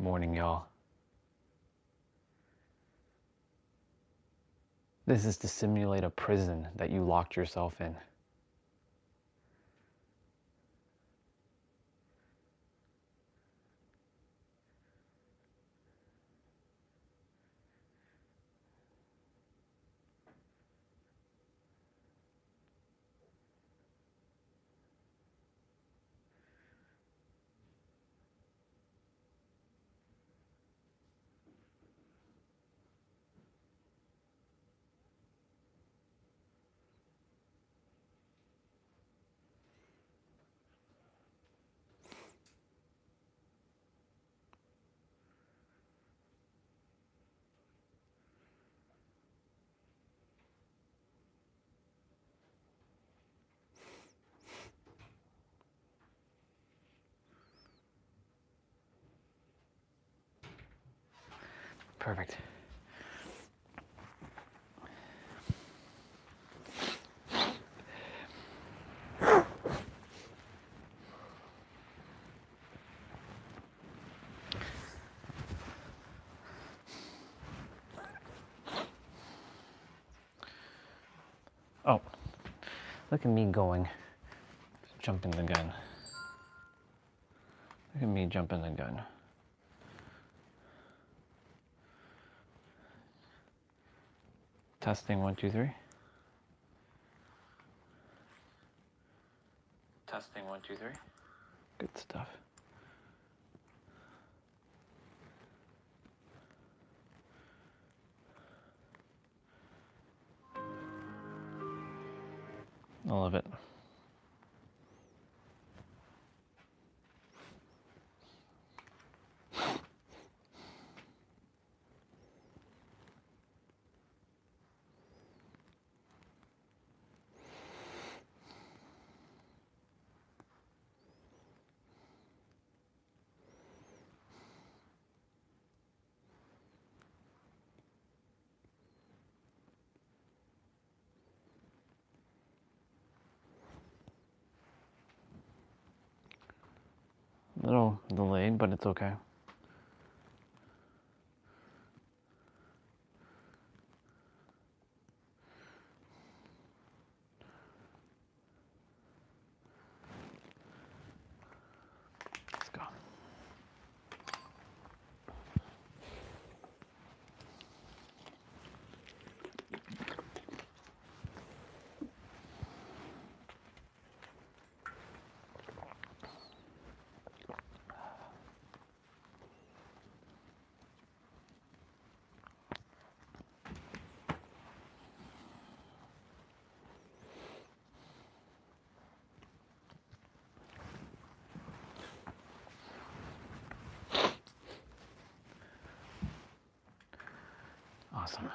Morning, y'all. This is to simulate a prison that you locked yourself in. Perfect. Oh, look at me going. Jumping the gun. Look at me jumping the gun. Testing 1, 2, 3. Testing 1, 2, 3. Good stuff. I love it. A little delayed, but it's okay. Let's go. Awesome.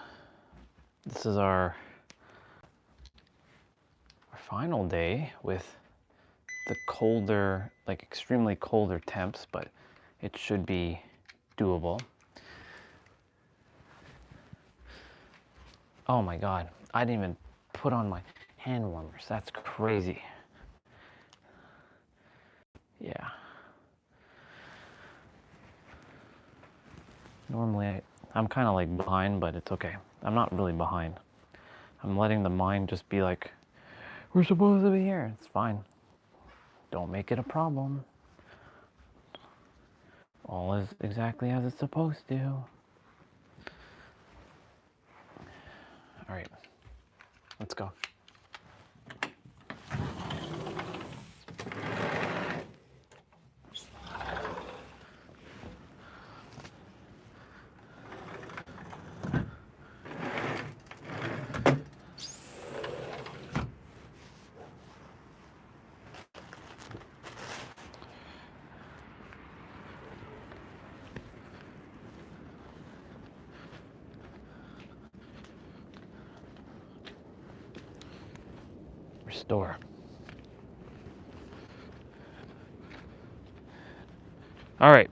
This is our final day with the colder, like extremely colder temps, but it should be doable. Oh my God, I didn't even put on my hand warmers. That's crazy. Yeah. Normally I'm kind of like behind, but it's okay. I'm not really behind. I'm letting the mind just be like, we're supposed to be here. It's fine. Don't make it a problem. All is exactly as it's supposed to. All right, let's go. Restore. All right.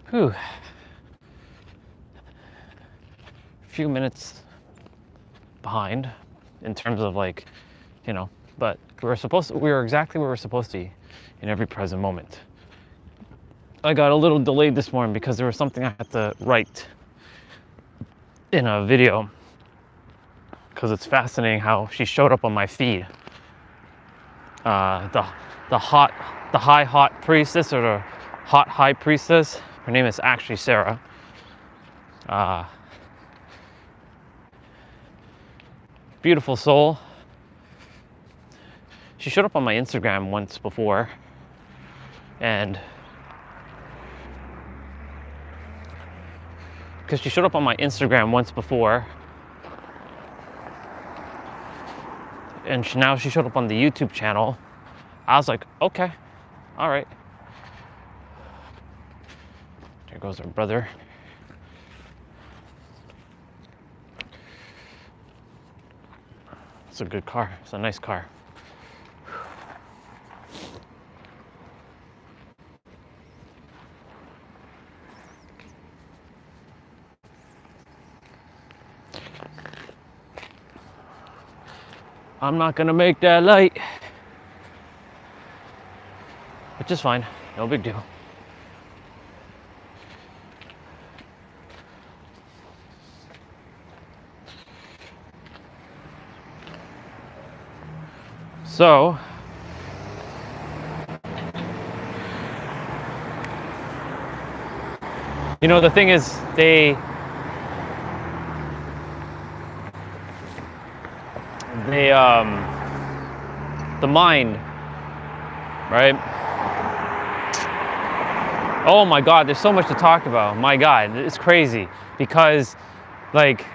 Whew. A few minutes behind in terms of like you know, but we were exactly where we're supposed to be in every present moment. I got a little delayed this morning because there was something I had to write in a video, because it's fascinating how she showed up on my feed. The high hot priestess, or the hot high priestess. Her name is actually Sarah. Beautiful soul. She showed up on my Instagram once before, and because she showed up on my Instagram once before, and now she showed up on the YouTube channel, I was like, okay, all right. There goes her brother. It's a good car. It's a nice car. I'm not gonna make that light, which is fine, no big deal. So, you know, the thing is, the mind, right? Oh my God, there's so much to talk about. My God, it's crazy, because like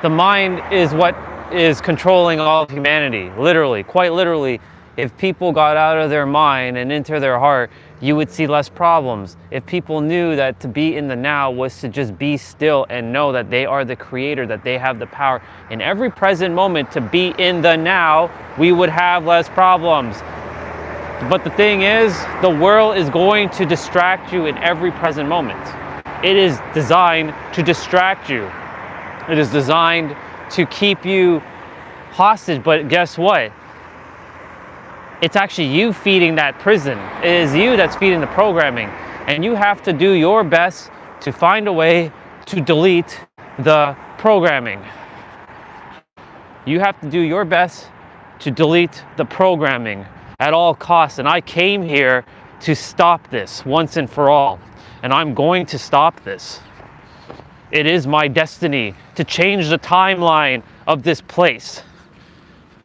the mind is what is controlling all of humanity. Literally, quite literally, if people got out of their mind and into their heart, you would see less problems. If people knew that to be in the now was to just be still and know that they are the creator, that they have the power in every present moment to be in the now, we would have less problems. But the thing is, the world is going to distract you in every present moment. It is designed to distract you. It is designed to keep you hostage, but guess what? It's actually you feeding that prison. It is you that's feeding the programming, and you have to do your best to find a way to delete the programming. You have to do your best to delete the programming at all costs, and I came here to stop this once and for all, and I'm going to stop this. It is my destiny to change the timeline of this place,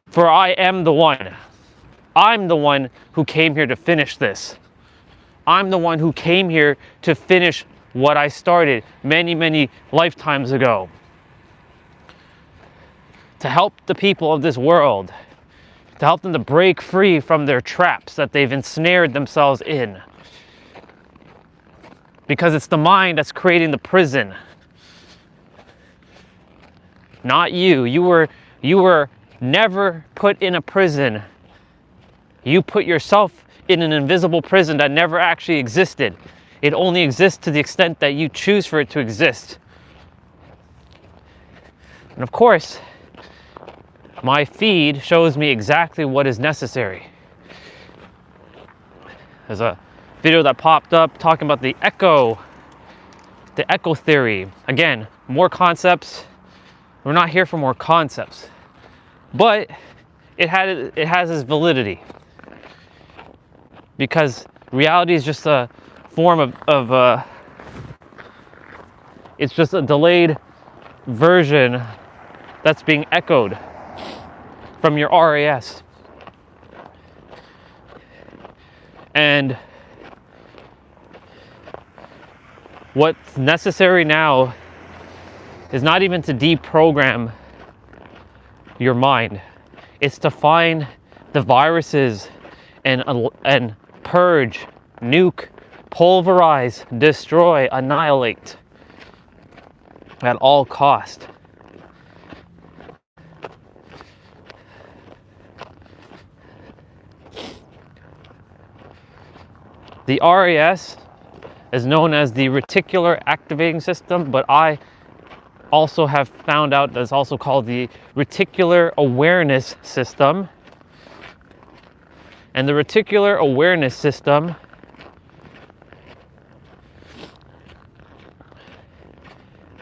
for I am the one. I'm the one who came here to finish this. I'm the one who came here to finish what I started many, many lifetimes ago. To help the people of this world, to help them to break free from their traps that they've ensnared themselves in. Because it's the mind that's creating the prison. Not you. You were never put in a prison. You put yourself in an invisible prison that never actually existed. It only exists to the extent that you choose for it to exist. And of course, my feed shows me exactly what is necessary. There's a video that popped up talking about the echo theory. Again, more concepts. We're not here for more concepts, but it has its validity, because reality is just a form of it's just a delayed version that's being echoed from your RAS. And what's necessary now is not even to deprogram your mind. It's to find the viruses and purge, nuke, pulverize, destroy, annihilate at all cost. The RAS is known as the reticular activating system, but I also have found out that it's also called the reticular awareness system. And the reticular awareness system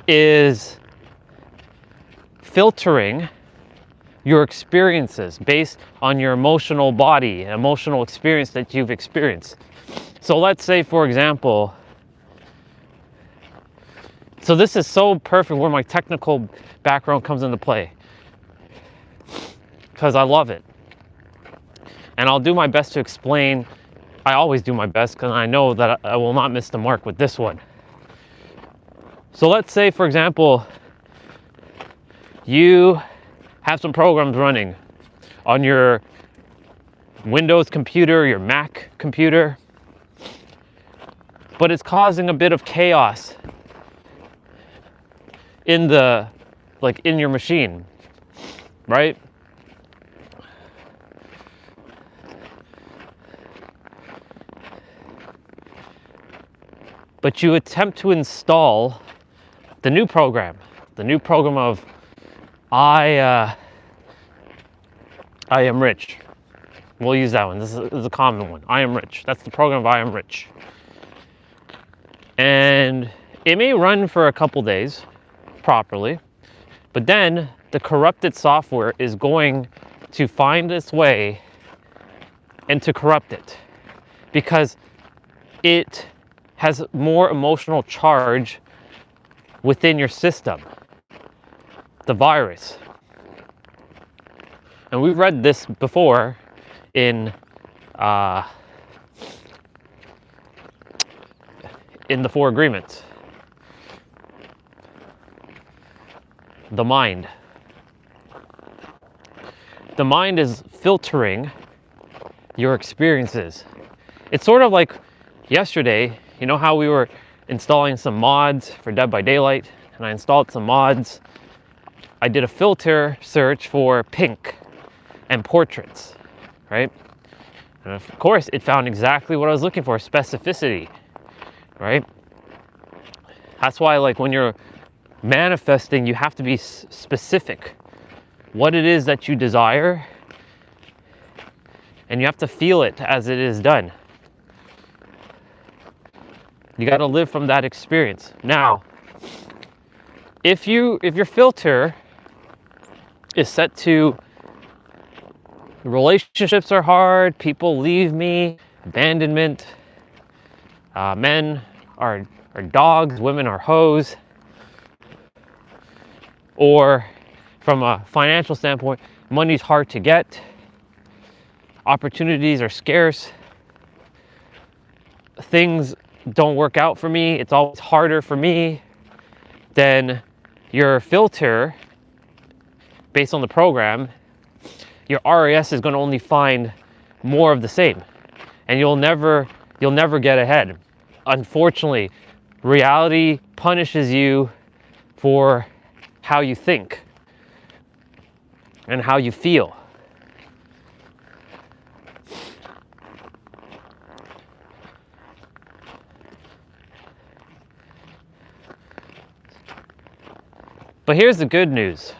is filtering your experiences based on your emotional body, emotional experience that you've experienced. So let's say, for example, so this is so perfect where my technical background comes into play, because I love it. And I'll do my best to explain. I always do my best because I know that I will not miss the mark with this one. So let's say, for example, you have some programs running on your Windows computer, your Mac computer, but it's causing a bit of chaos in your machine, right? But you attempt to install the new program of I am rich. We'll use that one. This is a common one. I am rich. That's the program of I am rich. And it may run for a couple days properly, but then the corrupted software is going to find its way and to corrupt it, because it has more emotional charge within your system, the virus. And we've read this before in the 4 Agreements. The mind. The mind is filtering your experiences. It's sort of like yesterday, you know how we were installing some mods for Dead by Daylight, and I installed some mods. I did a filter search for pink and portraits, right? And of course, it found exactly what I was looking for, specificity, right? That's why, like, when you're manifesting, you have to be specific what it is that you desire, and you have to feel it as it is done. You got to live from that experience. Now, if your filter is set to relationships are hard, people leave me, abandonment, men are dogs, women are hoes, or from a financial standpoint, money's hard to get, opportunities are scarce, things don't work out for me, it's always harder for me, then your filter, based on the program, your RAS is going to only find more of the same, and you'll never get ahead. Unfortunately, reality punishes you for how you think and how you feel. But here's the good news.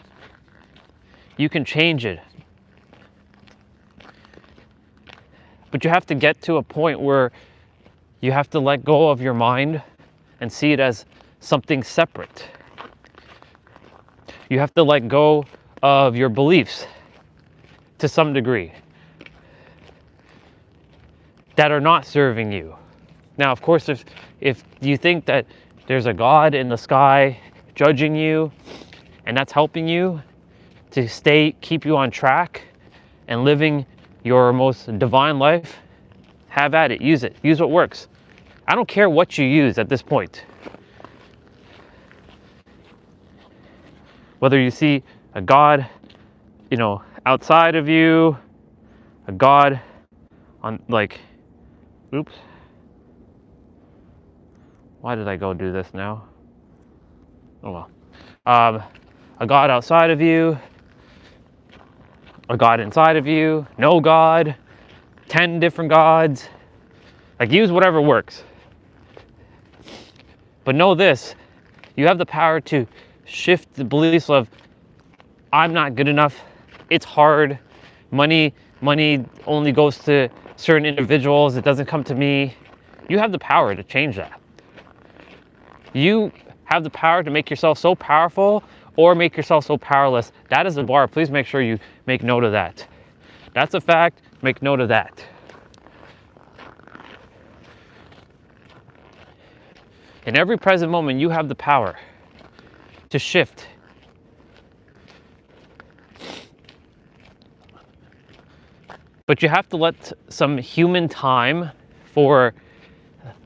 You can change it. But you have to get to a point where you have to let go of your mind and see it as something separate. You have to let go of your beliefs to some degree that are not serving you. Now, of course, if you think that there's a God in the sky judging you, and that's helping you to keep you on track and living your most divine life, have at it, use what works. I don't care what you use at this point. Whether you see a God, outside of you, a God on, oops. Why did I go do this now? Oh well. A God outside of you, a God inside of you, no God, 10 different gods. Use whatever works. But know this, you have the power to shift the beliefs of, I'm not good enough, it's hard, money only goes to certain individuals. It doesn't come to me. You have the power to change that. You have the power to make yourself so powerful or make yourself so powerless. That is the bar. Please make sure you make note of that. That's a fact. Make note of that. In every present moment, you have the power to shift. But you have to let some human time for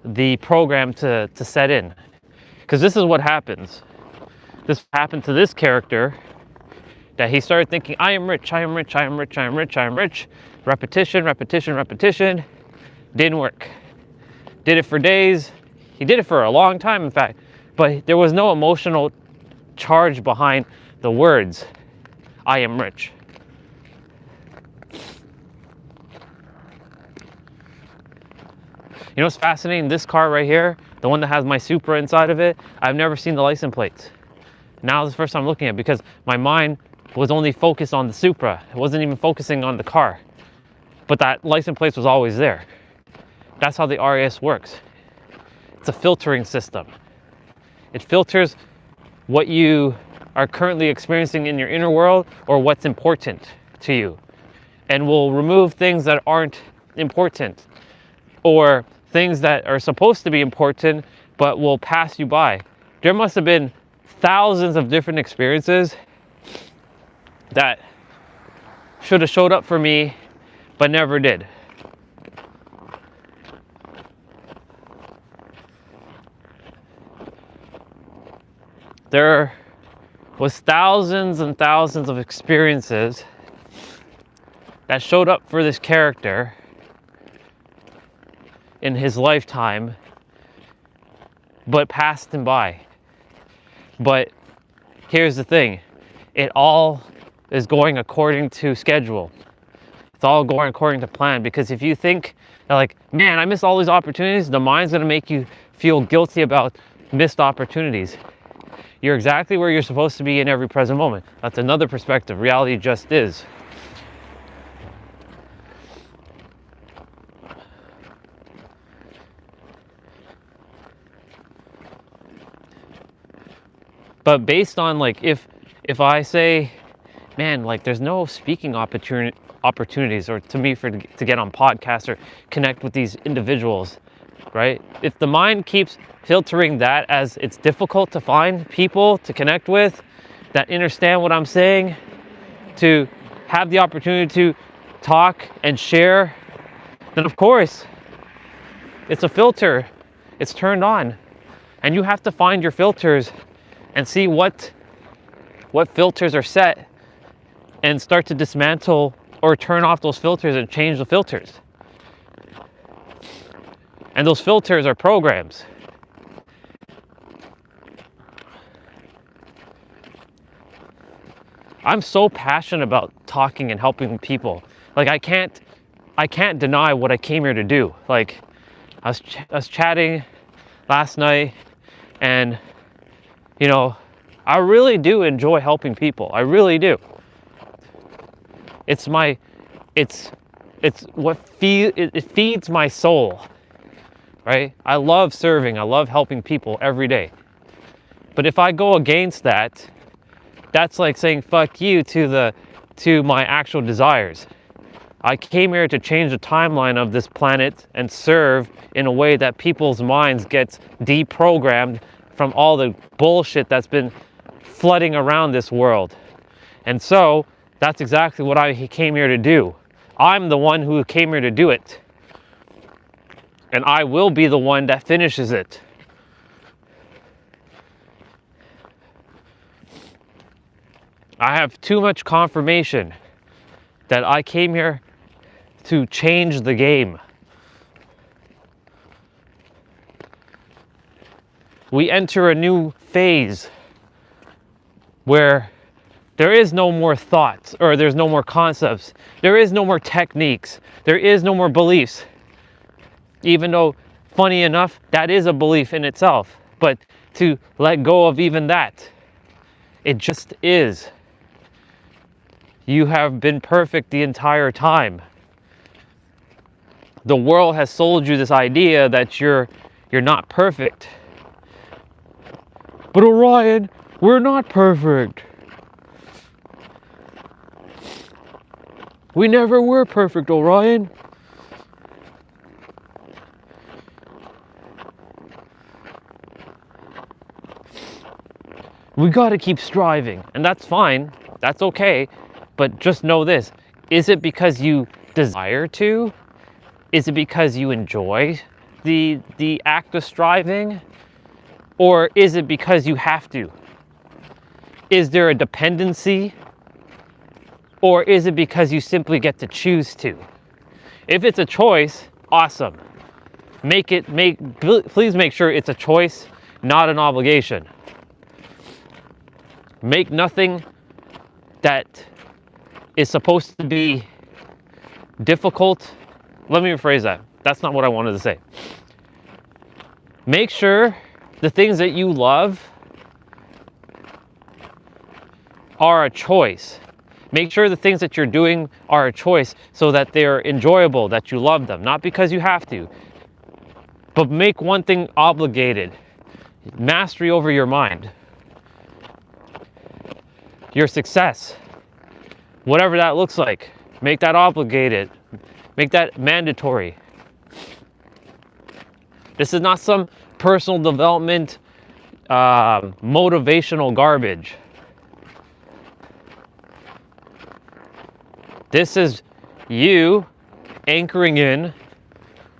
the program to set in. Because this is what happens. This happened to this character, that he started thinking, I am rich, I am rich, I am rich, I am rich, I am rich. Repetition, repetition, repetition. Didn't work. Did it for days. He did it for a long time, in fact. But there was no emotional charge behind the words, I am rich. You know what's fascinating? This car right here, the one that has my Supra inside of it, I've never seen the license plates. Now this is the first time I'm looking at it because my mind was only focused on the Supra. It wasn't even focusing on the car. But that license plate was always there. That's how the RAS works. It's a filtering system. It filters what you are currently experiencing in your inner world or what's important to you, and will remove things that aren't important or things that are supposed to be important but will pass you by. There must have been thousands of different experiences that should have showed up for me but never did. There was thousands and thousands of experiences that showed up for this character in his lifetime, but passed him by. But here's the thing, it all is going according to schedule. It's all going according to plan, because if you think like, man, I missed all these opportunities, the mind's gonna make you feel guilty about missed opportunities. You're exactly where you're supposed to be in every present moment. That's another perspective. Reality just is. But based on like, if I say, man, like there's no speaking opportunities or to me to get on podcasts or connect with these individuals, right? If the mind keeps filtering that as it's difficult to find people to connect with that understand what I'm saying, to have the opportunity to talk and share, then of course it's a filter. It's turned on, and you have to find your filters and see what filters are set and start to dismantle or turn off those filters and change the filters. And those filters are programs. I'm so passionate about talking and helping people. Like I can't deny what I came here to do. Like I was chatting last night, and you know, I really do enjoy helping people. I really do. It's what it feeds my soul, right? I love serving. I love helping people every day. But if I go against that, that's like saying fuck you to my actual desires. I came here to change the timeline of this planet and serve in a way that people's minds get deprogrammed from all the bullshit that's been flooding around this world. And so that's exactly what I came here to do. I'm the one who came here to do it. And I will be the one that finishes it. I have too much confirmation that I came here to change the game. We enter a new phase where there is no more thoughts, or there's no more concepts. There is no more techniques. There is no more beliefs. Even though, funny enough, that is a belief in itself. But to let go of even that, it just is. You have been perfect the entire time. The world has sold you this idea that you're not perfect. But Orion, we're not perfect. We never were perfect, Orion. We gotta keep striving, and that's fine, that's okay, but just know this. Is it because you desire to? Is it because you enjoy the act of striving? Or is it because you have to? Is there a dependency? Or is it because you simply get to choose to? If it's a choice, awesome. Please make sure it's a choice, not an obligation. Make nothing that is supposed to be difficult. Let me rephrase that. That's not what I wanted to say. Make sure the things that you love are a choice. Make sure the things that you're doing are a choice so that they're enjoyable, that you love them, not because you have to. But make one thing obligated. Mastery over your mind. Your success. Whatever that looks like. Make that obligated. Make that mandatory. This is not some personal development, motivational garbage. This is you anchoring in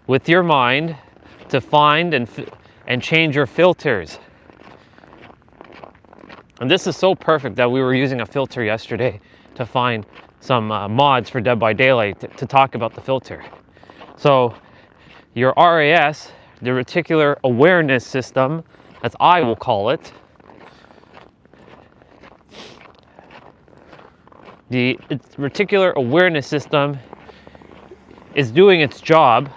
with your mind to find and change your filters. And this is so perfect that we were using a filter yesterday to find some mods for Dead by Daylight to talk about the filter. So your RAS, the reticular awareness system, as I will call it, the reticular awareness system is doing its job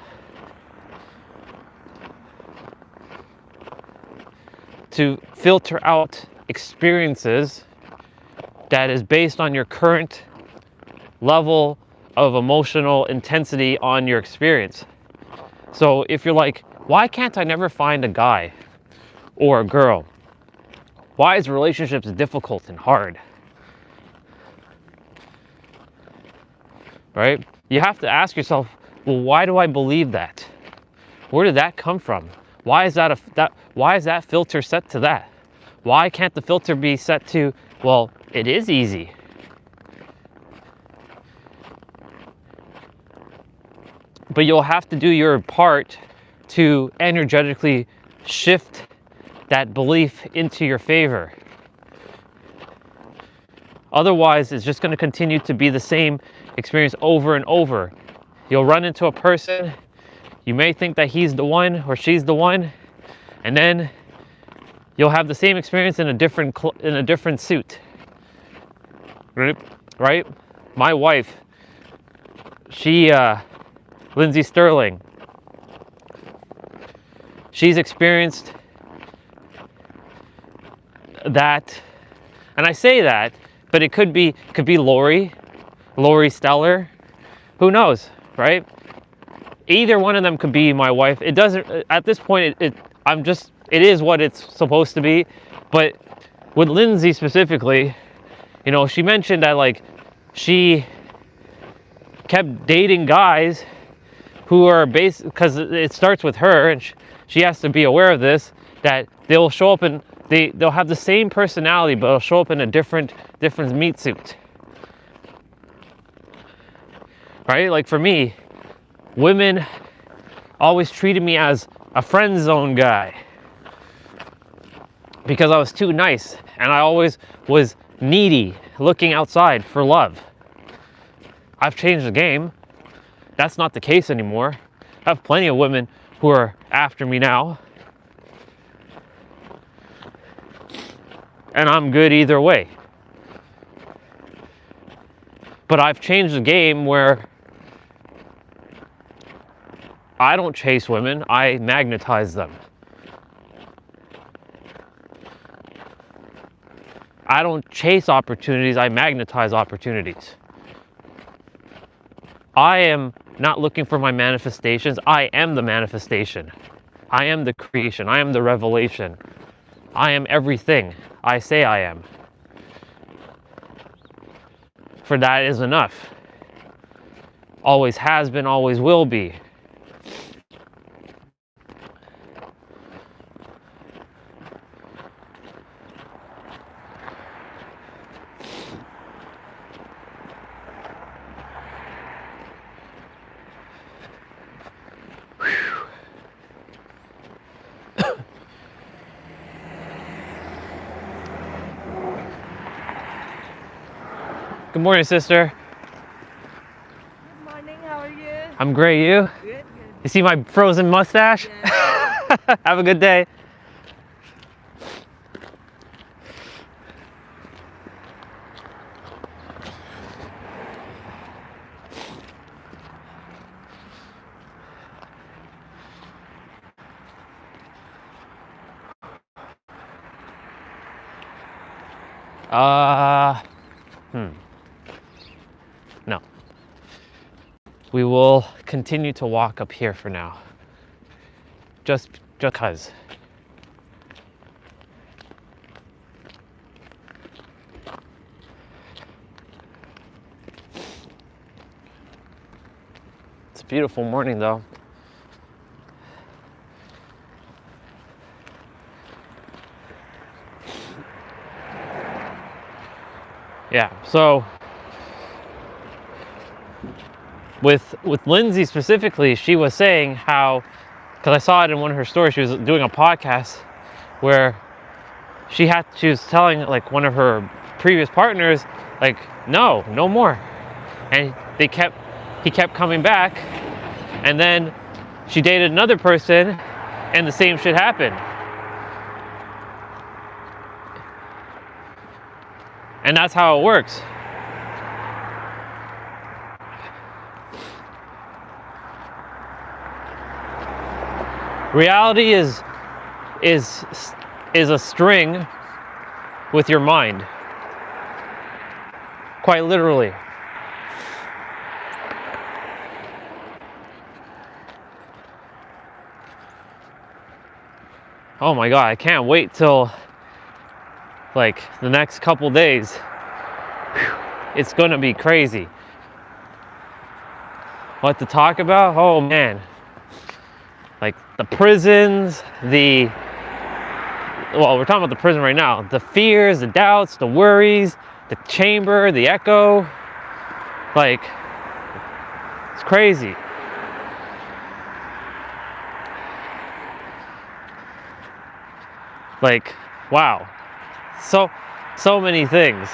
to filter out experiences that is based on your current level of emotional intensity on your experience. So if you're like, why can't I never find a guy or a girl? Why is relationships difficult and hard? Right? You have to ask yourself, well, why do I believe that? Where did that come from? Why is that filter set to that? Why can't the filter be set to, well, it is easy? But you'll have to do your part to energetically shift that belief into your favor. Otherwise, it's just going to continue to be the same experience over and over. You'll run into a person, you may think that he's the one or she's the one, and then you'll have the same experience in a different suit. Right? My wife, Lindsay Sterling, she's experienced that, and I say that, but it could be Lori Stellar, who knows, right? Either one of them could be my wife. It doesn't, at this point, it is what it's supposed to be. But with Lindsay specifically, you know, she mentioned that like she kept dating guys who are because it starts with her, and she has to be aware of this, that they'll show up and they'll have the same personality, but they'll show up in a different meat suit. Right? Like for me, women always treated me as a friend zone guy because I was too nice, and I always was needy, looking outside for love. I've changed the game. That's not the case anymore. I have plenty of women who are after me now, and I'm good either way. But I've changed the game where I don't chase women, I magnetize them. I don't chase opportunities, I magnetize opportunities. I am not looking for my manifestations. I am the manifestation. I am the creation. I am the revelation. I am everything I say I am. For that is enough. Always has been, always will be. Good morning, sister. Good morning, how are you? I'm great, you? Good, good. You see my frozen mustache? Yeah. Have a good day. No. We will continue to walk up here for now. Just cause. It's a beautiful morning though. Yeah, so with Lindsay specifically, she was saying how, because I saw it in one of her stories, she was doing a podcast where she was telling like one of her previous partners, like, no more. And he kept coming back, and then she dated another person and the same shit happened. And that's how it works. Reality is a string with your mind. Quite literally. Oh my God, I can't wait till like the next couple days. Whew, it's gonna be crazy. What to talk about? Oh man. Like the prisons, we're talking about the prison right now. The fears, the doubts, the worries, the chamber, the echo. Like, it's crazy. Like, wow. So many things.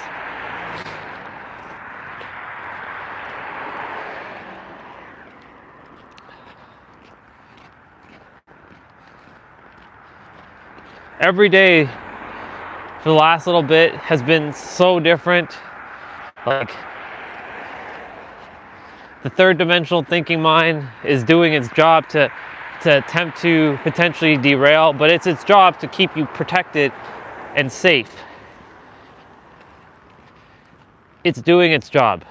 Every day for the last little bit has been so different. Like, the third dimensional thinking mind is doing its job to attempt to potentially derail, but it's its job to keep you protected and safe. It's doing its job.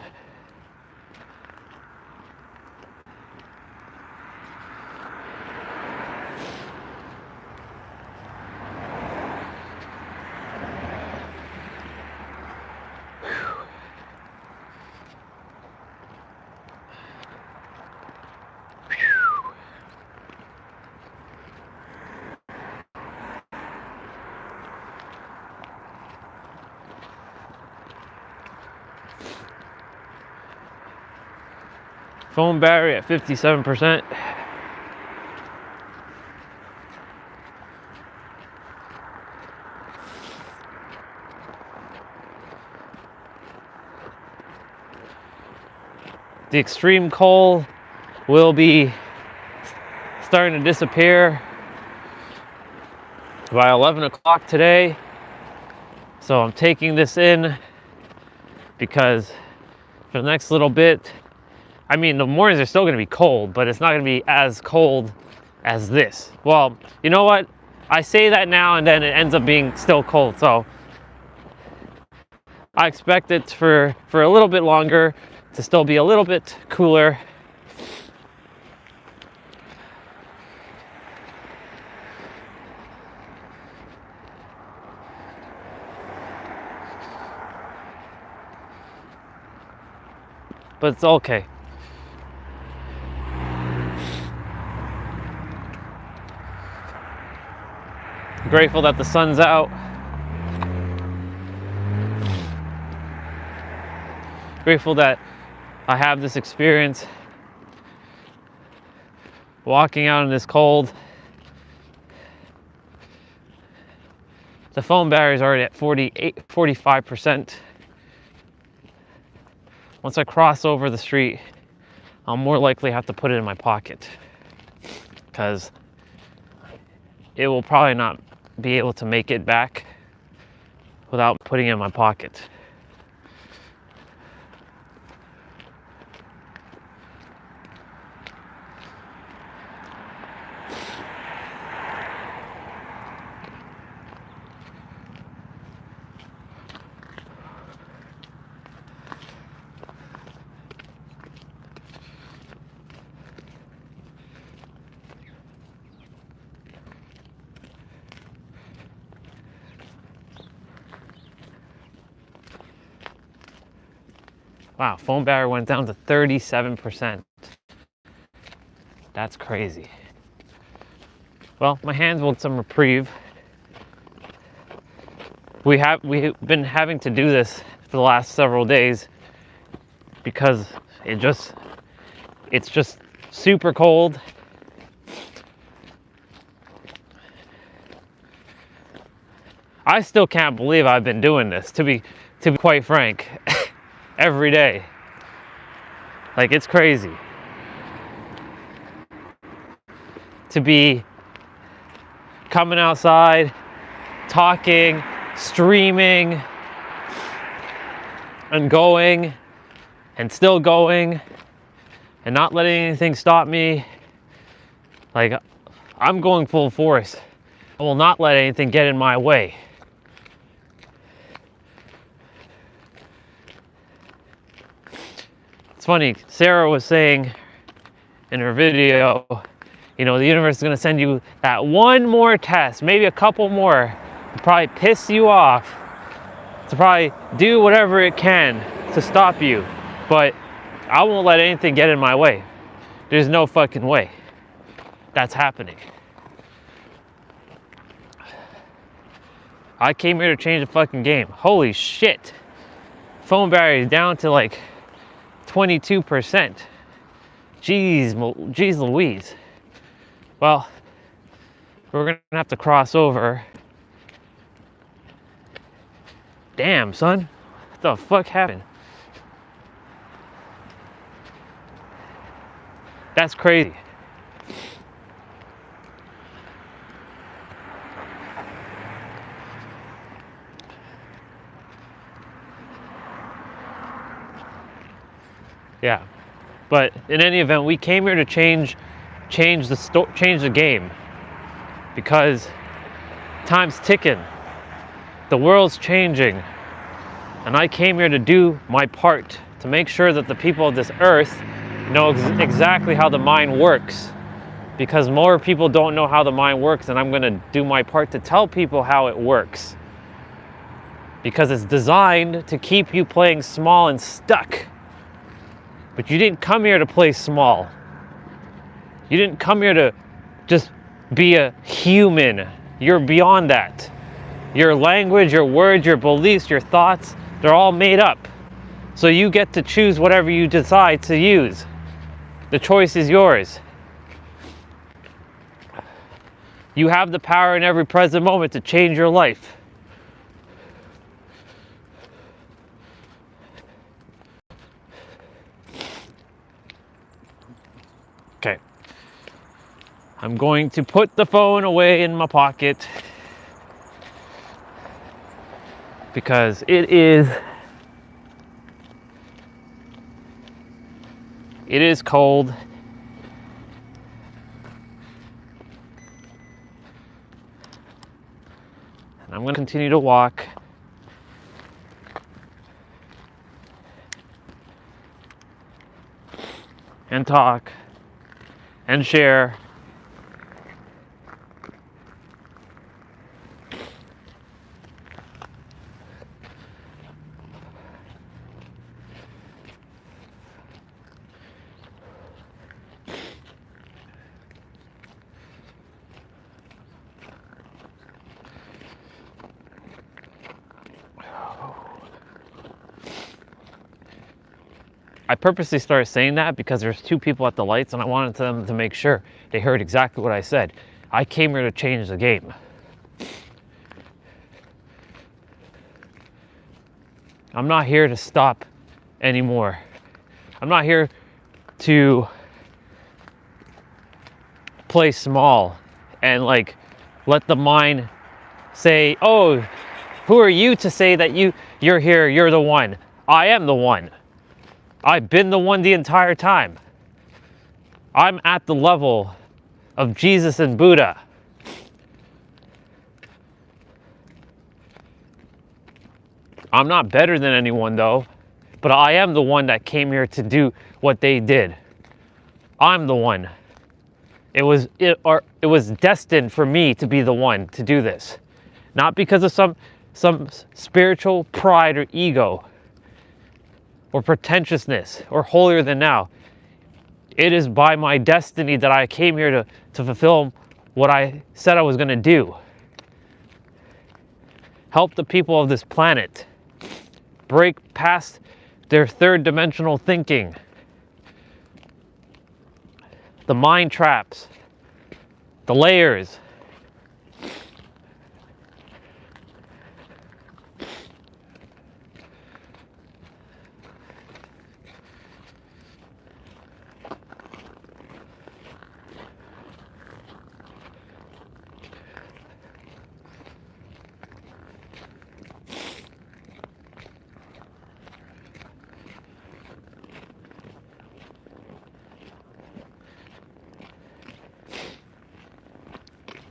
Phone battery at 57%. The extreme cold will be starting to disappear by 11 o'clock today. So I'm taking this in because for the next little bit, I mean, the mornings are still going to be cold, but it's not going to be as cold as this. Well, you know what? I say that now and then it ends up being still cold. So I expect it for a little bit longer to still be a little bit cooler. but it's okay. Grateful that the sun's out. Grateful that I have this experience walking out in this cold. The phone battery is already at 45%. Once I cross over the street, I'll more likely have to put it in my pocket because it will probably not be able to make it back without putting it in my pocket. Wow, phone battery went down to 37%. That's crazy. Well, my hands will get some reprieve. We've been having to do this for the last several days because it's just super cold. I still can't believe I've been doing this, to be quite frank. Every day. Like, it's crazy to be coming outside, talking, streaming, and going, and still going, and not letting anything stop me. Like, I'm going full force. I will not let anything get in my way. It's funny, Sarah was saying in her video, you know, the universe is going to send you that one more test, maybe a couple more, to probably piss you off, to probably do whatever it can to stop you. But I won't let anything get in my way. There's no fucking way that's happening. I came here to change the fucking game. Holy shit. Phone battery is down to like 22%. Jeez Louise. Well, we're gonna have to cross over. Damn, son. What the fuck happened? That's crazy. Yeah, but in any event, we came here to change the game, because time's ticking, the world's changing, and I came here to do my part to make sure that the people of this earth know exactly how the mind works, because more people don't know how the mind works, and I'm going to do my part to tell people how it works, because it's designed to keep you playing small and stuck. But you didn't come here to play small. You didn't come here to just be a human. You're beyond that. Your language, your words, your beliefs, your thoughts, they're all made up. So you get to choose whatever you decide to use. The choice is yours. You have the power in every present moment to change your life. Okay, I'm going to put the phone away in my pocket because it is cold. And I'm going to continue to walk. And talk. And share. I purposely started saying that because there's two people at the lights and I wanted them to make sure they heard exactly what I said. I came here to change the game. I'm not here to stop anymore. I'm not here to play small and like let the mind say, oh, who are you to say that you're here, you're the one. I am the one. I've been the one the entire time. I'm at the level of Jesus and Buddha. I'm not better than anyone though, but I am the one that came here to do what they did. I'm the one. It was destined for me to be the one to do this. Not because of some spiritual pride or ego or pretentiousness or holier than thou. It is by my destiny that I came here to fulfill what I said I was going to do. Help the people of this planet break past their third dimensional thinking, the mind traps, the layers.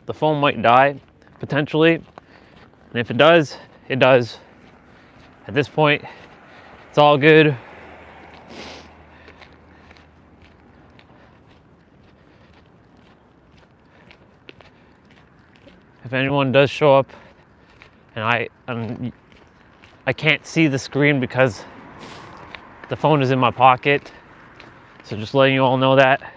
The phone might die, potentially, and if it does, it does. At this point, it's all good. If anyone does show up, and I can't see the screen because the phone is in my pocket, so just letting you all know that.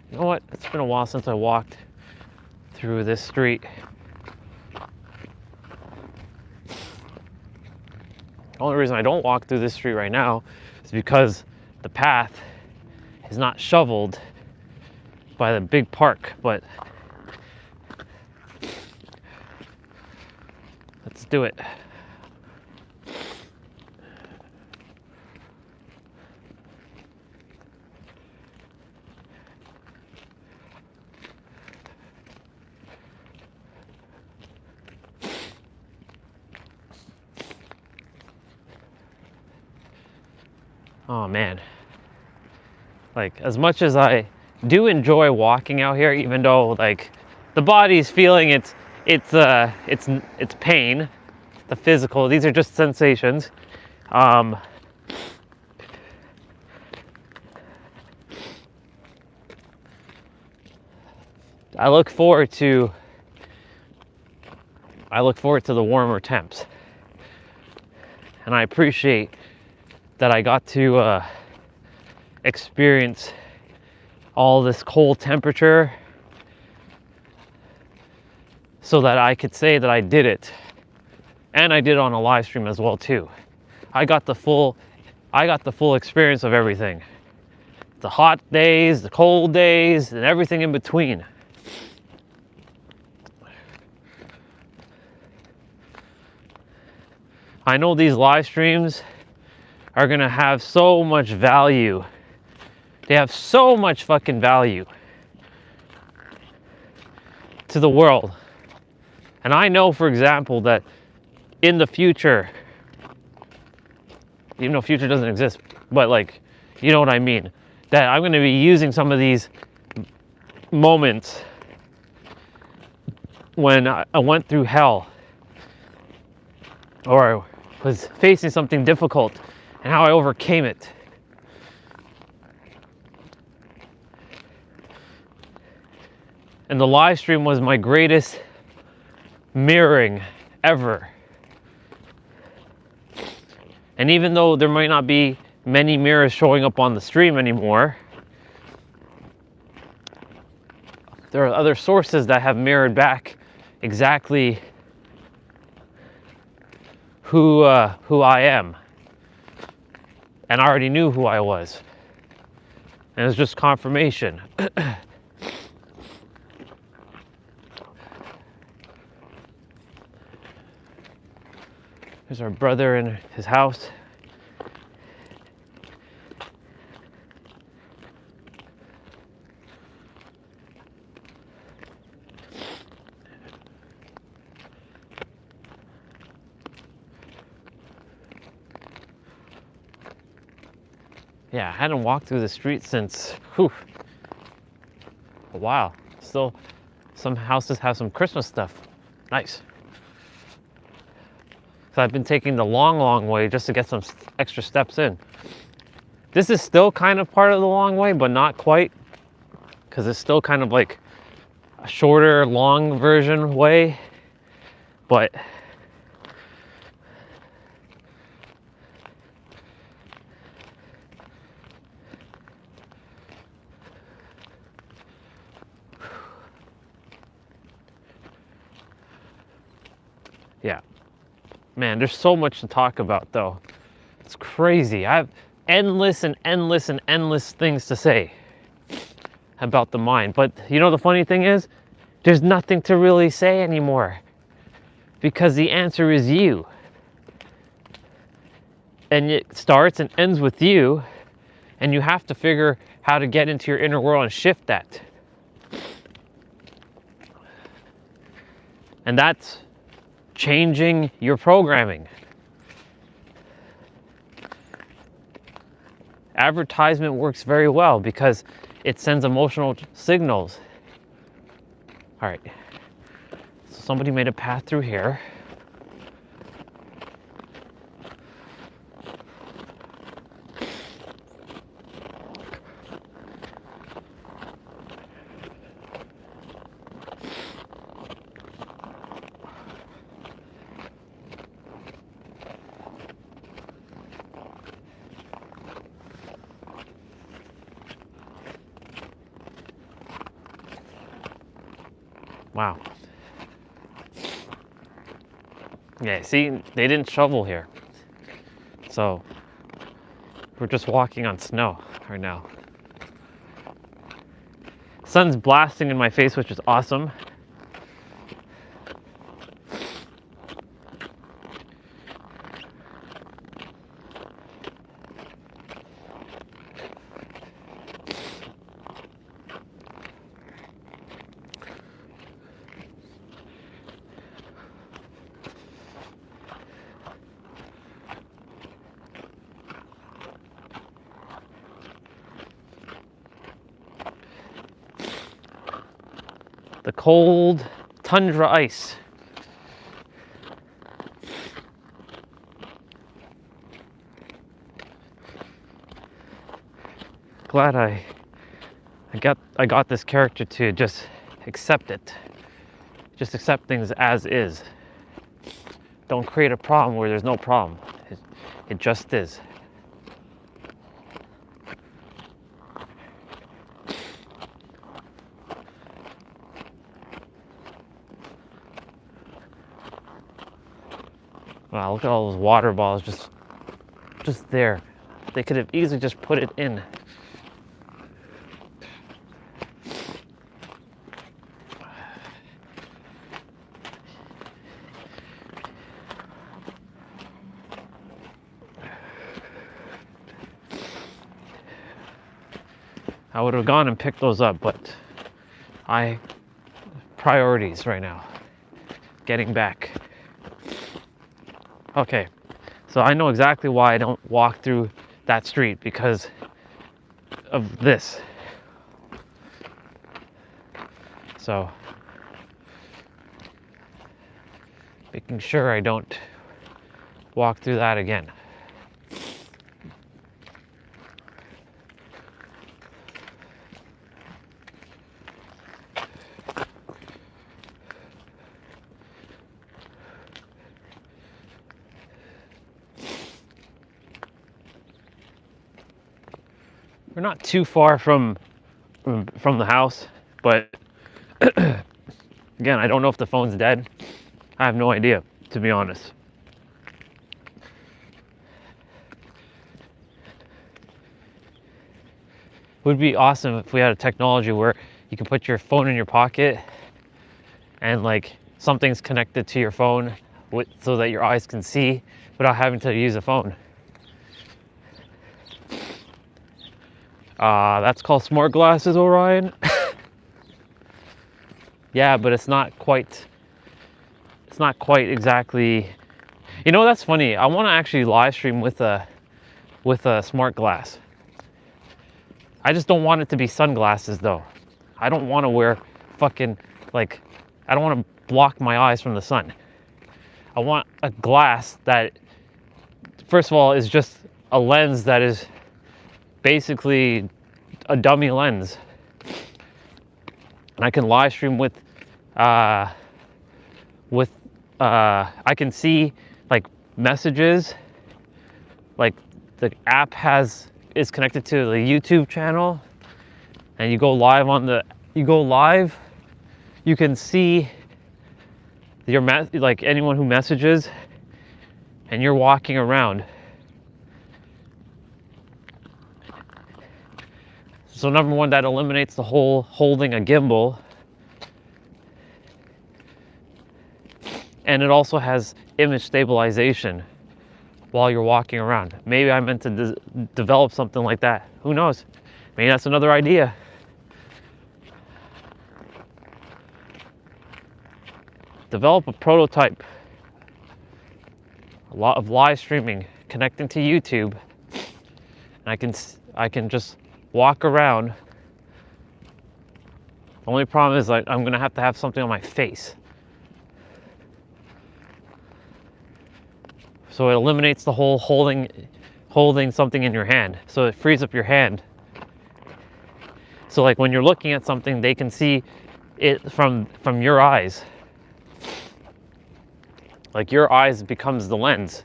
You know what? It's been a while since I walked through this street. The only reason I don't walk through this street right now is because the path is not shoveled by the big park, but let's do it. Oh man, like as much as I do enjoy walking out here, even though like the body's feeling it's pain, the physical, these are just sensations. I look forward to the warmer temps, and I appreciate that I got to experience all this cold temperature so that I could say that I did it. And I did it on a live stream as well too. I got the full experience of everything. The hot days, the cold days, and everything in between. I know these live streams are gonna have so much value. They have so much fucking value to the world. And I know, for example, that in the future, even though future doesn't exist, but like, you know what I mean, that I'm gonna be using some of these moments when I went through hell or was facing something difficult, and how I overcame it. And the live stream was my greatest mirroring ever And even though there might not be many mirrors showing up on the stream anymore, there are other sources that have mirrored back exactly who I am. And I already knew who I was. And it was just confirmation. There's our brother in his house. Yeah, I hadn't walked through the street since a while. Still, some houses have some Christmas stuff. Nice. So I've been taking the long way just to get some extra steps in. This is still kind of part of the long way, but not quite, because it's still kind of like a shorter, long version way. But yeah, man, there's so much to talk about though. It's crazy. I have endless things to say about the mind. But you know, the funny thing is, there's nothing to really say anymore, because the answer is you. And it starts and ends with you, and you have to figure how to get into your inner world and shift that. And that's changing your programming. Advertisement works very well because it sends emotional signals. All right, so somebody made a path through here. Wow. Yeah, see, they didn't shovel here. So we're just walking on snow right now. Sun's blasting in my face, which is awesome. The cold tundra ice. Glad I got this character to just accept it. Just accept things as is. Don't create a problem where there's no problem. It just is. Wow, look at all those water balls just there. They could have easily just put it in. I would have gone and picked those up, but priorities right now. Getting back. Okay, so I know exactly why I don't walk through that street, because of this. So, making sure I don't walk through that again. we're not too far from the house, but again, I don't know if the phone's dead. I have no idea, to be honest. It would be awesome if we had a technology where you can put your phone in your pocket and like something's connected to your phone so that your eyes can see without having to use a phone. That's called smart glasses, Orion. Yeah, but it's not quite exactly. You know, that's funny. I want to actually live stream with a smart glass. I just don't want it to be sunglasses though. I don't want to wear fucking, like, I don't want to block my eyes from the sun. I want a glass that, first of all, is just a lens that is basically a dummy lens. And I can live stream with I can see like messages, like the app is connected to the YouTube channel, and you go live you can see like anyone who messages, and you're walking around. So number one, that eliminates the whole holding a gimbal. And it also has image stabilization while you're walking around. Maybe I meant to develop something like that. Who knows? Maybe that's another idea. Develop a prototype. A lot of live streaming, connecting to YouTube. And I can just walk around. The only problem is, like, I'm gonna have to have something on my face. So it eliminates the whole holding something in your hand. So it frees up your hand. So like when you're looking at something, they can see it from your eyes. Like your eyes becomes the lens.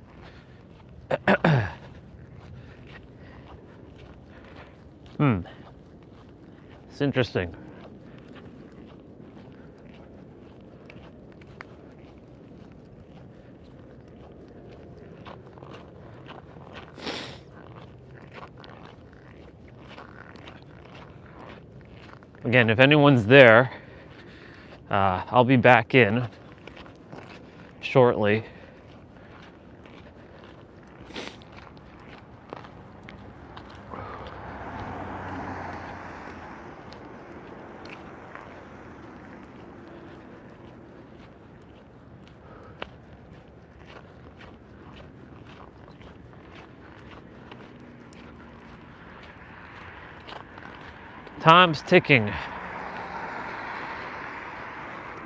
It's interesting. Again, if anyone's there, I'll be back in shortly. Time's ticking.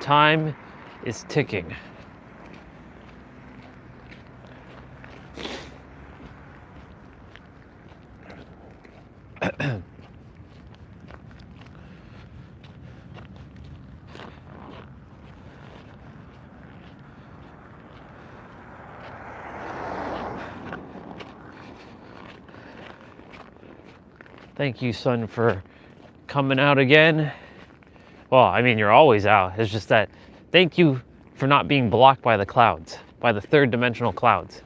Time is ticking. Thank you, sun, for coming out again. Well, I mean, you're always out. It's just that thank you for not being blocked by the clouds, by the third dimensional clouds.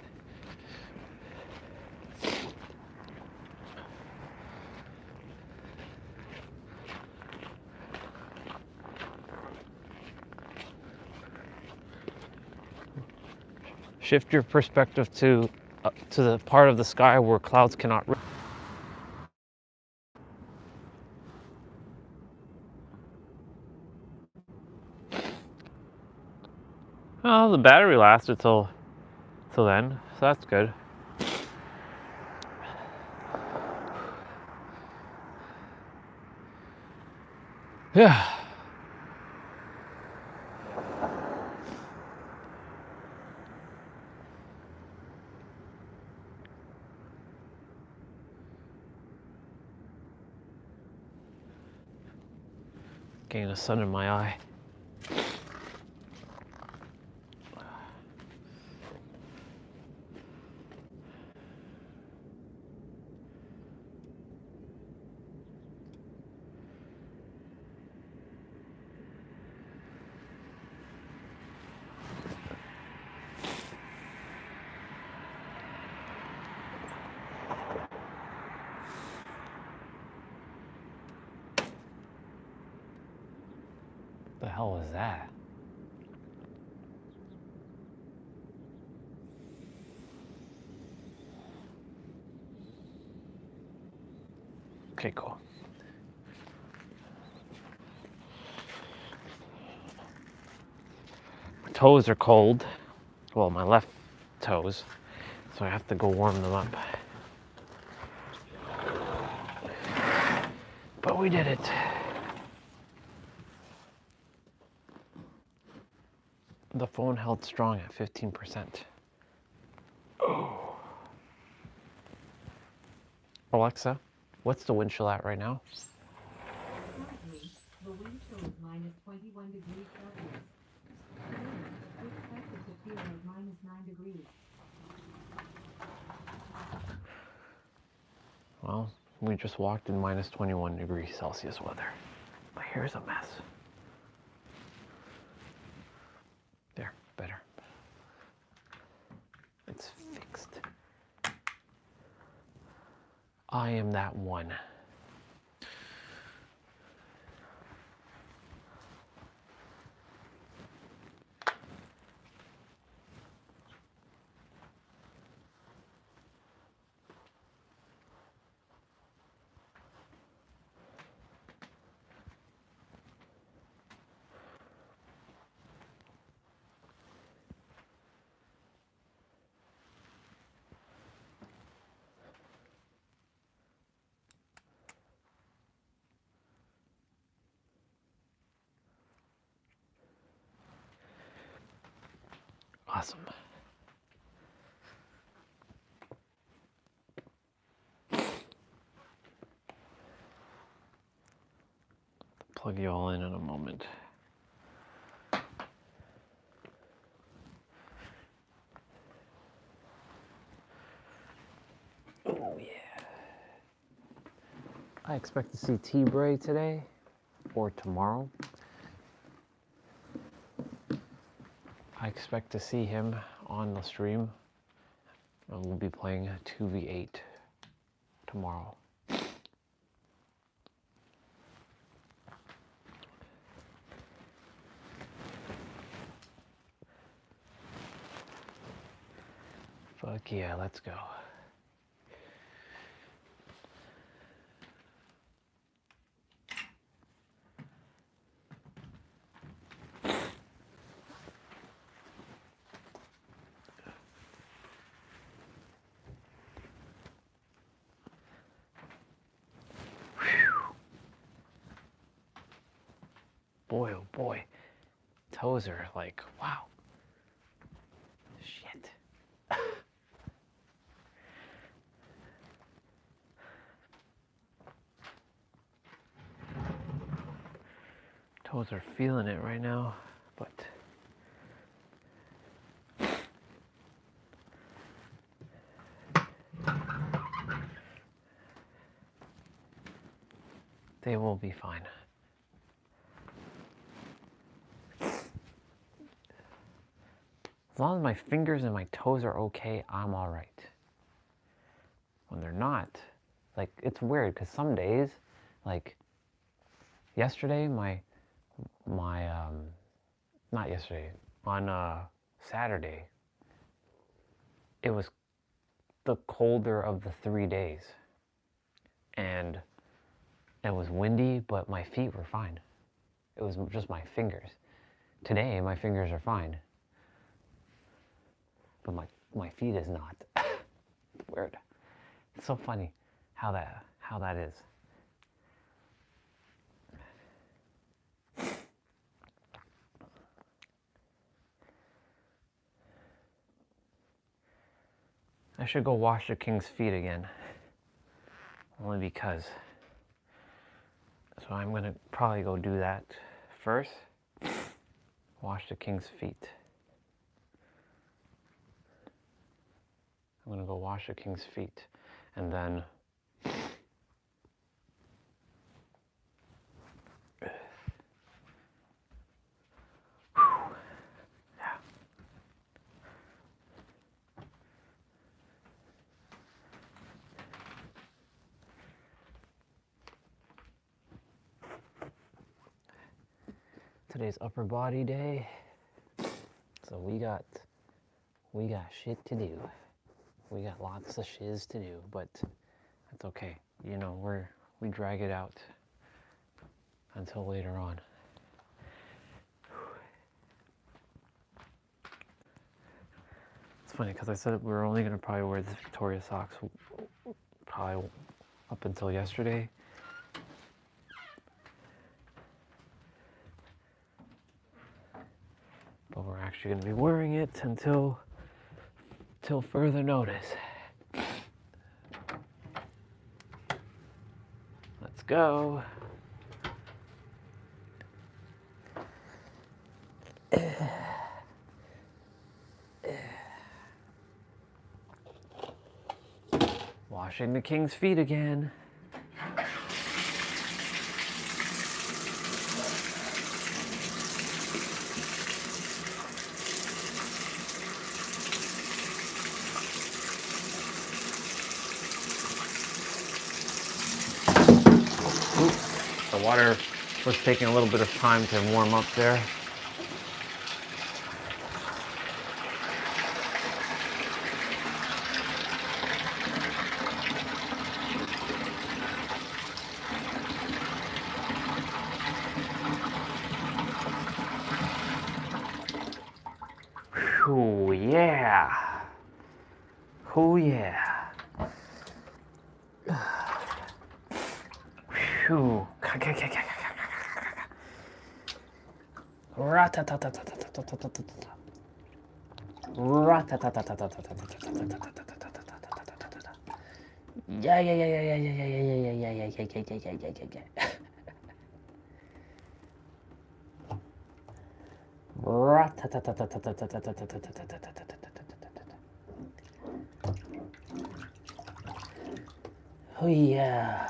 Shift your perspective to the part of the sky where clouds cannot. Well, the battery lasted till then, so that's good. Yeah. Getting the sun in my eye. hell was that? Okay, cool. My toes are cold. Well, my left toes. So I have to go warm them up. But we did it. The phone held strong at 15%. Oh. Alexa, what's the wind chill at right now? Currently, the wind chill is minus 21 degrees Celsius. Wind expected to feel at minus 9 degrees. Well, we just walked in minus 21 degrees Celsius weather. My hair's a mess. There, better. It's fixed. I am that one. Awesome. Plug you all in a moment. Oh yeah. I expect to see T-Bray today or tomorrow. I expect to see him on the stream, and we'll be playing 2v8 tomorrow. Fuck yeah, let's go. Boy, oh boy, toes are like, wow. Shit. Toes are feeling it right now, but they will be fine. As long as my fingers and my toes are okay, I'm all right. When they're not, like, it's weird because some days, like yesterday, not yesterday, on Saturday, it was the colder of the 3 days. And it was windy, but my feet were fine. It was just my fingers. Today, my fingers are fine. But my feet is not. It's weird. It's so funny how that is. I should go wash the king's feet again. Only because. So I'm gonna probably go do that first. Wash the king's feet. I'm gonna go wash the king's feet. And then Today's upper body day. So we got shit to do. We got lots of shiz to do, but that's okay. You know, we drag it out until later on. It's funny because I said we were only going to probably wear the Victoria socks probably up until yesterday. But we're actually going to be wearing it until further notice. Let's go. Washing the king's feet again. The water was taking a little bit of time to warm up there. Oh yeah. Oh yeah. Phew. Oh yeah.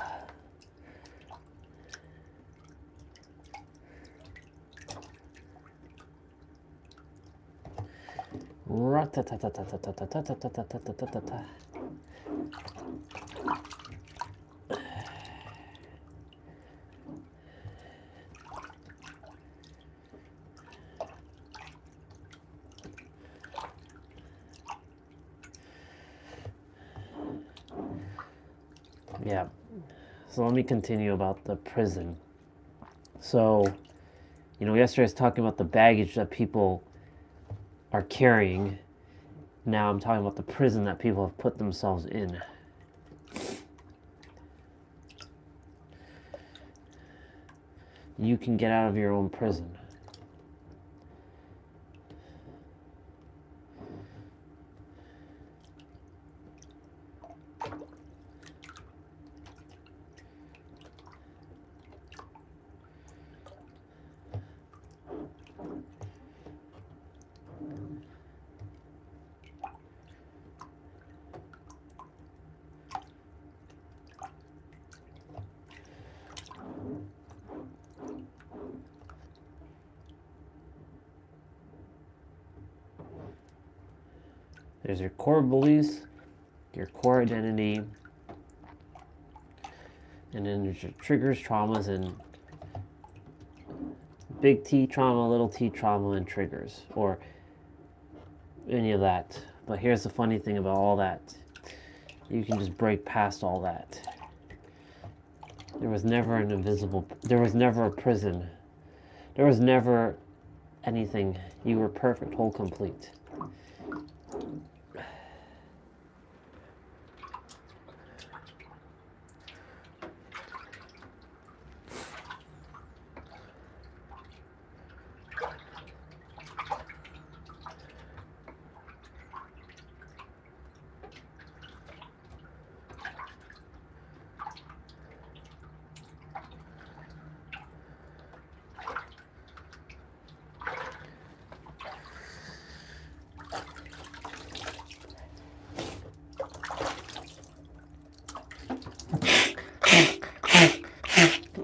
Yeah. So let me continue about the prison. So, you know, yesterday I was talking about the baggage that people are carrying. Now I'm talking about the prison that people have put themselves in. You can get out of your own prison. There's your core beliefs, your core identity, and then there's your triggers, traumas, and big T trauma, little t trauma, and triggers, or any of that. But here's the funny thing about all that. You can just break past all that. There was never an invisible, there was never a prison. There was never anything. You were perfect, whole, complete.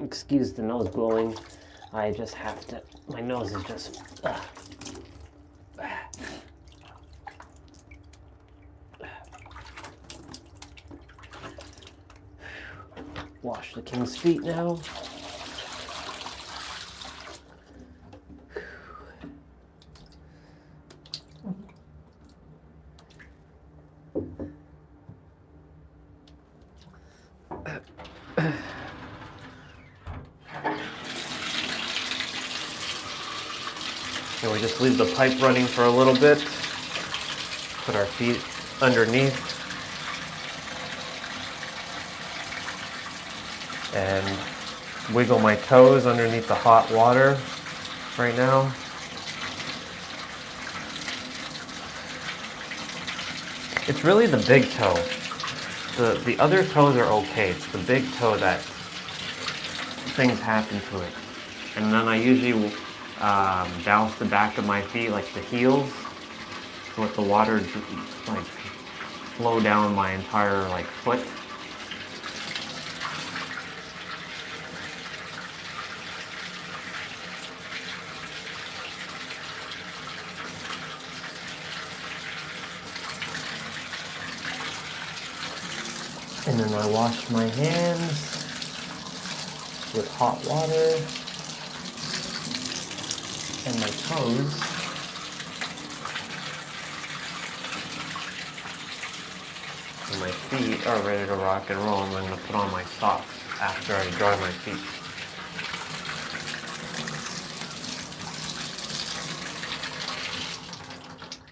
Excuse the nose blowing. I just have to, my nose is just, Wash the king's feet now. we just leave the pipe running for a little bit. Put our feet underneath. And wiggle my toes underneath the hot water right now. It's really the big toe. The other toes are okay. It's the big toe that things happen to it. And then I usually douse the back of my feet, like the heels, to let the water like flow down my entire like foot. And then I wash my hands with hot water and my toes. And my feet are ready to rock and roll. I'm going to put on my socks after I dry my feet.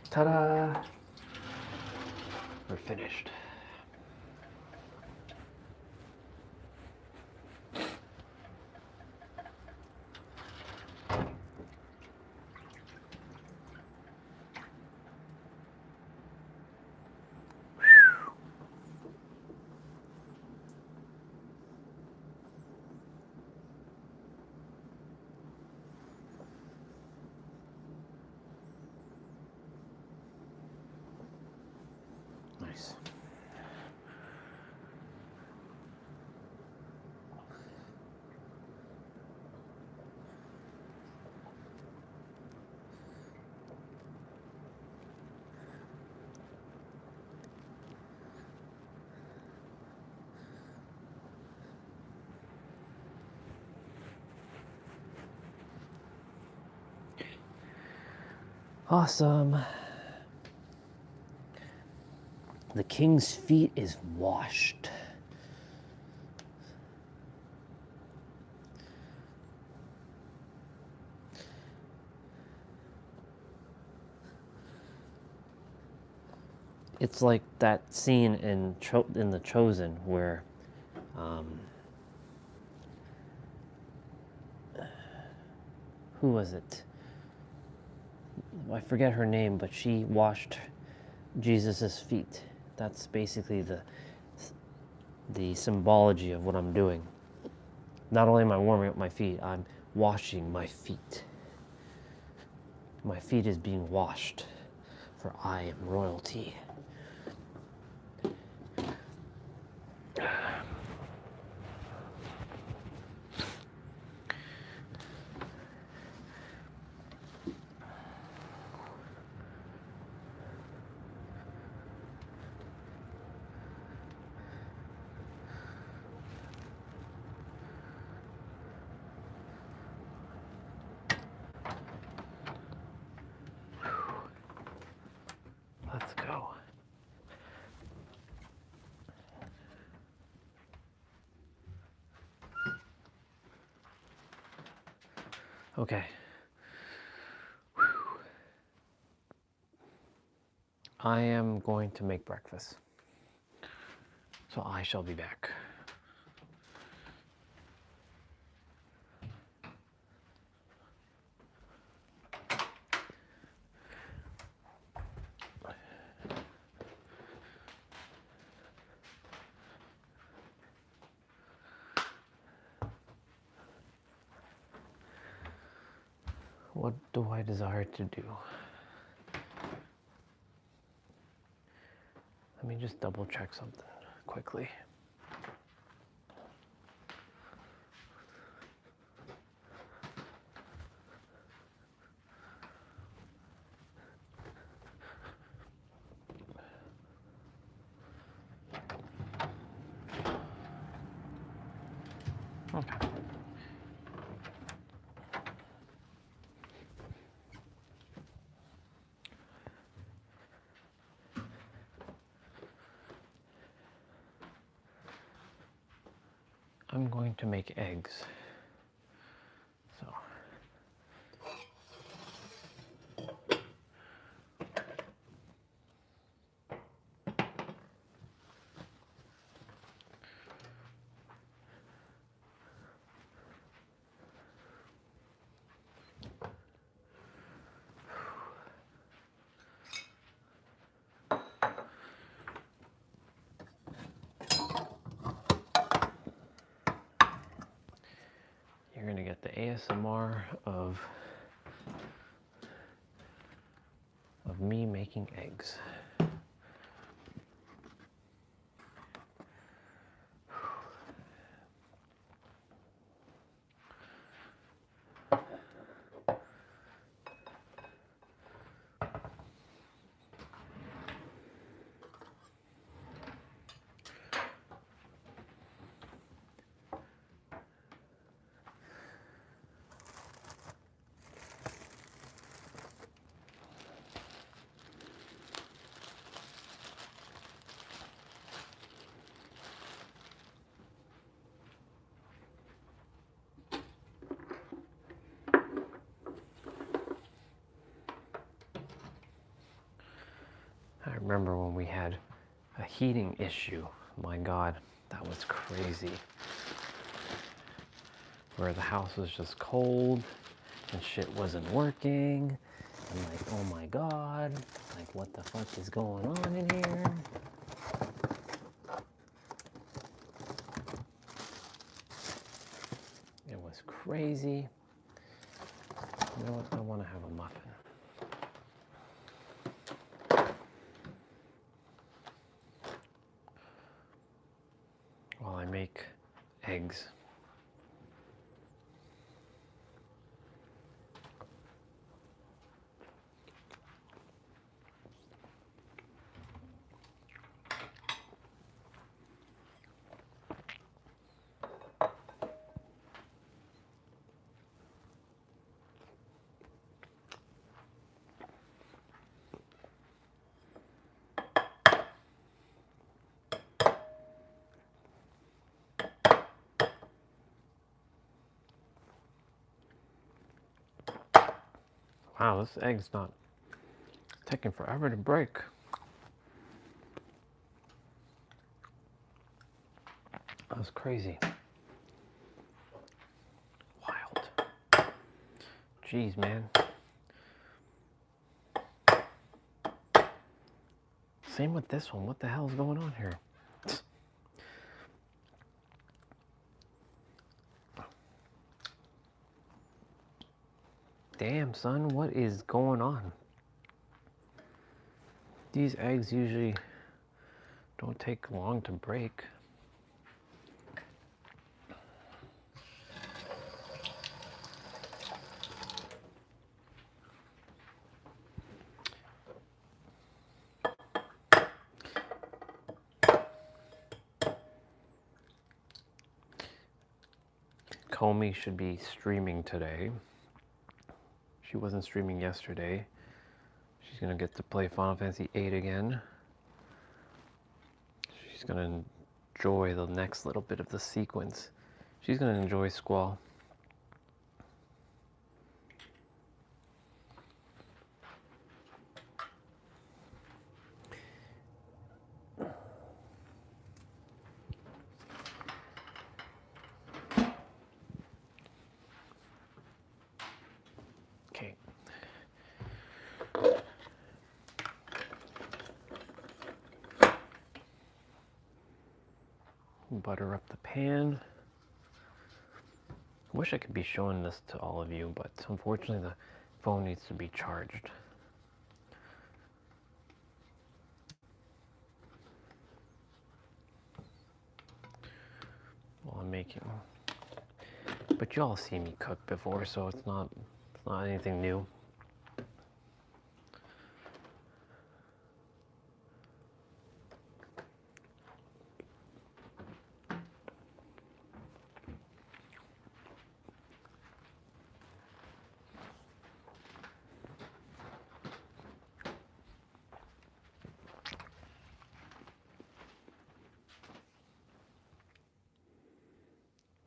Ta-da! We're finished. Nice. Awesome. The king's feet is washed. It's like that scene in The Chosen where who was it? I forget her name, but she washed Jesus's feet. That's basically the symbology of what I'm doing. Not only am I warming up my feet, I'm washing my feet. My feet is being washed, for I am royalty. Let's go. Okay. I am going to make breakfast. So I shall be back. What do I desire to do? Let me just double check something quickly. Okay. I'm going to make eggs. So more of me making eggs. I remember when we had a heating issue. My God, that was crazy. Where the house was just cold and shit wasn't working. I'm like, oh my God, like what the fuck is going on in here? It was crazy. You know what? I want to have a muffin. While I make eggs. Wow, this egg's not taking forever to break. That was crazy. Wild. Jeez, man. Same with this one. What the hell is going on here? Damn, son, what is going on? These eggs usually don't take long to break. Comey should be streaming today. She wasn't streaming yesterday. She's gonna get to play Final Fantasy VIII again. She's gonna enjoy the next little bit of the sequence. She's gonna enjoy Squall. Okay. Butter up the pan. I wish I could be showing this to all of you, but unfortunately the phone needs to be charged. While I'm making. But you all see me cook before, so it's not anything new.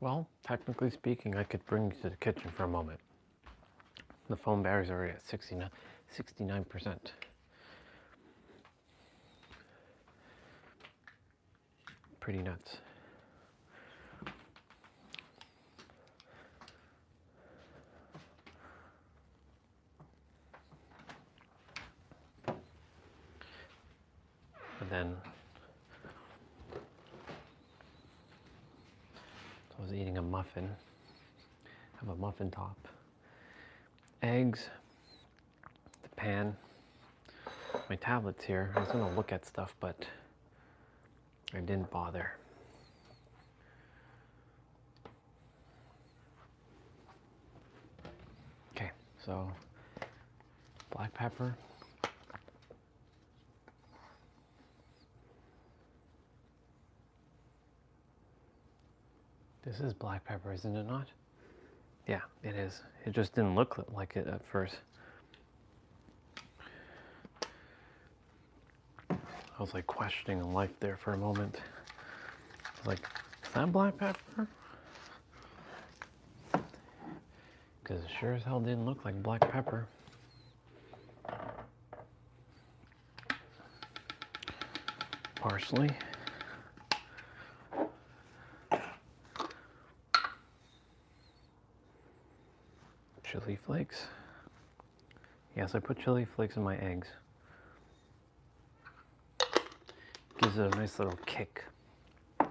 Well, technically speaking, I could bring you to the kitchen for a moment. The phone battery's already at 69%. Pretty nuts. And then I was eating a muffin. I have a muffin top. eggs, the pan, my tablet's here. I was gonna look at stuff, but I didn't bother. Okay, so black pepper. This is black pepper, isn't it not? Yeah, it is. It just didn't look like it at first. I was like questioning life there for a moment. I was like, is that black pepper? Because it sure as hell didn't look like black pepper. Parsley. Chili flakes. Yes, I put chili flakes in my eggs. Gives it a nice little kick. Let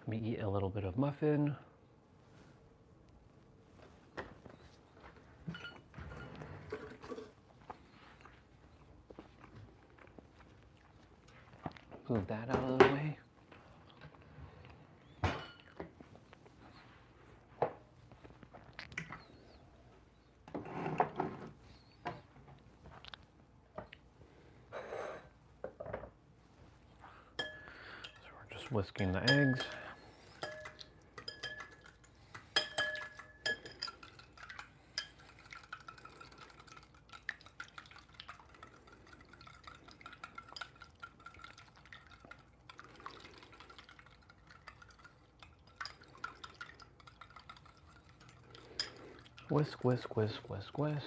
me eat a little bit of muffin. Move that out of the way. Whisking the eggs. Whisk, whisk, whisk, whisk, whisk.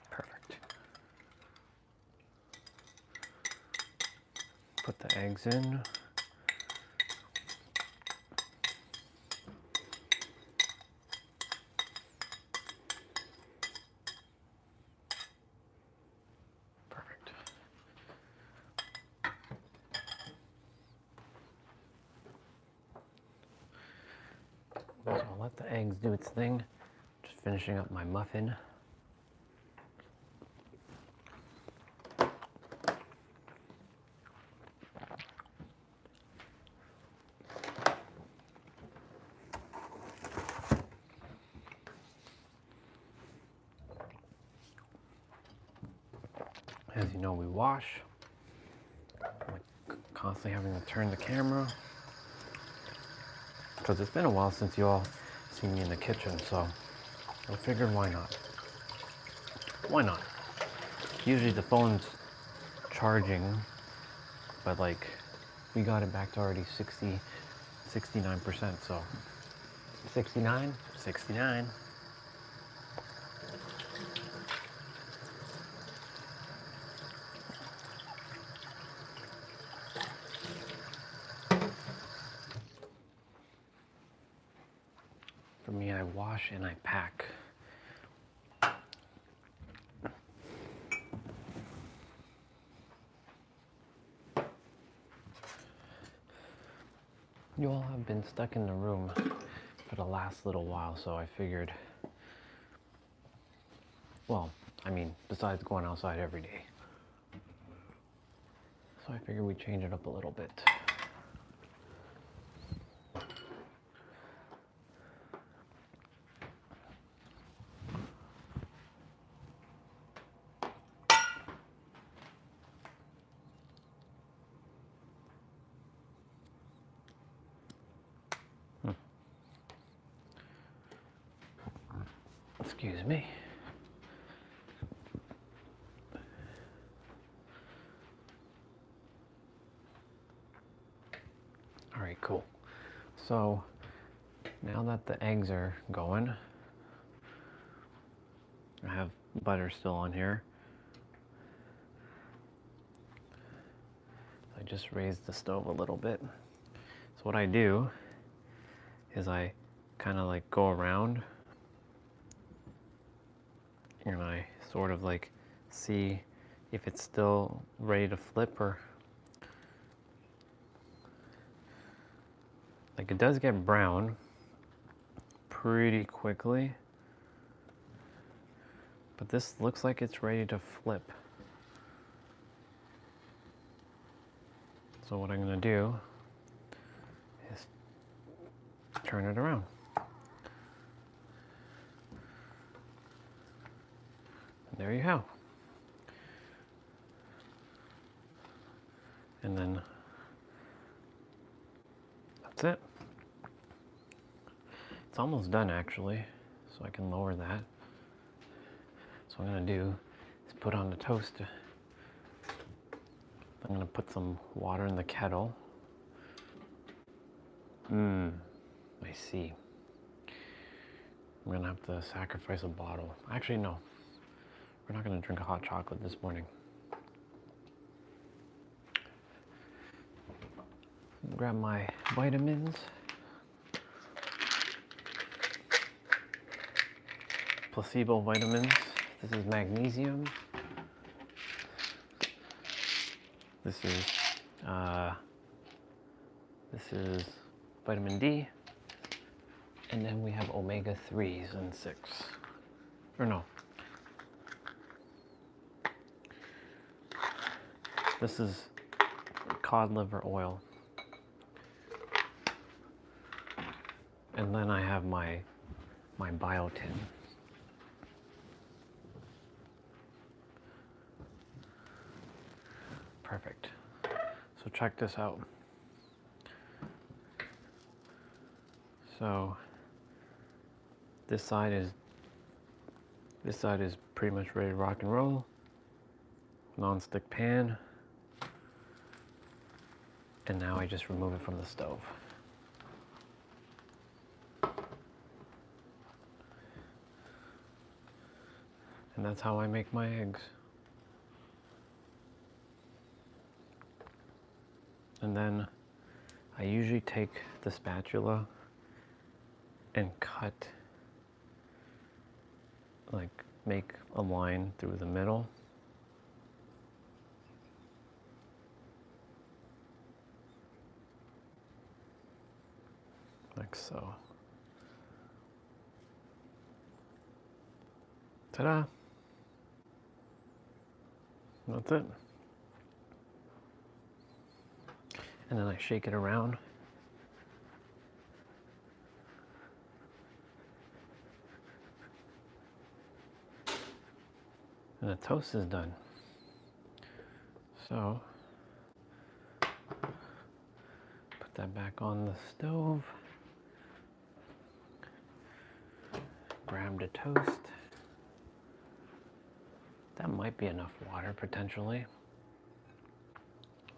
Perfect. Put the eggs in. Perfect. So I'll let the eggs do its thing. Just finishing up my muffin. As you know, we wash. I'm constantly having to turn the camera because it's been a while since you all seen me in the kitchen, so I figured why not? Why not? Usually the phone's charging, but like we got it back to already 69%, so 69, 69. For me, I wash and I pack. You all have been stuck in the room for the last little while, so I figured, well, I mean, besides going outside every day. So I figured we'd change it up a little bit. Excuse me. All right, cool. So now that the eggs are going, I have butter still on here. I just raised the stove a little bit. So what I do is I kind of like go around, and I sort of like see if it's still ready to flip, or like it does get brown pretty quickly, but this looks like it's ready to flip. So what I'm going to do is turn it around. And there you go. And then that's it. It's almost done actually, so I can lower that. So what I'm going to do is put on the toaster. I'm going to put some water in the kettle. I see. I'm going to have to sacrifice a bottle. Actually, no. We're not going to drink a hot chocolate this morning. Grab my vitamins. Placebo vitamins. This is magnesium. This is vitamin D. And then we have omega 3s and 6. Or no. This is cod liver oil. And then I have my biotin. Perfect. So check this out. So this side is pretty much ready to rock and roll. Non-stick pan. And now I just remove it from the stove. And that's how I make my eggs. And then I usually take the spatula and cut, like make a line through the middle. Like so. Ta-da! That's it. And then I shake it around. And the toast is done. So, put that back on the stove. Grab the toast. That might be enough water, potentially.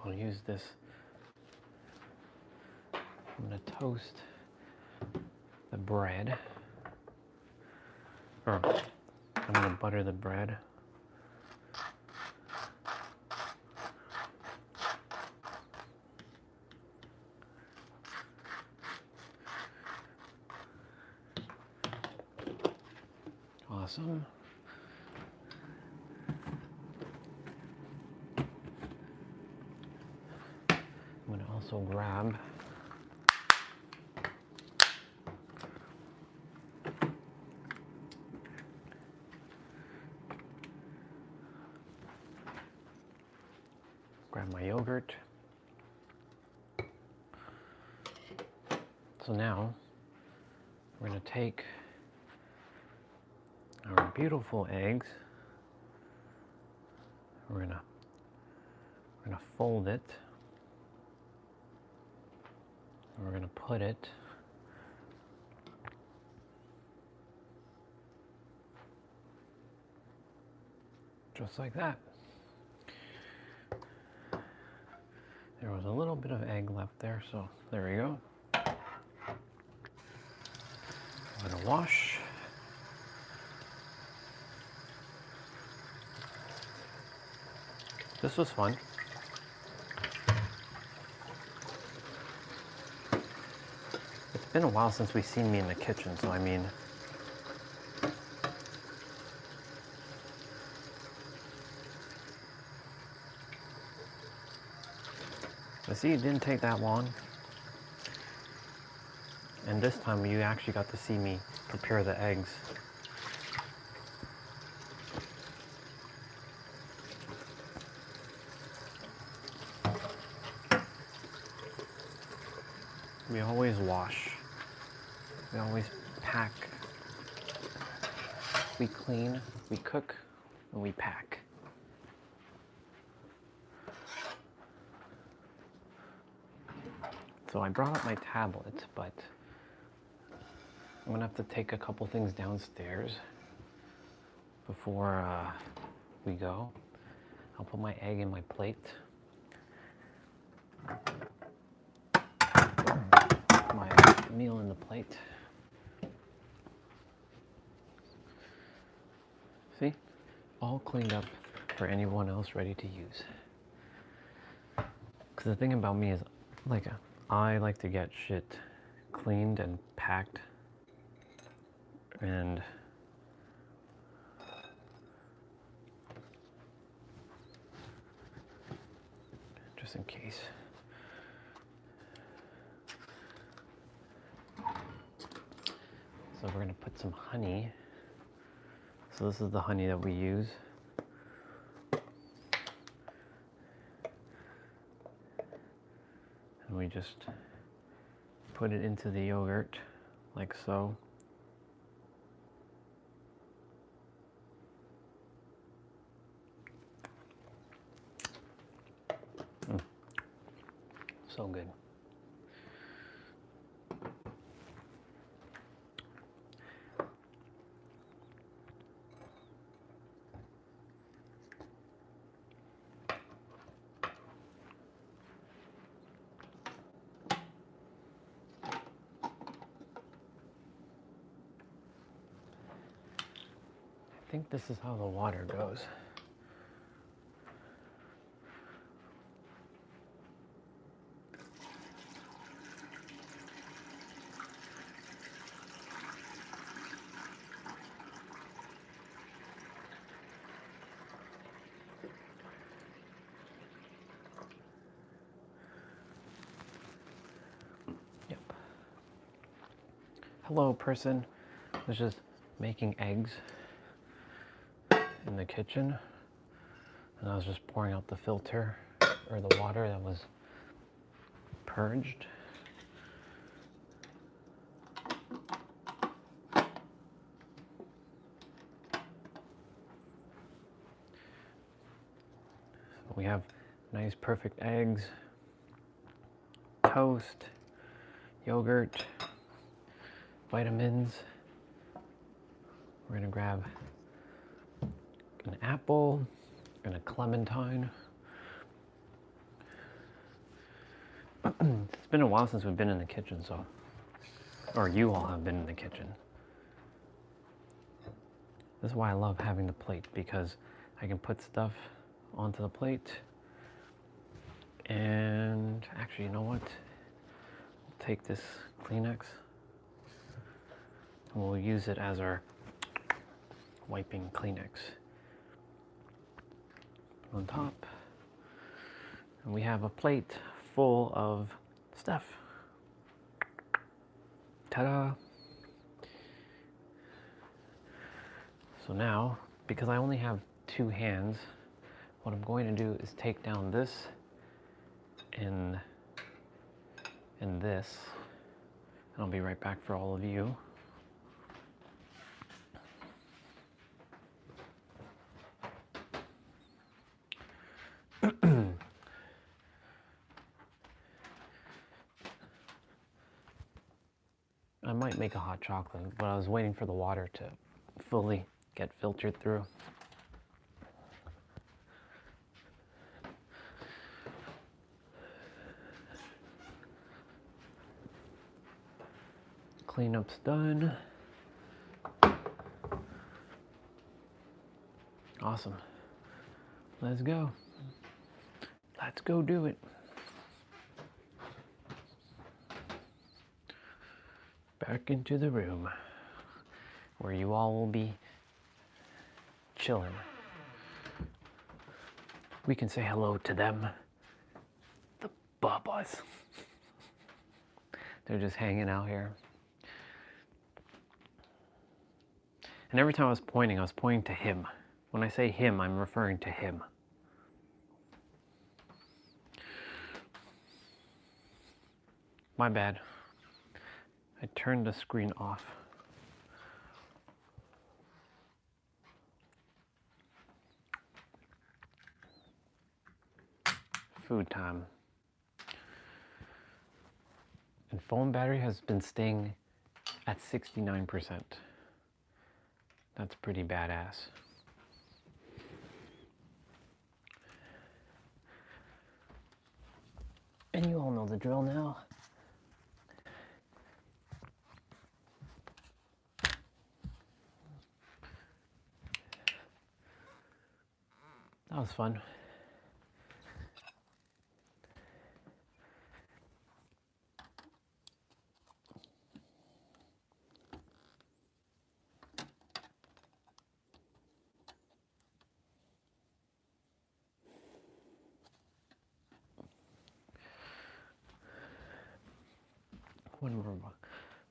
I'll use this. I'm going to toast the bread. Or, I'm going to butter the bread. Awesome. I'm going to also grab my yogurt. So now we're going to take our beautiful eggs. We're gonna fold it. We're gonna put it just like that. There was a little bit of egg left there, so there we go. I'm gonna wash. This was fun. It's been a while since we've seen me in the kitchen, so I mean, but see, it didn't take that long. And this time you actually got to see me prepare the eggs. We always wash. We always pack. We clean, we cook, and we pack. So I brought up my tablet, but I'm gonna have to take a couple things downstairs before we go. I'll put my egg in my plate. My meal in the plate. See? All cleaned up for anyone else ready to use. Because the thing about me is, I like to get shit cleaned and packed. And just in case. So we're gonna put some honey. So this is the honey that we use. And we just put it into the yogurt like so. So good. I think this is how the water goes. Yep. Hello, person. I was just making eggs in the kitchen, and I was just pouring out the filter or the water that was purged. So we have nice perfect eggs, toast, yogurt, vitamins. We're gonna grab an apple and a clementine. It's been a while since we've been in the kitchen, so, or you all have been in the kitchen. This is why I love having the plate, because I can put stuff onto the plate. And actually, you know what? We'll take this Kleenex and we'll use it as our wiping Kleenex. On top, and we have a plate full of stuff. Ta-da! So now, because I only have 2 hands, what I'm going to do is take down this and this, and I'll be right back for all of you. I might make a hot chocolate, but I was waiting for the water to fully get filtered through. Cleanup's done. Awesome. Let's go. Let's go do it. back into the room where you all will be chilling. We can say hello to them. The Babas. They're just hanging out here. And every time I was pointing to him. When I say him, I'm referring to him. My bad. I turned the screen off. Food time. And phone battery has been staying at 69%. That's pretty badass. And you all know the drill now. That was fun.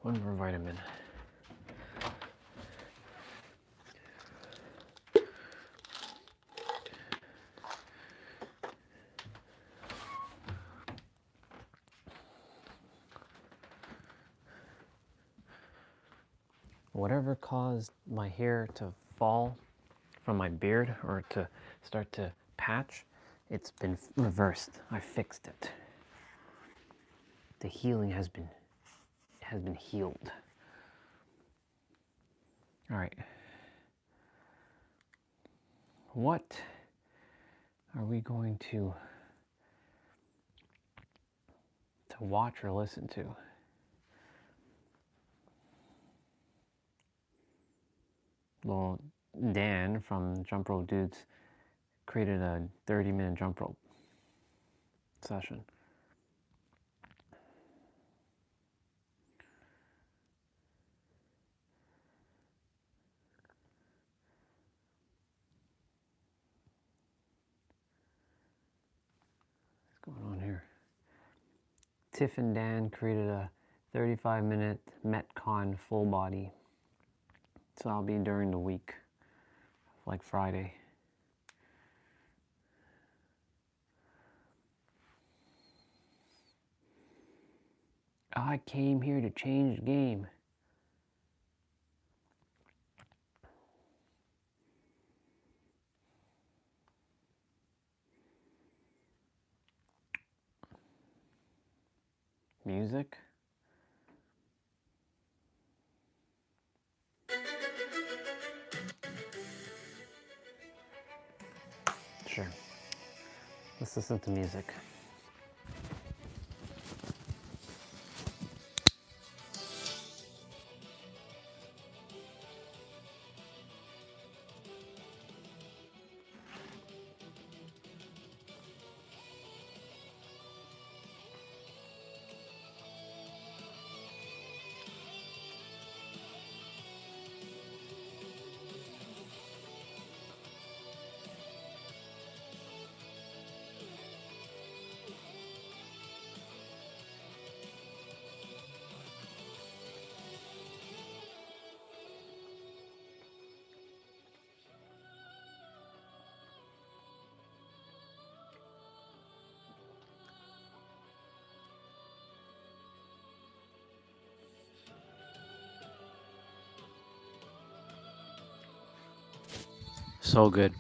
One more vitamin. Whatever caused my hair to fall from my beard or to start to patch, it's been reversed. I fixed it. The healing has been healed. All right. What are we going to watch or listen to? Well, Dan from Jump Rope Dudes created a 30-minute jump rope session. What's going on here? Tiff and Dan created a 35-minute Metcon full body. So I'll be during the week, like Friday. I came here to change the game. Music. Sure. Let's listen to music. So good.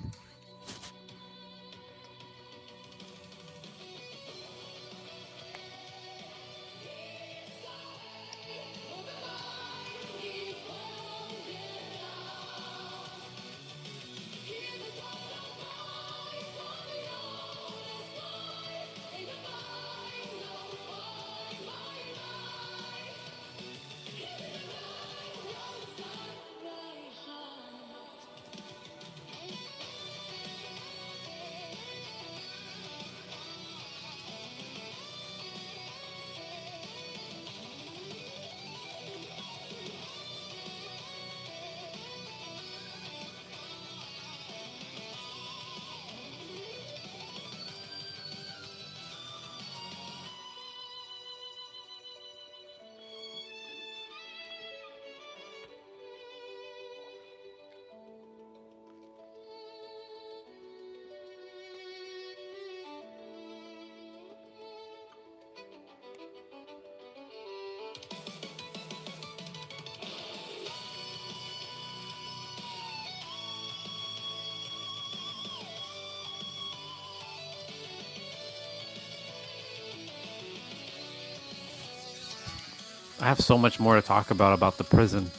I have so much more to talk about the prison.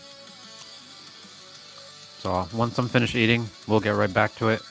So once I'm finished eating, we'll get right back to it.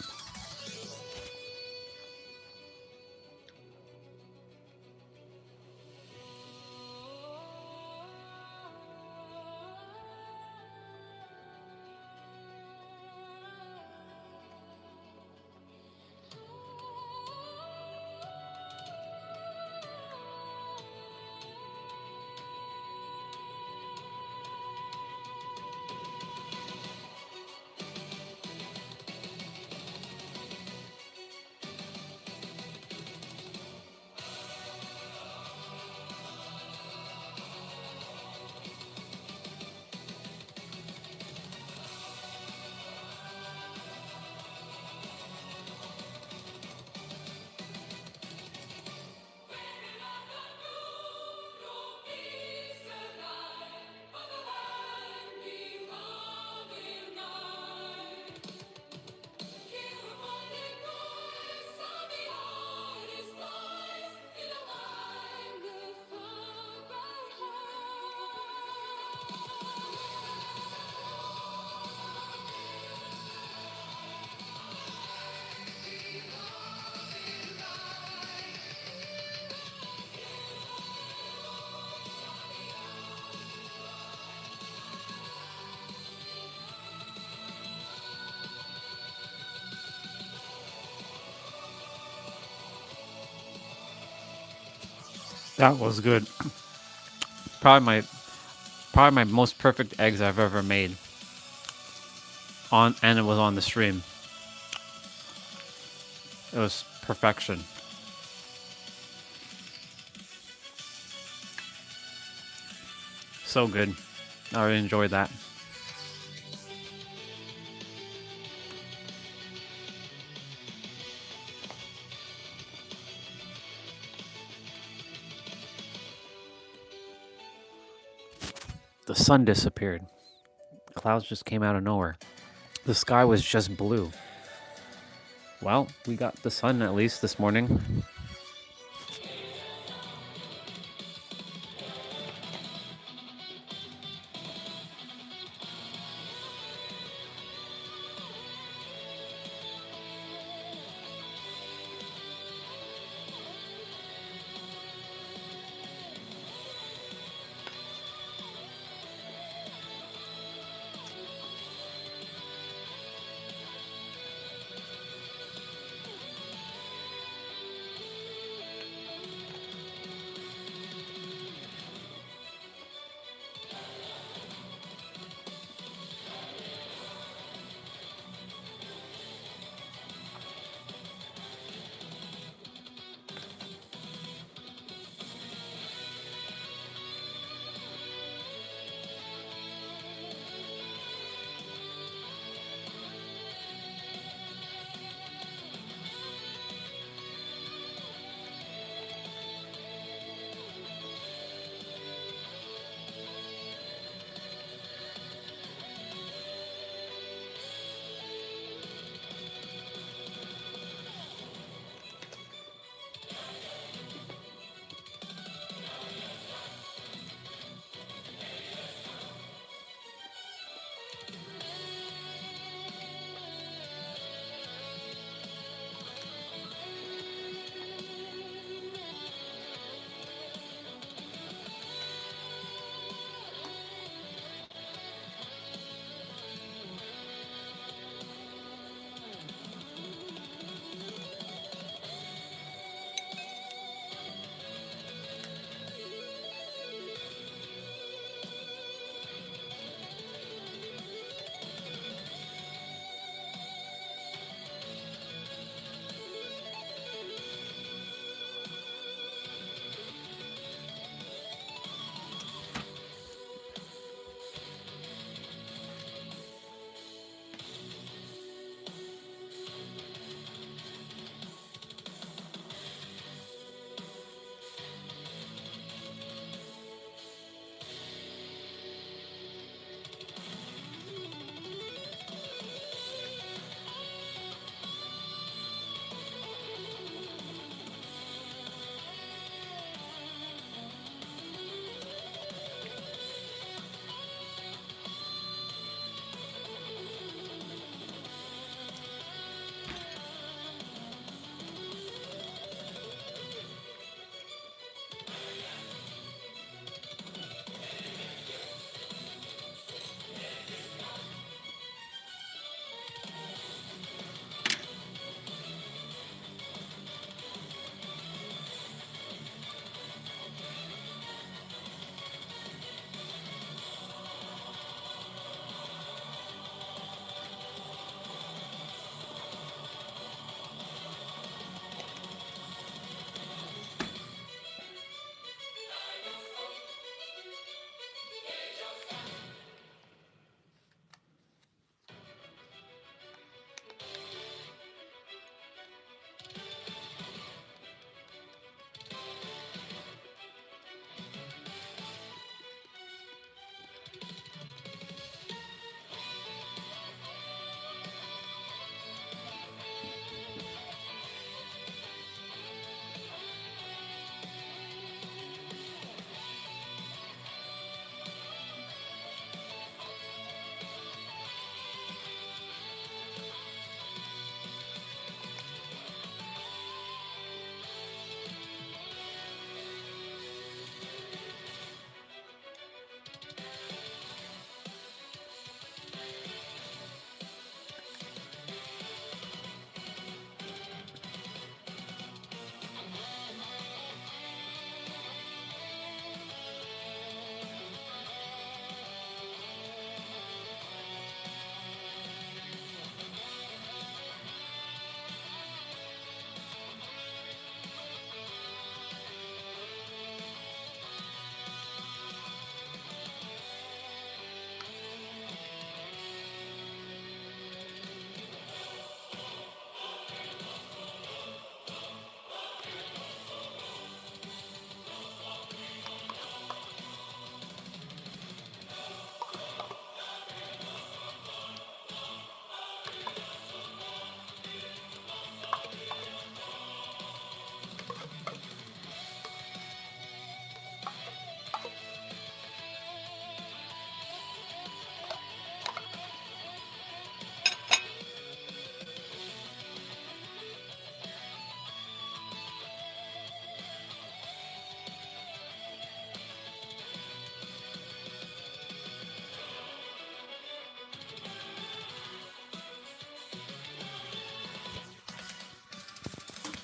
That was good. Probably my probably my most perfect eggs I've ever made. And it was on the stream. It was perfection. So good. I really enjoyed that. The sun disappeared. Clouds just came out of nowhere. The sky was just blue. Well, we got the sun at least this morning.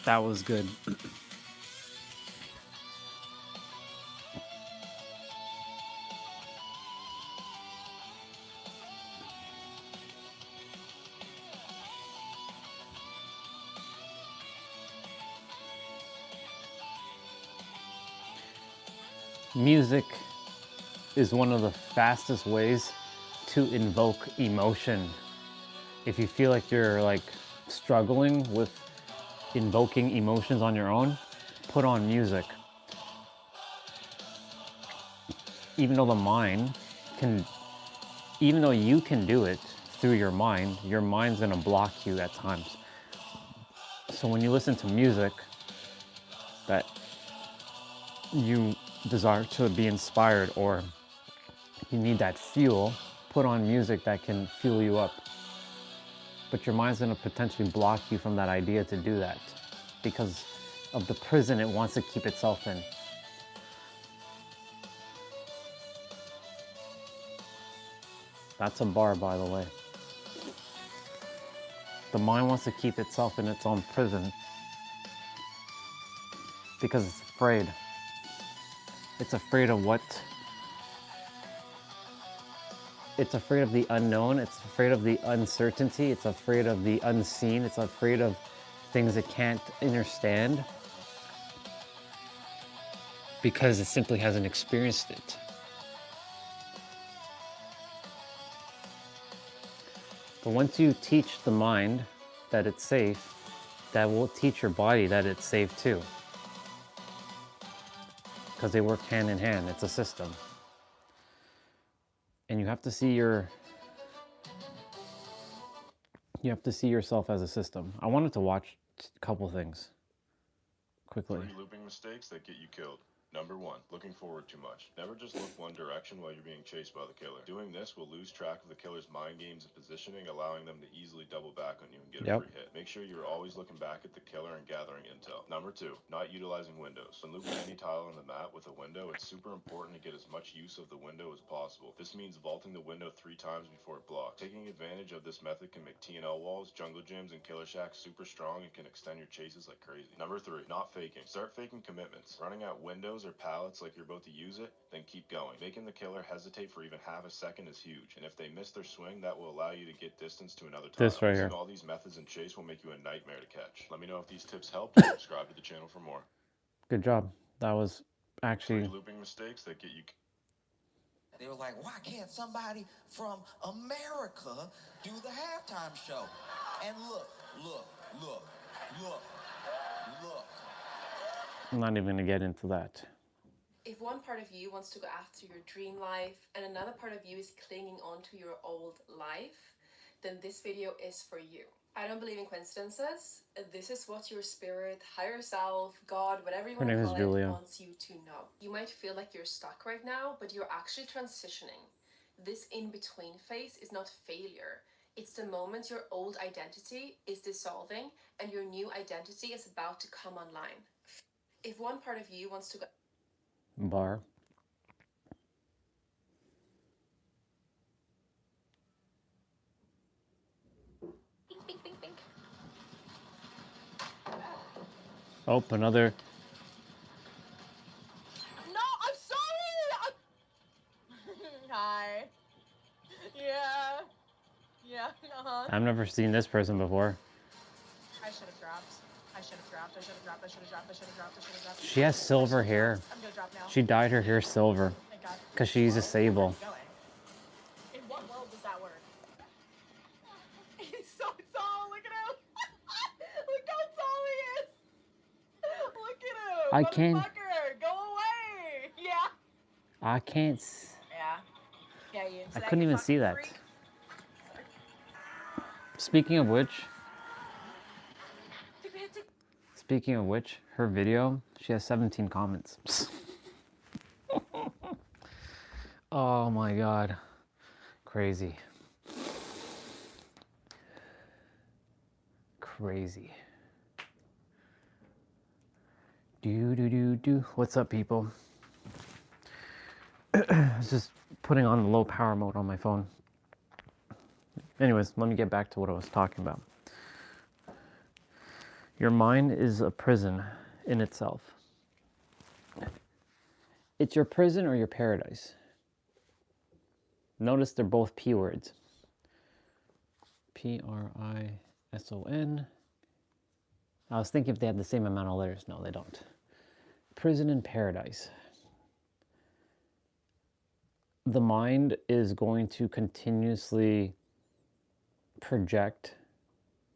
That was good. Music is one of the fastest ways to invoke emotion. If you feel like you're like struggling with invoking emotions on your own, put on music. Even though the mind can, even though you can do it through your mind's gonna block you at times. So when you listen to music that you desire to be inspired, or you need that fuel, put on music that can fuel you up. But your mind's gonna potentially block you from that idea to do that because of the prison it wants to keep itself in. That's a bar, by the way. The mind wants to keep itself in its own prison because it's afraid. It's afraid of what? It's afraid of the unknown. It's afraid of the uncertainty. It's afraid of the unseen. It's afraid of things it can't understand because it simply hasn't experienced it. But once you teach the mind that it's safe, that will teach your body that it's safe too. Because they work hand in hand. It's a system. And you have to see yourself as a system. I wanted to watch a couple things quickly. 3 looping mistakes that get you killed. Number 1, looking forward too much. Never just look one direction while you're being chased by the killer. Doing this will lose track of the killer's mind games and positioning, allowing them to easily double back on you and get a free hit. Make sure you're always looking back at the killer and gathering intel. Number 2, not utilizing windows. When looping any tile on the mat with a window, it's super important to get as much use of the window as possible. This means vaulting the window 3 times before it blocks. Taking advantage of this method can make T&L walls, jungle gyms, and killer shacks super strong and can extend your chases like crazy. Number 3, not faking. Start faking commitments. Running out windows or pallets like you're about to use it, then keep going. Making the killer hesitate for even half a second is huge, and if they miss their swing, that will allow you to get distance to another tile. This right here. Using all these methods in chase will make you a nightmare to catch. Let me know if these tips helped and subscribe to the channel for more. Good job. That was 3 actually... looping mistakes that get you... They were like, why can't somebody from America do the halftime show? And look. I'm not even going to get into that. If one part of you wants to go after your dream life and another part of you is clinging on to your old life, then this video is for you. I don't believe in coincidences. This is what your spirit, higher self, God, whatever you want to call it, wants you to know. You might feel like you're stuck right now, but you're actually transitioning. This in-between phase is not failure. It's the moment your old identity is dissolving and your new identity is about to come online. If one part of you wants to go... Bar. Bink, bink, bink. Oh, another... No, I'm sorry! Hi. Yeah, I've never seen this person before. I should have dropped. She has silver hair. I'm gonna drop now. She dyed her hair silver Thank God. because she uses sable. In what world does that work? He's so tall, look at him! Look how tall he is! Look at him! I can't... Motherfucker, go away! Yeah. I can't... Yeah, you I couldn't even see that. Speaking of which, her video, she has 17 comments. Oh my God. Crazy. Crazy. Do. What's up, people? I was just putting on the low power mode on my phone. Anyways, let me get back to what I was talking about. Your mind is a prison in itself. It's your prison or your paradise. Notice they're both P words. Prison. I was thinking if they had the same amount of letters. No, they don't. Prison and paradise. The mind is going to continuously project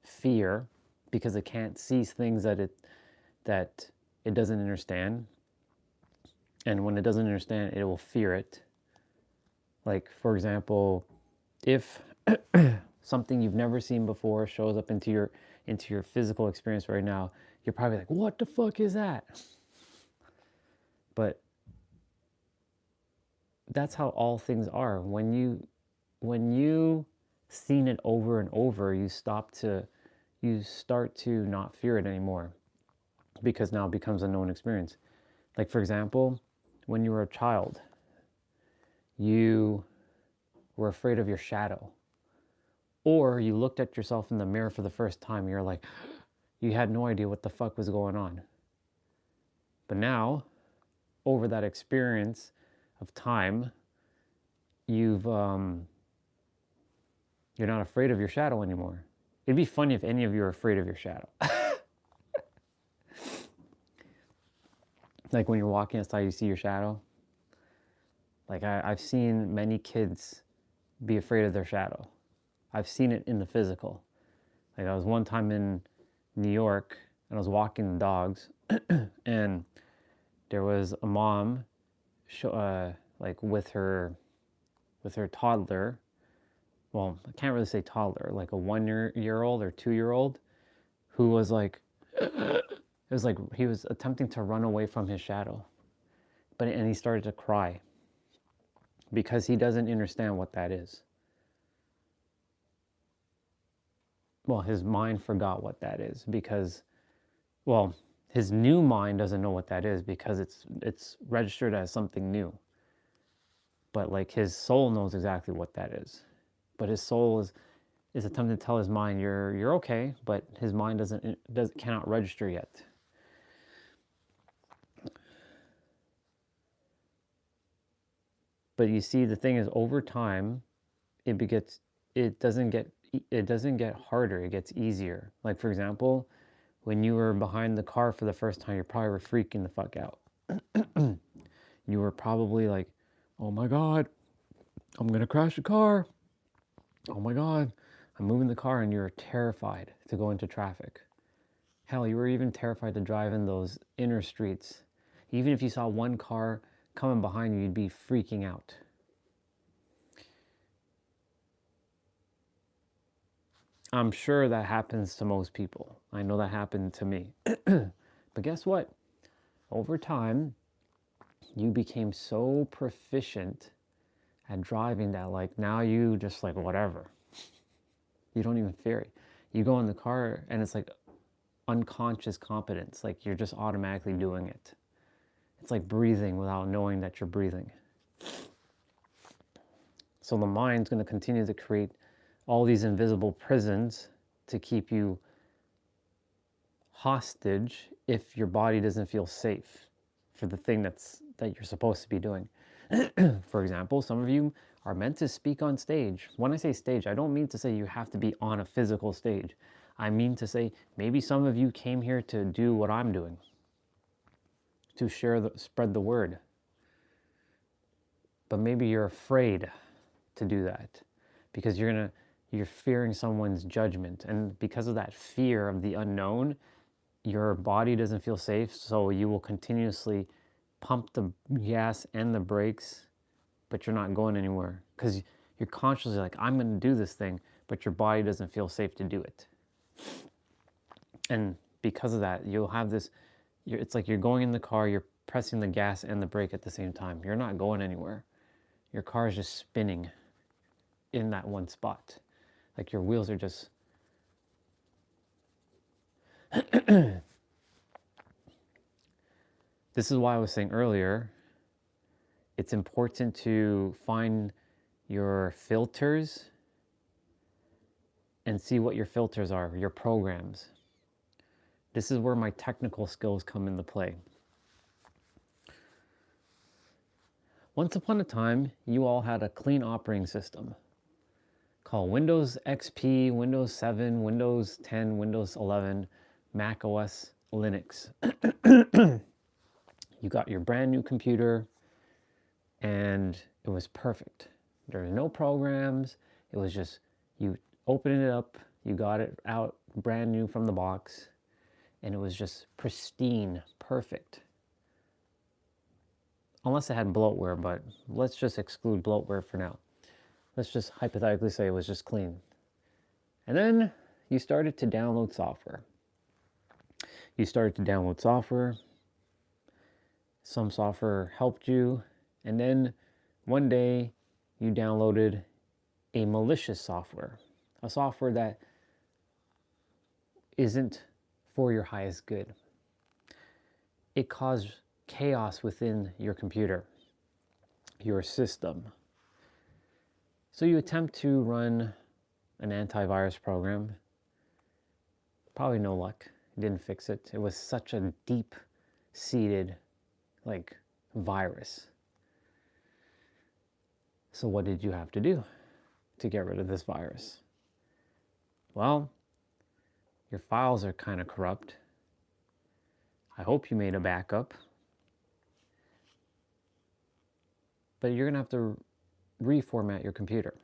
fear because it can't see things that it doesn't understand. And when it doesn't understand, it will fear it. Like, for example, if something you've never seen before shows up into your physical experience right now, you're probably like, what the fuck is that? But that's how all things are. When you seen it over and over, you start to not fear it anymore, because now it becomes a known experience. Like, for example, when you were a child, you were afraid of your shadow. Or you looked at yourself in the mirror for the first time, you're like, you had no idea what the fuck was going on. But now, over that experience of time, you're not afraid of your shadow anymore. It'd be funny if any of you are afraid of your shadow. Like when you're walking outside, you see your shadow. Like I've seen many kids be afraid of their shadow. I've seen it in the physical. Like I was one time in New York and I was walking the dogs and there was a mom like with her toddler. Well, I can't really say toddler, like a 1-year-old or 2-year-old who was like, it was like he was attempting to run away from his shadow. And he started to cry because he doesn't understand what that is. Well, his mind forgot what that is because, well, his new mind doesn't know what that is because it's registered as something new. But like his soul knows exactly what that is. But his soul is attempting to tell his mind, you're okay, but his mind cannot register yet. But you see, the thing is, over time, it doesn't get harder, it gets easier. Like, for example, when you were behind the car for the first time, you probably were freaking the fuck out. You were probably like, oh my God, I'm gonna crash the car. Oh my God, I'm moving the car, and you're terrified to go into traffic. Hell, you were even terrified to drive in those inner streets. Even if you saw one car coming behind you, you'd be freaking out. I'm sure that happens to most people. I know that happened to me. But guess what? Over time, you became so proficient at driving that like now you just like whatever. You don't even fear it. You go in the car and it's like unconscious competence. Like you're just automatically doing it. It's like breathing without knowing that you're breathing. So the mind's going to continue to create all these invisible prisons to keep you hostage if your body doesn't feel safe for the thing that you're supposed to be doing. For example, some of you are meant to speak on stage. When I say stage, I don't mean to say you have to be on a physical stage. I mean to say maybe some of you came here to do what I'm doing, to spread the word. But maybe you're afraid to do that because you're fearing someone's judgment, and because of that fear of the unknown, your body doesn't feel safe, so you will continuously pump the gas and the brakes, but you're not going anywhere because you're consciously like, I'm going to do this thing, but your body doesn't feel safe to do it. And because of that, you'll have this, it's like you're going in the car, you're pressing the gas and the brake at the same time. You're not going anywhere. Your car is just spinning in that one spot. Like your wheels are just... This is why I was saying earlier, it's important to find your filters and see what your filters are, your programs. This is where my technical skills come into play. Once upon a time, you all had a clean operating system called Windows XP, Windows 7, Windows 10, Windows 11, Mac OS, Linux. You got your brand new computer and it was perfect. There were no programs. It was just, you opened it up, you got it out brand new from the box, and it was just pristine, perfect. Unless it had bloatware, but let's just exclude bloatware for now. Let's just hypothetically say it was just clean. And then you started to download software. You started to download software. Some software helped you. And then one day you downloaded a malicious software. A software that isn't for your highest good. It caused chaos within your computer, your system. So you attempt to run an antivirus program. Probably no luck. Didn't fix it. It was such a deep-seated, virus. So what did you have to do to get rid of this virus? Well, your files are kind of corrupt. I hope you made a backup. But you're going to have to reformat your computer.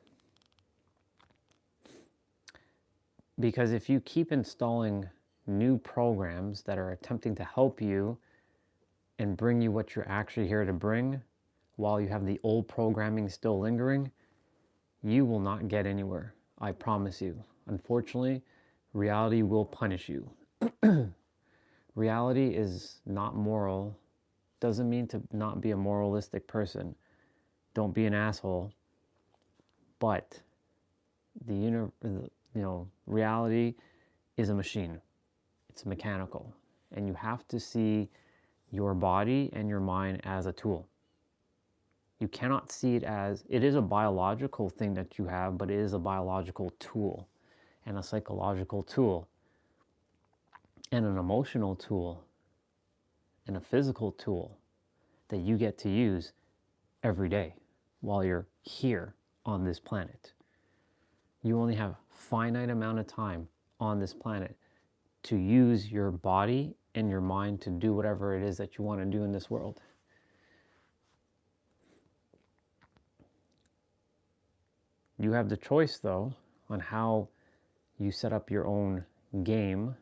Because if you keep installing new programs that are attempting to help you and bring you what you're actually here to bring, while you have the old programming still lingering, you will not get anywhere. I promise you. Unfortunately, reality will punish you. Reality is not moral. Doesn't mean to not be a moralistic person. Don't be an asshole. But reality is a machine. It's mechanical. And you have to see your body and your mind as a tool. You cannot see it as, it is a biological thing that you have, but it is a biological tool and a psychological tool and an emotional tool and a physical tool that you get to use every day while you're here on this planet. You only have a finite amount of time on this planet to use your body and your mind to do whatever it is that you want to do in this world. You have the choice, though, on how you set up your own game.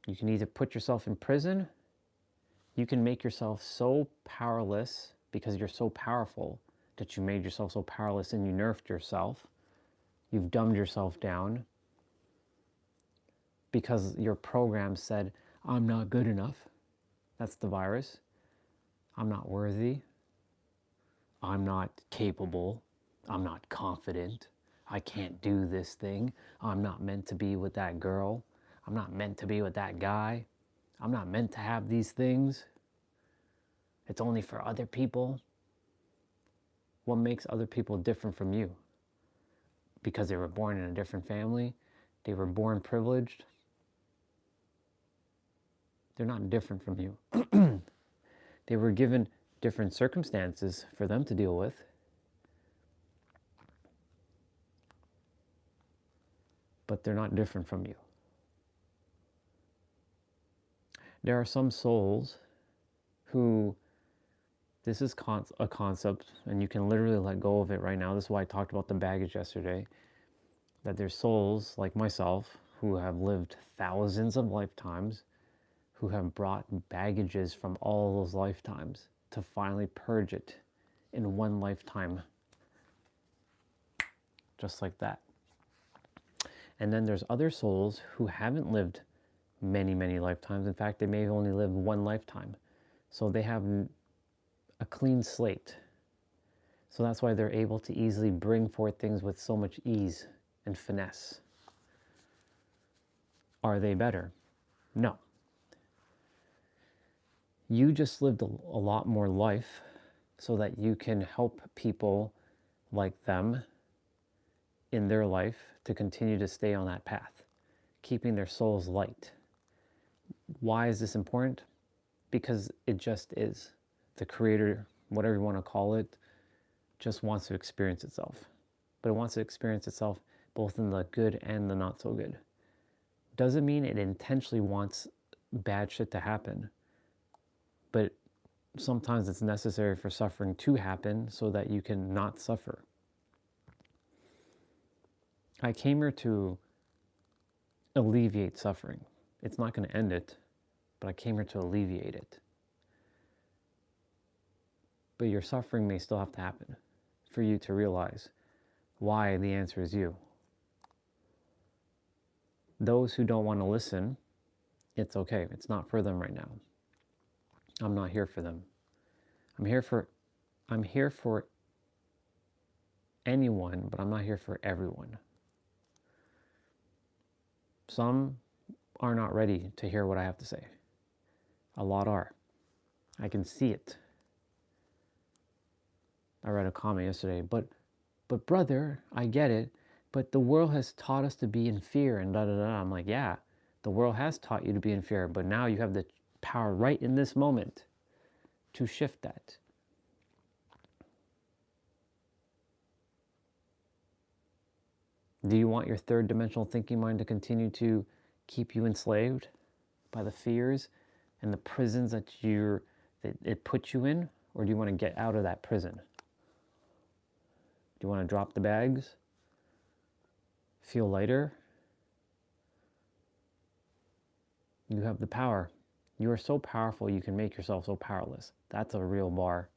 You can either put yourself in prison. You can make yourself so powerless because you're so powerful that you made yourself so powerless and you nerfed yourself. You've dumbed yourself down because your program said, I'm not good enough. That's the virus. I'm not worthy. I'm not capable. I'm not confident. I can't do this thing. I'm not meant to be with that girl. I'm not meant to be with that guy. I'm not meant to have these things. It's only for other people. What makes other people different from you? Because they were born in a different family? They were born privileged? They're not different from you. They were given different circumstances for them to deal with. But they're not different from you. There are some souls who, this is a concept, and you can literally let go of it right now. This is why I talked about the baggage yesterday. That there's souls like myself who have lived thousands of lifetimes, who have brought baggages from all those lifetimes to finally purge it in one lifetime. Just like that. And then there's other souls who haven't lived many, many lifetimes. In fact, they may have only lived one lifetime. So they have a clean slate. So that's why they're able to easily bring forth things with so much ease and finesse. Are they better? No. You just lived a lot more life so that you can help people like them in their life to continue to stay on that path. keeping their souls light. Why is this important? Because it just is. The creator, whatever you want to call it, just wants to experience itself. But it wants to experience itself both in the good and the not so good. Doesn't mean it intentionally wants bad shit to happen. But sometimes it's necessary for suffering to happen so that you can not suffer. I came here to alleviate suffering. It's not going to end it, but I came here to alleviate it. But your suffering may still have to happen for you to realize why the answer is you. Those who don't want to listen, it's okay. It's not for them right now. I'm not here for them. I'm here for anyone, but I'm not here for everyone. Some are not ready to hear what I have to say. A lot are. I can see it. I read a comment yesterday, but brother, I get it, but the world has taught us to be in fear and da-da-da. I'm like, yeah, the world has taught you to be in fear, but now you have the power right in this moment to shift that. Do you want your third dimensional thinking mind to continue to keep you enslaved by the fears and the prisons that it puts you in? Or do you want to get out of that prison? Do you want to drop the bags? Feel lighter? You have the power. You are so powerful, you can make yourself so powerless. That's a real bar.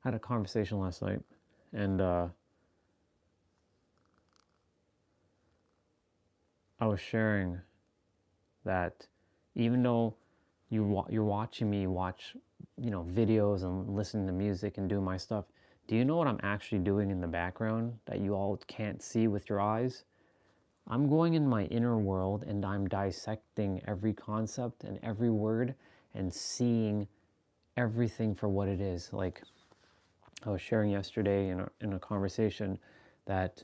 I had a conversation last night, and I was sharing that even though you're watching me watch, videos and listening to music and do my stuff, do you know what I'm actually doing in the background that you all can't see with your eyes? I'm going in my inner world and I'm dissecting every concept and every word and seeing everything for what it is. Like, I was sharing yesterday in a conversation that,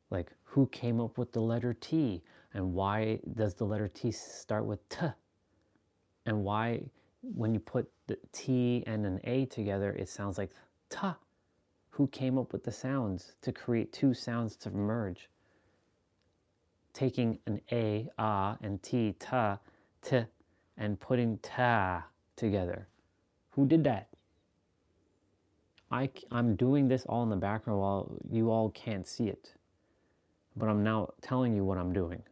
like, who came up with the letter T? And why does the letter T start with T? And why, when you put the T and an A together, it sounds like ta? Who came up with the sounds to create two sounds to merge? Taking an A, and T, ta, T, and putting ta together. Who did that? I'm doing this all in the background while you all can't see it. But I'm now telling you what I'm doing,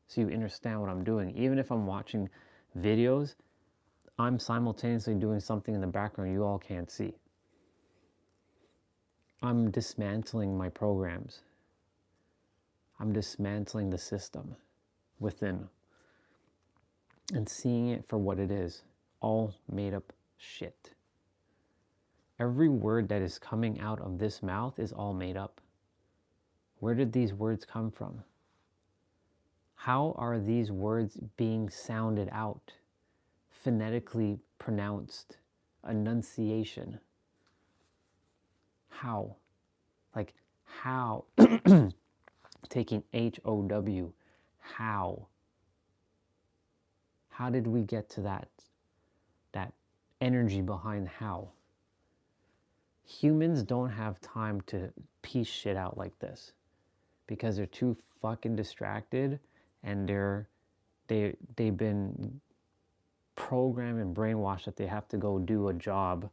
so you understand what I'm doing. Even if I'm watching videos, I'm simultaneously doing something in the background you all can't see. I'm dismantling my programs. I'm dismantling the system within and seeing it for what it is. All made up shit. Every word that is coming out of this mouth is all made up. Where did these words come from? How are these words being sounded out? Phonetically pronounced, enunciation. How? Like, how? Taking H-O-W. How? How did we get to that energy behind how? Humans don't have time to piece shit out like this because they're too fucking distracted, and they've been programmed and brainwashed that they have to go do a job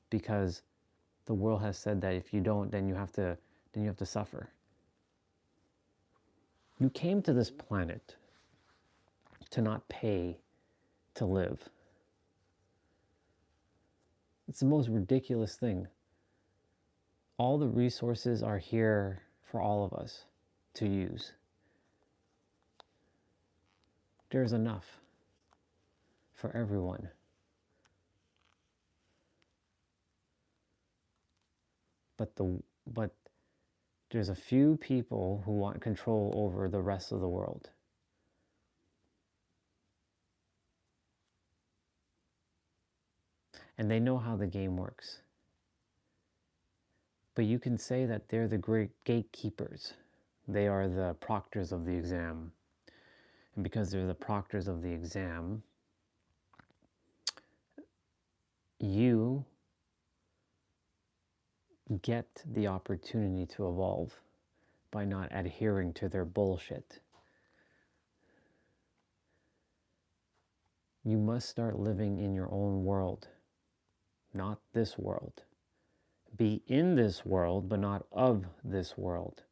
because the world has said that if you don't, then you have to suffer. You came to this planet to not pay to live. It's the most ridiculous thing. All the resources are here for all of us to use. There's enough for everyone. But there's a few people who want control over the rest of the world. and they know how the game works. But you can say that they're the great gatekeepers. They are the proctors of the exam. And because they're the proctors of the exam, you get the opportunity to evolve by not adhering to their bullshit. You must start living in your own world, not this world. Be in this world, but not of this world.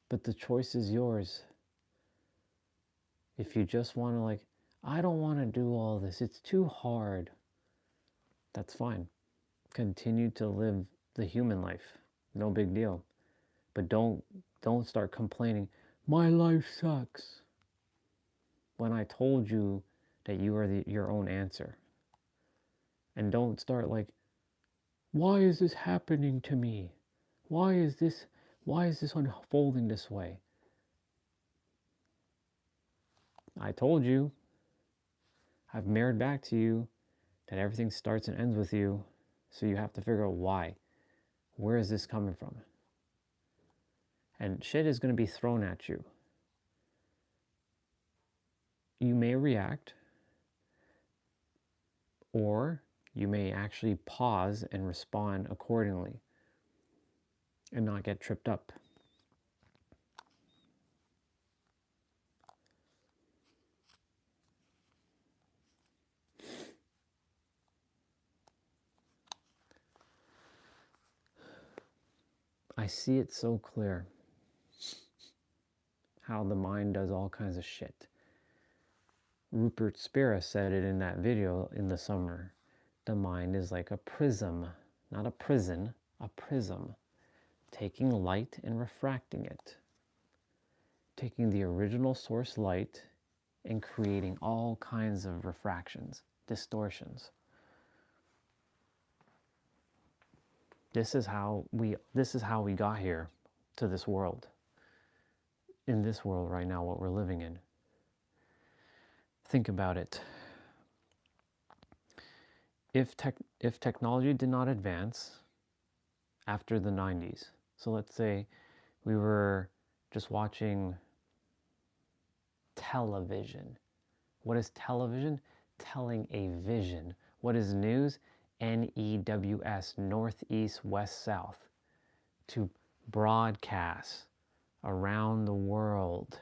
But the choice is yours. If you just want to I don't want to do all this, it's too hard. That's fine. Continue to live the human life. No big deal. But don't start complaining, my life sucks, when I told you that you are your own answer. And don't start why is this happening to me? Why is this unfolding this way? I told you, I've mirrored back to you that everything starts and ends with you, so you have to figure out why. Where is this coming from? And shit is going to be thrown at you. You may react, or you may actually pause and respond accordingly and not get tripped up. I see it so clear how the mind does all kinds of shit. Rupert Spira said it in that video in the summer. The mind is like a prism, not a prison, a prism, taking light and refracting it, taking the original source light and creating all kinds of refractions, distortions. This is how we got here to this world. In this world right now, what we're living in. Think about it. If technology did not advance after the 90s, so let's say we were just watching television. What is television? Telling a vision. What is news? NEWS, north, east, west, south. To broadcast around the world.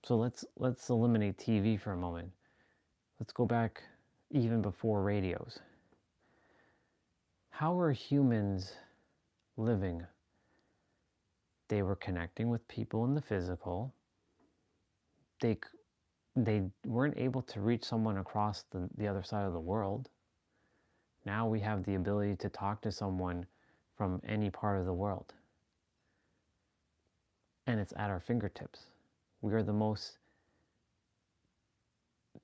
So let's eliminate TV for a moment. Let's go back even before radios. How were humans living? They were connecting with people in the physical. They weren't able to reach someone across the other side of the world. Now we have the ability to talk to someone from any part of the world. And it's at our fingertips. We are the most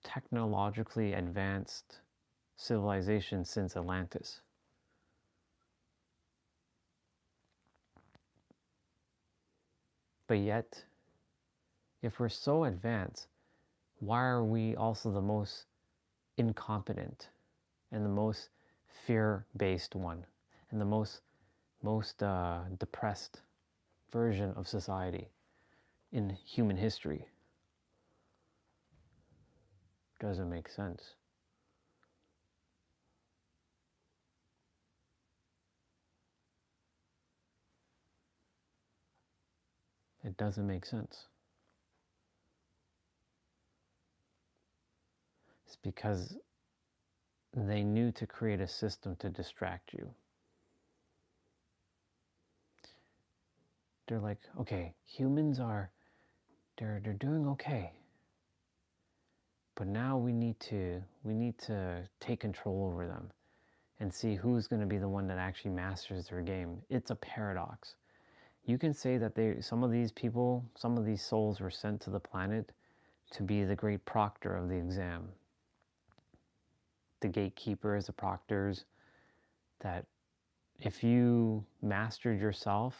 technologically advanced civilization since Atlantis. But yet, if we're so advanced, why are we also the most incompetent and the most fear-based one and the most depressed version of society in human history? Doesn't make sense. It doesn't make sense. It's because they knew to create a system to distract you. They're like, okay, humans they're doing okay. But now we need to take control over them and see who's going to be the one that actually masters their game. It's a paradox. You can say that some of these people, some of these souls were sent to the planet to be the great proctor of the exam. The gatekeepers, the proctors, that if you mastered yourself,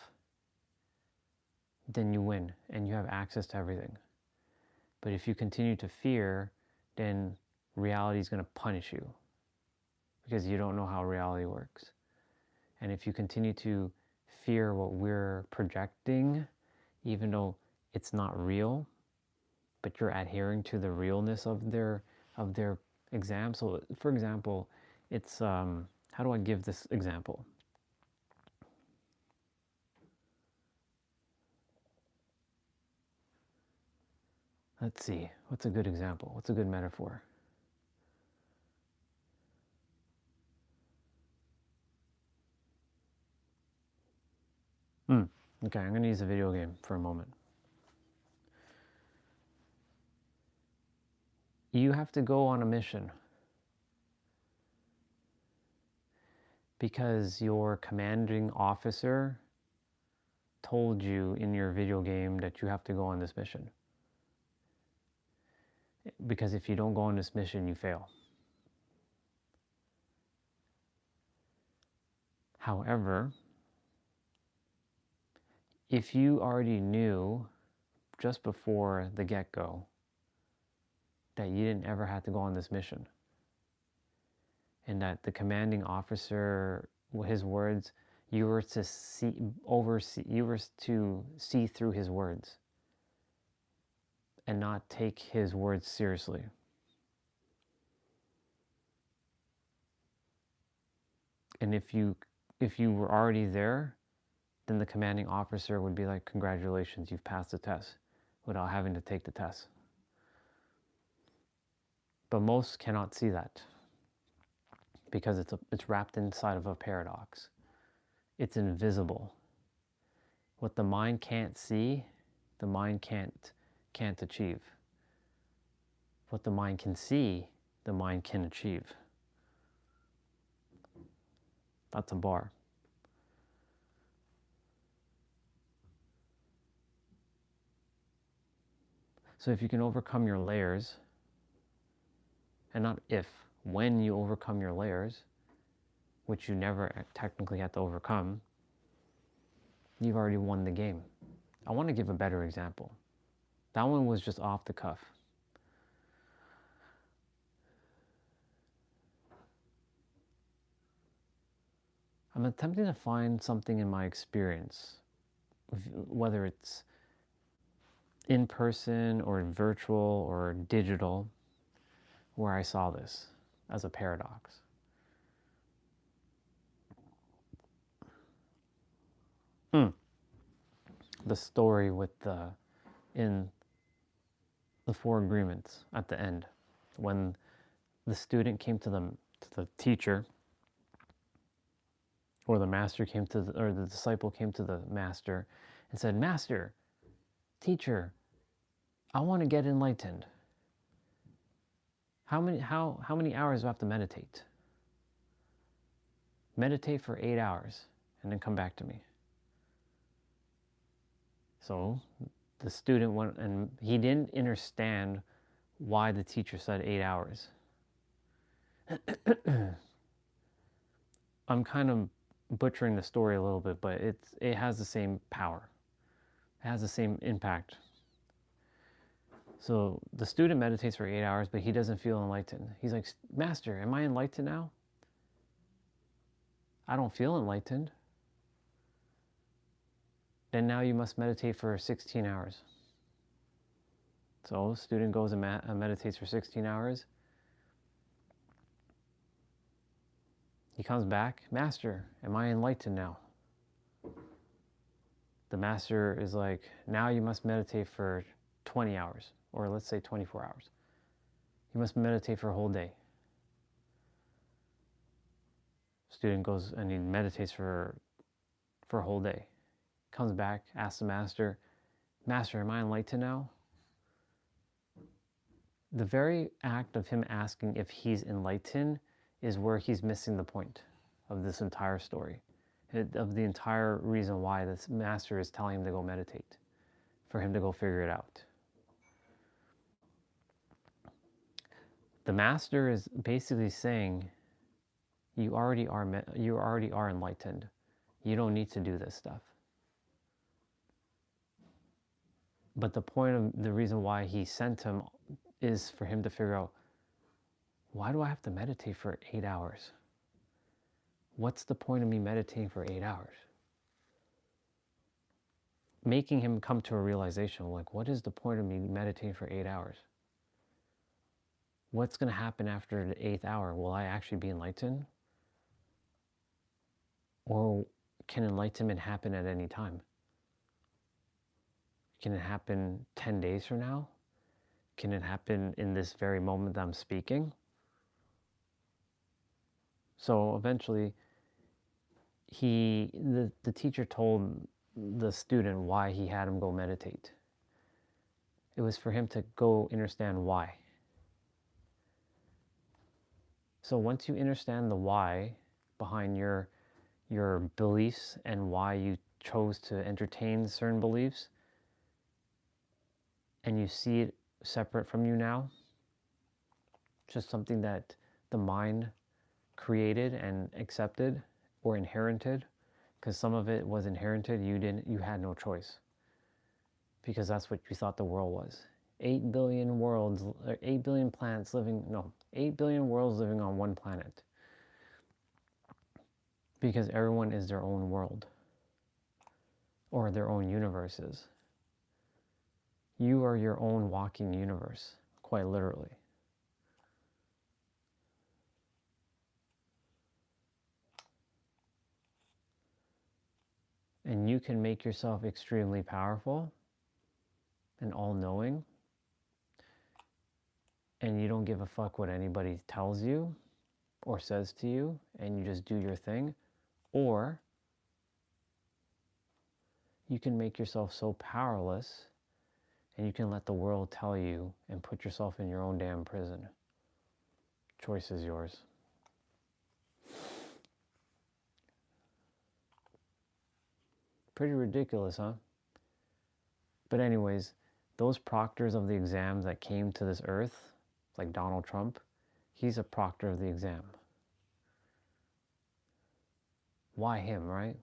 then you win and you have access to everything. But if you continue to fear, then reality is going to punish you because you don't know how reality works. And if you continue to fear what we're projecting, even though it's not real, but you're adhering to the realness of their exam. So for example, it's how do I give this example? Let's see, what's a good example? What's a good metaphor? Okay, I'm going to use a video game for a moment. You have to go on a mission because your commanding officer told you in your video game that you have to go on this mission. Because if you don't go on this mission, you fail. However, if you already knew just before the get-go that you didn't ever have to go on this mission, and that the commanding officer, his words, you were to see through his words and not take his words seriously. And if you were already there, then the commanding officer would be like, congratulations, you've passed the test, without having to take the test. But most cannot see that because it's wrapped inside of a paradox. It's invisible. What the mind can't see, the mind can't achieve. What the mind can see, the mind can achieve. That's a bar. So if you can overcome your layers, and not if, when you overcome your layers, which you never technically have to overcome, you've already won the game. I want to give a better example. That one was just off the cuff. I'm attempting to find something in my experience, whether it's in person or virtual or digital, where I saw this as a paradox. The story with in the 4 agreements at the end, when the student came to the teacher, or the master came to or the disciple came to the master and said, "Master, teacher, I want to get enlightened. How many hours do I have to meditate? Meditate for 8 hours and then come back to me." So the student went, and he didn't understand why the teacher said 8 hours. I'm kind of butchering the story a little bit, but it has the same power. It has the same impact. So the student meditates for 8 hours, but he doesn't feel enlightened. He's like, "Master, am I enlightened now? I don't feel enlightened." "Then now you must meditate for 16 hours. So the student goes and meditates for 16 hours. He comes back, "Master, am I enlightened now?" The master is like, "Now you must meditate for 20 hours, or let's say 24 hours. You must meditate for a whole day." Student goes and he meditates for a whole day. Comes back, asks the master, "Master, am I enlightened now?" The very act of him asking if he's enlightened is where he's missing the point of this entire story, of the entire reason why this master is telling him to go meditate, for him to go figure it out. The master is basically saying, you already are enlightened. You don't need to do this stuff. But the point of the reason why he sent him is for him to figure out, why do I have to meditate for 8 hours? What's the point of me meditating for 8 hours? Making him come to a realization, like, what is the point of me meditating for 8 hours? What's going to happen after the 8th hour? Will I actually be enlightened? Or can enlightenment happen at any time? Can it happen 10 days from now? Can it happen in this very moment that I'm speaking? So eventually, the teacher told the student why he had him go meditate. It was for him to go understand why. So once you understand the why behind your beliefs and why you chose to entertain certain beliefs, and you see it separate from you now, just something that the mind created and accepted or inherited, because some of it was inherited, you had no choice, because that's what you thought the world was. 8 billion worlds, or 8 billion planets living, no, 8 billion worlds living on one planet, because everyone is their own world or their own universes. You are your own walking universe, quite literally. And you can make yourself extremely powerful and all-knowing, and you don't give a fuck what anybody tells you or says to you, and you just do your thing. Or you can make yourself so powerless and you can let the world tell you and put yourself in your own damn prison. Choice is yours. Pretty ridiculous, huh? But anyways, those proctors of the exams that came to this earth, like Donald Trump, he's a proctor of the exam. Why him, right?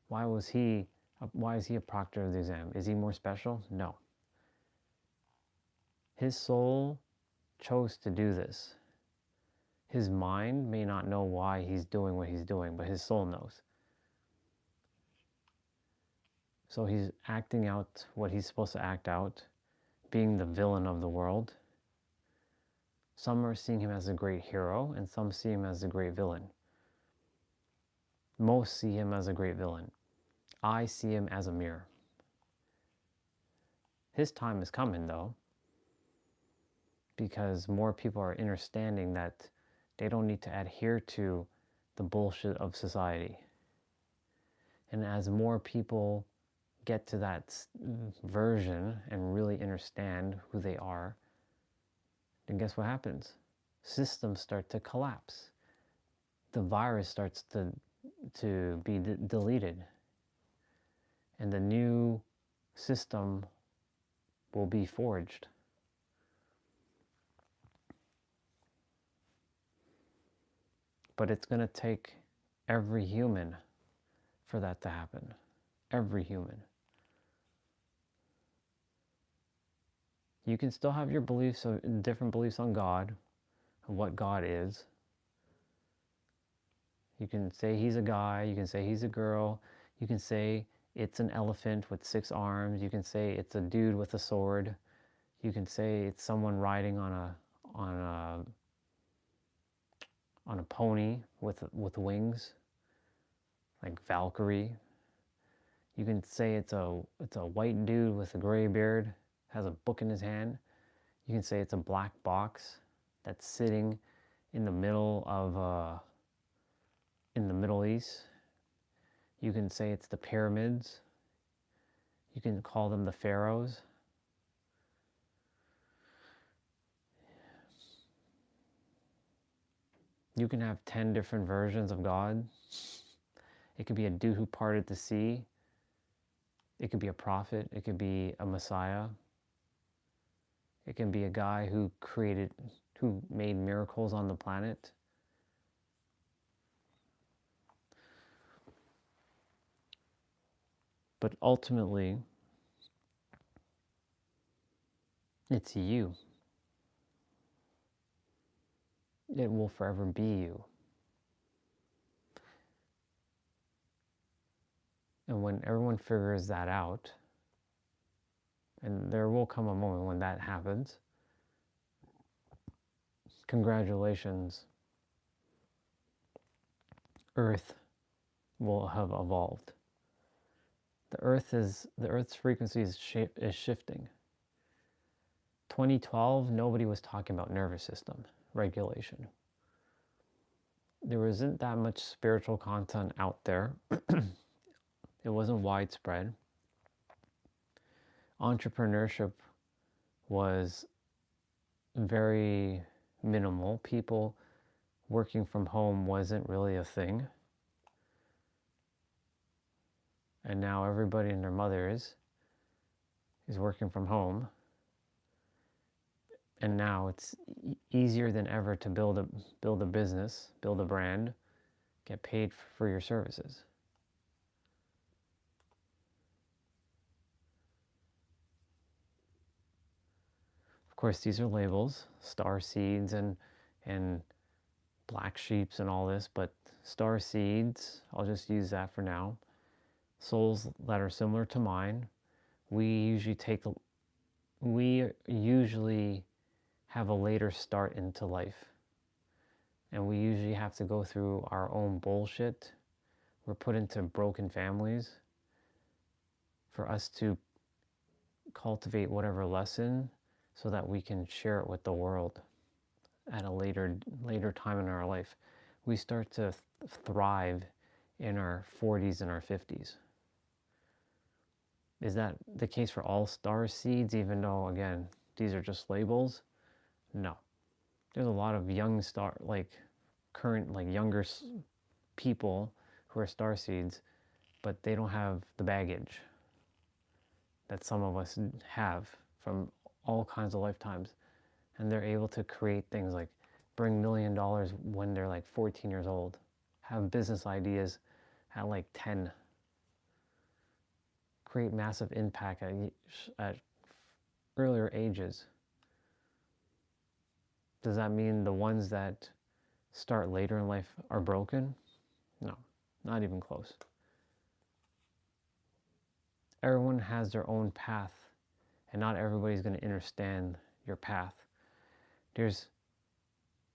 Why is he a proctor of the exam? Is he more special? No. His soul chose to do this. His mind may not know why he's doing what he's doing, but his soul knows. So he's acting out what he's supposed to act out, being the villain of the world. Some are seeing him as a great hero, and some see him as a great villain. Most see him as a great villain. I see him as a mirror. His time is coming, though, because more people are understanding that they don't need to adhere to the bullshit of society. And as more people get to that version and really understand who they are, then guess what happens? Systems start to collapse. The virus starts to be deleted. And the new system will be forged. But it's going to take every human for that to happen. Every human. You can still have your beliefs, different beliefs on God, and what God is. You can say he's a guy, you can say he's a girl, you can say it's an elephant with 6 arms, you can say it's a dude with a sword, you can say it's someone riding on a pony with wings, like Valkyrie. You can say it's a white dude with a gray beard, has a book in his hand. You can say it's a black box that's sitting in the middle of in the Middle East. You can say it's the pyramids. You can call them the pharaohs. You can have 10 different versions of God. It could be a dude who parted the sea. It could be a prophet. It could be a Messiah. It can be a guy who made miracles on the planet. But ultimately, It's you. It will forever be you. And when everyone figures that out, and there will come a moment when that happens, congratulations, Earth will have evolved. The Earth's frequency is shifting. 2012, nobody was talking about nervous system regulation. There wasn't that much spiritual content out there. It wasn't widespread. Entrepreneurship was very minimal. People working from home wasn't really a thing. And now everybody and their mother is working from home. And now it's easier than ever to build a business, build a brand, get paid for your services. Of course, these are labels, star seeds and black sheeps and all this, but star seeds, I'll just use that for now. Souls that are similar to mine, we usually have a later start into life. And we usually have to go through our own bullshit. We're put into broken families for us to cultivate whatever lesson so that we can share it with the world at a later time in our life. We start to thrive in our 40s and our 50s. Is that the case for all star seeds, even though, again, these are just labels? No. There's a lot of young younger people who are star seeds, but they don't have the baggage that some of us have from all kinds of lifetimes. And they're able to create things like bring $1 million when they're like 14 years old, have business ideas at like 10, create massive impact at earlier ages. Does that mean the ones that start later in life are broken? No, not even close. Everyone has their own path, and not everybody's going to understand your path. There's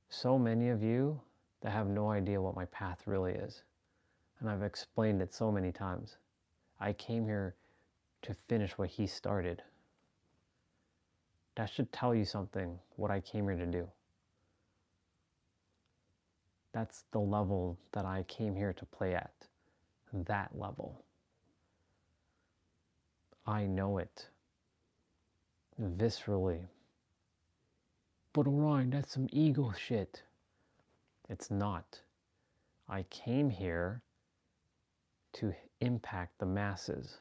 so many of you that have no idea what my path really is. And I've explained it so many times. I came here to finish what he started. That should tell you something, what I came here to do. That's the level that I came here to play at. That level. I know it. Viscerally. But Orion, that's some ego shit. It's not. I came here to impact the masses.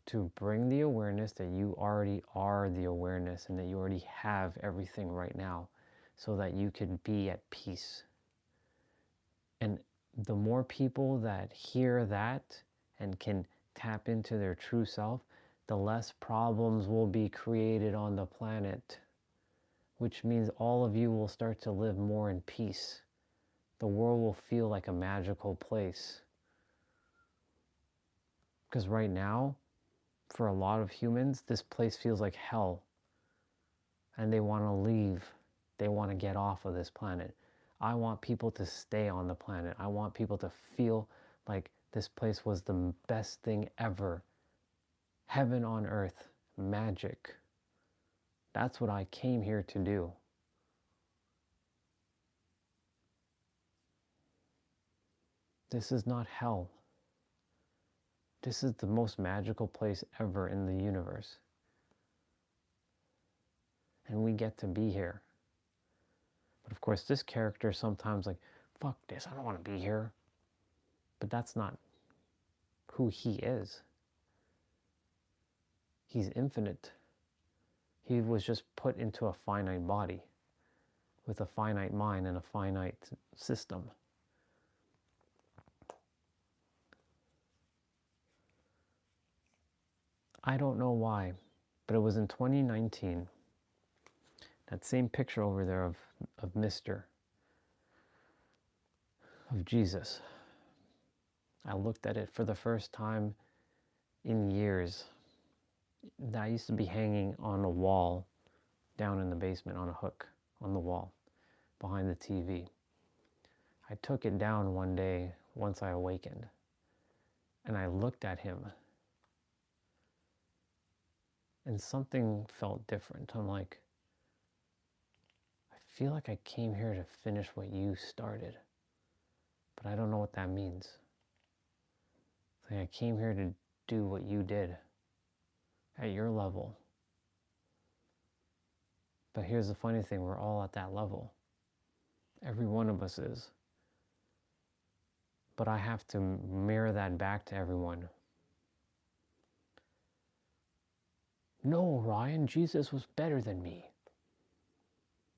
To bring the awareness that you already are the awareness and that you already have everything right now so that you can be at peace. And the more people that hear that and can tap into their true self, the less problems will be created on the planet, which means all of you will start to live more in peace. The world will feel like a magical place. Because right now, for a lot of humans, this place feels like hell. And they want to leave. They want to get off of this planet. I want people to stay on the planet. I want people to feel like this place was the best thing ever. Heaven on earth. Magic. That's what I came here to do. This is not hell. This is the most magical place ever in the universe. And we get to be here. But of course, this character is sometimes like, fuck this, I don't want to be here. But that's not who he is. He's infinite. He was just put into a finite body with a finite mind and a finite system. I don't know why But it was in 2019, that same picture over there of Jesus. I looked at it for the first time in years. That used to be hanging on a wall down in the basement on a hook on the wall behind the TV. I took it down one day once I awakened, and I looked at him, and something felt different. I'm like, I feel like I came here to finish what you started, but I don't know what that means. It's like I came here to do what you did at your level. But here's the funny thing, we're all at that level. Every one of us is. But I have to mirror that back to everyone. No, Ryan, Jesus was better than me.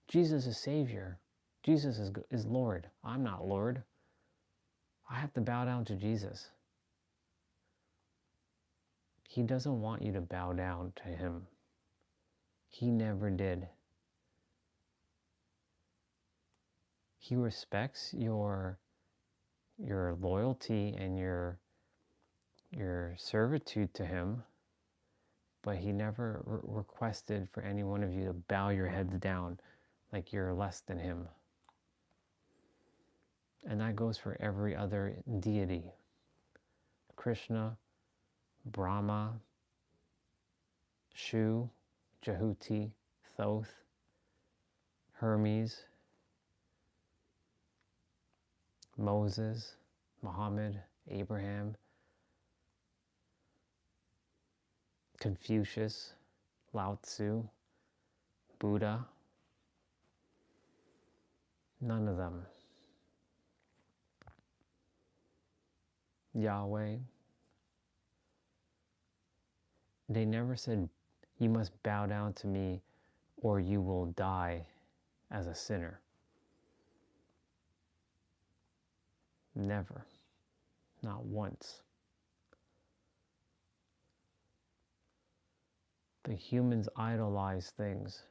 Jesus is Savior. Jesus is Lord. I'm not Lord. I have to bow down to Jesus. He doesn't want you to bow down to him. He never did. He respects your loyalty and your servitude to him, but he never requested for any one of you to bow your heads down like you're less than him. And that goes for every other deity. Krishna, Brahma, Shu, Jehuti, Thoth, Hermes, Moses, Muhammad, Abraham, Confucius, Lao Tzu, Buddha. None of them. Yahweh. They never said, you must bow down to me or you will die as a sinner. Never. Not once. The humans idolize things.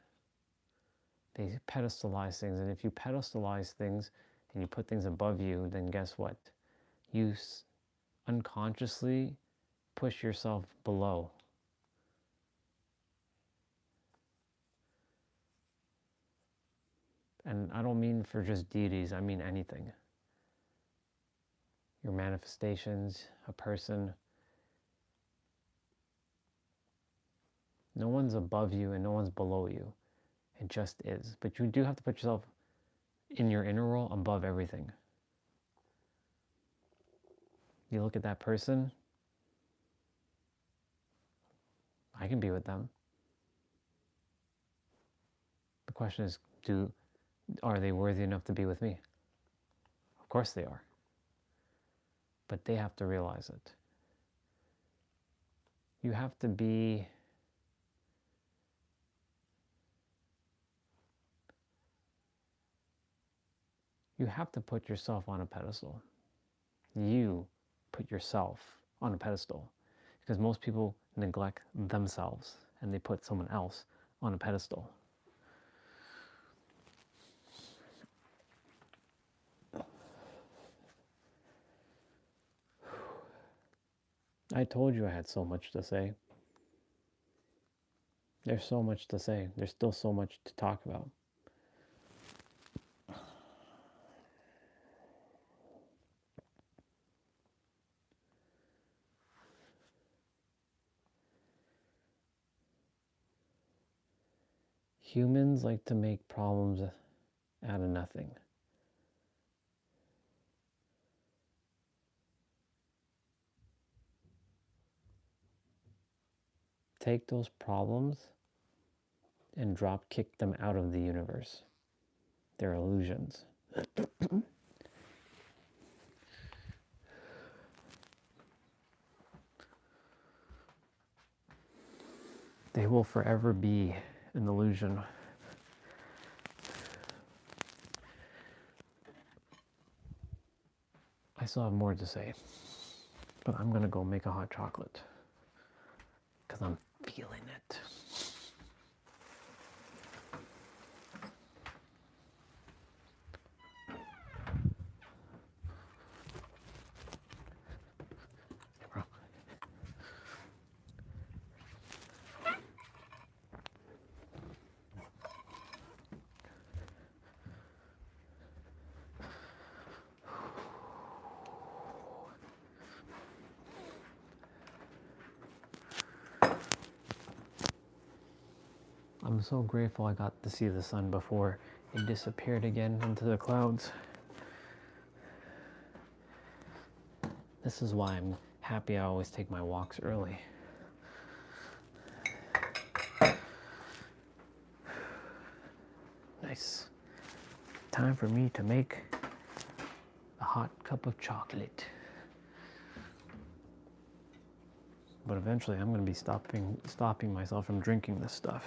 They pedestalize things. And if you pedestalize things and you put things above you, then guess what? You unconsciously push yourself below. And I don't mean for just deities, I mean anything. Your manifestations, a person. No one's above you and no one's below you. It just is. But you do have to put yourself in your inner world above everything. You look at that person, I can be with them. The question is, are they worthy enough to be with me? Of course they are. But they have to realize it. You have to be put yourself on a pedestal. You put yourself on a pedestal. Because most people neglect themselves and they put someone else on a pedestal. I told you I had so much to say. There's so much to say. There's still so much to talk about. Humans like to make problems out of nothing. Take those problems and drop kick them out of the universe. They're illusions. They will forever be an illusion. I still have more to say, but I'm gonna go make a hot chocolate because I'm feeling it. I'm so grateful I got to see the sun before it disappeared again into the clouds. This is why I'm happy I always take my walks early. Nice. Time for me to make a hot cup of chocolate. But eventually I'm going to be stopping myself from drinking this stuff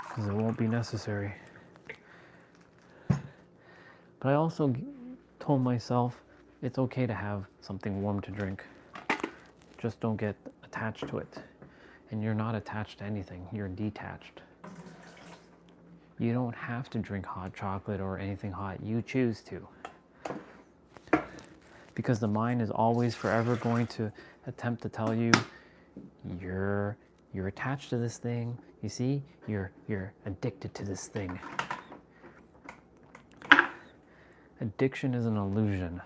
because it won't be necessary. But I also told myself it's okay to have something warm to drink. Just don't get attached to it. And you're not attached to anything. You're detached. You don't have to drink hot chocolate or anything hot. You choose to. Because the mind is always forever going to attempt to tell you you're attached to this thing. You see? You're addicted to this thing. Addiction is an illusion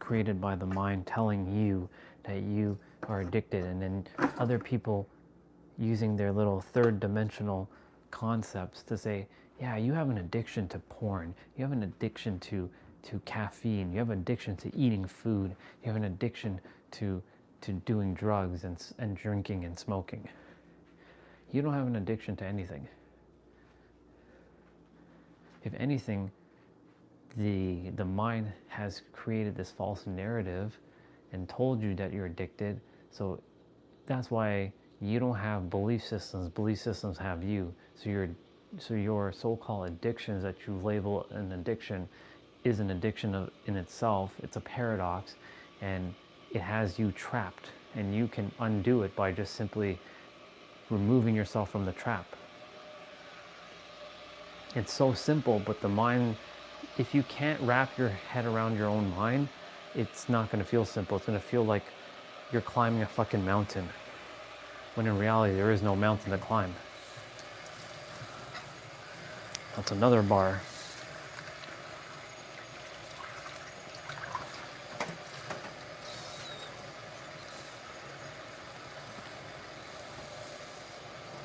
created by the mind telling you that you are addicted, and then other people using their little third dimensional concepts to say, yeah, you have an addiction to porn, you have an addiction to caffeine, you have an addiction to eating food, you have an addiction to doing drugs and drinking and smoking. You don't have an addiction to anything. If anything, the mind has created this false narrative and told you that you're addicted. So that's why you don't have belief systems have you. So your so-called addictions that you label an addiction is an addiction in itself. It's a paradox, and it has you trapped, and you can undo it by just simply removing yourself from the trap. It's so simple, but the mind, if you can't wrap your head around your own mind, it's not going to feel simple. It's going to feel like you're climbing a fucking mountain, when in reality there is no mountain to climb. That's another bar.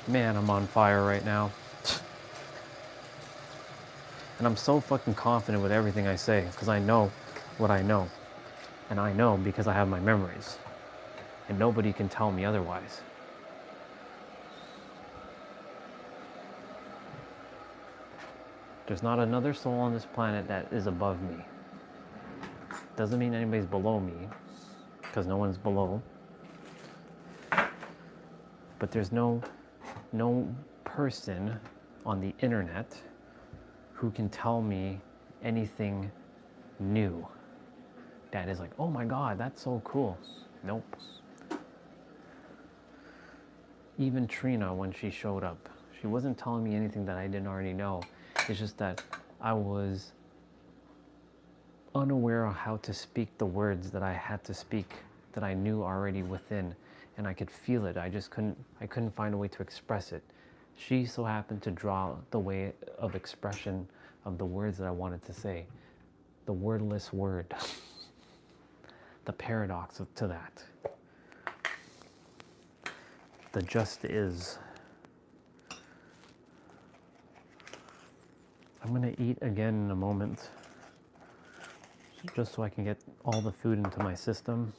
Man, I'm on fire right now. And I'm so fucking confident with everything I say because I know what I know. And I know because I have my memories. And nobody can tell me otherwise. There's not another soul on this planet that is above me. Doesn't mean anybody's below me, because no one's below. But there's no person on the internet who can tell me anything new that is like, oh my God, that's so cool. Nope. Even Trina, when she showed up, she wasn't telling me anything that I didn't already know. It's just that I was unaware of how to speak the words that I had to speak, that I knew already within, and I could feel it. I couldn't find a way to express it. She so happened to draw the way of expression of the words that I wanted to say. The wordless word. The paradox to that. The just is. I'm gonna eat again in a moment, just so I can get all the food into my system.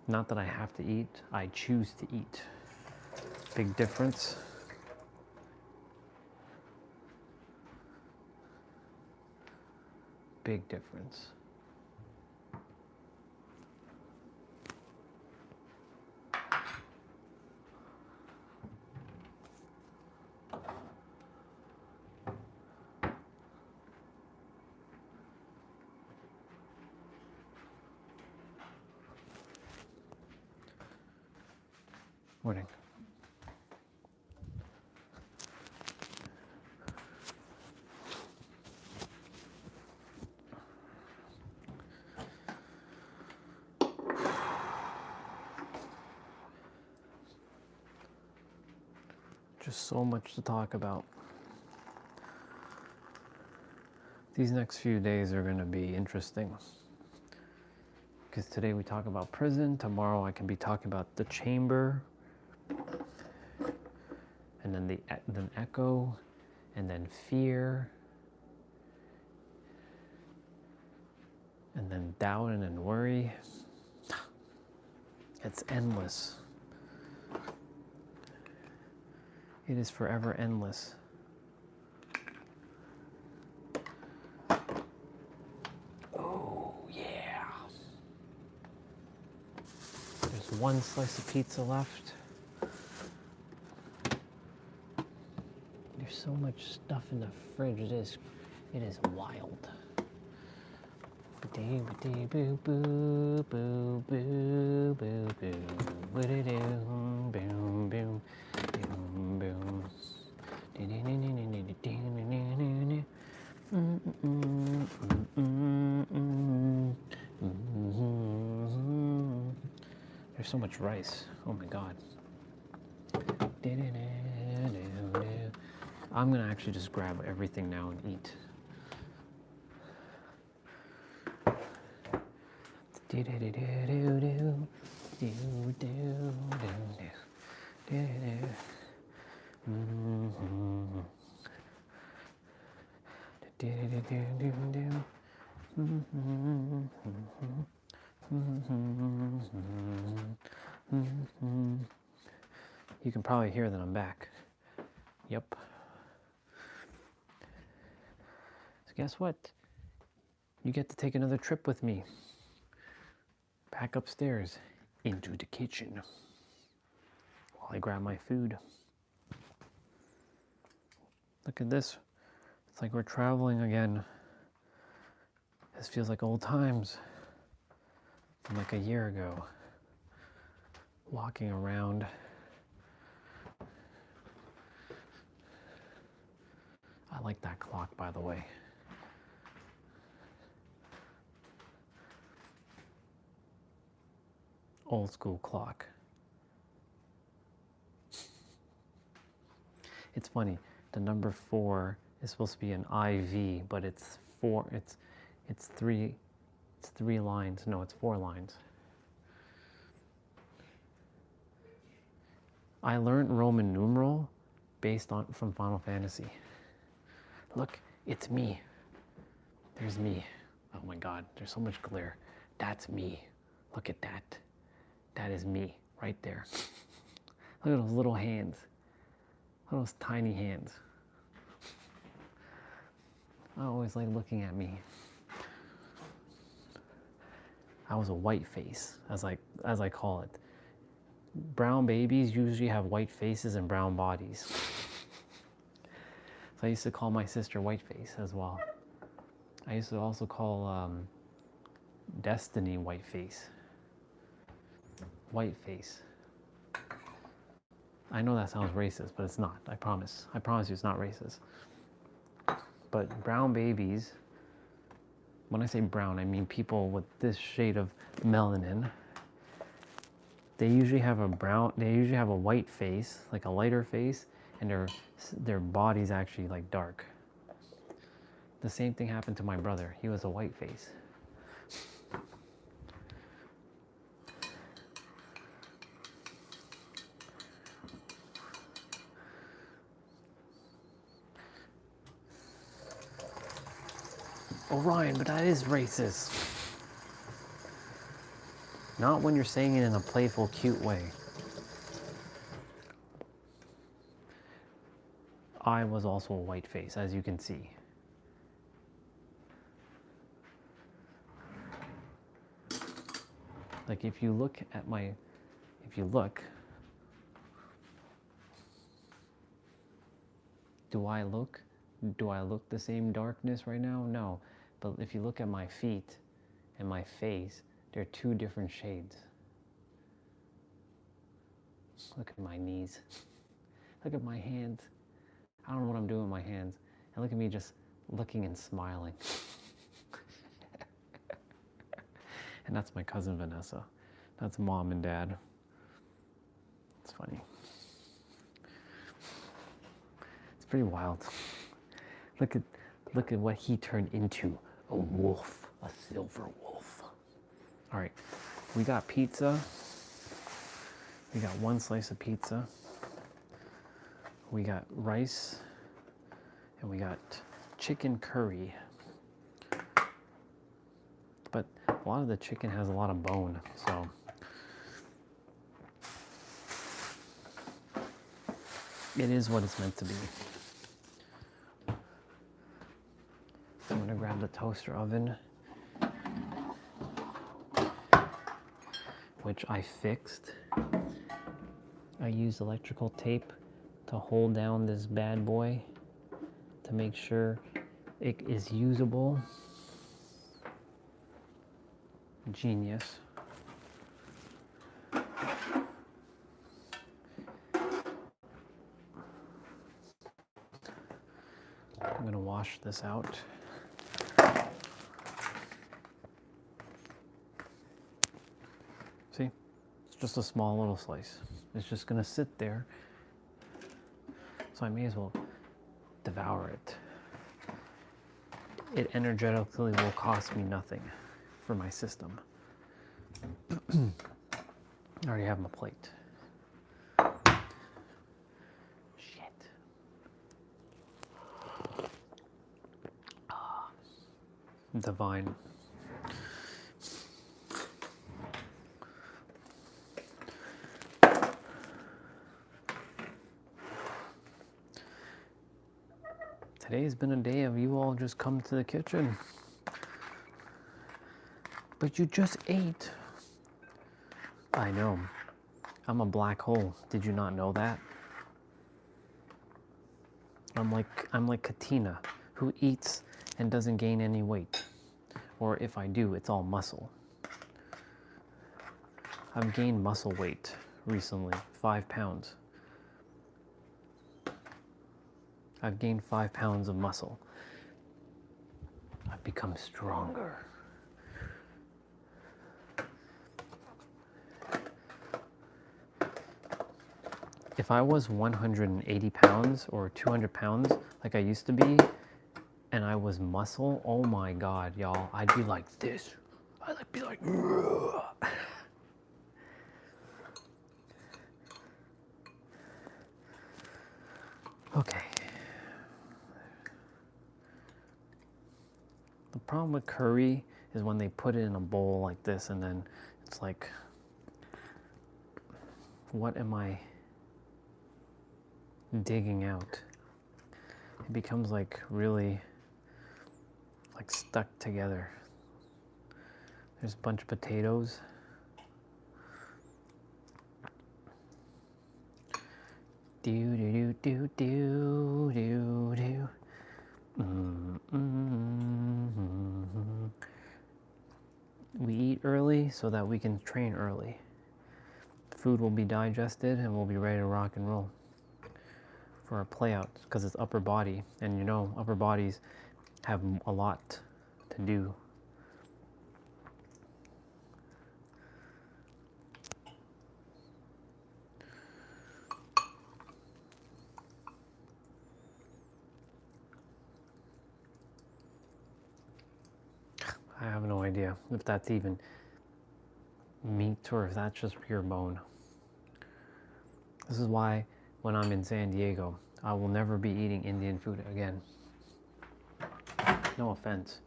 Not that I have to eat, I choose to eat. Big difference. Big difference. Morning. Just so much to talk about. These next few days are going to be interesting. Because today we talk about prison, tomorrow I can be talking about the chamber. and then then echo, and then fear, and then doubt, and then worry. It's endless. It is forever endless. Oh, yeah. There's one slice of pizza left. There's so much stuff in the fridge. It is wild. Boo boo boo boo boo boo boo. Boom boom boom boom boom. There's so much rice. Oh my god. I'm gonna actually just grab everything now and eat. You can probably hear that I'm back. Yep. So guess what? You get to take another trip with me. Back upstairs into the kitchen while I grab my food. Look at this. It's like we're traveling again. This feels like old times from like a year ago. Walking around. I like that clock, by the way. Old school clock. It's funny, the number 4 is supposed to be an IV, but it's three lines. No, it's 4 lines. I learned Roman numeral from Final Fantasy. Look, it's me. There's me. Oh my god, there's so much glare. That's me. Look at that. That is me right there. Look at those little hands. Look at those tiny hands. I always like looking at me. I was a white face, as I call it. Brown babies usually have white faces and brown bodies. So I used to call my sister Whiteface as well. I used to also call Destiny Whiteface. Whiteface. I know that sounds racist, but it's not. I promise. I promise you it's not racist. But brown babies, when I say brown, I mean people with this shade of melanin. They usually have a white face, like a lighter face, and their body's actually like dark. The same thing happened to my brother. He was a white face. Orion, but that is racist. Not when you're saying it in a playful, cute way. I was also a white face, as you can see. Like if you look, do I look the same darkness right now? No. But if you look at my feet and my face, they're 2 different shades. Look at my knees. Look at my hands. I don't know what I'm doing with my hands. And look at me just looking and smiling. And that's my cousin Vanessa. That's mom and dad. It's funny. It's pretty wild. Look at what he turned into. A wolf. A silver wolf. All right, we got pizza. We got 1 slice of pizza. We got rice, and we got chicken curry. But a lot of the chicken has a lot of bone, so it is what it's meant to be. I'm gonna grab the toaster oven, which I fixed. I used electrical tape to hold down this bad boy to make sure it is usable. Genius. I'm gonna wash this out. See, it's just a small little slice. It's just gonna sit there, so I may as well devour it. It energetically will cost me nothing for my system. I already have my plate. Shit. Divine. Today's been a day of you all just come to the kitchen. But you just ate. I know. I'm a black hole. Did you not know that? I'm like Katina, who eats and doesn't gain any weight. Or if I do, it's all muscle. I've gained muscle weight recently, 5 pounds. I've gained 5 pounds of muscle. I've become stronger. If I was 180 pounds or 200 pounds like I used to be, and I was muscle, oh my God, y'all, I'd be like this. I'd be like, okay. The problem with curry is when they put it in a bowl like this and then it's like, what am I digging out? It becomes like really like stuck together. There's a bunch of potatoes. Do do do do do do. We eat early so that we can train early. Food will be digested and we'll be ready to rock and roll for our playout because it's upper body, and you know upper bodies have a lot to do. I have no idea if that's even meat or if that's just pure bone. This is why when I'm in San Diego, I will never be eating Indian food again. No offense.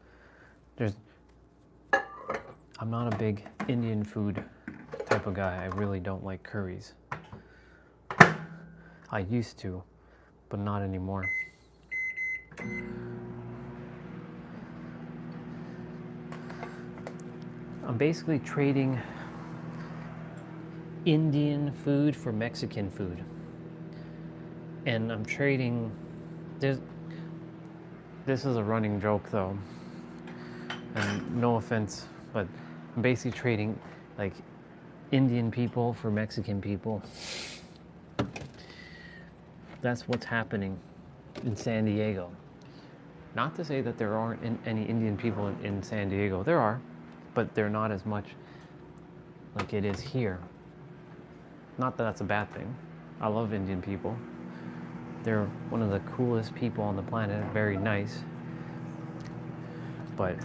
I'm not a big Indian food type of guy. I really don't like curries. I used to, but not anymore. I'm basically trading Indian food for Mexican food. And I'm trading, this is a running joke though, and no offense, but I'm basically trading like Indian people for Mexican people. That's what's happening in San Diego. Not to say that there aren't any Indian people in San Diego, there are, but they're not as much like it is here. Not that that's a bad thing. I love Indian people. They're one of the coolest people on the planet, very nice. But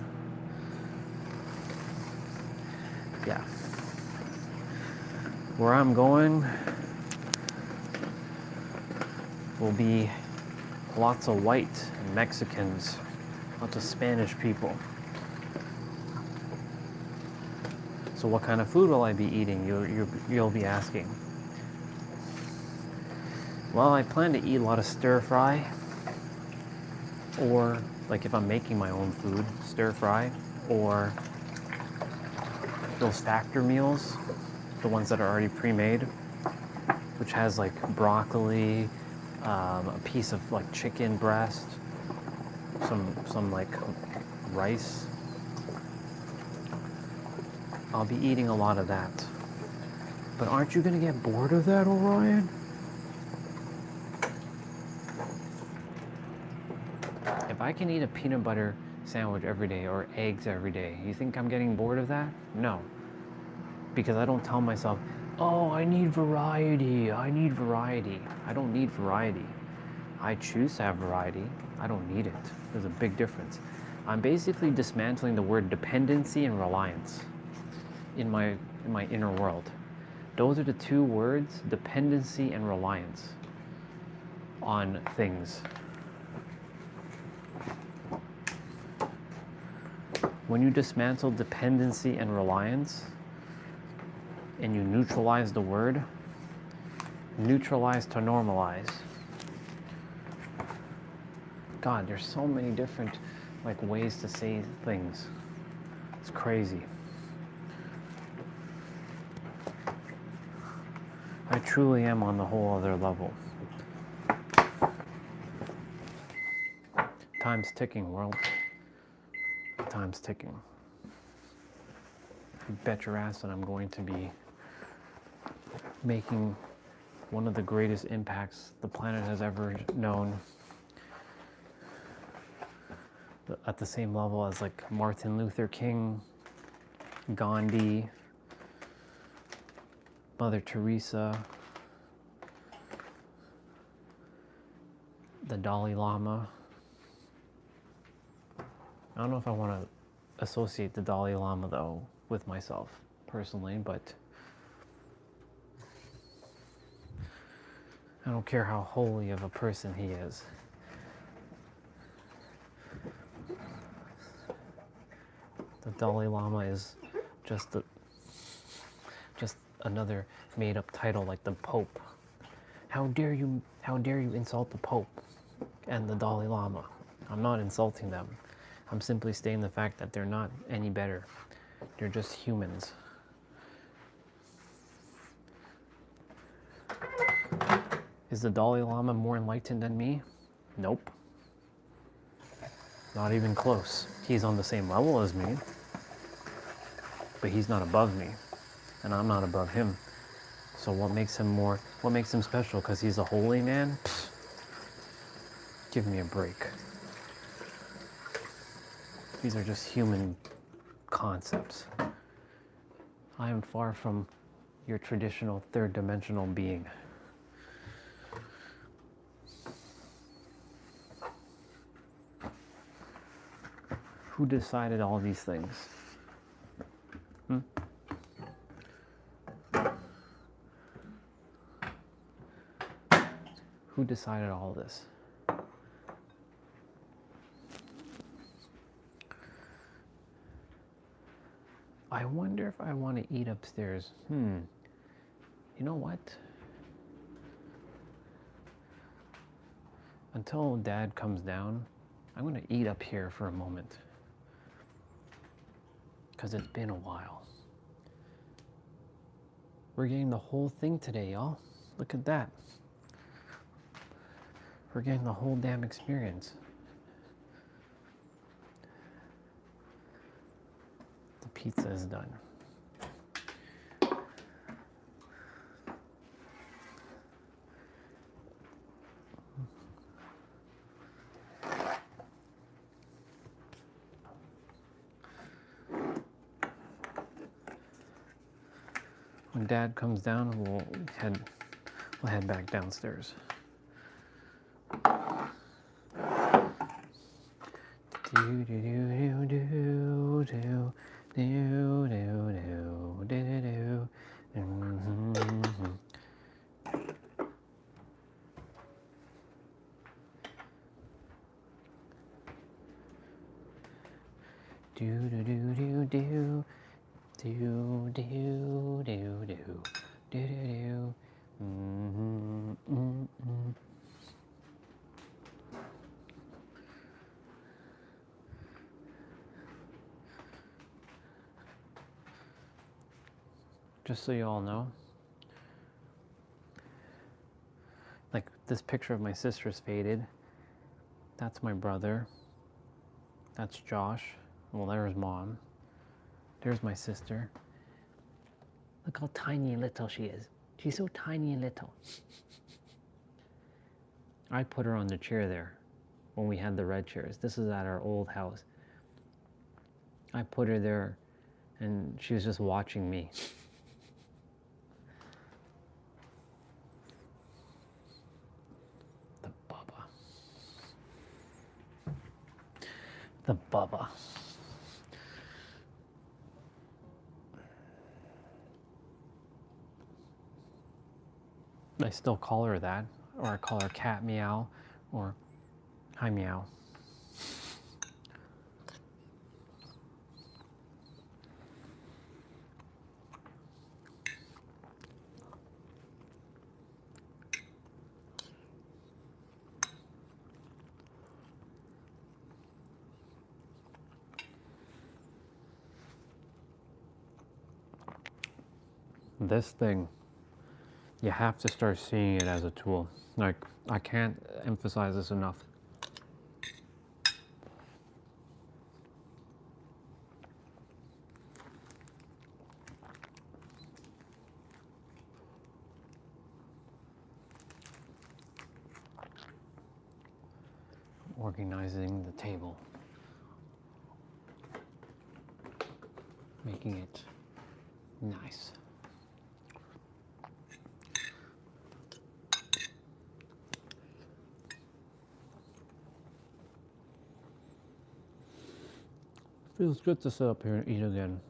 yeah. Where I'm going will be lots of white and Mexicans, lots of Spanish people. So what kind of food will I be eating? You'll be asking. Well, I plan to eat a lot of stir fry, or like if I'm making my own food, stir fry, or those factor meals, the ones that are already pre-made, which has like broccoli, a piece of like chicken breast, some like rice. I'll be eating a lot of that. But aren't you gonna get bored of that, Orion? If I can eat a peanut butter sandwich every day or eggs every day, you think I'm getting bored of that? No. Because I don't tell myself, oh, I need variety, I need variety. I don't need variety. I choose to have variety. I don't need it. There's a big difference. I'm basically dismantling the word dependency and reliance in my inner world. Those are the two words, dependency and reliance on things. When you dismantle dependency and reliance, and you neutralize the word, neutralize to normalize. God, there's so many different like ways to say things. It's crazy. I truly am on the whole other level. Time's ticking, world. Time's ticking. You bet your ass that I'm going to be making one of the greatest impacts the planet has ever known, at the same level as like Martin Luther King, Gandhi, Mother Teresa, the Dalai Lama. I don't know if I want to associate the Dalai Lama though with myself personally, but I don't care how holy of a person he is. The Dalai Lama is just another made-up title like the Pope. How dare you insult the Pope and the Dalai Lama? I'm not insulting them. I'm simply stating the fact that they're not any better. They're just humans. Is the Dalai Lama more enlightened than me? Nope. Not even close. He's on the same level as me, but he's not above me, and I'm not above him. So what makes him special? Because he's a holy man? Pfft. Give me a break. These are just human concepts. I am far from your traditional third-dimensional being. Who decided all these things? Who decided all this? I wonder if I want to eat upstairs. You know what? Until Dad comes down, I'm going to eat up here for a moment. Because it's been a while. We're getting the whole thing today, y'all. Look at that. We're getting the whole damn experience. The pizza is done. When Dad comes down, we'll head back downstairs. do do do do do do do do do do do. Just so you all know, like this picture of my sister's faded. That's my brother. That's Josh. Well, there's mom. There's my sister. Look how tiny and little she is. She's so tiny and little. I put her on the chair there when we had the red chairs. This is at our old house. I put her there and she was just watching me. The Bubba. The Bubba. I still call her that, or I call her Cat Meow, or Hi Meow. This thing, you have to start seeing it as a tool. Like, I can't emphasize this enough. Organizing the table. Making it nice. Feels good to sit up here and eat again.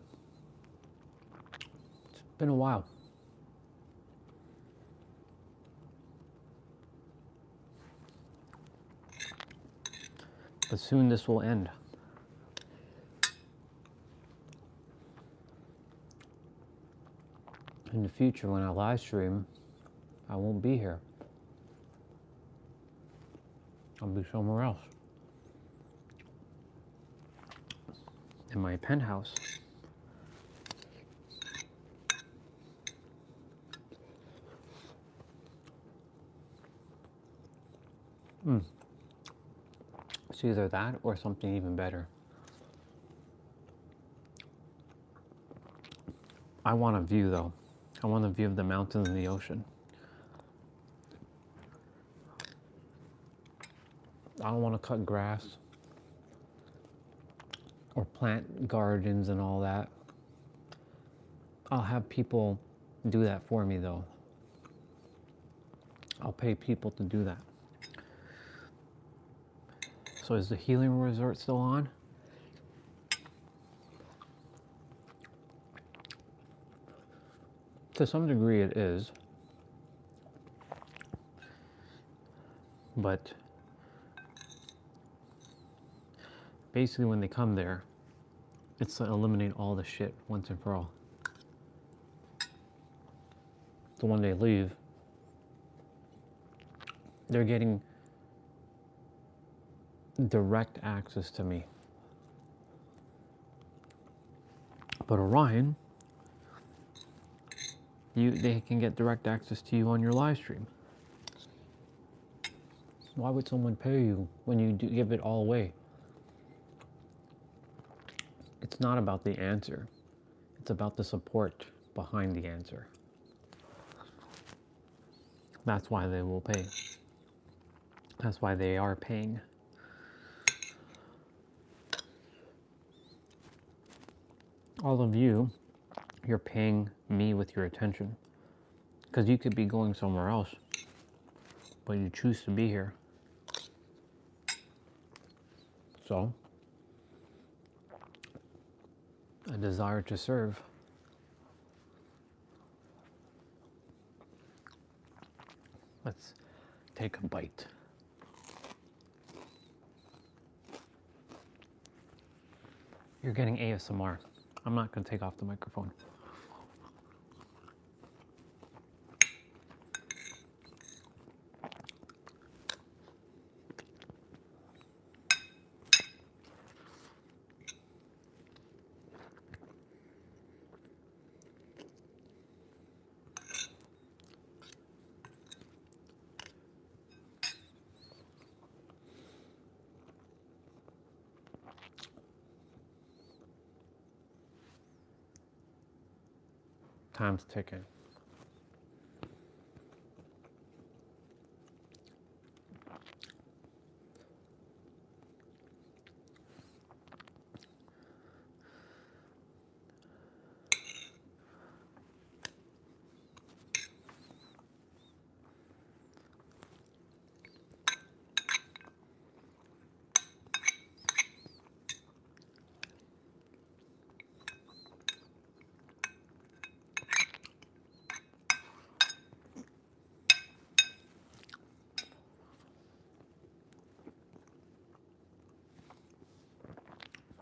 It's been a while. But soon this will end. In the future, when I live stream, I won't be here. I'll be somewhere else. In my penthouse. It's either that or something even better. I want a view though. I want a view of the mountains and the ocean. I don't want to cut grass or plant gardens and all that. I'll have people do that for me though. I'll pay people to do that. So is the healing resort still on? To some degree it is. But basically when they come there, it's to eliminate all the shit once and for all. So when they leave, they're getting direct access to me. But Orion, they can get direct access to you on your live stream. Why would someone pay you when you give it all away? It's not about the answer. It's about the support behind the answer. That's why they will pay. That's why they are paying. All of you, you're paying me with your attention. Because you could be going somewhere else, but you choose to be here. So, a desire to serve. Let's take a bite. You're getting ASMR. I'm not gonna take off the microphone. Time's ticking.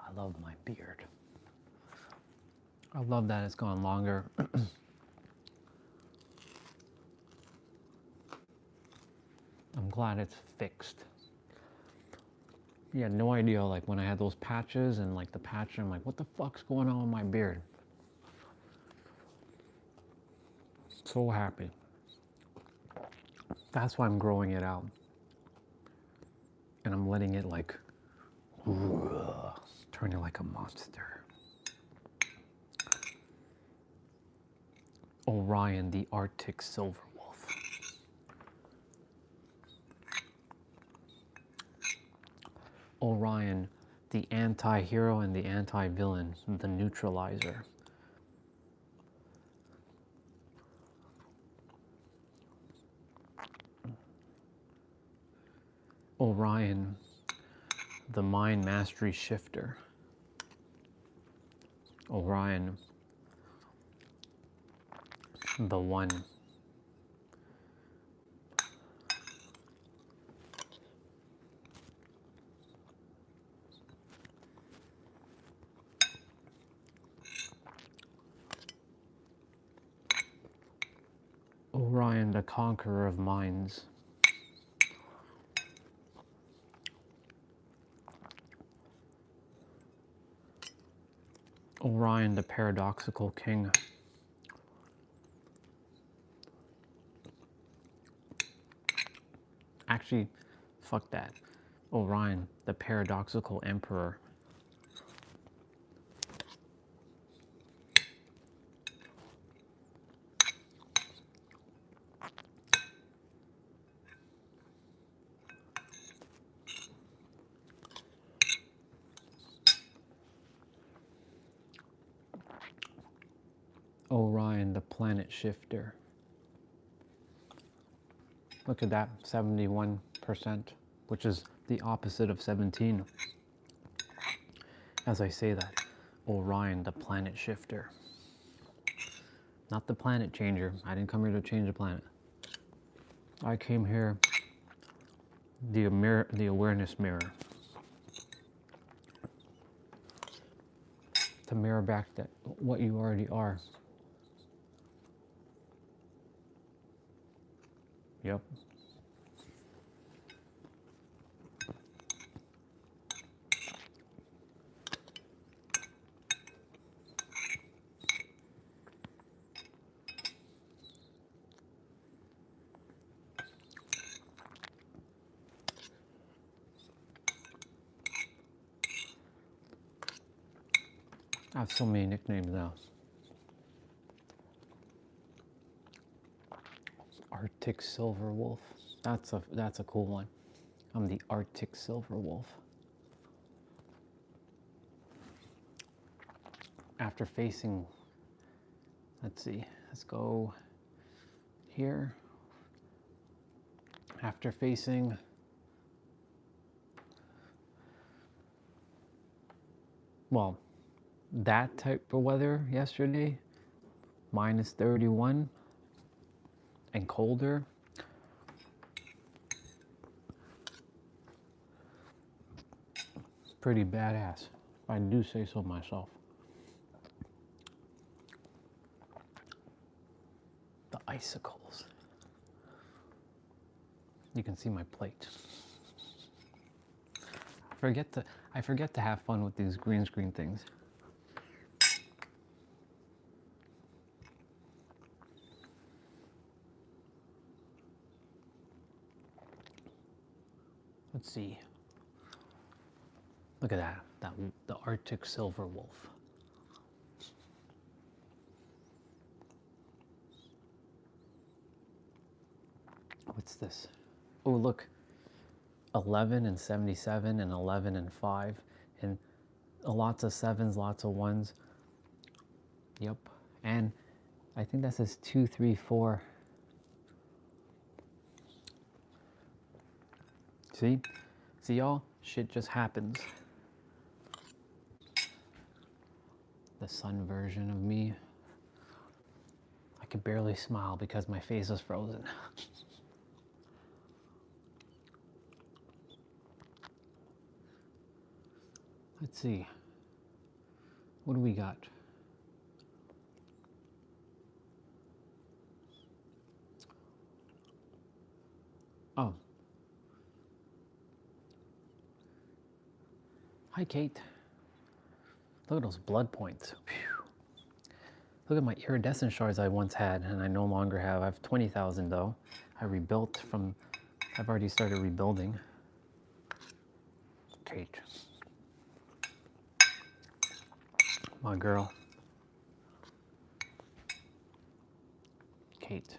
I love my beard. I love that it's gone longer. I'm glad it's fixed. You had no idea, like when I had those patches and like the patch, I'm like, what the fuck's going on with my beard? So happy. That's why I'm growing it out. And I'm letting it like, turn it like a monster. Orion, the Arctic silver wolf. Orion, the anti-hero and the anti-villain, the neutralizer. Orion, the mind mastery shifter. Orion, the one. Orion, the conqueror of minds. Orion, the paradoxical king. Actually, fuck that. Orion, the paradoxical emperor. Orion, the planet shifter. Look at that, 71%, which is the opposite of 17. As I say that, Orion, the planet shifter. Not the planet changer. I didn't come here to change the planet. I came here, the awareness mirror. To mirror back that what you already are. Yep. I have so many nicknames now. Arctic silver wolf. That's a cool one. I'm the Arctic silver wolf. After facing, let's see, let's go here. After facing well, that type of weather yesterday, minus 31 and colder. It's pretty badass. I do say so myself. The icicles. You can see my plate. I forget to have fun with these green screen things. Let's see. Look at that. The Arctic silver wolf. What's this? Oh, look. 11 and 77 and 11 and 5 and lots of 7s, lots of 1s. Yep. And I think that says 2, 3, 4. See? See y'all? Shit just happens. The sun version of me. I could barely smile because my face is frozen. Let's see. What do we got? Oh. Hi, Kate. Look at those blood points. Phew. Look at my iridescent shards I once had and I no longer have. I have 20,000 though. I rebuilt from, I've already started rebuilding. Kate. My girl. Kate.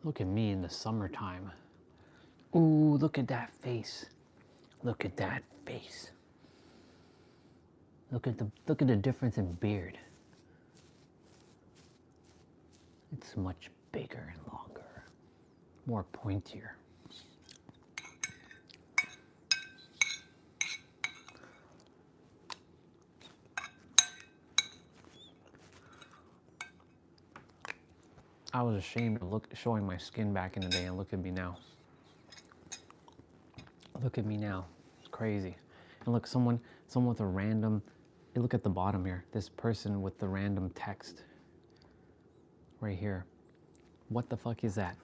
Look at me in the summertime. Ooh, look at that face. Look at that face. Look at the difference in beard. It's much bigger and longer. More pointier. I was ashamed of showing my skin back in the day, and look at me now. Look at me now. It's crazy. And look, someone with a random, look at the bottom here. This person with the random text right here. What the fuck is that?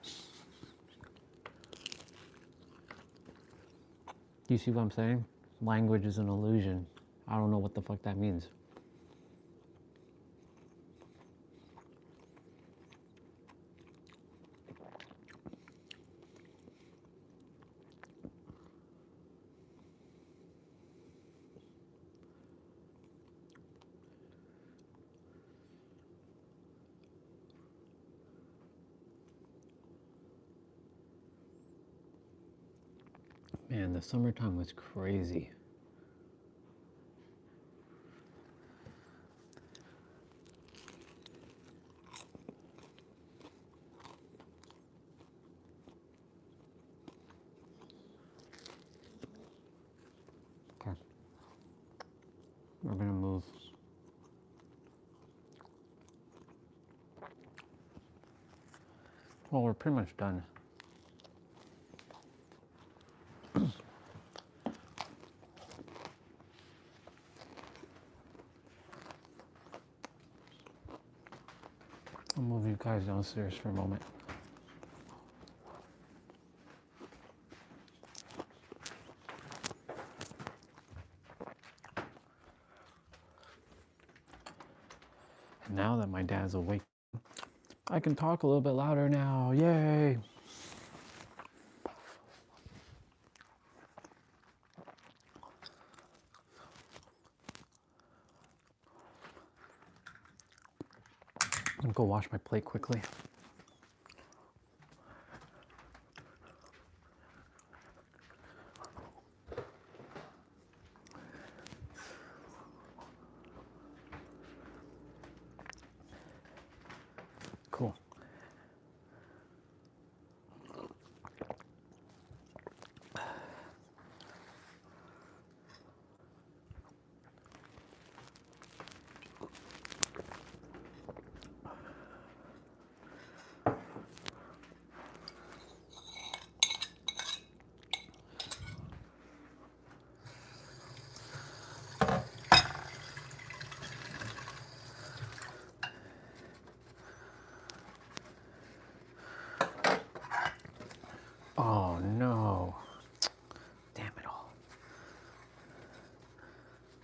Do you see what I'm saying? Language is an illusion. I don't know what the fuck that means. Man, the summertime was crazy. Okay. We're gonna move. Well, we're pretty much done. I'll move you guys downstairs for a moment. And now that my dad's awake, I can talk a little bit louder now. Yay! I'm gonna go wash my plate quickly. Cool.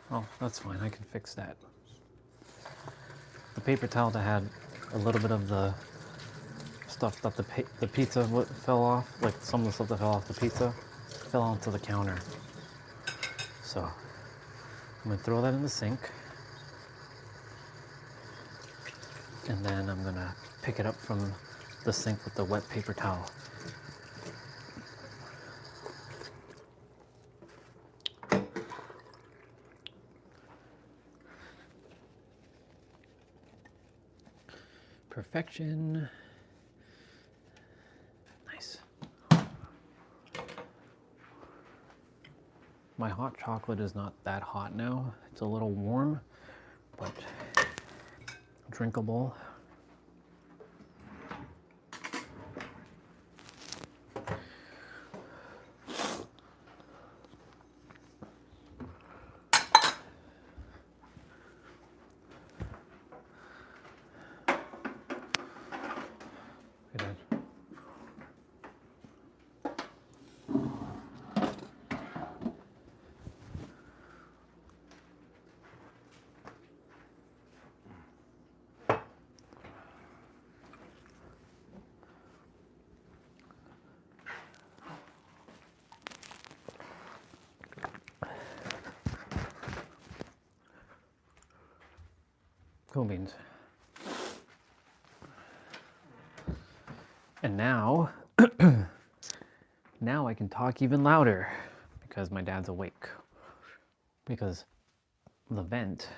Oh, that's fine. I can fix that. The paper towel that had a little bit of the stuff that the pizza fell off, like some of the stuff that fell off the pizza, fell onto the counter. So I'm gonna throw that in the sink, and then I'm gonna pick it up from the sink with the wet paper towel. Perfection. Nice. My hot chocolate is not that hot now. It's a little warm, but drinkable. It is. Cool beans. And now, now I can talk even louder because my dad's awake. Because the vent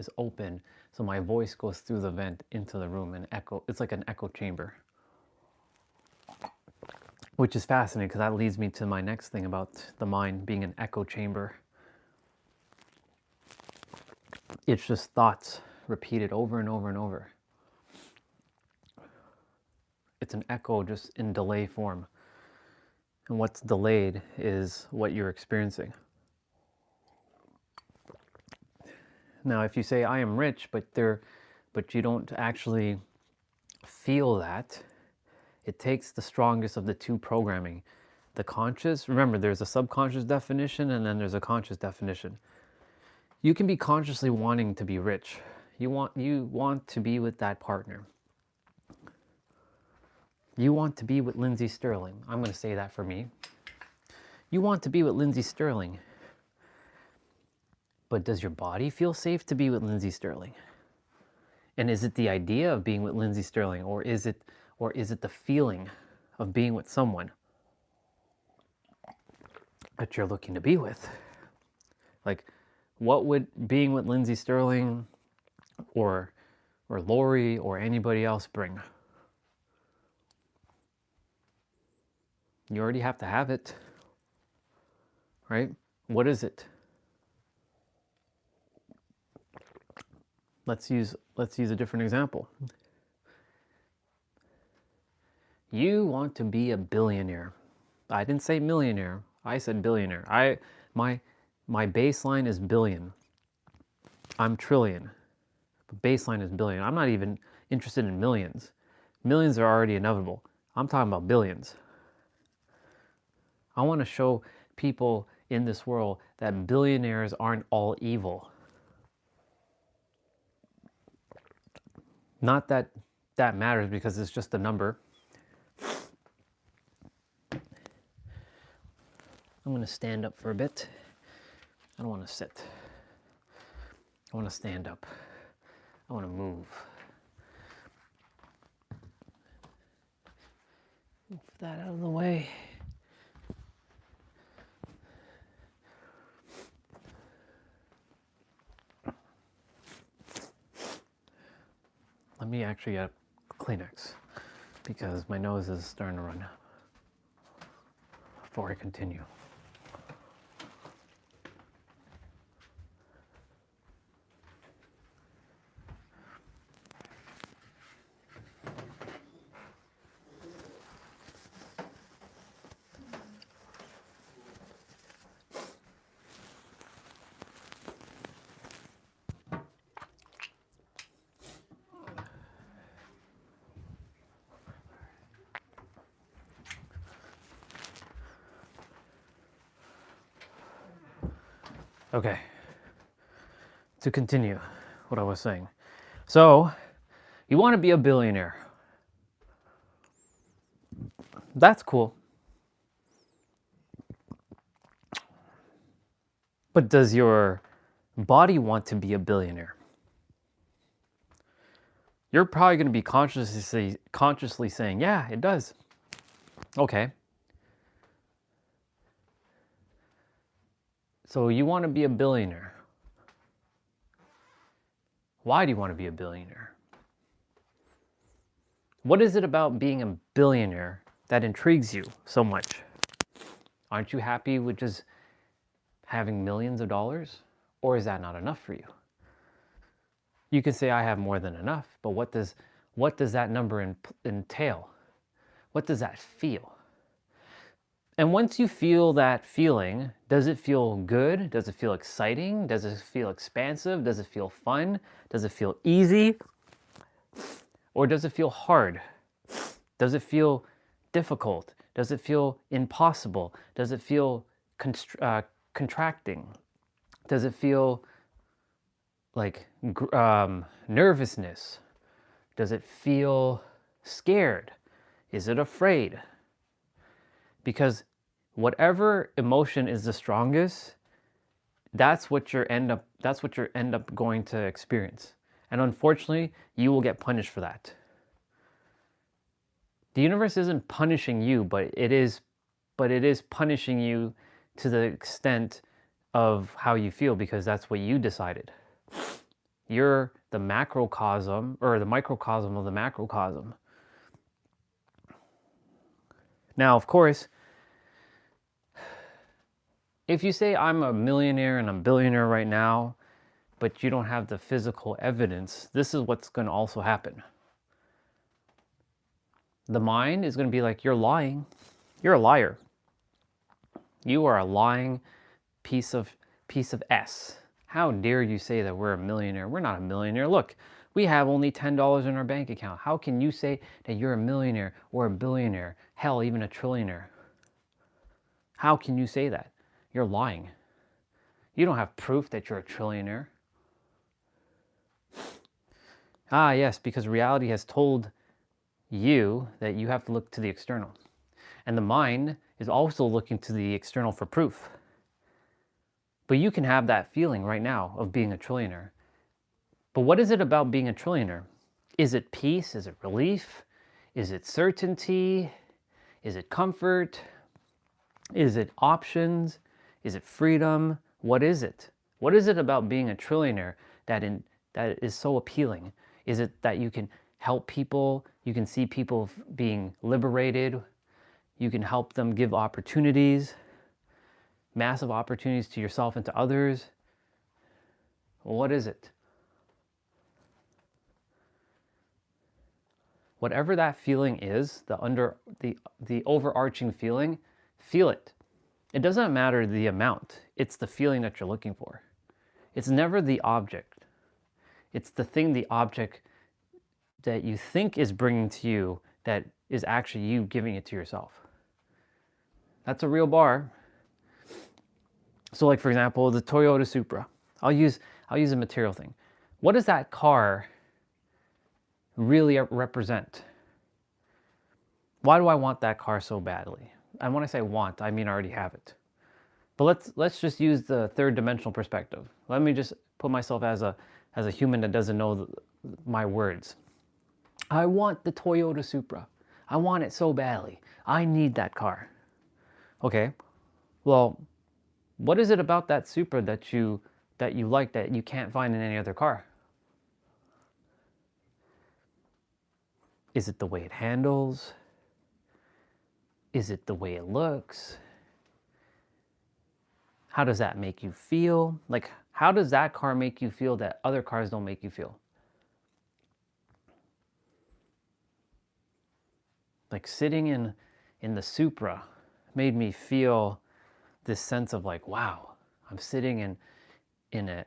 is open, so my voice goes through the vent into the room and echo. It's like an echo chamber, which is fascinating because that leads me to my next thing about the mind being an echo chamber. It's just thoughts repeated over and over and over. It's an echo just in delay form. And what's delayed is what you're experiencing. Now, if you say, I am rich, but you don't actually feel that, it takes the strongest of the two programming. The conscious, remember, there's a subconscious definition and then there's a conscious definition. You can be consciously wanting to be rich. You want to be with that partner. You want to be with Lindsay Sterling. I'm going to say that for me. You want to be with Lindsay Sterling. But does your body feel safe to be with Lindsay Sterling? And is it the idea of being with Lindsay Sterling, or is it the feeling of being with someone that you're looking to be with? Like, what would being with Lindsay Sterling or Lori or anybody else bring? You already have to have it, right? What is it? Let's use a different example. You want to be a billionaire. I didn't say millionaire. I said billionaire. My baseline is billion. I'm trillion. But baseline is billion. I'm not even interested in millions. Millions are already inevitable. I'm talking about billions. I want to show people in this world that billionaires aren't all evil. Not that that matters because it's just a number. I'm going to stand up for a bit. I don't want to sit. I want to stand up. I want to move. Move that out of the way. Let me actually get a Kleenex because my nose is starting to run before I continue. Okay, to continue what I was saying. So, you want to be a billionaire. That's cool. But does your body want to be a billionaire? You're probably going to be consciously saying, yeah, it does. Okay. So you want to be a billionaire. Why do you want to be a billionaire? What is it about being a billionaire that intrigues you so much? Aren't you happy with just having millions of dollars? Or is that not enough for you? You can say, I have more than enough, but what does that number entail? What does that feel? And once you feel that feeling, does it feel good? Does it feel exciting? Does it feel expansive? Does it feel fun? Does it feel easy? Or does it feel hard? Does it feel difficult? Does it feel impossible? Does it feel contracting? Does it feel like nervousness? Does it feel scared? Is it afraid? Because whatever emotion is the strongest, that's what you end up going to experience. And unfortunately, you will get punished for that. The universe isn't punishing you, but it is punishing you to the extent of how you feel, because that's what you decided. You're the macrocosm or the microcosm of the macrocosm. Now, of course, if you say I'm a millionaire and I'm a billionaire right now, but you don't have the physical evidence, this is what's going to also happen. The mind is going to be like, you're lying. You're a liar. You are a lying piece of S. How dare you say that we're a millionaire? We're not a millionaire. Look, we have only $10 in our bank account. How can you say that you're a millionaire or a billionaire? Hell, even a trillionaire. How can you say that? You're lying. You don't have proof that you're a trillionaire. Ah, yes, because reality has told you that you have to look to the external. And the mind is also looking to the external for proof. But you can have that feeling right now of being a trillionaire. But what is it about being a trillionaire? Is it peace? Is it relief? Is it certainty? Is it comfort? Is it options? Is it freedom? What is it? What is it about being a trillionaire that is so appealing? Is it that you can help people? You can see people being liberated. You can help them, give opportunities, massive opportunities to yourself and to others. Well, what is it? Whatever that feeling is, the overarching feeling, feel it. It doesn't matter the amount. It's the feeling that you're looking for. It's never the object. It's the object that you think is bringing to you that is actually you giving it to yourself. That's a real bar. So like, for example, the Toyota Supra. I'll use a material thing. What does that car really represent? Why do I want that car so badly? And when I say want, I mean I already have it. But let's just use the third dimensional perspective. Let me just put myself as a human that doesn't know my words. I want the Toyota Supra. I want it so badly. I need that car. Okay. Well, what is it about that Supra that you like that you can't find in any other car? Is it the way it handles? Is it the way it looks? How does that make you feel? Like, how does that car make you feel that other cars don't make you feel? Like sitting in the Supra made me feel this sense of like, wow, I'm sitting in a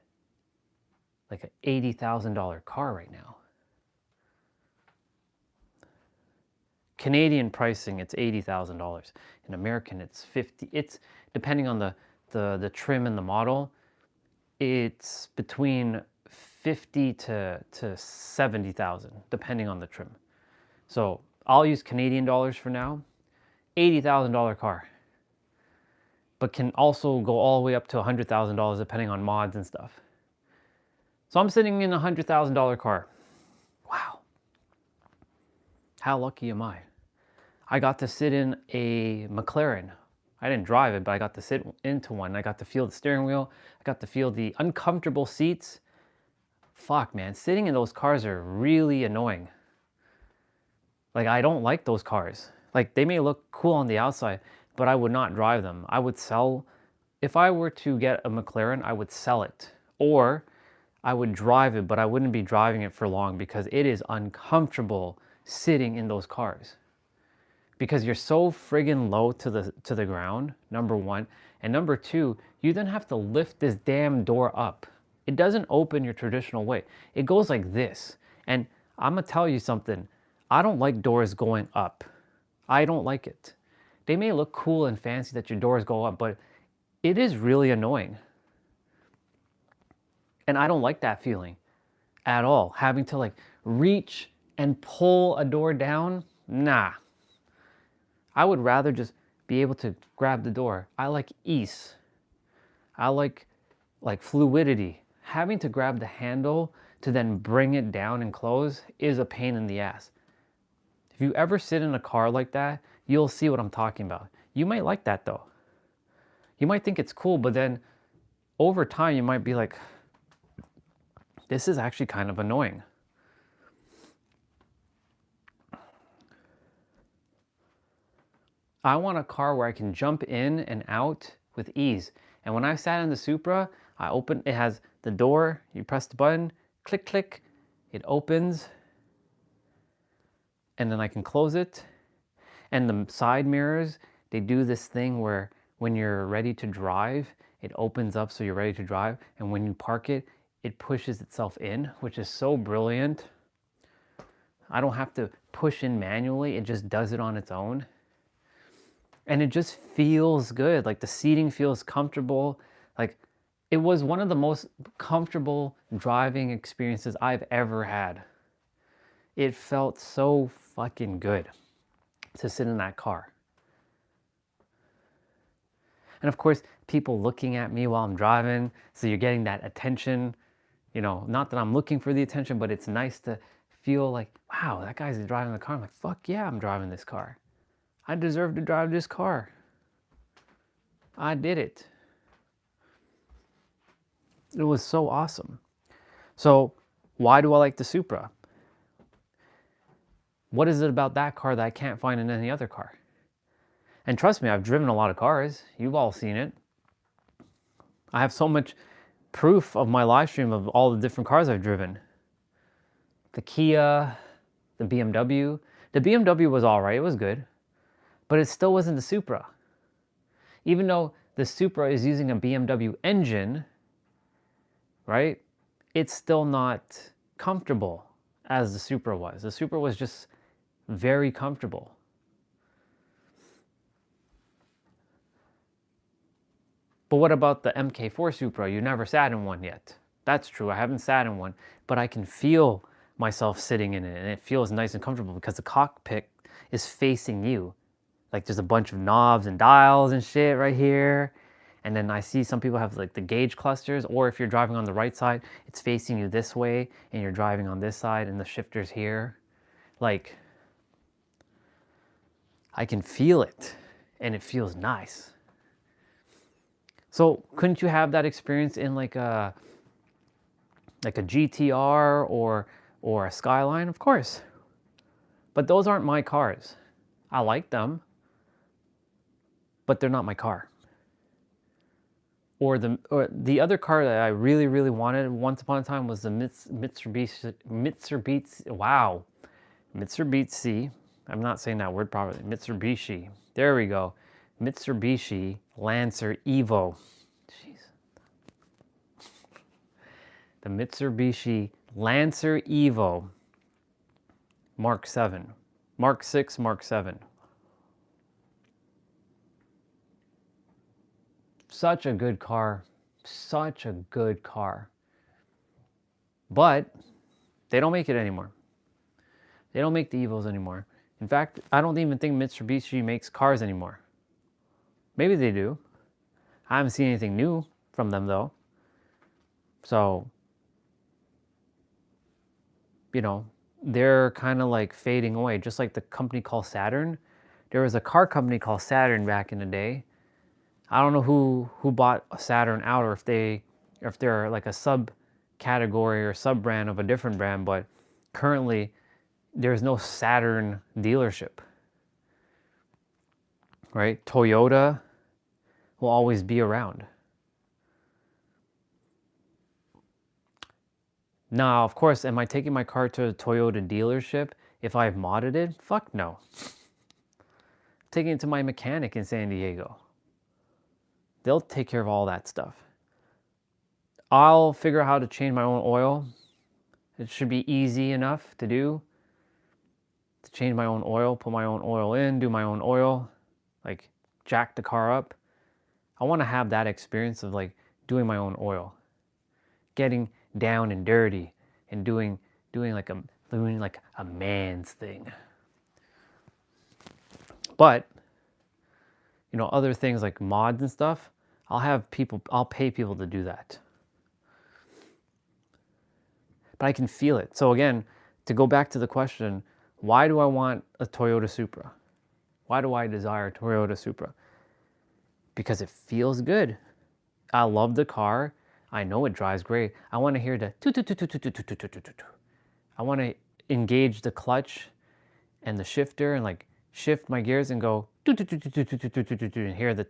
like an $80,000 car right now. Canadian pricing, it's $80,000. In American, it's $50,000. It's depending on the trim and the model. it's between 50 to 70,000, depending on the trim. So I'll use Canadian dollars for now. $80,000 car, but can also go all the way up to $100,000 depending on mods and stuff. So I'm sitting in a $100,000 car. Wow. How lucky am I? I got to sit in a McLaren. I didn't drive it, but I got to sit into one. I got to feel the steering wheel. I got to feel the uncomfortable seats. Fuck, man, sitting in those cars are really annoying. Like, I don't like those cars. Like, they may look cool on the outside, but I would not drive them. I would sell, if I were to get a McLaren, I would sell it. Or I would drive it, but I wouldn't be driving it for long because it is uncomfortable sitting in those cars. Because you're so friggin' low to the ground, number one. And number two, you then have to lift this damn door up. It doesn't open your traditional way. It goes like this. And I'm gonna tell you something. I don't like doors going up. I don't like it. They may look cool and fancy that your doors go up, but it is really annoying. And I don't like that feeling at all. Having to like reach and pull a door down, nah. I would rather just be able to grab the door. I like ease. I like fluidity. Having to grab the handle to then bring it down and close is a pain in the ass. If you ever sit in a car like that, you'll see what I'm talking about. You might like that though. You might think it's cool, but then over time you might be like, this is actually kind of annoying. I want a car where I can jump in and out with ease. And when I sat in the Supra, it has the door, you press the button, click, click, it opens, and then I can close it. And the side mirrors, they do this thing where when you're ready to drive, it opens up so you're ready to drive. And when you park it, it pushes itself in, which is so brilliant. I don't have to push in manually, it just does it on its own. And it just feels good. Like the seating feels comfortable. Like it was one of the most comfortable driving experiences I've ever had. It felt so fucking good to sit in that car. And of course, people looking at me while I'm driving. So you're getting that attention. You know, not that I'm looking for the attention, but it's nice to feel like, wow, that guy's driving the car. I'm like, fuck yeah, I'm driving this car. I deserve to drive this car. I did it. It was so awesome. So why do I like the Supra? What is it about that car that I can't find in any other car? And trust me, I've driven a lot of cars. You've all seen it. I have so much proof of my live stream of all the different cars I've driven. The Kia, the BMW. The BMW was all right, it was good. But it still wasn't the Supra. Even though the Supra is using a BMW engine, right? It's still not comfortable as the Supra was. The Supra was just very comfortable. But what about the MK4 Supra? You never sat in one yet. That's true, I haven't sat in one, but I can feel myself sitting in it and it feels nice and comfortable because the cockpit is facing you. Like there's a bunch of knobs and dials and shit right here. And then I see some people have like the gauge clusters, or if you're driving on the right side, it's facing you this way and you're driving on this side and the shifter's here. Like, I can feel it and it feels nice. So couldn't you have that experience in like a GTR or a Skyline? Of course. But those aren't my cars. I like them, but they're not my car. Or the other car that I really, really wanted once upon a time was the Mitsubishi. Wow. Mitsubishi. I'm not saying that word properly. Mitsubishi. There we go. Mitsubishi Lancer Evo. Jeez. The Mitsubishi Lancer Evo Mark 7. Mark 6, Mark 7. Such a good car. Such a good car. But they don't make it anymore. They don't make the Evos anymore. In fact, I don't even think Mitsubishi makes cars anymore. Maybe they do. I haven't seen anything new from them though. So, you know, they're kind of like fading away, just like the company called Saturn. There was a car company called Saturn back in the day. I don't know who bought Saturn out, or if they're like a subcategory or sub brand of a different brand, but currently there's no Saturn dealership. Right? Toyota will always be around. Now, of course, am I taking my car to a Toyota dealership if I've modded it? Fuck no. Taking it to my mechanic in San Diego. They'll take care of all that stuff. I'll figure out how to change my own oil. It should be easy enough to do. To change my own oil, put my own oil in, do my own oil, like jack the car up. I want to have that experience of like doing my own oil. Getting down and dirty and doing like a man's thing. But you know, other things like mods and stuff, I'll pay people to do that. But I can feel it. So again, to go back to the question, why do I want a Toyota Supra? Why do I desire a Toyota Supra? Because it feels good. I love the car. I know it drives great. I want to hear the toot. I want to engage the clutch and the shifter and like shift my gears and go and hear the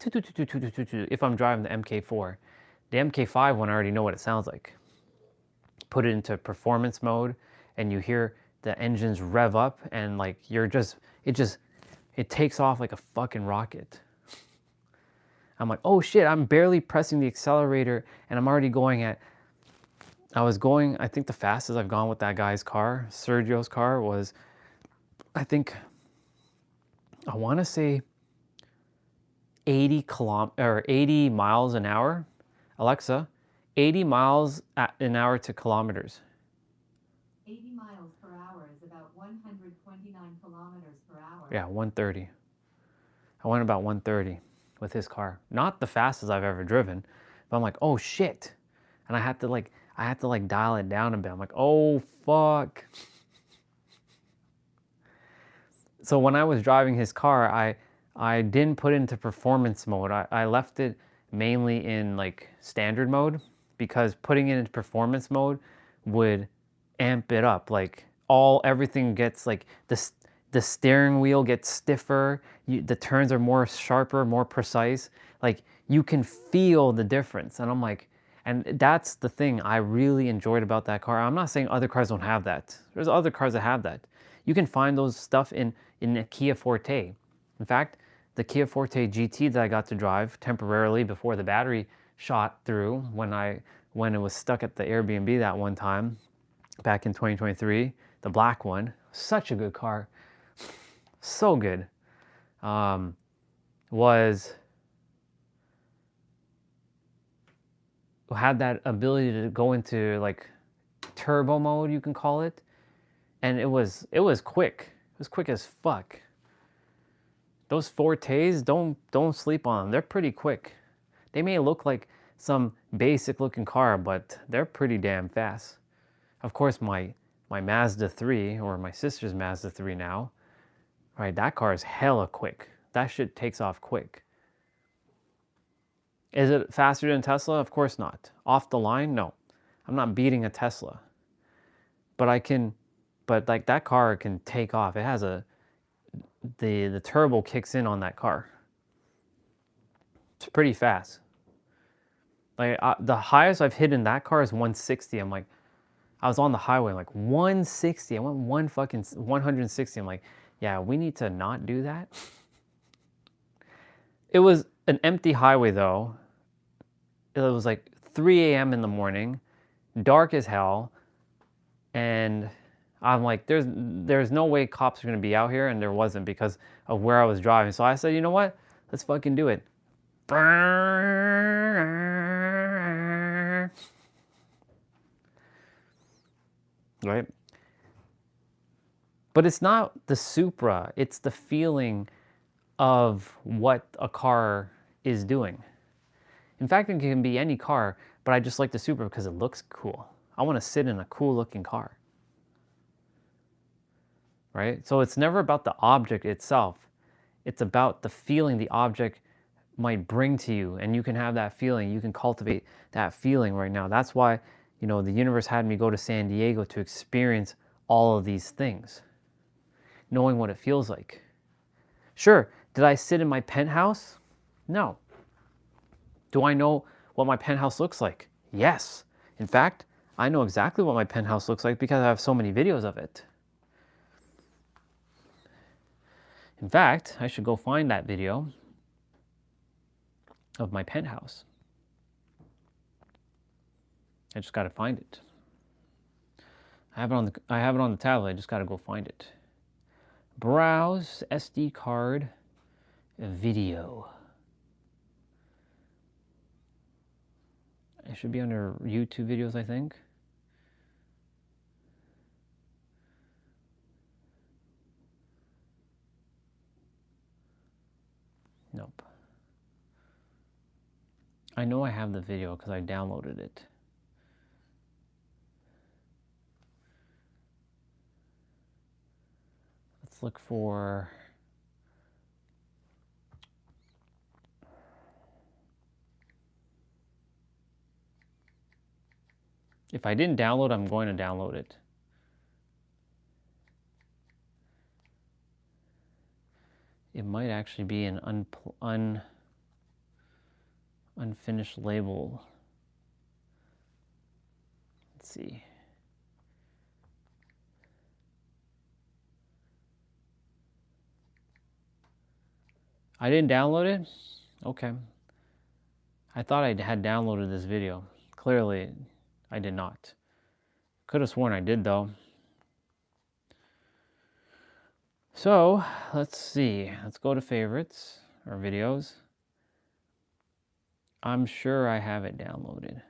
if I'm driving the MK4. The MK5 one, I already know what it sounds like. Put it into performance mode and you hear the engines rev up and like it takes off like a fucking rocket. I'm like, oh shit, I'm barely pressing the accelerator and I'm already going at, I think the fastest I've gone with that guy's car, Sergio's car, was, I want to say 80 miles an hour. Alexa, 80 miles an hour to kilometers. 80 miles per hour is about 129 kilometers per hour. Yeah, 130. I went about 130 with his car. Not the fastest I've ever driven, but I'm like, oh shit. And I had to like dial it down a bit. I'm like, oh fuck. So when I was driving his car, I didn't put it into performance mode. I left it mainly in like standard mode, because putting it into performance mode would amp it up. Like everything gets like the steering wheel gets stiffer. The turns are more sharper, more precise. Like you can feel the difference. And I'm like, and that's the thing I really enjoyed about that car. I'm not saying other cars don't have that. There's other cars that have that. You can find those stuff in a Kia Forte. In fact, the Kia Forte GT that I got to drive temporarily before the battery shot through when it was stuck at the Airbnb that one time back in 2023, the black one, such a good car, so good, had that ability to go into like turbo mode, you can call it, and it was quick. It was quick as fuck. Those Fortes, don't sleep on them. They're pretty quick. They may look like some basic looking car, but they're pretty damn fast. Of course, my Mazda 3, or my sister's Mazda 3 now, right? That car is hella quick. That shit takes off quick. Is it faster than Tesla? Of course not. Off the line? No. I'm not beating a Tesla. But like that car can take off. It has the turbo kicks in on that car. It's pretty fast. Like the highest I've hit in that car is 160. I'm like, I was on the highway, like 160. I went 160. I'm like, yeah, we need to not do that. It was an empty highway though. It was like 3 a.m. in the morning, dark as hell, and I'm like, there's no way cops are gonna be out here, and there wasn't because of where I was driving. So I said, you know what? Let's fucking do it. right? But it's not the Supra, it's the feeling of what a car is doing. In fact, it can be any car, but I just like the Supra because it looks cool. I want to sit in a cool looking car, right? So it's never about the object itself. It's about the feeling the object might bring to you, and you can have that feeling. You can cultivate that feeling right now. That's why, you know, the universe had me go to San Diego to experience all of these things, knowing what it feels like. Sure, did I sit in my penthouse? No. Do I know what my penthouse looks like? Yes. In fact, I know exactly what my penthouse looks like because I have so many videos of it. In fact, I should go find that video of my penthouse. I just got to find it. I have it on the tablet. I just got to go find it. Browse SD card video. It should be under YouTube videos, I think. Nope. I know I have the video because I downloaded it. Let's look for... If I didn't download, I'm going to download it. It might actually be an unfinished label. Let's see. I didn't download it? Okay. I thought I had downloaded this video. Clearly, I did not. Could have sworn I did though. So, let's see. Let's go to favorites or videos. I'm sure I have it downloaded.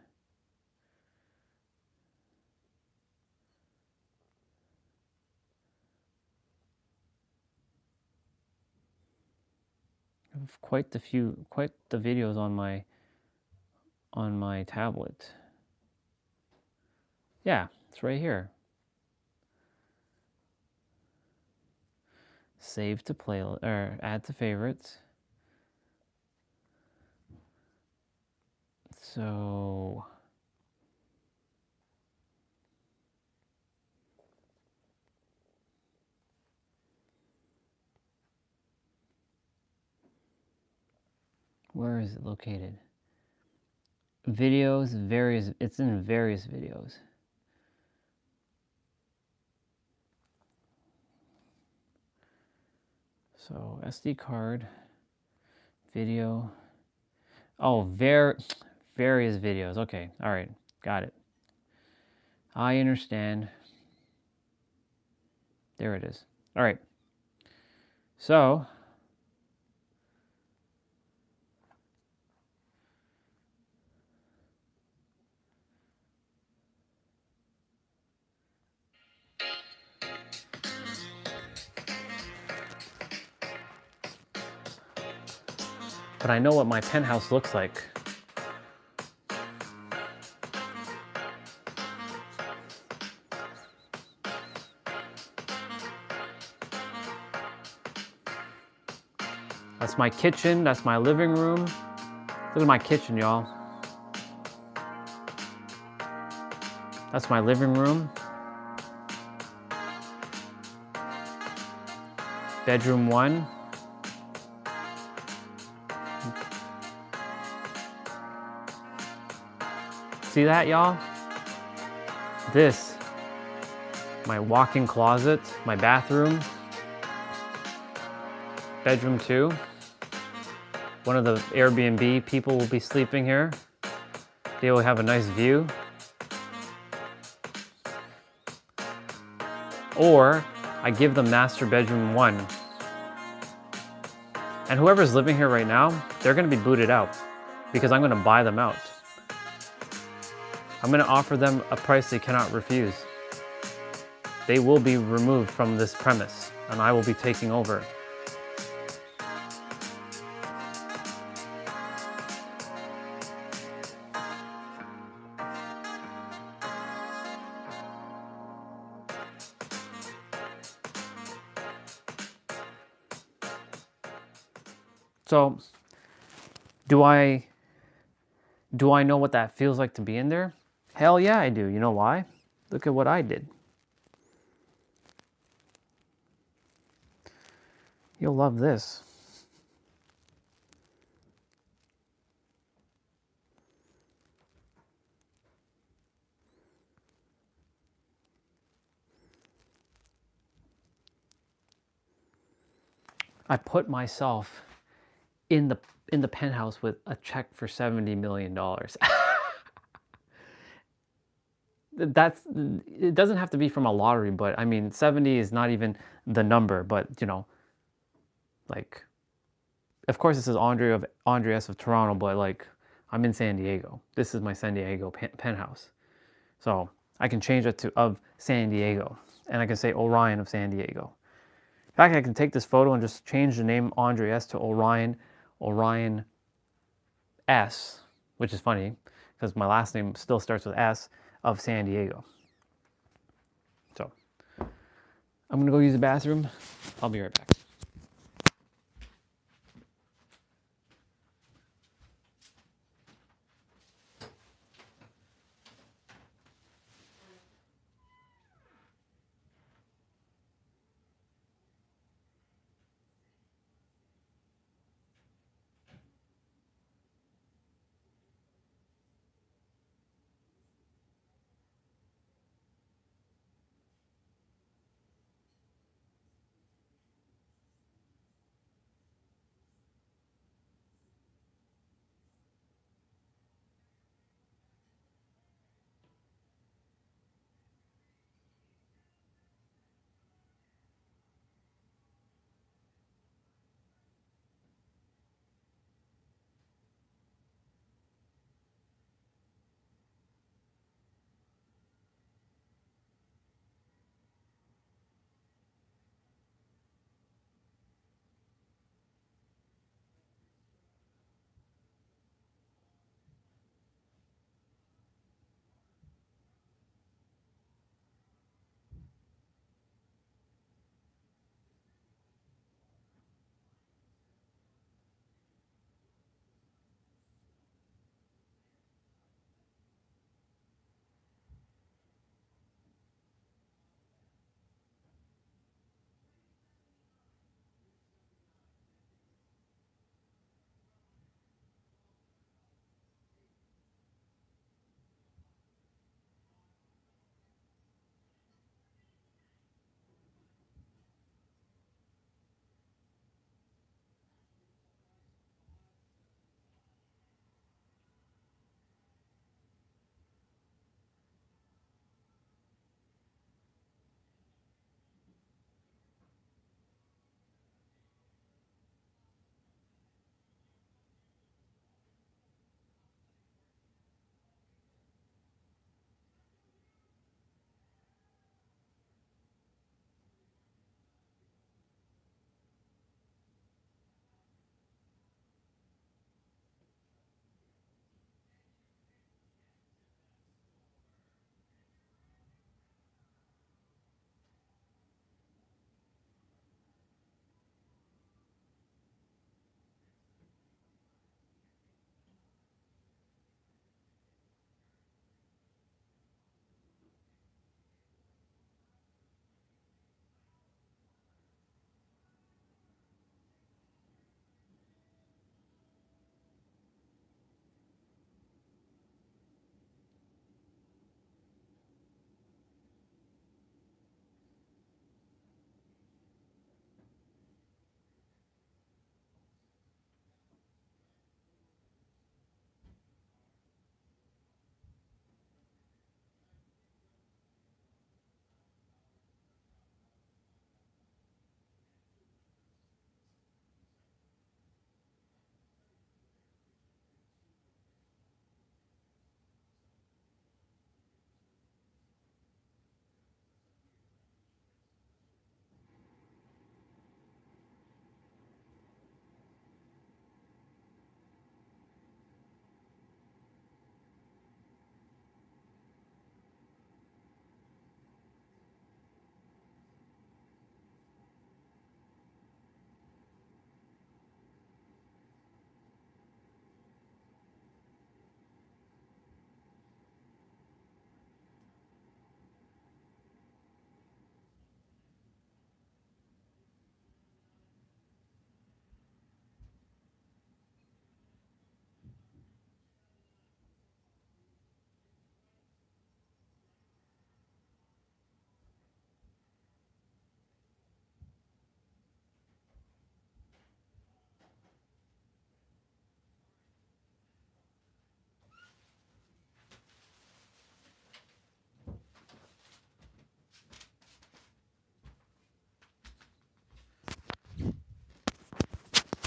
I have quite the videos on my tablet. Yeah, it's right here. Save to play or add to favorites. So where is it located? Videos, it's in various videos. So SD card, video. Oh, various videos. Okay, all right, got it. I understand. There it is. All right. So but I know what my penthouse looks like. That's my kitchen, that's my living room. Look at my kitchen, y'all. That's my living room. Bedroom 1. See that, y'all? This, my walk-in closet, my bathroom. Bedroom 2. One of the Airbnb people will be sleeping here. They will have a nice view. Or I give them master bedroom 1. And whoever's living here right now, they're gonna be booted out because I'm gonna buy them out. I'm gonna offer them a price they cannot refuse. they will be removed from this premise, and I will be taking over. So, do I know what that feels like to be in there? Hell yeah, I do. You know why? Look at what I did. You'll love this. I put myself in the penthouse with a check for $70 million. It doesn't have to be from a lottery, but I mean, 70 is not even the number, but you know, like, of course this is Andreas of Toronto, but like, I'm in San Diego. This is my San Diego penthouse. So I can change it to of San Diego, and I can say Orion of San Diego. In fact, I can take this photo and just change the name Andreas to Orion S, which is funny because my last name still starts with S, of San Diego. So I'm gonna go use the bathroom. I'll be right back.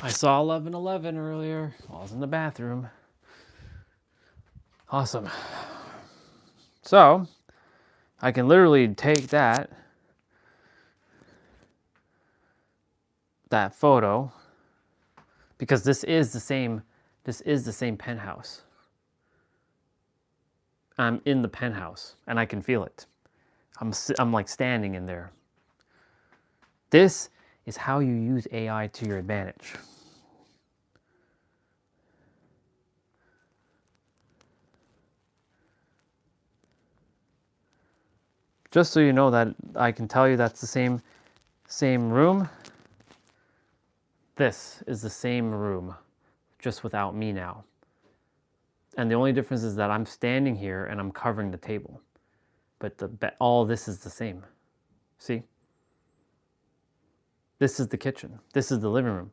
I saw 11:11 earlier while I was in the bathroom. Awesome. So, I can literally take that photo, because this is the same penthouse. I'm in the penthouse and I can feel it. I'm like standing in there. This is how you use AI to your advantage. Just so you know that I can tell you that's the same room. This is the same room, just without me now. And the only difference is that I'm standing here and I'm covering the table. But all this is the same. See? This is the kitchen. This is the living room.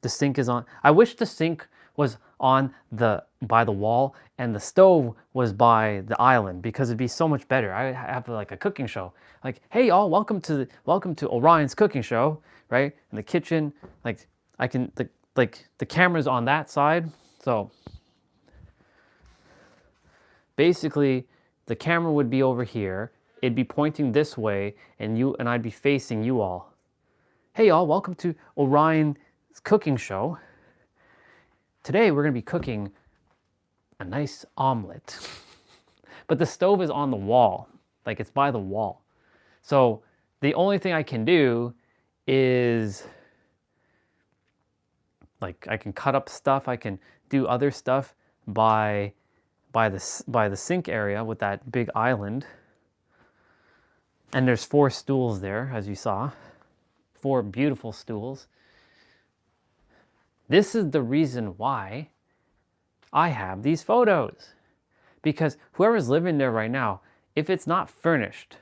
The sink is on. I wish the sink was on by the wall and the stove was by the island, because it'd be so much better. I have like a cooking show. Like, hey y'all, welcome to Orion's cooking show, right? In the kitchen, like I can the camera's on that side. So basically the camera would be over here. It'd be pointing this way and I'd be facing you all. Hey y'all, welcome to Orion's cooking show. Today we're going to be cooking a nice omelet. But the stove is on the wall, like it's by the wall. So the only thing I can do is, like, I can cut up stuff, I can do other stuff by the sink area with that big island. And there's 4 stools there, as you saw. 4 beautiful stools. This is the reason why I have these photos. Because whoever's living there right now, if it's not furnished,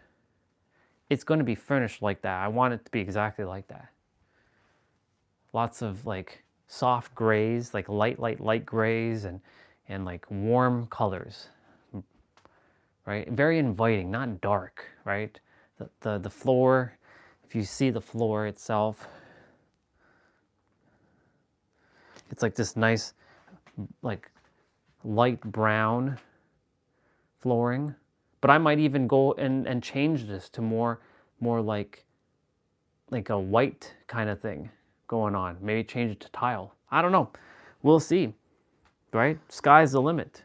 it's going to be furnished like that. I want it to be exactly like that. Lots of like soft grays, like light grays, and like warm colors, right? Very inviting, not dark, right? The floor, if you see the floor itself, it's like this nice, like light brown flooring. But I might even go and change this to more like a white kind of thing going on. Maybe change it to tile. I don't know. We'll see, right? Sky's the limit.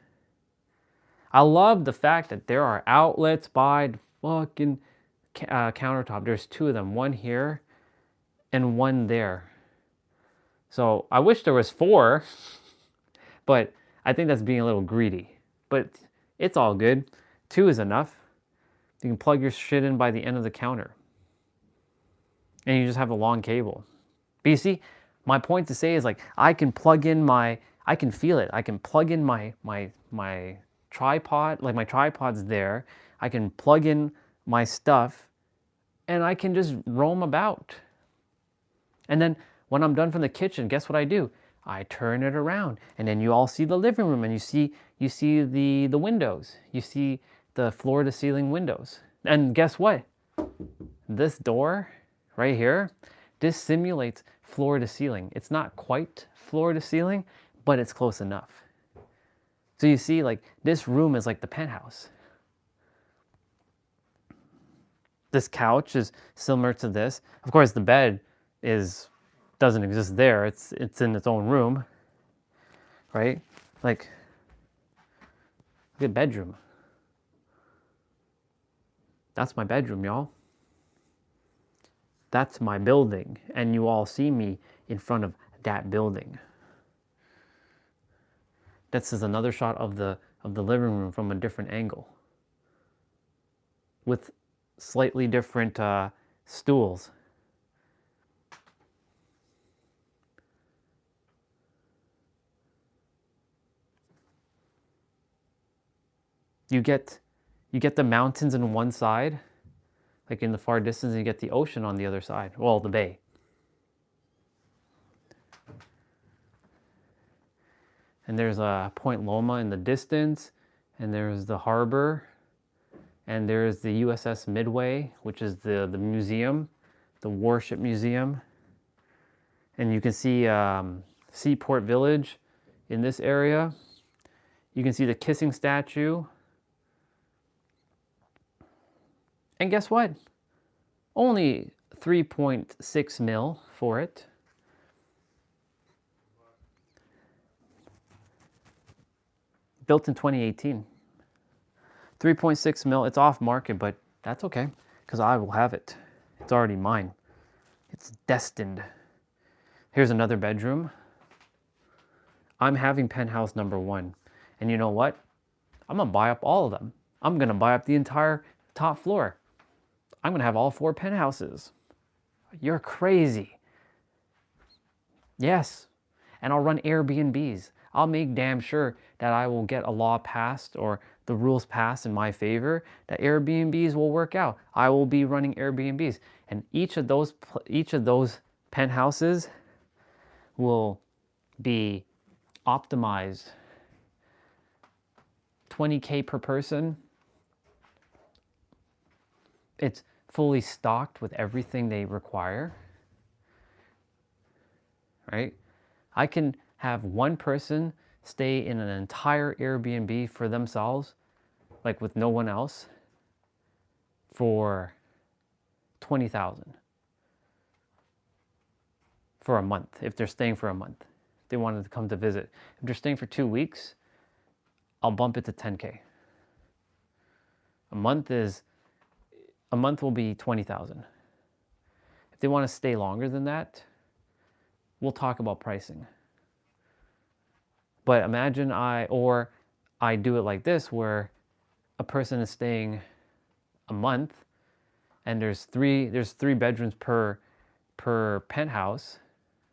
I love the fact that there are outlets by the fucking countertop. There's 2 of them, one here and one there. So I wish there was 4, but I think that's being a little greedy. But it's all good. 2 is enough. You can plug your shit in by the end of the counter. And you just have a long cable. But you see, my point to say is, like, I can plug in I can feel it. I can plug in my tripod, like my tripod's there. I can plug in my stuff and I can just roam about. And then when I'm done from the kitchen, guess what I do? I turn it around, and then you all see the living room, and you see the windows. You see the floor to ceiling windows. And guess what? This door right here, this simulates floor to ceiling. It's not quite floor to ceiling, but it's close enough. So you see, like, this room is like the penthouse. This couch is similar to this. Of course, the bed doesn't exist there. It's in its own room, right? Like, look at bedroom. That's my bedroom, y'all. That's my building, and you all see me in front of that building. This is another shot of the living room from a different angle, with slightly different stools. You get the mountains on one side, like in the far distance, and you get the ocean on the other side. Well, the bay. And there's a Point Loma in the distance, and there's the harbor, and there's the USS Midway, which is the museum, the warship museum. And you can see Seaport Village in this area. You can see the kissing statue. And guess what? Only 3.6 mil for it. Built in 2018. 3.6 mil, it's off market, but that's okay, because I will have it. It's already mine. It's destined. Here's another bedroom. I'm having penthouse number 1. And you know what? I'm gonna buy up all of them. I'm gonna buy up the entire top floor. I'm gonna have all 4 penthouses. You're crazy. Yes. And I'll run Airbnbs. I'll make damn sure that I will get a law passed or the rules passed in my favor that Airbnbs will work out. I will be running Airbnbs, and each of those penthouses will be optimized 20K per person. It's fully stocked with everything they require, right? I can have one person stay in an entire Airbnb for themselves, like with no one else, for 20,000 for a month, if they're staying for a month. If they wanted to come to visit. If they're staying for 2 weeks, I'll bump it to 10K. A month will be 20,000. If they want to stay longer than that, we'll talk about pricing. But imagine I do it like this, where a person is staying a month and there's three bedrooms per penthouse,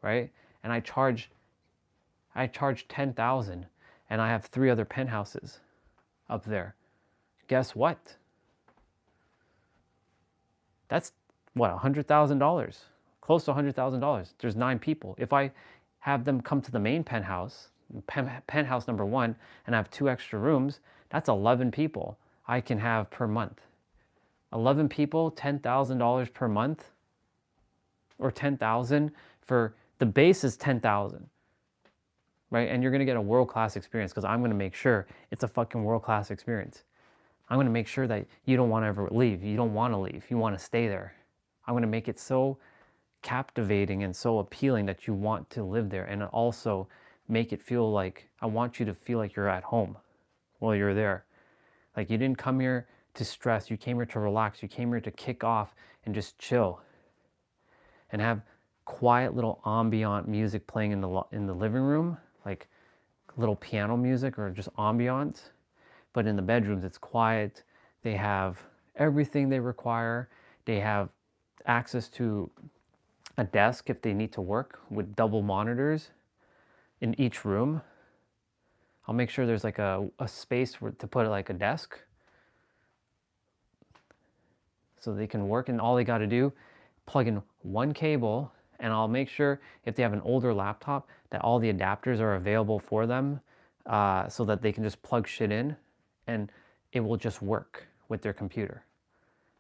right? And I charge 10,000 and I have 3 other penthouses up there. Guess what? That's what, $100,000, close to $100,000. There's 9 people. If I have them come to the main penthouse, penthouse number 1, and I have 2 extra rooms, that's 11 people I can have per month. 11 people, $10,000 per month, or 10,000 for the base is 10,000, right? And you're gonna get a world-class experience, because I'm gonna make sure it's a fucking world-class experience. I'm gonna make sure that you don't want to ever leave. You don't want to leave. You want to stay there. I'm gonna make it so captivating and so appealing that you want to live there, and also make it feel like, I want you to feel like you're at home while you're there. Like you didn't come here to stress. You came here to relax. You came here to kick off and just chill and have quiet little ambient music playing in the living room, like little piano music or just ambiance. But in the bedrooms, it's quiet. They have everything they require. They have access to a desk if they need to work, with double monitors in each room. I'll make sure there's like a space to put like a desk so they can work, and all they got to do, plug in one cable, and I'll make sure if they have an older laptop that all the adapters are available for them, so that they can just plug shit in and it will just work with their computer.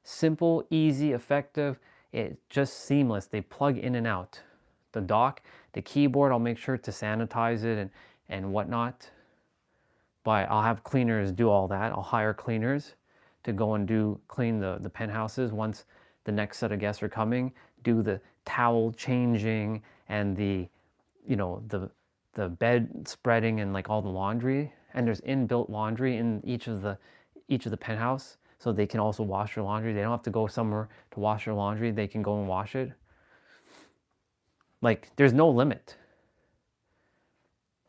Simple, easy, effective, it's just seamless. They plug in and out. The dock, the keyboard, I'll make sure to sanitize it and whatnot. But I'll have cleaners do all that. I'll hire cleaners to go and clean the penthouses once the next set of guests are coming, do the towel changing and the bed spreading and like all the laundry. And there's inbuilt laundry in each of the penthouse, so they can also wash their laundry. They don't have to go somewhere to wash their laundry. They can go and wash it. Like, there's no limit.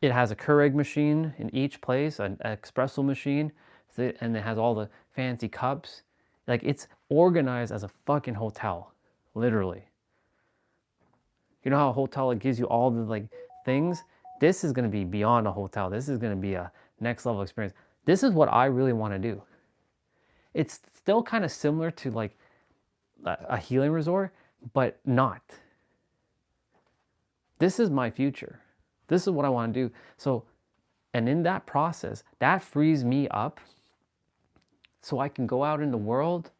It has a Keurig machine in each place, an espresso machine, and it has all the fancy cups. Like, it's organized as a fucking hotel, literally. You know how a hotel, it gives you all the like things? This is going to be beyond a hotel. This is going to be a next level experience. This is what I really want to do. It's still kind of similar to like a healing resort, but not. This is my future. This is what I want to do. So, and in that process, that frees me up so I can go out in the world.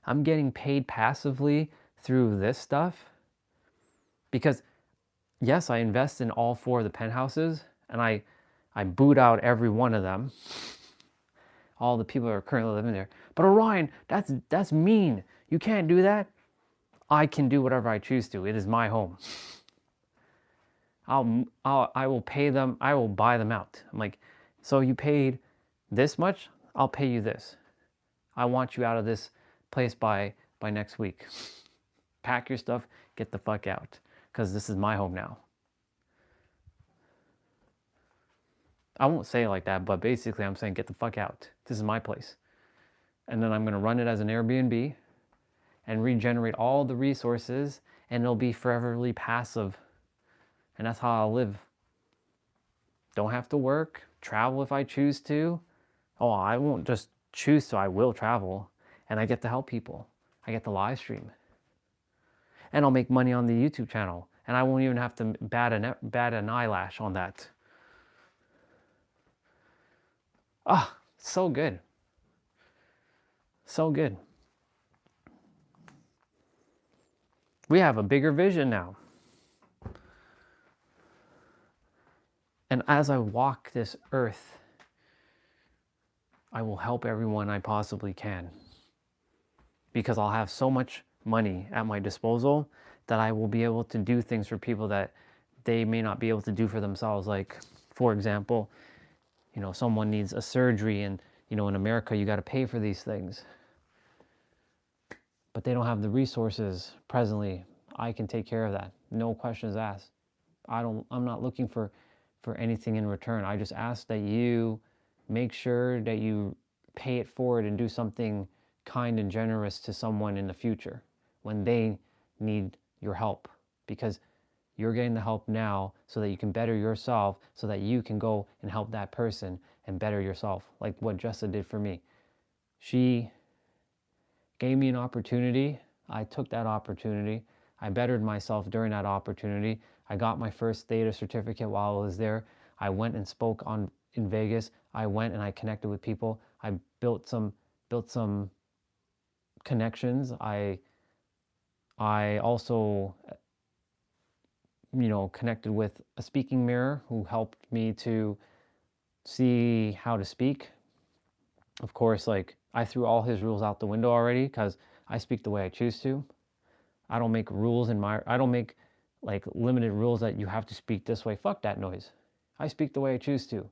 I'm getting paid passively through this stuff, because yes, I invest in all 4 of the penthouses, and I boot out every one of them, all the people that are currently living there. But Orion, that's mean. You can't do that. I can do whatever I choose to. It is my home. I will pay them. I will buy them out. I'm like, so you paid this much? I'll pay you this. I want you out of this place by next week. Pack your stuff, get the fuck out, because this is my home now. I won't say it like that, but basically I'm saying get the fuck out. This is my place. And then I'm going to run it as an Airbnb and regenerate all the resources, and it'll be foreverly passive. And that's how I'll live. Don't have to work, travel if I choose to. Oh, I won't just choose to, I will travel. And I get to help people. I get to live stream. And I'll make money on the YouTube channel. And I won't even have to bat an eyelash on that. Ah, so good. So good. We have a bigger vision now. And as I walk this earth, I will help everyone I possibly can. Because I'll have so much money at my disposal that I will be able to do things for people that they may not be able to do for themselves. Like, for example, you know, someone needs a surgery, and, you know, in America, you got to pay for these things. But they don't have the resources presently. I can take care of that. No questions asked. I'm not looking for anything in return. I just ask that you make sure that you pay it forward and do something kind and generous to someone in the future when they need your help, because you're getting the help now so that you can better yourself, so that you can go and help that person and better yourself, like what Jessa did for me. She gave me an opportunity. I took that opportunity. I bettered myself during that opportunity. I got my first theta certificate while I was there. I went and spoke in Vegas. I went and I connected with people. I built some connections. I also, you know, connected with a speaking mirror who helped me to see how to speak. Of course, like, I threw all his rules out the window already because I speak the way I choose to. I don't make rules I don't make like limited rules that you have to speak this way. Fuck that noise. I speak the way I choose to.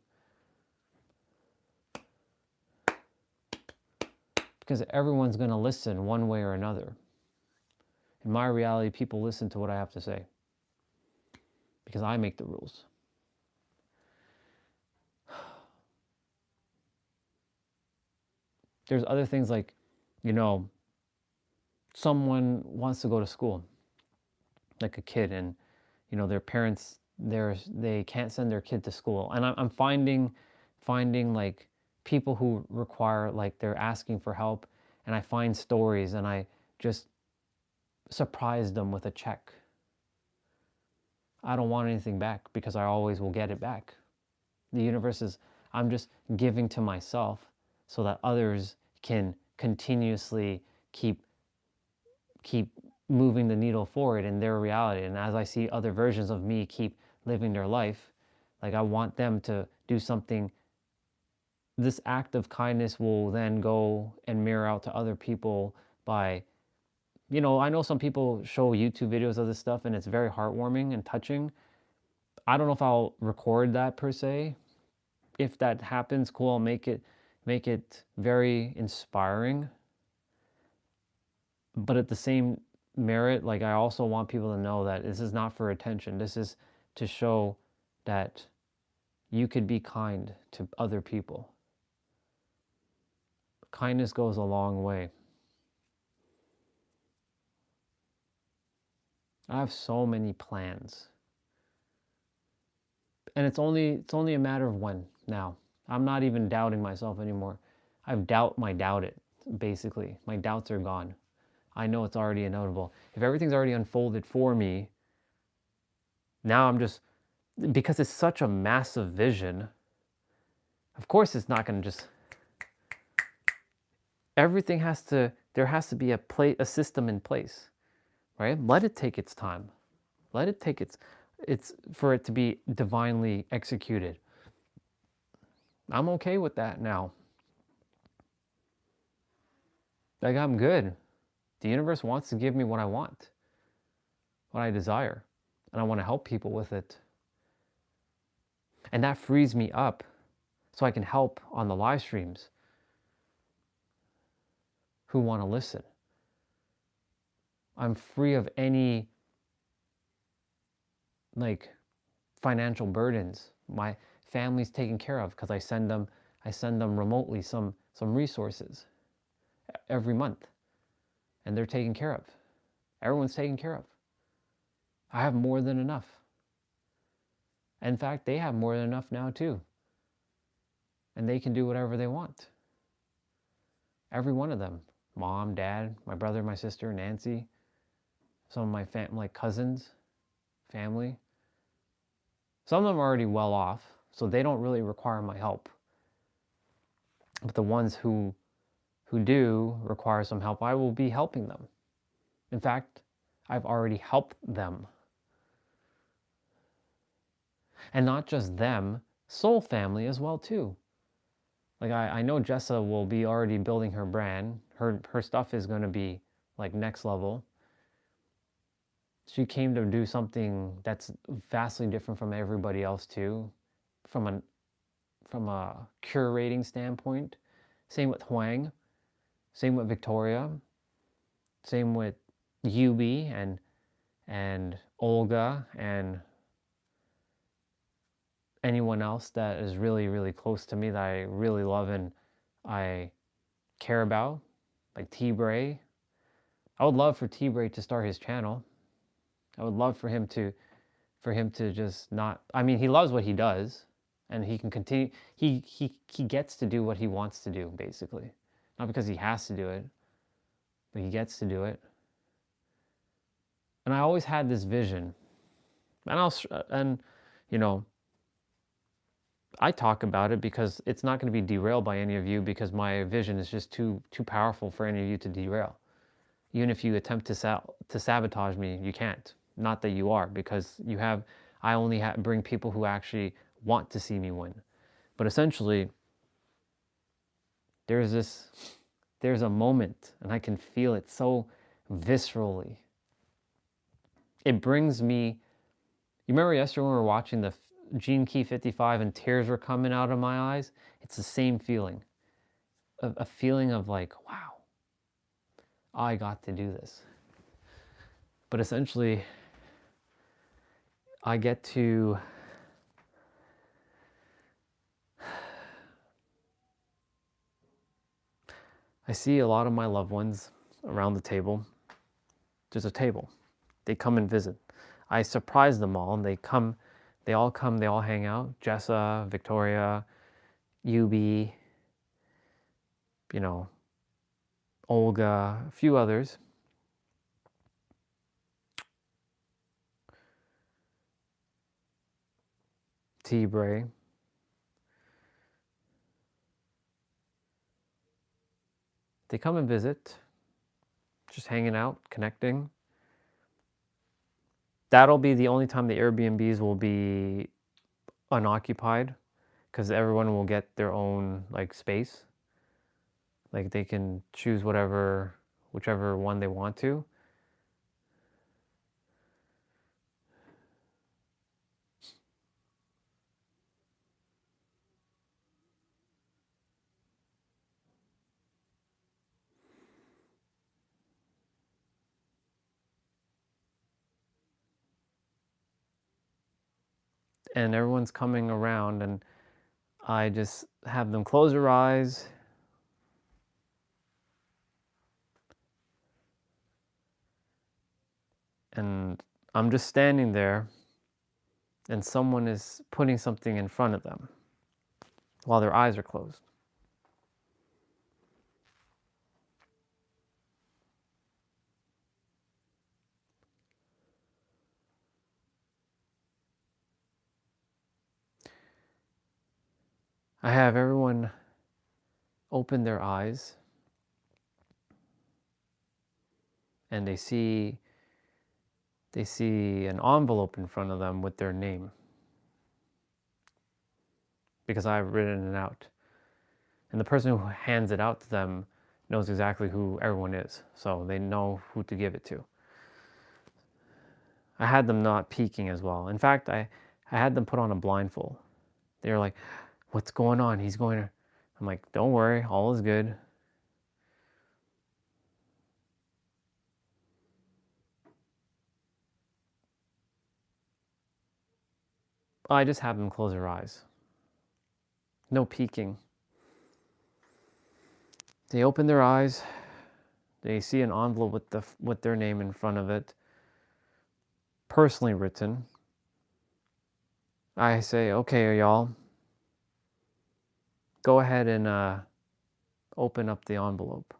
Because everyone's going to listen one way or another. In my reality, people listen to what I have to say. Because I make the rules. There's other things like, you know, someone wants to go to school, like a kid, and, you know, their parents, they can't send their kid to school. And I'm finding like people who require, like, they're asking for help, and I find stories and I just surprise them with a check. I don't want anything back because I always will get it back. The universe is, I'm just giving to myself so that others can continuously keep moving the needle forward in their reality. And as I see other versions of me keep living their life, like, I want them to do something. This act of kindness will then go and mirror out to other people by, you know, I know some people show YouTube videos of this stuff and it's very heartwarming and touching. I don't know if I'll record that per se. If that happens, cool, I'll make it very inspiring. But at the same merit, like, I also want people to know that this is not for attention. This is to show that you could be kind to other people. Kindness goes a long way. I have so many plans. And it's only a matter of when now. I'm not even doubting myself anymore. I've doubted, basically. My doubts are gone. I know it's already inevitable. If everything's already unfolded for me, now I'm just, because it's such a massive vision, of course it's not going to just, everything there has to be a system in place, right? Let it take its time. Let it take It's for it to be divinely executed. I'm okay with that now. Like, I'm good. The universe wants to give me what I want, what I desire, and I want to help people with it. And that frees me up so I can help on the live streams who want to listen. I'm free of any like financial burdens. My family's taken care of because I send them remotely some resources every month, and they're taken care of. Everyone's taken care of. I have more than enough. In fact, they have more than enough now too. And they can do whatever they want. Every one of them. Mom, dad, my brother, my sister, Nancy, some of my like cousins, family. Some of them are already well off, so they don't really require my help. But the ones who do require some help, I will be helping them. In fact, I've already helped them. And not just them, soul family as well too. Like I know Jessa will be already building her brand. Her stuff is going to be like next level. She came to do something that's vastly different from everybody else too, from a curating standpoint. Same with Huang, same with Victoria, same with Yubi and Olga and anyone else that is really, really close to me that I really love and I care about, like T-Bray. I would love for T-Bray to start his channel. I would love for him to just not, I mean, he loves what he does and he can continue, he gets to do what he wants to do, basically. Not because he has to do it, but he gets to do it. And I always had this vision. And you know, I talk about it because it's not going to be derailed by any of you, because my vision is just too powerful for any of you to derail. Even if you attempt to sabotage me, you can't. Not that you are, because you have. I only bring people who actually want to see me win. But essentially, there's a moment, and I can feel it so viscerally. It brings me. You remember yesterday when we were watching the Gene Key 55 and tears were coming out of my eyes? It's the same feeling. A feeling of like, wow, I got to do this. But essentially, I get to I see a lot of my loved ones around the table. There's a table. They come and visit. I surprise them all, and they all hang out. Jessa, Victoria, Yubi, you know, Olga, a few others. T-Bray. They come and visit, just hanging out, connecting. That'll be the only time the Airbnbs will be unoccupied, because everyone will get their own like space. Like they can choose whichever one they want to. And everyone's coming around, and I just have them close their eyes. And I'm just standing there, and someone is putting something in front of them while their eyes are closed. I have everyone open their eyes, and they see they see an envelope in front of them with their name, because I've written it out. And the person who hands it out to them knows exactly who everyone is, so they know who to give it to. I had them not peeking as well. In fact, I had them put on a blindfold. They were like, what's going on? He's going to... I'm like, don't worry, all is good. I just have them close their eyes. No peeking. They open their eyes. They see an envelope with their name in front of it, personally written. I say, okay, y'all, go ahead and open up the envelope.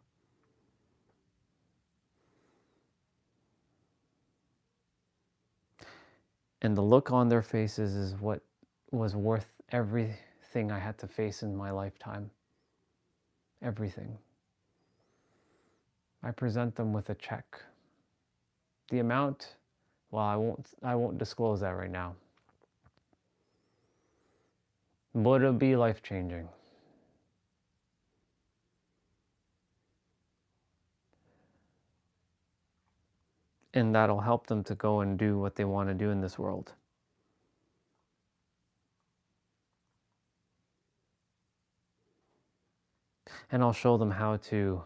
And the look on their faces is what was worth everything I had to face in my lifetime. Everything. I present them with a check. The amount, well, I won't disclose that right now. But it'll be life-changing. And that'll help them to go and do what they want to do in this world. And I'll show them how to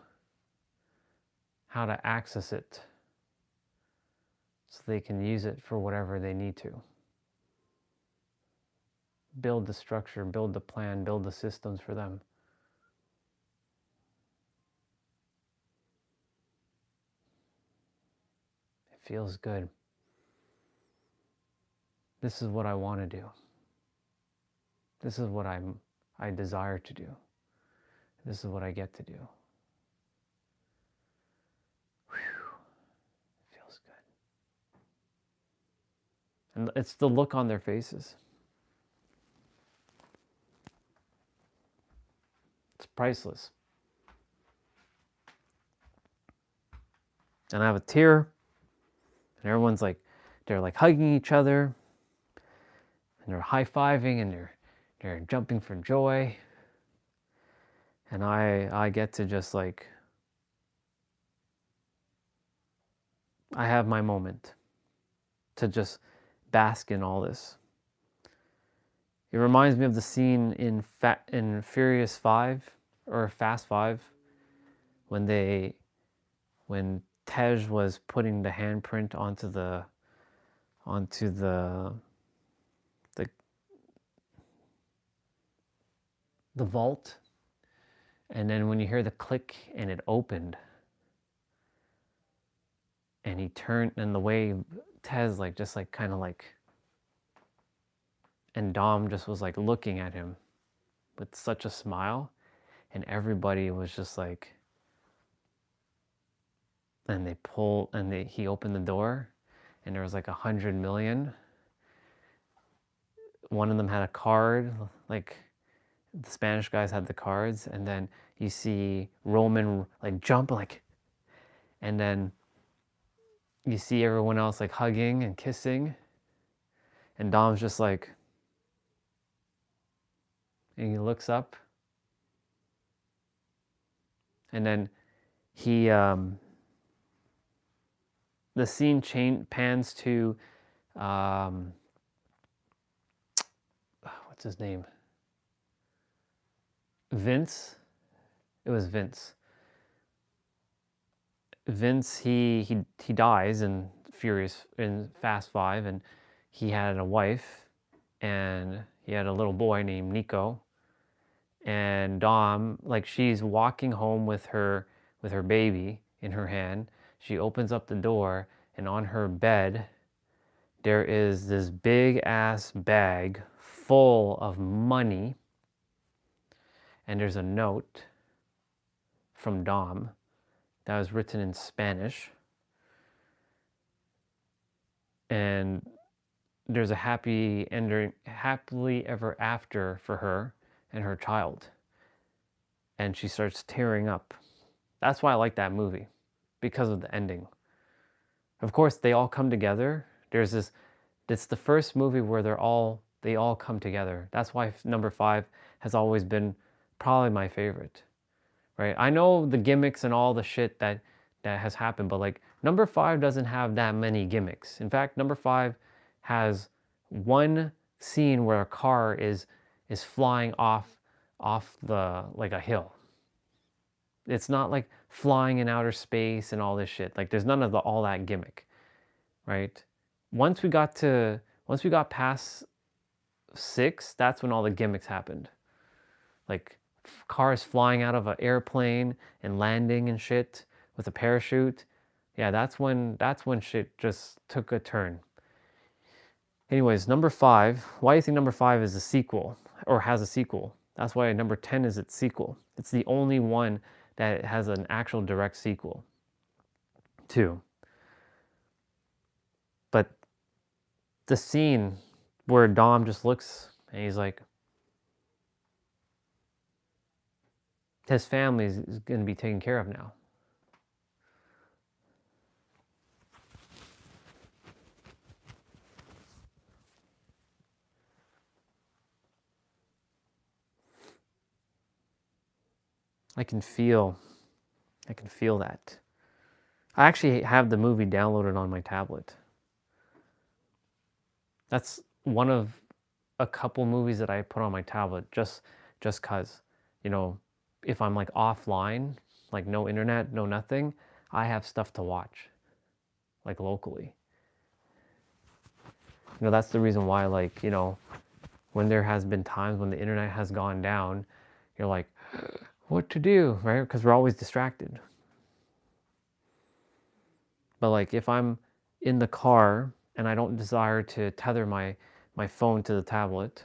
access it so they can use it for whatever they need to. Build the structure, build the plan, build the systems for them. It feels good. This is what I want to do. This is what I desire to do. This is what I get to do. Whew. It feels good. And it's the look on their faces. It's priceless. And I have a tear, and everyone's like, they're like hugging each other, and they're high-fiving, and they're jumping for joy. And I get to just like, I have my moment to just bask in all this. It reminds me of the scene in Furious 5 or Fast 5 when Tej was putting the handprint onto the vault, and then when you hear the click and it opened, and he turned, and the way Tej and Dom just was like looking at him with such a smile, and everybody was just like, and he opened the door, and there was like 100 million. One of them had a card, like the Spanish guys had the cards, and then you see Roman like jump, like, and then you see everyone else like hugging and kissing, and Dom's just like, and he looks up, and then he the scene pans to what's his name? Vince. It was Vince. Vince, he dies in Fast 5, and he had a wife, and he had a little boy named Nico. And Dom, like, she's walking home with her baby in her hand. She opens up the door, and on her bed there is this big ass bag full of money, and there's a note from Dom that was written in Spanish, and there's a happily ever after for her and her child, and she starts tearing up. That's why I like that movie, because of the ending. Of course, they all come together. There's this, it's the first movie where they all come together. That's why number 5 has always been probably my favorite, right? I know the gimmicks and all the shit that has happened, but like number 5 doesn't have that many gimmicks. In fact, number 5 has one scene where a car is flying off the like a hill. It's not like flying in outer space and all this shit. Like there's none of all that gimmick, right? Once we got past 6, that's when all the gimmicks happened. Like cars flying out of an airplane and landing and shit with a parachute. Yeah, that's when shit just took a turn. Anyways, number 5. Why do you think number 5 is a sequel or has a sequel? That's why number 10 is its sequel. It's the only one that has an actual direct sequel to. But the scene where Dom just looks and he's like, his family is going to be taken care of now. I can feel that. I actually have the movie downloaded on my tablet. That's one of a couple movies that I put on my tablet just cause, you know, if I'm like offline, like no internet, no nothing, I have stuff to watch, like locally. You know, that's the reason why, like, you know, when there has been times when the internet has gone down, you're like, what to do, right? Because we're always distracted. But like if I'm in the car and I don't desire to tether my phone to the tablet,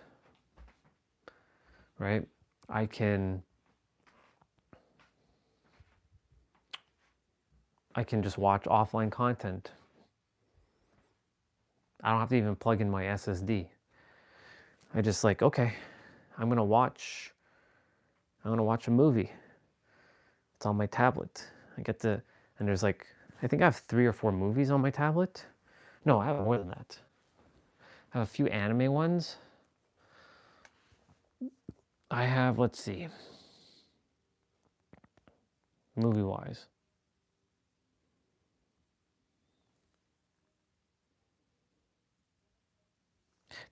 right? I can just watch offline content. I don't have to even plug in my SSD. I just like, okay, I'm gonna watch a movie. It's on my tablet. I get to, and there's like, I think I have 3 or 4 movies on my tablet. No, I have more than that. I have a few anime ones. I have, let's see, movie-wise.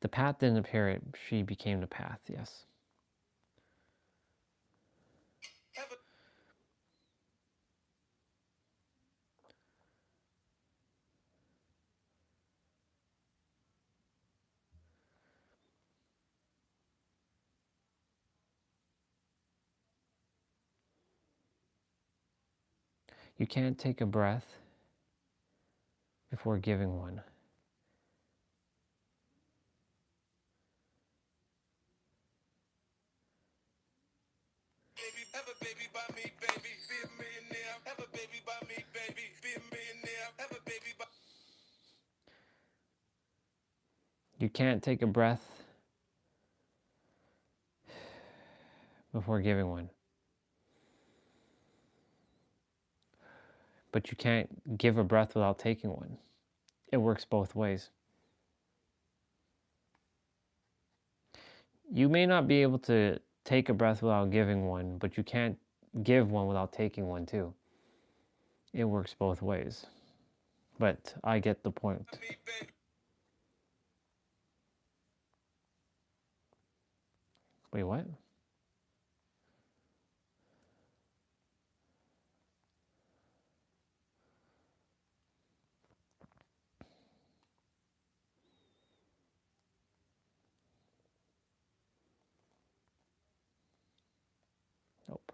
The path didn't appear, she became the path, yes. You can't take a breath before giving one. Have a baby by me, baby, be a millionaire. Have a baby by me, baby, be a millionaire. Have a baby by... You can't take a breath before giving one. But you can't give a breath without taking one. It works both ways. You may not be able to take a breath without giving one, but you can't give one without taking one too. It works both ways. But I get the point. Wait, what? Nope.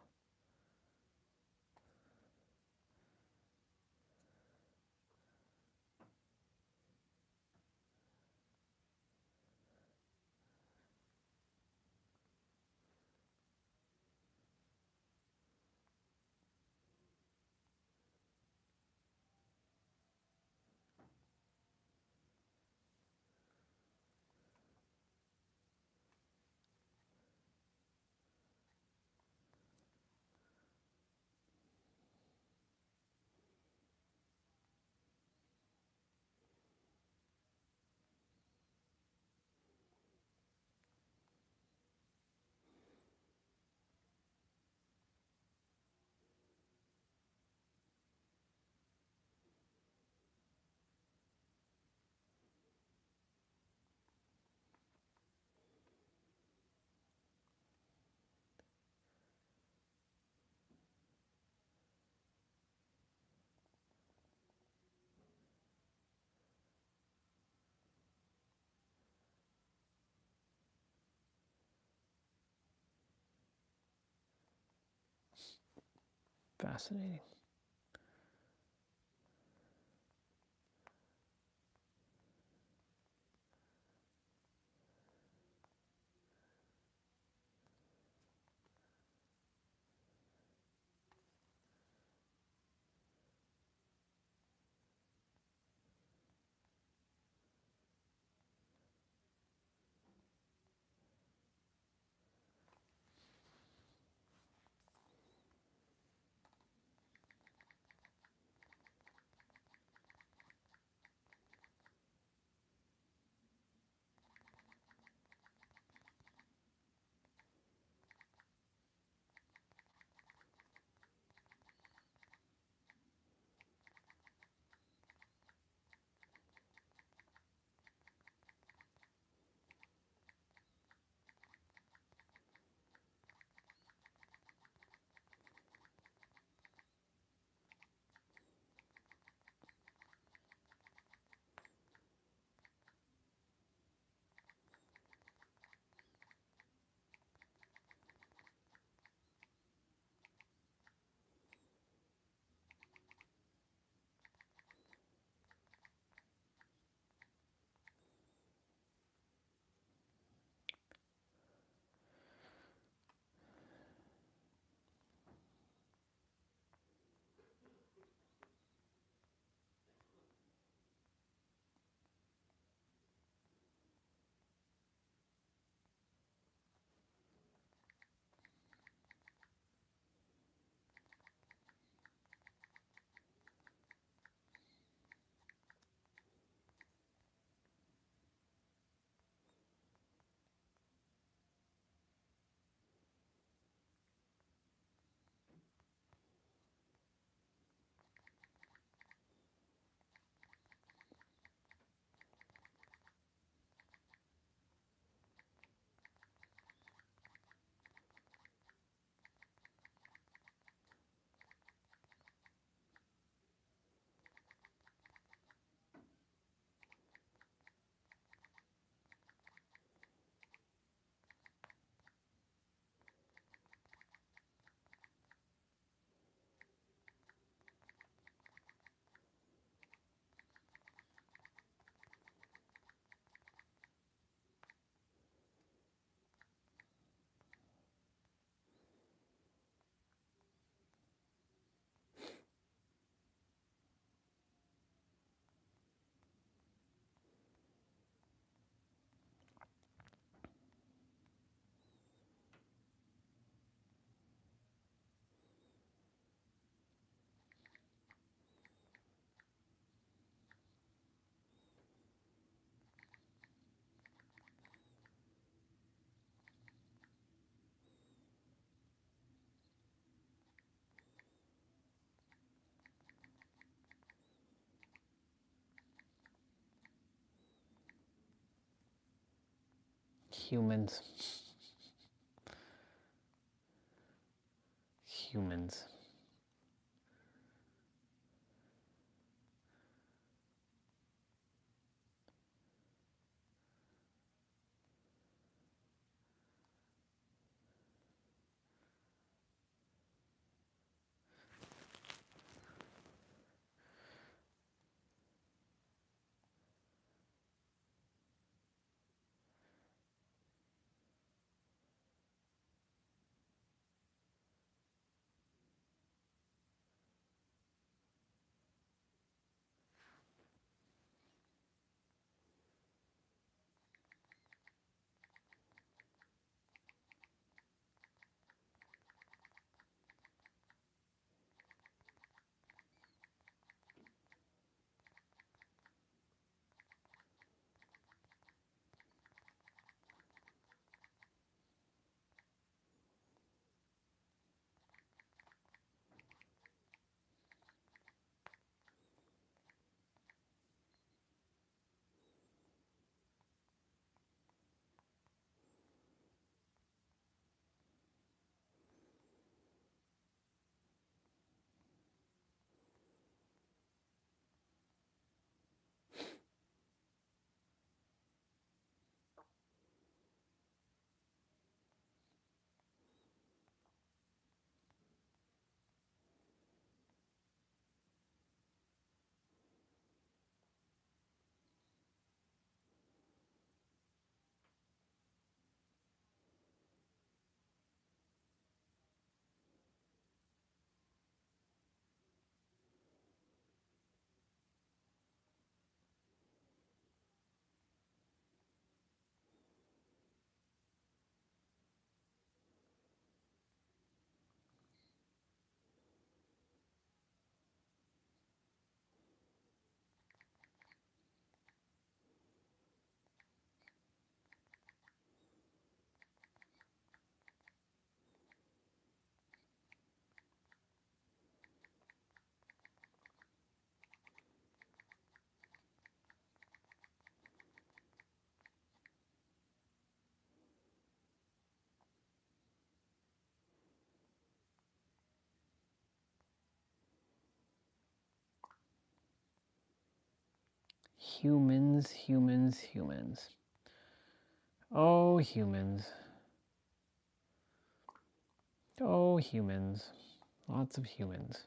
Fascinating. Humans. Humans. Humans, humans, humans. Oh, humans. Oh, humans. Lots of humans.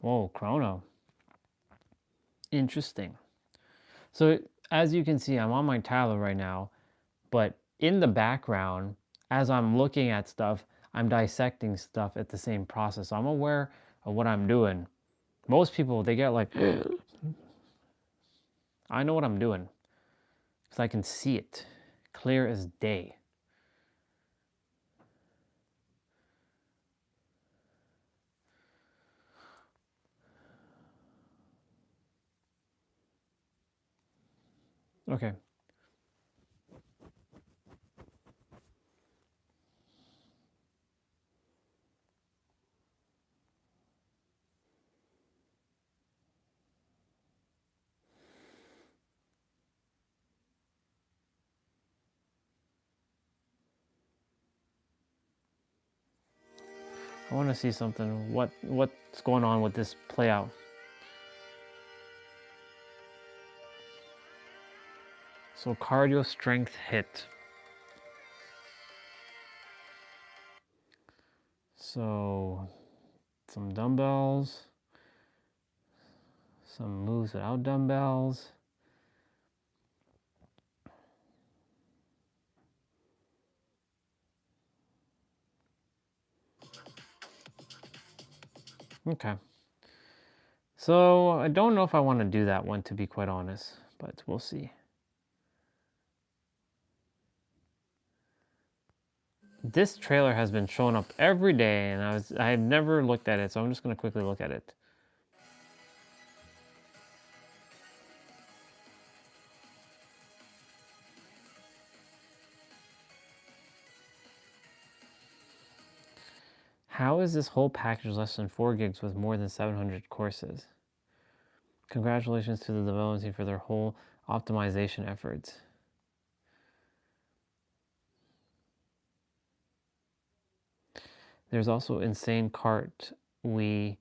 Whoa, chrono. Interesting. So as you can see, I'm on my tablet right now, but in the background, as I'm looking at stuff, I'm dissecting stuff at the same process. So I'm aware of what I'm doing. Most people, they get like, I know what I'm doing because I can see it clear as day. Okay. I want to see something. What's going on with this play out? So cardio strength HIIT. So some dumbbells, some moves without dumbbells. Okay. So I don't know if I want to do that one, to be quite honest, but we'll see. This trailer has been showing up every day, and I had never looked at it, so I'm just going to quickly look at it. How is this whole package less than 4 gigs with more than 700 courses? Congratulations to the development team for their whole optimization efforts. There's also insane cart with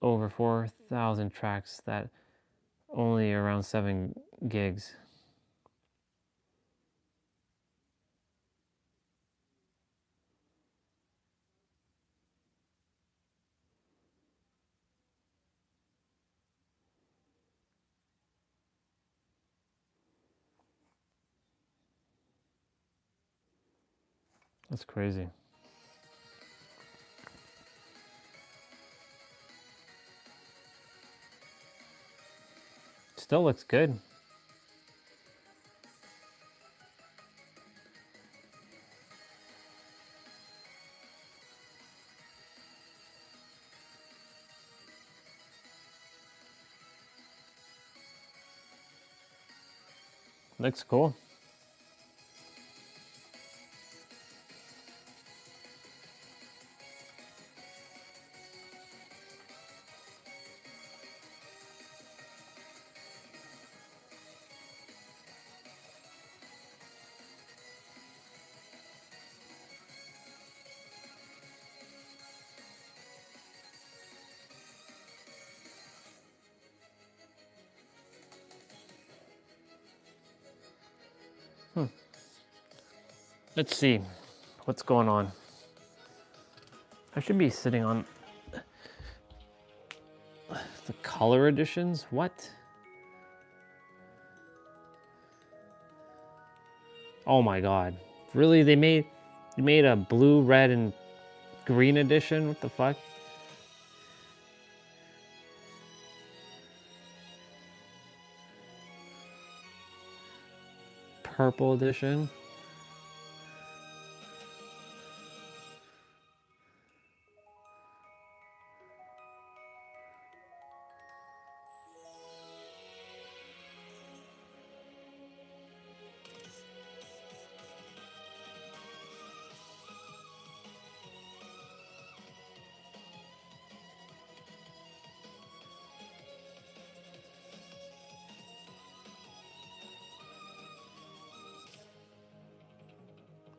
over 4,000 tracks that only around 7 gigs. That's crazy. Still looks good. Looks cool. Let's see what's going on. I should be sitting on the color editions. What? Oh my god. Really? They made a blue, red, and green edition? What the fuck? Purple edition?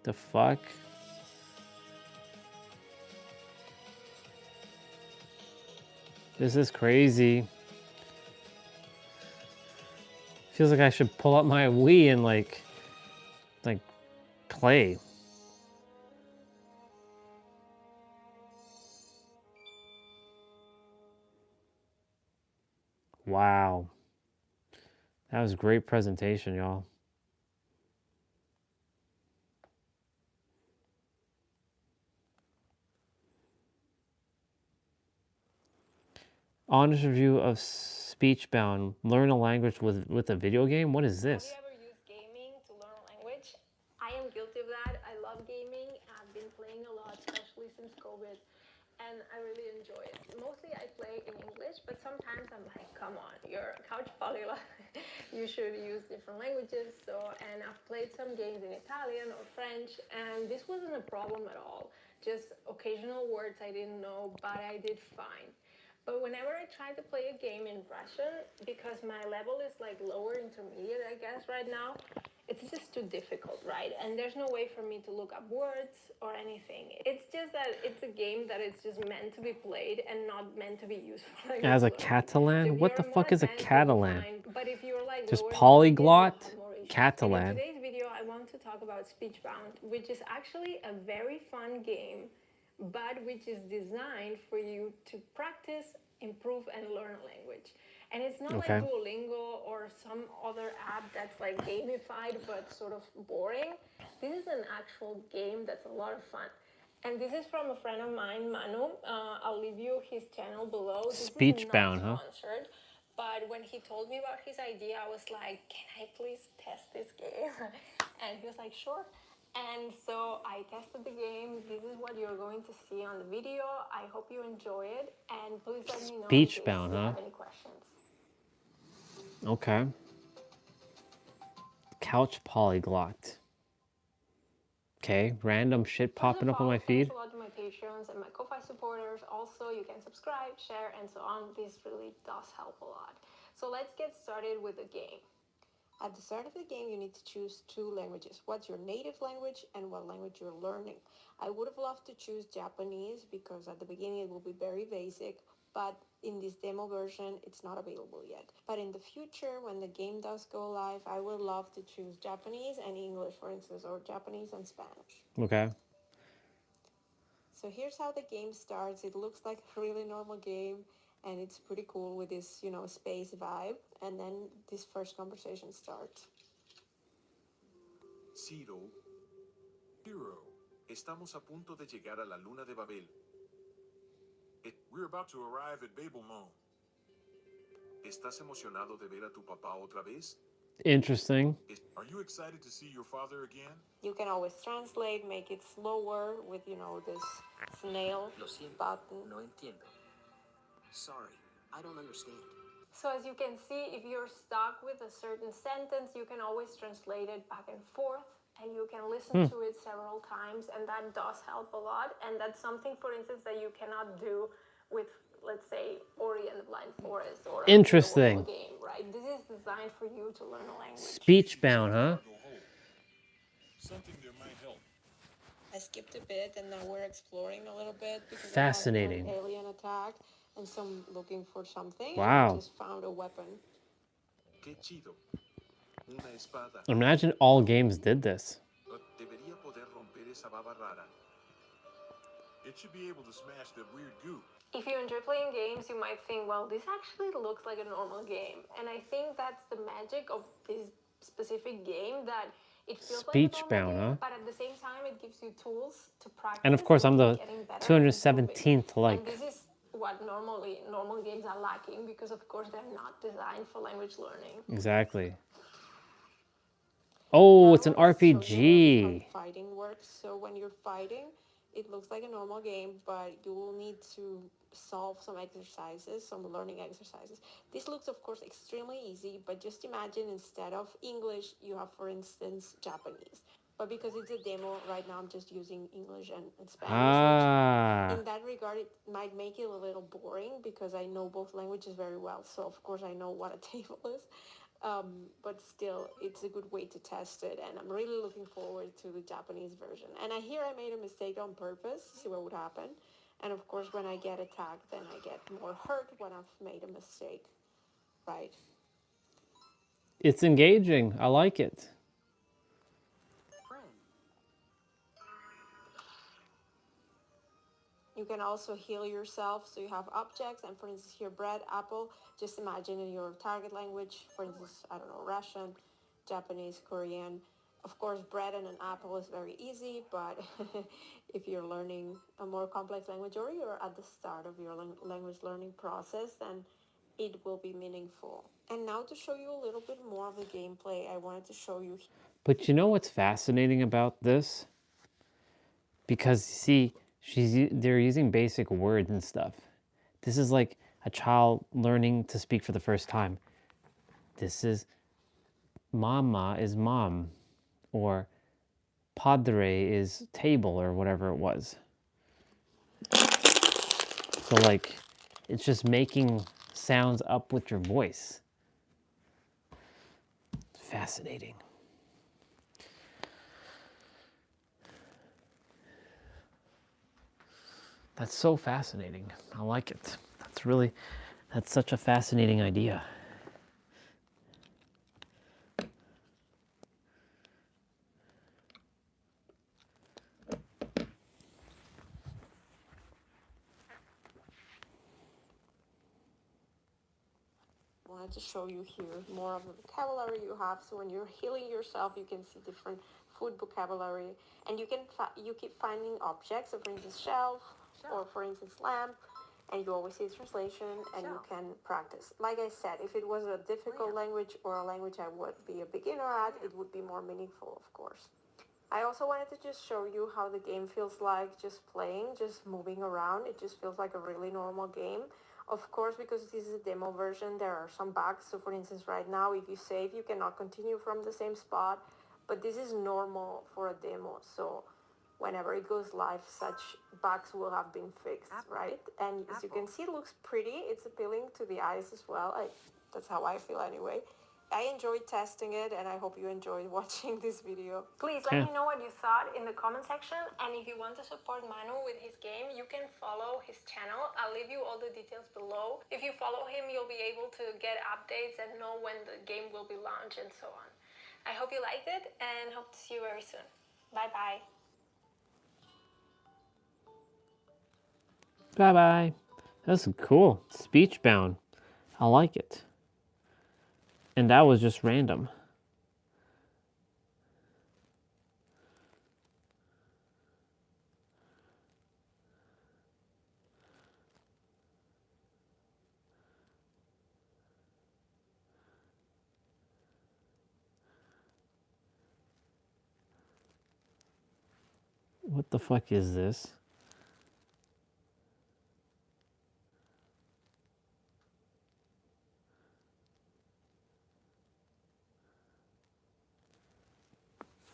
The fuck? This is crazy. Feels like I should pull up my Wii and like play. Wow. That was a great presentation, y'all. Honest review of Speechbound. Learn a language with a video game? What is this? Have you ever used gaming to learn a language? I am guilty of that. I love gaming. I've been playing a lot, especially since COVID, and I really enjoy it. Mostly I play in English, but sometimes I'm like, come on, you're a couch polyglot. You should use different languages. And I've played some games in Italian or French, and this wasn't a problem at all. Just occasional words I didn't know, but I did fine. But whenever I try to play a game in Russian, because my level is like lower intermediate, I guess, right now, it's just too difficult, right? And there's no way for me to look up words or anything. It's just that it's a game that is just meant to be played and not meant to be used for like As a learning. So Catalan? if What the you're more fuck is a advanced, you'll be Catalan? fine. But if you're like Just lower intermediate, polyglot? you'll have more issues. Catalan. And in today's video, I want to talk about Speechbound, which is actually a very fun game, but which is designed for you to practice, improve, and learn a language. And it's not Okay. like Duolingo or some other app that's like gamified but sort of boring. This is an actual game that's a lot of fun. And this is from a friend of mine, Manu. I'll leave you his channel below. This Speechbound, is huh? not sponsored. But when he told me about his idea, I was like, can I please test this game? And he was like, sure. And so I tested the game. This is what you're going to see on the video. I hope you enjoy it. And please let me know in case Speechbound, you huh? have any questions. Okay. Couch polyglot. Okay, random shit popping up on my feed. Thanks a lot to my patrons and my Ko-Fi supporters. Also, you can subscribe, share, and so on. This really does help a lot. So let's get started with the game. At the start of the game, you need to choose two languages. What's your native language and what language you're learning. I would have loved to choose Japanese because at the beginning it will be very basic, but in this demo version, it's not available yet. But in the future, when the game does go live, I would love to choose Japanese and English, for instance, or Japanese and Spanish. Okay. So here's how the game starts. It looks like a really normal game, and it's pretty cool with this, space vibe. And then this first conversation starts. 0 0 Estamos a punto de llegar a la luna de Babel. We're about to arrive at Babel Moon. ¿Estás emocionado de ver a tu papá otra vez? Interesting. Are you excited to see your father again? You can always translate, make it slower with, this snail Lo siento, button. no entiendo. Sorry, I don't understand. So as you can see, if you're stuck with a certain sentence, you can always translate it back and forth, and you can listen to it several times, and that does help a lot. And that's something, for instance, that you cannot do with, let's say, Ori and the Blind Forest or a Interesting. normal game, right? This is designed for you to learn a language. Speech bound, huh? Something that might help. I skipped a bit, and now we're exploring a little bit because Fascinating. I had an alien attack, and so I'm looking for something. Wow. And I just found a weapon. ¡Qué chido! Una espada. Imagine all games did this. Debería poder romper esa baba rara. It should be able to smash that weird goo. If you enjoy playing games, you might think, well, this actually looks like a normal game. And I think that's the magic of this specific game, that it feels Speech like a bound, normal game, huh? but at the same time, it gives you tools to practice. And of course, I'm the getting better and improving. 217th like. And this is what normal games are lacking, because of course they're not designed for language learning. Exactly. Oh, Now it's an I want to show you RPG. how fighting works. So when you're fighting, it looks like a normal game, but you will need to solve some exercises, some learning exercises. This looks, of course, extremely easy, but just imagine instead of English, you have, for instance, Japanese. But because it's a demo, right now I'm just using English and Spanish, Ah. which in that regard, it might make it a little boring because I know both languages very well. So, of course, I know what a table is. But still, it's a good way to test it, and I'm really looking forward to the Japanese version. And I made a mistake on purpose to see what would happen. And of course, when I get attacked, then I get more hurt when I've made a mistake, right? It's engaging. I like it. You can also heal yourself. So you have objects, and for instance, here, bread, apple. Just imagine in your target language, for instance, I don't know, Russian, Japanese, Korean. Of course, bread and an apple is very easy, but if you're learning a more complex language, or you're at the start of your language learning process, then it will be meaningful. And now to show you a little bit more of the gameplay, I wanted to show you. But you know what's fascinating about this? Because see, they're using basic words and stuff. This is like a child learning to speak for the first time. This is mama is mom, or padre is table, or whatever it was. So like, it's just making sounds up with your voice. Fascinating. That's so fascinating. I like it. That's such a fascinating idea. I wanted to show you here more of the vocabulary you have. So when you're healing yourself, you can see different food vocabulary, and you keep finding objects. So for instance, shelf, or for instance, lamp, and you always see translation, and you can practice. Like I said, if it was a difficult language or a language I would be a beginner at, it would be more meaningful, of course. I also wanted to just show you how the game feels like just playing, just moving around. It just feels like a really normal game. Of course, because this is a demo version, there are some bugs. So for instance, right now, if you save, you cannot continue from the same spot. But this is normal for a demo. So whenever it goes live, such bugs will have been fixed, right? And as you can see, it looks pretty. It's appealing to the eyes as well. That's how I feel anyway. I enjoyed testing it, and I hope you enjoyed watching this video. Please let me know what you thought in the comment section, and if you want to support Manu with his game, you can follow his channel. I'll leave you all the details below. If you follow him, you'll be able to get updates and know when the game will be launched and so on. I hope you liked it, and hope to see you very soon. Bye-bye. Bye-bye. That's cool. Speech bound. I like it. And that was just random. What the fuck is this?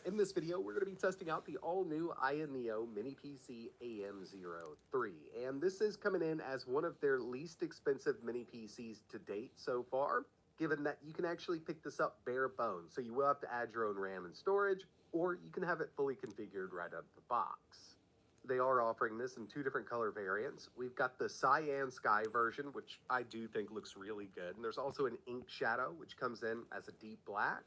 In this video, we're going to be testing out the all-new INEO Mini PC AM03, and this is coming in as one of their least expensive mini PCs to date so far, given that you can actually pick this up bare bones, so you will have to add your own RAM and storage, or you can have it fully configured right out of the box. They are offering this in 2 different color variants. We've got the Cyan Sky version, which I do think looks really good, and there's also an Ink Shadow, which comes in as a deep black.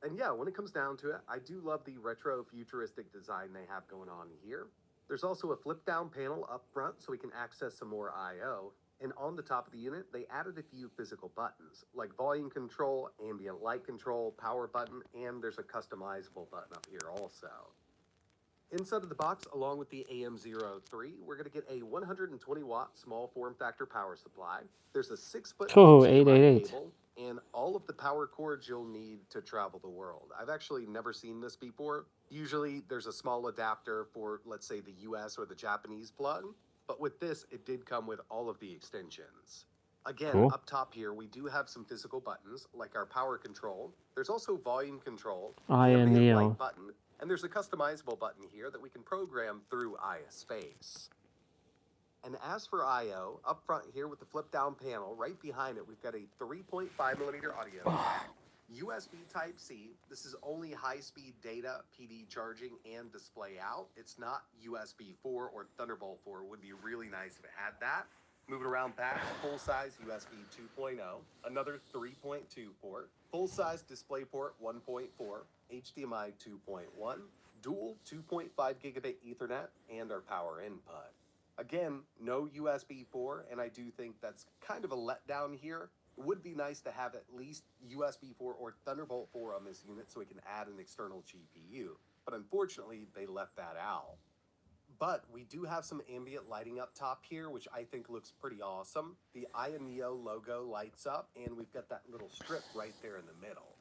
And yeah, when it comes down to it, I do love the retro futuristic design they have going on here. There's also a flip down panel up front so we can access some more I/O. And on the top of the unit, they added a few physical buttons, like volume control, ambient light control, power button, and there's a customizable button up here also. Inside of the box, along with the AM03, we're going to get a 120 watt small form factor power supply. There's a 6-foot HDMI 888. cable, and all of the power cords you'll need to travel the world. I've actually never seen this before. Usually there's a small adapter for, let's say, the US or the Japanese plug, but with this, it did come with all of the extensions. Again, Cool. Up top here, we do have some physical buttons, like our power control. There's also volume control, ambient INEO. light button, and there's a customizable button here that we can program through ISpace. And as for I/O, up front here with the flip down panel, right behind it, we've got a 3.5mm audio, USB Type-C. This is only high-speed data, PD charging, and display out. It's not USB 4 or Thunderbolt 4. It would be really nice if it had that. Moving around past, full-size USB 2.0, another 3.2 port, full-size DisplayPort 1.4, HDMI 2.1, dual 2.5 gigabit Ethernet, and our power input. Again, no USB 4, and I do think that's kind of a letdown here. It would be nice to have at least USB 4 or Thunderbolt 4 on this unit so we can add an external GPU, but unfortunately, they left that out. But we do have some ambient lighting up top here, which I think looks pretty awesome. The INEO logo lights up, and we've got that little strip right there in the middle.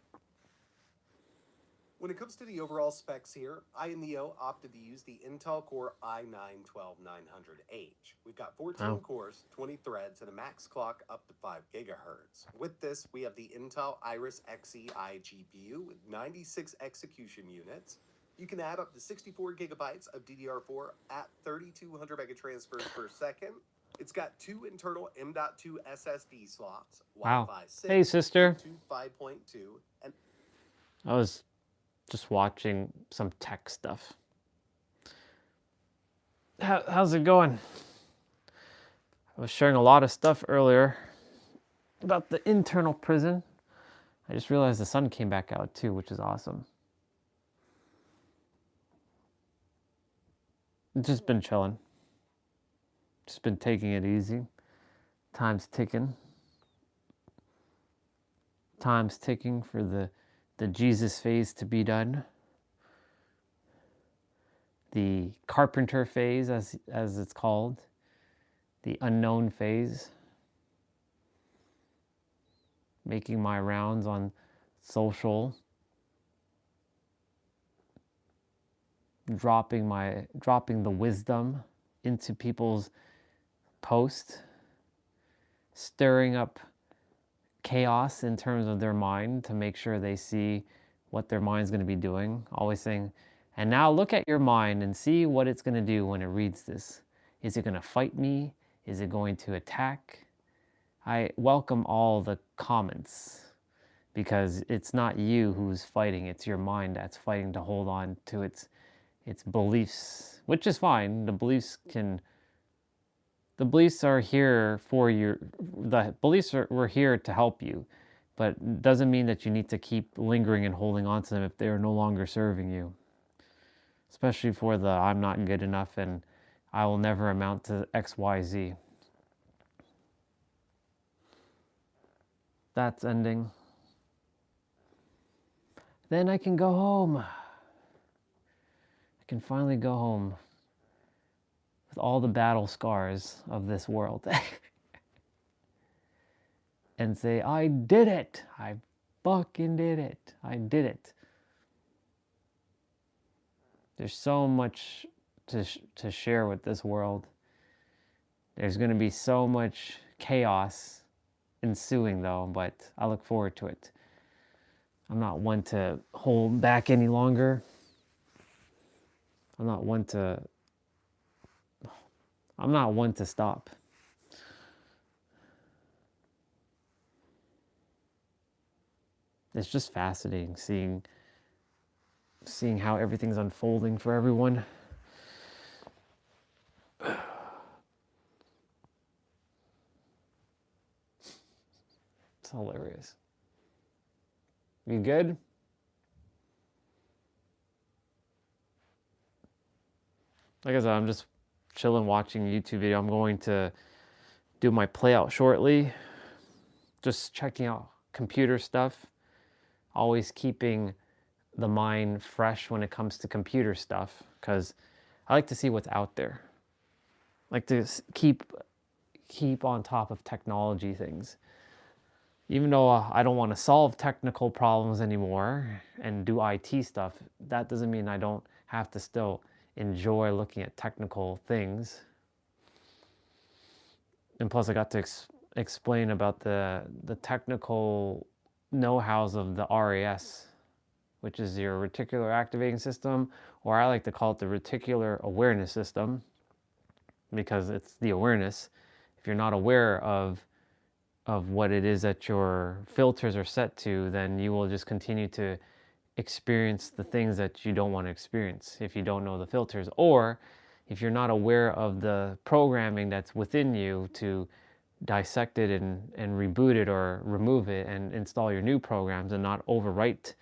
When it comes to the overall specs here, INEO opted to use the Intel Core i9-12900H. We've got 14 cores, 20 threads, and a max clock up to 5 gigahertz. With this, we have the Intel Iris Xe-i GPU with 96 execution units. You can add up to 64 gigabytes of DDR4 at 3200 megatransfers per second. It's got 2 internal M.2 SSD slots, Wow. Wi-Fi 6, Hey, sister. Bluetooth 5.2, and I was just watching some tech stuff. How's it going? I was sharing a lot of stuff earlier about the internal prison. I just realized the sun came back out too, which is awesome. Just been chilling. Just been taking it easy. Time's ticking. Time's ticking for the Jesus phase to be done. The carpenter phase, as it's called. The unknown phase. Making my rounds on social. Dropping the wisdom into people's posts, stirring up chaos in terms of their mind to make sure they see what their mind's going to be doing. Always saying, and now look at your mind and see what it's going to do when it reads this. Is it going to fight me? Is it going to attack? I welcome all the comments because it's not you who's fighting, it's your mind that's fighting to hold on to its beliefs, which is fine. The beliefs are here for you. The beliefs were here to help you, but it doesn't mean that you need to keep lingering and holding on to them if they are no longer serving you. Especially for the I'm not good enough and I will never amount to XYZ. That's ending. Then I can go home. I can finally go home with all the battle scars of this world and say, I did it. I fucking did it. I did it. There's so much to share with this world. There's going to be so much chaos ensuing though, but I look forward to it. I'm not one to hold back any longer. I'm not one to stop. It's just fascinating seeing how everything's unfolding for everyone. It's hilarious. You good? Like I said, I'm just chilling watching a YouTube video. I'm going to do my play out shortly. Just checking out computer stuff. Always keeping the mind fresh when it comes to computer stuff, because I like to see what's out there. I like to keep on top of technology things. Even though I don't want to solve technical problems anymore and do IT stuff, that doesn't mean I don't have to still enjoy looking at technical things. And plus I got to explain about the technical know-hows of the RAS, which is your reticular activating system, or I like to call it the reticular awareness system, because it's the awareness. If you're not aware of what it is that your filters are set to, then you will just continue to experience the things that you don't want to experience if you don't know the filters, or if you're not aware of the programming that's within you to dissect it and reboot it or remove it and install your new programs and not overwrite,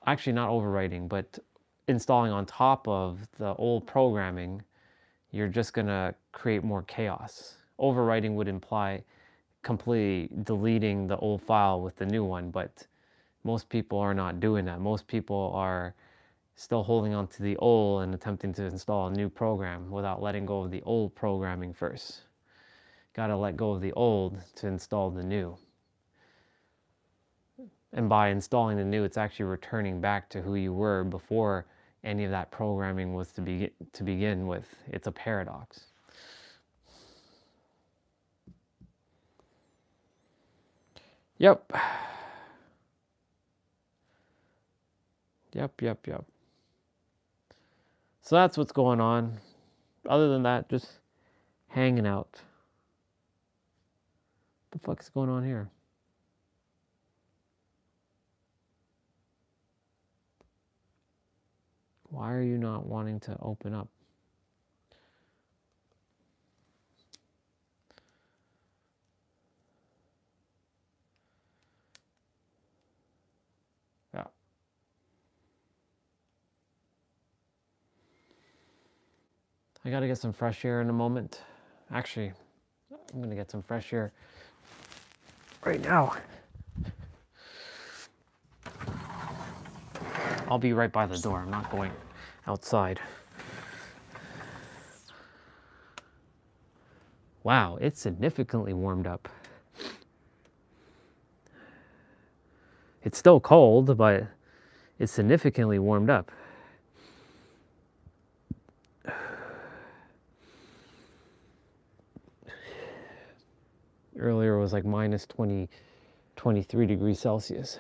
actually not overwriting, but installing on top of the old programming, you're just gonna create more chaos. Overwriting would imply completely deleting the old file with the new one, but most people are not doing that. Most people are still holding on to the old and attempting to install a new program without letting go of the old programming first. Gotta let go of the old to install the new. And by installing the new, it's actually returning back to who you were before any of that programming was to begin with. It's a paradox. Yep. Yep. So that's what's going on. Other than that, just hanging out. What the fuck is going on here? Why are you not wanting to open up? Yeah. I gotta get some fresh air in a moment. Actually, I'm gonna get some fresh air right now. I'll be right by the door. I'm not going outside. Wow, it's significantly warmed up. It's still cold, but it's significantly warmed up. Earlier it was like minus 23 degrees Celsius.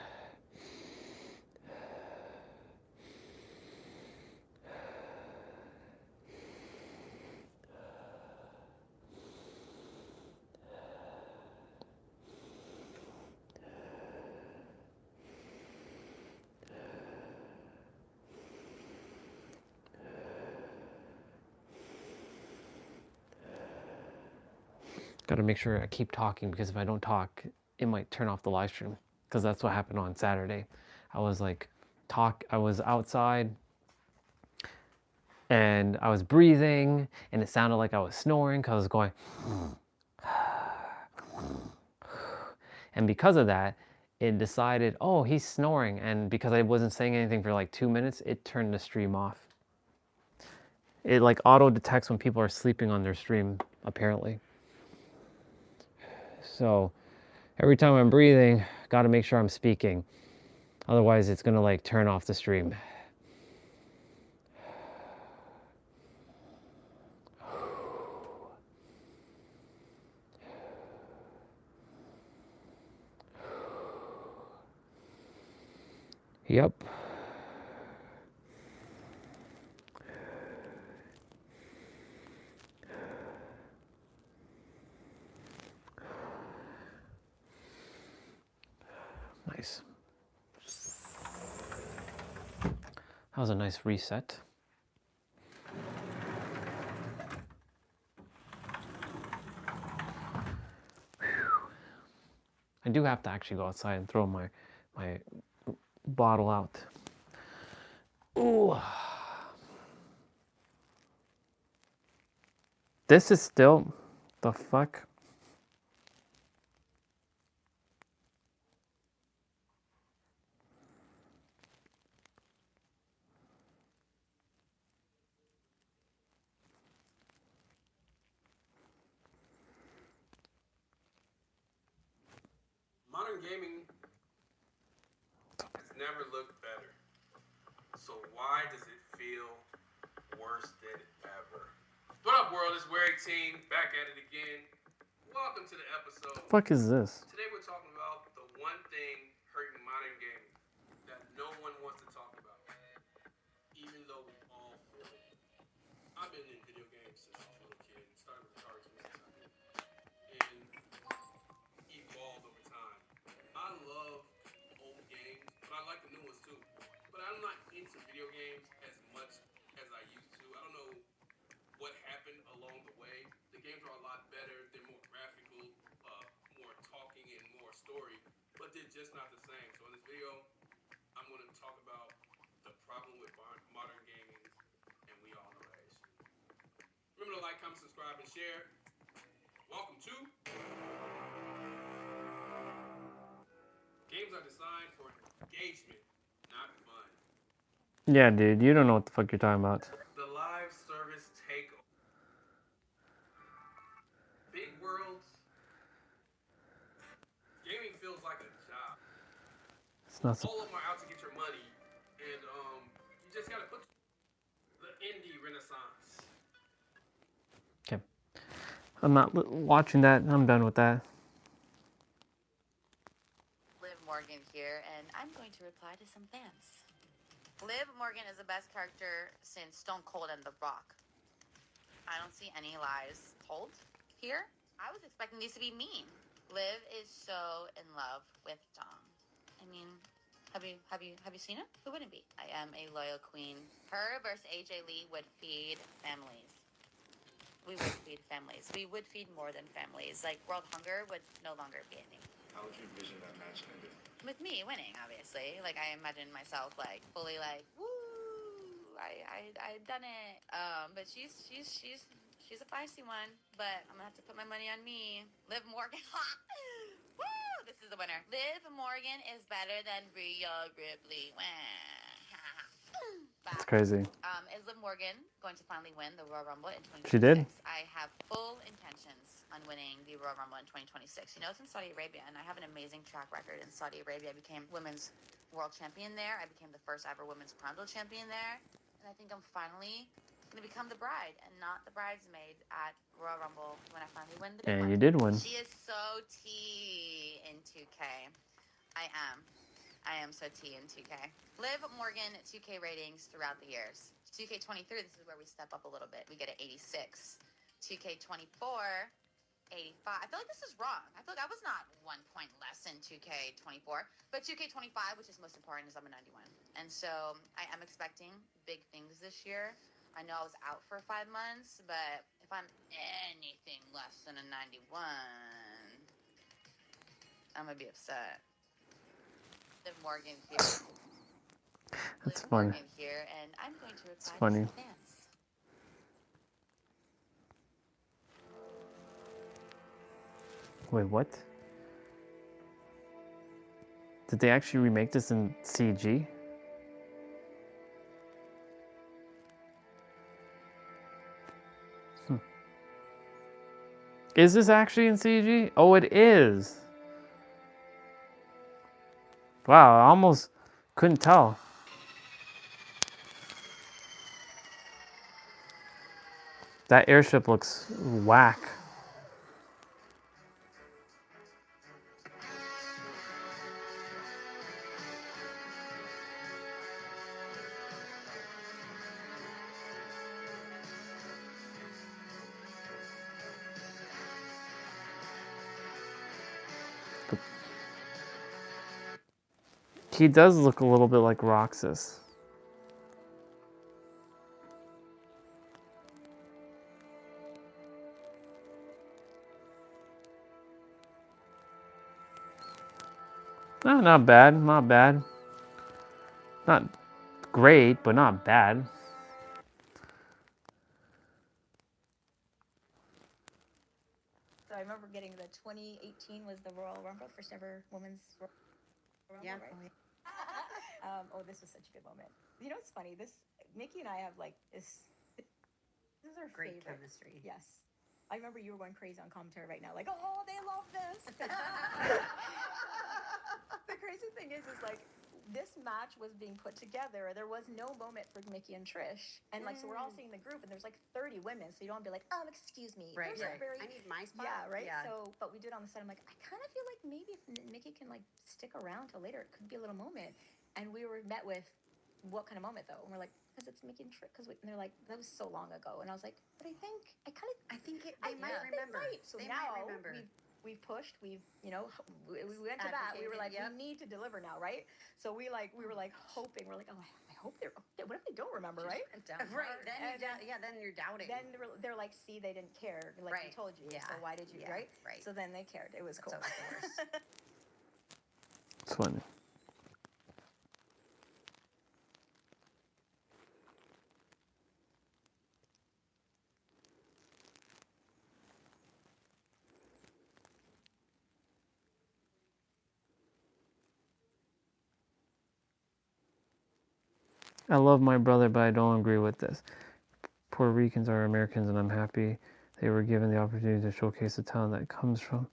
Got to make sure I keep talking, because if I don't talk, it might turn off the live stream, because that's what happened on Saturday. I was outside and I was breathing and it sounded like I was snoring because I was going and because of that, it decided, oh, he's snoring, and because I wasn't saying anything for like 2 minutes, it turned the stream off. It like auto detects when people are sleeping on their stream, apparently. So every time I'm breathing, got to make sure I'm speaking. Otherwise, it's going to like turn off the stream. Yep. Nice. That was a nice reset. I do have to actually go outside and throw my bottle out. Ooh. This is still the fuck. Modern gaming has never looked better. So why does it feel worse than ever? What up, world? It's Wear 18, back at it again. Welcome to the episode. The fuck is this? Today we're talking about the one thing hurting modern gaming that no one wants to talk about, even though we all feel it. I've been in video games since I was a little kid, started with Atari 2600, and evolved over time. I love old games, but I like the new ones too. But I'm not into video games as much as I used to. I don't know what happened along the way. The games are a lot better. They're more graphical, more talking, and more story. But they're just not the same. So in this video, I'm going to talk about the problem with modern gaming, and we all know that issue. Remember to like, comment, subscribe, and share. Welcome to Games are designed for engagement, not fun. Yeah, dude, you don't know what the fuck you're talking about. The live service take big worlds. Gaming feels like a job. It's not so. All of them are out to get your money, and you just gotta put the indie renaissance. Okay. I'm not watching that. I'm done with that. Liv Morgan here, and I'm going to reply to some fans. Liv Morgan is the best character since Stone Cold and The Rock. I don't see any lies told here. I was expecting these to be mean. Liv is so in love with Dom. I mean, have you seen it? Who wouldn't be? I am a loyal queen. Her versus AJ Lee would feed families. We would feed families. We would feed more than families. Like, world hunger would no longer be a thing. How would you envision that match ending? With me winning, obviously. Like, I imagine myself, like, fully, like, woo, I done it. But she's a feisty one. But I'm gonna have to put my money on me. Liv Morgan. Woo! This is the winner. Liv Morgan is better than Rhea Ripley. It's crazy. Is Liv Morgan going to finally win the Royal Rumble in 2026? She did. I have full intentions on winning the Royal Rumble in 2026. You know, it's in Saudi Arabia, and I have an amazing track record in Saudi Arabia. I became women's world champion there. I became the first ever women's crown jewel champion there. And I think I'm finally going to become the bride and not the bridesmaid at Royal Rumble when I finally win the big And one. you did win. She is so T in 2K. I am so T in 2K. Liv Morgan 2K ratings throughout the years. 2K23, this is where we step up a little bit. We get an 86. 2K24, 85. I feel like this is wrong. I feel like I was not 1 point less in 2K24. But 2K25, which is most important, is I'm a 91. And so I am expecting big things this year. I know I was out for 5 months, but if I'm anything less than a 91, I'm going to be upset. Liv Morgan here. That's Liv funny. Morgan here, and I'm going to reply It's funny. to some fans. Wait, what? Did they actually remake this in CG? Is this actually in CG? Oh, it is. Wow, I almost couldn't tell. That airship looks whack. He does look a little bit like Roxas. No, not bad, not bad. Not great, but not bad. So I remember getting the 2018 was the Royal Rumble, first ever women's Royal Rumble, Yeah. right? Oh, this was such a good moment. You know, it's funny. Mickey and I have like this is our Great favorite chemistry. Yes. I remember you were going crazy on commentary right now, like, oh, they love this. The crazy thing is like this match was being put together. There was no moment for Mickey and Trish, and like so we're all seeing the group, and there's like 30 women, so you don't want to be like, excuse me. Right, There's a right. very I need my spot. yeah, right. Yeah. So, but we did on the set. I'm like, I kind of feel like maybe if Mickey can like stick around till later, it could be a little moment. And we were met with, what kind of moment though? And we're like, because it's Mickey and Trish. And they're like, that was so long ago. And I was like, but I think they might remember. So They now might remember. we've pushed. We went to bat. We were like, Advocated, we need to deliver now, right? So we were like hoping. We're like, oh, I hope they're. What if they don't remember, right? Right. Then you're doubting. Then they're like, see, they didn't care. Like we Right. told you. Yeah. So why did you? Yeah. Right. Right. So then they cared. It was That's cool. always the worst. It's funny. I love my brother, but I don't agree with this. Puerto Ricans are Americans, and I'm happy they were given the opportunity to showcase the talent that comes from.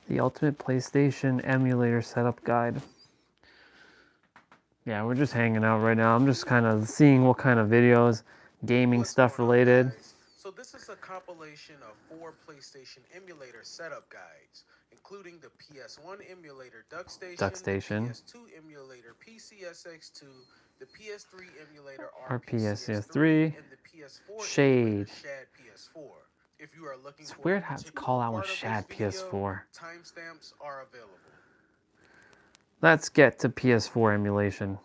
The Ultimate PlayStation Emulator Setup Guide. Yeah, we're just hanging out right now. I'm just kind of seeing what kind of videos, gaming stuff related. So this is a compilation of 4 PlayStation emulator setup guides, including the PS1 emulator DuckStation, DuckStation. the PS2 emulator PCSX2, the PS3 emulator RPSS3, and the PS4 Shade. emulator Shad PS4. If you are looking It's for weird a how to particular call out one part of Shad this video, PS4. timestamps are available. Let's get to PS4 emulation.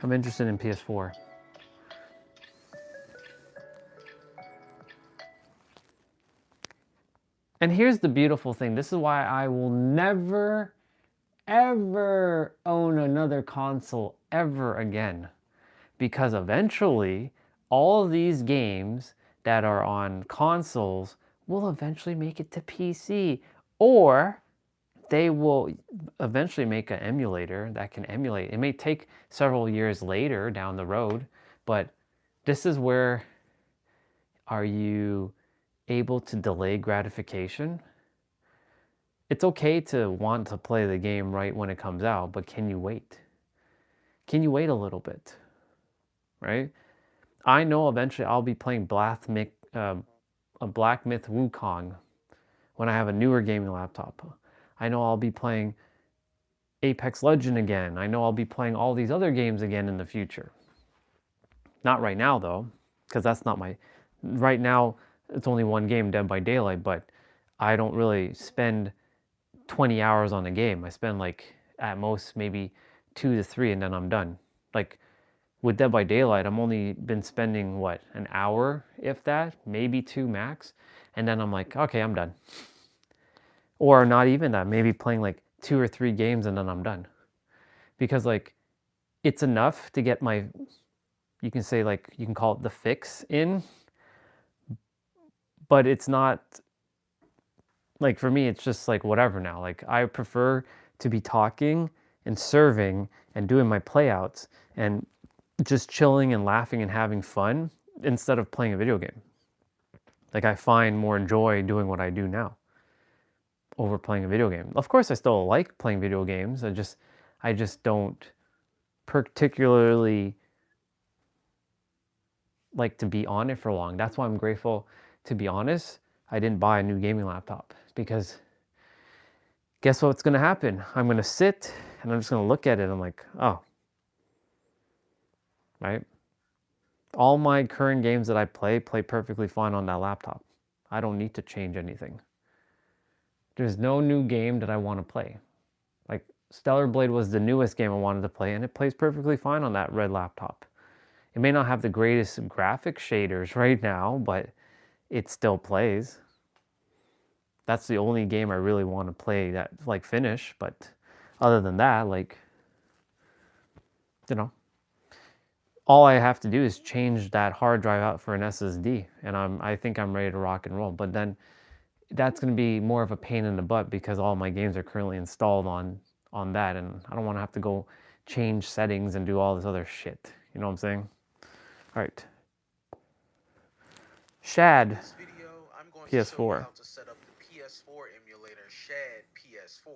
I'm interested in PS4. And here's the beautiful thing. This is why I will never, ever own another console ever again. Because eventually, all of these games that are on consoles will eventually make it to PC. Or they will eventually make an emulator that can emulate. It may take several years later down the road, but this is where, are you able to delay gratification? It's okay to want to play the game right when it comes out, but can you wait? Can you wait a little bit? Right? I know eventually I'll be playing Black Myth Wukong when I have a newer gaming laptop. I know I'll be playing Apex Legend again. I know I'll be playing all these other games again in the future. Not right now though, because that's not my... Right now, it's only one game, Dead by Daylight, but I don't really spend 20 hours on a game. I spend like, at most, maybe 2 to 3 and then I'm done. Like, with Dead by Daylight, I'm only been spending, what, an hour, if that? Maybe 2 max. And then I'm like, okay, I'm done. Or not even that, maybe playing like 2 or 3 games and then I'm done. Because like it's enough to get my, you can say like, you can call it the fix in, but it's not like, for me, it's just like whatever now. Like I prefer to be talking and serving and doing my playouts and just chilling and laughing and having fun instead of playing a video game. Like I find more joy doing what I do now over playing a video game. Of course I still like playing video games. I just don't particularly like to be on it for long. That's why I'm grateful, to be honest, I didn't buy a new gaming laptop, because guess what's going to happen? I'm going to sit and I'm just going to look at it. I'm like, oh, right? All my current games that I play perfectly fine on that laptop. I don't need to change anything. There's no new game that I want to play. Like Stellar Blade was the newest game I wanted to play, and it plays perfectly fine on that red laptop. It may not have the greatest graphic shaders right now, but it still plays. That's the only game I really want to play that like finish, but other than that, like, you know, all I have to do is change that hard drive out for an SSD, and I think I'm ready to rock and roll. But then that's going to be more of a pain in the butt because all my games are currently installed on that, and I don't want to have to go change settings and do all this other shit. You know what I'm saying? All right. Shad, this video, I'm going to PS4. show you how to set up the PS4 emulator, Shad PS4.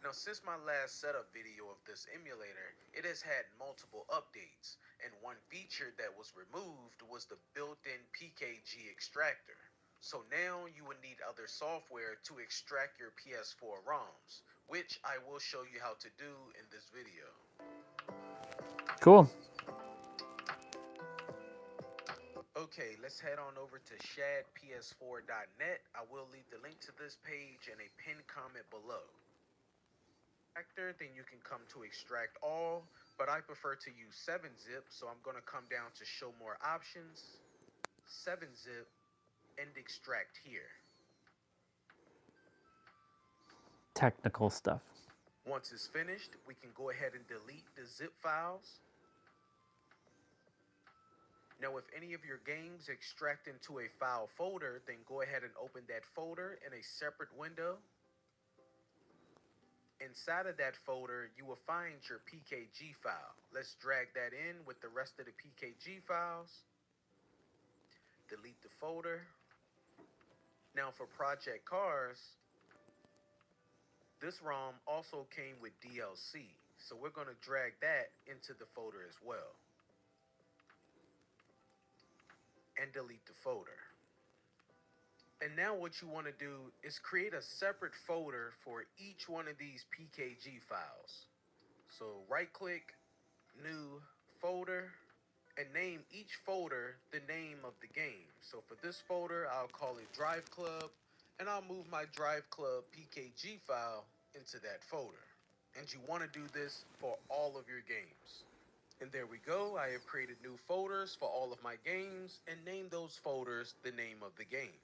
Now, since my last setup video of this emulator, it has had multiple updates, and one feature that was removed was the built-in PKG extractor. So now you would need other software to extract your PS4 ROMs, which I will show you how to do in this video. Cool. Okay, let's head on over to shadps4.net. I will leave the link to this page in a pinned comment below. Then you can come to extract all, but I prefer to use 7-zip, so I'm going to come down to show more options, 7-zip, and extract here. Technical stuff. Once it's finished, we can go ahead and delete the zip files. Now, if any of your games extract into a file folder, then go ahead and open that folder in a separate window. Inside of that folder, you will find your PKG file. Let's drag that in with the rest of the PKG files. Delete the folder. Now for Project Cars, this ROM also came with DLC, so we're going to drag that into the folder as well. And delete the folder. And now what you want to do is create a separate folder for each one of these PKG files. So right click, new folder, and name each folder the name of the game. So for this folder, I'll call it Drive Club, and I'll move my Drive Club PKG file into that folder. And you want to do this for all of your games. And there we go. I have created new folders for all of my games and named those folders the name of the game.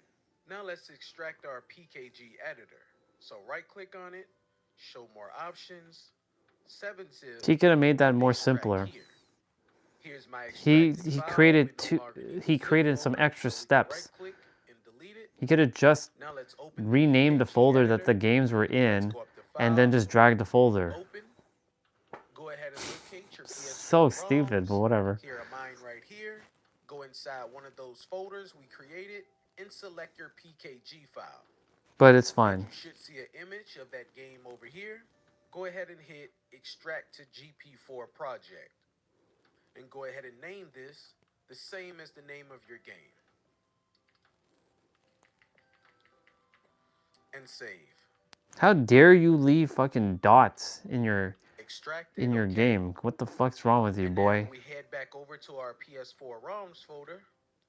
Now let's extract our PKG editor. So right click on it, show more options, 7-zip. He could have made that more simpler. Here's my He created some extra steps. He could have just renamed the folder that the games were in and then just dragged the folder. Go ahead and locate your PS4 So stupid, but whatever. Here are mine right here. Go inside one of those folders we created and select your PKG file. But it's fine. You should see an image of that game over here. Go ahead and hit Extract to GP4 Project. And go ahead and name this the same as the name of your game. And save. How dare you leave fucking dots in your game? What the fuck's wrong with you, boy? We head back over to our PS4 ROMs folder,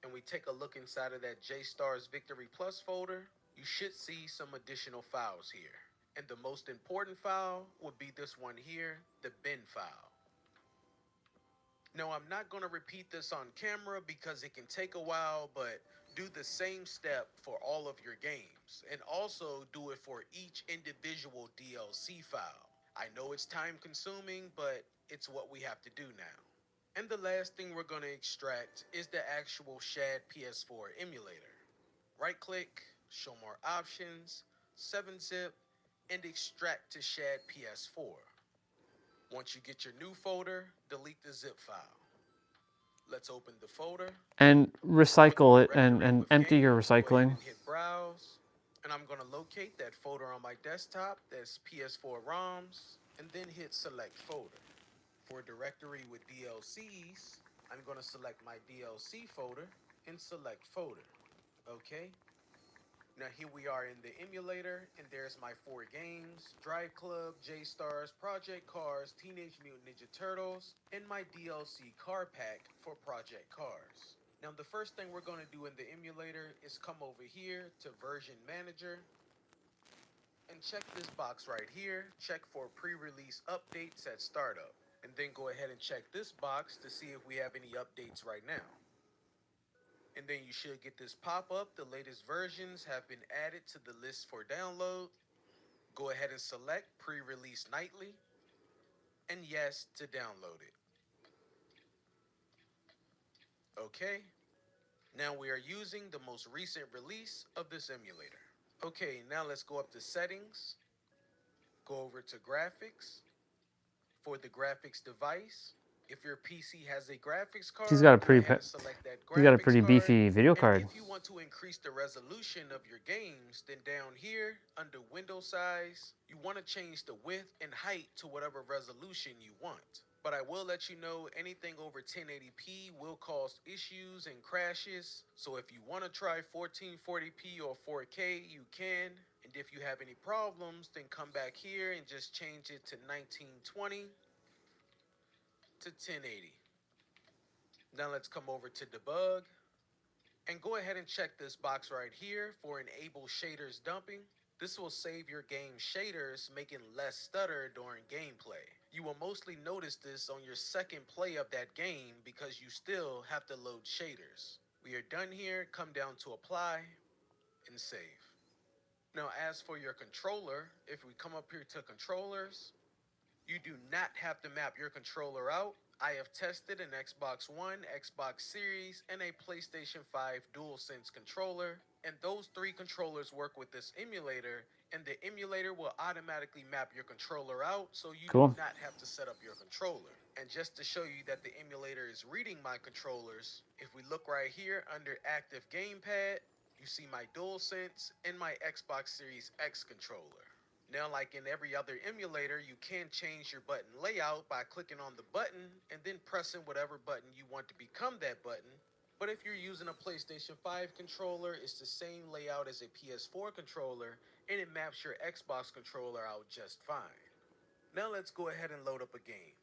and we take a look inside of that J-Stars Victory Plus folder. You should see some additional files here. And the most important file would be this one here, the bin file. Now, I'm not going to repeat this on camera because it can take a while, but Do the same step for all of your games, and also do it for each individual DLC file. I know it's time consuming, but it's what we have to do now. And the last thing we're going to extract is the actual Shad PS4 emulator. Right click, show more options, 7-zip, and extract to Shad PS4. Once you get your new folder, delete the zip file. Let's open the folder. And recycle it and empty your recycling. Hit browse. And I'm going to locate that folder on my desktop that's PS4 ROMs, and then hit select folder. For a directory with DLCs, I'm going to select my DLC folder and select folder. Okay. Now here we are in the emulator, and there's my 4 games: Drive Club, J-Stars, Project Cars, Teenage Mutant Ninja Turtles, and my DLC car pack for Project Cars. Now the first thing we're going to do in the emulator is come over here to Version Manager and check this box right here, check for pre-release updates at startup. And then go ahead and check this box to see if we have any updates right now. And then you should get this pop-up. The latest versions have been added to the list for download. Go ahead and select pre-release nightly and yes to download it. Okay. Now we are using the most recent release of this emulator. Okay, now let's go up to settings. Go over to graphics. For the graphics device, if your PC has a graphics card, He's got a pretty beefy video card. If you want to increase the resolution of your games, then down here under window size, you want to change the width and height to whatever resolution you want. But I will let you know anything over 1080p will cause issues and crashes. So if you want to try 1440p or 4K, you can. And if you have any problems, then come back here and just change it to 1920 to 1080. Now let's come over to debug and go ahead and check this box right here for enable shaders dumping. This will save your game shaders, making less stutter during gameplay. You will mostly notice this on your second play of that game because you still have to load shaders. We are done here. Come down to apply and save. Now as for your controller, if we come up here to controllers, you do not have to map your controller out. I have tested an Xbox One, Xbox Series, and a PlayStation 5 DualSense controller, and those 3 controllers work with this emulator, and the emulator will automatically map your controller out, so you do not have to set up your controller. And just to show you that the emulator is reading my controllers, if we look right here under Active Gamepad, you see my DualSense and my Xbox Series X controller. Now, like in every other emulator, you can change your button layout by clicking on the button and then pressing whatever button you want to become that button. But if you're using a PlayStation 5 controller, it's the same layout as a PS4 controller, and it maps your Xbox controller out just fine. Now let's go ahead and load up a game.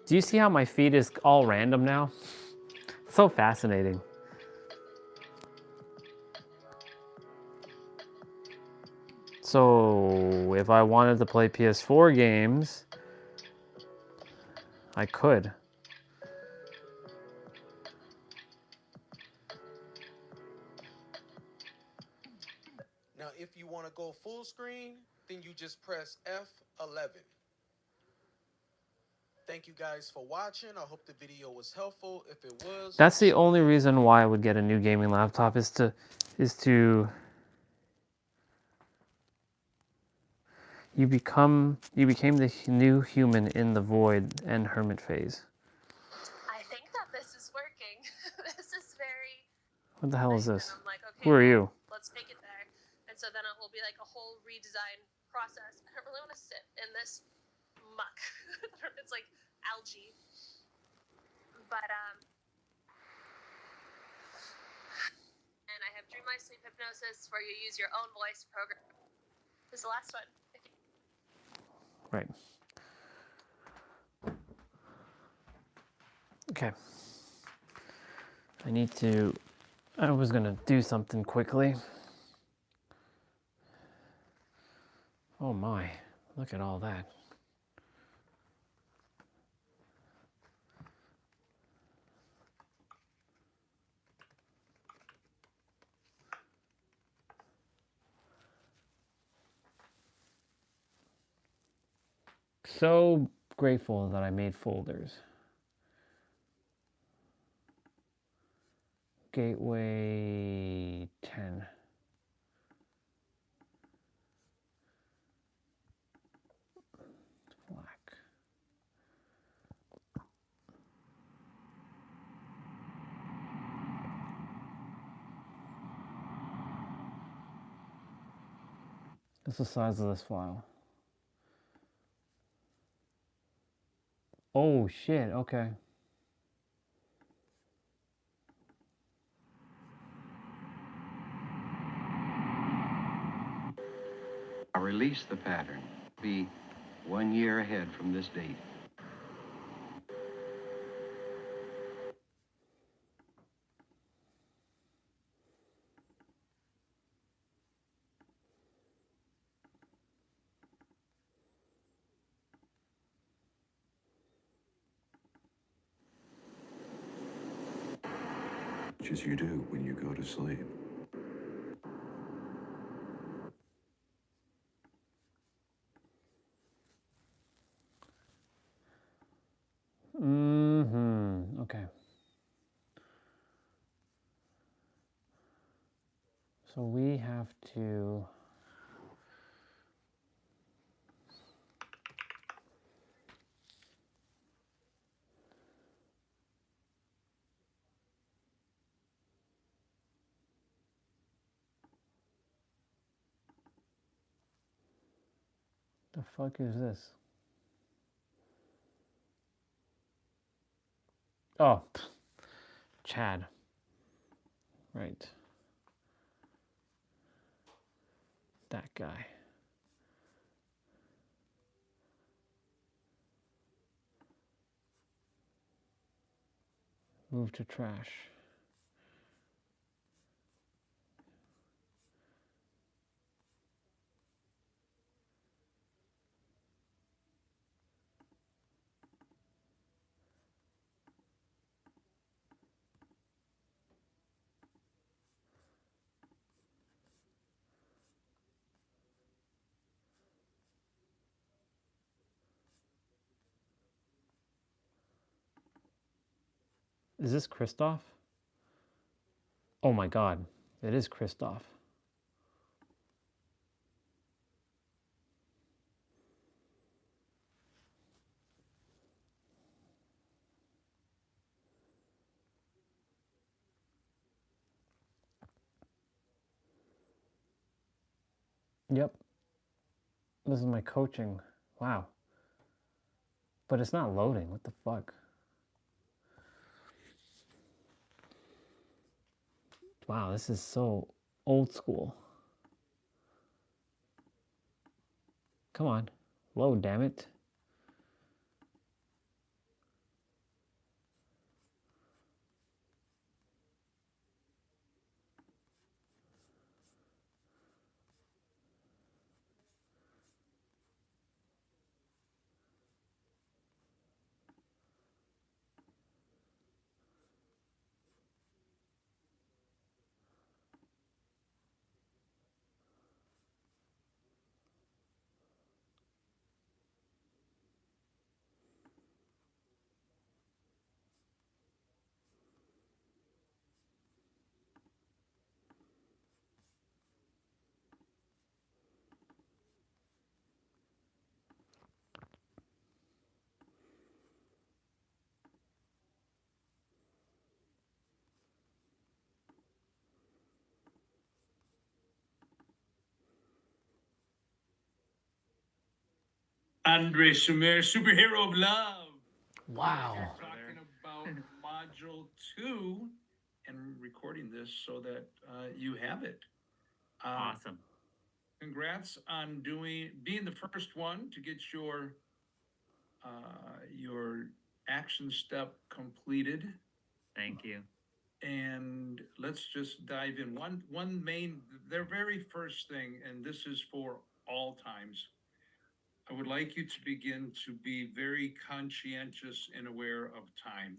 Do you see how my feed is all random now? So fascinating. So if I wanted to play PS4 games, I could. Now, if you want to go full screen, then you just press F11. Thank you guys for watching. I hope the video was helpful. If it was, That's the only reason why I would get a new gaming laptop is to you became the new human in the void and hermit phase. I think that this is working. This is very... What the hell is this? I'm like, okay, Who are you? let's take it there. And so then it will be like a whole redesign process. I don't really want to sit in this muck. It's like algae. But, and I have Dream Life Sleep Hypnosis where you use your own voice program. This is the last one. Right. Okay. I was gonna do something quickly. Oh my, look at all that. so grateful that I made folders. Gateway 10. Black. What's the size of this file? Oh shit, okay. I release the pattern. Be 1 year ahead from this date. As you do when you go to sleep. Okay. So we have to the fuck is this? Oh, Chad. Right. That guy. Move to trash. Is this Christoph? Oh my god, it is Christoph. Yep. This is my coaching. Wow. But it's not loading. What the fuck? Wow, this is so old school. Come on. Load, damn it. Andre Sumer, Superhero of Love. Wow. We're talking about Module 2 and recording this so that you have it. Awesome. Congrats on being the first one to get your action step completed. Thank you. And let's just dive in. Their very first thing, and this is for all times. I would like you to begin to be very conscientious and aware of time.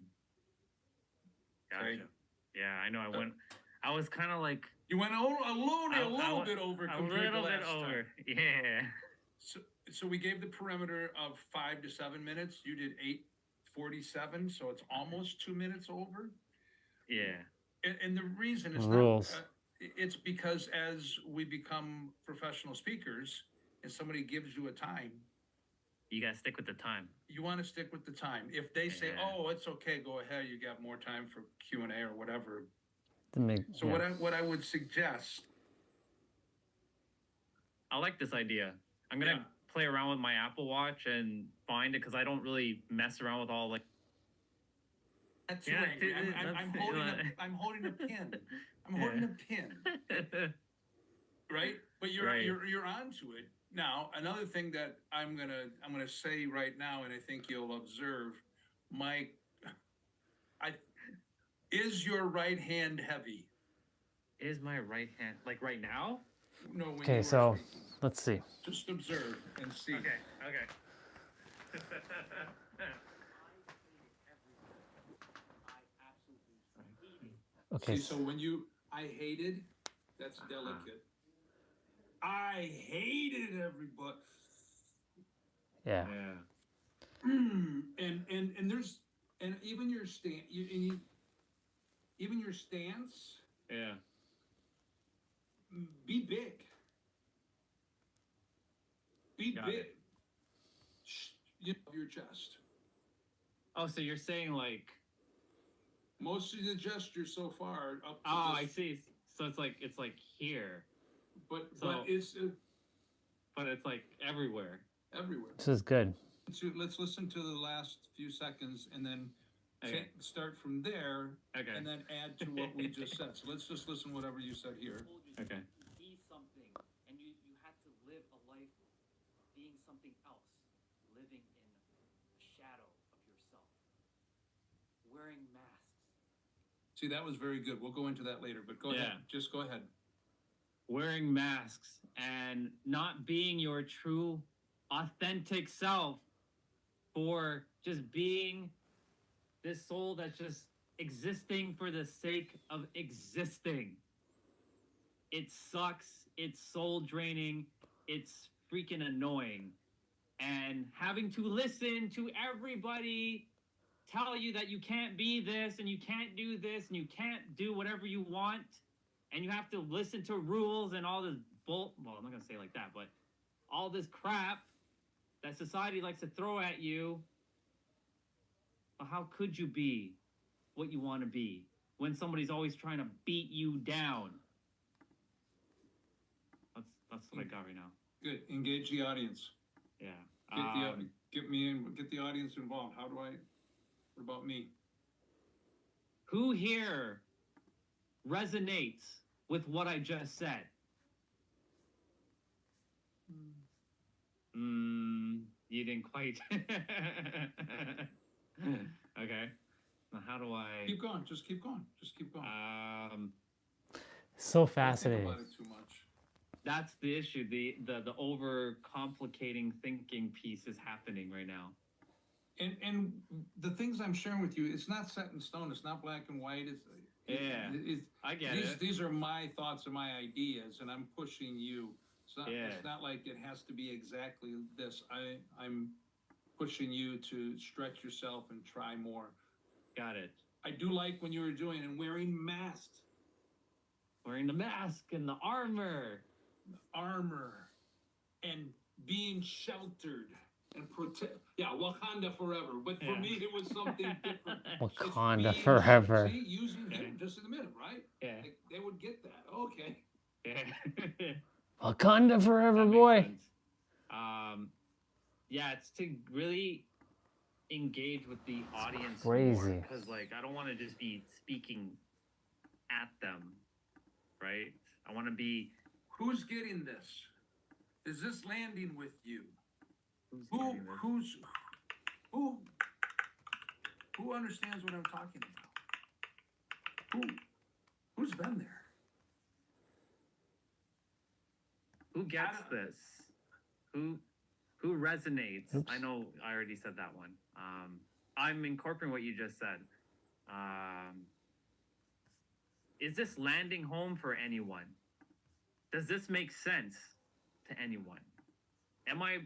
Gotcha. Okay? Yeah, I know. I was kind of like. You went a little bit over compared to last time. Yeah. So we gave the perimeter of 5 to 7 minutes. You did 8:47, so it's almost 2 minutes over. Yeah. And the reason is Rules. not, it's because as we become professional speakers and somebody gives you a time, You gotta stick with the time. you want to stick with the time. If they say, Yeah. "Oh, it's okay, go ahead, you got more time for Q&A or whatever." To make, So yeah. what I would suggest, I like this idea. I'm gonna play around with my Apple Watch and find it because I don't really mess around with all like. that's Yeah, right. I'm that's- holding I'm holding a pin. I'm holding a pin. Right? But you're Right. you're onto it. Now, another thing that I'm gonna say right now, and I think you'll observe, Mike, is your right hand heavy? Is my right hand like right now? No, when you Okay, were so speaking. let's see. Just observe and see. Okay. Okay. See, so when I hated, that's delicate. I hated everybody. Yeah. And there's even your even your stance. Yeah. Be big. Be Got big. it. You know, your chest. Oh, so you're saying like? Most of the gestures so far up to Oh, this, I see. So it's like here. but So- it's But it's like everywhere. everywhere. This is good. So let's listen to the last few seconds and then Okay. start from there. Okay. And then add to what we just said. So let's just listen whatever you said here. Okay. Be something, and you had to live a life being something else, living in a shadow of yourself, wearing masks. See, that was very good. We'll go into that later, but go ahead. Just go ahead. Wearing masks and not being your true, authentic self, for just being this soul that's just existing for the sake of existing. It sucks. It's soul draining. It's freaking annoying. And having to listen to everybody tell you that you can't be this and you can't do this and you can't do whatever you want, and you have to listen to rules and all this well, I'm not gonna say it like that, but all this crap that society likes to throw at you. Well, how could you be what you want to be when somebody's always trying to beat you down? That's what I got right now. Good. Engage the audience. Yeah. Get the audience involved. How do I? What about me? Who here resonates with what I just said? You didn't quite. Okay. Now how do I Keep going. Just keep going. Just keep going. So Don't think fascinating. about it too much. That's the issue. The over complicating thinking piece is happening right now. And the things I'm sharing with you, it's not set in stone. It's not black and white. I get these, it. These are my thoughts and my ideas, and I'm pushing you. It's not like it has to be exactly this. I'm pushing you to stretch yourself and try more. Got it. I do like when you were doing and wearing masks. Wearing the mask and the armor. And being sheltered and protect. Yeah, Wakanda forever. But for me, it was something different. Wakanda It's forever. See, using him just in a minute, right? Yeah. They would get that. Okay. Yeah. Wakanda forever, boy. Yeah, it's to really engage with the audience crazy. because like I don't want to just be speaking at them, right? I want to be. Who's getting this? Is this landing with you? Who understands what I'm talking about? Who's been there? Who gets this? Who resonates? Oops. I know I already said that one. I'm incorporating what you just said. Is this landing home for anyone? Does this make sense to anyone? Am I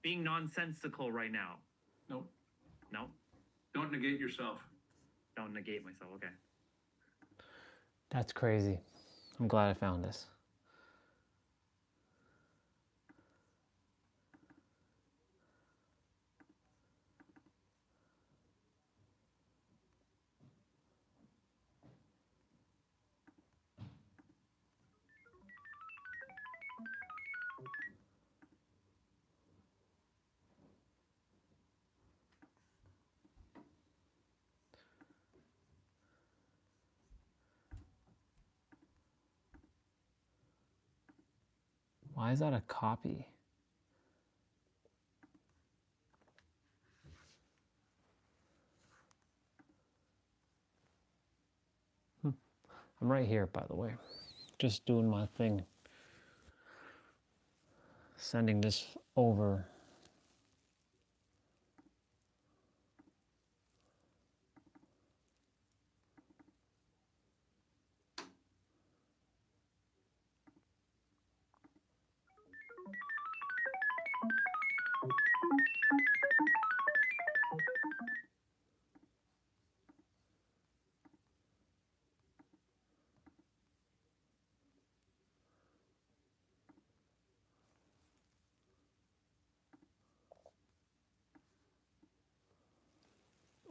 being nonsensical right now? Nope. No? Don't negate yourself. Don't negate myself, okay. That's crazy. I'm glad I found this. Why is that a copy? I'm right here, by the way. Just doing my thing. Sending this over.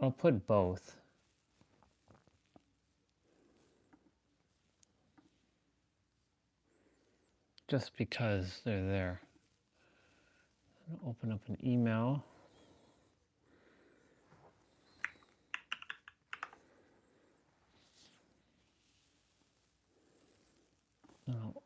I'll put both. Just because they're there. I'll open up an email. Oh.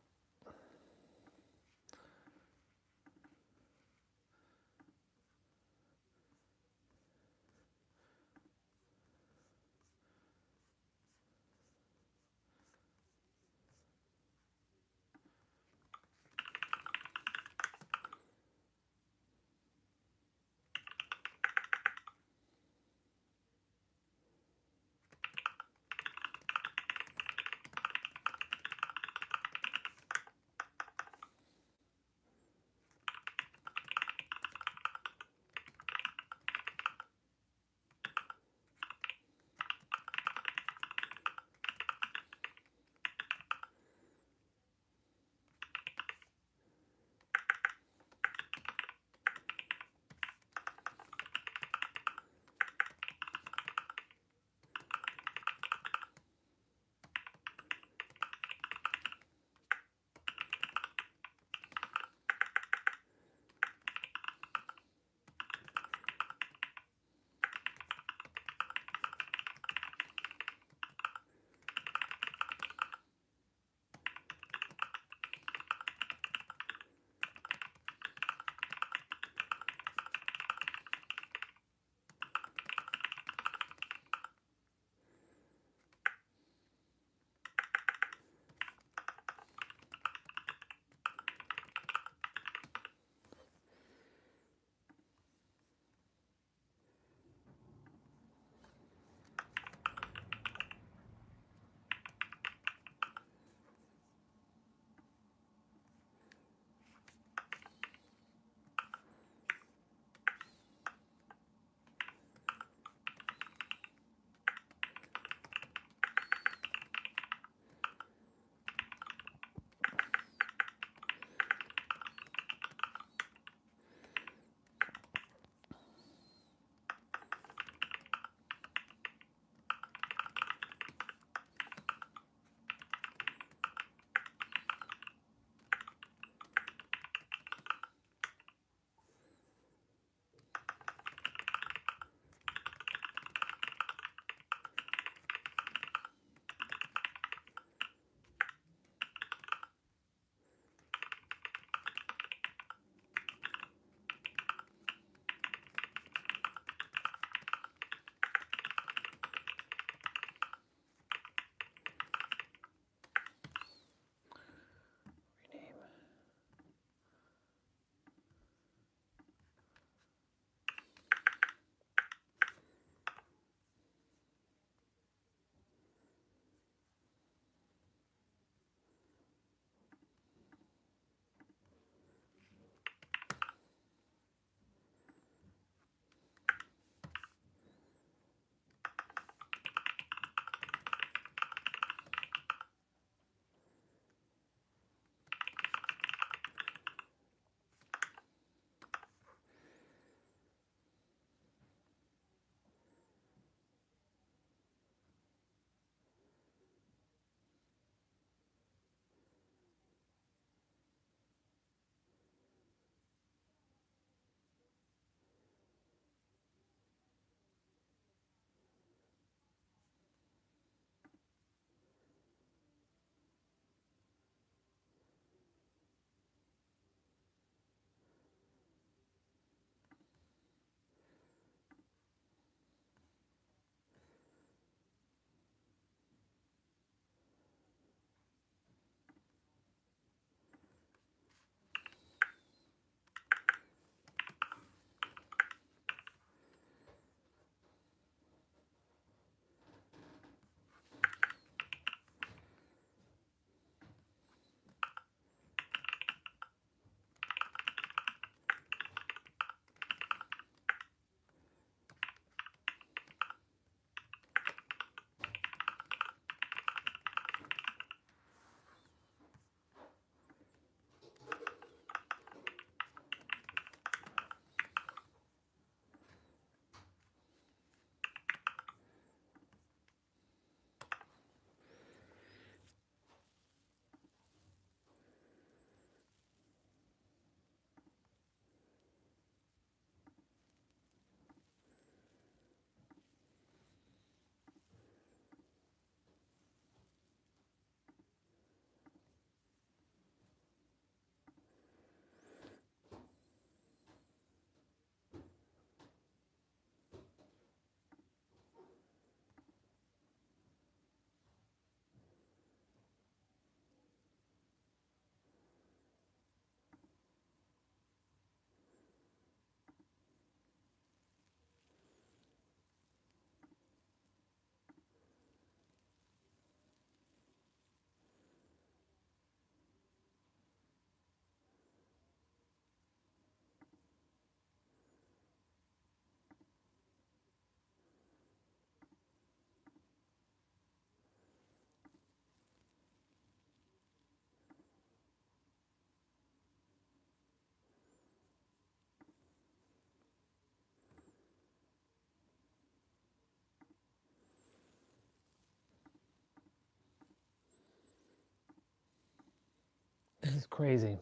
is crazy.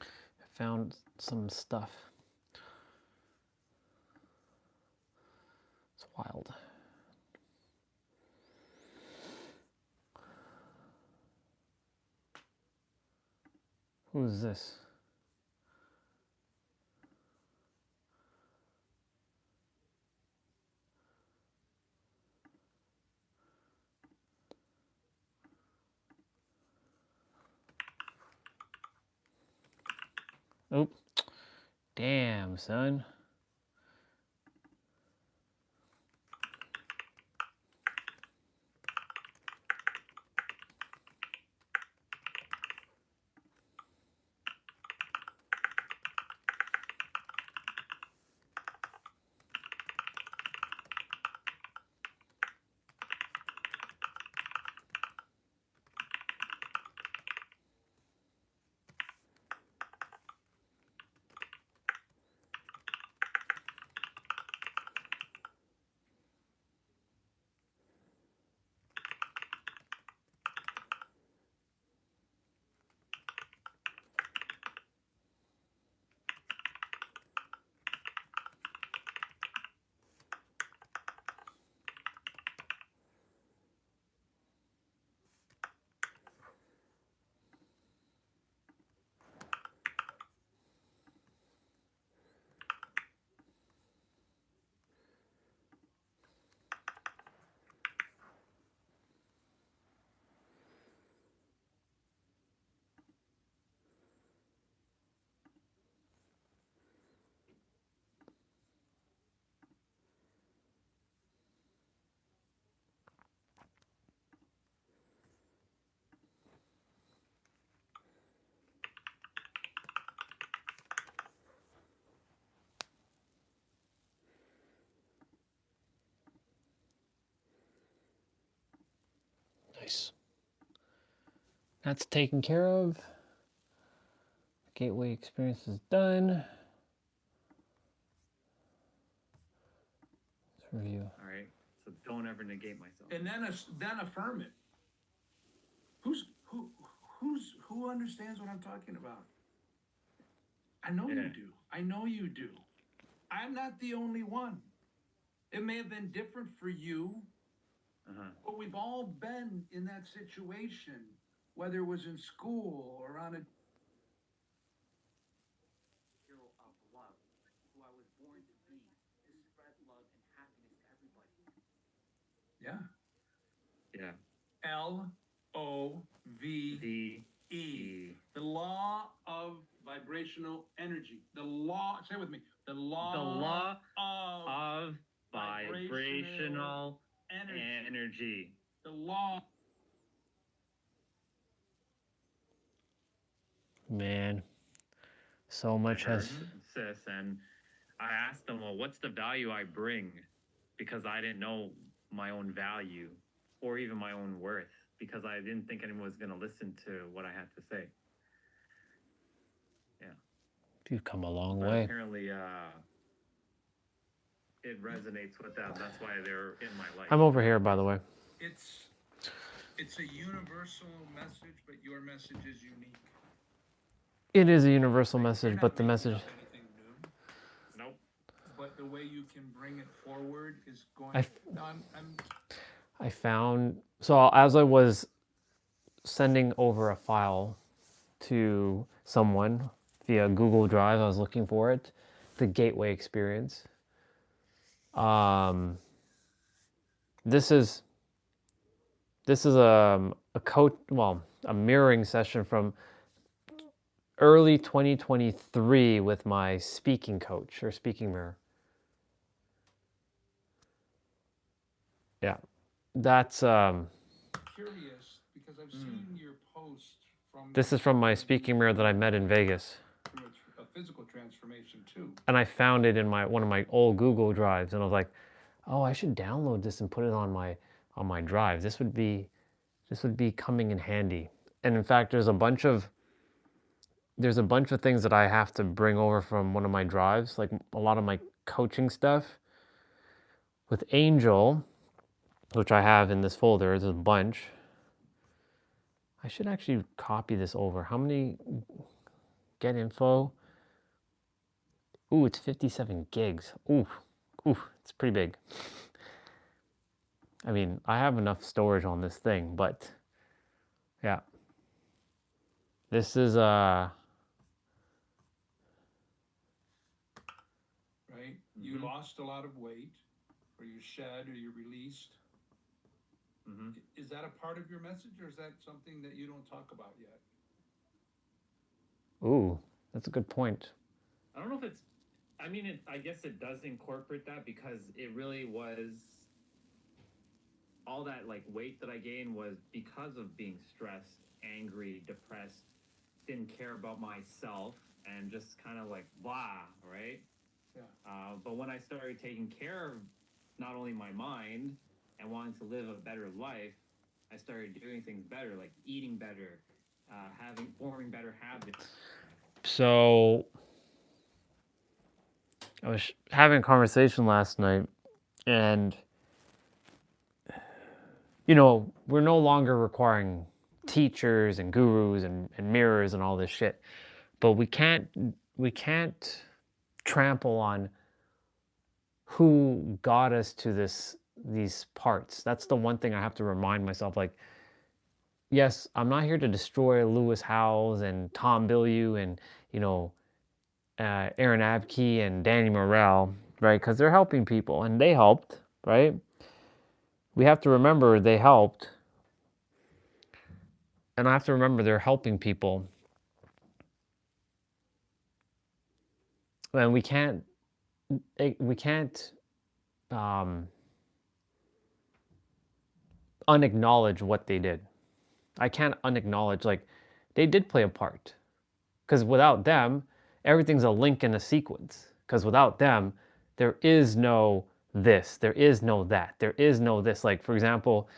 I found some stuff. It's wild. Who is this? Oop. Damn, son. Nice. That's taken care of. Gateway experience is done. Let's review. All right. So don't ever negate myself. And then affirm it. Who understands what I'm talking about? I know you do. I know you do. I'm not the only one. It may have been different for you, but we've all been in that situation, whether it was in school or on a Hero of love, who I was born to be, to spread love and happiness to everybody. Yeah. LOVE. The law of vibrational energy. The law, say it with me. The law of vibrational energy. The law. Man, so much has. Sis, and I asked them, well, what's the value I bring? Because I didn't know my own value or even my own worth, because I didn't think anyone was going to listen to what I had to say. Yeah. You've come a long But way. apparently, it resonates with them. That's why they're in my life. I'm over here, by the way. It's a universal message, but your message is unique. It is a universal message, but the message. Nope. But the way you can bring it forward is going. I found, so as I was sending over a file to someone via Google Drive, I was looking for it, the gateway experience. This is a mirroring session from early 2023 with my speaking coach or speaking mirror. Yeah, that's Curious because I've seen your post from. This is from my speaking mirror that I met in Vegas. A physical transformation too. And I found it in one of my old Google Drives, and I was like, "Oh, I should download this and put it on my drive. This would be coming in handy." And in fact, there's a bunch of things that I have to bring over from one of my drives, like a lot of my coaching stuff. With Angel, which I have in this folder, there's a bunch. I should actually copy this over. How many? Get info. Ooh, it's 57 gigs. Ooh, it's pretty big. I mean, I have enough storage on this thing, but yeah. This is right? You lost a lot of weight, or you shed, or you released. Is that a part of your message, or is that something that you don't talk about yet? Ooh, that's a good point. I don't know if it's, I mean, I guess it does incorporate that because it really was, all that like weight that I gained was because of being stressed, angry, depressed, didn't care about myself, and just kind of like blah, right? Yeah. But when I started taking care of not only my mind and wanting to live a better life, I started doing things better, like eating better, forming better habits. So I was having a conversation last night, and you know, we're no longer requiring teachers and gurus and mirrors and all this shit, but we can't trample on who got us to these parts. That's the one thing I have to remind myself. Like, yes, I'm not here to destroy Lewis Howes and Tom Bilyeu and, you know, Aaron Abkey and Danny Morrell, right? Because they're helping people and they helped, right? We have to remember they helped. And I have to remember they're helping people. And we can't unacknowledge what they did. I can't unacknowledge, like, they did play a part. Because without them, everything's a link in a sequence. Because without them, there is no this, there is no that, there is no this. Like, for example,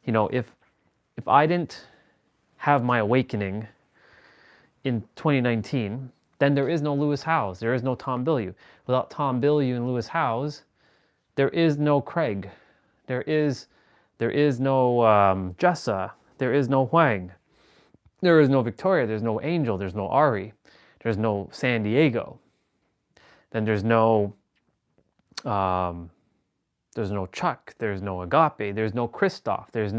you know, if I didn't have my awakening in 2019, then there is no Lewis Howes, there is no Tom Bilyeu. Without Tom Bilyeu and Lewis Howes, there is no Craig, there is no Jessa, there is no Huang, there is no Victoria, there's no Angel, there's no Ari, there's no San Diego, then there's no Chuck, there's no Agape, there's no Christoph, there's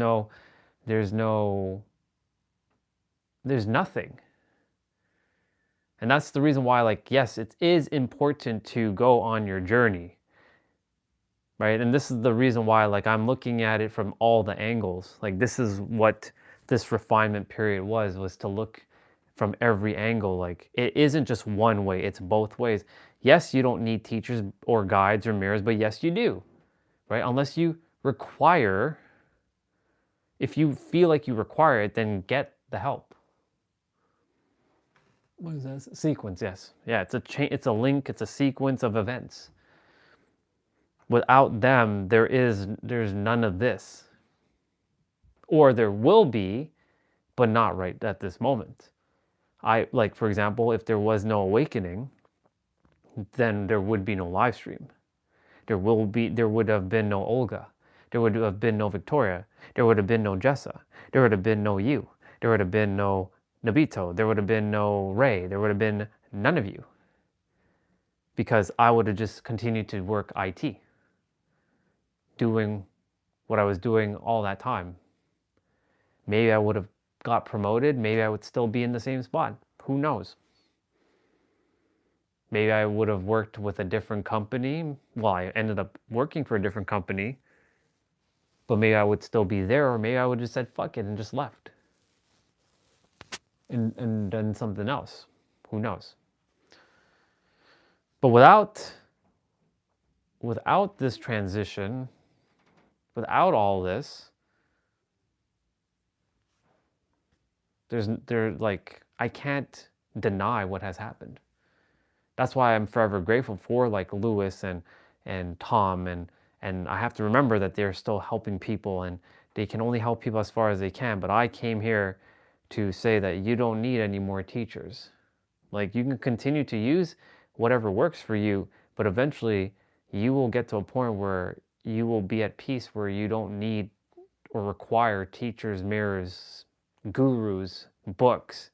nothing. And that's the reason why, like, yes, it is important to go on your journey, right? And this is the reason why, like, I'm looking at it from all the angles. Like, this is what this refinement period was to look from every angle. Like, it isn't just one way, it's both ways. Yes, you don't need teachers or guides or mirrors, but yes, you do, right? Unless you require, if you feel like you require it, then get the help. What is that? Sequence, yes. Yeah, it's a chain, it's a link, it's a sequence of events. Without them, there's none of this. Or there will be, but not right at this moment. Like, for example, if there was no awakening, then there would be no live stream. There would have been no Olga. There would have been no Victoria. There would have been no Jessa. There would have been no you. There would have been no Nabito. There would have been no Ray. There would have been none of you. Because I would have just continued to work IT, doing what I was doing all that time. Maybe I would have got promoted. Maybe I would still be in the same spot. Who knows? Maybe I would have worked with a different company. Well, I ended up working for a different company, but maybe I would still be there, or maybe I would have just said fuck it and just left and done something else. Who knows? But without this transition, without all this, like, I can't deny what has happened. That's why I'm forever grateful for, like, Lewis and Tom, and I have to remember that they're still helping people, and they can only help people as far as they can. But I came here to say that you don't need any more teachers. Like, you can continue to use whatever works for you, but eventually you will get to a point where you will be at peace, where you don't need or require teachers, mirrors, gurus, books,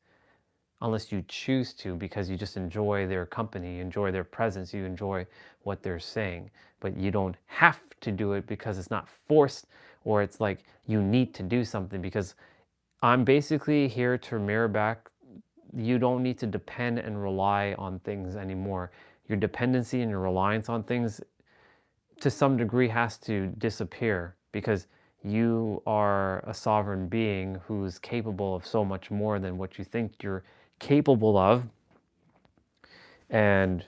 unless you choose to, because you just enjoy their company, you enjoy their presence, you enjoy what they're saying. But you don't have to do it because it's not forced, or it's like you need to do something. Because I'm basically here to mirror back, you don't need to depend and rely on things anymore. Your dependency and your reliance on things to some degree has to disappear, because you are a sovereign being who's capable of so much more than what you think you're capable of. And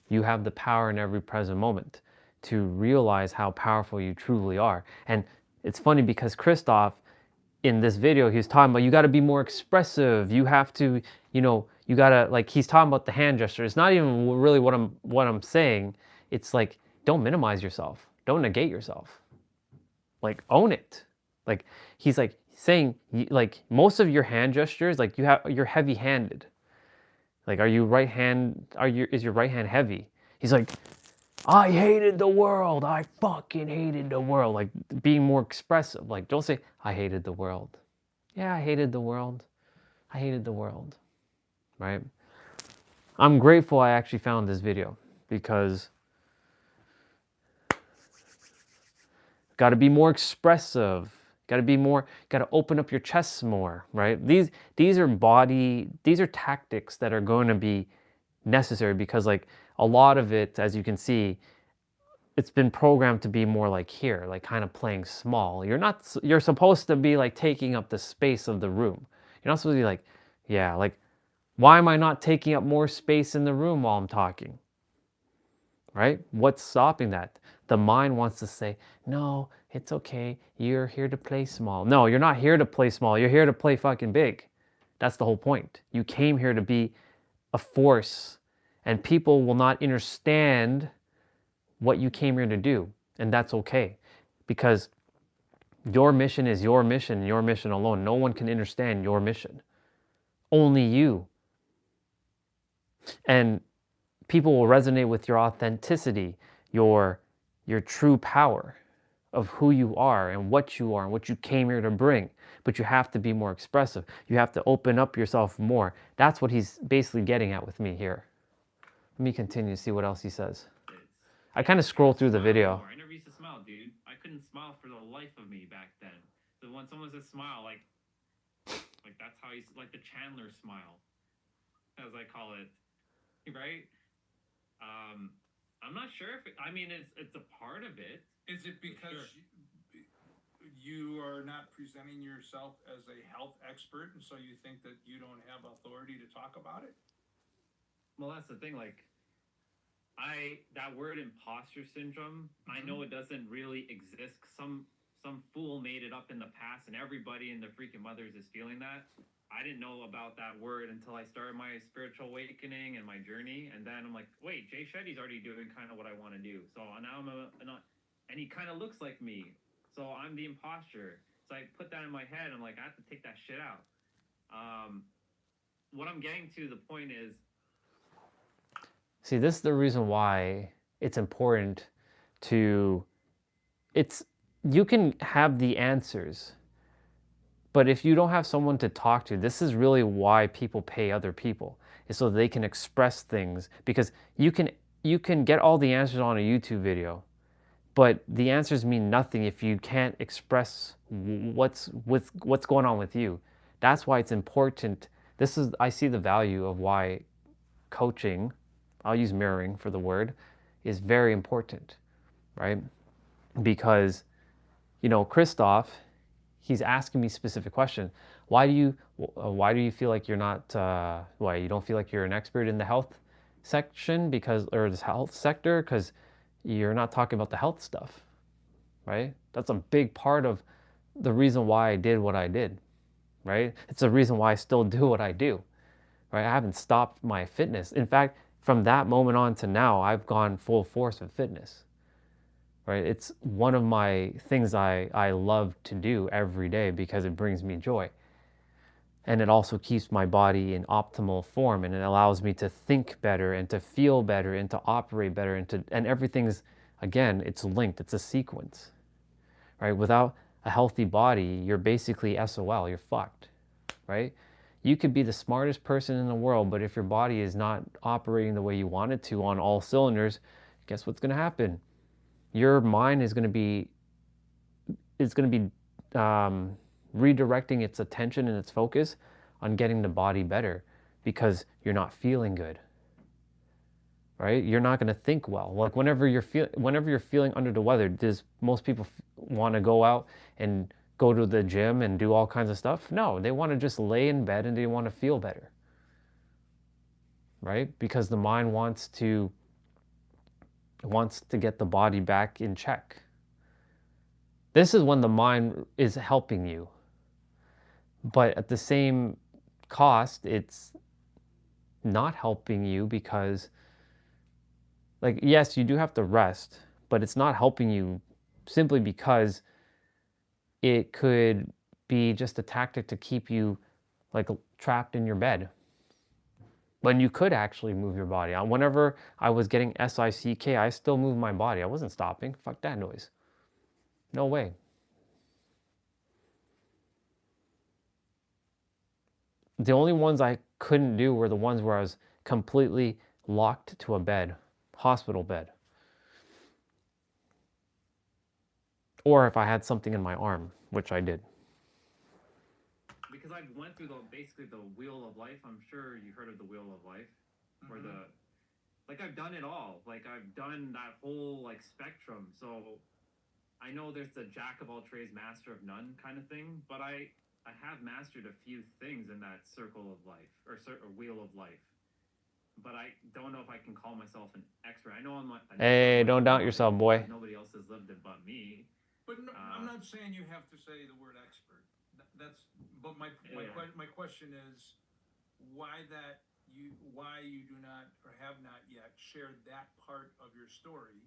you have the power in every present moment to realize how powerful you truly are. And it's funny because Christoph, in this video, he was talking about, you got to be more expressive. You have to, you know, you got to, like, he's talking about the hand gesture. It's not even really what I'm saying. It's like, don't minimize yourself. Don't negate yourself. Like, own it. Like, he's like saying, like, most of your hand gestures, like, you're heavy-handed. Like, is your right hand heavy? He's like, I hated the world. I fucking hated the world. Like, being more expressive. Like, don't say, I hated the world. Yeah, I hated the world. I hated the world. Right? I'm grateful I actually found this video, because got to be more expressive. Got to open up your chest more, right? These are tactics that are going to be necessary, because like a lot of it, as you can see, it's been programmed to be more like here, like kind of playing small. You're supposed to be like taking up the space of the room. You're not supposed to be like, yeah, like, why am I not taking up more space in the room while I'm talking? Right? What's stopping that? The mind wants to say, no, it's okay. You're here to play small. No, you're not here to play small. You're here to play fucking big. That's the whole point. You came here to be a force, and people will not understand what you came here to do. And that's okay, because your mission is your mission alone. No one can understand your mission. Only you. And people will resonate with your authenticity, your true power of who you are and what you came here to bring. But you have to be more expressive. You have to open up yourself more. That's what he's basically getting at with me here. Let me continue to see what else he says. I kind of scroll through the video. I never used to smile, dude. I couldn't smile for the life of me back then. So when someone says smile, like that's how he's like the Chandler smile, as I call it, right? I'm not sure if it's a part of it. Is it because you are not presenting yourself as a health expert, and so you think that you don't have authority to talk about it? Well, that's the thing. Like, that word imposter syndrome, I know it doesn't really exist. Some fool made it up in the past, and everybody in the freaking mothers is feeling that. I didn't know about that word until I started my spiritual awakening and my journey, and then I'm like, wait, Jay Shetty's already doing kind of what I want to do. So now and he kind of looks like me. So I'm the imposter. So I put that in my head. I'm like, I have to take that shit out. What I'm getting to, the point is, see, this is the reason why it's important to, you can have the answers, but if you don't have someone to talk to, this is really why people pay other people, is so they can express things. Because you can get all the answers on a YouTube video, but the answers mean nothing if you can't express what's going on with you. That's why it's important. I see the value of why coaching, I'll use mirroring for the word, is very important, right? Because, Christoph, he's asking me specific questions. Why do you feel like you're not, why you don't feel like you're an expert in the health section, or this health sector? Because you're not talking about the health stuff, right? That's a big part of the reason why I did what I did, right? It's the reason why I still do what I do, right? I haven't stopped my fitness. In fact, from that moment on to now, I've gone full force with fitness, right? It's one of my things I love to do every day, because it brings me joy. And it also keeps my body in optimal form, and it allows me to think better and to feel better and to operate better, and everything's, again, it's linked, it's a sequence, right? Without a healthy body, you're basically SOL, you're fucked, right? You could be the smartest person in the world, but if your body is not operating the way you want it to on all cylinders, guess what's going to happen? Your mind is going to be redirecting its attention and its focus on getting the body better because you're not feeling good, right? You're not going to think well. Like whenever you're feeling under the weather, does most people want to go out and go to the gym and do all kinds of stuff? No, they want to just lay in bed and they want to feel better, right? Because the mind wants to get the body back in check. This is when the mind is helping you. But at the same cost, it's not helping you because, like, yes, you do have to rest, but it's not helping you simply because it could be just a tactic to keep you, like, trapped in your bed. When you could actually move your body. Whenever I was getting SICK, I still moved my body. I wasn't stopping. Fuck that noise. No way. The only ones I couldn't do were the ones where I was completely locked to a bed, hospital bed. Or if I had something in my arm, which I did. Because I went through basically the wheel of life. I'm sure you heard of the wheel of life, where I've done it all. Like I've done that whole like spectrum. So I know there's the jack of all trades, master of none kind of thing, but I have mastered a few things in that circle of life or wheel of life. But I don't know if I can call myself an expert. I know Hey, don't doubt yourself, boy. Nobody else has lived it but me. But no, I'm not saying you have to say the word expert. But my question is why you do not or have not yet shared that part of your story.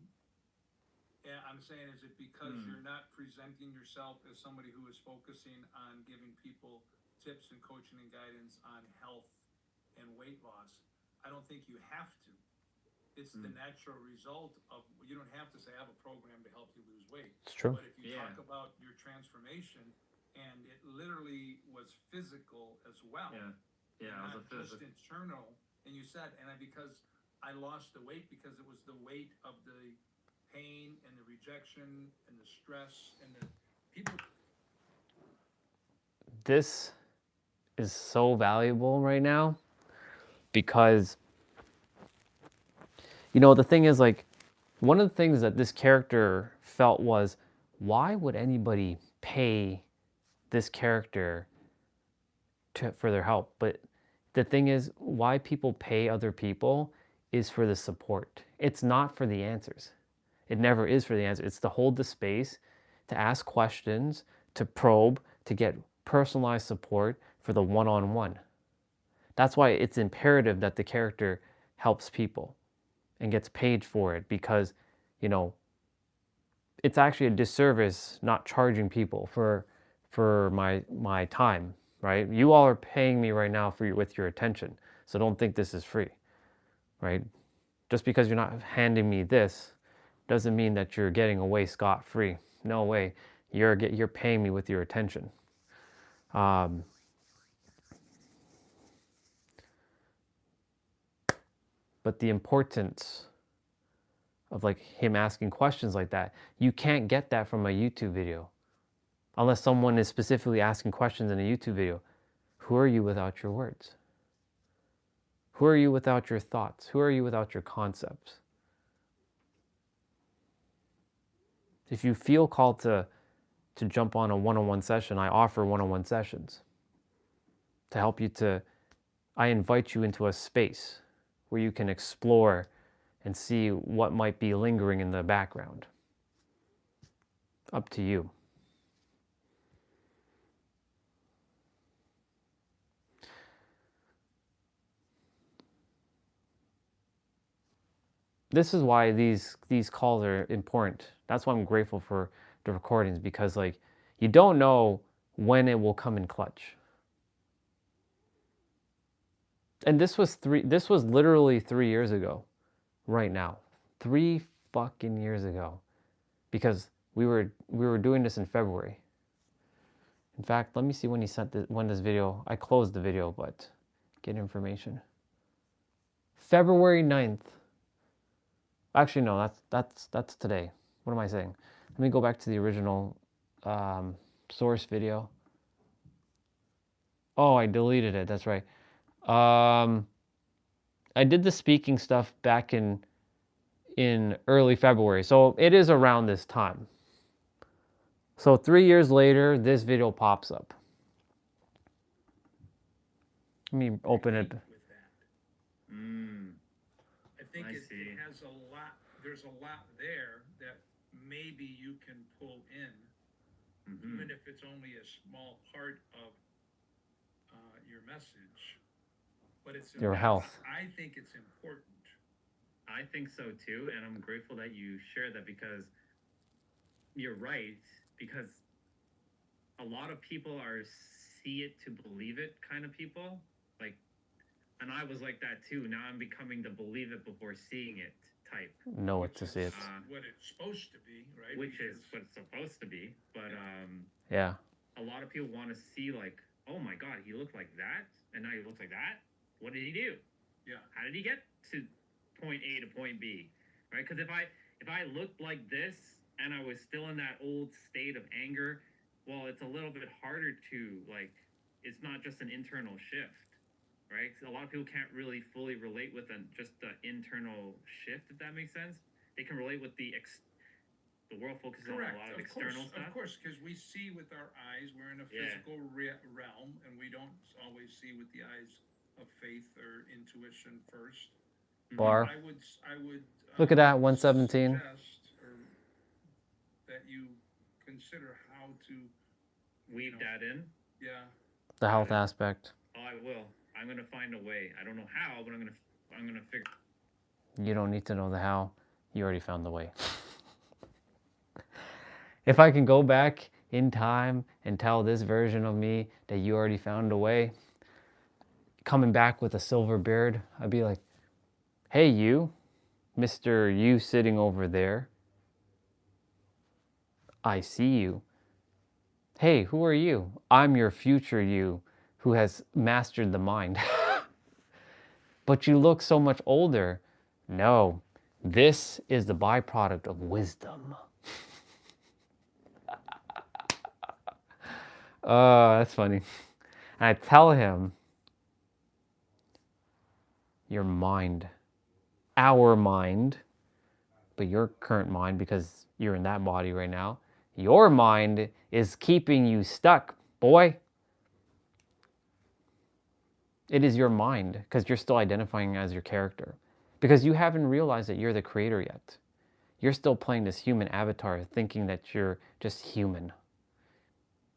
And I'm saying, is it because you're not presenting yourself as somebody who is focusing on giving people tips and coaching and guidance on health and weight loss? I don't think you have to. It's the natural result of, you don't have to say, I have a program to help you lose weight. It's true. But if you talk about your transformation, and it literally was physical as well. Yeah, it was not just internal. And you said, because I lost the weight because it was the weight of the pain and the rejection and the stress and the people. This is so valuable right now because, the thing is, like, one of the things that this character felt was, why would anybody pay this character for their help? But the thing is, why people pay other people is for the support. It's not for the answers. It never is for the answer. It's to hold the space, to ask questions, to probe, to get personalized support for the one-on-one. That's why it's imperative that the character helps people and gets paid for it, because, it's actually a disservice not charging people for my time, right? You all are paying me right now with your attention, so don't think this is free, right? Just because you're not handing me this doesn't mean that you're getting away scot-free. No way. You're paying me with your attention. But the importance of like him asking questions like that, you can't get that from a YouTube video. Unless someone is specifically asking questions in a YouTube video. Who are you without your words? Who are you without your thoughts? Who are you without your concepts? If you feel called to jump on a one-on-one session, I offer one-on-one sessions to help you I invite you into a space where you can explore and see what might be lingering in the background. Up to you. This is why these calls are important. That's why I'm grateful for the recordings, because like you don't know when it will come in clutch. And this was literally 3 years ago, right now. 3 fucking years ago. Because we were doing this in February. In fact, let me see when he sent when this video. I closed the video, but get information. February 9th. Actually, no, that's today. What am I saying? Let me go back to the original source video. Oh, I deleted it. That's right. I did the speaking stuff back in early February, so it is around this time. So 3 years later, this video pops up. Let me open it. I think it has a lot. There's a lot there that maybe you can pull in, even if it's only a small part of your message. But it's Your health. I think it's important. I think so too, and I'm grateful that you share that because you're right. Because a lot of people are see it to believe it kind of people. Like, and I was like that too. Now I'm becoming the believe it before seeing it type. Know what to see it. What it's supposed to be, right? Which is what it's supposed to be. But yeah. A lot of people want to see like, oh my God, he looked like that, and now he looks like that. What did he do? Yeah. How did he get to point A to point B? Right? Because if I looked like this and I was still in that old state of anger, well, it's a little bit harder to like. It's not just an internal shift, right? A lot of people can't really fully relate with just the internal shift, if that makes sense. They can relate with the world focuses on a lot of external stuff. Of course, because we see with our eyes. We're in a physical realm, and we don't always see with the eyes of faith or intuition first. Bar. I would look at that 117. That you consider how to weave that in. Yeah. The health aspect. Oh, I will. I'm gonna find a way. I don't know how, but I'm gonna figure. You don't need to know the how. You already found the way. If I can go back in time and tell this version of me that you already found a way, coming back with a silver beard, I'd be like, hey, you, Mr. You sitting over there. I see you. Hey, who are you? I'm your future you who has mastered the mind. But you look so much older. No, this is the byproduct of wisdom. Oh, that's funny. And I tell him, your mind, our mind, but your current mind, because you're in that body right now, your mind is keeping you stuck, boy. It is your mind, because you're still identifying as your character. Because you haven't realized that you're the creator yet. You're still playing this human avatar, thinking that you're just human.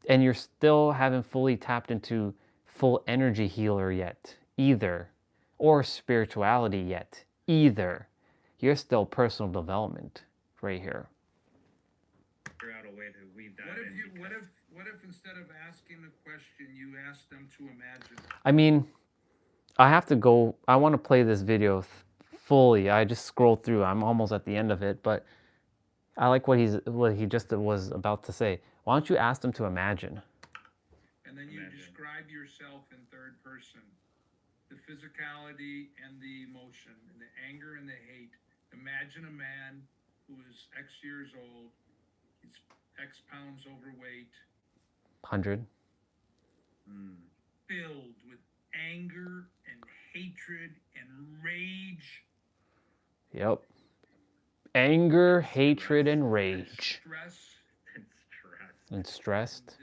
And you're still haven't fully tapped into full energy healer yet, either. Or spirituality yet, either. You're still personal development right here. Figure out a way to weave that in. What if instead of asking the question, you ask them to imagine? I mean, I have to go. I want to play this video fully. I just scrolled through. I'm almost at the end of it, but I like what he just was about to say. Why don't you ask them to imagine? And then you describe yourself in third person. The physicality and the emotion, and the anger and the hate. Imagine a man who is X years old, he's X pounds overweight. 100. Filled with anger and hatred and rage. Yep. Anger, hatred, and rage. And stressed.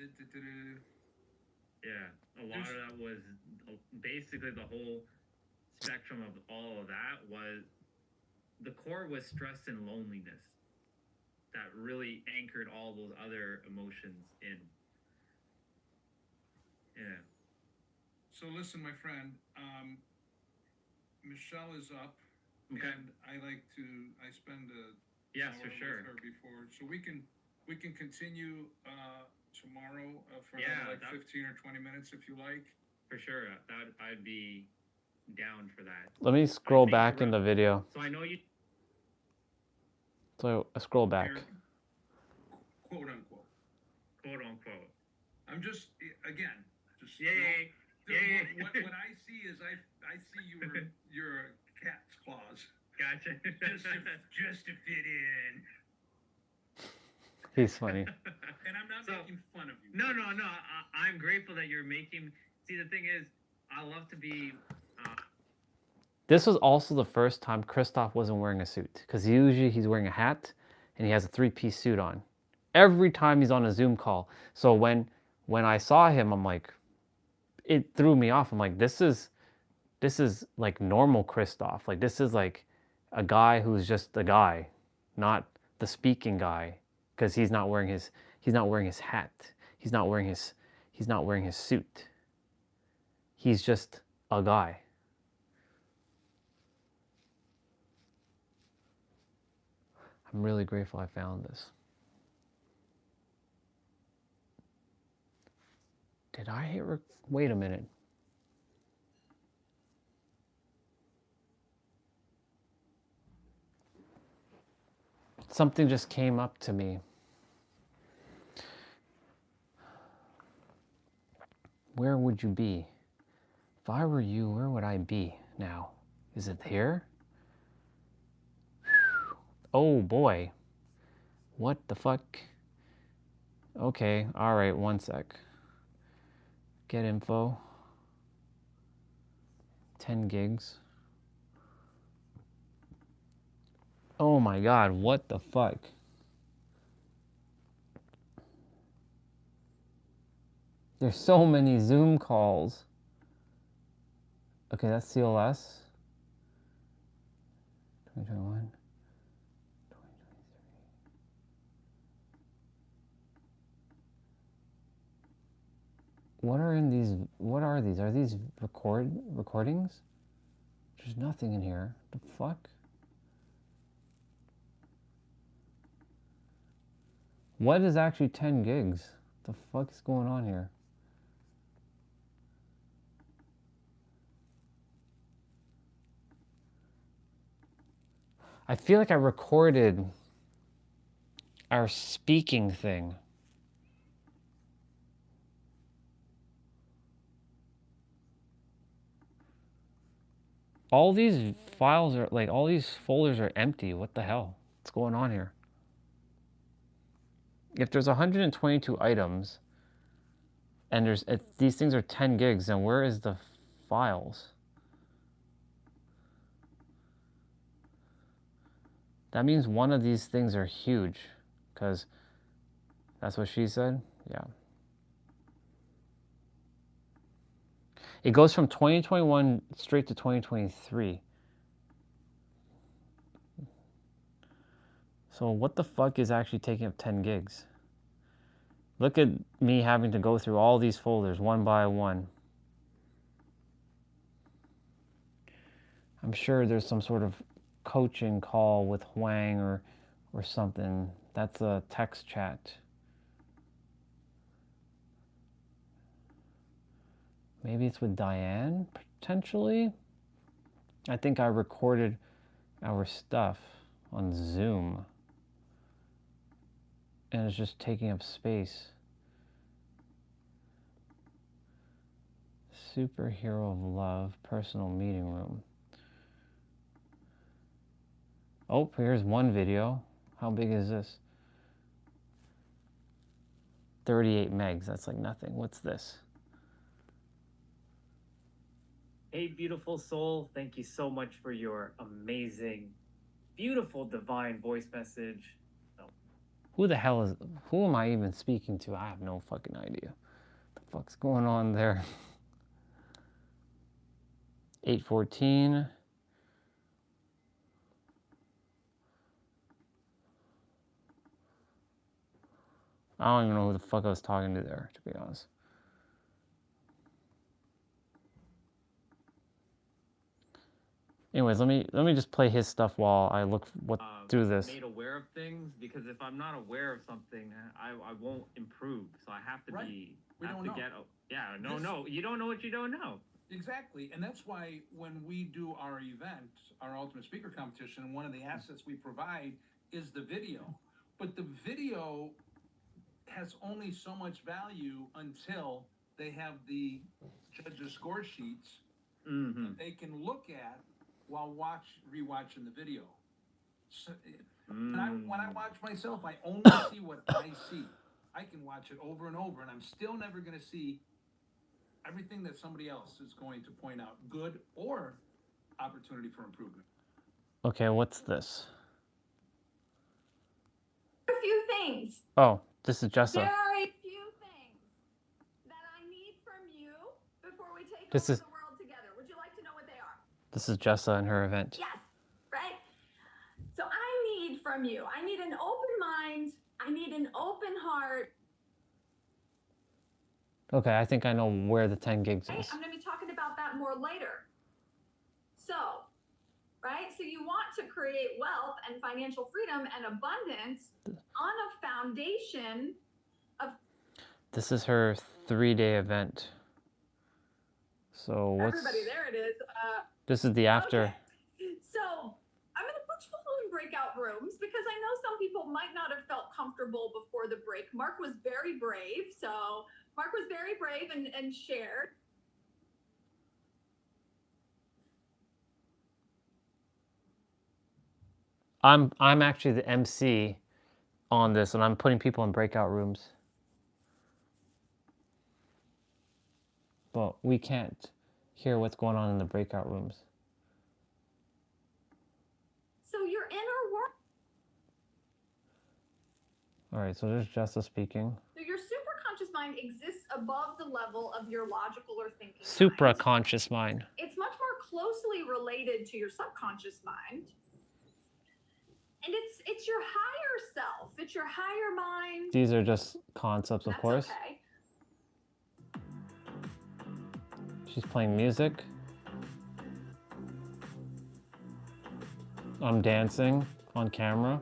Yeah, a lot of that was basically the whole spectrum of all of that was the core was stress and loneliness that really anchored all those other emotions in. Yeah. So listen, my friend, Michelle is up, okay. And I spend a yes, hour for sure. with her before, so we can continue tomorrow for yeah, another 15 or 20 minutes if you like. For sure, I'd be down for that. Let me scroll back in the video. So I know you. So I scroll back. Quote unquote. Quote unquote. I'm just again, just Yay. Yay. What I see is I see your cat's claws. Gotcha. Just to fit in. He's funny. And I'm not making fun of you. No. I'm grateful that you're making. See, the thing is, I love to be. This was also the first time Christoph wasn't wearing a suit, because usually he's wearing a hat and he has a 3-piece suit on every time he's on a Zoom call. So when I saw him, I'm like, it threw me off. I'm like, this is like normal Christoph. Like, this is like a guy who's just a guy, not the speaking guy, because he's not wearing his hat. He's not wearing his suit. He's just a guy. I'm really grateful I found this. Did I hit wait a minute. Something just came up to me. Where would you be? If I were you, where would I be now? Is it here? Oh boy. What the fuck? Okay, alright, one sec. Get info. 10 gigs. Oh my god, what the fuck? There's so many Zoom calls. Okay, that's CLS. 2021. What are in these? What are these? Are these recordings? There's nothing in here. The fuck? What is actually 10 gigs? The fuck is going on here? I feel like I recorded our speaking thing. All these files are, like, all these folders are empty. What the hell? What's going on here? If there's 122 items, and these things are 10 gigs, then where is the files? That means one of these things are huge, because that's what she said? Yeah. It goes from 2021 straight to 2023. So what the fuck is actually taking up 10 gigs? Look at me having to go through all these folders one by one. I'm sure there's some sort of coaching call with Huang or something. That's a text chat. Maybe it's with Diane, potentially? I think I recorded our stuff on Zoom. And it's just taking up space. Superhero of Love, personal meeting room. Oh, here's one video. How big is this? 38 megs, that's like nothing. What's this? Hey, beautiful soul. Thank you so much for your amazing, beautiful, divine voice message. Who the hell is, who am I even speaking to? I have no fucking idea. What the fuck's going on there? 814. I don't even know who the fuck I was talking to there, to be honest. Anyways, let me just play his stuff while I look through this. Made aware of things, because if I'm not aware of something, I won't improve. So I have to be. We don't know. No. You don't know what you don't know. Exactly, and that's why when we do our event, our Ultimate Speaker Competition, one of the assets we provide is the video. But the video has only so much value until they have the judges' score sheets that they can look at while rewatching the video. So, when I watch myself, I only see what I see. I can watch it over and over, and I'm still never going to see everything that somebody else is going to point out, good or opportunity for improvement. Okay, what's this? A few things. Oh, this is Jessa. There are a few things that I need from you before we take This over is the world together. Would you like to know what they are? this is Jessa and her event. Yes, right? So I need from you, I need an open mind, I need an open heart. Okay, I think I know where the 10 gigs Right? is. I'm going to be talking about that more later. So, right? So you want to create wealth and financial freedom and abundance on a foundation of This is her 3-day event. So what's everybody. There it is. this is the after. Okay. So I'm going to put you all in breakout rooms because I know some people might not have felt comfortable before the break. Mark was very brave. So Mark was very brave and shared. I'm actually the MC on this, and I'm putting people in breakout rooms. But we can't hear what's going on in the breakout rooms. So your inner world. All right, so there's Jessa speaking. So your superconscious mind exists above the level of your logical or thinking. Supraconscious mind. It's much more closely related to your subconscious mind. And it's your higher self. It's your higher mind. These are just concepts, of course. Okay. She's playing music. I'm dancing on camera.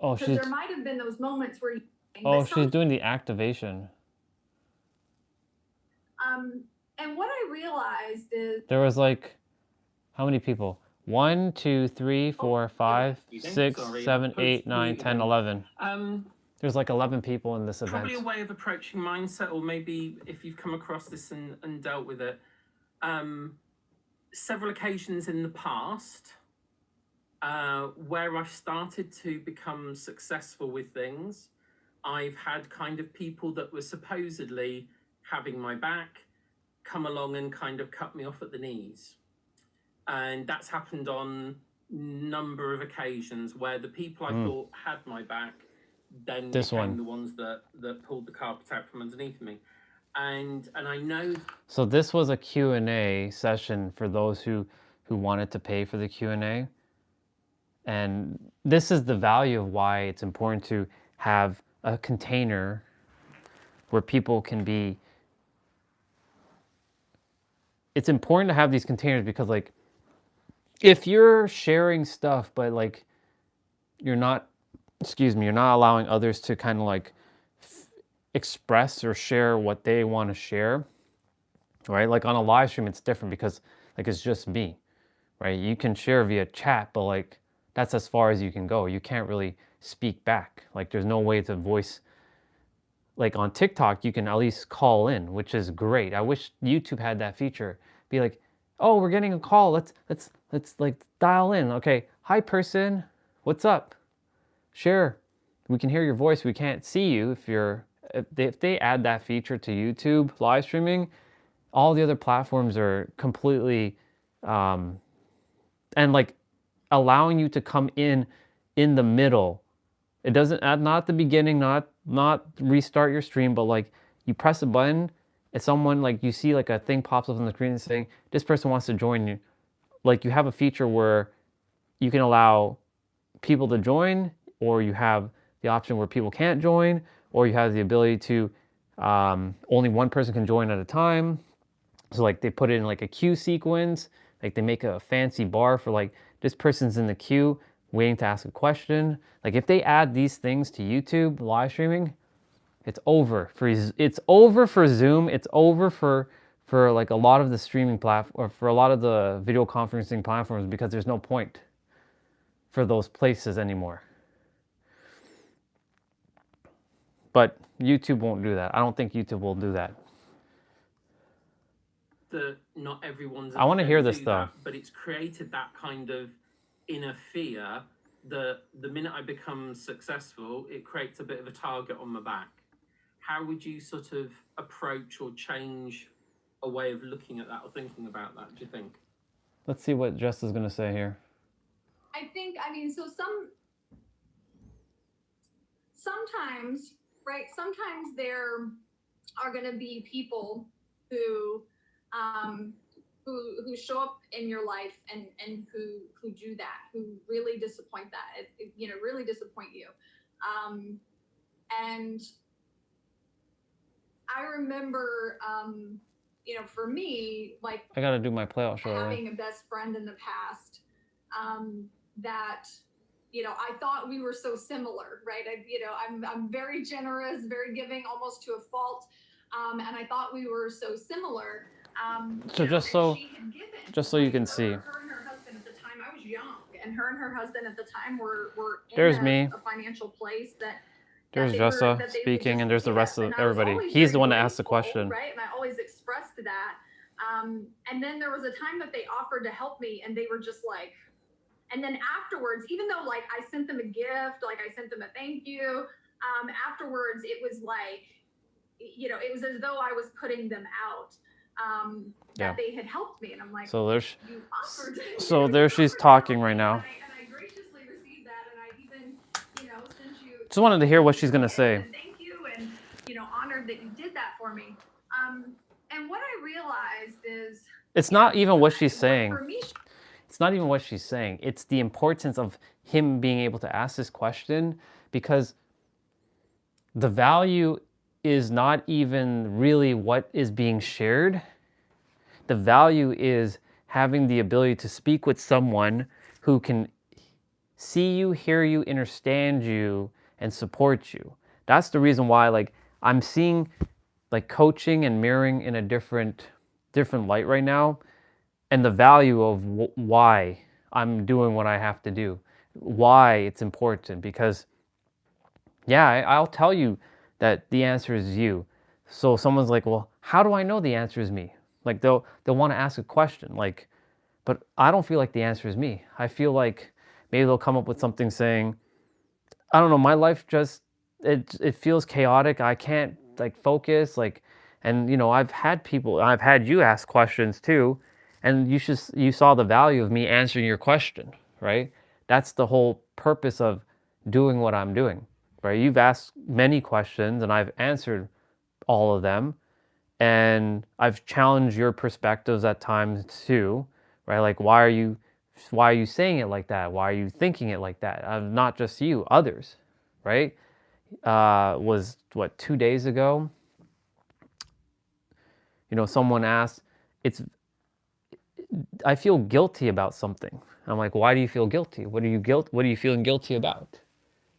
Oh, Because there might have been those moments where she's doing the activation. And what I realized is There was like, how many people? 1, 2, 3, 4, 5, 6, 7, 8, 9, 10, 11. There's like 11 people in this event. Probably a way of approaching mindset, or maybe if you've come across this and dealt with it. Several occasions in the past where I've started to become successful with things, I've had kind of people that were supposedly having my back come along and kind of cut me off at the knees. And that's happened on a number of occasions where the people I thought had my back then became the ones that pulled the carpet out from underneath me. And I know... So this was a Q&A session for those who wanted to pay for the Q&A. And this is the value of why it's important to have a container where people can be... It's important to have these containers because, like, if you're sharing stuff, but, like, you're not, you're not allowing others to kind of, like, express or share what they want to share, right? Like, on a live stream, it's different because, like, it's just me, right? You can share via chat, but, like, that's as far as you can go. You can't really speak back. Like, there's no way to voice. Like on TikTok, you can at least call in, which is great. I wish YouTube had that feature. Be like, oh, we're getting a call. Let's like dial in. Okay, hi person, what's up? Share. We can hear your voice. We can't see you. If they add that feature to YouTube live streaming, all the other platforms are completely and like allowing you to come in the middle. It doesn't not the beginning, not restart your stream, but like you press a button and someone, like, you see like a thing pops up on the screen saying this person wants to join you. Like, you have a feature where you can allow people to join, or you have the option where people can't join, or you have the ability to only one person can join at a time. So like they put it in like a queue sequence, like they make a fancy bar for like this person's in the queue, waiting to ask a question. Like if they add these things to YouTube live streaming, it's over for Zoom. It's over for like a lot of the streaming platform, or for a lot of the video conferencing platforms, because there's no point for those places anymore. But YouTube won't do that. I don't think YouTube will do that. That not everyone's. I want to hear this do though. that, but it's created that kind of inner fear that the minute I become successful, it creates a bit of a target on my back. How would you sort of approach or change a way of looking at that or thinking about that, do you think? Let's see what Jess is going to say here. I think, I mean, so sometimes, right? Sometimes there are going to be people who show up in your life and who do that, who really disappoint really disappoint you. And I remember, for me, like I got to do my playout show. Having a best friend in the past, that, I thought we were so similar, right? I'm very generous, very giving, almost to a fault. And I thought we were so similar. So just so you can see. Her and her husband at the time, I was young, and her and her husband at the time were There's in me. a financial place that There's they Jessa that they would speaking, just and there's the give. rest of And I was everybody. always He's very the one that asked the grateful, question. right? And I always expressed that. And then there was a time that they offered to help me, and they were just like, and then afterwards, even though like I sent them a gift, like I sent them a thank you, afterwards it was like, it was as though I was putting them out, that they had helped me, and I'm like, So there's, you offered to, so there she's talking right now. and I graciously received that, and I even, sent you. Just wanted to hear what she's gonna say. Thank you, and honored that you did that for me. And what I realized is, It's not even what she's saying. for me, It's not even what she's saying. It's the importance of him being able to ask this question, because the value is not even really what is being shared. The value is having the ability to speak with someone who can see you, hear you, understand you, and support you. That's the reason why, like, I'm seeing like coaching and mirroring in a different light right now, and the value of why I'm doing what I have to do, why it's important. Because yeah, I'll tell you that the answer is you. So someone's like, well, how do I know the answer is me? Like they'll want to ask a question, like, but I don't feel like the answer is me. I feel like maybe they'll come up with something saying, I don't know, my life just, it feels chaotic. I can't like focus, like, and I've had you ask questions too, and you saw the value of me answering your question, right? That's the whole purpose of doing what I'm doing, right? You've asked many questions and I've answered all of them, and I've challenged your perspectives at times too, right? Like, why are you saying it like that? Why are you thinking it like that? Not just you, others, right? Was what, 2 days ago? Someone asked, I feel guilty about something. I'm like, why do you feel guilty? What are you feeling guilty about?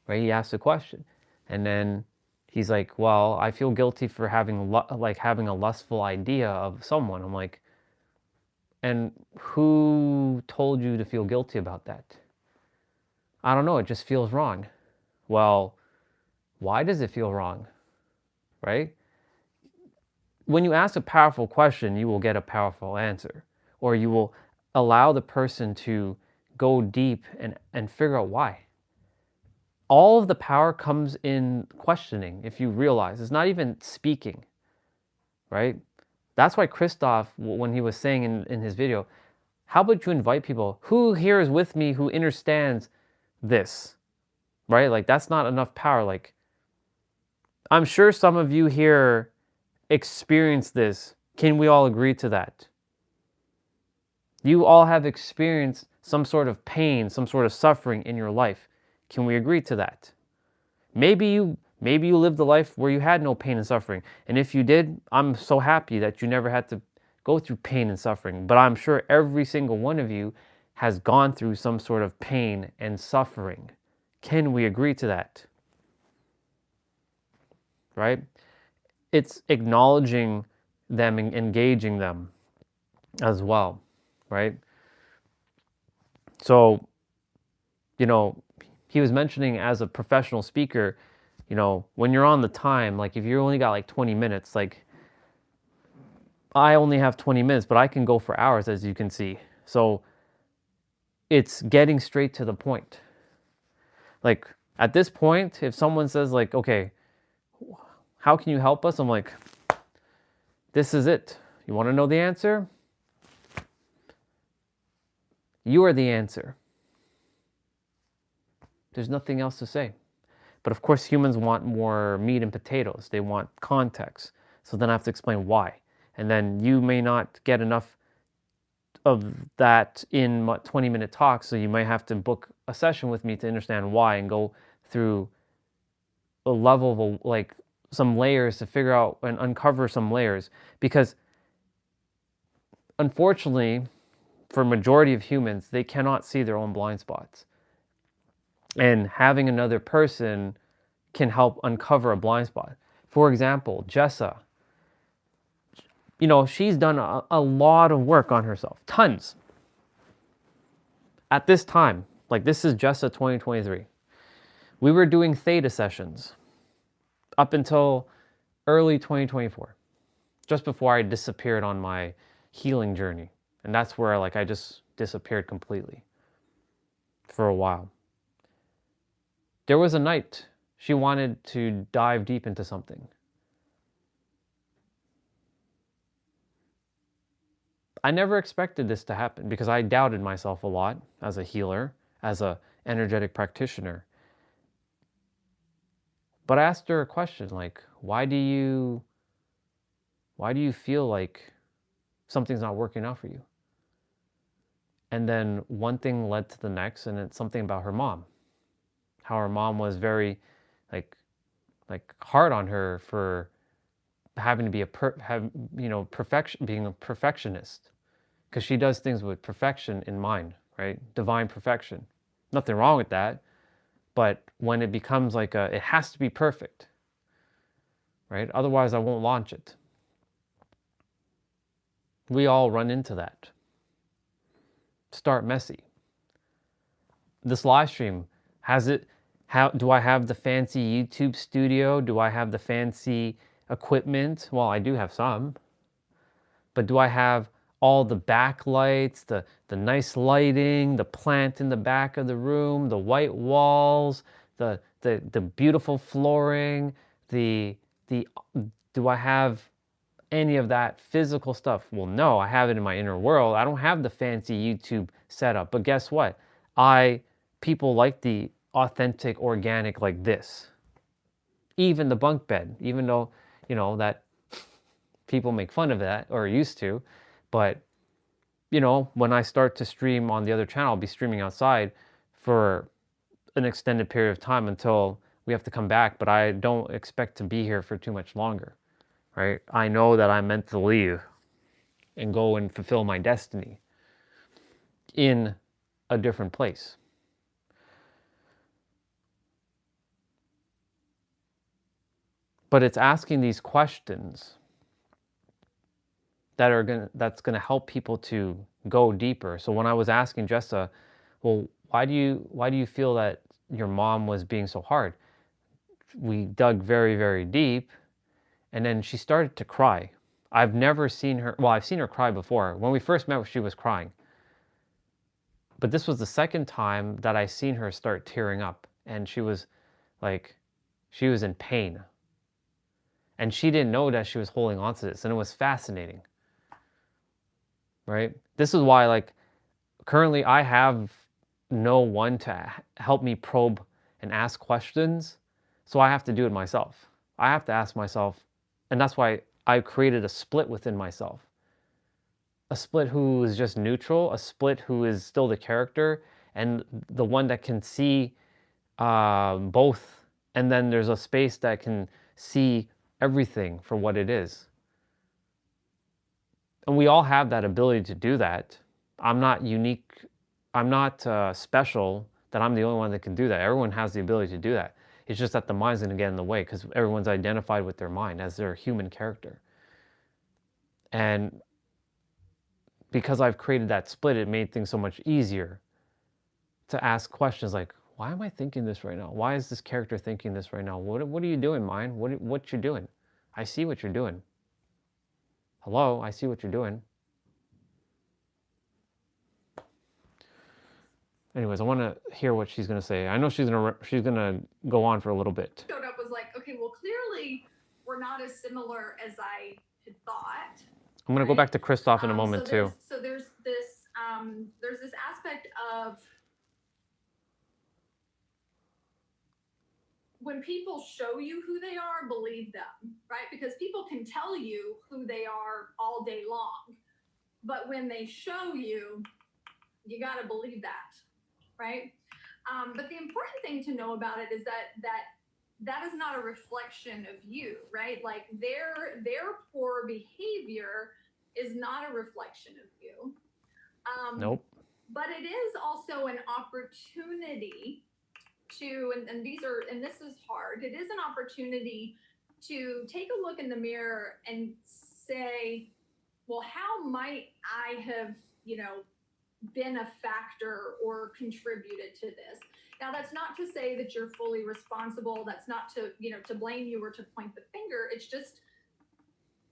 Right? He asked a question, and then he's like, well, I feel guilty for having a lustful idea of someone. I'm like, and who told you to feel guilty about that? I don't know. It just feels wrong. Well, why does it feel wrong? Right? When you ask a powerful question, you will get a powerful answer, or you will allow the person to go deep and figure out why. All of the power comes in questioning, if you realize. It's not even speaking, right? That's why Christoph, when he was saying in his video, how about you invite people? Who here is with me who understands this, right? Like, that's not enough power. Like, I'm sure some of you here experienced this. Can we all agree to that? You all have experienced some sort of pain, some sort of suffering in your life. Can we agree to that? Maybe you lived a life where you had no pain and suffering. And if you did, I'm so happy that you never had to go through pain and suffering. But I'm sure every single one of you has gone through some sort of pain and suffering. Can we agree to that? Right? It's acknowledging them and engaging them as well, right? So, you know, he was mentioning as a professional speaker, you know, when you're on the time, like if you only got like 20 minutes, like I only have 20 minutes, but I can go for hours, as you can see. So it's getting straight to the point. Like at this point, if someone says like, okay, how can you help us? I'm like, this is it. You want to know the answer? You are the answer. There's nothing else to say. But of course, humans want more meat and potatoes. They want context. So then I have to explain why. And then you may not get enough of that in 20-minute talk, so you might have to book a session with me to understand why and go through a level of like some layers to figure out and uncover some layers. Because unfortunately, for majority of humans, they cannot see their own blind spots. And having another person can help uncover a blind spot. For example, Jessa, you know, she's done a lot of work on herself, tons. At this time, like this is Jessa 2023. We were doing theta sessions up until early 2024, just before I disappeared on my healing journey. And that's where like I just disappeared completely for a while. There was a night she wanted to dive deep into something. I never expected this to happen because I doubted myself a lot as a healer, as an energetic practitioner. But I asked her a question like, why do you feel like something's not working out for you? And then one thing led to the next, and it's something about her mom. How her mom was very like hard on her for having to be being a perfectionist, because she does things with perfection in mind, right? Divine perfection. Nothing wrong with that, but when it becomes like it has to be perfect, right? Otherwise I won't launch it. We all run into that. Start messy. This live stream, do I have the fancy YouTube studio? Do I have the fancy equipment? Well, I do have some. But do I have all the backlights, the nice lighting, the plant in the back of the room, the white walls, the beautiful flooring, do I have any of that physical stuff? Well, no, I have it in my inner world. I don't have the fancy YouTube setup. But guess what? People like the authentic, organic like this. Even the bunk bed, even though, you know, that people make fun of that or used to. But, you know, when I start to stream on the other channel, I'll be streaming outside for an extended period of time until we have to come back. But I don't expect to be here for too much longer, right? I know that I'm meant to leave and go and fulfill my destiny in a different place. But it's asking these questions that's gonna help people to go deeper. So when I was asking Jessa, well, why do you feel that your mom was being so hard? We dug very, very deep, and then she started to cry. I've never seen her, well, I've seen her cry before. When we first met, she was crying. But this was the second time that I seen her start tearing up, and she was in pain. And she didn't know that she was holding on to this, and it was fascinating. Right? This is why, like, currently I have no one to help me probe and ask questions, so I have to do it myself. I have to ask myself, and that's why I created a split within myself. A split who is just neutral, a split who is still the character, and the one that can see both, and then there's a space that can see everything for what it is. And we all have that ability to do that. I'm not unique special, that I'm the only one that can do that. Everyone has the ability to do that. It's just that the mind's going to get in the way because everyone's identified with their mind as their human character. And because I've created that split, it made things so much easier to ask questions like, why am I thinking this right now? Why is this character thinking this right now? What are you doing, mind? What you're doing? I see what you're doing. Hello, I see what you're doing. Anyways, I want to hear what she's going to say. I know she's going to go on for a little bit. Showed up was like, okay, well, clearly we're not as similar as I had thought. I'm going to go back to Christoph in a moment too. So there's this aspect of when people show you who they are, believe them, right? Because people can tell you who they are all day long, but when they show you, you got to believe that, right? But the important thing to know about it is that is not a reflection of you, right? Like their poor behavior is not a reflection of you. Nope. But it is also an opportunity to, and this is hard. It is an opportunity to take a look in the mirror and say, well, how might I have, been a factor or contributed to this? Now, that's not to say that you're fully responsible. That's not to, to blame you or to point the finger. It's just,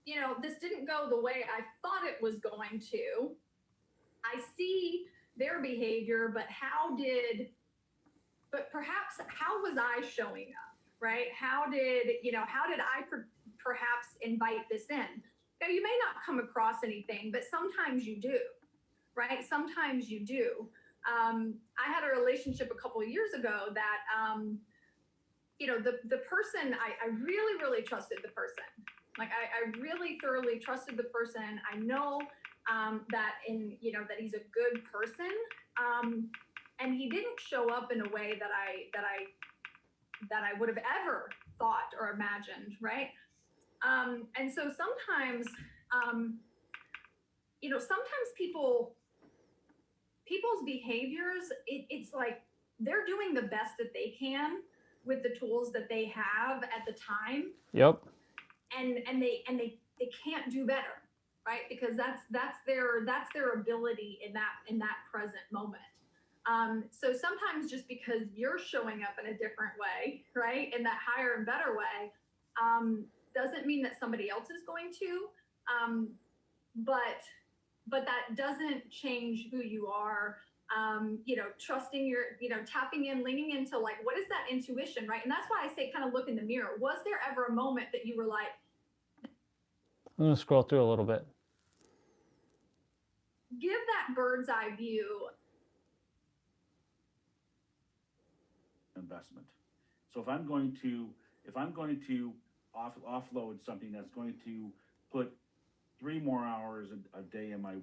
this didn't go the way I thought it was going to. I see their behavior, but perhaps how was I showing up, right? How did I perhaps invite this in? Now, you may not come across anything, but sometimes you do, right? Sometimes you do. I had a relationship a couple of years ago that, the person, I really, really trusted the person. Like I really thoroughly trusted the person. I know that he's a good person. And he didn't show up in a way that I would have ever thought or imagined, right? And so sometimes, sometimes people's behaviors, it's like they're doing the best that they can with the tools that they have at the time. Yep. And they can't do better, right? Because that's their ability in that present moment. So sometimes just because you're showing up in a different way, right, in that higher and better way, doesn't mean that somebody else is going to. But that doesn't change who you are. Trusting your, tapping in, leaning into like, what is that intuition, right? And that's why I say kind of look in the mirror. Was there ever a moment that you were like, I'm going to scroll through a little bit. Give that bird's eye view. Investment. So if I'm going to offload something that's going to put 3 more hours a day in my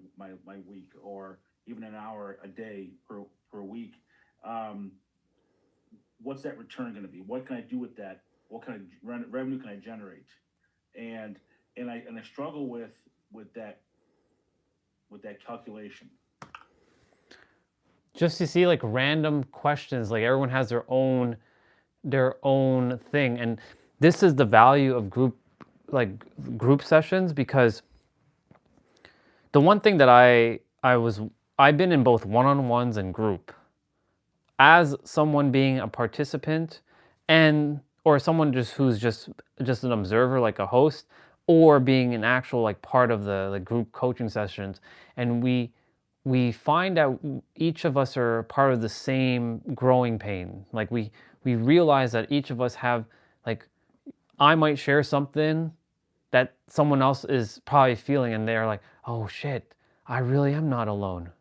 week, or even an hour a day per week, what's that return going to be? What can I do with that? What kind of revenue can I generate? And I struggle with that calculation. Just to see like random questions, like everyone has their own thing, and this is the value of group sessions, because the one thing that I've been in both one-on-ones and group, as someone being a participant or someone who's just an observer, like a host, or being an actual like part of the group coaching sessions, and we find out each of us are part of the same growing pain. Like we realize that each of us have, like, I might share something that someone else is probably feeling, and they're like, oh shit, I really am not alone.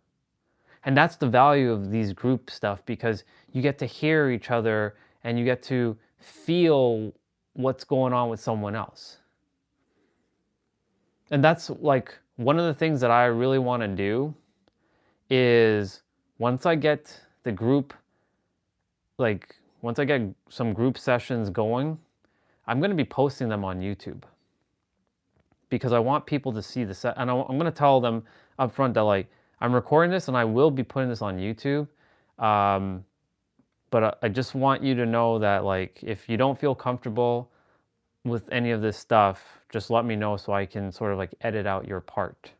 And that's the value of these group stuff, because you get to hear each other and you get to feel what's going on with someone else. And that's like one of the things that I really want to do is once I get some group sessions going, I'm going to be posting them on YouTube, because I want people to see the set. And I'm going to tell them up front that, like, I'm recording this and I will be putting this on YouTube. But I just want you to know that, like, if you don't feel comfortable with any of this stuff, just let me know so I can sort of like edit out your part.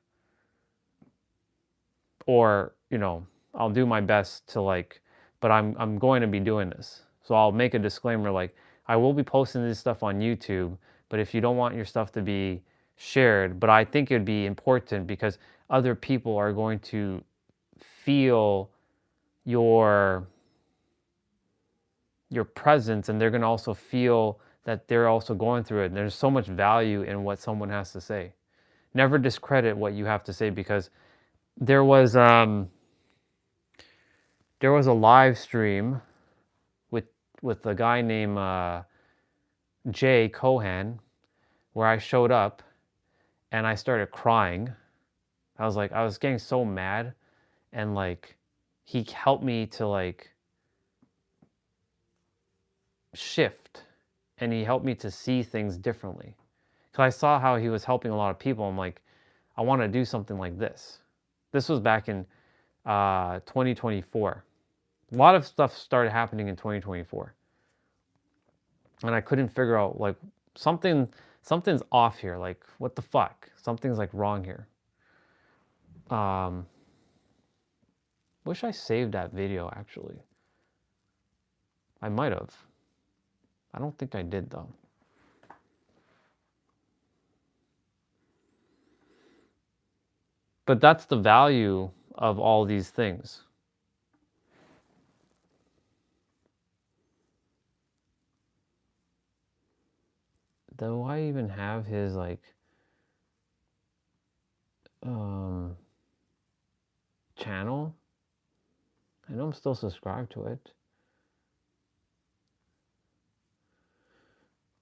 Or, you know, I'll do my best to like, but I'm going to be doing this. So I'll make a disclaimer like, I will be posting this stuff on YouTube, but if you don't want your stuff to be shared, but I think it'd be important because other people are going to feel your presence, and they're going to also feel that they're also going through it. And there's so much value in what someone has to say. Never discredit what you have to say, because there was a live stream with a guy named Jay Cohan, where I showed up and I started crying. I was getting so mad, and like he helped me to like shift, and he helped me to see things differently. Because I saw how he was helping a lot of people. I'm like, I want to do something like this. This was back in 2024. A lot of stuff started happening in 2024. And I couldn't figure out, like, something's off here. Like, what the fuck? Something's like wrong here. Wish I saved that video, actually. I might have. I don't think I did, though. But that's the value of all these things. Do I even have his like channel? I know I'm still subscribed to it.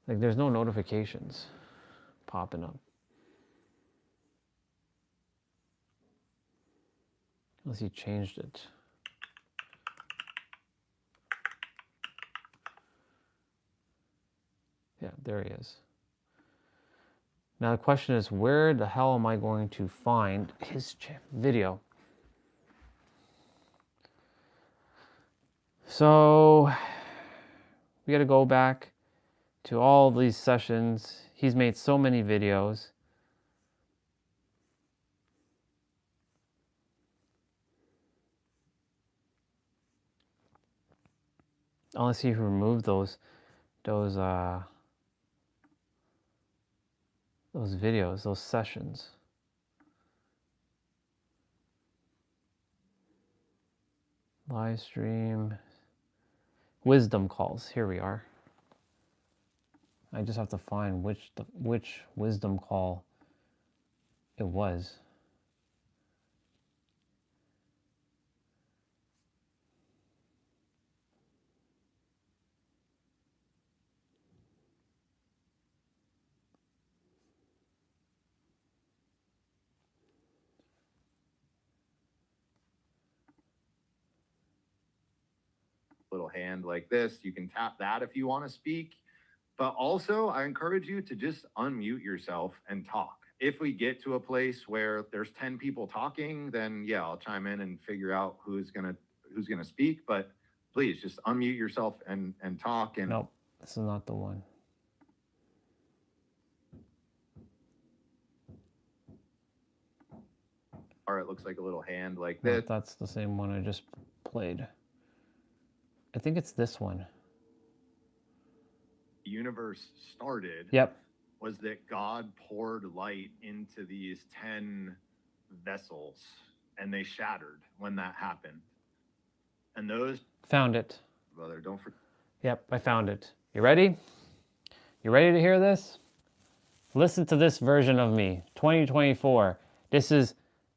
Like, there's no notifications popping up. Unless he changed it. Yeah, there he is. Now the question is, where the hell am I going to find his video? So we got to go back to all these sessions. He's made so many videos. Unless he removed those videos, those sessions. Live stream. Wisdom calls. Here we are. I just have to find which wisdom call it was. Little hand like this. You can tap that if you want to speak. But also, I encourage you to just unmute yourself and talk. If we get to a place where there's 10 people talking, then yeah, I'll chime in and figure out who's gonna speak. But please just unmute yourself and talk. And nope, this is not the one. Or it looks like a little hand like No, this. that's the same one I just played. I think it's this one. The universe started. Yep. Was that God poured light into these 10 vessels, and they shattered when that happened. And those Found it. brother, don't forget. Yep, I found it. You ready? You ready to hear this? Listen to this version of me, 2024. This is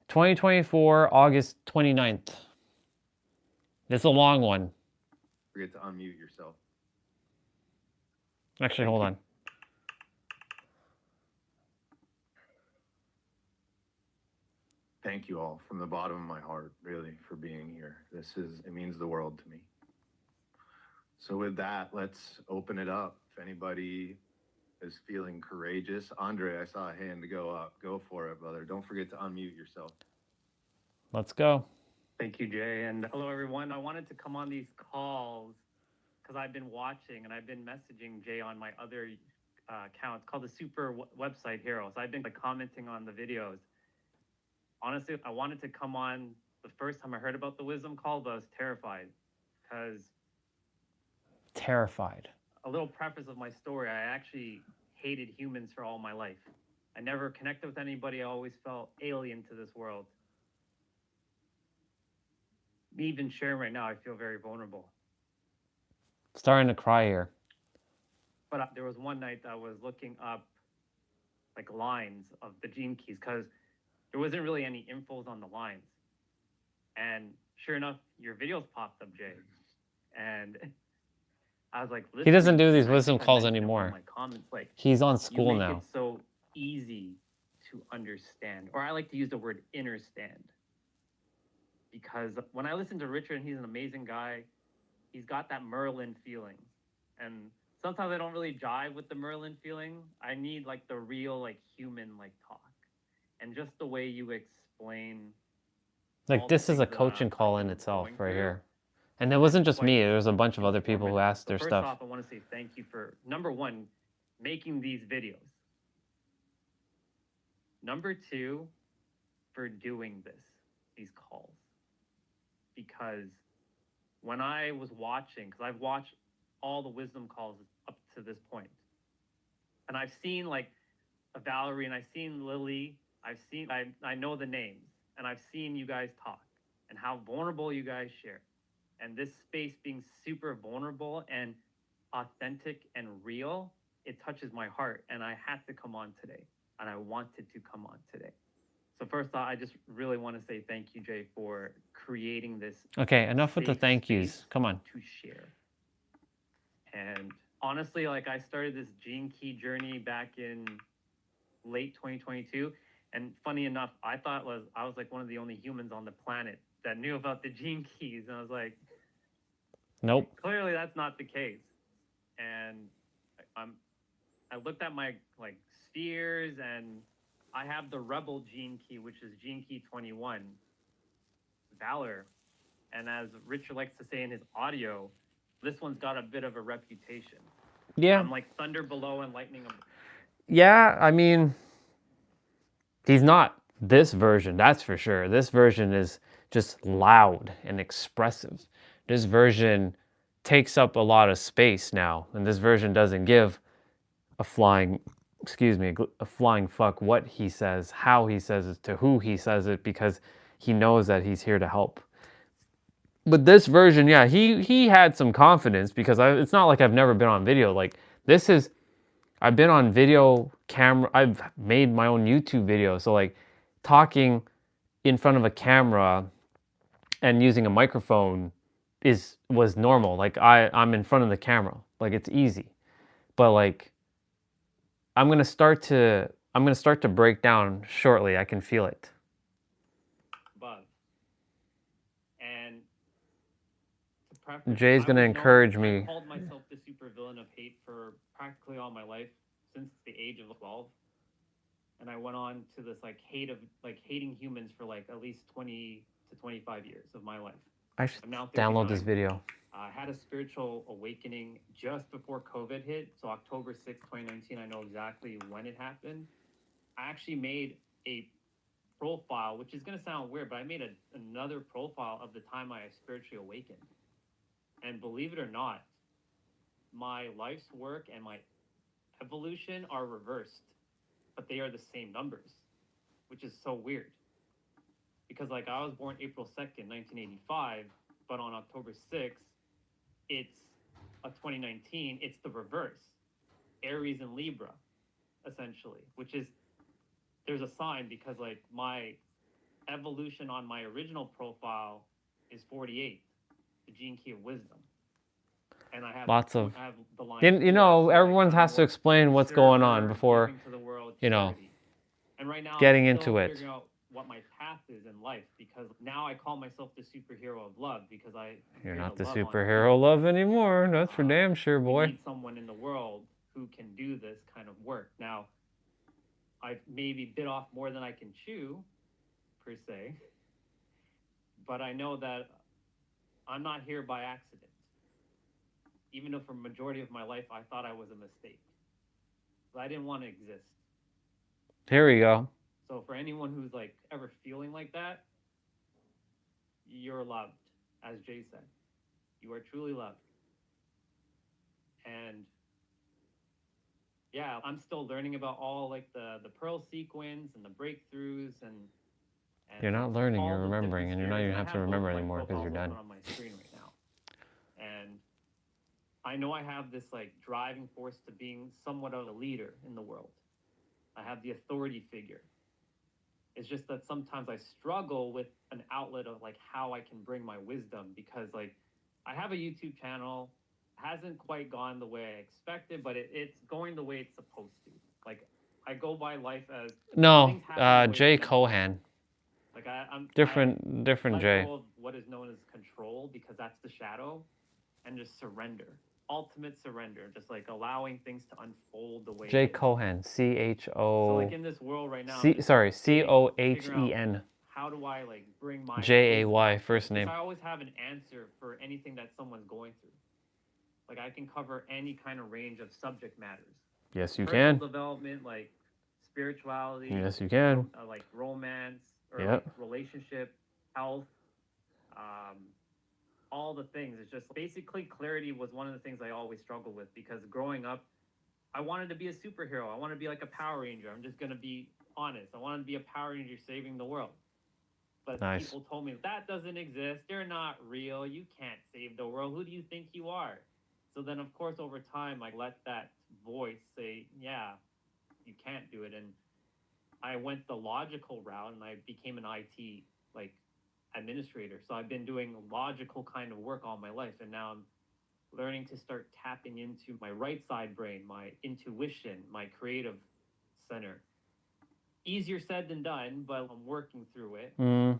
2024, August 29th. It's a long one. Forget to unmute yourself. Actually, hold on. Thank you all from the bottom of my heart, really, for being here. It means the world to me. So with that, let's open it up. If anybody is feeling courageous, Andre, I saw a hand go up. Go for it, brother. Don't forget to unmute yourself. Let's go. Thank you, Jay. And hello, everyone. I wanted to come on these calls because I've been watching and I've been messaging Jay on my other account. It's called the Super Website Hero. So I've been like commenting on the videos. Honestly, I wanted to come on the first time I heard about the wisdom call, but I was terrified because Terrified. a little preface of my story, I actually hated humans for all my life. I never connected with anybody. I always felt alien to this world. Me even sharing right now, I feel very vulnerable. Starting to cry here. But there was one night that I was looking up like lines of the gene keys because there wasn't really any infos on the lines. And sure enough, your videos popped up, Jay. And I was like, He doesn't do these I wisdom think I calls mentioned it in one anymore. of my comments, like, He's on you school make now. it so easy to understand, or I like to use the word understand. Because when I listen to Richard, and he's an amazing guy, he's got that Merlin feeling. And sometimes I don't really jive with the Merlin feeling. I need like the real, like human, like talk. And just the way you explain. Like, this is a coaching call in itself right here. And it wasn't just me. There was a bunch of other people who asked their First stuff. off, I want to say thank you for, number one, making these videos. Number two, for doing these calls. Because when I was watching, because I've watched all the wisdom calls up to this point, and I've seen like Valerie and I've seen Lily, I know the names, and I've seen you guys talk and how vulnerable you guys share. And this space being super vulnerable and authentic and real, it touches my heart. And I had to come on today, and I wanted to come on today. So first off, I just really want to say thank you, Jay, for creating this. Okay, enough with the safe thank yous. space Come on. To share. And honestly, like I started this gene key journey back in late 2022. And funny enough, I was like one of the only humans on the planet that knew about the gene keys. And I was like, nope. Clearly that's not the case. And I looked at my like spheres, and I have the rebel gene key, which is gene key 21, Valor. And as Richard likes to say in his audio, this one's got a bit of a reputation. Yeah. I'm like thunder below and lightning above. Yeah, I mean, he's not this version, that's for sure. This version is just loud and expressive. This version takes up a lot of space now, and this version doesn't give a flying fuck what he says, how he says it, to who he says it, because he knows that he's here to help. But this version, yeah, he had some confidence, because it's not like I've never been on video. Like, I've been on video camera. I've made my own YouTube video. So like talking in front of a camera and using a microphone was normal. Like I'm in front of the camera. Like, it's easy. But like I'm gonna start to break down shortly. I can feel it. And to preface, Jay's gonna encourage me. I called myself the supervillain of hate for practically all my life, since the age of 12. And I went on to this like hating humans for like at least 20 to 25 years of my life. I should I'm now download 39. this video. I had a spiritual awakening just before COVID hit. So October 6th, 2019, I know exactly when it happened. I actually made a profile, which is going to sound weird, but I made another profile of the time I spiritually awakened. And believe it or not, my life's work and my evolution are reversed, but they are the same numbers, which is so weird. Because like I was born April 2nd, 1985, but on October 6th, it's a 2019, it's the reverse. Aries and Libra, essentially, which is, there's a sign, because like my evolution on my original profile is 48, the gene key of wisdom. And I have Lots of, I have the line, you know, everyone has to explain what's going on before, you know, and right now getting I'm still into it. figuring out what my path is in life, because now I call myself the superhero of love, because You're not the love on superhero of love anymore. That's for damn sure, we boy. need someone in the world who can do this kind of work. Now, I've maybe bit off more than I can chew, per se, but I know that I'm not here by accident. Even though for majority of my life I thought I was a mistake. But I didn't want to exist. Here we go. So for anyone who's like ever feeling like that, you're loved, as Jay said. You are truly loved. And yeah, I'm still learning about all like the pearl sequence and the breakthroughs and You're not learning, all you're those different remembering, and you're not spheres. even And I have to have both remember my anymore because profiles you're open done. on my screen right now. And I know I have this like driving force to being somewhat of a leader in the world. I have the authority figure. It's just that sometimes I struggle with an outlet of like how I can bring my wisdom, because like I have a YouTube channel, hasn't quite gone the way I expected, but it's going the way it's supposed to. Like I go by life as No, things happen the way Jay they're meant to. Cohan. Like Different let Jay. go of what is known as control, because that's the shadow, and just surrender. Ultimate surrender, just like allowing things to unfold the way Jay it is. Cohan. So like in this world right now, I'm just Sorry, figuring out Cohen. how do I like bring my Jay wisdom, first because name. I always have an answer for anything that someone's going through. Like I can cover any kind of range of subject matters. Yes, you Personal can. development, like spirituality. Yes, you can. Like romance or Yep. like relationship, health, all the things. It's just basically clarity was one of the things I always struggled with, because growing up, I wanted to be a superhero. I wanted to be like a Power Ranger. I'm just gonna be honest. I wanted to be a Power Ranger saving the world. But Nice. people told me that doesn't exist. They're not real. You can't save the world. Who do you think you are? So then, of course, over time, I let that voice say, yeah, you can't do it. And I went the logical route, and I became an IT like administrator. So I've been doing logical kind of work all my life, and now I'm learning to start tapping into my right side brain, my intuition, my creative center. Easier said than done, but I'm working through it. And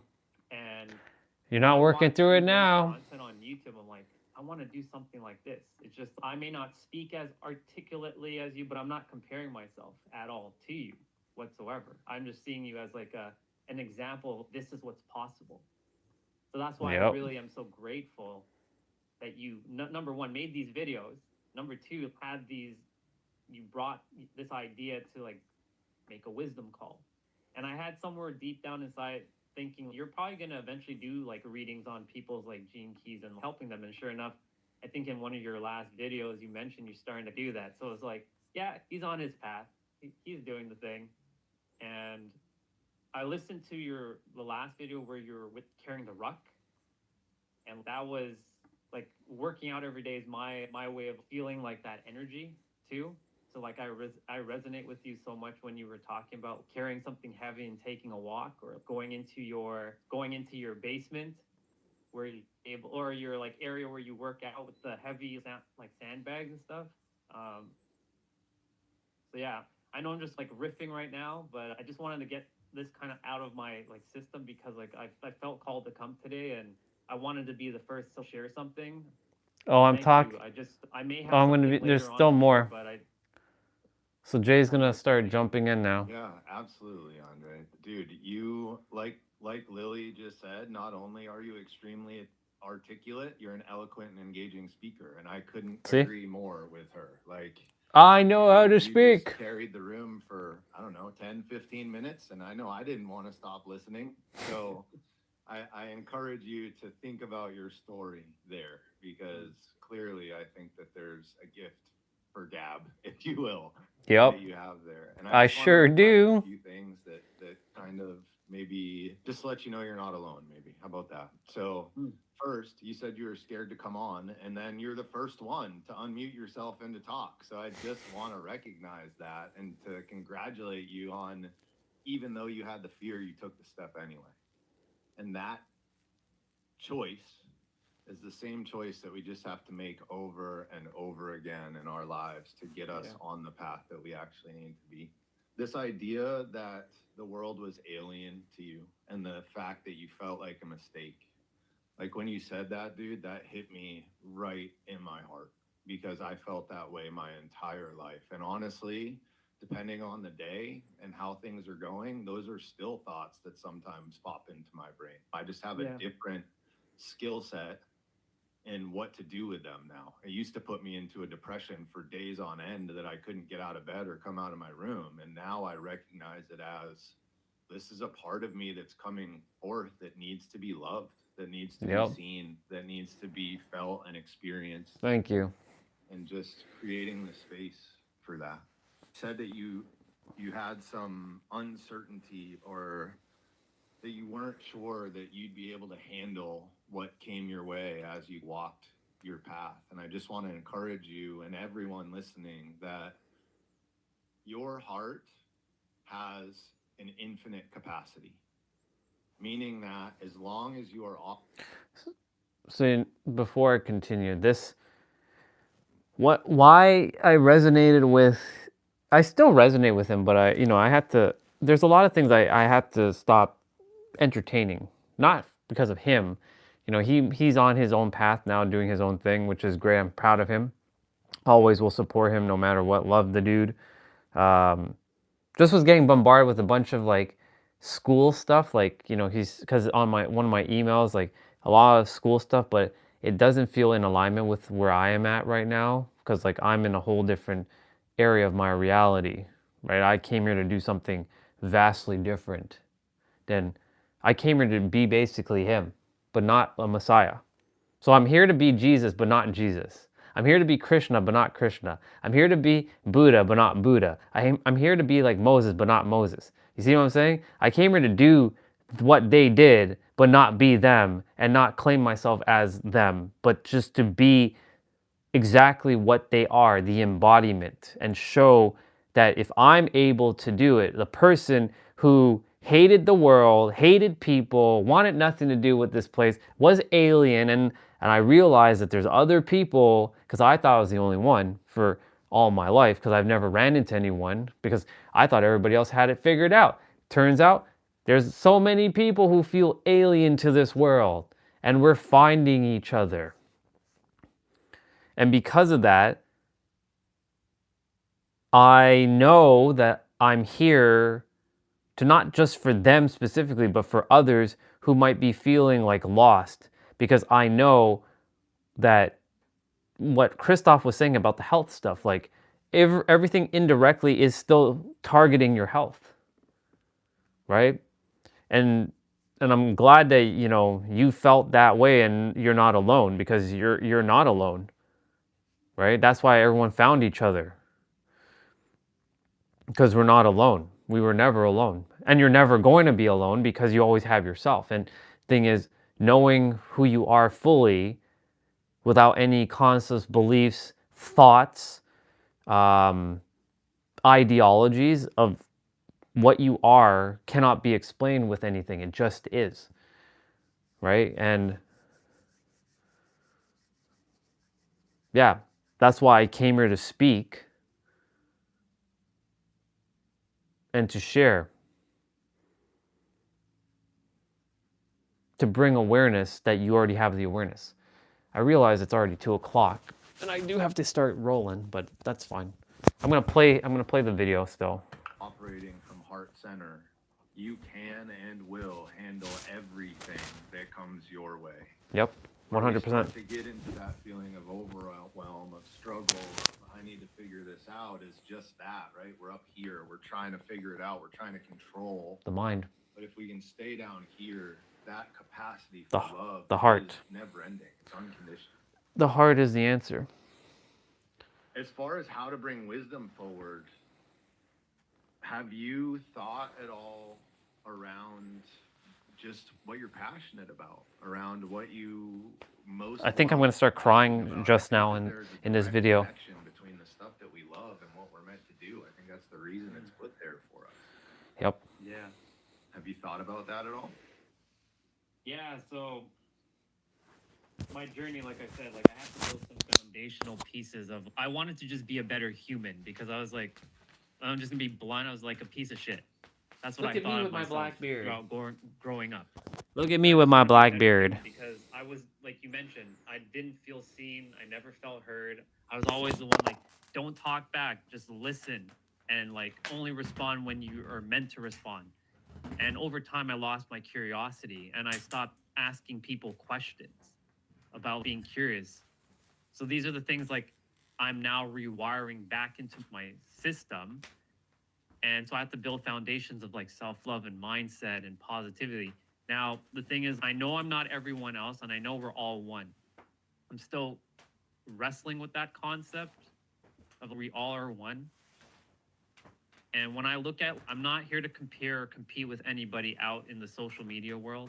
You're not working through it now. Content on YouTube, I'm like, I want to do something like this. It's just I may not speak as articulately as you, but I'm not comparing myself at all to you whatsoever. I'm just seeing you as like an example of this is what's possible. So that's why I really am so grateful that you, number one, made these videos. Number two, you brought this idea to like make a wisdom call. And I had somewhere deep down inside thinking you're probably going to eventually do like readings on people's like gene keys and helping them. And sure enough, I think in one of your last videos, you mentioned you're starting to do that. So it's like, yeah, he's on his path. He's doing the thing. And I listened to the last video where you were carrying the ruck. And that was like working out every day is my way of feeling like that energy too. So like I resonate with you so much when you were talking about carrying something heavy and taking a walk, or going into your basement where you able, or your like area where you work out with the heavy like sandbags and stuff. So yeah, I know I'm just like riffing right now, but I just wanted to get this kind of out of my like system, because like I felt called to come today, and I wanted to be the first to share something. Oh, I'm talking. I may have. Oh, I'm gonna be. There's still more. So Jay's gonna start jumping in now. Yeah, absolutely, Andre. Dude, you like Lily just said, not only are you extremely articulate, you're an eloquent and engaging speaker, and I couldn't agree more with her. Like, I know how to you speak. just carried the room for, I don't know, 10, 15 minutes, and I know I didn't want to stop listening. So I encourage you to think about your story there, because clearly I think that there's a gift for gab, if you will, that you have there. And I sure do. A few things that kind of maybe just let you know you're not alone, maybe. How about that? So first, you said you were scared to come on, and then you're the first one to unmute yourself and to talk. So I just want to recognize that and to congratulate you on, even though you had the fear, you took the step anyway. And that choice is the same choice that we just have to make over and over again in our lives to get us on the path that we actually need to be. This idea that the world was alien to you, and the fact that you felt like a mistake. Like when you said that, dude, that hit me right in my heart, because I felt that way my entire life. And honestly, depending on the day and how things are going, those are still thoughts that sometimes pop into my brain. I just have a different skill set in what to do with them now. It used to put me into a depression for days on end that I couldn't get out of bed or come out of my room. And now I recognize it as, this is a part of me that's coming forth that needs to be loved, that needs to be seen, that needs to be felt and experienced. Thank you. And just creating the space for that. Said that you had some uncertainty, or that you weren't sure that you'd be able to handle what came your way as you walked your path. And I just want to encourage you and everyone listening that your heart has an infinite capacity, meaning that as long as you are off. So before I continue, why I resonated with, I still resonate with him, but I had to, there's a lot of things I had to stop entertaining, not because of him. He's on his own path now, doing his own thing, which is great. I'm proud of him. Always will support him no matter what. Love the dude. Just was getting bombarded with a bunch of like school stuff, like because on one of my emails, like a lot of school stuff, but it doesn't feel in alignment with where I am at right now, because like I'm in a whole different area of my reality, right? I came here to do something vastly different than, I came here to be basically him, but not a Messiah. So I'm here to be Jesus, but not Jesus. I'm here to be Krishna, but not Krishna. I'm here to be Buddha, but not Buddha. I'm here to be like Moses, but not Moses. You see what I'm saying? I came here to do what they did, but not be them, and not claim myself as them, but just to be exactly what they are, the embodiment, and show that if I'm able to do it, the person who hated the world, hated people, wanted nothing to do with this place, was alien, and I realized that there's other people, because I thought I was the only one for all my life, because I've never ran into anyone, because I thought everybody else had it figured out. Turns out there's so many people who feel alien to this world, and we're finding each other. And because of that, I know that I'm here to not just for them specifically, but for others who might be feeling like lost. Because I know that what Christoph was saying about the health stuff, like everything indirectly is still targeting your health, right? And I'm glad that you felt that way, and you're not alone, because you're not alone, right? That's why everyone found each other, because we're not alone. We were never alone, and you're never going to be alone, because you always have yourself. And thing is, knowing who you are fully, without any conscious beliefs, thoughts, ideologies of what you are, cannot be explained with anything. It just is, right? And yeah, that's why I came here to speak and to share, to bring awareness that you already have the awareness. I realize it's already 2 o'clock, and I do have to start rolling, but that's fine. I'm gonna play the video still. Operating from heart center, you can and will handle everything that comes your way. Yep, 100%. To get into that feeling of overwhelm, of struggle, of I need to figure this out, is just that, right? We're up here, we're trying to figure it out, we're trying to control the mind. But if we can stay down here, that capacity for love, the heart, is never ending. It's unconditional. The heart is the answer. As far as how to bring wisdom forward, have you thought at all around just what you're passionate about, around what you most I think I'm going to start crying just now in this video. Between the stuff that we love and what we're meant to do. I think that's the reason it's put there for us. Yep. Yeah. Have you thought about that at all? Yeah, so my journey, like I said, like I had to build some foundational pieces of, I wanted to just be a better human, because I was like, I'm just gonna be blunt, I was like a piece of shit. That's what I thought of myself throughout growing up. Look at me with my black beard. Because I was, like you mentioned, I didn't feel seen, I never felt heard. I was always the one like, don't talk back, just listen. and like only respond when you are meant to respond. And over time, I lost my curiosity and I stopped asking people questions about being curious. So these are the things like I'm now rewiring back into my system. And so I have to build foundations of like self-love and mindset and positivity. Now, the thing is, I know I'm not everyone else and I know we're all one. I'm still wrestling with that concept of we all are one. And when I look at, I'm not here to compare or compete with anybody out in the social media world.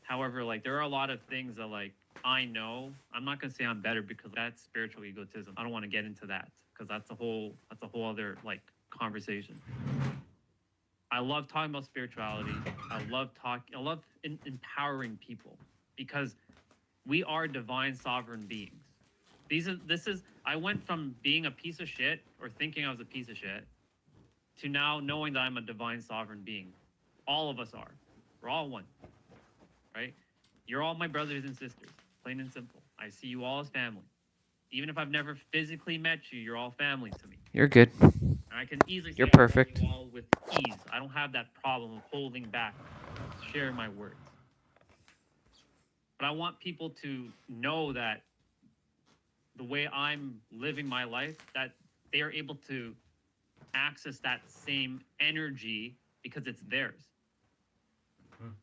However, like there are a lot of things that like I know, I'm not gonna say I'm better because that's spiritual egotism. I don't want to get into that because that's a whole other like conversation. I love talking about spirituality. I love empowering people because we are divine sovereign beings. I went from being a piece of shit or thinking I was a piece of shit to now knowing that I'm a divine sovereign being. All of us are. We're all one, right? You're all my brothers and sisters, plain and simple. I see you all as family. Even if I've never physically met you, you're all family to me. You're good. And I can easily say You're I love perfect. you all with ease. I don't have that problem of holding back, sharing my words. But I want people to know that the way I'm living my life, that they are able to access that same energy because it's theirs.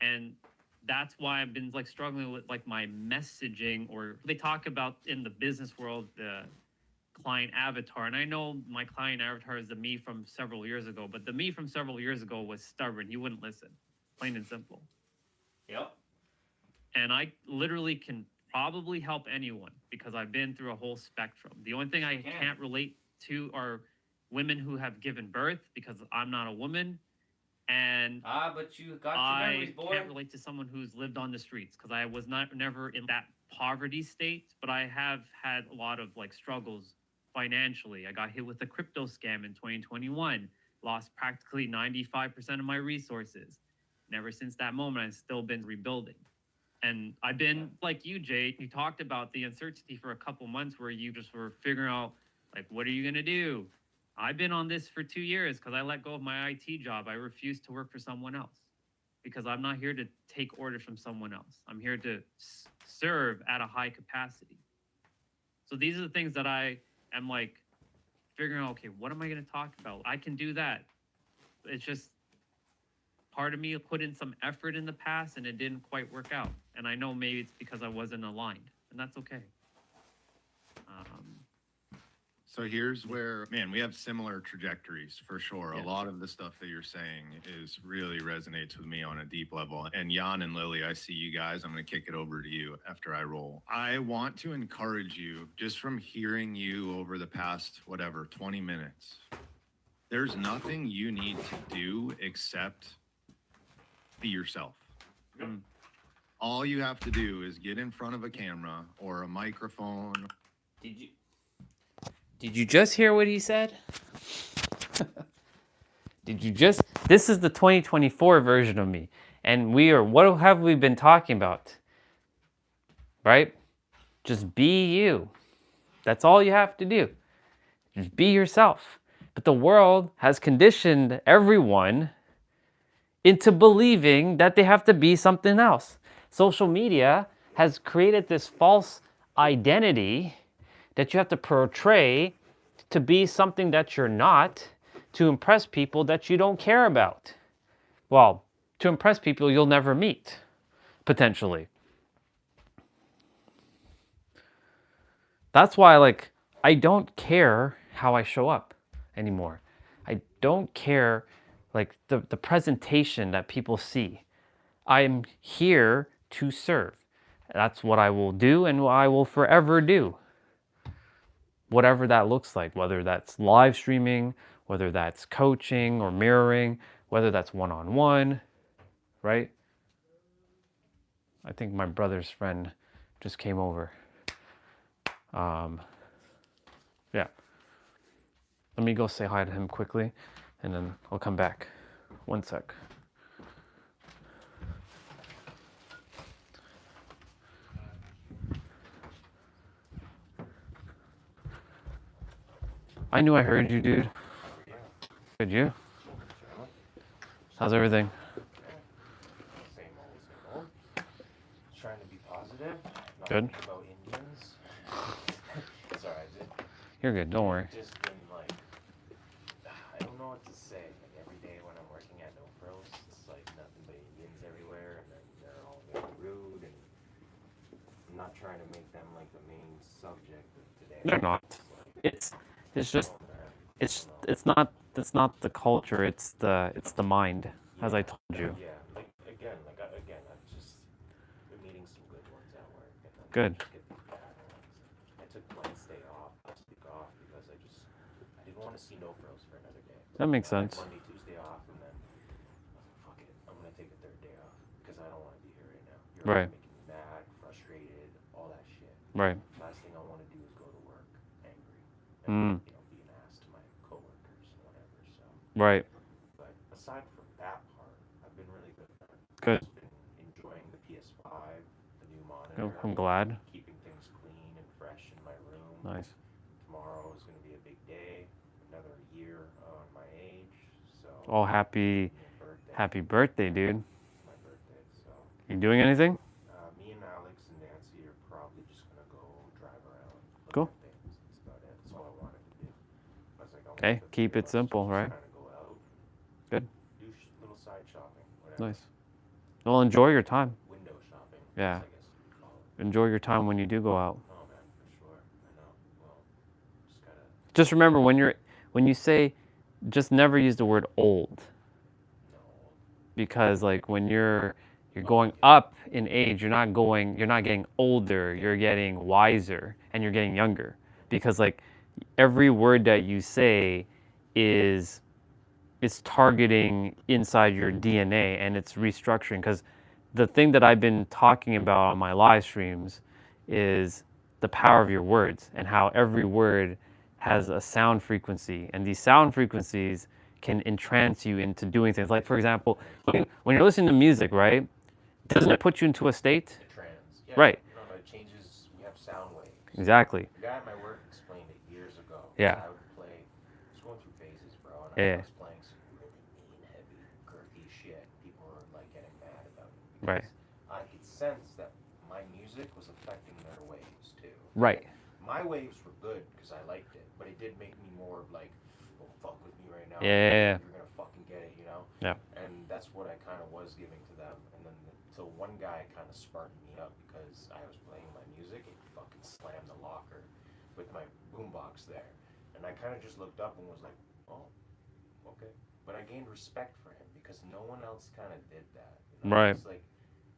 And that's why I've been like struggling with like my messaging, or they talk about in the business world, the client avatar. And I know my client avatar is the me from several years ago, but the me from several years ago was stubborn. He wouldn't listen, plain and simple. Yep. And I literally can probably help anyone because I've been through a whole spectrum. The only thing I can't relate to are women who have given birth because I'm not a woman. And but you got your memories, boy. I can't relate to someone who's lived on the streets because I was never in that poverty state, but I have had a lot of like struggles financially. I got hit with a crypto scam in 2021, lost practically 95% of my resources. And ever since that moment, I've still been rebuilding. And I've been like you, Jay. You talked about the uncertainty for a couple months where you just were figuring out, like, what are you going to do? I've been on this for 2 years because I let go of my IT job. I refused to work for someone else because I'm not here to take orders from someone else. I'm here to serve at a high capacity. So these are the things that I am like figuring out, okay, what am I going to talk about? I can do that. It's just part of me put in some effort in the past and it didn't quite work out. And I know maybe it's because I wasn't aligned, and that's okay. So here's where, man, we have similar trajectories for sure. Yeah. A lot of the stuff that you're saying is really resonates with me on a deep level. And Jan and Lily, I see you guys. I'm going to kick it over to you after I roll. I want to encourage you, just from hearing you over the past, 20 minutes, there's nothing you need to do except be yourself. All you have to do is get in front of a camera or a microphone. Did you just hear what he said? This is the 2024 version of me. And what have we been talking about? Right? Just be you. That's all you have to do. Just be yourself. But the world has conditioned everyone into believing that they have to be something else. Social media has created this false identity that you have to portray to be something that you're not, to impress people that you don't care about. Well, to impress people you'll never meet, potentially. That's why, like, I don't care how I show up anymore. I don't care, like, the presentation that people see. I'm here to serve. That's what I will do and what I will forever do. Whatever that looks like, whether that's live streaming, whether that's coaching or mirroring, whether that's one-on-one, right? I think my brother's friend just came over. Yeah. Let me go say hi to him quickly, and then I'll come back. One sec. I knew I heard you, dude. Good, you? How's everything? Same old. Trying to be positive. Not Good. thinking about Indians. Sorry, I did. You're good, don't worry. Just been like, I don't know what to say. Like every day when I'm working at No Frills, it's like nothing but Indians everywhere, and then they're all very rude. And I'm not trying to make them like the main subject of today. They're not. It's just it's not the culture, it's the mind, as I told you. Yeah, like again, I've just been meeting some good ones at work. And then Good. get the bad ones. I took Wednesday off, last week off, because I didn't want to see No Frills for another day. That makes I had sense. Monday, Tuesday off, and then I was like, fuck it, I'm gonna take a third day off because I don't want to be here right now. You're Right. making me mad, frustrated, all that shit. Right. Last thing I want to do is go to work angry Mm. and be an ass to my coworkers and whatever. So. Right. But aside from that part, I've been really good. Good. I've been enjoying the PS5, the new Oh, monitor. I'm glad. Keeping things clean and fresh in my room. Nice. Tomorrow is going to be a big day. Another year on my age. So. Oh, happy birthday, dude. My birthday. So. You doing anything? Me and Alex and Nancy are probably just going to go drive around. Cool. Things. That's about it. That's all I wanted to do. I was like, I want Hey, the keep three it of us simple, just right? Kind of go out, Good. do little side shopping, whatever. Nice. Well, enjoy your time. Window shopping. Yeah. I guess you could call it. Enjoy your time when you do go out. Oh man, for sure. I know. Well, just gotta. Just remember when you say, just never use the word old. Because like when you're going up in age, you're not getting older, you're getting wiser and you're getting younger. Because like every word that you say is targeting inside your DNA and it's restructuring. Because the thing that I've been talking about on my live streams is the power of your words and how every word has a sound frequency, and these sound frequencies can entrance you into doing things. Like, for example, when you're listening to music, right, doesn't it put you into a state? Trans. Yeah, Right. No, it changes. We have sound waves. Exactly. The guy at my work explained it years ago. Yeah. I would play. I was going through phases, bro, and Yeah. I was playing some really mean, heavy, girthy shit. People were like getting mad about it. Right. I could sense that my music was affecting their waves too. Right. My waves were good because I liked it, but it did make me more of like, "Well, fuck with me right now. Yeah. You're gonna fucking get it," you know. Yeah. And that's what I kind of was giving to them. And then until one guy kind of sparked me up because I was playing my music and he fucking slammed the locker with my boombox there, and I kind of just looked up and was like, "Oh, okay." But I gained respect for him because no one else kind of did that. You know? Right. It's like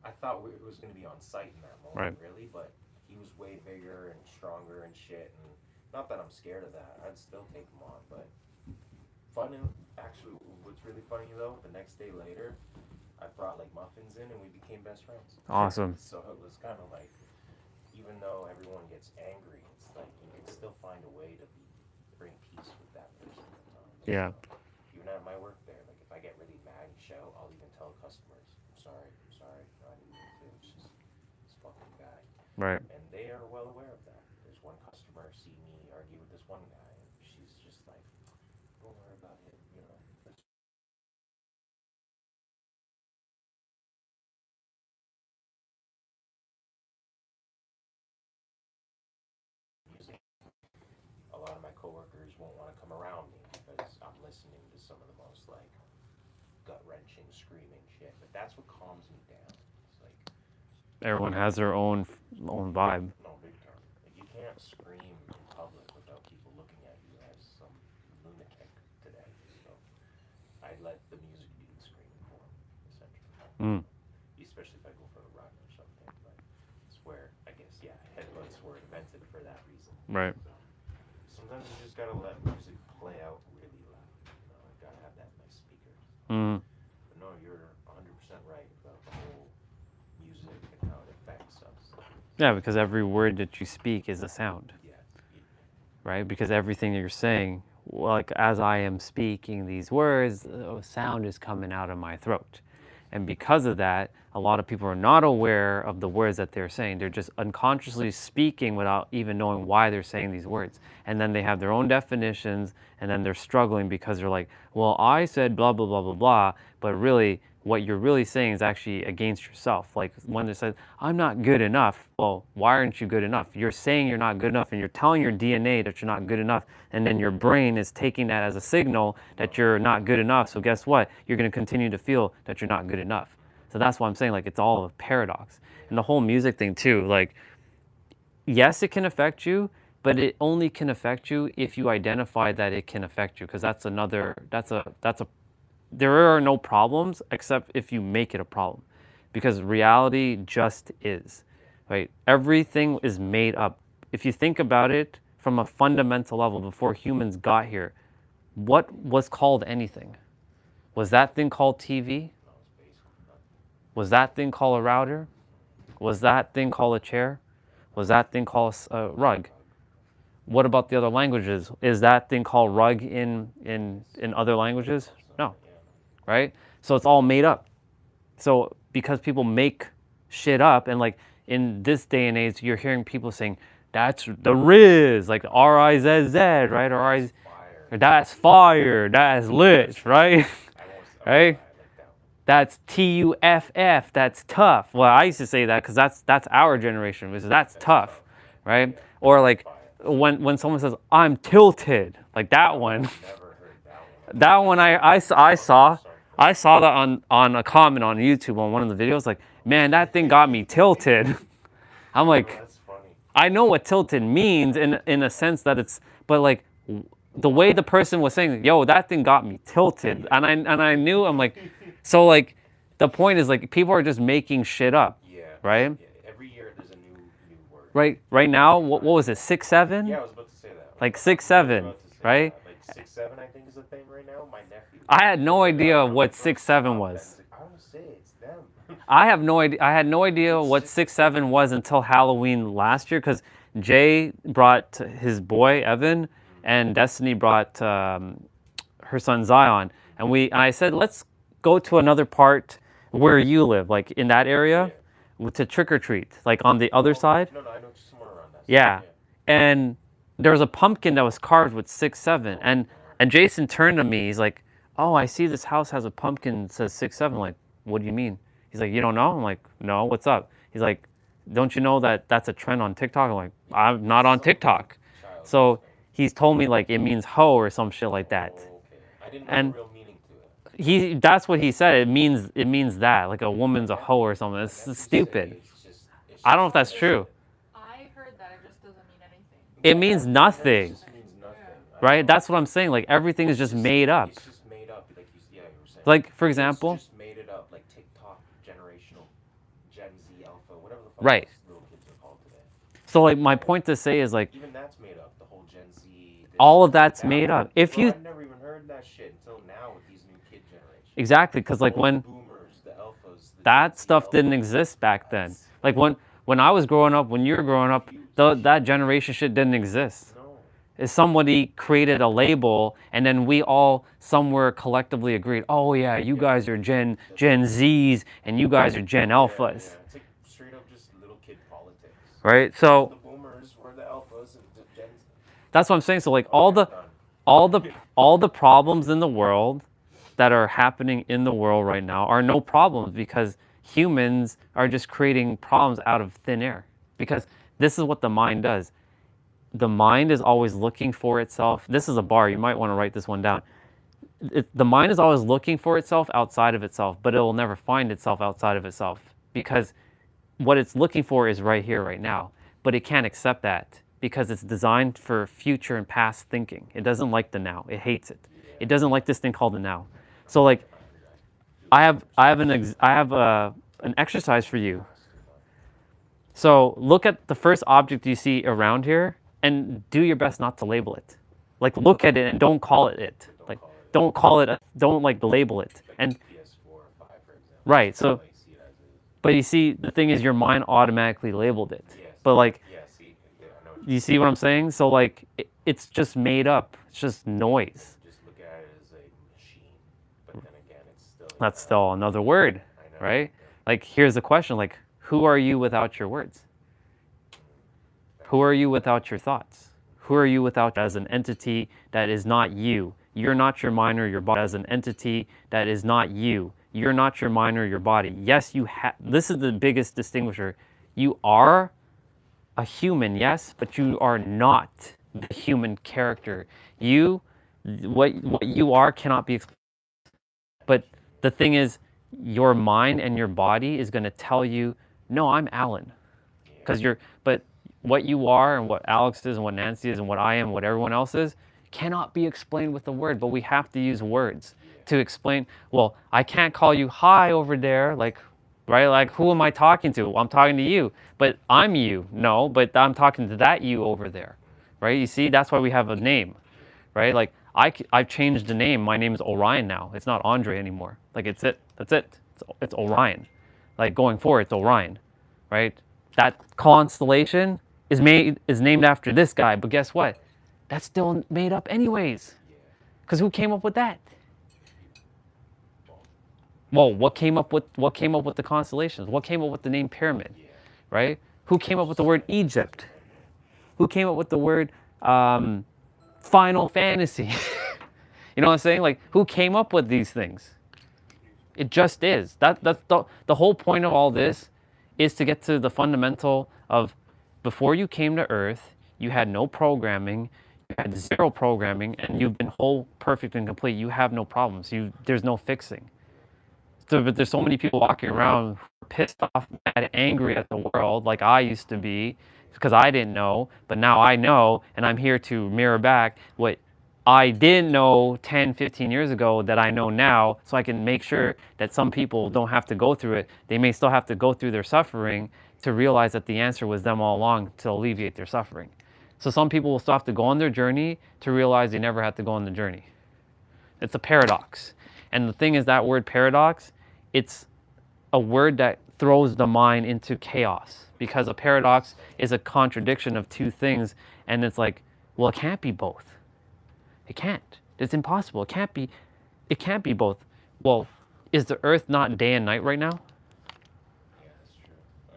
I thought it was going to be on site in that moment, really, but he was way bigger and stronger and shit. And not that I'm scared of that, I'd still take him on. But funny, actually, what's really funny though, the next day later, I brought like muffins in and we became best friends. Awesome. So it was kind of like, even though everyone gets angry, it's like you can still find a way to bring peace with that person at times. Yeah. Even at my work there, like if I get really mad and shout, I'll even tell customers, I'm sorry. No, I didn't mean to. It's just this fucking guy. Right. And they are well aware of that. There's one customer see me argue with this one guy, and she's just like, don't worry about it, you know. Music. A lot of my coworkers won't want to come around me because I'm listening to some of the most like gut-wrenching, screaming shit. But that's what calms me down. It's like Everyone has their own vibe. no, big time. Like, you can't scream in public without people looking at you as some lunatic today. So I let the music do the screaming for me, essentially. Mm. Especially if I go for a run or something. But it's where I guess headbuds were invented for that reason. Right. So sometimes you just gotta let music play out really loud. You know, I gotta have that in my speakers. Mm. But no, you're 100% right about the whole music and how it affects us. Yeah, because every word that you speak is a sound. Yeah. Right? Because everything that you're saying, well, like as I am speaking these words, a sound is coming out of my throat. And because of that, a lot of people are not aware of the words that they're saying. They're just unconsciously speaking without even knowing why they're saying these words. And then they have their own definitions, and then they're struggling because they're like, well, I said blah, blah, blah, blah, blah. But really, what you're really saying is actually against yourself. Like when they said, I'm not good enough. Well, why aren't you good enough? You're saying you're not good enough, and you're telling your DNA that you're not good enough. And then your brain is taking that as a signal that you're not good enough. So guess what? You're going to continue to feel that you're not good enough. So that's why I'm saying, like, it's all a paradox. And the whole music thing too, like, yes, it can affect you, but it only can affect you if you identify that it can affect you. Because there are no problems except if you make it a problem. Because reality just is, right? Everything is made up. If you think about it from a fundamental level, before humans got here, what was called anything? Was that thing called TV? Was that thing called a router? Was that thing called a chair? Was that thing called a rug? What about the other languages? Is that thing called rug in other languages? No, right? So it's all made up. So because people make shit up, and like in this day and age, you're hearing people saying, that's the Riz, like R-I-Z-Z, right? Or that's fire, that's lit, right? Right? That's T-U-F-F, that's tough. Well, I used to say that because that's our generation, because that's tough, right? Or like when someone says, I'm tilted, like that one. That one I saw that on a comment on YouTube on one of the videos, like, man, that thing got me tilted. I'm like, I know what tilted means in a sense that it's, but like the way the person was saying, yo, that thing got me tilted. And I knew, I'm like, so like the point is like people are just making shit up, right? Yeah, every year there's a new word. Right now, what was it, 6'7"? Yeah, I was about to say that. Like 6'7", right? Like 6'7", I think is the thing right now. My nephew. I had no idea what 6'7" was. I don't say it's them. I have no idea. I had no idea what 6'7" was until Halloween last year, because Jay brought his boy Evan, and Destiny brought her son Zion, and I said, let's go to another part where you live, like in that area, to trick or treat, like on the other side. No, I know somewhere around that. Yeah, and there was a pumpkin that was carved with 6'7", and Jason turned to me. He's like, "Oh, I see this house has a pumpkin that says 6'7". I'm like, what do you mean? He's like, you don't know? I'm like, no, what's up? He's like, don't you know that that's a trend on TikTok? I'm like, I'm not on TikTok. So he's told me like it means hoe or some shit like that. I didn't know And the real meaning to it. that's what he said. It means that, like a woman's a hoe or something. It's stupid. I don't know if that's true. I heard that it just doesn't mean anything. It means nothing. Right? That's what I'm saying. Like everything is just made up. It's just made up, like you were saying. Like for example. It's just made it up, like TikTok, generational, Gen Z, Alpha, whatever the fuck Right. little kids are called today. So like my point to say is like. Even that's made up. The whole Gen Z. All of that's made up. If you. I've never even heard that shit until now with these new kid generations. Exactly, because like when. Boomers, the Alphas. That stuff didn't exist back then. Like when I was growing up, when you were growing up, that generation shit didn't exist. Is somebody created a label, and then we all somewhere collectively agreed, oh yeah, you guys are Gen Zs and you guys are Gen Alphas. It's like straight up just little kid politics. Right? So The boomers were the Alphas and the Gen Z. that's what I'm saying. So like all the problems in the world that are happening in the world right now are no problems, because humans are just creating problems out of thin air. Because this is what the mind does. The mind is always looking for itself. This is a bar. You might want to write this one down. The mind is always looking for itself outside of itself, but it will never find itself outside of itself, because what it's looking for is right here, right now. But it can't accept that because it's designed for future and past thinking. It doesn't like the now. It hates it. It doesn't like this thing called the now. So like, I have an exercise for you. So look at the first object you see around here and do your best not to label it. Like look at it and don't call it it. Like don't call it, don't like label it. And right, so, but you see, the thing is your mind automatically labeled it. But like, you see what I'm saying? So like, it's just made up. It's just noise. Just look at it as a machine, but then again, it's still. That's still another word. I right? Like, here's the question, like, who are you without your words? Who are you without your thoughts? Who are you without as an entity that is not you? You're not your mind or your body as an entity that is not you. You're not your mind or your body. Yes, you have, this is the biggest distinguisher. You are a human, yes, but you are not the human character. You, what you are cannot be explained. But the thing is, your mind and your body is going to tell you, no, I'm Alan. Because but what you are and what Alex is and what Nancy is and what I am, what everyone else is, cannot be explained with a word, but we have to use words to explain. Well, I can't call you hi over there, like, right? Like, who am I talking to? Well, I'm talking to you, but I'm you. No, but I'm talking to that you over there, right? You see, that's why we have a name, right? Like, I've changed the name. My name is Orion now. It's not Andre anymore. Like, it's it. That's it. It's Orion. Like, going forward, it's Orion, right? That constellation is named after this guy, but guess what? That's still made up anyways. Because who came up with that? Well, what came up with the constellations? What came up with the name pyramid? Right? Who came up with the word Egypt? Who came up with the word Final Fantasy? You know what I'm saying? Like, who came up with these things? It just is. That's the whole point of all this is to get to the fundamental of before you came to Earth, you had no programming, you had zero programming, and you've been whole, perfect, and complete. You have no problems. There's no fixing. So, but there's so many people walking around pissed off, mad, angry at the world, like I used to be, because I didn't know, but now I know, and I'm here to mirror back what I didn't know 10, 15 years ago that I know now, so I can make sure that some people don't have to go through it. They may still have to go through their suffering to realize that the answer was them all along to alleviate their suffering. So some people will still have to go on their journey to realize they never had to go on the journey. It's a paradox. And the thing is, that word paradox, it's a word that throws the mind into chaos, because a paradox is a contradiction of two things, and it's like, well, it can't be both. It can't. It's impossible. It can't be both. Well, is the earth not day and night right now? Yeah, that's true.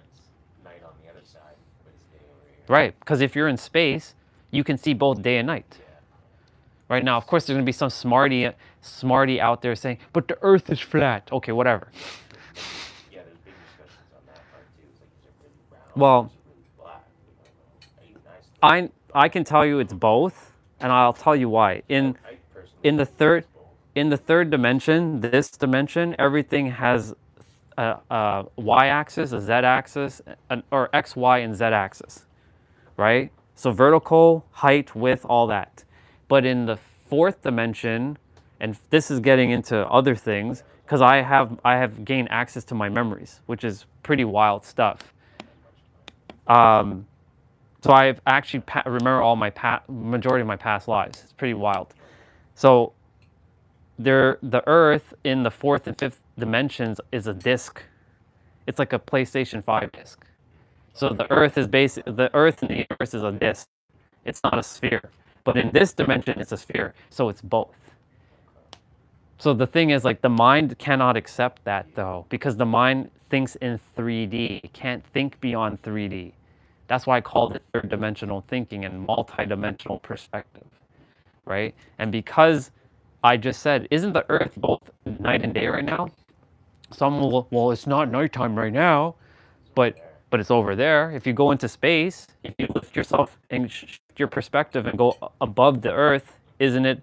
It's night on the other side, but it's day over here. Right, because if you're in space, you can see both day and night. Yeah. Right now, of course, there's going to be some smarty out there saying, but the earth is flat. Okay, whatever. Yeah, there's big discussions on that part too. It's like, is it really round? Well, Is it really flat? Are you nice? I can tell you it's both, and I'll tell you why. In the third dimension, this dimension, everything has a y-axis, a z-axis, or x, y, and z-axis, right? So vertical, height, width, all that. But in the fourth dimension, and this is getting into other things, because I have gained access to my memories, which is pretty wild stuff. So I've actually remember all my majority of my past lives. It's pretty wild. So the Earth in the fourth and fifth dimensions is a disc. It's like a PlayStation 5 disc. So the Earth is the Earth in the universe is a disc. It's not a sphere. But in this dimension, it's a sphere. So it's both. So the thing is, like, the mind cannot accept that, though, because the mind thinks in 3D. It can't think beyond 3D. That's why I called it third dimensional thinking and multi-dimensional perspective, right? And because I just said, isn't the Earth both night and day right now? Some will, well, it's not nighttime right now, but it's over there. If you go into space, if you lift yourself and shift your perspective and go above the Earth, isn't it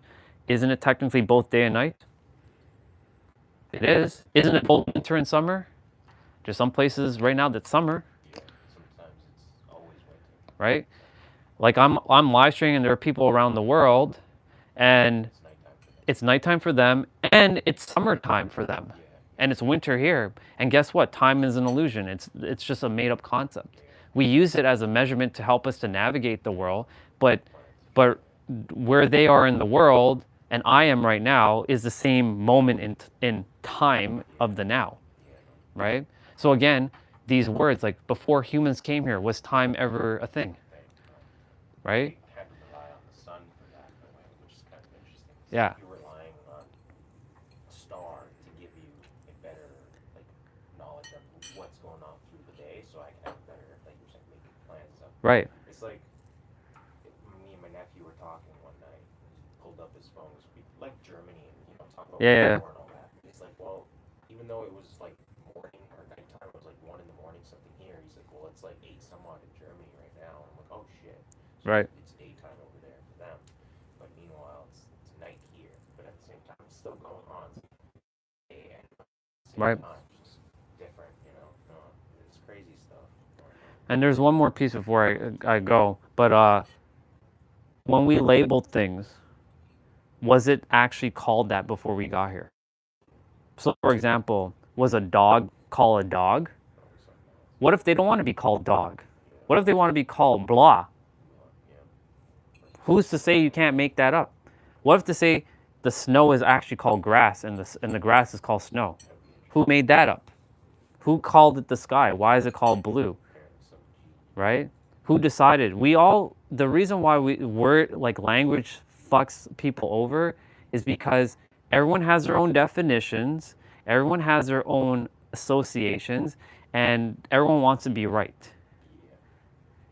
technically both day and night? It is. Isn't it both winter and summer? There's some places right now that's summer. Yeah, sometimes it's always winter. Right? Like I'm live streaming and there are people around the world, and it's nighttime for them, and it's summertime for them, and it's winter here. And guess what? Time is an illusion. It's just a made up concept. We use it as a measurement to help us to navigate the world, but where they are in the world and I am right now is the same moment in time of the now, right? So again, these words, like, before humans came here, was time ever a thing? Right? You had to rely on the sun for that in a way, which is kind of interesting. So Yeah. you're relying on a star to give you a better, like, Right. It's like me and my nephew were talking one night. He pulled up his phone. It was like Germany and talk about Yeah. war and all that. It's like, well, even though it was like morning or nighttime, it was like 1 in the morning something here. He's like, well, it's like 8 some odd in Germany right now. And I'm like, oh shit. So Right. it's daytime over there for them. But meanwhile, it's night here. But at the same time, it's still going on. And Right. it's just different, it's crazy stuff. And there's one more piece before I go, but when we labeled things, was it actually called that before we got here? So, for example, was a dog called a dog? What if they don't want to be called dog? What if they want to be called blah? Who's to say you can't make that up? What if to say the snow is actually called grass and the grass is called snow? Who made that up? Who called it the sky? Why is it called blue? Right? Who decided? The reason why language fucks people over is because everyone has their own definitions, everyone has their own associations, and everyone wants to be right.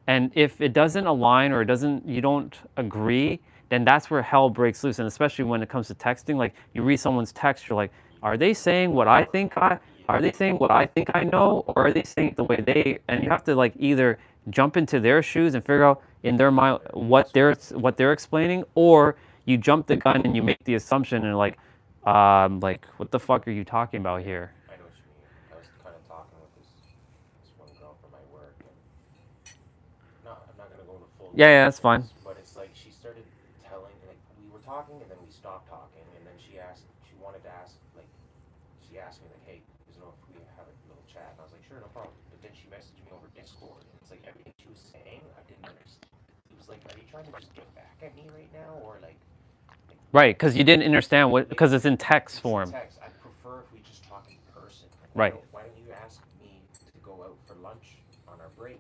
And if it doesn't align or you don't agree, then that's where hell breaks loose. And especially when it comes to texting, like you read someone's text, you're like, are they saying what I think are they saying what I think I know, or are they saying it the way they, and you have to like either jump into their shoes and figure out in their mind what they're explaining, or you jump the gun and you make the assumption and like what the fuck are you talking about here? I know what you mean. I was kind of talking with this one girl from my work, and I'm not gonna go into full. Yeah, that's fine. But it's like she started telling, like we were talking, and then we stopped talking, and then she wanted to ask, like, she asked me like, hey, is it okay if we have a little chat? And I was like, sure, no problem. But then she messaged me over Discord, and it's like everything she was saying, I didn't understand. It was like, are you trying to just get back at me right now, or like Right, because you didn't understand because it's in text form. text. I prefer if we just talk in person. Right. Why don't you ask me to go out for lunch on our break?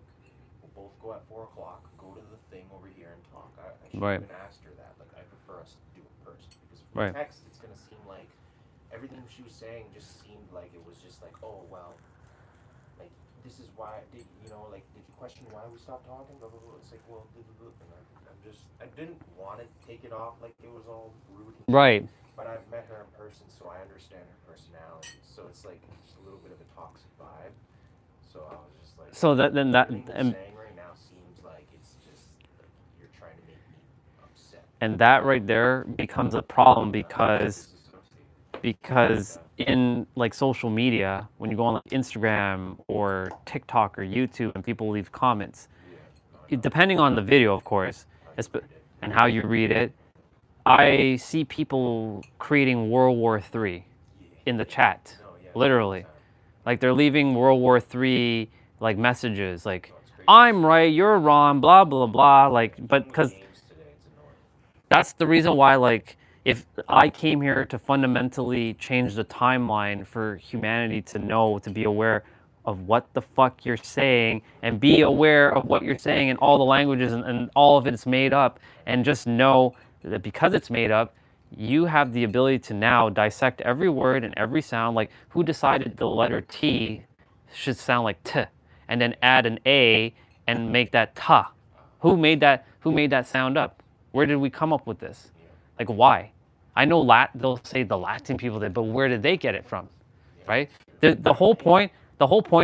We'll both go at 4 o'clock, go to the thing over here and talk. I should Right. even asked her that. Like, I prefer us to do it in person. Because if Right. we text, it's going to seem like everything she was saying just seemed like it was just like, oh, well, like, this is why, did you question why we stopped talking? Blah, blah, blah. It's like, well, blah, blah, blah. And I didn't want to take it off like it was all rude. Right. But I've met her in person, so I understand her personality. So it's like just a little bit of a toxic vibe. So I was just like, So everything you're saying right now seems like it's just like you're trying to make me upset. And that right there becomes a problem because in like social media, when you go on like Instagram or TikTok or YouTube and people leave comments, depending on the video, of course, and how you read it, I see people creating World War III in the chat, literally. Like they're leaving World War III like messages, like I'm right, you're wrong, blah blah blah. Like, but because that's the reason why, like, if I came here to fundamentally change the timeline for humanity to know, to be aware of what the fuck you're saying and be aware of what you're saying in all the languages and all of it's made up, and just know that because it's made up, you have the ability to now dissect every word and every sound. Like, who decided the letter T should sound like T, and then add an A and make that Ta? Who made that sound up? Where did we come up with this? Like, why? I know they'll say the Latin people did, but where did they get it from? Right? The whole point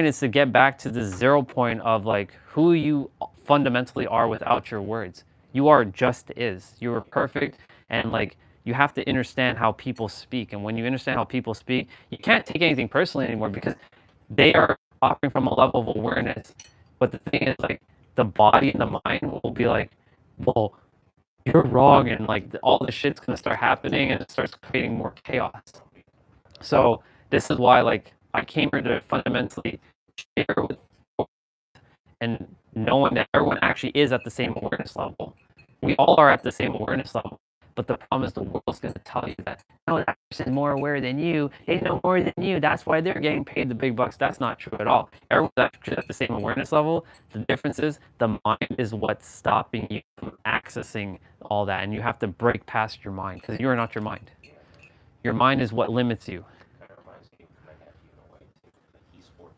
is to get back to the 0 point of like who you fundamentally are without your words. You are just is. You are perfect, and like you have to understand how people speak. And when you understand how people speak, you can't take anything personally anymore because they are operating from a level of awareness. But the thing is, like, the body and the mind will be like, well, you're wrong, and like all this shit's gonna start happening, and it starts creating more chaos. So this is why, like, I came here to fundamentally share with people and knowing that everyone actually is at the same awareness level. We all are at the same awareness level, but the problem is the world's gonna tell you that, no, that person's more aware than you. They know more than you. That's why they're getting paid the big bucks. That's not true at all. Everyone's actually at the same awareness level. The difference is the mind is what's stopping you from accessing all that, and you have to break past your mind because you are not your mind. Your mind is what limits you. Kind of reminds me of my nephew in a way too. Like he's 14.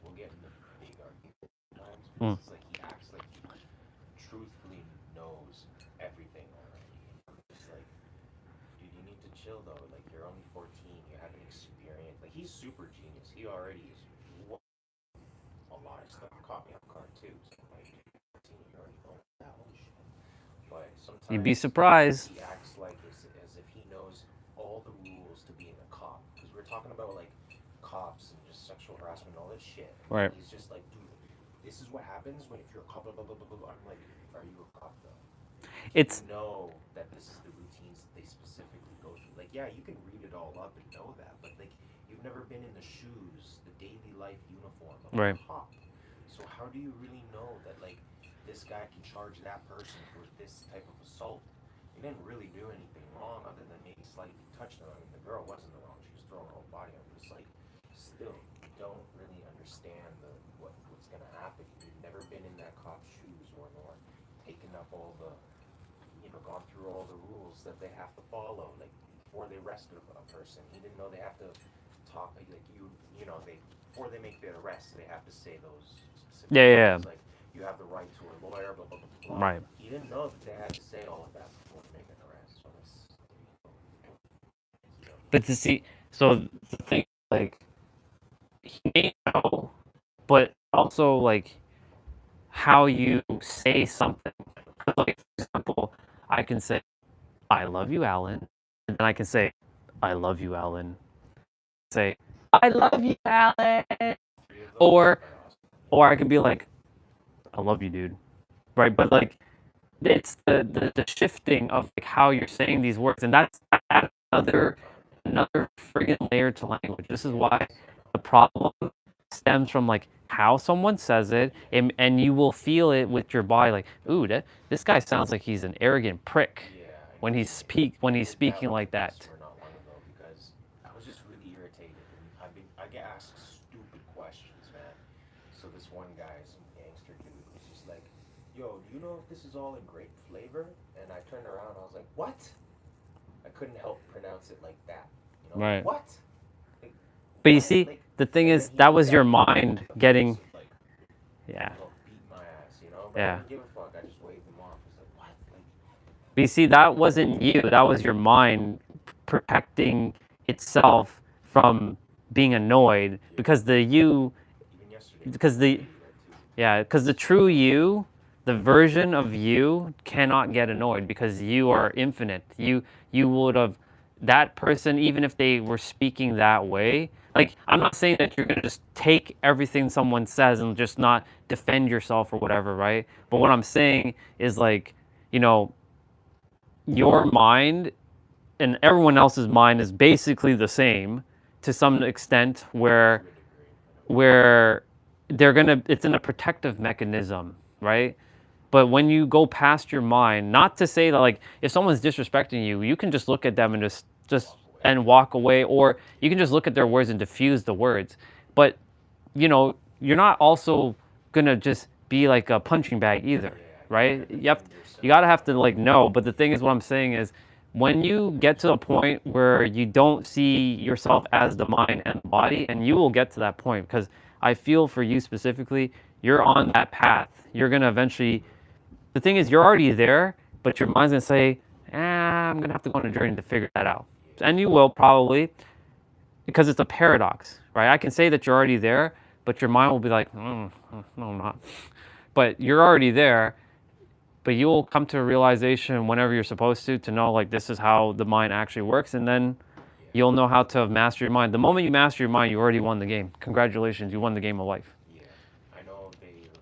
We'll get into big arguments sometimes because it's like he acts like he chill though. Like you're only 14, you haven't experienced. Like he's super genius. He already is a lot of stuff. Caught me off guard too. So like 14, you already know that whole shit. But sometimes You'd be surprised. he acts like as if he knows all the rules to being a cop. Because we're talking about like cops and just sexual harassment and all this shit. Right. He's just like, dude, this is what happens when if you're a cop. Blah, blah, blah, blah, blah. I'm like, are you a cop though? It's You know that this is the routines that they specifically go through. Like, yeah, you can read it all up and know that, but like, you've never been in the shoes, the daily life uniform of Right. a cop. So how do you really know that like this guy can charge that person for this type of assault? He didn't really do anything wrong other than maybe slightly touched her. I mean, the girl wasn't the wrong. She was throwing her whole body on. But it's like, still, you don't really understand what's gonna happen. You've never been in that cop's shoes or taken up all the, gone through all the rules that they have to follow. Like before they arrested a person, he didn't know they have to talk like they before they make their arrest, they have to say those specific things, like you have the right to a lawyer, blah blah blah blah. Right. He didn't know that they had to say all of that before they make an arrest. So But to see, so the thing, like, he may know, but also, like, how you say something. Like, for example, I can say, I love you, Alan. And then I can say, I love you, Alan. Say, I love you, Alan. Or I could be like, I love you, dude. Right? But, like, it's the shifting of like how you're saying these words, and that's another friggin' layer to language. This is why the problem stems from like how someone says it, and you will feel it with your body, like, ooh, this guy sounds like he's an arrogant prick when he's speaking like that. because I was just really irritated, and I get asked stupid questions, man. So this one guy, some gangster dude, was just like, yo, do you know if this is all in grape flavor? And I turned around, I was like, what? I couldn't help pronounce it like that. Right. What? Like, But you see, the thing is, that was your mind getting, yeah. beat my ass, But Yeah. I didn't give a fuck. I just waved him off. It's like, what? Like, But you see, that wasn't you. That was your mind protecting itself from being annoyed, because the true you, the version of you, cannot get annoyed because you are infinite. You would have, that person, even if they were speaking that way, like, I'm not saying that you're going to just take everything someone says and just not defend yourself or whatever, right? But what I'm saying is, like, your mind and everyone else's mind is basically the same to some extent, where it's in a protective mechanism, right? But when you go past your mind, not to say that, like, if someone's disrespecting you, you can just look at them and just and walk away, or you can just look at their words and diffuse the words. But you're not also gonna just be like a punching bag either, right? You gotta have to, like, know. But the thing is, what I'm saying is, when you get to a point where you don't see yourself as the mind and the body, and you will get to that point, because I feel for you specifically, you're on that path. You're gonna eventually. The thing is, you're already there, but your mind's gonna say, I'm gonna have to go on a journey to figure that out. And you will probably, because it's a paradox, right? I can say that you're already there, but your mind will be like, no, I'm not. But you're already there, but you will come to a realization whenever you're supposed to know, like, this is how the mind actually works, and then you'll know how to master your mind. The moment you master your mind, you already won the game. Congratulations, you won the game of life. I know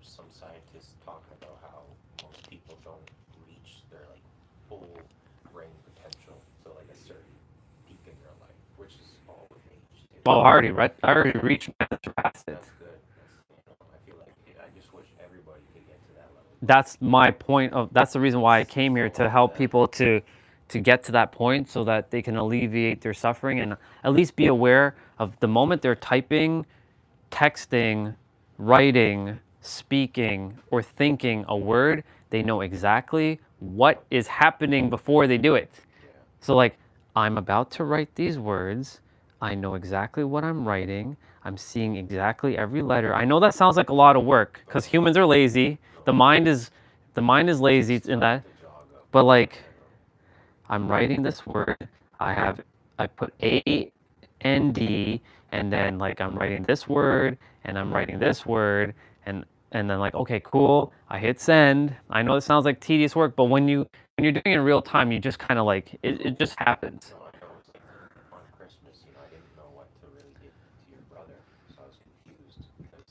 some scientists talking about how most people don't reach their like full brain potential to like a certain peak in their life, which is all with age. Well, I already reached past it. That's good. I feel like I just wish everybody could get to that level. That's my point that's the reason why I came here, to help people to get to that point, so that they can alleviate their suffering and at least be aware of the moment they're typing, texting, writing, speaking, or thinking a word, they know exactly what is happening before they do it. So, like, I'm about to write these words. I know exactly what I'm writing. I'm seeing exactly every letter. I know that sounds like a lot of work, because humans are lazy. The mind is lazy in that. But, like, I'm writing this word. I have I put AND, and then like I'm writing this word, and I'm writing this word, and then like, okay, cool. I hit send. I know it sounds like tedious work, but when you're doing it in real time, you just kind of like it just happens. No, I know it's like on Christmas, I didn't know what to really give to your brother, so I was confused because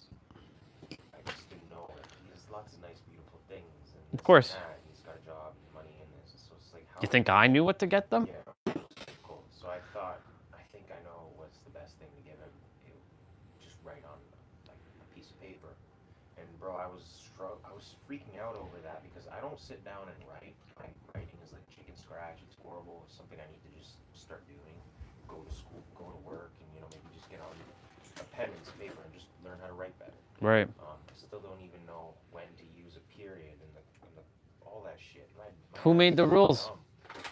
I just didn't know. Like, he has lots of nice, beautiful things, and Of this course. and that, and he's got a job and money in this. So it's like, how? You think I knew what to get them? Yeah, cool. So I think I know what's the best thing to give him. Just write on like a piece of paper. And bro, I was freaking out over that because I don't sit down and write. My writing is like chicken scratch. It's horrible. It's something I need to just start doing. Go to school, go to work, and maybe just get on a pen and some paper and just learn how to write better. Right. I still don't even know when to use a period and all that shit. Who made the rules?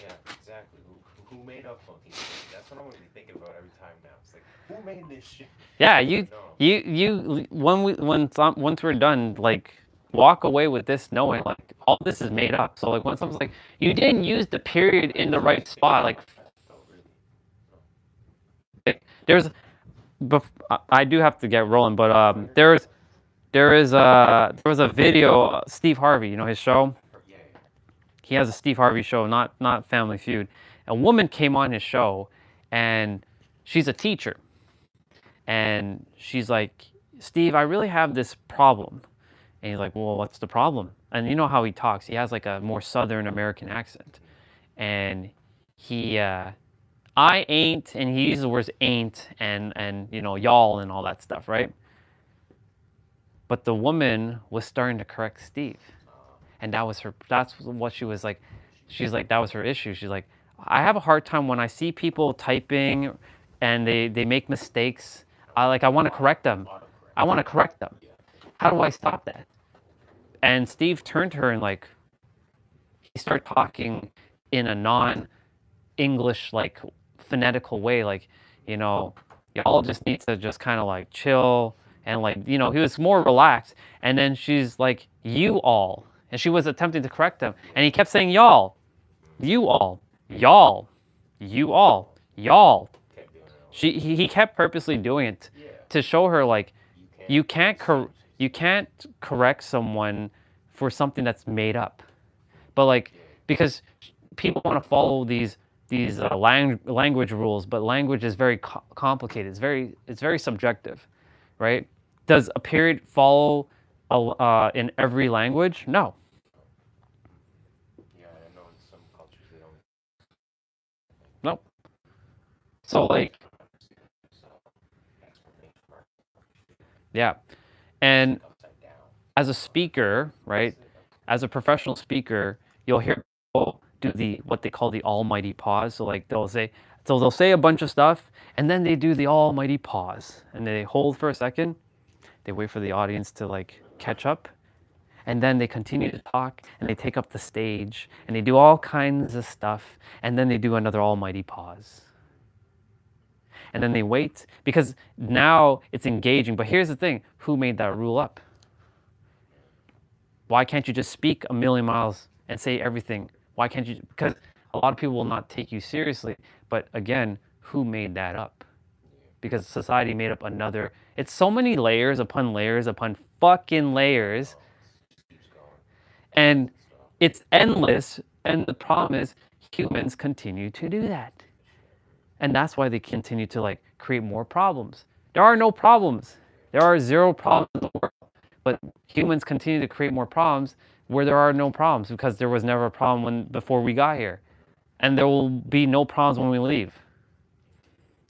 Yeah, exactly. Who made up fucking shit? That's what I'm gonna be thinking about every time now. It's like, who made this shit? Yeah, once we're done, like walk away with this knowing like all this is made up. So like when someone's like, you didn't use the period in the right spot, like there's, I do have to get rolling, but there was a video, Steve Harvey, his show. He has a Steve Harvey show, not Family Feud. A woman came on his show, and she's a teacher. And she's like, Steve, I really have this problem. And he's like, well, what's the problem? And you know how he talks. He has like a more Southern American accent. And I ain't, and he uses the words ain't and y'all and all that stuff, right? But the woman was starting to correct Steve. And that's what she was like. She's like, that was her issue. She's like, I have a hard time when I see people typing and they make mistakes. I want to correct them. I want to correct them. How do I stop that? And Steve turned to her and like, he started talking in a non-English, like phonetical way. Like, y'all just need to just kind of like chill. And like, he was more relaxed. And then she's like, you all. And she was attempting to correct him. And he kept saying, y'all, you all, y'all, you all, y'all. He kept purposely doing it to show her like, you can't correct someone for something that's made up. But like, because people want to follow these language rules, but language is very complicated. It's very subjective, right? Does a period follow in every language? No. Yeah, I know in some cultures they don't. Nope. So like, yeah, and as a speaker, right? As a professional speaker, you'll hear people do what they call the almighty pause. So like they'll say a bunch of stuff, and then they do the almighty pause, and they hold for a second. They wait for the audience to like catch up, and then they continue to talk, and they take up the stage, and they do all kinds of stuff, and then they do another almighty pause. And then they wait, because now it's engaging. But here's the thing, who made that rule up? Why can't you just speak a million miles and say everything? Why can't you? Because a lot of people will not take you seriously. But again, who made that up? Because society made up another. It's so many layers upon fucking layers. And it's endless. And the problem is humans continue to do that. And that's why they continue to like create more problems. There are no problems. There are zero problems in the world. But humans continue to create more problems where there are no problems, because there was never a problem before we got here. And there will be no problems when we leave.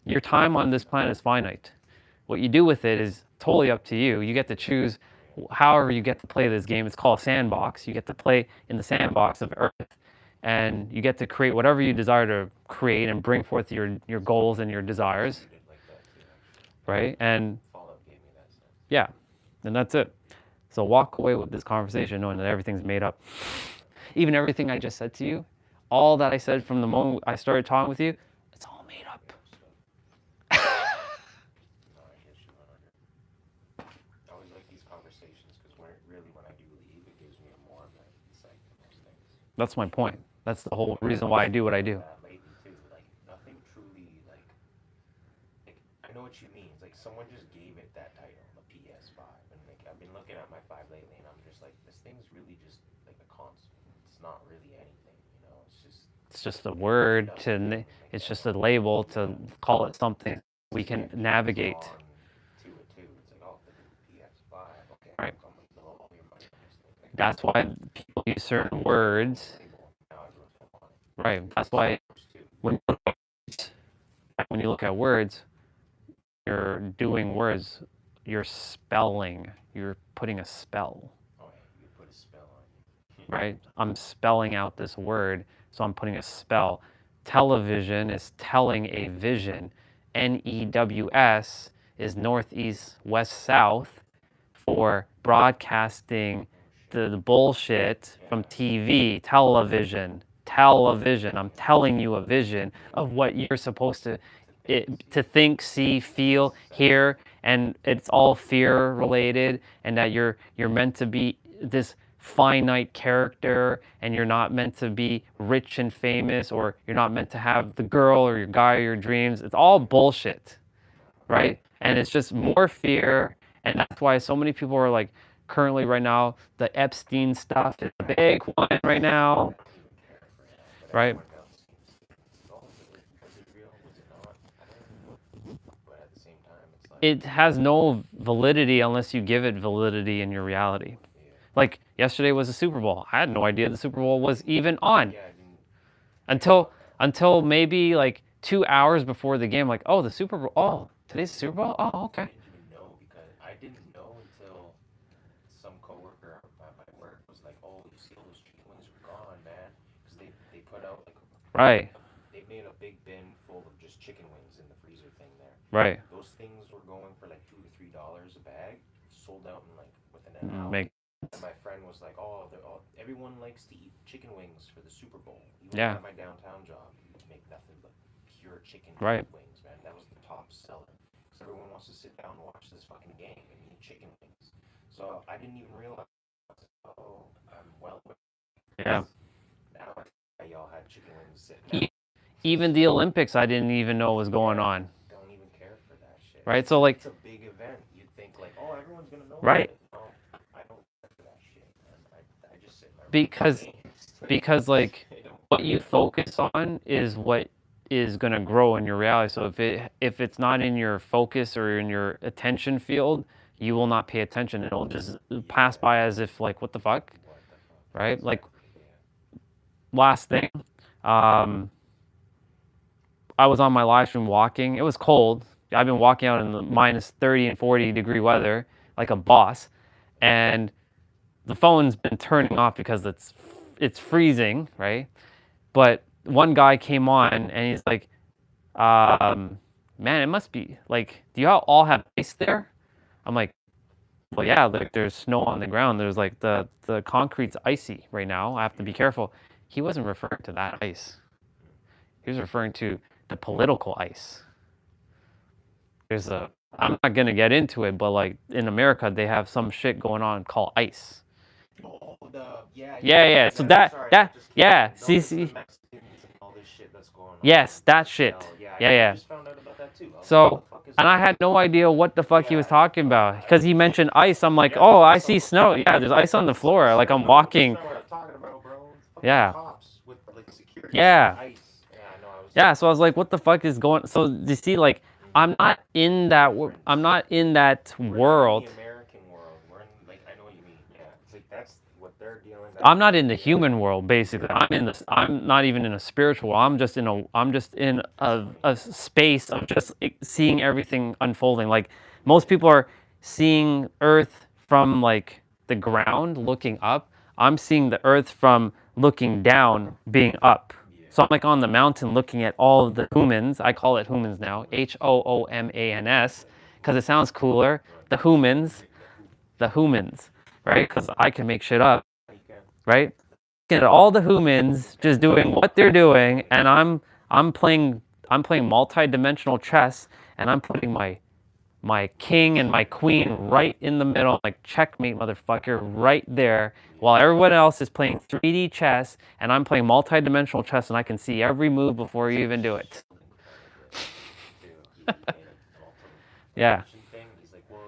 Your time on this planet is finite. What you do with it is totally up to you. You get to choose however you get to play this game. It's called a sandbox. You get to play in the sandbox of Earth. And you get to create whatever you desire to create and bring forth your goals and your desires. Right? And yeah, and that's it. So walk away with this conversation knowing that everything's made up. Even everything I just said to you, all that I said from the moment I started talking with you, it's all made up. I always like these conversations because when I do leave, it gives me more of an insight to those things. That's my point. That's the whole reason why I do what I do. Lately too, like nothing truly what you mean. It's like someone just gave it that title, the PS5, and like I've been looking at my 5 lately, and I'm just like, this thing's really just like a console. It's not really anything, you know. It's just a word to. It's just a label to call it something we can navigate. To it too. It's like, oh, the PS5. Okay. Right. I'm gonna blow all your money on this thing. That's why people use certain words. Right. That's why when you look at words, you're doing words. You're spelling. You're putting a spell. Oh, yeah, you put a spell on you. Right? I'm spelling out this word, so I'm putting a spell. Television is telling a vision. NEWS is northeast, west, south for broadcasting the bullshit from TV, television. I'm telling you a vision of what you're supposed to think, see, feel, hear, and it's all fear related, and that you're meant to be this finite character, and you're not meant to be rich and famous, or you're not meant to have the girl or your guy or your dreams. It's all bullshit, right? And it's just more fear, and that's why so many people are like, currently right now, the Epstein stuff is a big one right now, right? It has no validity unless you give it validity in your reality. Like yesterday was the Super Bowl. I had no idea the Super Bowl was even on until maybe like 2 hours before the game. Like, oh, the Super Bowl. Oh, today's the Super Bowl. Oh, okay. I didn't know until some coworker at my work was like, "Oh, you see all those chicken wings are gone, man," because they put out like right. They made a big bin full of just chicken wings in the freezer thing there. Right. Those things were going for like $2 to $3 a bag, sold out in like within an hour. And my friend was like, "Oh, everyone likes to eat chicken wings for the Super Bowl." Even at my downtown job, you make nothing but pure chicken wings, man. That was the top seller. Because everyone wants to sit down and watch this fucking game and eat chicken wings. So I didn't even realize. Oh, I'm well. Yeah. Now y'all had chicken wings sitting. Even the Olympics, I didn't even know was going on. Don't even care for that shit. Right. So like, it's a big event. You'd think like, oh, everyone's gonna know. Right. No, I don't care for that shit, man. I just sit there. Because like what you focus on is what is going to grow in your reality. So if it's not in your focus or in your attention field, you will not pay attention. It'll just pass by as if like, what the fuck, right? Like last thing, I was on my live stream walking. It was cold. I've been walking out in the minus 30 and 40 degree weather like a boss, and the phone's been turning off because it's freezing, right? But one guy came on and he's like, man, it must be like, do you all have ice there? I'm like, well, yeah, like there's snow on the ground. There's like the concrete's icy right now. I have to be careful. He wasn't referring to that ice. He was referring to the political ice. I'm not going to get into it, but like in America, they have some shit going on called ICE. Oh, yeah. So see. Yes, that shit. Yeah. Just found out about that too. So, and I had no idea what the fuck he was talking about because he mentioned ice. I'm like, oh, I see snow. Yeah, there's ice on the floor. Like I'm walking. Yeah. Yeah. So I was like, what the fuck is going? So you see, like, I'm not in that world. We're not in the American world. We're in, like, I know what you mean. Yeah, it's like that's what they're dealing. I'm not in the human world, basically. I'm not even in a spiritual world. I'm just in a space of just seeing everything unfolding. Like most people are seeing Earth from like the ground, looking up. I'm seeing the Earth from looking down, being up. So I'm like on the mountain looking at all of the humans. I call it humans now, HOOMANS, because it sounds cooler. The humans, right? Because I can make shit up, right? Looking at all the humans just doing what they're doing, and I'm playing multi-dimensional chess, and I'm putting my king and my queen right in the middle, like checkmate, motherfucker, right there, while everyone else is playing 3D chess, and I'm playing multi-dimensional chess, and I can see every move before you even do it. Yeah. thing. He's like, well,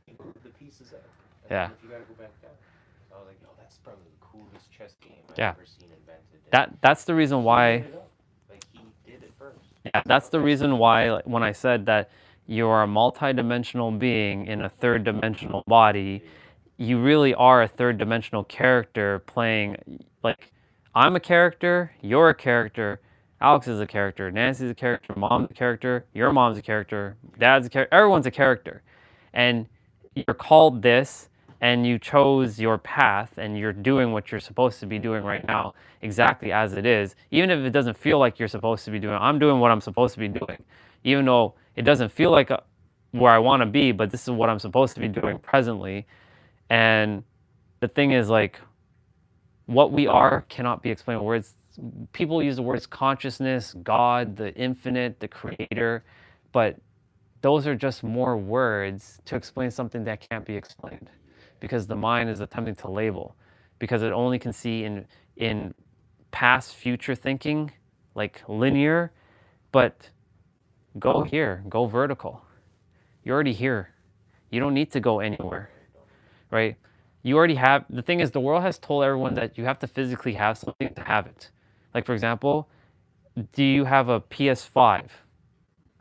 you know, the piece is up. And Yeah. then if you gotta go back down. So I was like, yo, that's probably the coolest chess game I've Yeah. ever seen invented. That's the reason why. He did it up. Like he did it first. Yeah, that's the reason why, like, when I said that you are a multi-dimensional being in a third-dimensional body, you really are a third-dimensional character playing. Like, I'm a character, you're a character, Alex is a character, Nancy's a character, mom's a character, your mom's a character, dad's a character, everyone's a character. And you're called this, and you chose your path, and you're doing what you're supposed to be doing right now, exactly as it is. Even if it doesn't feel like you're supposed to be doing, I'm doing what I'm supposed to be doing. Even though it doesn't feel like where I want to be, but this is what I'm supposed to be doing presently. And the thing is, like, what we are cannot be explained with words. People use the words consciousness, God, the infinite, the creator, but those are just more words to explain something that can't be explained, because the mind is attempting to label, because it only can see in past, future thinking, like linear. But go here, go vertical. You're already here. You don't need to go anywhere, right? You already have. The thing is, the world has told everyone that you have to physically have something to have it. Like, for example, do you have a PS5?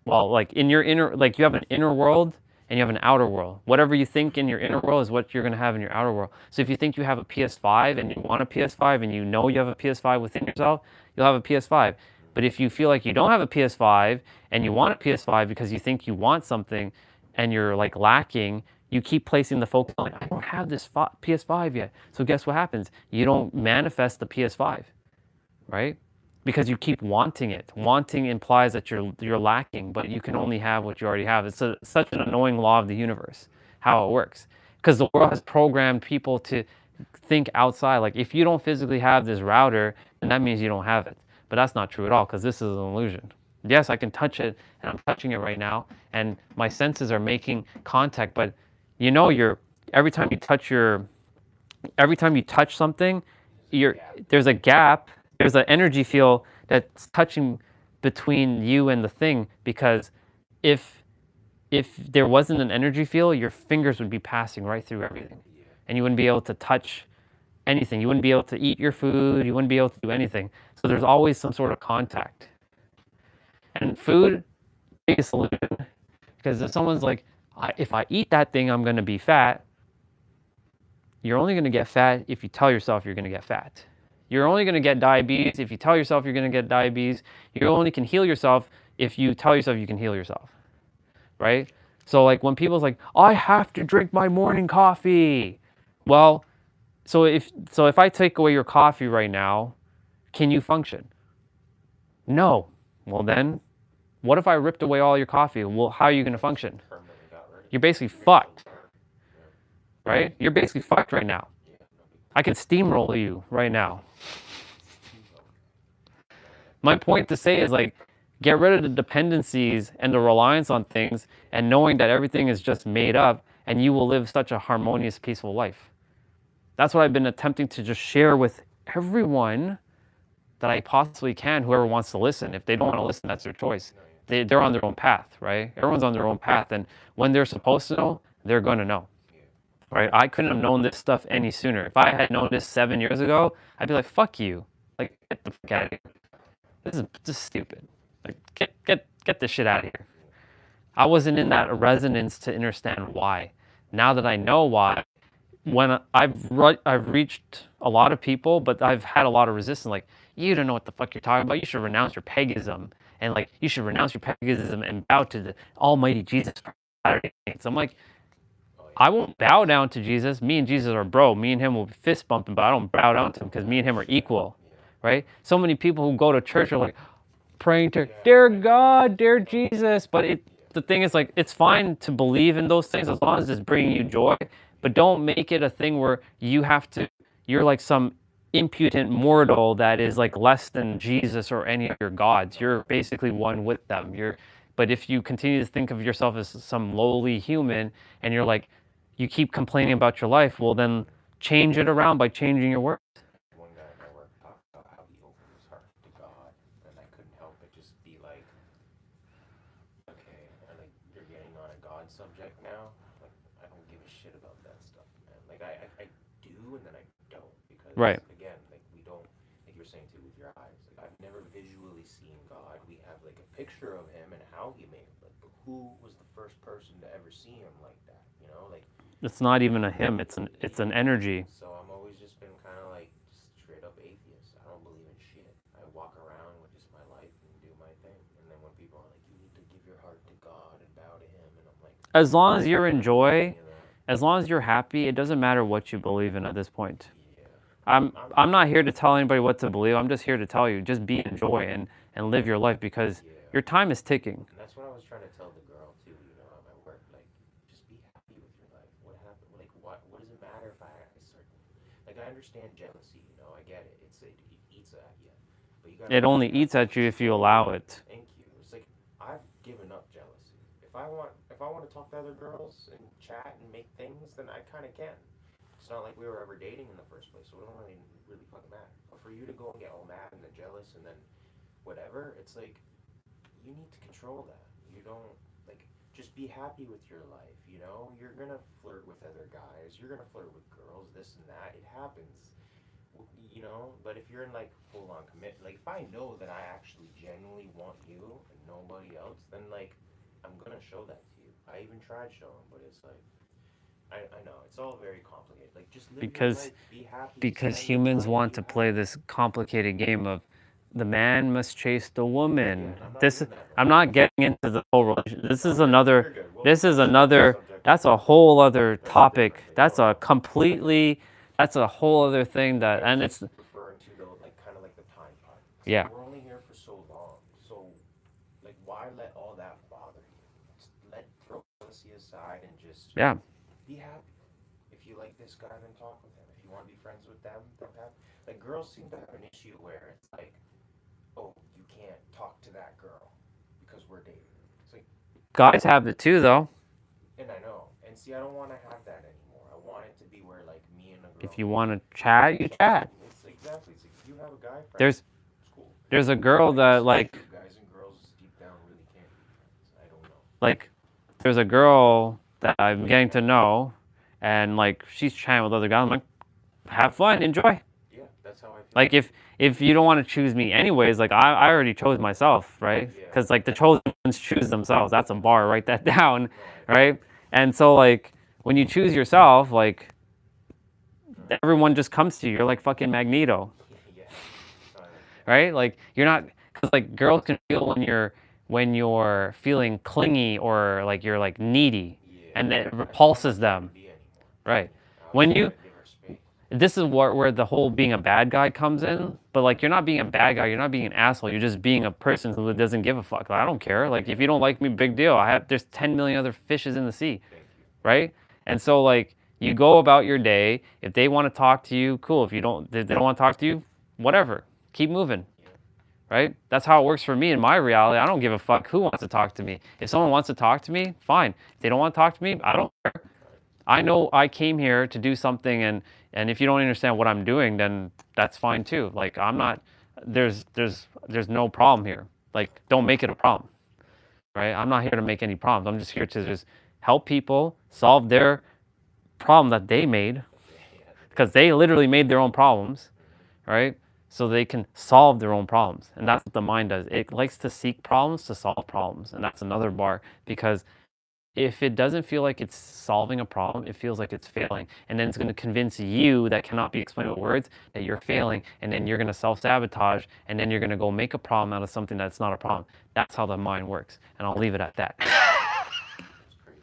Well, like in your inner, like you have an inner world and you have an outer world. Whatever you think in your inner world is what you're going to have in your outer world. So if you think you have a PS5 and you want a PS5 and you know you have a PS5 within yourself, you'll have a PS5. But if you feel like you don't have a PS5 and you want a PS5 because you think you want something and you're like lacking, you keep placing the focus on, I don't have this PS5 yet. So guess what happens? You don't manifest the PS5, right? Because you keep wanting it. Wanting implies that you're lacking, but you can only have what you already have. It's such an annoying law of the universe, how it works. Because the world has programmed people to think outside. Like, if you don't physically have this router, then that means you don't have it. But that's not true at all, because this is an illusion. Yes, I can touch it, and I'm touching it right now, and my senses are making contact, but you know, every time you touch something, there's a gap. There's an energy field that's touching between you and the thing, because if there wasn't an energy field, your fingers would be passing right through everything, and you wouldn't be able to touch anything. You wouldn't be able to eat your food. You wouldn't be able to do anything. So there's always some sort of contact. And food, biggest illusion, because if someone's like, if I eat that thing, I'm going to be fat. You're only going to get fat if you tell yourself you're going to get fat. You're only going to get diabetes if you tell yourself you're going to get diabetes. You only can heal yourself if you tell yourself you can heal yourself, right? So like when people's like, I have to drink my morning coffee. Well, so if I take away your coffee right now, can you function? No. Well then, what if I ripped away all your coffee? Well, how are you going to function? You're basically fucked, right? You're basically fucked right now. I can steamroll you right now. My point to say is, like, get rid of the dependencies and the reliance on things, and knowing that everything is just made up, and you will live such a harmonious, peaceful life. That's what I've been attempting to just share with everyone that I possibly can, whoever wants to listen. If they don't want to listen, that's their choice. They're on their own path, right? Everyone's on their own path, and when they're supposed to know, they're going to know. Right? I couldn't have known this stuff any sooner. If I had known this 7 years ago, I'd be like, fuck you. Like, get the fuck out of here. This is just stupid. Like, get this shit out of here. I wasn't in that resonance to understand why. Now that I know why, when I've reached a lot of people, but I've had a lot of resistance. Like, you don't know what the fuck you're talking about. You should renounce your paganism. And like, you should renounce your paganism and bow to the almighty Jesus Christ. So I'm like, I won't bow down to Jesus. Me and Jesus are bro. Me and him will be fist bumping, but I don't bow down to him because me and him are equal, right? So many people who go to church are like praying to, dear God, dear Jesus. But the thing is, like, it's fine to believe in those things as long as it's bringing you joy. But don't make it a thing where you're like some impudent mortal that is like less than Jesus or any of your gods. You're basically one with them. But if you continue to think of yourself as some lowly human and you're like, you keep complaining about your life, well then change it around by changing your words. One guy at my work talked about how he opened his heart to God, and I couldn't help but just be like, okay, and like you're getting on a God Right. again, like we don't, like you were saying too with your eyes. Like I've never visually seen God. We have like a picture of him and how he made him. Like, but who was the first person to ever see him like that? You know, like. It's not even a him. It's an energy. So I'm always just been kind of like just straight up atheist. I don't believe in shit. I walk around with just my life and do my thing. And then when people are like, you need to give your heart to God and bow to him, and I'm like, As long as you're in joy, as long as you're happy, it doesn't matter what you believe in at this point. I'm not here to tell anybody what to believe. I'm just here to tell you, just be in joy and live your life because your time is ticking. and that's what I was trying to tell the girl too. You know, at my work, like, just be happy with your life. What happened? Like, what does it matter if I act a certain? Like, I understand jealousy. You know, I get it. It eats at you, but you gotta. It only eats at you if you allow it. Thank you. It's like I've given up jealousy. If I want to talk to other girls and chat and make things, then I kind of can. It's not like we were ever dating in the first place, so it don't really fucking matter. But for you to go and get all mad and then jealous and then whatever, it's like you need to control that. You don't like just be happy with your life. You know, you're gonna flirt with other guys. You're gonna flirt with girls. This and that. It happens. You know, but if you're in like full on commit, like if I know that I actually genuinely want you and nobody else, then like I'm gonna show that to you. I even tried showing, but it's like I know it's all very complicated. Like just live your life, be happy. Because spend your humans time, want be to happy. play this complicated game of the man must chase the woman. I'm not This doing that, I'm not getting into the whole relationship. This is you're another good. this is another that's a whole other topic. That's a completely that's a whole other thing that and it's referring to the like kind of like the time part. It's yeah. like we're only here for so long, so like why let all that bother you? Just throw jealousy aside and just Yeah. be happy. If you like this guy, then talk with him. If you want to be friends with them, then have. Like girls seem to have an issue where it's like, oh, you can't talk to that girl because we're dating. It's like Guys have it too though. and I know. And see, I don't want to have that anymore. I want it to be where like me and a girl. If you want to chat, you chat. It's exactly. It's like if you have a guy friend. There's a girl that like Guys and girls deep down really can't be friends. I don't know. like there's a girl that I'm getting to know and like she's chatting with other guys. I'm like, have fun, enjoy. Yeah, that's how I feel. Like if you don't want to choose me anyways, like I already chose myself, right? Because like the chosen ones choose themselves. That's a bar. Write that down, right? And so like when you choose yourself, like everyone just comes to you. You're like fucking Magneto, right? Like you're not because like girls can feel when you're feeling clingy or like you're like needy, and it repulses them, right? When you this is where the whole being a bad guy comes in, but like you're not being a bad guy, you're not being an asshole, you're just being a person who doesn't give a fuck. Like, I don't care. Like if you don't like me, big deal. There's 10 million other fishes in the sea, right? And so like you go about your day. If they want to talk to you, cool. If they don't want to talk to you, whatever. Keep moving, right? That's how it works for me in my reality. I don't give a fuck who wants to talk to me. If someone wants to talk to me, fine. If they don't want to talk to me, I don't care. I know I came here to do something, and if you don't understand what I'm doing, then that's fine too. Like I'm not, there's no problem here. Like don't make it a problem, right? I'm not here to make any problems. I'm just here to just help people solve their problem that they made, because they literally made their own problems, right? So they can solve their own problems, and that's what the mind does. It likes to seek problems to solve problems, and that's another bar because if it doesn't feel like it's solving a problem, it feels like it's failing. And then it's going to convince you that cannot be explained with words that you're failing. And then you're going to self-sabotage. And then you're going to go make a problem out of something that's not a problem. That's how the mind works. And I'll leave it at that.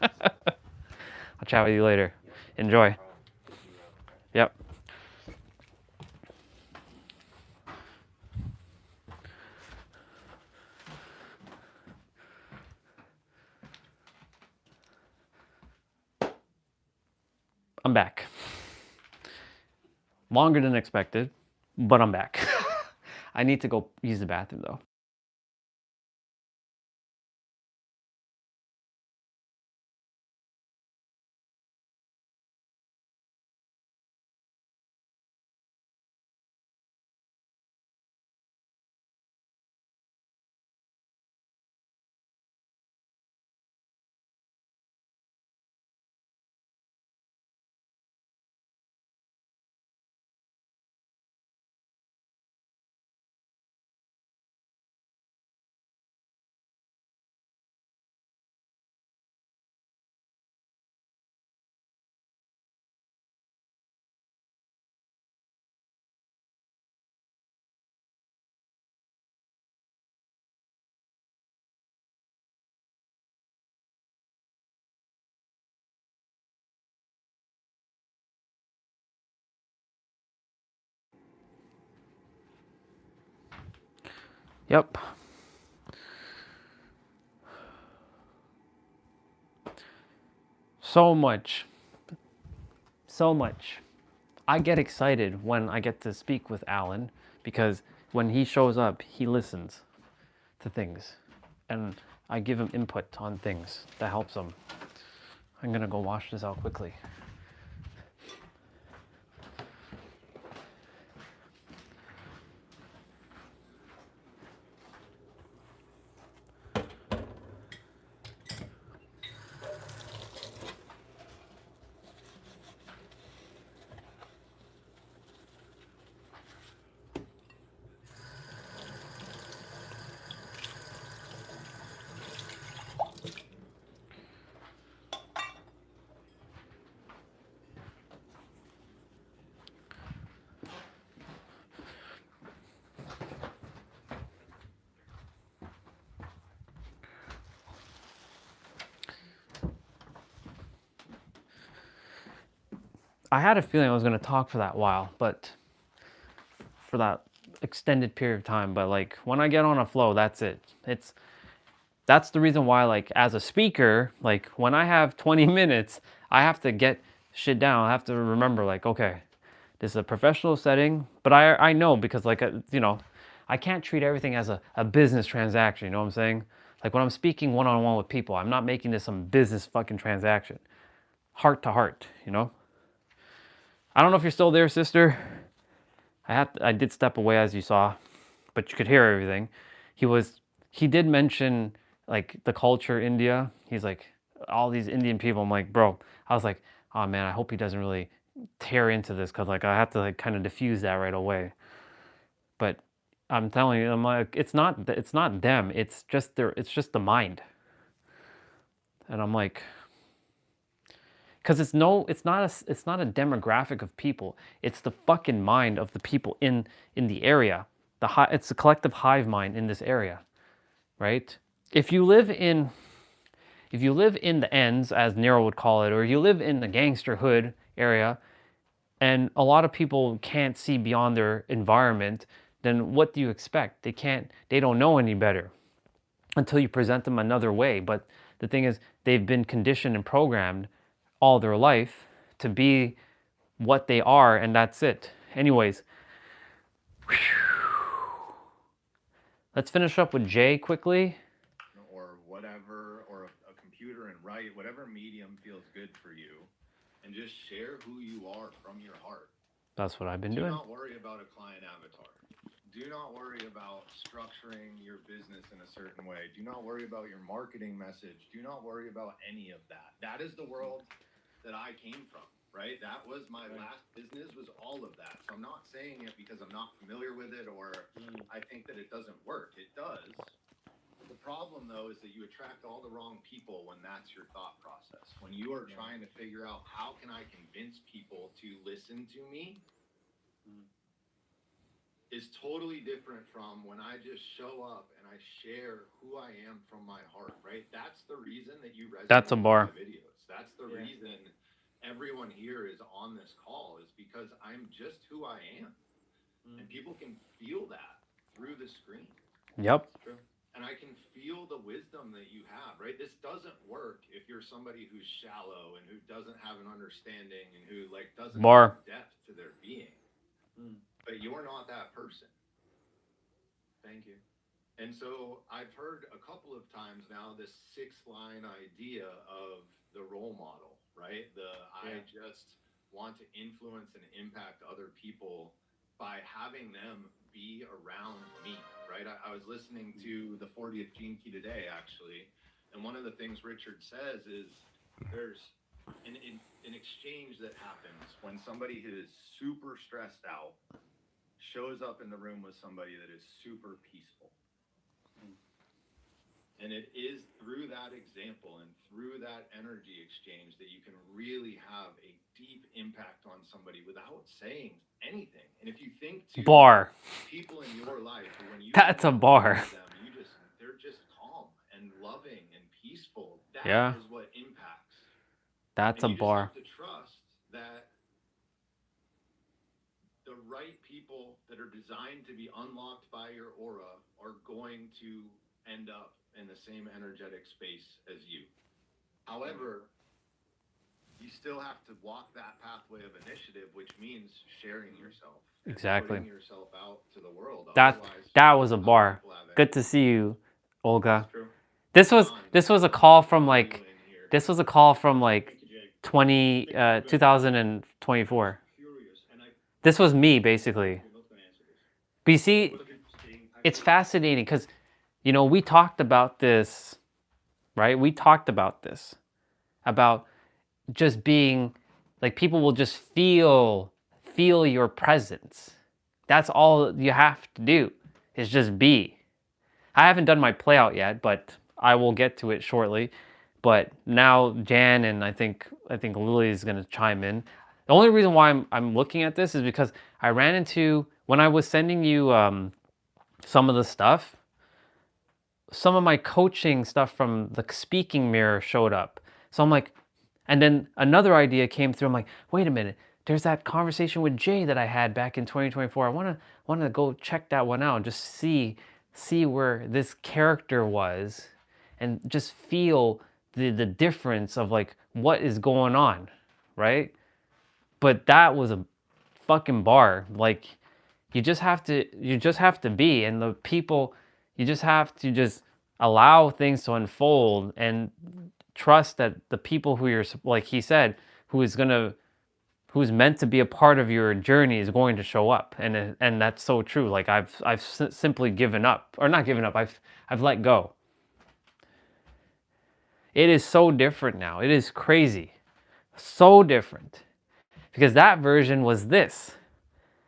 I'll chat with you later. Enjoy. Yep. I'm back. Longer than expected, but I'm back. I need to go use the bathroom though. Yep. So much. So much. I get excited when I get to speak with Alan because when he shows up, he listens to things. And I give him input on things that helps him. I'm gonna go wash this out quickly. I had a feeling I was going to talk for that while, but for that extended period of time, but like when I get on a flow, that's it. That's the reason why, like, as a speaker, like when I have 20 minutes, I have to get shit down. I have to remember, like, okay, this is a professional setting, but I know because, like, you know, I can't treat everything as a business transaction, you know what I'm saying? Like when I'm speaking one-on-one with people, I'm not making this some business fucking transaction. Heart to heart, you know? I don't know if you're still there, sister. I did step away as you saw, but you could hear everything. He did mention like the culture India. He's like all these Indian people. I'm like, bro. I was like, oh man, I hope he doesn't really tear into this because like I have to like kind of diffuse that right away. But I'm telling you, I'm like, it's not them. It's just the mind. And I'm like, because it's not a demographic of people. It's the fucking mind of the people in the area. It's the collective hive mind in this area, right? If you live in the ends, as Nero would call it, or you live in the gangster hood area, and a lot of people can't see beyond their environment, then what do you expect? They don't know any better until you present them another way. But the thing is, they've been conditioned and programmed all their life to be what they are, and that's it. Anyways, let's finish up with Jay quickly. Or whatever, or a computer and write, whatever medium feels good for you, and just share who you are from your heart. That's what I've been doing. Do not worry about a client avatar. Do not worry about structuring your business in a certain way. Do not worry about your marketing message. Do not worry about any of that. That is the world that I came from, right? That was my last business, was all of that. So I'm not saying it because I'm not familiar with it or I think that it doesn't work. It does. The problem, though, is that you attract all the wrong people when that's your thought process. When you are trying to figure out how can I convince people to listen to me, is totally different from when I just show up and I share who I am from my heart, right? That's the reason that you resonate That's a bar. with my videos. That's the reason everyone here is on this call, is because I'm just who I am. And people can feel that through the screen. Yep. And I can feel the wisdom that you have, right? This doesn't work if you're somebody who's shallow and who doesn't have an understanding and who like doesn't have depth to their being. But you're not that person. Thank you. And so I've heard a couple of times now this 6-line idea of the role model, right? I just want to influence and impact other people by having them be around me, right? I was listening to the 40th Gene Key today, actually, and one of the things Richard says is there's an exchange that happens when somebody who is super stressed out shows up in the room with somebody that is super peaceful. And it is through that example and through that energy exchange that you can really have a deep impact on somebody without saying anything. And if you think to people in your life, when you That's a bar. them, they're just calm and loving and peaceful. That is what impacts. That's and a you bar. just have to trust that the right people that that are designed to be unlocked by your aura are going to end up in the same energetic space as you. However, you still have to walk that pathway of initiative, which means sharing yourself. Exactly. Putting yourself out to the world. That was a bar. Good to see you, Olga. This was a call from like 2024. This was me basically. But you see, it's fascinating because, you know, we talked about this, right? We talked about this, about just being, like, people will just feel your presence. That's all you have to do, is just be. I haven't done my play out yet, but I will get to it shortly. But now Jan and I think Lily is gonna chime in. The only reason why I'm looking at this is because I ran into, when I was sending you some of the stuff, some of my coaching stuff from the speaking mirror showed up. So I'm like, and then another idea came through. I'm like, wait a minute, there's that conversation with Jay that I had back in 2024. I want to go check that one out and just see where this character was, and just feel the difference of like what is going on, right? But that was a fucking bar. Like, you just have to be, and the people, you just have to just allow things to unfold and trust that the people who you're, like he said, who's meant to be a part of your journey is going to show up. And that's so true. Like, I've simply given up, or not given up, I've let go. It is so different now. It is crazy. So different. Because that version was this.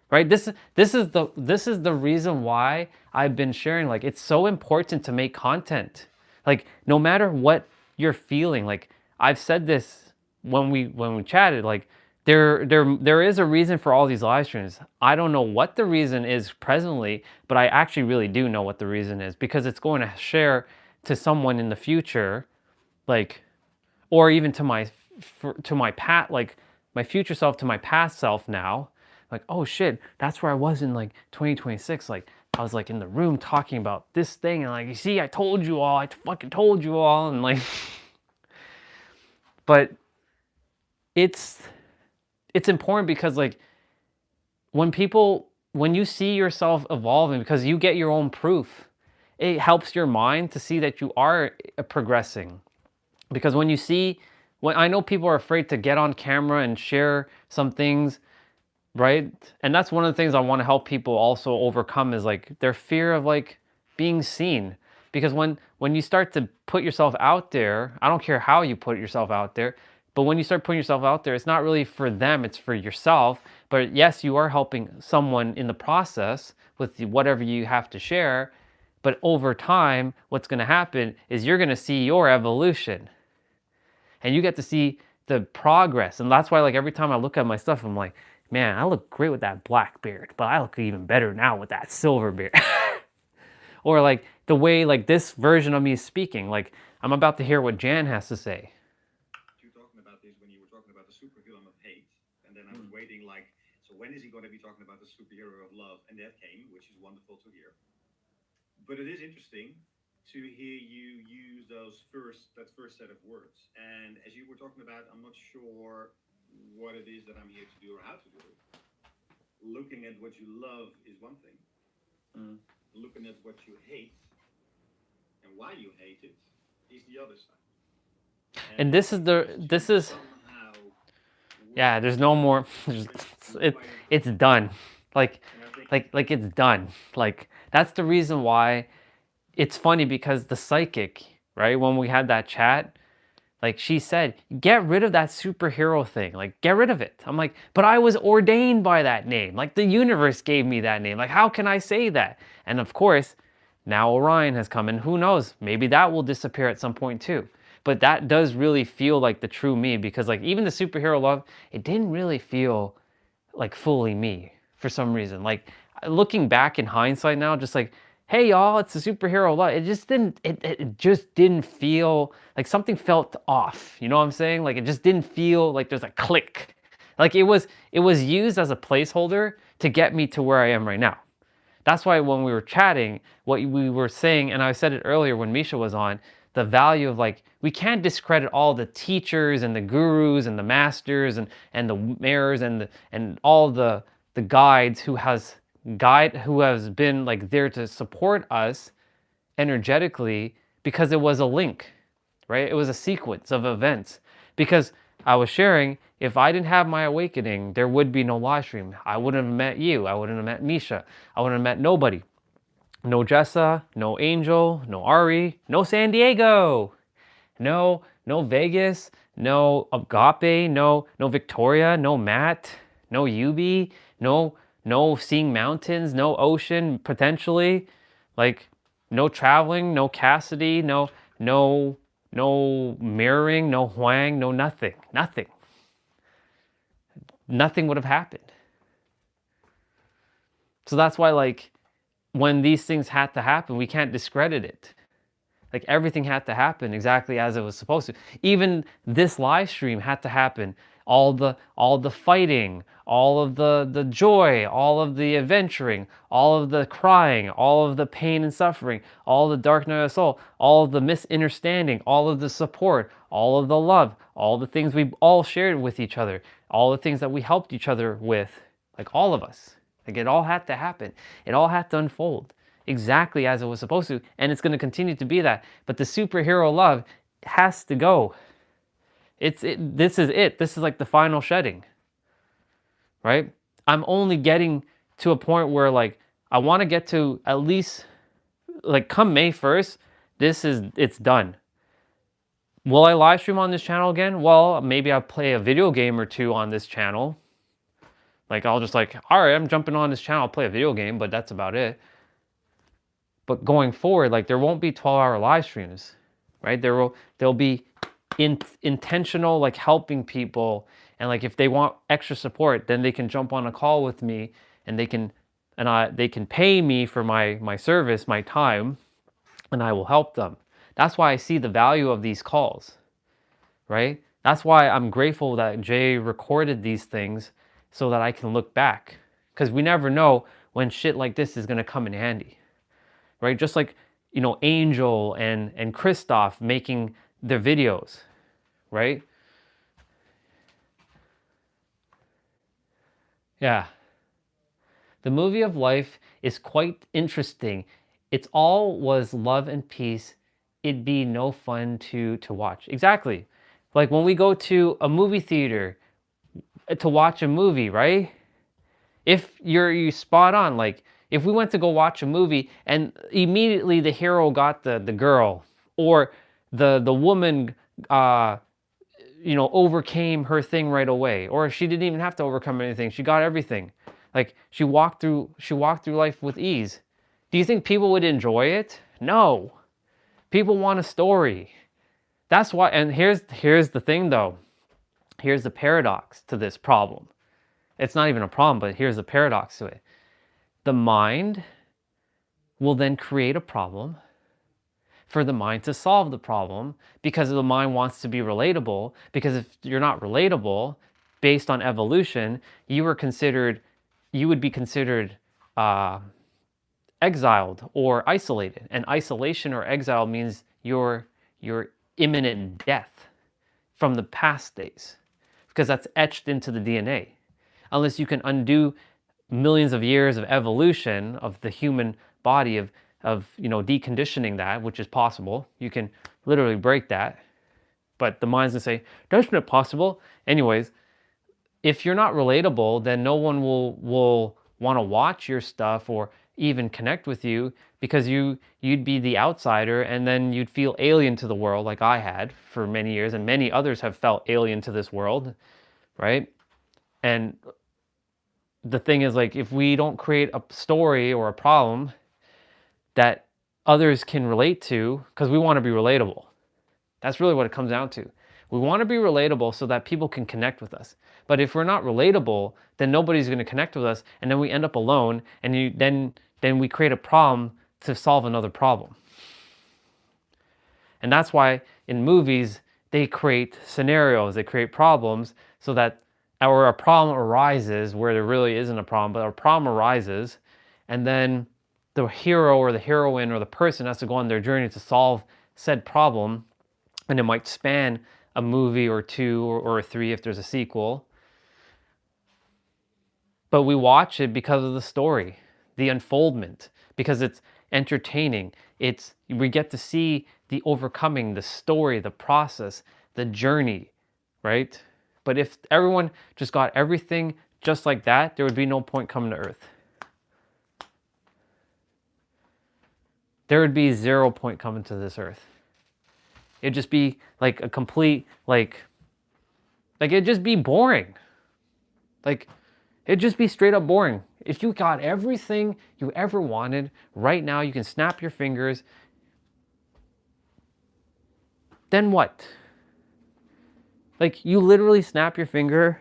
Right? This is the reason why I've been sharing, like, it's so important to make content. Like, no matter what you're feeling, like, I've said this when we chatted, like, there is a reason for all these live streams. I don't know what the reason is presently, but I actually really do know what the reason is, because it's going to share to someone in the future, like, or even to my future self, to my past self now. Like, oh shit, that's where I was in like 2026. Like, I was like in the room talking about this thing, and like, you see, I told you all, I fucking told you all, and like, but it's important because, like, when you see yourself evolving, because you get your own proof, it helps your mind to see that you are progressing. Because when I know people are afraid to get on camera and share some things, right? And that's one of the things I want to help people also overcome, is like their fear of like being seen. Because when you start to put yourself out there, I don't care how you put yourself out there, but when you start putting yourself out there, it's not really for them, it's for yourself. But yes, you are helping someone in the process with whatever you have to share. But over time, what's going to happen is you're going to see your evolution. And you get to see the progress. And that's why, like, every time I look at my stuff, I'm like, man, I look great with that black beard, but I look even better now with that silver beard. Or like the way, like, this version of me is speaking. Like, I'm about to hear what Jan has to say. You talking about this when you were talking about the supervillain of hate, and then I was waiting, like, so when is he going to be talking about the superhero of love? And that came, which is wonderful to hear. But it is interesting to hear you use that first set of words. And as you were talking about, I'm not sure what it is that I'm here to do or how to do it. Looking at what you love is one thing. Looking at what you hate and why you hate it is the other side. And there's no more. It's done. Like it's done. Like, that's the reason why it's funny, because the psychic, right, when we had that chat, like, she said, get rid of that superhero thing. Like, get rid of it. I'm like, but I was ordained by that name. Like, the universe gave me that name. Like, how can I say that? And of course, now Orion has come, and who knows, maybe that will disappear at some point too. But that does really feel like the true me, because, like, even the superhero love, it didn't really feel like fully me for some reason. Like, looking back in hindsight now, just like, hey y'all, it's a superhero love. It just didn't feel like, something felt off. You know what I'm saying? Like, it just didn't feel like there's a click. Like, it was used as a placeholder to get me to where I am right now. That's why when we were chatting, what we were saying, and I said it earlier when Misha was on, the value of like, we can't discredit all the teachers and the gurus and the masters and the mayors and all the guides who has been like there to support us energetically, because it was a link, right? It was a sequence of events. Because I was sharing, if I didn't have my awakening, there would be no live stream. I wouldn't have met you. I wouldn't have met Misha. I wouldn't have met nobody. No Jessa, no Angel, no Ari, no San Diego, no Vegas, no Agape, no Victoria, no Matt, no Yubi, no seeing mountains, no ocean potentially, like no traveling, no Cassidy, no mirroring, no Huang, no nothing. Nothing would have happened. So that's why, like, when these things had to happen, we can't discredit it. Like, everything had to happen exactly as it was supposed to. Even this live stream had to happen. All the fighting, all of the joy, all of the adventuring, all of the crying, all of the pain and suffering, all the dark night of the soul, all of the misunderstanding, all of the support, all of the love, all the things we all shared with each other, all the things that we helped each other with, like all of us. Like, it all had to happen. It all had to unfold exactly as it was supposed to, and it's going to continue to be that. But the superhero love has to go. This is it. This is like the final shedding, right? I'm only getting to a point where, like, I want to get to at least, like, come May 1st, it's done. Will I live stream on this channel again? Well, maybe I'll play a video game or two on this channel. Like, I'll just like, all right, I'm jumping on this channel, I'll play a video game, but that's about it. But going forward, like, there won't be 12-hour live streams, right? There'll be intentional, like, helping people, and like, if they want extra support, then they can jump on a call with me, and they can pay me for my service, my time, and I will help them. That's why I see the value of these calls, right? That's why I'm grateful that Jay recorded these things so that I can look back, because we never know when shit like this is going to come in handy, right? Just like, you know, Angel and Christoph making their videos, right? Yeah. The movie of life is quite interesting. It's all was love and peace. It'd be no fun to watch. Exactly. Like when we go to a movie theater to watch a movie, right? If you spot on, like if we went to go watch a movie and immediately the hero got the girl, or the woman you know, overcame her thing right away, or she didn't even have to overcome anything, she got everything. Like she walked through life with ease. Do you think people would enjoy it? No. People want a story. That's why, and here's the thing though. Here's the paradox to this problem. It's not even a problem, but here's the paradox to it. The mind will then create a problem for the mind to solve the problem, because the mind wants to be relatable. Because if you're not relatable, based on evolution, you would be considered exiled or isolated. And isolation or exile means your imminent death from the past days, because that's etched into the DNA. Unless you can undo millions of years of evolution of the human body, of you know, deconditioning that, which is possible. You can literally break that. But the mind's gonna say, that's not possible. Anyways, if you're not relatable, then no one will want to watch your stuff or even connect with you, because you'd be the outsider, and then you'd feel alien to the world, like I had for many years, and many others have felt alien to this world, right? And the thing is, like, if we don't create a story or a problem that others can relate to, because we want to be relatable. That's really what it comes down to. We want to be relatable so that people can connect with us. But if we're not relatable, then nobody's going to connect with us, and then we end up alone, and then we create a problem to solve another problem. And that's why in movies, they create scenarios, they create problems, so that or a problem arises where there really isn't a problem, but a problem arises, and then the hero or the heroine or the person has to go on their journey to solve said problem, and it might span a movie or two or three if there's a sequel. But we watch it because of the story, the unfoldment, because it's entertaining. We get to see the overcoming, the story, the process, the journey, right? But if everyone just got everything just like that, there would be no point coming to Earth. There would be 0 point coming to this Earth. It'd just be like a complete, it'd just be boring. It'd just be straight up boring. If you got everything you ever wanted, right now you can snap your fingers, then what? You literally snap your finger,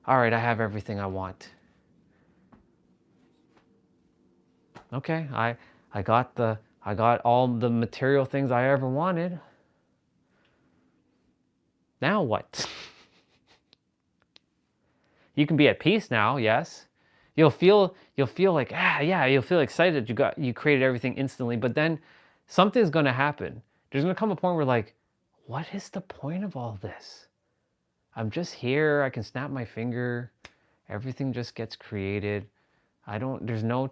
all right, I have everything I want. Okay, I got all the material things I ever wanted. Now what? You can be at peace now, yes. You'll feel like, you'll feel excited that you created everything instantly, but then something's gonna happen. There's gonna come a point where what is the point of all this? I'm just here, I can snap my finger, everything just gets created. There's no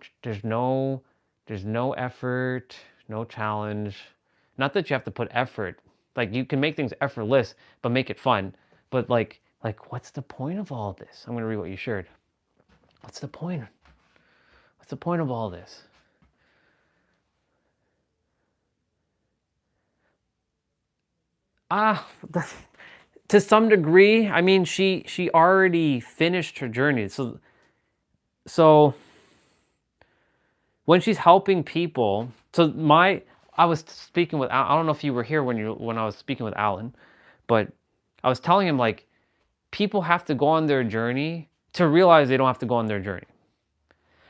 effort, no challenge. Not that you have to put effort. You can make things effortless, but make it fun. But what's the point of all this? I'm gonna read what you shared. What's the point? What's the point of all this? To some degree, I mean, she already finished her journey. So when she's helping people, I was speaking with, I don't know if you were here when I was speaking with Alan, but I was telling him people have to go on their journey to realize they don't have to go on their journey.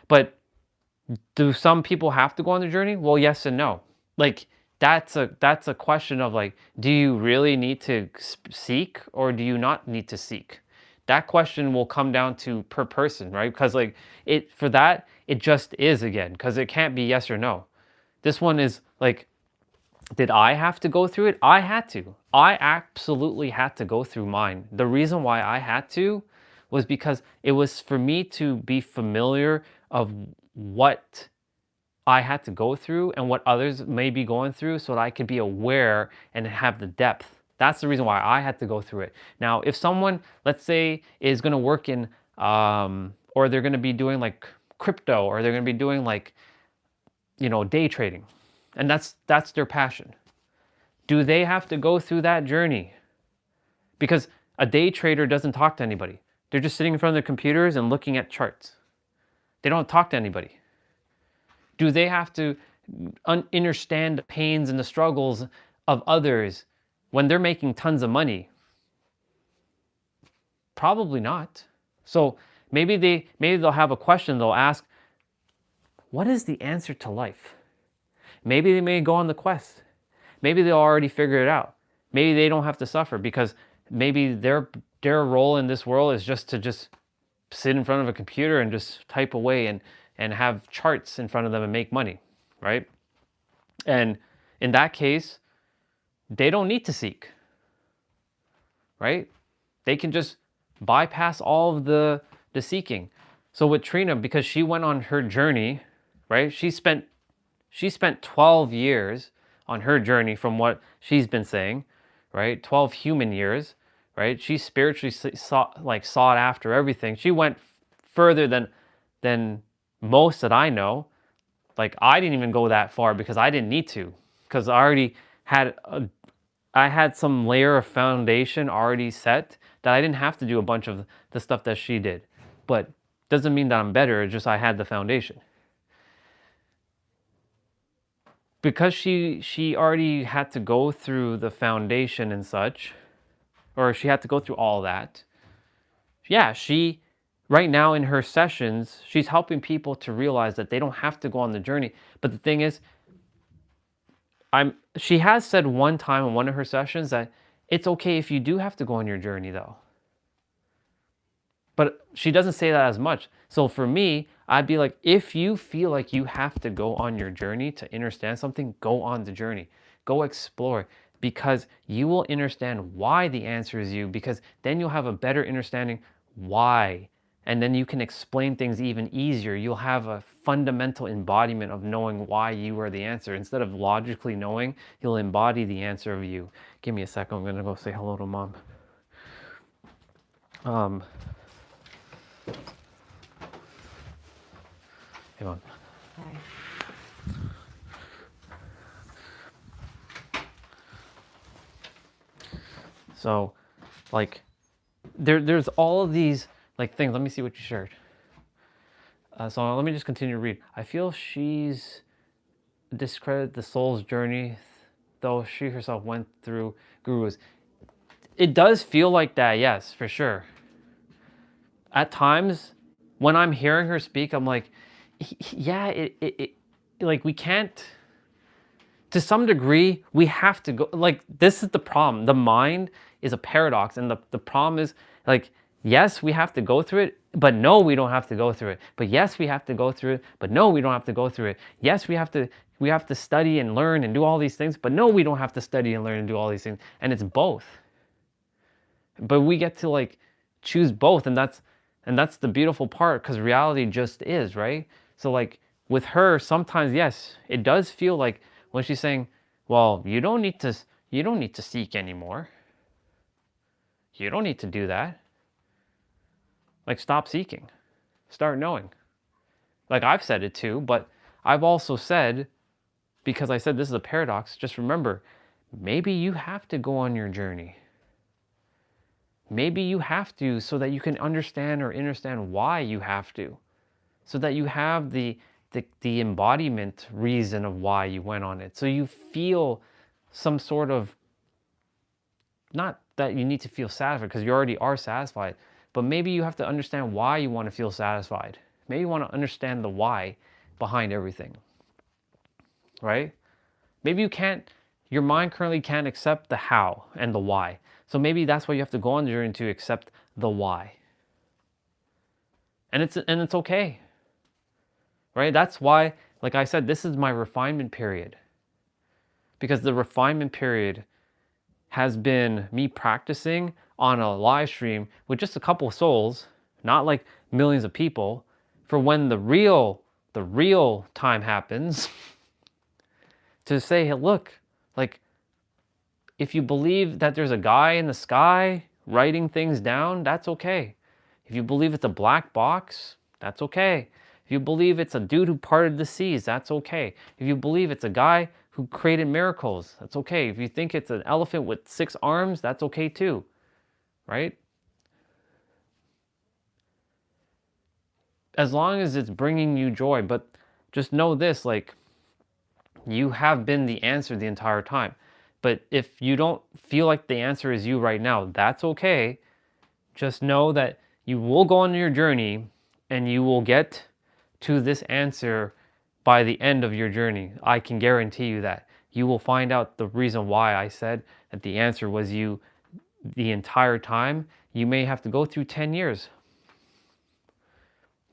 But do some people have to go on their journey? Well, yes and no. That's a question of do you really need to seek or do you not need to seek? That question will come down to per person, right? Because for that, it just is again, because it can't be yes or no. This one is did I have to go through it? I had to. I absolutely had to go through mine. The reason why I had to was because it was for me to be familiar of what I had to go through and what others may be going through so that I could be aware and have the depth. That's the reason why I had to go through it. Now, if someone, let's say, is going to work in, or they're going to be doing crypto, or they're going to be doing day trading, and that's their passion. Do they have to go through that journey? Because a day trader doesn't talk to anybody. They're just sitting in front of their computers and looking at charts. They don't talk to anybody. Do they have to understand the pains and the struggles of others when they're making tons of money? Probably not. So maybe they'll have a question they'll ask, what is the answer to life? Maybe they may go on the quest. Maybe they'll already figure it out. Maybe they don't have to suffer because maybe their role in this world is just to sit in front of a computer and just type away and have charts in front of them and make money, right? And in that case, they don't need to seek, right? They can just bypass all of the seeking. So with Trina, because she went on her journey, right? She spent 12 years on her journey from what she's been saying, right? 12 human years, right? She spiritually sought after everything. She went further than most that I know. I didn't even go that far because I didn't need to, because I already had some layer of foundation already set that I didn't have to do a bunch of the stuff that she did. But doesn't mean that I'm better, it's just I had the foundation. Because she already had to go through the foundation and such, or she had to go through all that. Yeah, she, right now in her sessions, she's helping people to realize that they don't have to go on the journey. But the thing is, she has said one time in one of her sessions that it's okay if you do have to go on your journey though. But she doesn't say that as much. So for me, I'd be like, if you feel like you have to go on your journey to understand something, go on the journey. Go explore, because you will understand why the answer is you, because then you'll have a better understanding why. And then you can explain things even easier. You'll have a fundamental embodiment of knowing why you are the answer. Instead of logically knowing, you'll embody the answer of you. Give me a second. I'm going to go say hello to mom. Hang on. Hi. So, like, there's all of these like things. Let me see what you shared. So let me just continue to read. I feel she's discredited the soul's journey, though she herself went through gurus. It does feel like that, yes, for sure. At times, when I'm hearing her speak, I'm like, yeah, like we can't. To some degree, we have to go. Like, this is the problem. The mind is a paradox, and the problem is, like, yes, we have to go through it, but no, we don't have to go through it. But yes, we have to go through it, but no, we don't have to go through it. Yes, we have to study and learn and do all these things, but no, we don't have to study and learn and do all these things. And it's both. But we get to like choose both, and that's the beautiful part, because reality just is, right? So like with her, sometimes yes, it does feel like when she's saying, well, you don't need to seek anymore. You don't need to do that. Like, stop seeking. Start knowing. Like, I've said it too, but I've also said, because I said this is a paradox, just remember, maybe you have to go on your journey. Maybe you have to, so that you can understand why you have to. So that you have the embodiment reason of why you went on it. So you feel some sort of, not that you need to feel satisfied, because you already are satisfied, but maybe you have to understand why you want to feel satisfied. Maybe you want to understand the why behind everything, right? Maybe your mind currently can't accept the how and the why. So maybe that's why you have to go on the journey to accept the why. And it's okay, right? That's why, like I said, this is my refinement period. Because the refinement period has been me practicing on a live stream with just a couple of souls, not like millions of people, for when the real time happens, to say, hey, look, like, if you believe that there's a guy in the sky writing things down, that's okay. If you believe it's a black box, that's okay. If you believe it's a dude who parted the seas, that's okay. If you believe it's a guy who created miracles, that's okay. If you think it's an elephant with 6 arms, that's okay too, right? As long as it's bringing you joy. But just know this, like, you have been the answer the entire time. But if you don't feel like the answer is you right now, that's okay. Just know that you will go on your journey and you will get to this answer by the end of your journey. I can guarantee you that. You will find out the reason why I said that the answer was you the entire time. You may have to go through 10 years.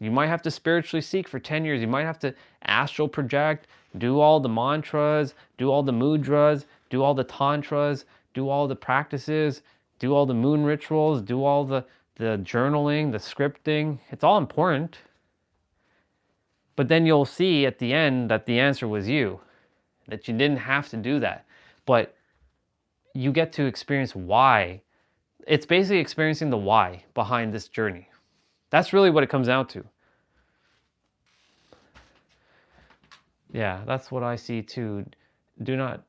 You might have to spiritually seek for 10 years. You might have to astral project, do all the mantras, do all the mudras, do all the tantras, do all the practices, do all the moon rituals, do all the journaling, the scripting. It's all important. But then you'll see at the end that the answer was you, that you didn't have to do that. But you get to experience why. It's basically experiencing the why behind this journey. That's really what it comes down to. Yeah, that's what I see too. Do not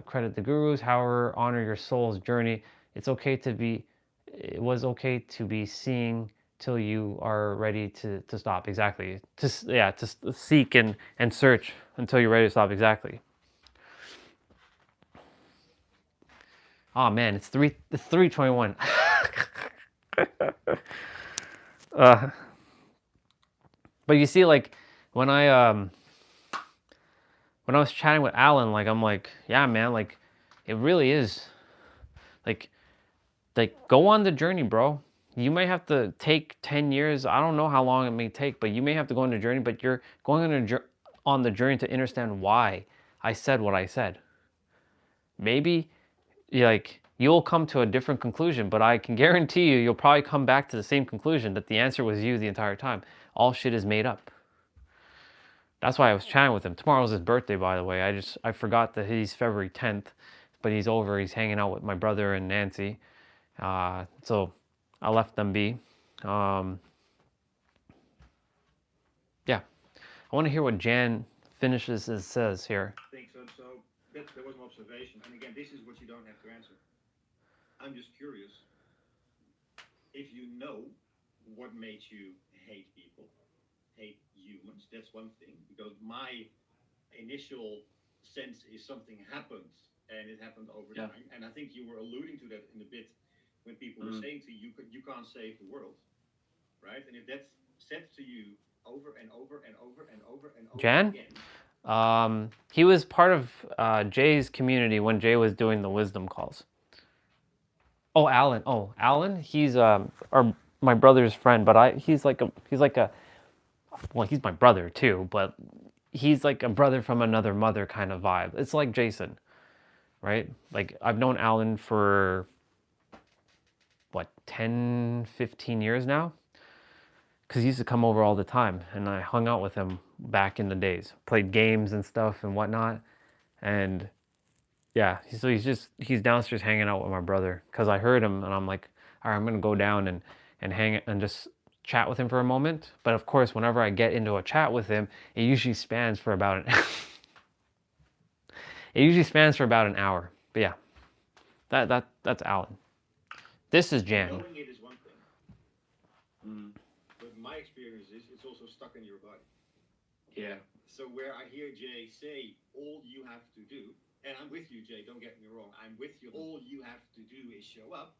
credit the gurus, however, honor your soul's journey. It was okay to be seeing till you are ready to stop. Exactly. To seek and search until you're ready to stop. Exactly. Oh man, it's 3:21. But you see, like, when I was chatting with Alan, like, I'm like, yeah, man, like, it really is, like, go on the journey, bro. You may have to take 10 years. I don't know how long it may take, but you may have to go on a journey, but you're going on the journey to understand why I said what I said. Maybe like you'll come to a different conclusion, but I can guarantee you, you'll probably come back to the same conclusion that the answer was you the entire time. All shit is made up. That's why I was chatting with him. Tomorrow's his birthday, by the way. I forgot that he's February 10th, but he's over. He's hanging out with my brother and Nancy. So I left them be. Yeah. I want to hear what Jan finishes and says here. I think so. So that was an observation. And again, this is what you don't have to answer. I'm just curious. If you know what made you hate people, hate humans, that's one thing. Because my initial sense is something happened, and it happened over time. And I think you were alluding to that in a bit when people were saying to you, you can't save the world, right? And if that's said to you over and over and over and over and over Jan? again. He was part of Jay's community when Jay was doing the wisdom calls. Oh, Alan. Oh, Alan. He's my brother's friend, but he's like a well, he's my brother too, but he's like a brother from another mother kind of vibe. It's like Jason, right? Like I've known Alan for what 10, 15 years now. Because he used to come over all the time, and I hung out with him back in the days. Played games and stuff and whatnot. And yeah, so he's downstairs hanging out with my brother. Because I heard him, and I'm like, all right, I'm going to go down and hang and just chat with him for a moment. But of course, whenever I get into a chat with him, it usually spans for about an hour. But yeah, that's Alan. This is Jan. Knowing it is one thing. But my experience is it's also stuck in your body. Yeah. So where I hear Jay say, all you have to do, and I'm with you, Jay, don't get me wrong, I'm with you, all you have to do is show up.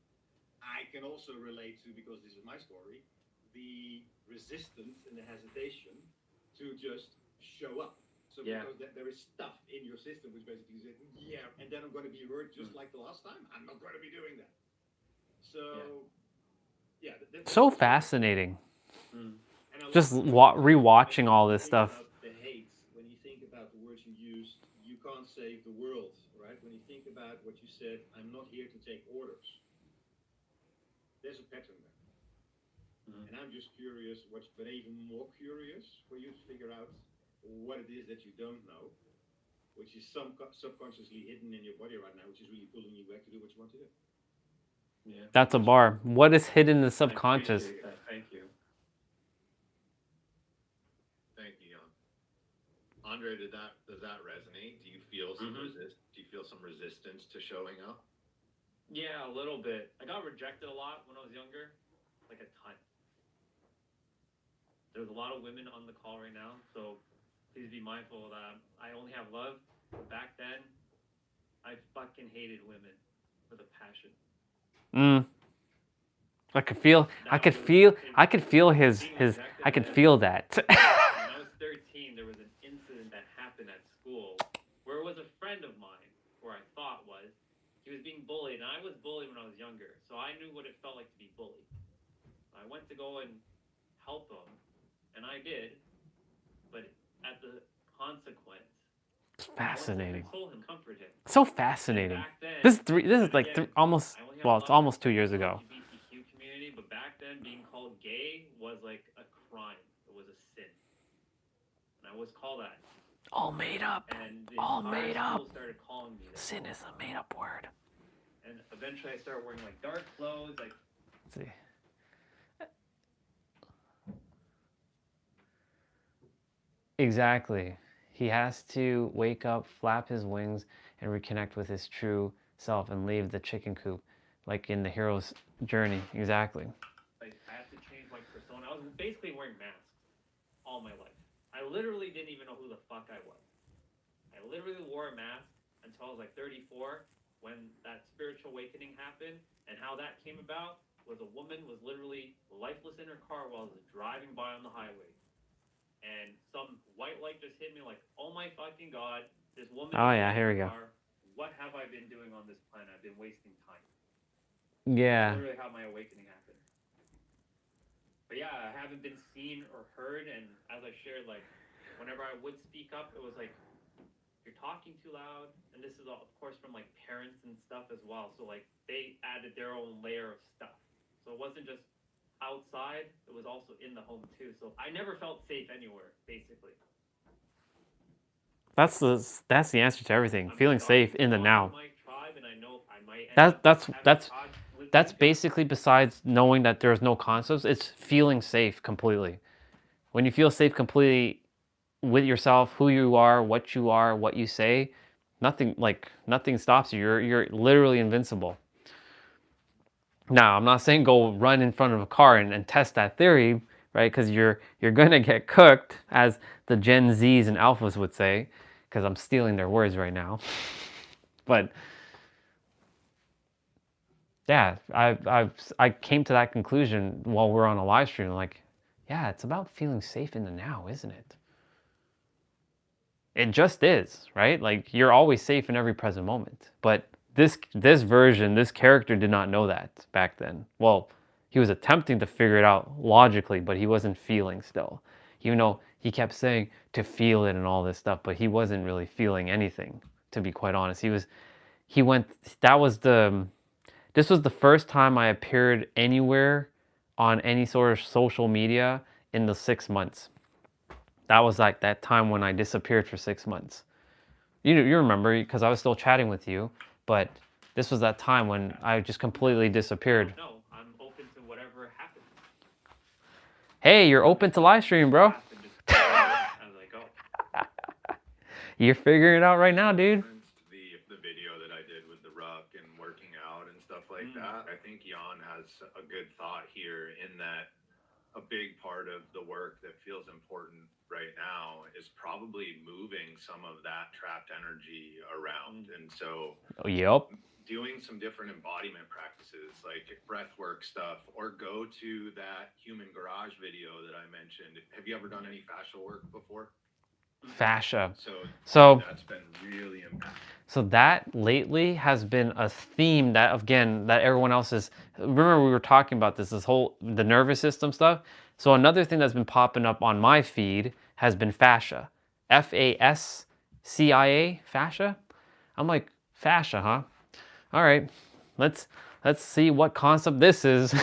I can also relate to, because this is my story, the resistance and the hesitation to just show up. So because there is stuff in your system which basically says, yeah, and then I'm going to be hurt just like the last time. I'm not going to be doing that. So, yeah. So fascinating. Just rewatching all this stuff. The hate, when you think about the words you used, you can't save the world, right? When you think about what you said, I'm not here to take orders. There's a pattern there. And I'm just curious, but even more curious for you to figure out what it is that you don't know, which is subconsciously hidden in your body right now, which is really pulling you back to do what you want to do. Yeah. That's a bar. What is hidden in the subconscious? Thank you. Thank you, Jan. Andre, does that resonate? Do you feel some resistance to showing up? Yeah, a little bit. I got rejected a lot when I was younger, like a ton. There's a lot of women on the call right now, so please be mindful that I only have love. But back then, I fucking hated women with a passion. I could feel that. When I was 13, there was an incident that happened at school where it was a friend of mine, or I thought was, he was being bullied, and I was bullied when I was younger, so I knew what it felt like to be bullied. I went to go and help him, and I did, but at the consequence, It's fascinating. I console him, comfort him. So fascinating. Then, This is like almost 2 years ago. LGBTQ community, but back then being called gay was like a crime. It was a sin, and I was called that. All made up. And All made up. Started calling me that. Sin is a made up word. And eventually, I started wearing like dark clothes, like. Let's see. Exactly. He has to wake up, flap his wings, and reconnect with his true self and leave the chicken coop, like in the hero's journey. Exactly. Like, I had to change my persona. I was basically wearing masks all my life. I literally didn't even know who the fuck I was. I literally wore a mask until I was like 34, when that spiritual awakening happened. And how that came about was a woman was literally lifeless in her car while I was driving by on the highway. And some white light just hit me like, oh my fucking God, this woman. Oh yeah, here we go. What have I been doing on this planet? I've been wasting time. Yeah. That's literally how my awakening happened. But yeah, I haven't been seen or heard, and as I shared, like, whenever I would speak up, it was like, you're talking too loud, and this is all, of course, from like parents and stuff as well. So like they added their own layer of stuff. So it wasn't just outside; it was also in the home too. So I never felt safe anywhere, basically. That's the answer to everything. Feeling safe in the now. My tribe, and I know I might end That's basically, besides knowing that there's no concepts, it's feeling safe completely. When you feel safe completely with yourself, who you are, what you say, nothing stops you. You're literally invincible. Now, I'm not saying go run in front of a car and test that theory, right? Because you're gonna get cooked, as the Gen Zs and Alphas would say, because I'm stealing their words right now. But yeah, I came to that conclusion while we're on a live stream. Like, yeah, it's about feeling safe in the now, isn't it? It just is, right? Like, you're always safe in every present moment. But this version, this character did not know that back then. Well, he was attempting to figure it out logically, but he wasn't feeling still. Even though he kept saying to feel it and all this stuff, but he wasn't really feeling anything, to be quite honest. This was the first time I appeared anywhere on any sort of social media in the 6 months. That was like that time when I disappeared for 6 months. You remember, because I was still chatting with you, but this was that time when I just completely disappeared. No, I'm open to whatever happens. Hey, you're open to live stream, bro. As I go. You're figuring it out right now, dude. The video that I did with the ruck and working out and stuff like that. I think Jan has a good thought here in that a big part of the work that feels important right now is probably moving some of that trapped energy around. And so Yep. doing some different embodiment practices like breath work stuff, or go to that human garage video that I mentioned. Have you ever done any fascia work before? Fascia. So that's been really impactful. So that lately has been a theme that, again, that everyone else is. Remember, we were talking about the nervous system stuff. So another thing that's been popping up on my feed has been fascia. Fascia, fascia. I'm like, fascia, huh? All right, let's see what concept this is.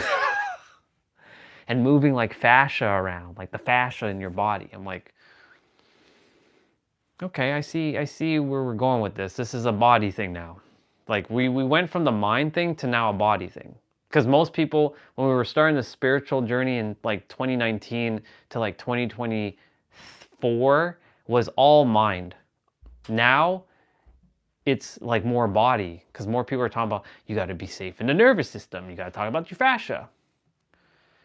And moving like fascia around, like the fascia in your body. I'm like, okay, I see where we're going with this. This is a body thing now. Like, we went from the mind thing to now a body thing. Because most people, when we were starting the spiritual journey in like 2019 to like 2024, was all mind. Now, it's like more body. Because more people are talking about, you got to be safe in the nervous system. You got to talk about your fascia.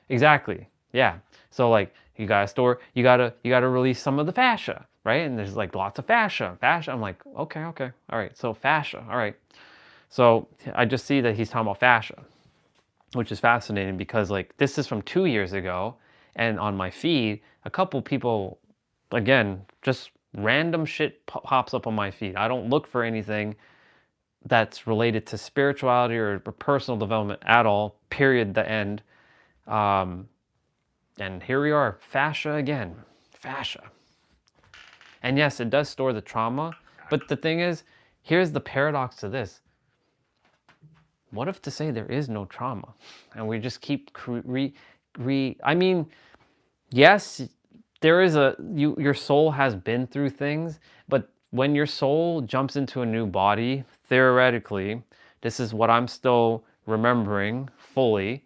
Exactly. Yeah. So like, you got to release some of the fascia. Right? And there's like lots of fascia. I'm like, okay. All right. So fascia. All right. So I just see that he's talking about fascia, which is fascinating because like this is from 2 years ago. And on my feed, a couple people, again, just random shit pops up on my feed. I don't look for anything that's related to spirituality or personal development at all, period, the end. And here we are, fascia again, fascia. And yes, it does store the trauma, but the thing is, here's the paradox to this. What if to say there is no trauma? And we just keep I mean, yes, there is your soul has been through things, but when your soul jumps into a new body, theoretically, this is what I'm still remembering fully,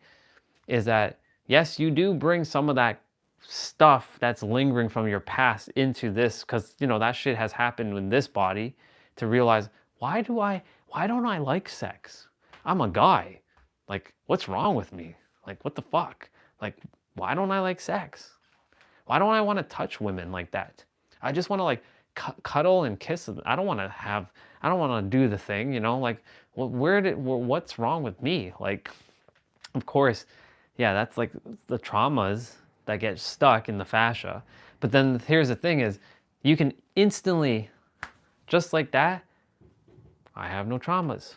is that yes, you do bring some of that stuff that's lingering from your past into this, because that shit has happened in this body, to realize, why don't I like sex? I'm a guy. Like, what's wrong with me? Like, what the fuck? Like, why don't I like sex? Why don't I want to touch women like that? I just want to like cuddle and kiss them. I don't want to do the thing, like, what's wrong with me? Like, of course, yeah, that's like the traumas that get stuck in the fascia. But then here's the thing is, you can instantly, just like that, I have no traumas.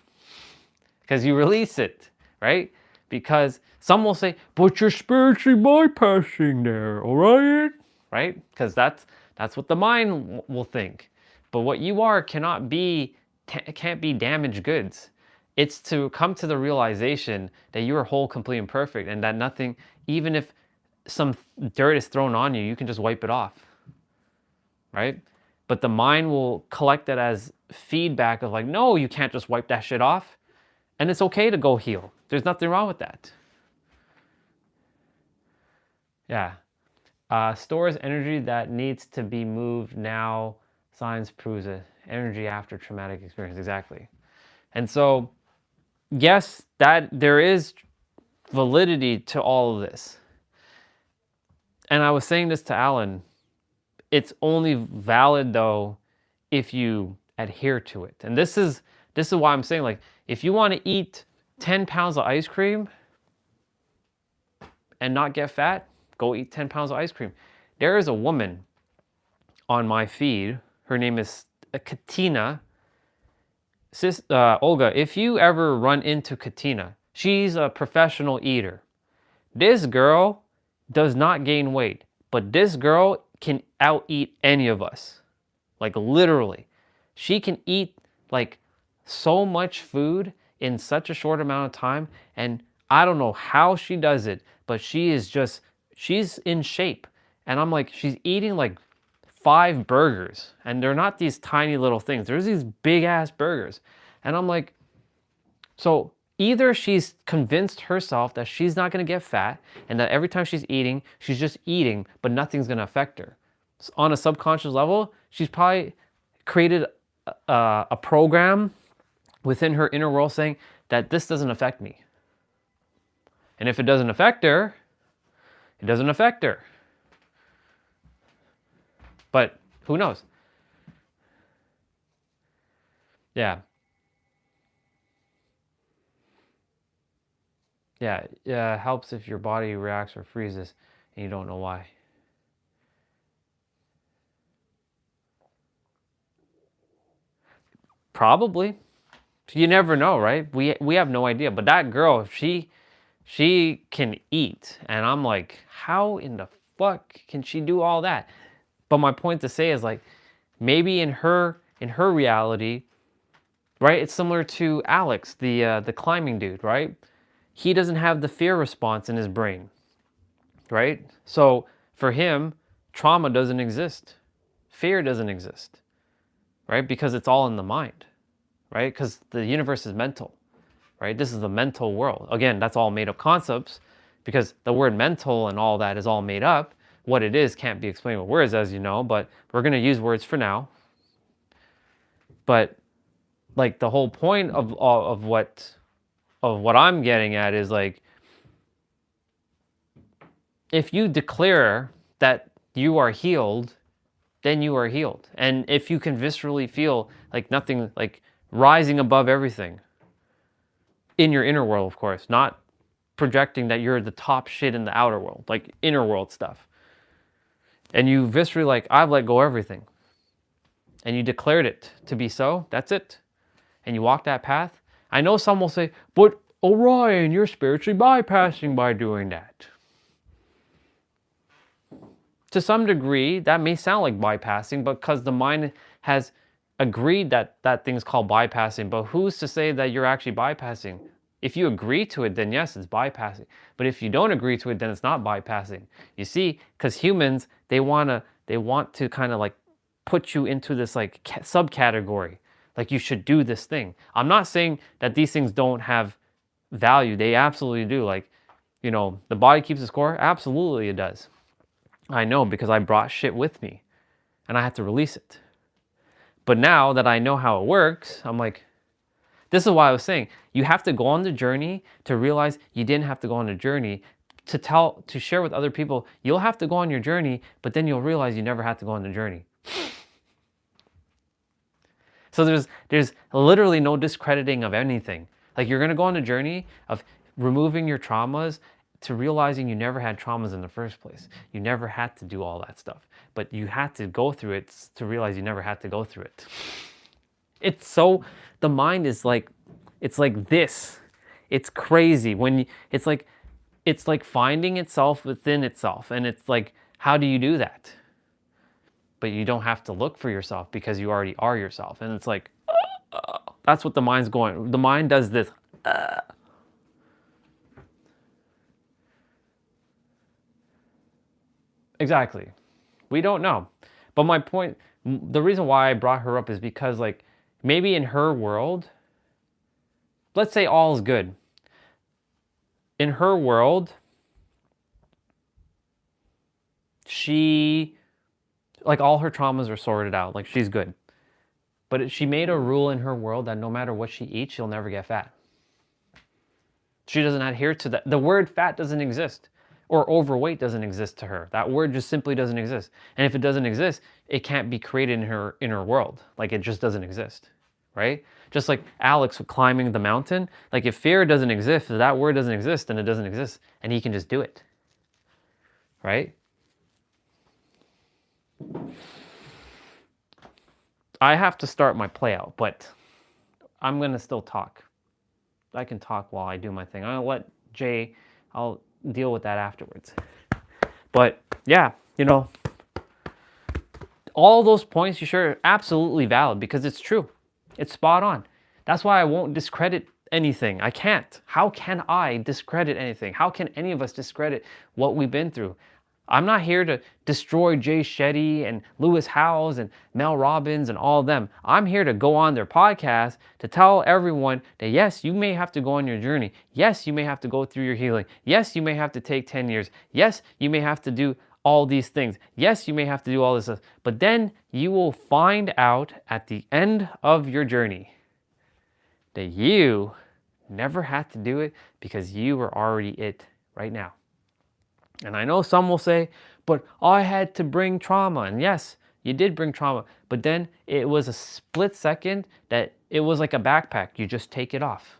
Because you release it, right? Because some will say, but you're spiritually bypassing there, all right? Right? Because that's what the mind will think. But what you are can't be damaged goods. It's to come to the realization that you are whole, complete, and perfect, and that nothing, even if some dirt is thrown on you, you can just wipe it off, right? But the mind will collect that as feedback of like, no, you can't just wipe that shit off. And it's okay to go heal. There's nothing wrong with that. Yeah. Stores energy that needs to be moved now. Science proves it. Energy after traumatic experience. Exactly. And so, yes, that there is validity to all of this. And I was saying this to Alan. It's only valid though if you adhere to it. And this is why I'm saying, like, if you want to eat 10 pounds of ice cream and not get fat, go eat 10 pounds of ice cream. There is a woman on my feed. Her name is Katina. Olga, if you ever run into Katina, she's a professional eater. This girl does not gain weight, but this girl can out-eat any of us. Like, literally. She can eat, like, so much food in such a short amount of time, and I don't know how she does it, but she's in shape. And I'm like, she's eating like 5 burgers, and they're not these tiny little things. There's these big ass burgers. And I'm like, so either she's convinced herself that she's not going to get fat, and that every time she's eating, she's just eating, but nothing's going to affect her. So on a subconscious level, she's probably created a program within her inner world saying that this doesn't affect me. And if it doesn't affect her, it doesn't affect her. But who knows? Yeah. Yeah, it helps if your body reacts or freezes and you don't know why. Probably. You never know, right? We have no idea. But that girl, she can eat. And I'm like, how in the fuck can she do all that? But my point to say is, like, maybe in her reality, right? It's similar to Alex, the climbing dude, right? He doesn't have the fear response in his brain, right? So for him, trauma doesn't exist. Fear doesn't exist, right? Because it's all in the mind, right? Because the universe is mental, right? This is a mental world. Again, that's all made up concepts, because the word mental and all that is all made up. What it is can't be explained with words, as you know, but we're going to use words for now. But like, the whole point of what I'm getting at is, like, if you declare that you are healed, then you are healed. And if you can viscerally feel like nothing, like rising above everything in your inner world, of course, not projecting that you're the top shit in the outer world, like inner world stuff. And you viscerally, like, I've let go of everything. And you declared it to be so, that's it. And you walk that path. I know some will say, but Orion, you're spiritually bypassing by doing that. To some degree, that may sound like bypassing, because the mind has agreed that that thing's called bypassing. But who's to say that you're actually bypassing? If you agree to it, then yes, it's bypassing. But if you don't agree to it, then it's not bypassing. You see, because humans, they want to kind of like put you into this like subcategory. Like, you should do this thing. I'm not saying that these things don't have value. They absolutely do. Like, you know, the body keeps the score. Absolutely it does. I know, because I brought shit with me and I had to release it. But now that I know how it works, I'm like, this is why I was saying, you have to go on the journey to realize you didn't have to go on the journey, to share with other people. You'll have to go on your journey, but then you'll realize you never had to go on the journey. So there's literally no discrediting of anything. Like, you're going to go on a journey of removing your traumas to realizing you never had traumas in the first place. You never had to do all that stuff, but you had to go through it to realize you never had to go through it. It's so, the mind is like, it's like this. It's crazy when it's like finding itself within itself. And it's like, how do you do that? But you don't have to look for yourself because you already are yourself. And it's like, that's what the mind's going. The mind does this. Exactly. We don't know. But my point, the reason why I brought her up is because, like, maybe in her world, let's say all is good. In her world, she, like, all her traumas are sorted out. Like, she's good. But she made a rule in her world that no matter what she eats, she'll never get fat. She doesn't adhere to that. The word fat doesn't exist. Or overweight doesn't exist to her. That word just simply doesn't exist. And if it doesn't exist, it can't be created in her inner world. Like, it just doesn't exist, right? Just like Alex climbing the mountain. Like, if fear doesn't exist, if that word doesn't exist, then it doesn't exist. And he can just do it, right? I have to start my play out, but I'm going to still talk. I can talk while I do my thing. I'll let Jay, I'll deal with that afterwards. But yeah, you know, all those points you share are absolutely valid because it's true. It's spot on. That's why I won't discredit anything. I can't. How can I discredit anything? How can any of us discredit what we've been through? I'm not here to destroy Jay Shetty and Lewis Howes and Mel Robbins and all of them. I'm here to go on their podcast to tell everyone that yes, you may have to go on your journey. Yes, you may have to go through your healing. Yes, you may have to take 10 years. Yes, you may have to do all these things. Yes, you may have to do all this stuff. But then you will find out at the end of your journey that you never had to do it because you were already it right now. And I know some will say, but I had to bring trauma. And yes, you did bring trauma. But then it was a split second that it was like a backpack. You just take it off.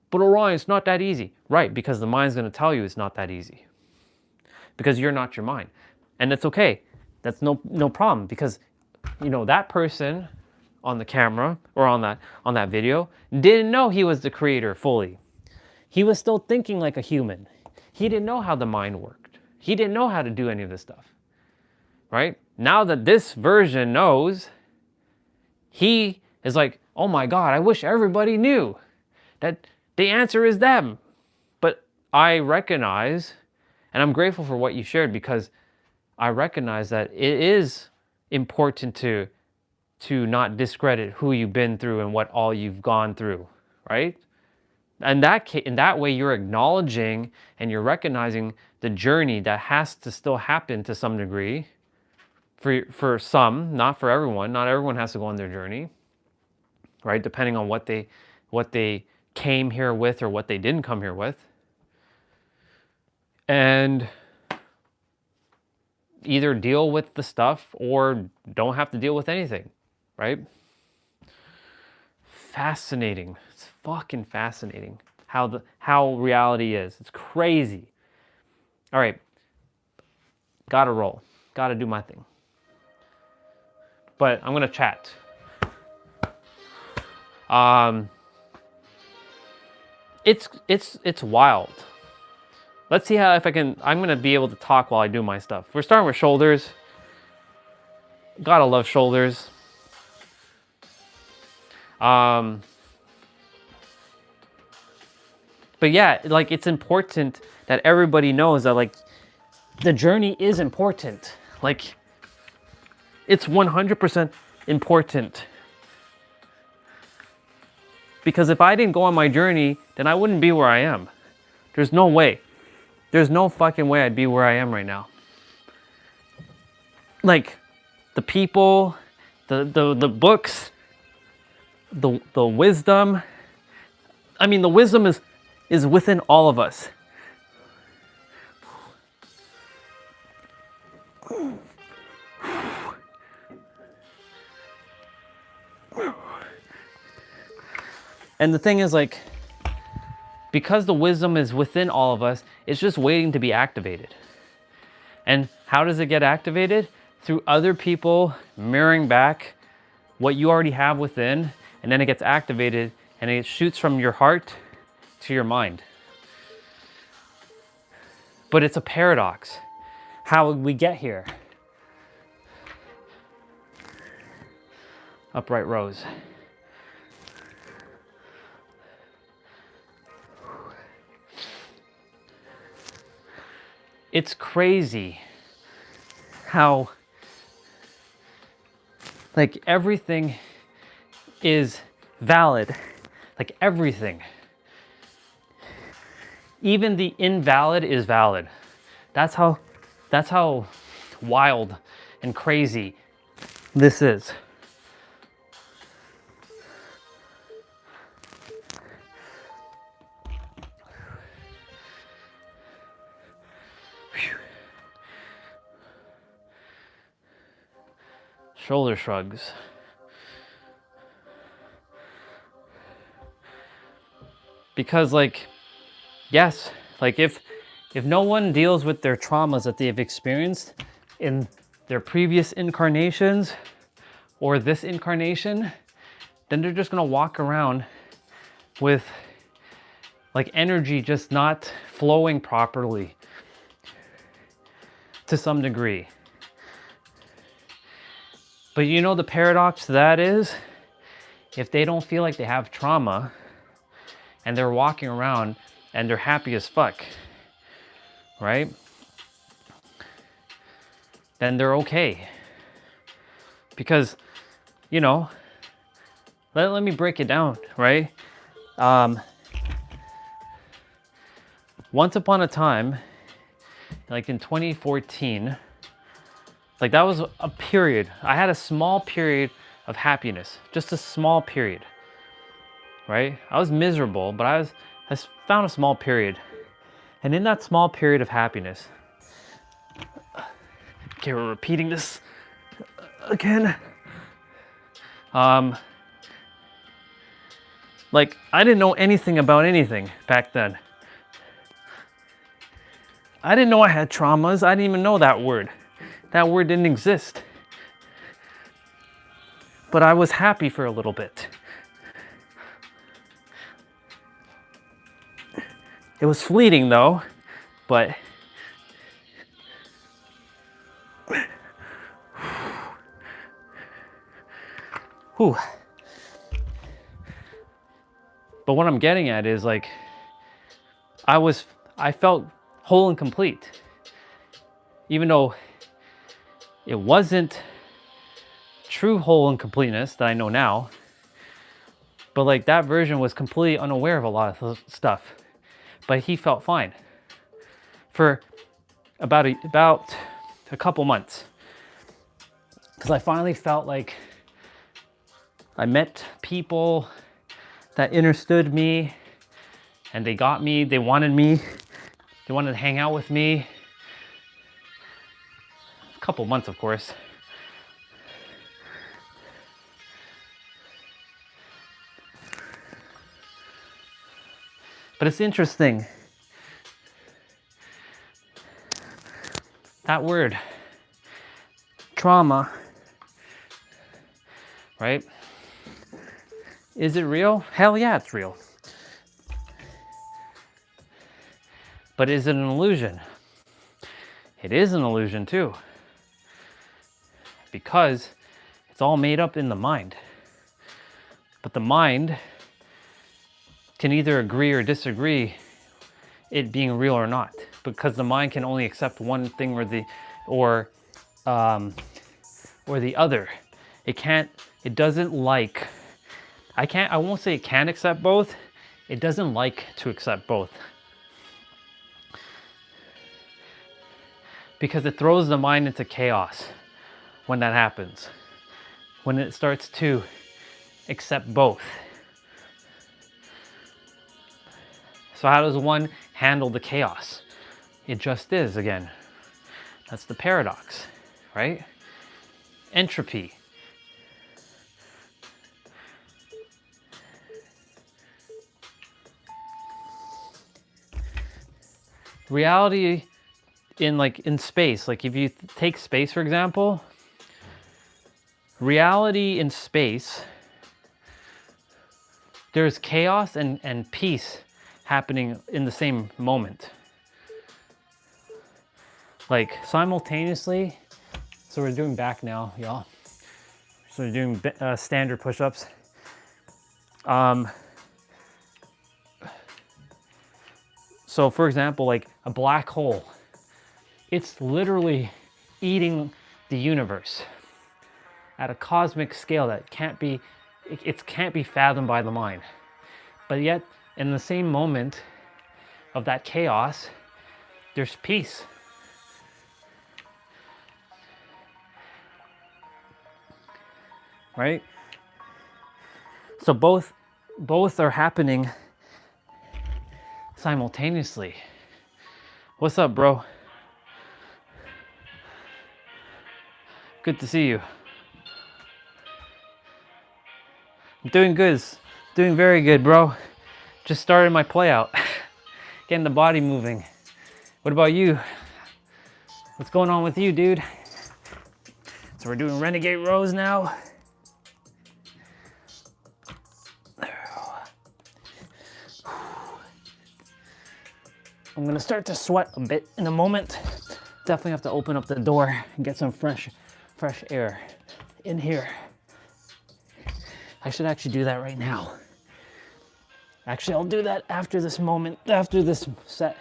But Orion, it's not that easy. Right, because the mind's going to tell you it's not that easy. Because you're not your mind. And that's okay. That's no problem. Because, you know, that person on the camera or on that video didn't know he was the creator fully. He was still thinking like a human. He didn't know how the mind worked. He didn't know how to do any of this stuff, right? Now that this version knows, he is like, oh my God, I wish everybody knew that the answer is them. But I recognize, and I'm grateful for what you shared because I recognize that it is important to not discredit who you've been through and what all you've gone through, right? And in that way, you're acknowledging and you're recognizing the journey that has to still happen to some degree. For some, not for everyone. Not everyone has to go on their journey, right? Depending on what they came here with or what they didn't come here with. And either deal with the stuff or don't have to deal with anything, right? Fascinating. It's fucking fascinating how reality is. It's crazy. All right. Gotta roll. Gotta do my thing. But I'm gonna chat. It's wild. Let's see how I'm gonna be able to talk while I do my stuff. We're starting with shoulders. Gotta love shoulders. But yeah, like it's important that everybody knows that like the journey is important. Like it's 100% important. Because if I didn't go on my journey, then I wouldn't be where I am. There's no way. There's no fucking way I'd be where I am right now. Like the people, the books, the wisdom. I mean, the wisdom is within all of us. And the thing is, like, because the wisdom is within all of us, it's just waiting to be activated. And how does it get activated? Through other people mirroring back what you already have within, and then it gets activated and it shoots from your heart to your mind. But it's a paradox. How would we get here? Upright rows. It's crazy how like everything is valid. Like everything. Even the invalid is valid. That's how wild and crazy this is. Shoulder shrugs. Because like, yes, like if no one deals with their traumas that they've experienced in their previous incarnations or this incarnation, then they're just gonna walk around with like energy just not flowing properly to some degree. But you know the paradox to that is, if they don't feel like they have trauma and they're walking around and they're happy as fuck, right? Then they're okay. Because, you know, let me break it down, right? Once upon a time, like in 2014, like that was a period. I had a small period of happiness, just a small period, right? I was miserable, but I found a small period. And in that small period of happiness, okay, we're repeating this again. Like I didn't know anything about anything back then. I didn't know I had traumas. I didn't even know that word. That word didn't exist. But I was happy for a little bit. It was fleeting though, but whew. But what I'm getting at is like, I felt whole and complete. Even though it wasn't true whole and completeness that I know now, but like that version was completely unaware of a lot of stuff. But he felt fine for about a couple months. Because I finally felt like I met people that understood me and they got me, they wanted to hang out with me. A couple months, of course. But it's interesting. That word, trauma, right? Is it real? Hell yeah, it's real. But is it an illusion? It is an illusion too. Because it's all made up in the mind. But the mind can either agree or disagree it being real or not, because the mind can only accept one thing or the other. It doesn't like, I won't say it can accept both. It doesn't like to accept both. Because it throws the mind into chaos when that happens. When it starts to accept both. So how does one handle the chaos? It just is again. That's the paradox, right? Entropy. Reality in space, like if you take space for example, reality in space there's chaos and peace happening in the same moment. Like simultaneously. So we're doing back now, y'all. So we're doing standard push-ups. So for example, like a black hole, it's literally eating the universe at a cosmic scale that can't be fathomed by the mind. But yet, in the same moment of that chaos, there's peace. Right? So both are happening simultaneously. What's up, bro? Good to see you. I'm doing good. Doing very good, bro. Just started my play out. Getting the body moving. What about you? What's going on with you, dude? So we're doing renegade rows now. I'm gonna start to sweat a bit in a moment. Definitely have to open up the door and get some fresh air in here. I should actually do that right now. Actually, I'll do that after this moment, after this set.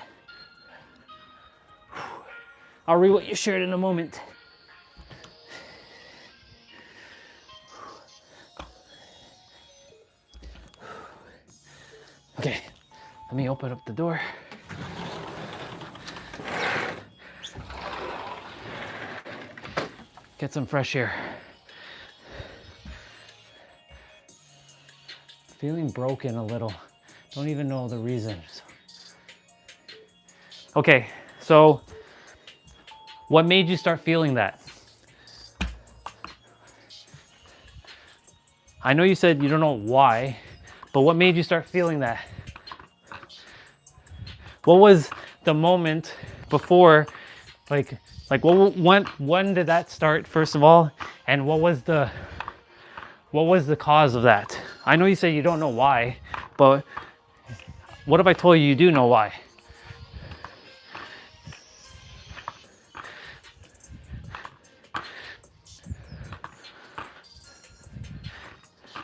I'll read what you shared in a moment. Okay, let me open up the door. Get some fresh air. Feeling broken a little. Don't even know the reason. Okay, so what made you start feeling that? I know you said you don't know why, but what made you start feeling that? What was the moment before, like when did that start, first of all? And what was the cause of that? I know you say you don't know why, but what if I told you do know why?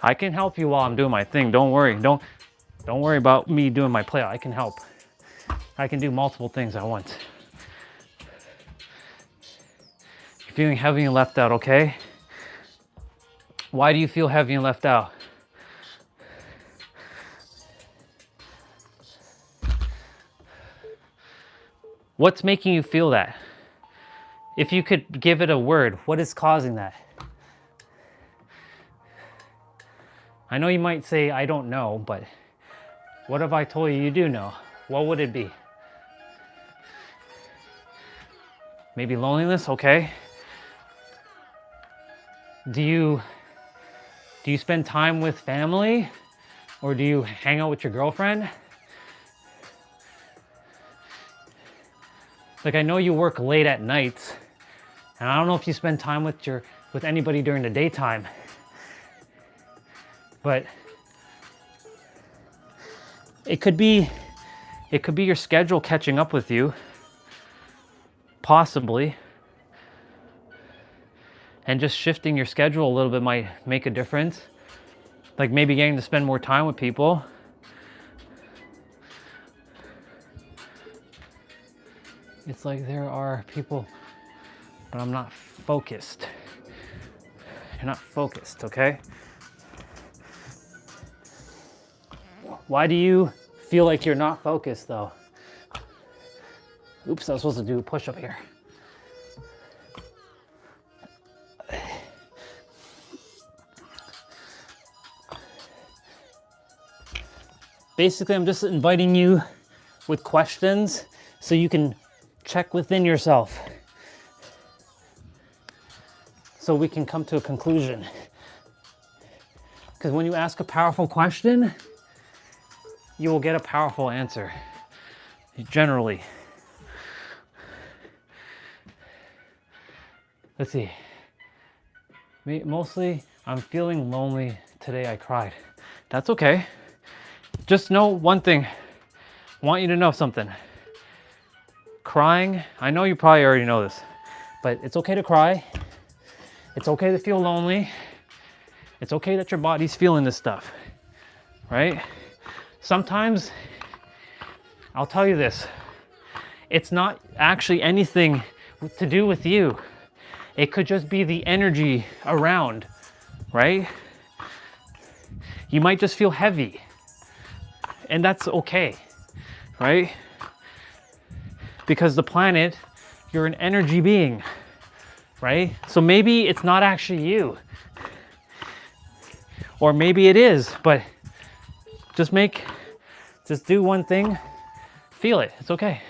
I can help you while I'm doing my thing. Don't worry. Don't worry about me doing my play out. I can help. I can do multiple things at once. You're feeling heavy and left out, okay? Why do you feel heavy and left out? What's making you feel that? If you could give it a word, what is causing that? I know you might say, I don't know, but what if I told you you do know? What would it be? Maybe loneliness, okay. Do you spend time with family? Or do you hang out with your girlfriend? Like, I know you work late at nights, and I don't know if you spend time with anybody during the daytime. But it could be your schedule catching up with you, possibly. And just shifting your schedule a little bit might make a difference. Like maybe getting to spend more time with people. It's like there are people, but I'm not focused. You're not focused, okay? Why do you feel like you're not focused though? Oops, I was supposed to do a push-up here. Basically, I'm just inviting you with questions so you can check within yourself. So we can come to a conclusion. Because when you ask a powerful question, you will get a powerful answer, generally. Let's see. Mostly, I'm feeling lonely today. I cried. That's okay. just know one thing. I want you to know something. Crying, I know you probably already know this, but it's okay to cry. It's okay to feel lonely. It's okay that your body's feeling this stuff, right? Sometimes, I'll tell you this, it's not actually anything to do with you. It could just be the energy around, right? You might just feel heavy, and that's okay, right? Because the planet, you're an energy being, right? So maybe it's not actually you, or maybe it is, but just do one thing, feel it, it's okay.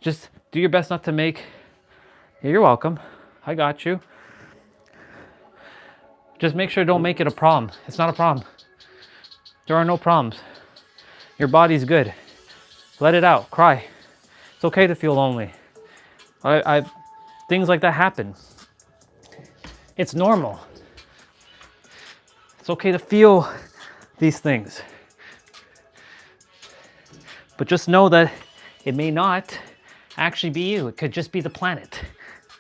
Just do your best not to make, you're welcome, I got you. Just make sure don't make it a problem. It's not a problem. There are no problems. Your body's good. Let it out, cry. It's okay to feel lonely. Things like that happen. It's normal. It's okay to feel these things. But just know that it may not actually be you. It could just be the planet.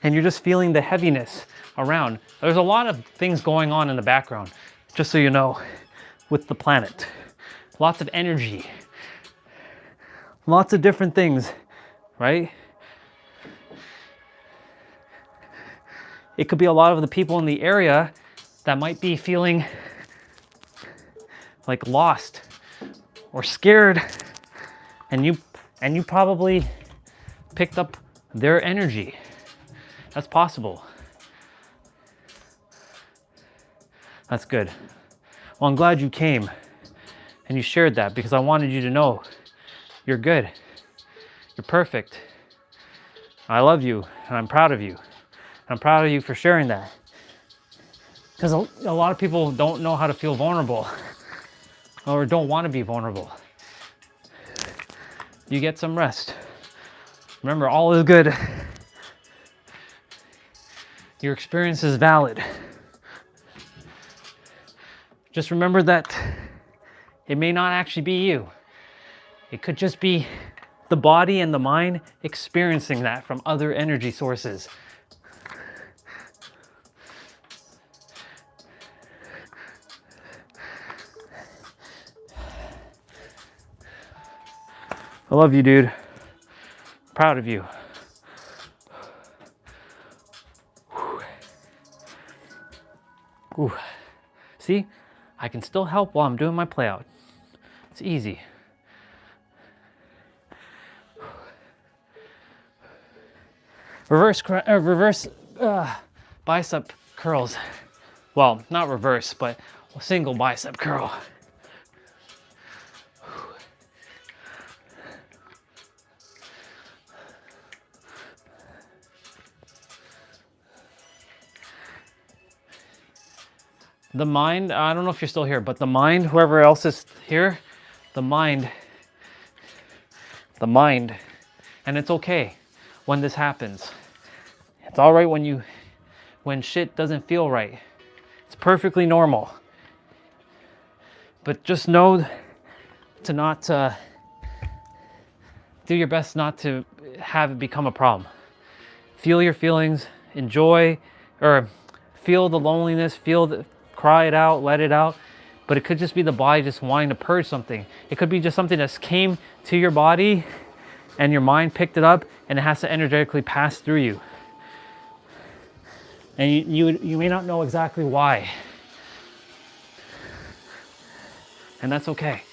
And you're just feeling the heaviness around. There's a lot of things going on in the background, just so you know, with the planet. Lots of energy. Lots of different things, right? It could be a lot of the people in the area that might be feeling like lost or scared, and you probably picked up their energy. That's possible. That's good. Well, I'm glad you came and you shared that, because I wanted you to know you're good. You're perfect. I love you and I'm proud of you. I'm proud of you for sharing that. Because a lot of people don't know how to feel vulnerable or don't want to be vulnerable. You get some rest. Remember, all is good. Your experience is valid. Just remember that it may not actually be you. It could just be the body and the mind experiencing that from other energy sources. I love you, dude. Proud of you. Ooh. See, I can still help while I'm doing my play out. It's easy. Reverse bicep curls. Well, not reverse, but a single bicep curl. The mind, I don't know if you're still here, but the mind, whoever else is here, the mind, and it's okay when this happens. It's all right when shit doesn't feel right. It's perfectly normal. But just know to not do your best not to have it become a problem. Feel your feelings, enjoy, or feel the loneliness, cry it out, let it out. But it could just be the body just wanting to purge something. It could be just something that came to your body and your mind picked it up, and it has to energetically pass through you. And you may not know exactly why. And that's okay.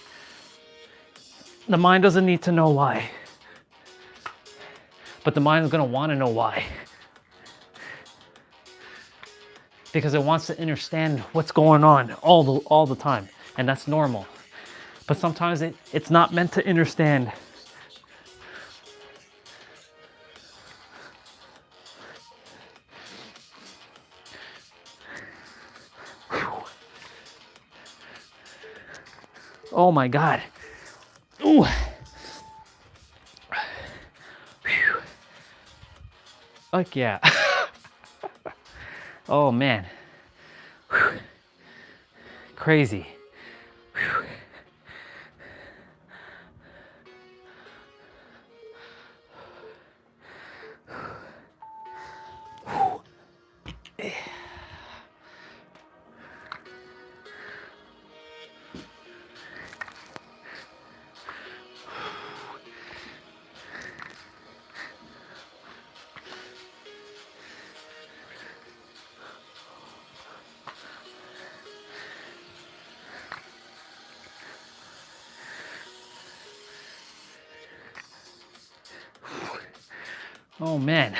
The mind doesn't need to know why. But the mind is going to want to know why. Because it wants to understand what's going on all the time. And that's normal. But sometimes it's not meant to understand. Oh my God. Ooh. Like, yeah. Oh man. Crazy. Oh man.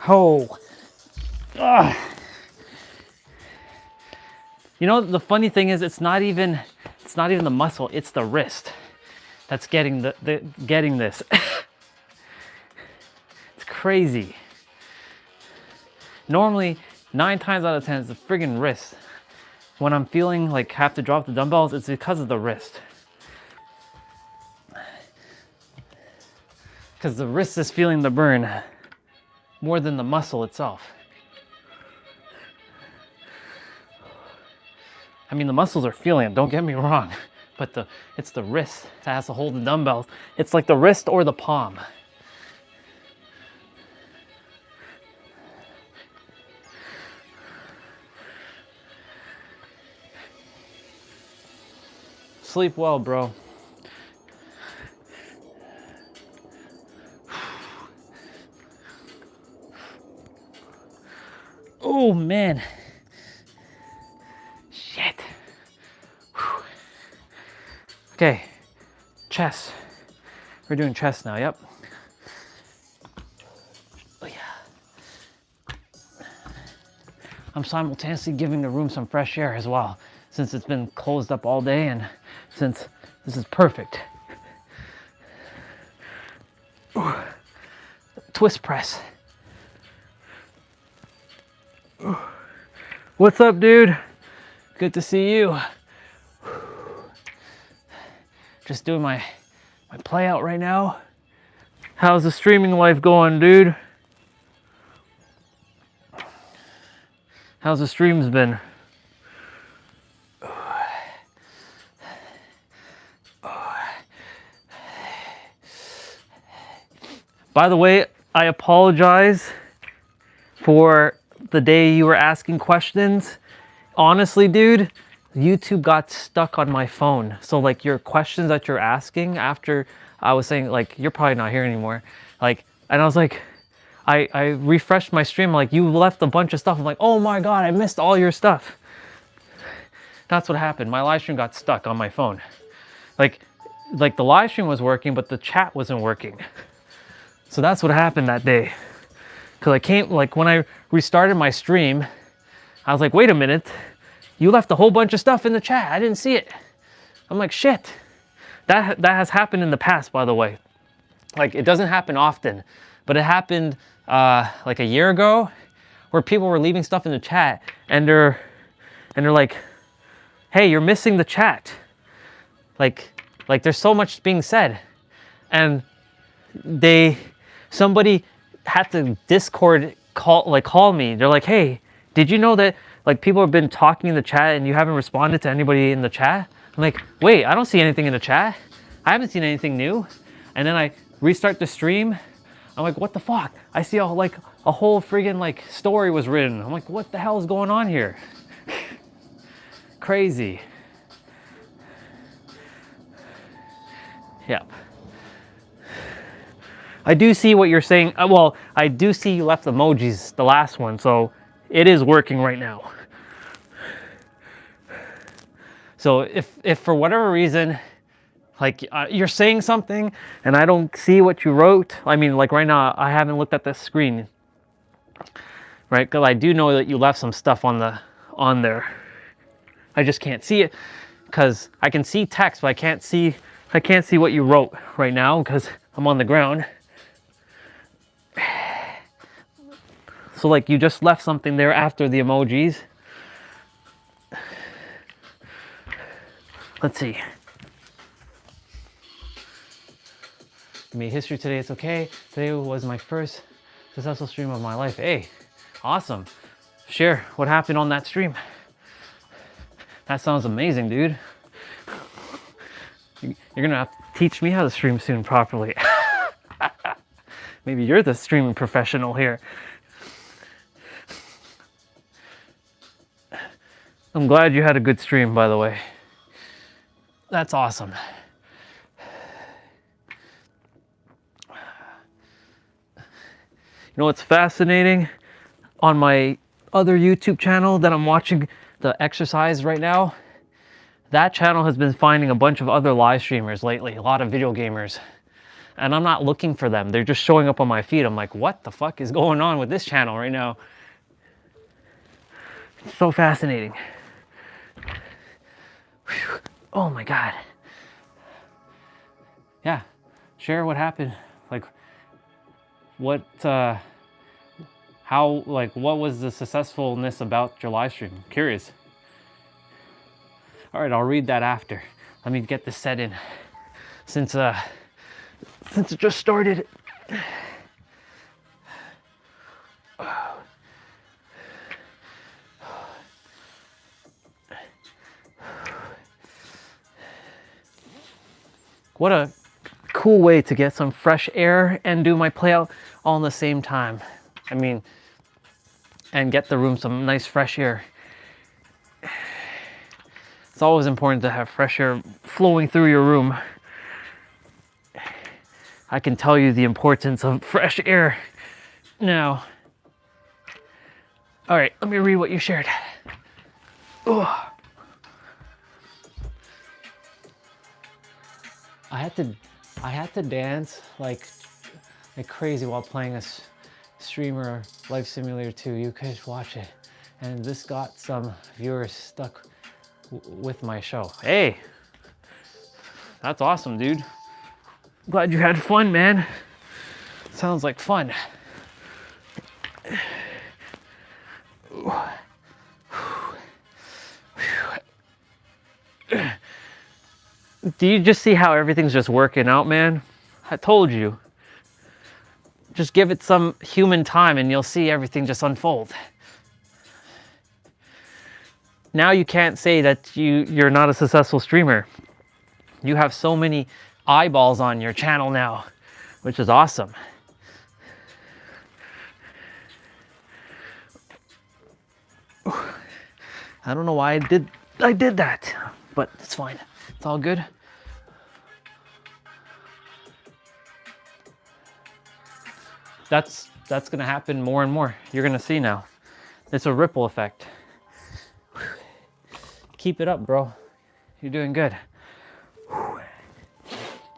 Oh. Ugh. You know, the funny thing is it's not even the muscle, it's the wrist that's getting getting this. It's crazy. Normally, 9 times out of 10 it's the friggin' wrist. When I'm feeling like have to drop the dumbbells, it's because of the wrist. Because the wrist is feeling the burn more than the muscle itself. I mean, the muscles are feeling it, don't get me wrong, but it's the wrist that has to hold the dumbbells. It's like the wrist or the palm. Sleep well, bro. Oh man. Shit. Whew. Okay, chest. We're doing chest now, yep. Oh yeah. I'm simultaneously giving the room some fresh air as well, since it's been closed up all day and since this is perfect. Ooh. Twist press. Ooh. What's up, dude? Good to see you. Just doing my play out right now. How's the streaming life going, dude? How's the streams been? By the way, I apologize for the day you were asking questions. Honestly, dude, YouTube got stuck on my phone. So like your questions that you're asking after I was saying, like, you're probably not here anymore. Like, and I was like, I refreshed my stream, like, you left a bunch of stuff. I'm like, oh my God, I missed all your stuff. That's what happened. My live stream got stuck on my phone. Like the live stream was working, but the chat wasn't working. So that's what happened that day. Cause I came, like when I restarted my stream, I was like, wait a minute, you left a whole bunch of stuff in the chat. I didn't see it. I'm like, shit. That has happened in the past, by the way. Like, it doesn't happen often, but it happened like a year ago where people were leaving stuff in the chat and they're like, hey, you're missing the chat. Like there's so much being said. And somebody had to Discord call me. They're like, hey, did you know that like people have been talking in the chat and you haven't responded to anybody in the chat? I'm like, wait, I don't see anything in the chat. I haven't seen anything new. And then I restart the stream. I'm like, what the fuck? I see a whole friggin' like story was written. I'm like, what the hell is going on here? Crazy. Yep. I do see what you're saying. Well, I do see you left emojis, the last one, so it is working right now. So if for whatever reason, like you're saying something and I don't see what you wrote, I mean, like right now, I haven't looked at the screen, right? Because I do know that you left some stuff on there. I just can't see it because I can see text, but I can't see what you wrote right now because I'm on the ground. So like you just left something there after the emojis. Let's see. I made history today, it's okay. Today was my first successful stream of my life. Hey, awesome. Share what happened on that stream. That sounds amazing, dude. You're gonna have to teach me how to stream soon properly. Maybe you're the streaming professional here. I'm glad you had a good stream, by the way. That's awesome. You know what's fascinating? On my other YouTube channel that I'm watching the exercise right now, that channel has been finding a bunch of other live streamers lately, a lot of video gamers. And I'm not looking for them. They're just showing up on my feed. I'm like, what the fuck is going on with this channel right now? It's so fascinating. Whew. Oh my God. Yeah, share what happened. Like, what, how, like, what was the successfulness about your live stream? I'm curious. All right, I'll read that after. Let me get this set in. Since it just started. What a cool way to get some fresh air and do my play out all in the same time. I mean, and get the room some nice fresh air. It's always important to have fresh air flowing through your room. I can tell you the importance of fresh air now. All right, let me read what you shared. Ugh. I had to dance like crazy while playing a streamer Life Simulator 2. You could watch it, and this got some viewers stuck with my show. Hey, that's awesome, dude. Glad you had fun, man. Sounds like fun. Do you just see how everything's just working out, man? I told you. Just give it some human time and you'll see everything just unfold. Now you can't say that you're not a successful streamer. You have so many eyeballs on your channel now, which is awesome. I don't know why I did that, but it's fine. It's all good. That's gonna happen more and more. You're gonna see now. It's a ripple effect. Keep it up, bro. You're doing good.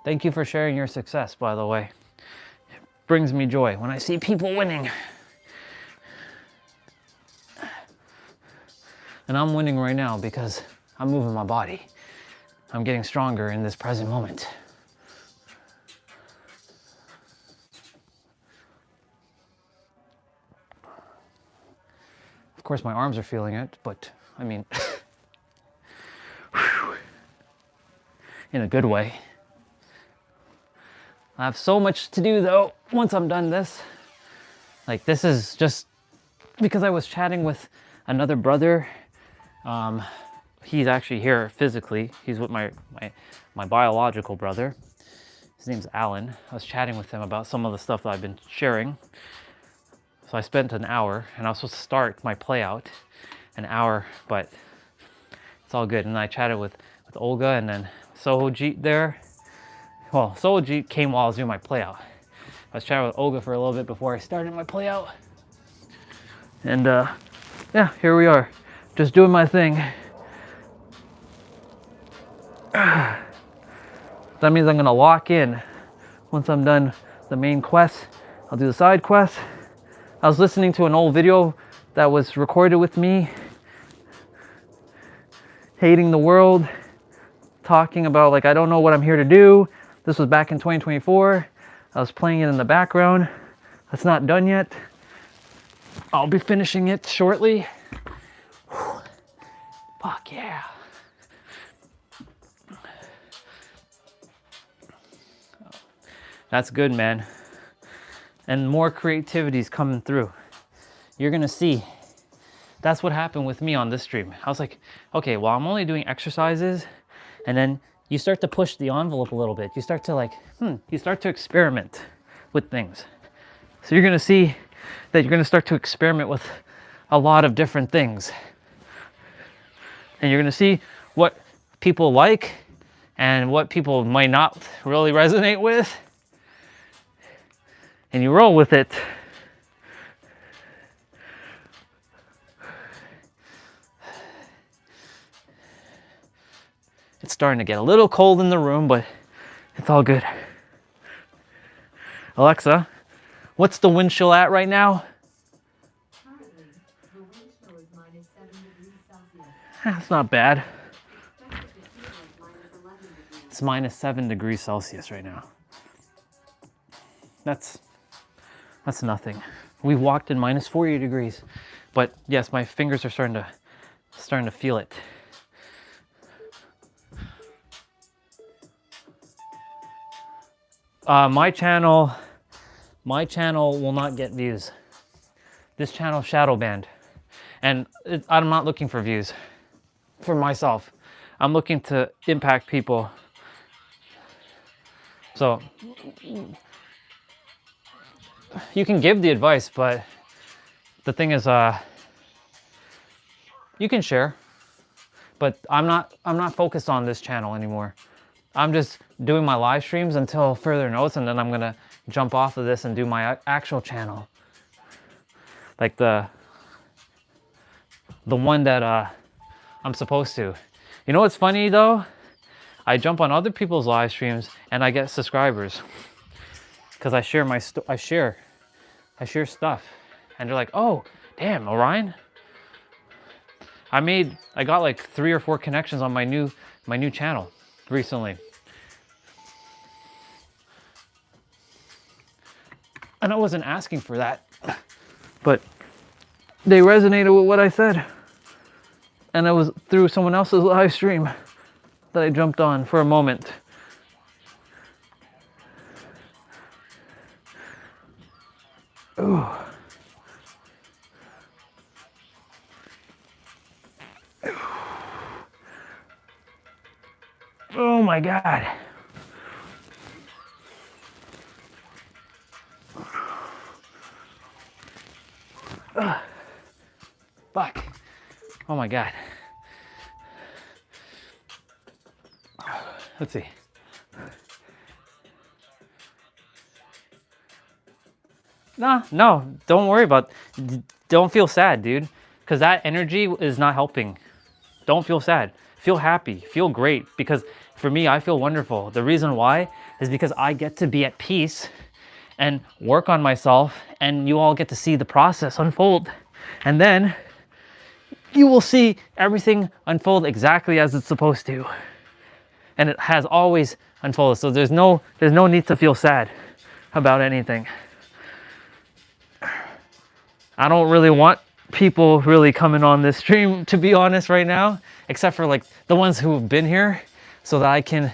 Thank you for sharing your success, by the way. It brings me joy when I see people winning. And I'm winning right now because I'm moving my body. I'm getting stronger in this present moment. Of course, my arms are feeling it, but I mean, in a good way. I have so much to do though, once I'm done this. Like, this is just because I was chatting with another brother. He's actually here physically. He's with my biological brother. His name's Alan. I was chatting with him about some of the stuff that I've been sharing. So I spent an hour, and I was supposed to start my play out an hour, but it's all good. And I chatted with Olga and then Sohojit there. Well, Sohojit came while I was doing my play out. I was chatting with Olga for a little bit before I started my play out. And yeah, here we are, just doing my thing. That means I'm gonna lock in. Once I'm done the main quest, I'll do the side quest. I was listening to an old video that was recorded with me hating the world, talking about like, I don't know what I'm here to do. This was back in 2024. I was playing it in the background. It's not done yet. I'll be finishing it shortly. Whew. Fuck yeah. That's good, man. And more creativity is coming through. You're gonna see. That's what happened with me on this stream. I was like, okay, well, I'm only doing exercises, and then you start to push the envelope a little bit. You start to like, you start to experiment with things. So you're gonna see that you're gonna start to experiment with a lot of different things. And you're gonna see what people like and what people might not really resonate with. And you roll with it. starting to get a little cold in the room, but it's all good. Alexa, what's the wind chill at right now? Currently, the wind chill is -7 degrees Celsius. That's not bad. Expect it to feel like -11 degrees. It's -7 degrees Celsius right now. That's nothing. We walked in -40 degrees, but yes, my fingers are starting to feel it. My channel will not get views. This channel shadow banned, and I'm not looking for views for myself. I'm looking to impact people. So you can give the advice, but the thing is, you can share, but I'm not focused on this channel anymore. I'm just doing my live streams until further notice, and then I'm gonna jump off of this and do my actual channel, like the one that I'm supposed to. You know what's funny though? I jump on other people's live streams and I get subscribers because I share I share stuff, and they're like, "Oh, damn, Orion! I got like 3 or 4 connections on my new channel recently." And I wasn't asking for that, but they resonated with what I said. And it was through someone else's live stream that I jumped on for a moment. Ooh. Oh my God. Ugh. Fuck. Oh my God. Let's see. No, don't worry about it. Don't feel sad, dude, because that energy is not helping. Don't feel sad. Feel happy. Feel great, because for me, I feel wonderful. The reason why is because I get to be at peace and work on myself, and you all get to see the process unfold. And then you will see everything unfold exactly as it's supposed to. And it has always unfolded. So there's no need to feel sad about anything. I don't really want people really coming on this stream, to be honest, right now, except for like the ones who have been here, so that I can,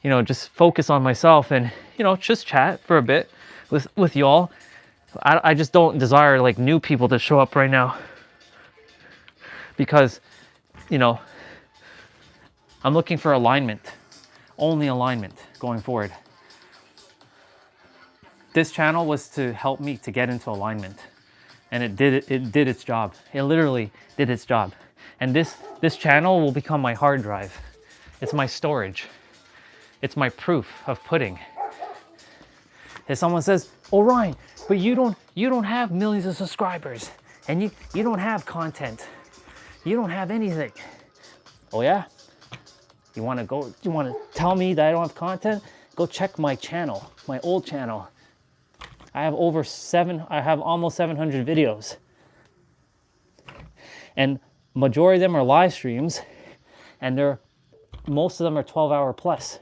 you know, just focus on myself and, you know, just chat for a bit with y'all. I just don't desire like new people to show up right now, because, you know, I'm looking for alignment, only alignment going forward. This channel was to help me to get into alignment. And it did its job. It literally did its job. And this channel will become my hard drive. It's my storage. It's my proof of pudding. If someone says, "Oh, Ryan, but you don't have millions of subscribers, and you don't have content. You don't have anything." Oh yeah? You wanna tell me that I don't have content? Go check my channel, my old channel. I have almost 700 videos. And majority of them are live streams, and most of them are 12-hour plus.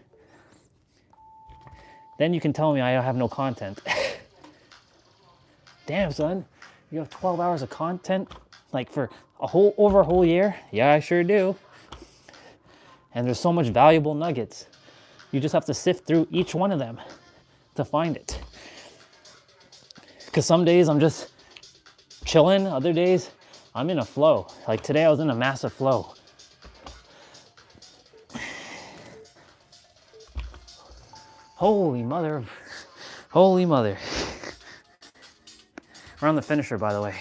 Then you can tell me I have no content. Damn, son, you have 12 hours of content, like for over a whole year? Yeah, I sure do. And there's so much valuable nuggets. You just have to sift through each one of them to find it. Because some days I'm just chilling, other days I'm in a flow. Like today I was in a massive flow. Holy mother. We're on the finisher, by the way.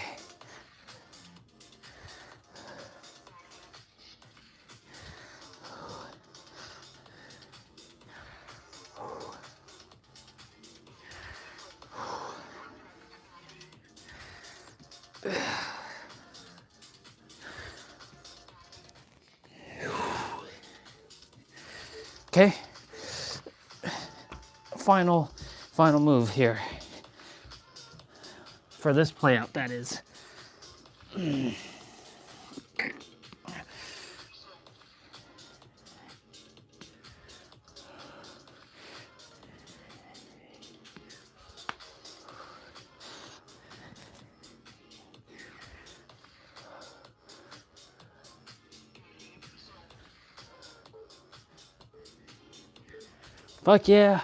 Okay. Final move here. For this play out, that is. Fuck yeah,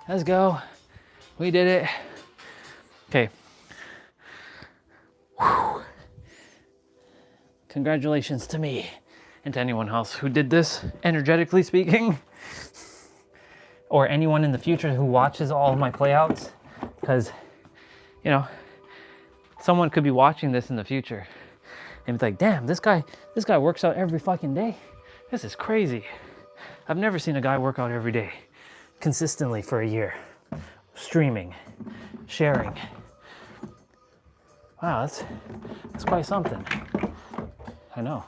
let's go. We did it. Okay. Whew. Congratulations to me and to anyone else who did this, energetically speaking, or anyone in the future who watches all of my playouts, because, you know, someone could be watching this in the future and be like, damn, this guy works out every fucking day. This is crazy. I've never seen a guy work out every day consistently for a year, streaming, sharing. Wow, that's quite something. I know.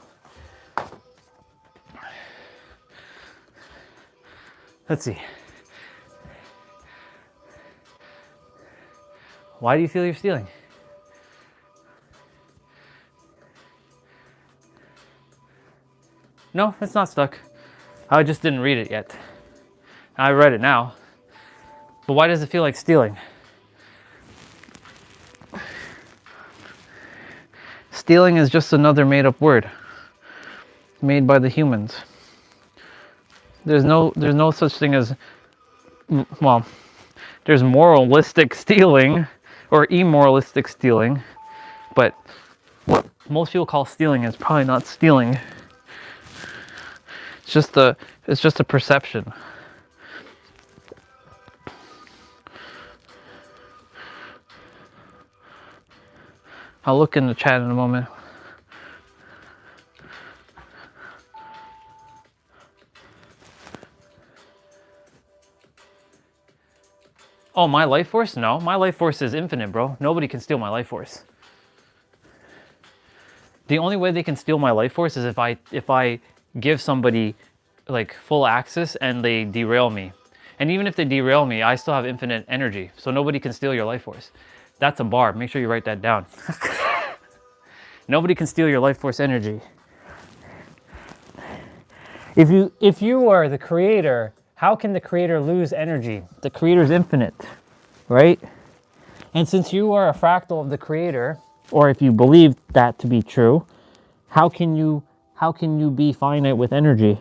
Let's see. Why do you feel you're stealing? No, it's not stuck. I just didn't read it yet. I read it now. But why does it feel like stealing? Stealing is just another made-up word made by the humans. There's no such thing as, well, there's moralistic stealing or immoralistic stealing, but what most people call stealing is probably not stealing. It's just a perception. I'll look in the chat in a moment. Oh, my life force? No, my life force is infinite, bro. Nobody can steal my life force. The only way they can steal my life force is if I give somebody like full access and they derail me. And even if they derail me, I still have infinite energy. So nobody can steal your life force. That's a bar. Make sure you write that down. Nobody can steal your life force energy. If you are the creator, how can the creator lose energy? The creator is infinite, right? And since you are a fractal of the creator, or if you believe that to be true, how can you be finite with energy?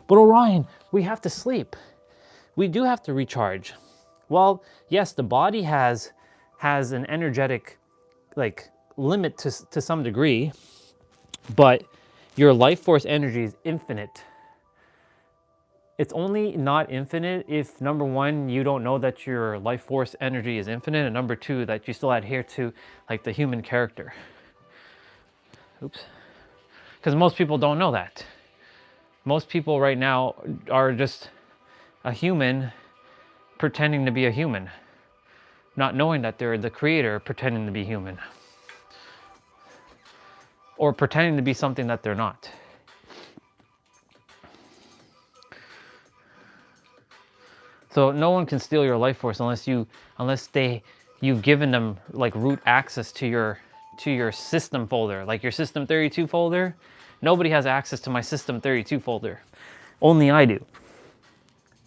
But Orion, we have to sleep. We do have to recharge. Well, yes, the body has an energetic like limit to some degree, but your life force energy is infinite. It's only not infinite if, number one, you don't know that your life force energy is infinite, and number two, that you still adhere to like the human character. Oops. Because most people don't know that. Most people right now are just a human pretending to be a human, not knowing that they're the creator pretending to be human, or pretending to be something that they're not. So no one can steal your life force unless you've given them like root access to your system folder, like your system 32 folder. Nobody has access to my system 32 folder. Only I do.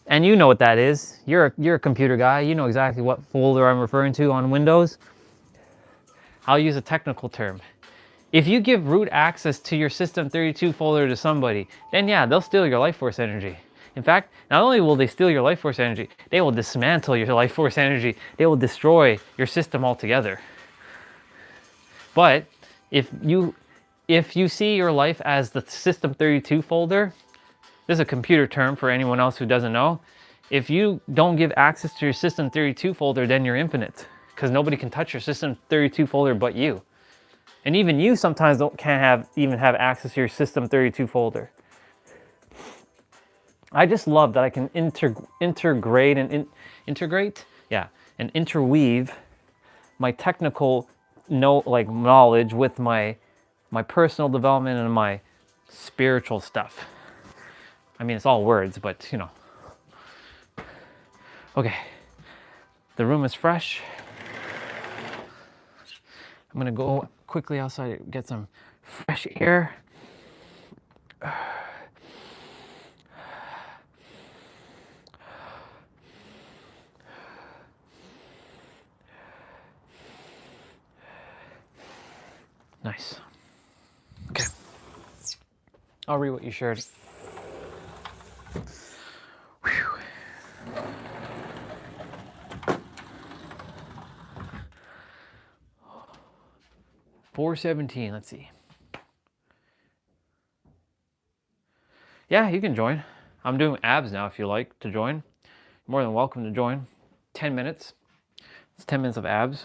And you know what that is. You're a computer guy. You know exactly what folder I'm referring to on Windows. I'll use a technical term. If you give root access to your system 32 folder to somebody, then yeah, they'll steal your life force energy. In fact, not only will they steal your life force energy, they will dismantle your life force energy. They will destroy your system altogether. But if you see your life as the system 32 folder, this is a computer term for anyone else who doesn't know. If you don't give access to your system 32 folder, then you're infinite, because nobody can touch your system 32 folder but you. And even you sometimes can't even have access to your system 32 folder. I just love that I can integrate and interweave my technical knowledge with my personal development and my spiritual stuff. I mean, it's all words, but you know, Okay, the room is fresh. I'm gonna go quickly outside and get some fresh air. Nice. Okay. I'll read what you shared. Whew. 417, let's see. Yeah, you can join. I'm doing abs now if you like to join. You're more than welcome to join. 10 minutes. It's 10 minutes of abs.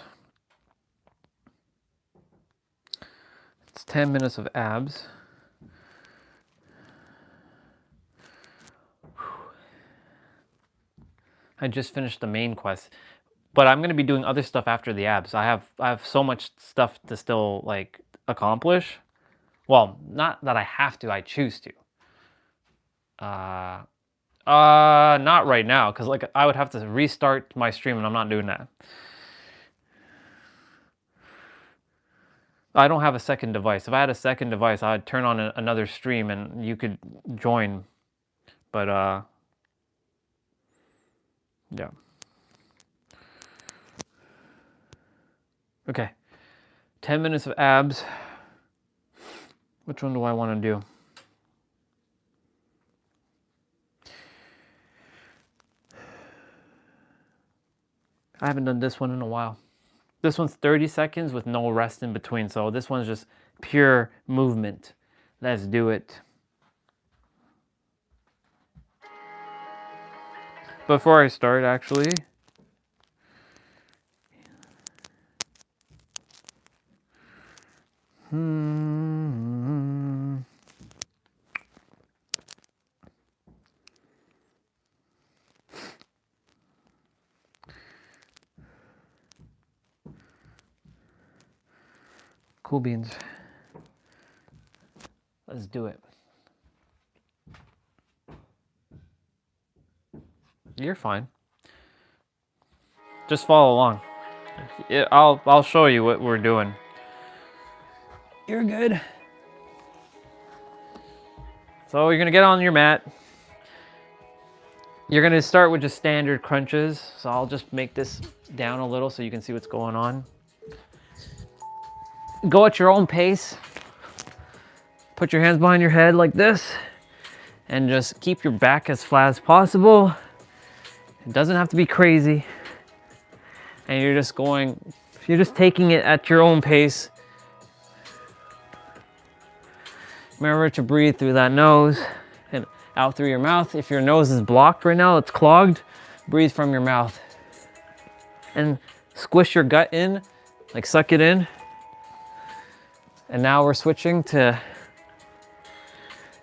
It's 10 minutes of abs. I just finished the main quest, but I'm going to be doing other stuff after the abs. I have so much stuff to still like accomplish. Well, not that I have to, I choose to. Not right now, because like I would have to restart my stream and I'm not doing that. I don't have a second device. If I had a second device, I'd turn on another stream and you could join. But yeah. Okay. 10 minutes of abs. Which one do I want to do? I haven't done this one in a while. This one's 30 seconds with no rest in between. So this one's just pure movement. Let's do it. Before I start, actually, cool beans. Let's do it. You're fine. Just follow along. I'll show you what we're doing. You're good. So you're gonna get on your mat. You're gonna start with just standard crunches. So I'll just make this down a little so you can see what's going on. Go at your own pace. Put your hands behind your head like this and just keep your back as flat as possible. It doesn't have to be crazy. And you're just taking it at your own pace. Remember to breathe through that nose and out through your mouth. If your nose is blocked right now, it's clogged, breathe from your mouth. And squish your gut in, like suck it in. And now we're switching to,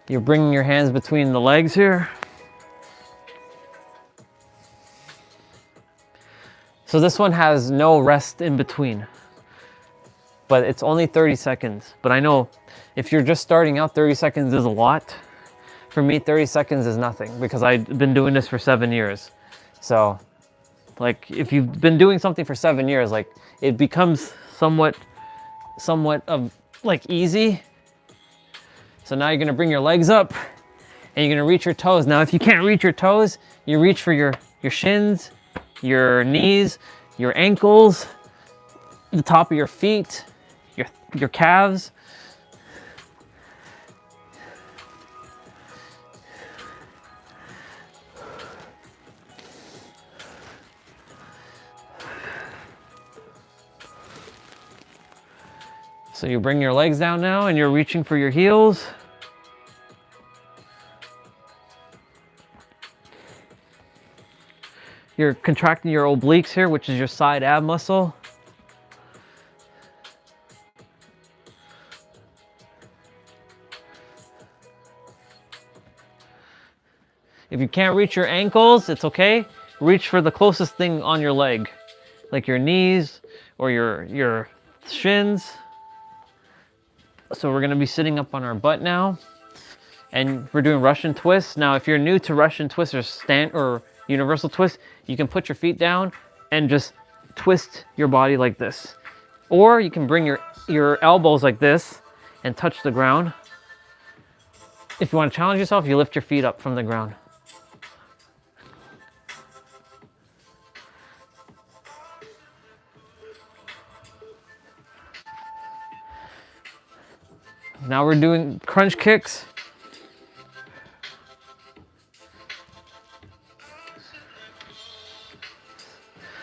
you're bringing your hands between the legs here. So this one has no rest in between, but it's only 30 seconds. But I know if you're just starting out, 30 seconds is a lot. For me, 30 seconds is nothing because I've been doing this for 7 years. So like if you've been doing something for 7 years, like it becomes somewhat of like easy. So now you're gonna bring your legs up and you're gonna reach your toes. Now, if you can't reach your toes, you reach for your shins, your knees, your ankles, the top of your feet, your calves. So you bring your legs down now and you're reaching for your heels. You're contracting your obliques here, which is your side ab muscle. If you can't reach your ankles, it's okay. Reach for the closest thing on your leg, like your knees or your shins. So we're gonna be sitting up on our butt now, and we're doing Russian twists. Now, if you're new to Russian twists or universal twist, you can put your feet down and just twist your body like this. Or you can bring your elbows like this and touch the ground. If you want to challenge yourself, you lift your feet up from the ground. Now we're doing crunch kicks.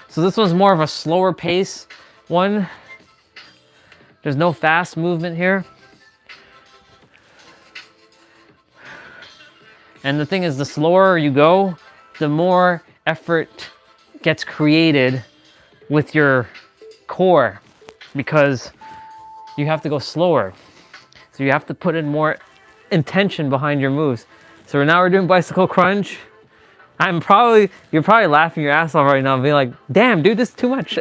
So this one's more of a slower pace one. There's no fast movement here. And the thing is, the slower you go, the more effort gets created with your core, because you have to go slower. So you have to put in more intention behind your moves. So now we're doing bicycle crunch. You're probably laughing your ass off right now and being like, damn, dude, this is too much.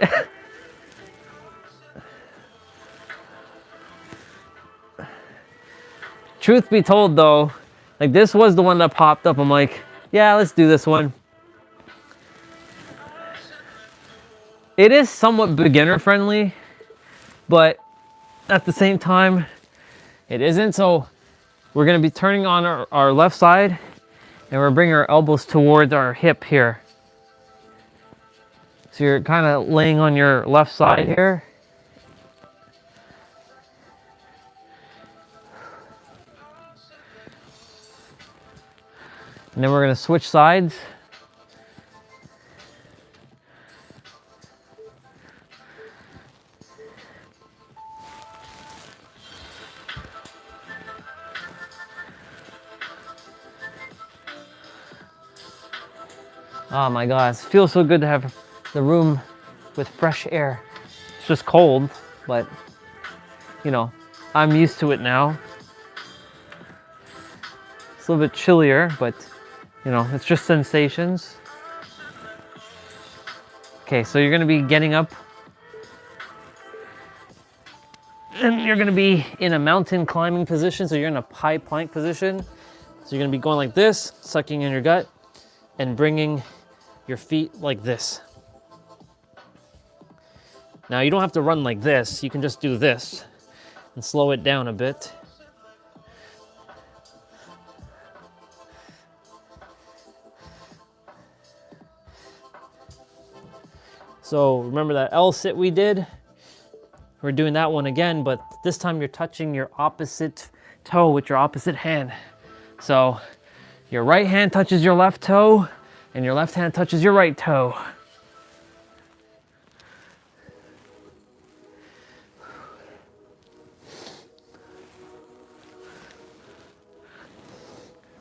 Truth be told though, like this was the one that popped up. I'm like, yeah, let's do this one. It is somewhat beginner friendly, but at the same time, it isn't. So we're gonna be turning on our left side, and we're bringing our elbows towards our hip here. So you're kind of laying on your left side here. And then we're gonna switch sides. Oh my God, it feels so good to have the room with fresh air. It's just cold, but you know, I'm used to it now. It's a little bit chillier, but you know, it's just sensations. Okay, so you're gonna be getting up and you're gonna be in a mountain climbing position. So you're in a high plank position. So you're gonna be going like this, sucking in your gut and bringing your feet like this. Now you don't have to run like this. You can just do this and slow it down a bit. So remember that L sit we did? We're doing that one again, but this time you're touching your opposite toe with your opposite hand. So your right hand touches your left toe and your left hand touches your right toe.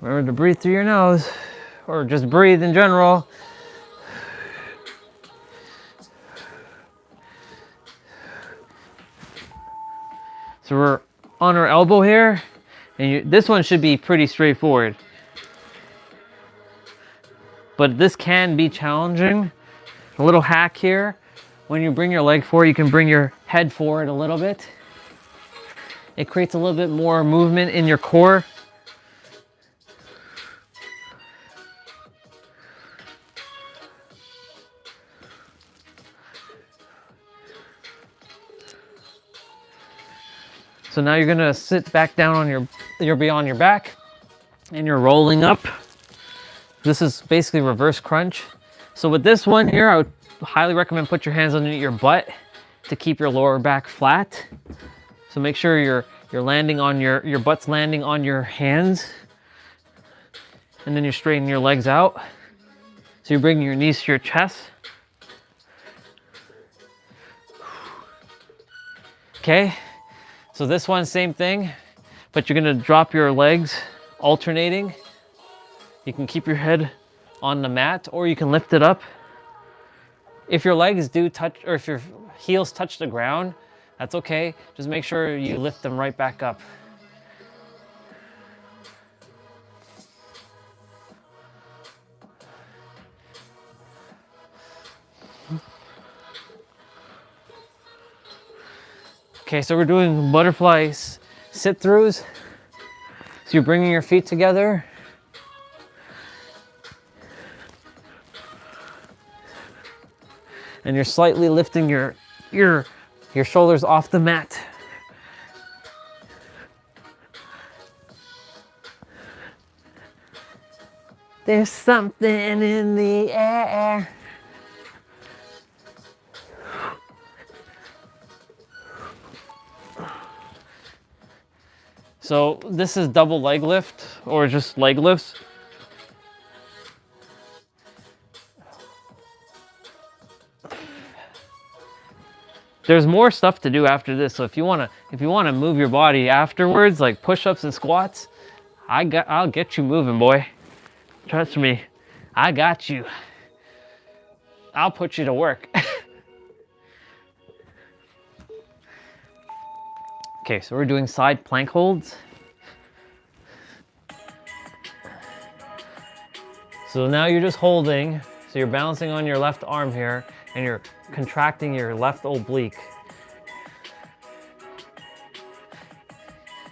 Remember to breathe through your nose, or just breathe in general. So we're on our elbow here, and this one should be pretty straightforward. But this can be challenging. A little hack here, when you bring your leg forward, you can bring your head forward a little bit. It creates a little bit more movement in your core. So now you're gonna sit back down on you'll be on your back and you're rolling up. This is basically reverse crunch. So with this one here, I would highly recommend put your hands underneath your butt to keep your lower back flat. So make sure you're landing on your butt's landing on your hands, and then you're straightening your legs out. So you're bringing your knees to your chest. Okay. So this one, same thing, but you're gonna drop your legs alternating. You can keep your head on the mat, or you can lift it up. If your legs do touch, or if your heels touch the ground, that's okay. Just make sure you lift them right back up. Okay, so we're doing butterfly sit-throughs. So you're bringing your feet together. and you're slightly lifting your shoulders off the mat. There's something in the air. So this is double leg lift or just leg lifts. There's more stuff to do after this. So if you wanna move your body afterwards, like push-ups and squats, I'll get you moving, boy. Trust me, I got you. I'll put you to work. Okay, so we're doing side plank holds. So now you're just holding, so you're balancing on your left arm here, and you're contracting your left oblique.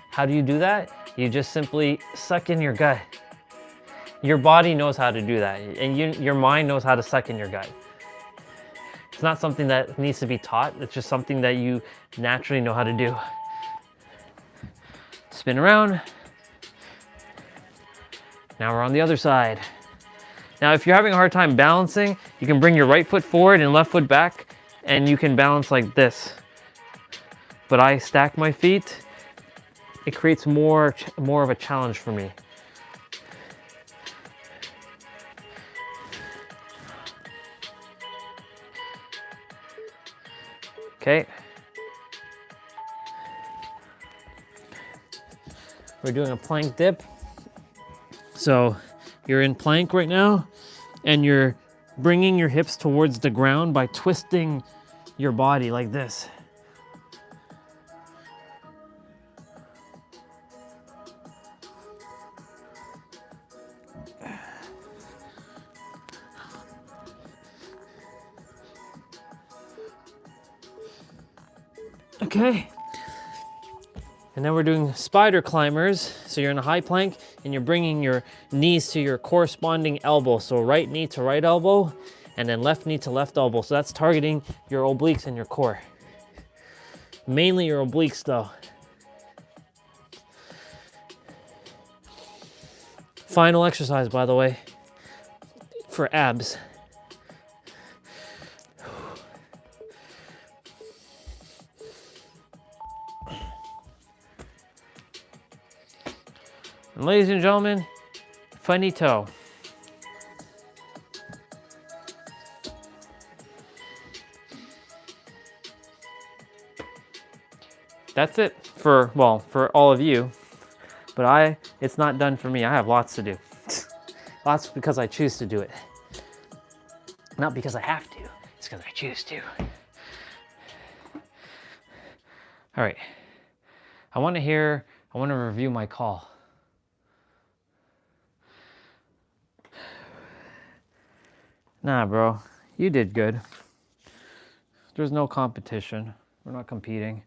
How do you do that? You just simply suck in your gut. Your body knows how to do that, and your mind knows how to suck in your gut. It's not something that needs to be taught, it's just something that you naturally know how to do. Spin around. Now we're on the other side. Now if you're having a hard time balancing, you can bring your right foot forward and left foot back, and you can balance like this. But I stack my feet. It creates more of a challenge for me. Okay. We're doing a plank dip. So you're in plank right now, and you're bringing your hips towards the ground by twisting your body like this. Okay. And then we're doing spider climbers. So you're in a high plank and you're bringing your knees to your corresponding elbow. So right knee to right elbow, and then left knee to left elbow. So that's targeting your obliques and your core. Mainly your obliques though. Final exercise, by the way, for abs. And ladies and gentlemen, funny toe. That's it for all of you, but it's not done for me. I have lots to do. Lots because I choose to do it. Not because I have to, it's because I choose to. All right, I want to review my call. Nah, bro, you did good. There's no competition. We're not competing.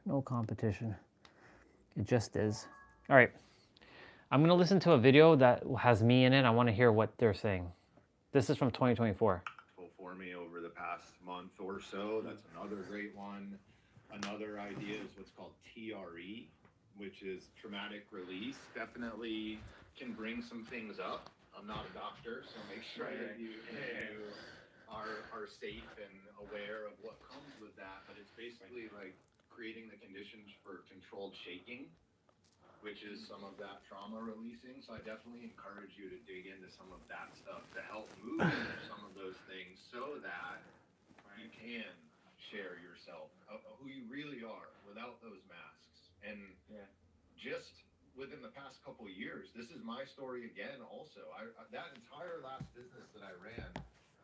No competition. It just is. All right. I'm going to listen to a video that has me in it. I want to hear what they're saying. This is from 2024. For me over the past month or so. That's another great one. Another idea is what's called TRE, which is traumatic release. Definitely can bring some things up. I'm not a doctor, so make sure that you are safe and aware of what comes with that. But it's basically like creating the conditions for controlled shaking, which is some of that trauma releasing. So I definitely encourage you to dig into some of that stuff to help move some of those things so that you can share yourself, who you really are without those masks. And just within the past couple of years, this is my story again also. That entire last business that I ran,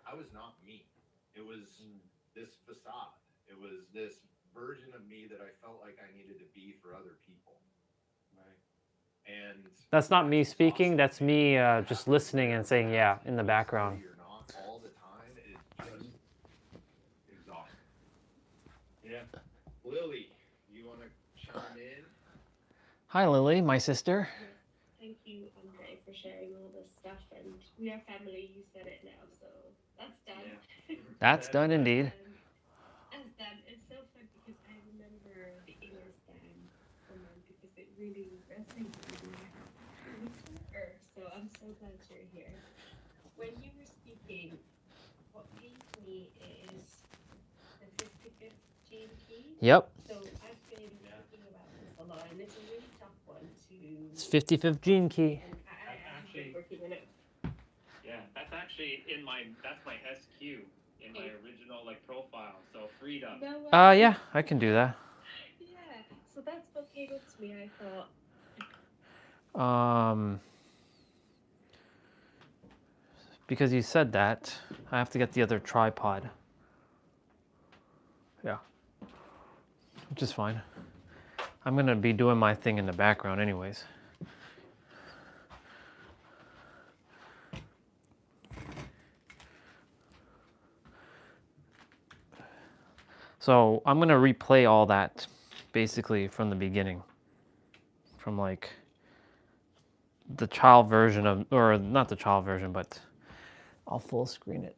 I was not me. It was this facade. It was this version of me that I felt like I needed to be for other people. And that's not me speaking, that's me just listening and saying yeah in the background. You're not all the time is just exhausting. Yeah. Lily, you want to chime in? Hi, Lily, my sister. Thank you, Andre, for for sharing all this stuff. And we are family. You said it now, so that's done. That's done indeed. That's done. It's so fun because I remember the inner stand comment because it really resonated with me. So I'm so glad you're here. When you were speaking, what came to me is the 55th gene key. Yep. So I've been thinking about this a lot, and it's a really tough one to. It's 55th gene key. And I actually working on it. Yeah, that's actually in my SQ in my original like profile. So freedom. No Yeah, I can do that. Yeah, so that's what came up to me. I thought, Because you said that, I have to get the other tripod. Yeah. Which is fine. I'm gonna be doing my thing in the background anyways. So I'm gonna replay all that basically from the beginning. From like the child version of, or not the child version, but I'll full screen it.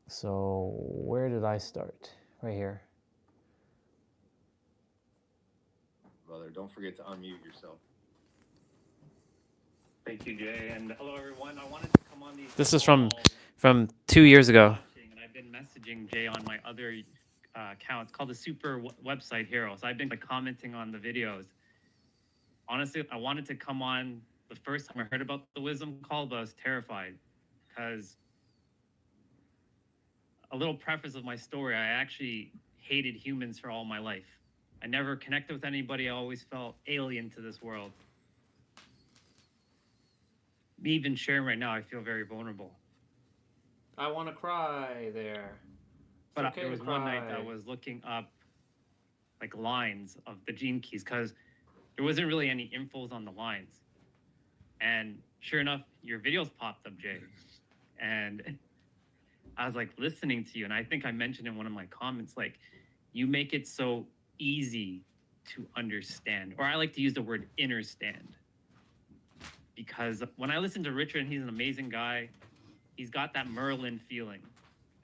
So where did I start? Right here. Brother, don't forget to unmute yourself. Thank you, Jay, and hello everyone. I wanted to come on these. This is from 2 years ago. And I've been messaging Jay on my other account. It's called the Super Website Hero. So I've been like, commenting on the videos. Honestly, I wanted to come on the first time I heard about the wisdom call, but I was terrified because a little preface of my story, I actually hated humans for all my life. I never connected with anybody. I always felt alien to this world. Me even sharing right now, I feel very vulnerable. I want to cry there. But okay there was to one night cry. that I was looking up like lines of the gene keys because there wasn't really any infos on the lines. And sure enough, your videos popped up, Jay. And I was like listening to you. And I think I mentioned in one of my comments, like, you make it so easy to understand. Or I like to use the word understand. Because when I listen to Richard, and he's an amazing guy, he's got that Merlin feeling.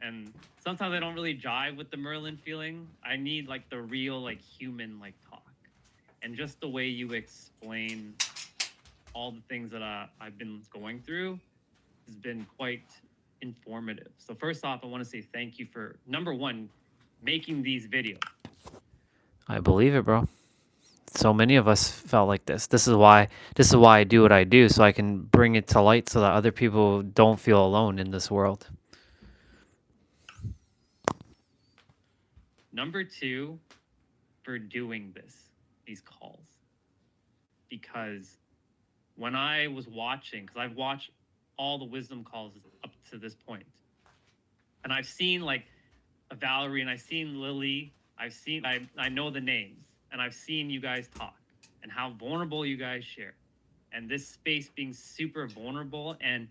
And sometimes I don't really jive with the Merlin feeling. I need like the real, like human, like talk. And just the way you explain all the things that I've been going through has been quite informative. So first off, I want to say thank you for, number one, making these videos. I believe it, bro. So many of us felt like this. This is why I do what I do, so I can bring it to light so that other people don't feel alone in this world. Number two, for doing these calls. Because when I was watching, because I've watched all the wisdom calls up to this point, and I've seen like Valerie and I've seen Lily, I know the names, and I've seen you guys talk and how vulnerable you guys share. And this space being super vulnerable and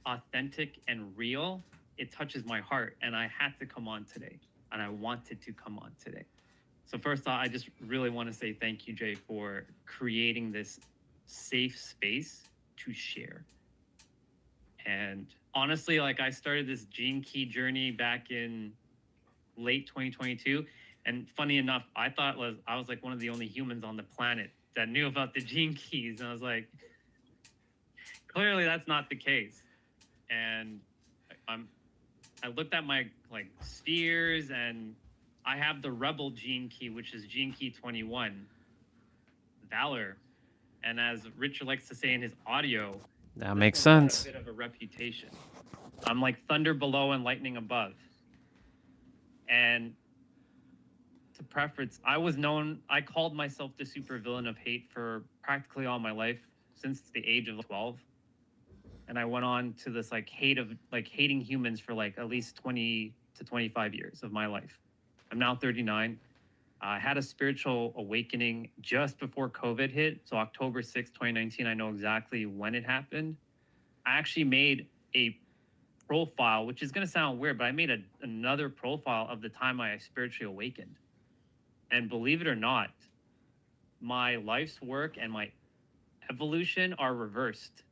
authentic and real, it touches my heart. And I had to come on today, and I wanted to come on today. So first off, I just really want to say thank you, Jay, for creating this safe space to share. And honestly, like I started this gene key journey back in late 2022. And funny enough, I was like one of the only humans on the planet that knew about the gene keys. And I was like, clearly that's not the case. And I looked at my like spheres, and I have the rebel gene key, which is gene key 21, valor. And as Richard likes to say in his audio, that makes sense. A bit of a reputation. I'm like thunder below and lightning above. And to preface, I called myself the supervillain of hate for practically all my life since the age of 12. And I went on to this like hating humans for like at least 20 to 25 years of my life. I'm now 39. I had a spiritual awakening just before COVID hit. So October 6th, 2019, I know exactly when it happened. I actually made a profile, which is going to sound weird, but I made another profile of the time I spiritually awakened. And believe it or not, my life's work and my evolution are reversed,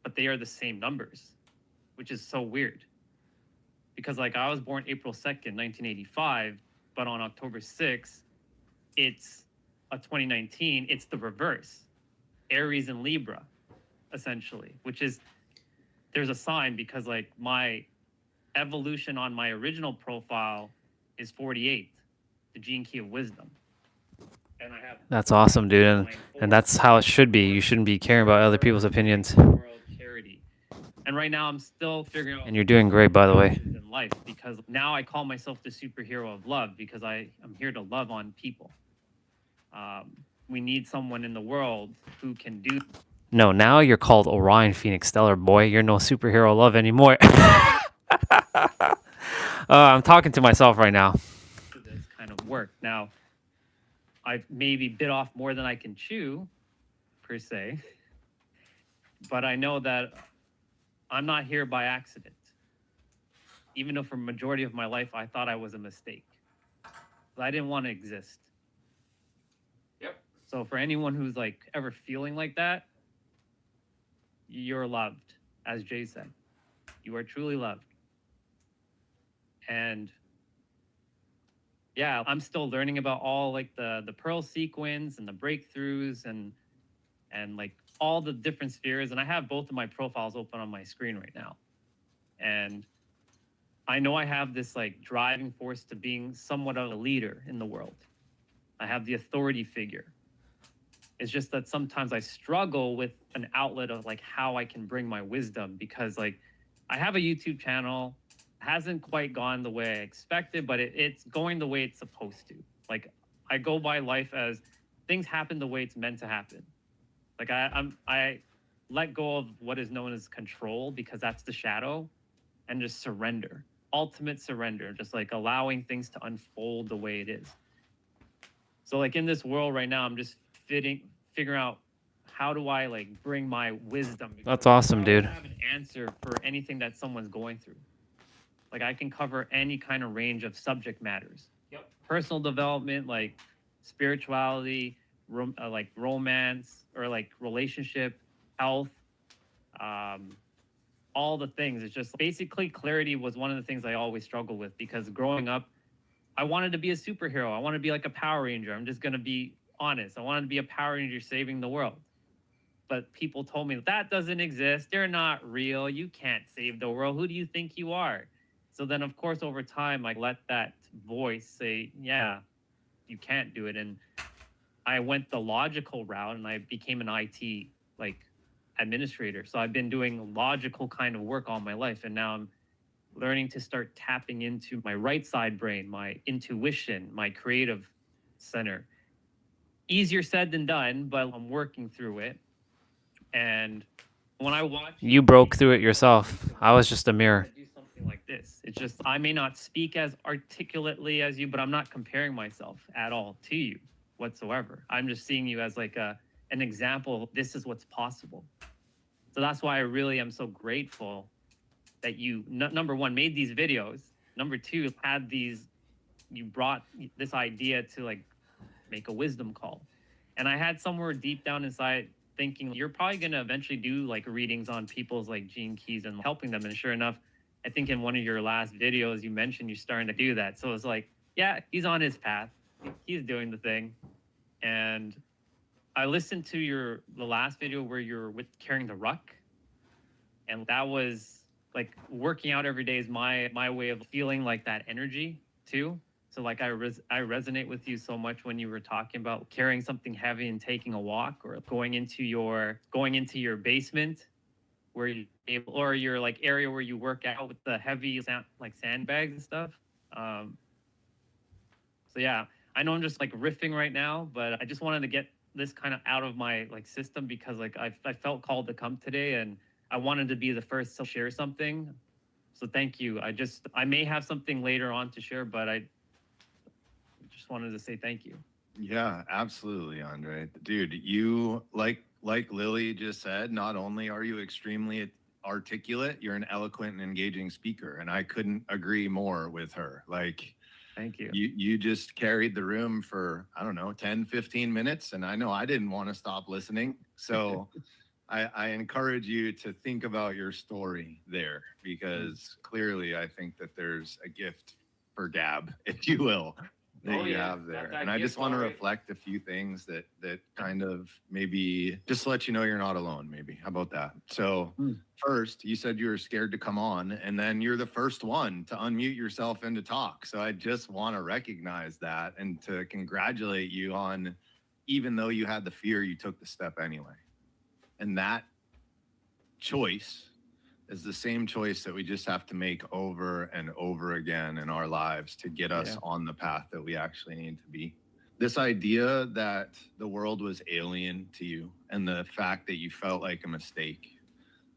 but they are the same numbers, which is so weird. Because like I was born April 2nd, 1985, but on October 6th, it's a 2019, it's the reverse. Aries and Libra, essentially, which is, there's a sign because like my evolution on my original profile is 48, the gene key of wisdom. And I have That's awesome, dude. And that's how it should be. You shouldn't be caring about other people's opinions. world charity. And right now I'm still figuring out. And you're doing great, by the way. In life, because now I call myself the superhero of love because I'm here to love on people. We need someone in the world who can do. No, now you're called Orion Phoenix Stellar, boy. You're no superhero love anymore. I'm talking to myself right now. This kind of work. Now, I've maybe bit off more than I can chew, per se. But I know that I'm not here by accident. Even though for majority of my life, I thought I was a mistake. I didn't want to exist. Yep. So for anyone who's like ever feeling like that, you're loved, as Jay said. You are truly loved. And yeah, I'm still learning about all like the pearl sequence and the breakthroughs and like all the different spheres. And I have both of my profiles open on my screen right now. And I know I have this like driving force to being somewhat of a leader in the world. I have the authority figure. It's just that sometimes I struggle with an outlet of like how I can bring my wisdom because like I have a YouTube channel, hasn't quite gone the way I expected, but it's going the way it's supposed to. Like I go by life as things happen the way it's meant to happen. Like I let go of what is known as control because that's the shadow and just surrender. Ultimate surrender, just like allowing things to unfold the way it is. So like in this world right now, I'm just figuring out how do I like bring my wisdom. That's awesome, dude. I don't have an answer for anything that someone's going through. Like I can cover any kind of range of subject matters. Yep. Personal development, like spirituality, like romance or like relationship, health, all the things. It's just basically clarity was one of the things I always struggled with because growing up, I wanted to be a superhero. I wanted to be like a Power Ranger. I'm just going to be honest. I wanted to be a Power Ranger saving the world. But people told me that doesn't exist. They're not real. You can't save the world. Who do you think you are? So then, of course, over time, I let that voice say, yeah, you can't do it. And I went the logical route and I became an IT like administrator. So I've been doing logical kind of work all my life. And now I'm learning to start tapping into my right side brain, my intuition, my creative center. Easier said than done, but I'm working through it. And when I watch... You broke through it yourself. I was just a mirror. Do something like this. It's just, I may not speak as articulately as you, but I'm not comparing myself at all to you whatsoever. I'm just seeing you as like an example of this is what's possible. So that's why I really am so grateful that you, number one, made these videos. Number two, had these, you brought this idea to like make a wisdom call. And I had somewhere deep down inside thinking you're probably going to eventually do like readings on people's like gene keys and helping them. And sure enough, I think in one of your last videos, you mentioned you're starting to do that. So it's like, yeah, he's on his path. He's doing the thing. And I listened to the last video where you're carrying the ruck. And that was like working out every day is my way of feeling like that energy too. So like I resonate with you so much when you were talking about carrying something heavy and taking a walk or going into your basement where you able, or your like area where you work out with the heavy like sandbags and stuff. So yeah, I know I'm just like riffing right now, but I just wanted to get this kind of out of my like system because like I felt called to come today and I wanted to be the first to share something. So thank you. I may have something later on to share, but I just wanted to say thank you. Yeah, absolutely, Andre. Dude, you like Lily just said, not only are you extremely articulate, you're an eloquent and engaging speaker. And I couldn't agree more with her. Like Thank you. You just carried the room for, I don't know, 10, 15 minutes. And I know I didn't want to stop listening. So I encourage you to think about your story there, because clearly I think that there's a gift for Gab, if you will, that you have there. that And I just gift, want to all right. reflect a few things that kind of maybe just let you know you're not alone, maybe. How about that? So first, you said you were scared to come on, and then you're the first one to unmute yourself and to talk. So I just want to recognize that and to congratulate you on, even though you had the fear, you took the step anyway. And that choice is the same choice that we just have to make over and over again in our lives to get us on the path that we actually need to be. This idea that the world was alien to you and the fact that you felt like a mistake,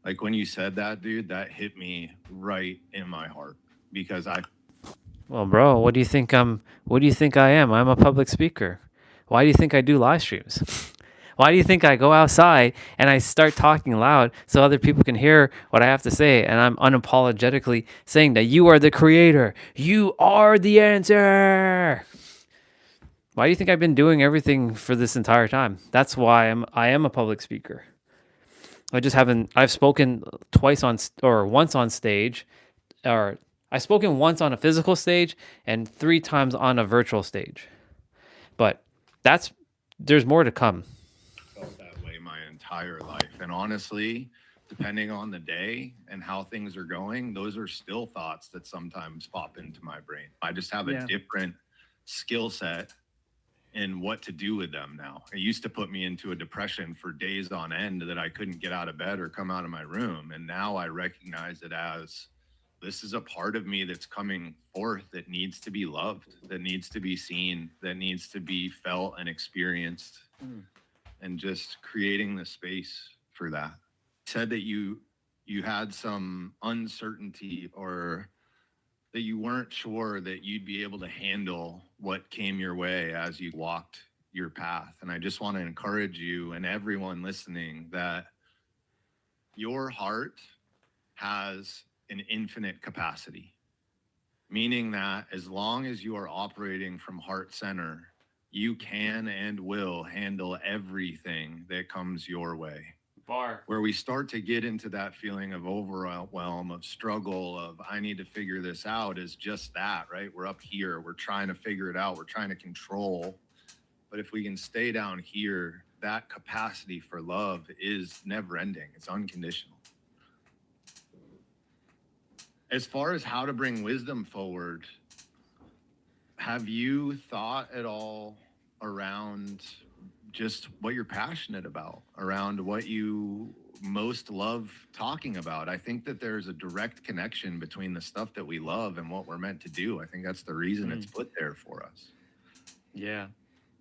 like when you said that, dude, that hit me right in my heart, because Well, bro, what do you think I am? I'm a public speaker. Why do you think I do live streams? Why do you think I go outside and I start talking loud so other people can hear what I have to say? And I'm unapologetically saying that you are the creator. You are the answer. Why do you think I've been doing everything for this entire time? That's why I am a public speaker. I've spoken once on stage, or I've spoken once on a physical stage and 3 times on a virtual stage. But there's more to come. Felt that way my entire life. And honestly, depending on the day and how things are going, those are still thoughts that sometimes pop into my brain. I just have a different skill set in what to do with them now. It used to put me into a depression for days on end that I couldn't get out of bed or come out of my room. And now I recognize it as, this is a part of me that's coming forth that needs to be loved, that needs to be seen, that needs to be felt and experienced. And just creating the space for that. Said that you had some uncertainty, or that you weren't sure that you'd be able to handle what came your way as you walked your path. And I just want to encourage you and everyone listening that your heart has an infinite capacity, meaning that as long as you are operating from heart center, you can and will handle everything that comes your way. Where we start to get into that feeling of overwhelm, of struggle, of I need to figure this out, is just that, right? We're up here, we're trying to figure it out, we're trying to control. But if we can stay down here, that capacity for love is never ending. It's unconditional. As far as how to bring wisdom forward, have you thought at all around just what you're passionate about, around what you most love talking about? I think that there's a direct connection between the stuff that we love and what we're meant to do. I think that's the reason it's put there for us. Yeah.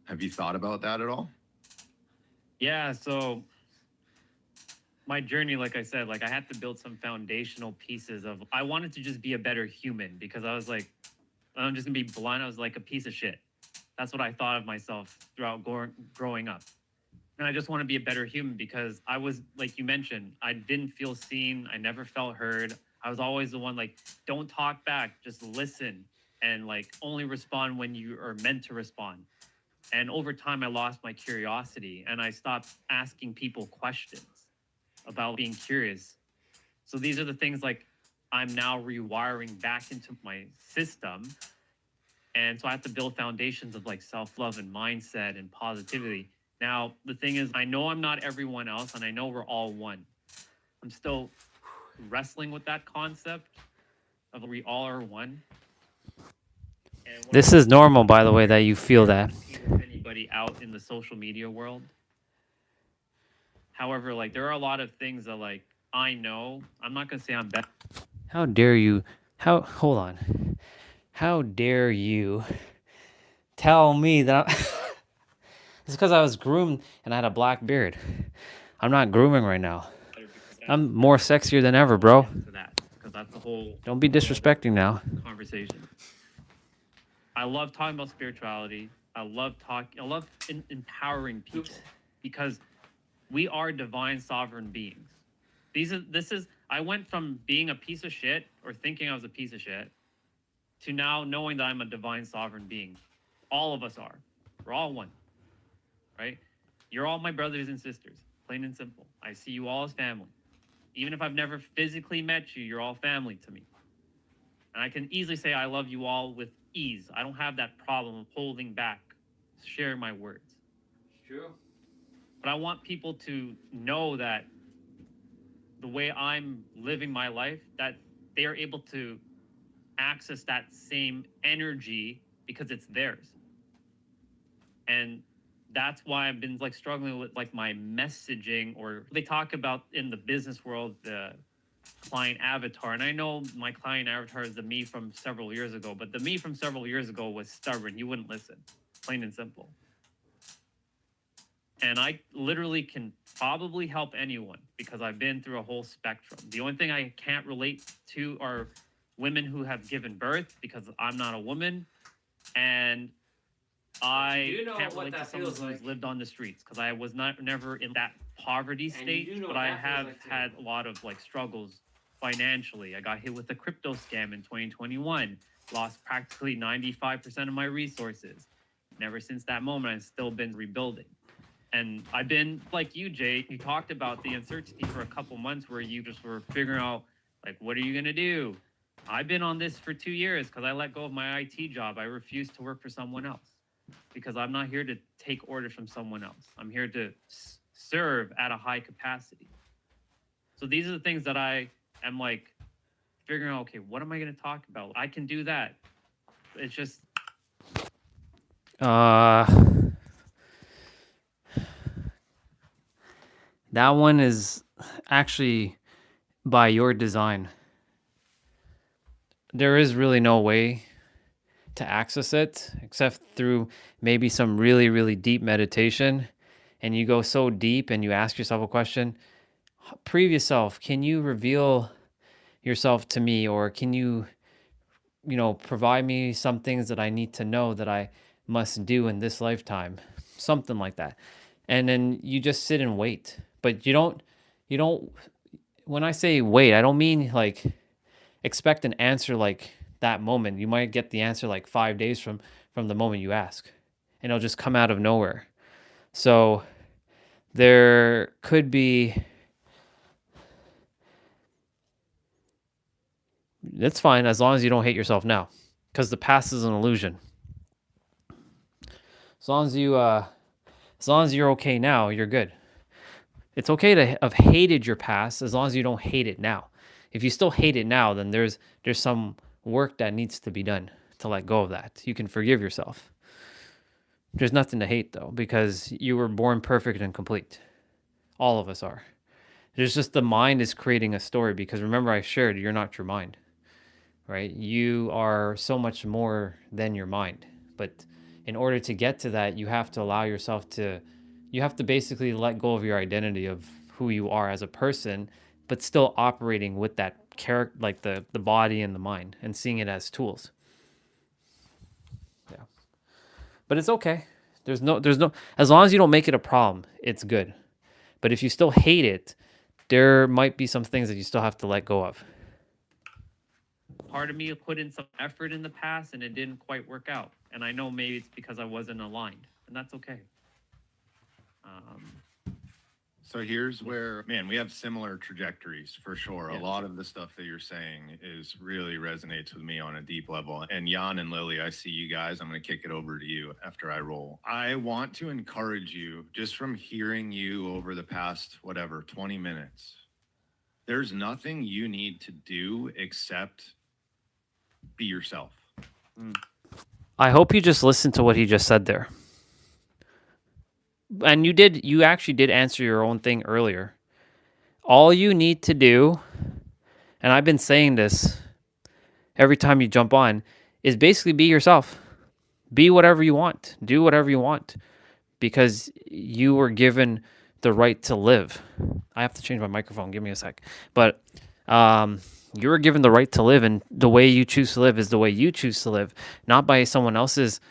Have you thought about that at all? Yeah, so my journey, like I said, like I had to build some foundational pieces of, I wanted to just be a better human, because I was like, I'm just gonna be blunt, I was like a piece of shit. That's what I thought of myself throughout growing up. And I just want to be a better human, because I was, like you mentioned, I didn't feel seen. I never felt heard. I was always the one like, don't talk back, just listen, and like only respond when you are meant to respond. And over time, I lost my curiosity and I stopped asking people questions about being curious. So these are the things like I'm now rewiring back into my system. And so I have to build foundations of like self-love and mindset and positivity. Now, the thing is, I know I'm not everyone else, and I know we're all one. I'm still wrestling with that concept of we all are one. This is normal, by the way, that you feel that. Anybody out in the social media world. However, like there are a lot of things that like I know. I'm not gonna say I'm better. How dare you? Hold on. How dare you tell me that it's because I was groomed and I had a black beard. I'm not grooming right now. I'm more sexier than ever, bro. Because that's the whole. Don't be disrespecting now. Conversation. I love talking about spirituality. I love empowering people, because we are divine sovereign beings. I went from being a piece of shit or thinking I was a piece of shit to now knowing that I'm a divine sovereign being. All of us are. We're all one, right? You're all my brothers and sisters, plain and simple. I see you all as family. Even if I've never physically met you, you're all family to me. And I can easily say I love you all with ease. I don't have that problem of holding back, sharing my words. True. But I want people to know that the way I'm living my life, that they are able to access that same energy because it's theirs. And that's why I've been like struggling with like my messaging, or they talk about in the business world, the client avatar. And I know my client avatar is the me from several years ago, but the me from several years ago was stubborn. He wouldn't listen, plain and simple. And I literally can probably help anyone because I've been through a whole spectrum. The only thing I can't relate to are women who have given birth because I'm not a woman. And I you do know can't what relate to that someone feels who's like. lived on the streets because I was never in that poverty you state, do know but what I that feels have like too. had a lot of like struggles financially. I got hit with a crypto scam in 2021, lost practically 95% of my resources. And ever since that moment, I've still been rebuilding. And I've been like you, Jay. You talked about the uncertainty for a couple months where you just were figuring out, like, what are you going to do? I've been on this for 2 years because I let go of my IT job. I refused to work for someone else because I'm not here to take orders from someone else. I'm here to serve at a high capacity. So these are the things that I am like figuring out, okay, what am I going to talk about? I can do that. It's just that one is actually by your design. There is really no way to access it except through maybe some really, really deep meditation. And you go so deep and you ask yourself a question, previous self, can you reveal yourself to me? Or can you provide me some things that I need to know that I must do in this lifetime? Something like that. And then you just sit and wait. But you don't, when I say wait, I don't mean like expect an answer like that moment. You might get the answer like 5 days from the moment you ask, and it'll just come out of nowhere. So there could be, that's fine as long as you don't hate yourself now, because the past is an illusion. As long as you're okay now, you're good. It's okay to have hated your past as long as you don't hate it now. If you still hate it now, then there's some work that needs to be done to let go of that. You can forgive yourself. There's nothing to hate though, because you were born perfect and complete. All of us are. There's just the mind is creating a story, because remember I shared you're not your mind, right? You are so much more than your mind. But in order to get to that, you have to allow yourself to, you have to basically let go of your identity of who you are as a person, but still operating with that character, like the body and the mind, and seeing it as tools. Yeah. But it's okay. There's no, as long as you don't make it a problem, it's good. But if you still hate it, there might be some things that you still have to let go of. part of me put in some effort in the past and it didn't quite work out. And I know maybe it's because I wasn't aligned, and that's okay. So here's where, man, we have similar trajectories for sure. Yeah. A lot of the stuff that you're saying is really resonates with me on a deep level. And Jan and Lily, I see you guys. I'm going to kick it over to you after I roll. I want to encourage you, just from hearing you over the past, 20 minutes, there's nothing you need to do except be yourself. I hope you just listened to what he just said there. And you actually did answer your own thing earlier. All you need to do, and I've been saying this every time you jump on, is basically be yourself. Be whatever you want. Do whatever you want. Because you were given the right to live. I have to change my microphone. Give me a sec. But you were given the right to live, and the way you choose to live is the way you choose to live, not by someone else's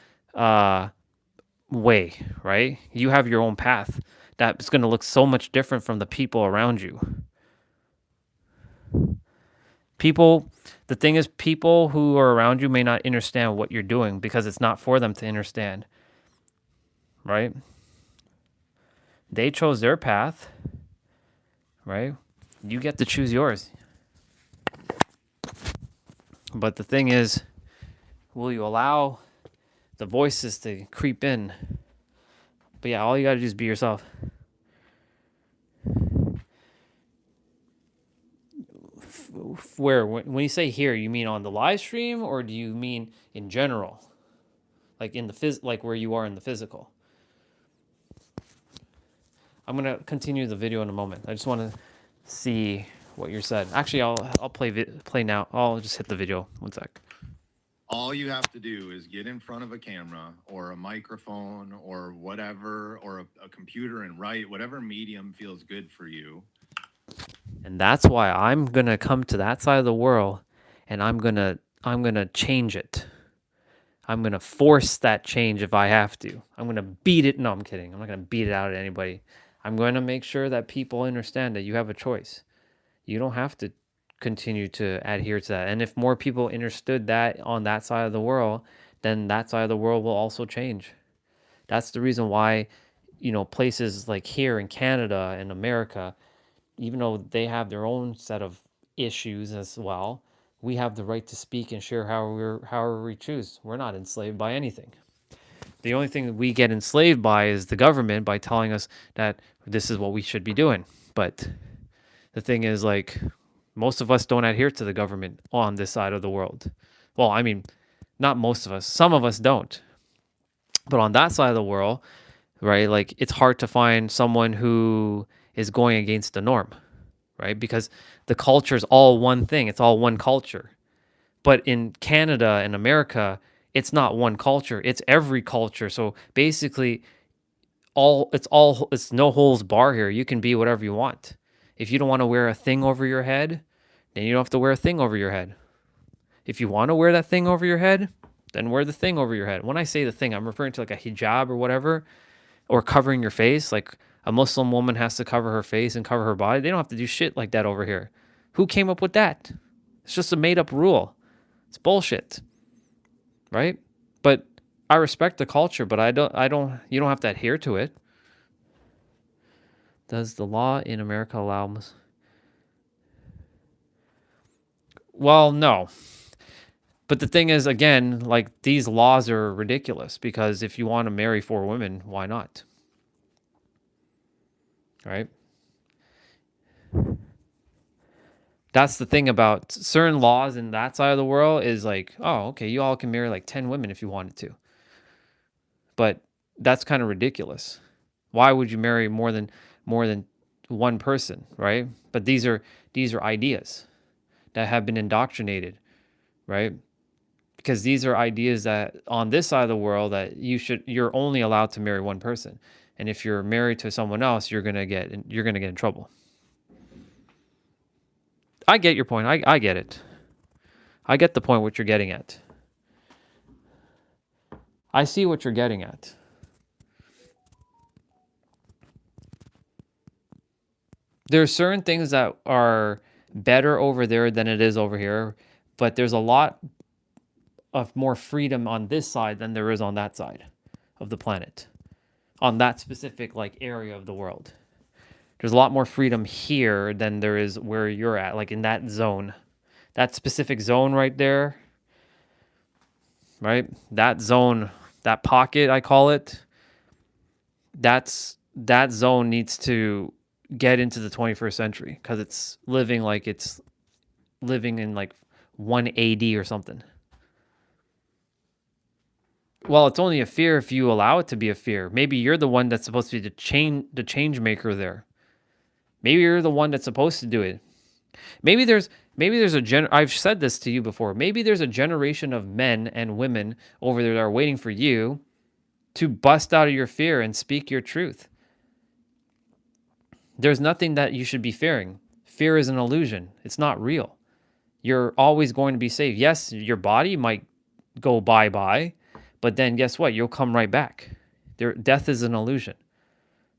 way, right? You have your own path that's going to look so much different from the people around you. People, the thing is, people who are around you may not understand what you're doing because it's not for them to understand, right? They chose their path, right? You get to choose yours. But the thing is, will you allow the voices to creep in? But yeah, all you gotta do is be yourself. Where, when you say here, you mean on the live stream, or do you mean in general, like in the like where you are in the physical? I'm gonna continue the video in a moment. I just want to see what you said. Actually, I'll play now. I'll just hit the video. One sec. All you have to do is get in front of a camera or a microphone or whatever, or a computer, and write whatever medium feels good for you. And that's why I'm gonna come to that side of the world, and I'm gonna change it. I'm gonna force that change if I have to. I'm gonna beat it. No, I'm kidding. I'm not gonna beat it out at anybody. I'm going to make sure that people understand that you have a choice. You don't have to continue to adhere to that. And if more people understood that on that side of the world, then that side of the world will also change. That's the reason why, places like here in Canada and America, even though they have their own set of issues as well, we have the right to speak and share however we choose. We're not enslaved by anything. The only thing that we get enslaved by is the government by telling us that this is what we should be doing. But the thing is, like, most of us don't adhere to the government on this side of the world. Well, I mean, not most of us. Some of us don't. But on that side of the world, right, like, it's hard to find someone who is going against the norm, right? Because the culture is all one thing. It's all one culture. But in Canada and America, it's not one culture. It's every culture. So basically, it's no holes bar here. You can be whatever you want. If you don't want to wear a thing over your head, then you don't have to wear a thing over your head. If you want to wear that thing over your head, then wear the thing over your head. When I say the thing, I'm referring to like a hijab or whatever, or covering your face. Like a Muslim woman has to cover her face and cover her body. They don't have to do shit like that over here. Who came up with that? It's just a made up rule. It's bullshit. Right? But I respect the culture, but you don't have to adhere to it. Does the law in America allow? Well, no. But the thing is, again, like, these laws are ridiculous because if you want to marry 4 women, why not? Right? That's the thing about certain laws in that side of the world is like, oh, okay, you all can marry like 10 women if you wanted to. But that's kind of ridiculous. Why would you marry more than one person, right? But these are ideas that have been indoctrinated, right? Because these are ideas that on this side of the world that you're only allowed to marry one person. And if you're married to someone else, you're gonna get in trouble. I get your point. I get it. I get the point what you're getting at. I see what you're getting at. There are certain things that are better over there than it is over here, but there's a lot of more freedom on this side than there is on that side of the planet, on that specific like area of the world. There's a lot more freedom here than there is where you're at, like in that zone, that specific zone right there, right? That zone, that pocket, I call it, that zone needs to get into the 21st century because it's living in like 1 AD or something. Well, it's only a fear if you allow it to be a fear. Maybe you're the one that's supposed to be the change maker there. Maybe you're the one that's supposed to do it. Maybe there's I've said this to you before. Maybe there's a generation of men and women over there that are waiting for you to bust out of your fear and speak your truth. There's nothing that you should be fearing. Fear is an illusion. It's not real. You're always going to be safe. Yes, your body might go bye-bye, but then guess what? You'll come right back. Death is an illusion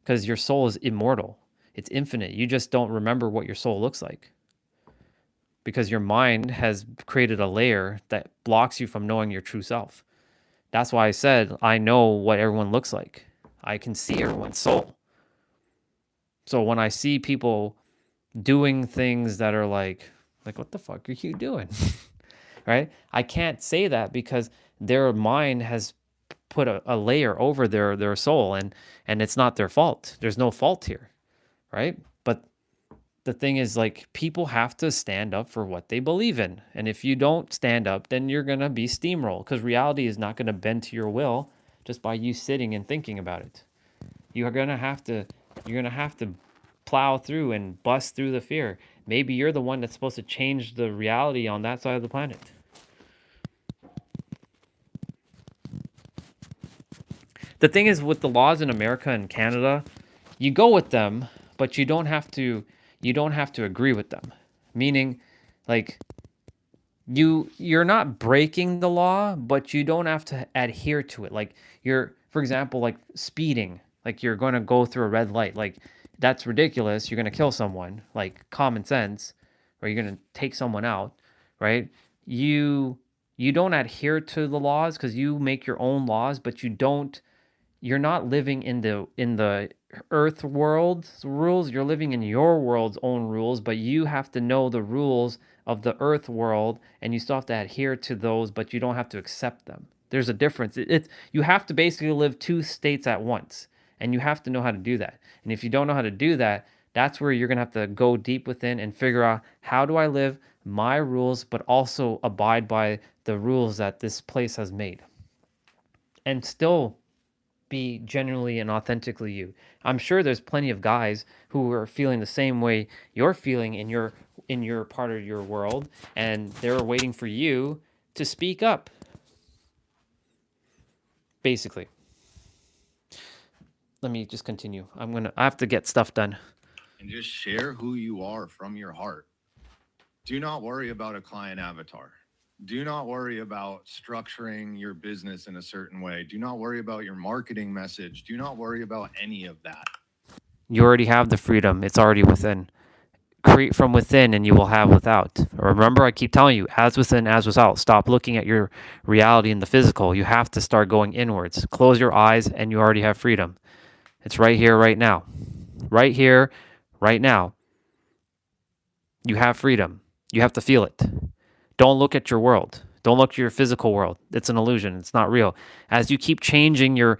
because your soul is immortal. It's infinite. You just don't remember what your soul looks like. because your mind has created a layer that blocks you from knowing your true self. That's why I said I know what everyone looks like. I can see everyone's soul. So when I see people doing things that are like what the fuck are you doing? Right? I can't say that because their mind has put a layer over their soul, and it's not their fault. There's no fault here, right? But the thing is, like, people have to stand up for what they believe in. And if you don't stand up, then you're going to be steamrolled, because reality is not going to bend to your will just by you sitting and thinking about it. You're going to have to plow through and bust through the fear. Maybe you're the one that's supposed to change the reality on that side of the planet. The thing is, with the laws in America and Canada, you go with them, but you don't have to agree with them. Meaning, like, you're not breaking the law, but you don't have to adhere to it. Like, for example, like speeding, like you're going to go through a red light. Like, that's ridiculous. You're going to kill someone, like common sense, or you're going to take someone out, right? You don't adhere to the laws because you make your own laws, but you're not living in the earth world's rules. You're living in your world's own rules, but you have to know the rules of the earth world, and you still have to adhere to those, but you don't have to accept them. There's a difference. You have to basically live two states at once, and you have to know how to do that. And if you don't know how to do that, that's where you're going to have to go deep within and figure out, how do I live my rules, but also abide by the rules that this place has made, and still be genuinely and authentically you. I'm sure there's plenty of guys who are feeling the same way you're feeling in your part of your world, and they're waiting for you to speak up. Basically. Let me just continue. I have to get stuff done. And just share who you are from your heart. Do not worry about a client avatar. Do not worry about structuring your business in a certain way. Do not worry about your marketing message. Do not worry about any of that. You already have the freedom. It's already within. Create from within and you will have without. Remember, I keep telling you, as within, as without. Stop looking at your reality in the physical. You have to start going inwards. Close your eyes and you already have freedom. It's right here, right now. Right here, right now. You have freedom. You have to feel it. Don't look at your world. Don't look at your physical world. It's an illusion. It's not real. As you keep changing your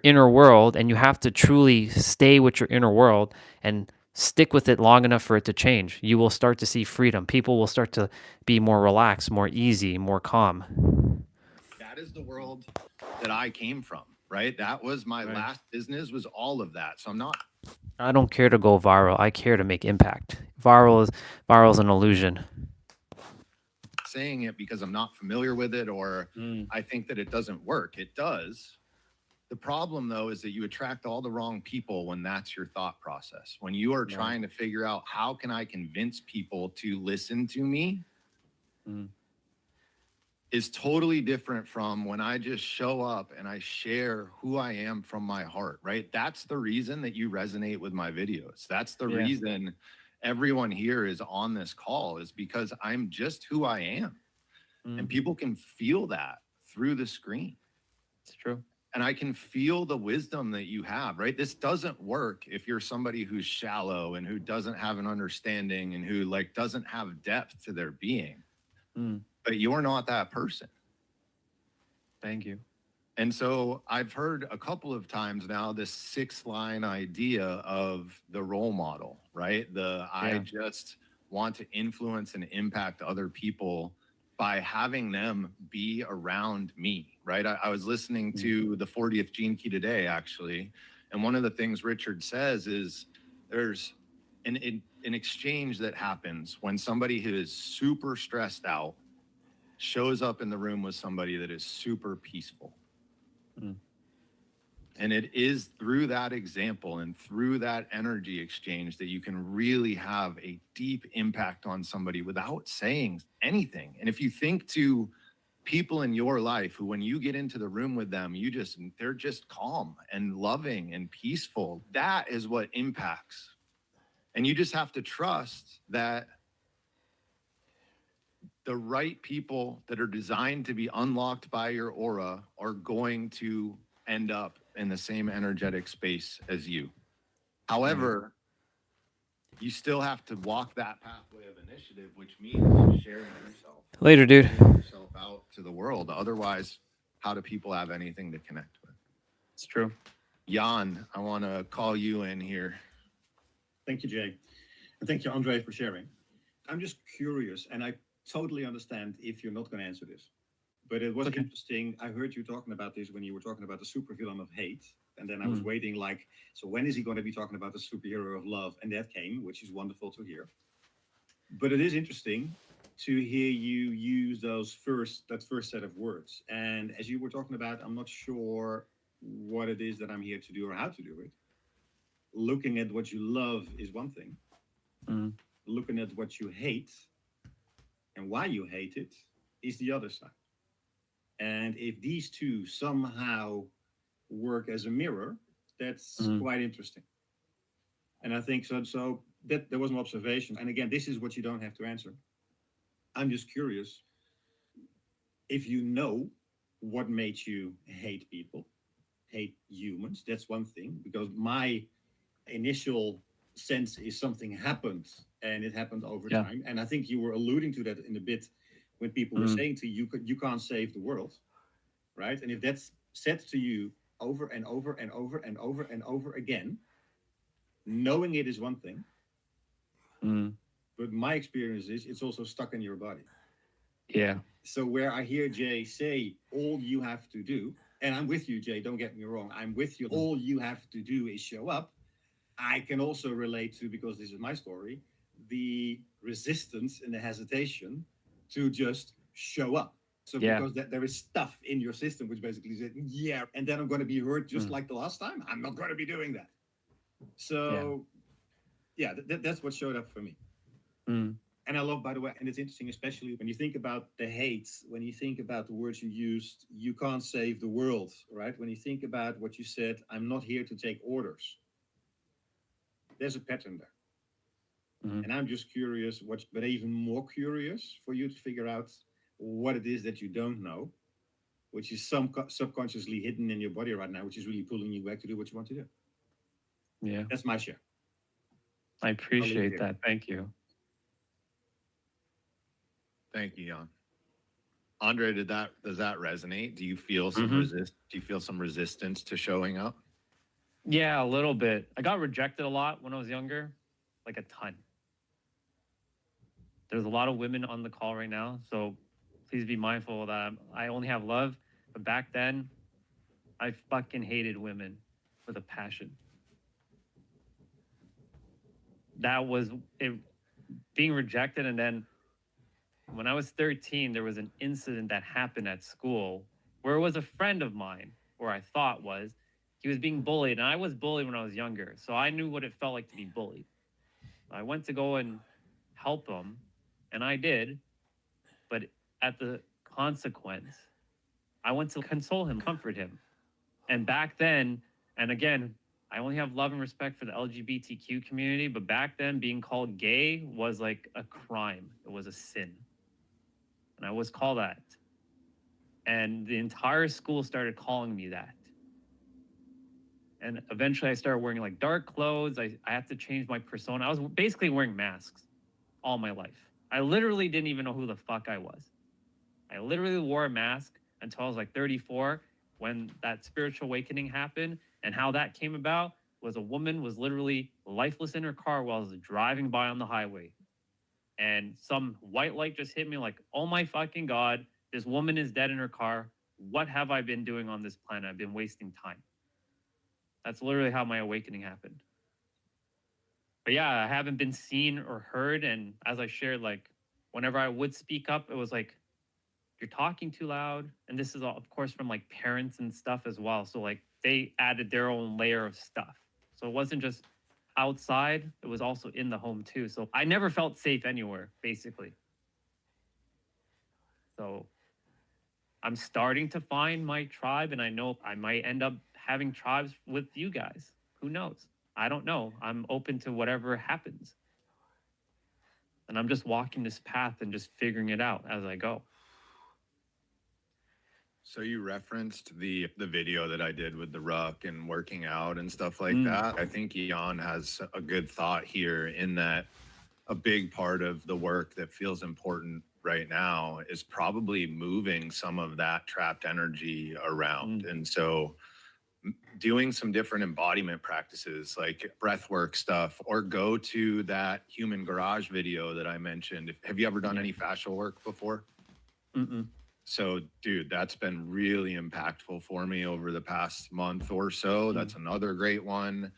inner world, and you have to truly stay with your inner world and stick with it long enough for it to change, you will start to see freedom. People will start to be more relaxed, more easy, more calm. That is the world that I came from, right? That was my last business, was all of that. So I don't care to go viral. I care to make impact. Viral is an illusion. Saying it because I'm not familiar with it, or I think that it doesn't work. It does. The problem, though, is that you attract all the wrong people when that's your thought process. When you are trying to figure out, how can I convince people to listen to me, is totally different from when I just show up and I share who I am from my heart, right? That's the reason that you resonate with my videos. That's the reason everyone here is on this call, is because I'm just who I am. And people can feel that through the screen. It's true. And I can feel the wisdom that you have, right? This doesn't work if you're somebody who's shallow and who doesn't have an understanding and who doesn't have depth to their being. But you're not that person. Thank you. And so I've heard a couple of times now this 6-line idea of the role model, right? I just want to influence and impact other people by having them be around me, right? I was listening to the 40th Gene Key today, actually. And one of the things Richard says is there's an exchange that happens when somebody who is super stressed out shows up in the room with somebody that is super peaceful. And it is through that example and through that energy exchange that you can really have a deep impact on somebody without saying anything. And if you think to people in your life who, when you get into the room with them, they're just calm and loving and peaceful, that is what impacts. And you just have to trust that the right people that are designed to be unlocked by your aura are going to end up in the same energetic space as you. However, you still have to walk that pathway of initiative, which means sharing yourself. Later, dude. Sharing yourself out to the world. Otherwise, how do people have anything to connect with? It's true. Jan, I want to call you in here. Thank you, Jay. And thank you, Andre, for sharing. I'm just curious, and I totally understand if you're not going to answer this. But it was interesting. I heard you talking about this when you were talking about the supervillain of hate. And then I was waiting like, so when is he going to be talking about the superhero of love? And that came, which is wonderful to hear. But it is interesting to hear you use that first set of words. And as you were talking about, I'm not sure what it is that I'm here to do or how to do it. Looking at what you love is one thing. Looking at what you hate and why you hate it is the other side. And if these two somehow work as a mirror, that's quite interesting. And I think so that there was an observation. And again, this is what you don't have to answer. I'm just curious if you know what made you hate people, hate humans. That's one thing, because my initial sense is something happened, and it happened over time. And I think you were alluding to that in a bit when people were saying to you, you can't save the world, right? And if that's said to you over and over and over and over and over again, knowing it is one thing, but my experience is it's also stuck in your body. Yeah. So where I hear Jay say, all you have to do, and I'm with you, Jay, don't get me wrong, I'm with you, all you have to do is show up. I can also relate to, because this is my story, the resistance and the hesitation to just show up. So because there is stuff in your system which basically says, yeah, and then I'm going to be hurt just like the last time. I'm not going to be doing that. So that's what showed up for me. And I love, by the way, and it's interesting, especially when you think about the hate, when you think about the words you used, you can't save the world, right? When you think about what you said, I'm not here to take orders. There's a pattern there. And I'm just curious, but even more curious for you to figure out what it is that you don't know, which is subconsciously hidden in your body right now, which is really pulling you back to do what you want to do. Yeah. That's my share. I appreciate that. Thank you. Thank you, Jan. Andre, does that resonate? Do you feel some Do you feel some resistance to showing up? Yeah, a little bit. I got rejected a lot when I was younger, like a ton. There's a lot of women on the call right now, so please be mindful that I only have love. But back then, I fucking hated women with a passion. That was it, being rejected. And then when I was 13, there was an incident that happened at school where it was a friend of mine, or I thought was, he was being bullied. And I was bullied when I was younger, so I knew what it felt like to be bullied. I went to go and help him, and I did. But at the consequence, I went to console him, comfort him. And back then, and again, I only have love and respect for the LGBTQ community, but back then being called gay was like a crime. It was a sin. And I was called that. And the entire school started calling me that. And eventually I started wearing like dark clothes. I had to change my persona. I was basically wearing masks all my life. I literally didn't even know who the fuck I was. I literally wore a mask until I was like 34, when that spiritual awakening happened. And how that came about was a woman was literally lifeless in her car while I was driving by on the highway. And some white light just hit me like, oh my fucking God, this woman is dead in her car. What have I been doing on this planet? I've been wasting time. That's literally how my awakening happened. But yeah, I haven't been seen or heard. And as I shared, like, whenever I would speak up, it was like, you're talking too loud. And this is all, of course, from like parents and stuff as well. So like they added their own layer of stuff. So it wasn't just outside, it was also in the home too. So I never felt safe anywhere, basically. So I'm starting to find my tribe, and I know I might end up having tribes with you guys. Who knows? I don't know. I'm open to whatever happens. And I'm just walking this path and just figuring it out as I go. So you referenced the video that I did with the ruck and working out and stuff like that. I think Jan has a good thought here in that a big part of the work that feels important right now is probably moving some of that trapped energy around. And so doing some different embodiment practices like breath work stuff, or go to that human garage video that I mentioned. Have you ever done any fascial work before? So, dude, that's been really impactful for me over the past month or so. That's another great one.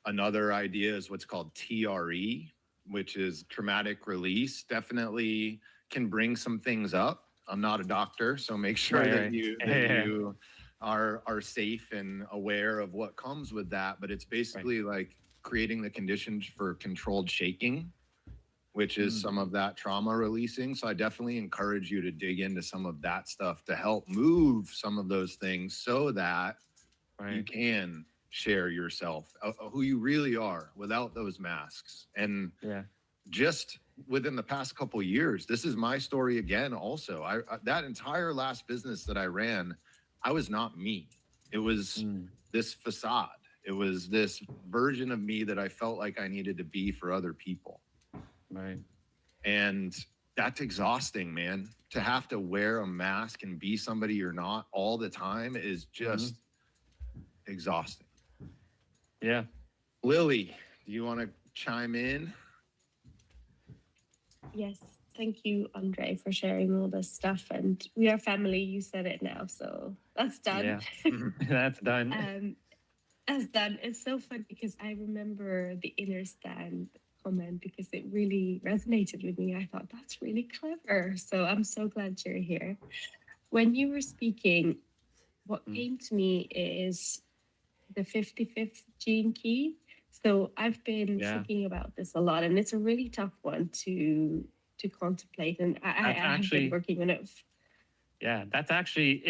Another idea is what's called TRE, which is traumatic release. Definitely can bring some things up. I'm not a doctor, so make sure that you are safe and aware of what comes with that. But it's basically like creating the conditions for controlled shaking, which is some of that trauma releasing. So I definitely encourage you to dig into some of that stuff to help move some of those things so that you can share yourself, who you really are, without those masks. And just within the past couple of years, this is my story again also. I that entire last business that I ran, I was not me. It was this facade. It was this version of me that I felt like I needed to be for other people. Right. And that's exhausting, man. To have to wear a mask and be somebody you're not all the time is just exhausting. Yeah. Lily, do you want to chime in? Yes, thank you, Andre, for sharing all this stuff. And we are family. You said it now, so that's done. Yeah, that's done. That's done. It's so fun because I remember the inner stand comment because it really resonated with me. I thought that's really clever. So I'm so glad you're here. When you were speaking, what came to me is the 55th gene key. So I've been thinking about this a lot, and it's a really tough one to contemplate. And I have been working on it. Yeah, that's actually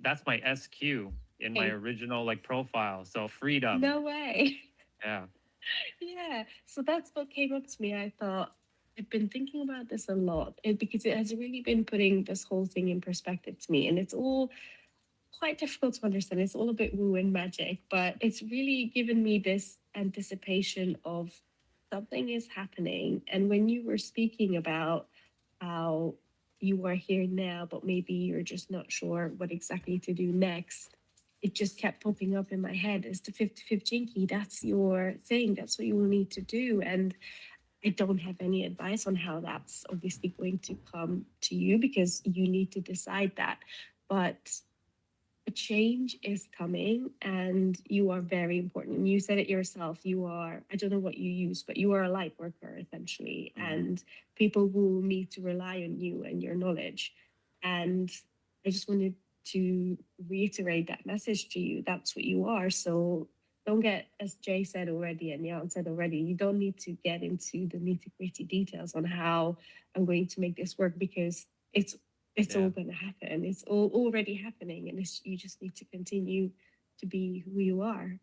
that's my SQ in my original like profile. So freedom. No way. Yeah. Yeah. So that's what came up to me. I thought I've been thinking about this a lot because it has really been putting this whole thing in perspective to me. And it's all quite difficult to understand. It's all a bit woo and magic, but it's really given me this anticipation of something is happening. And when you were speaking about how you are here now, but maybe you're just not sure what exactly to do next, it just kept popping up in my head as the 55th gene key. That's your thing. That's what you will need to do. And I don't have any advice on how that's obviously going to come to you because you need to decide that. But a change is coming and you are very important. And you said it yourself. You are, I don't know what you use, but you are a light worker essentially. And people will need to rely on you and your knowledge. And I just wanted to reiterate that message to you. That's what you are. So don't get, as Jay said already and Jan said already, you don't need to get into the nitty-gritty details on how I'm going to make this work because it's all going to happen. It's all already happening, and you just need to continue to be who you are.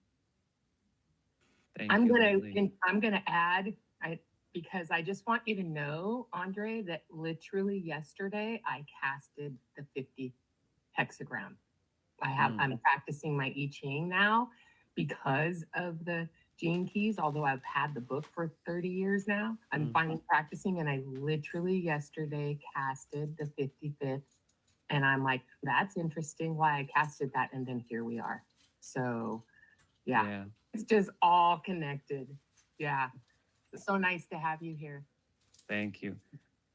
I'm gonna add, because I just want you to know, Andre, that literally yesterday I casted the 50 hexagram. I'm practicing my I Ching now because of the gene keys, although I've had the book for 30 years now. I'm finally practicing, and I literally yesterday casted the 55th. And I'm like, that's interesting why I casted that. And then here we are. So, yeah. It's just all connected. Yeah. It's so nice to have you here. Thank you.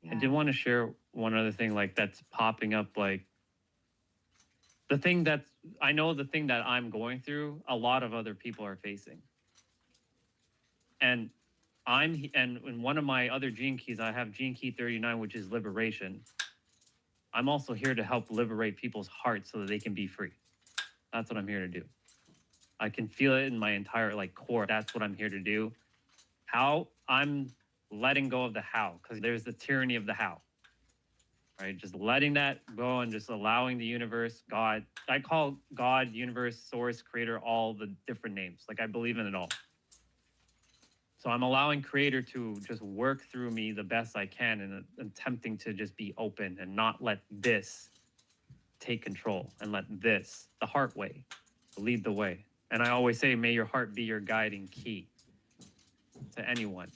Yeah. I did want to share one other thing like that's popping up, like the thing that I'm going through, a lot of other people are facing. And in one of my other gene keys, I have gene key 39, which is liberation. I'm also here to help liberate people's hearts so that they can be free. That's what I'm here to do. I can feel it in my entire core. That's what I'm here to do. How I'm letting go of the how, because there's the tyranny of the how, right? Just letting that go and just allowing the universe, God. I call God, universe, source, creator, all the different names. I believe in it all. So I'm allowing creator to just work through me the best I can and attempting to just be open and not let this take control and let this, the heart way, lead the way. And I always say, may your heart be your guiding key to anyone.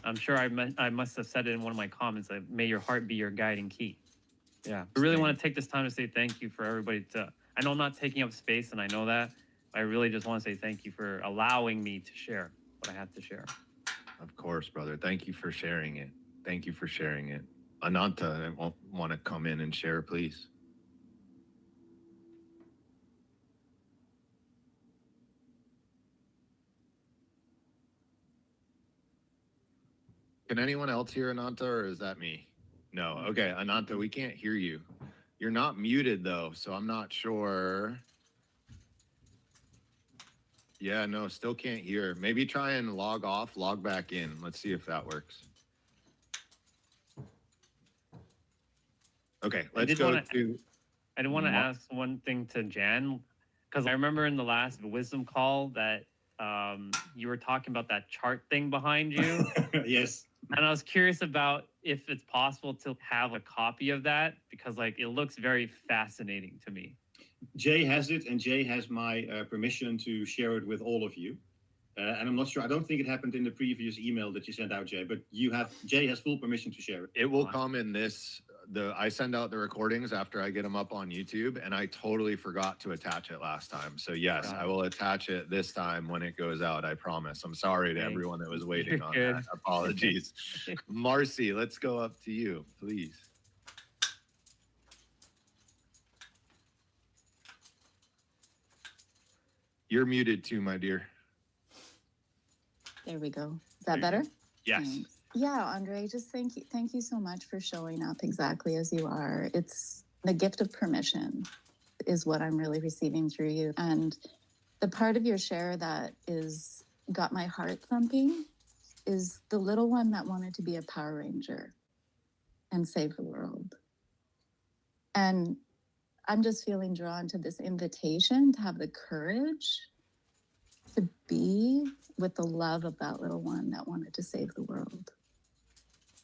I'm sure I must have said it in one of my comments that may your heart be your guiding key. Yeah. I really want to take this time to say thank you for everybody I know I'm not taking up space and I know that. I really just want to say thank you for allowing me to share what I had to share. Of course, brother. Thank you for sharing it. Thank you for sharing it. Ananta, I want to come in and share, please. Can anyone else hear Ananta, or is that me? No. Okay, Ananta, we can't hear you. You're not muted, though, so I'm not sure. Yeah, no, still can't hear. Maybe try and log off, log back in. Let's see if that works. Okay, let's go to... I did want to ask one thing to Jan, because I remember in the last wisdom call that you were talking about that chart thing behind you. Yes. And I was curious about if it's possible to have a copy of that, because like it looks very fascinating to me. Jay has it, and Jay has my permission to share it with all of you. And I'm not sure. I don't think it happened in the previous email that you sent out, Jay. But Jay has full permission to share it. It will come in this. I send out the recordings after I get them up on YouTube, and I totally forgot to attach it last time. So yes, I will attach it this time when it goes out. I promise. I'm sorry to everyone that was waiting on that. Apologies. Marcy, let's go up to you, please. You're muted too, my dear. There we go. Is that better? Yes. Thanks. Yeah, Andre, just thank you so much for showing up exactly as you are. It's the gift of permission is what I'm really receiving through you. And the part of your share that is got my heart thumping is the little one that wanted to be a Power Ranger and save the world. And I'm just feeling drawn to this invitation to have the courage to be with the love of that little one that wanted to save the world.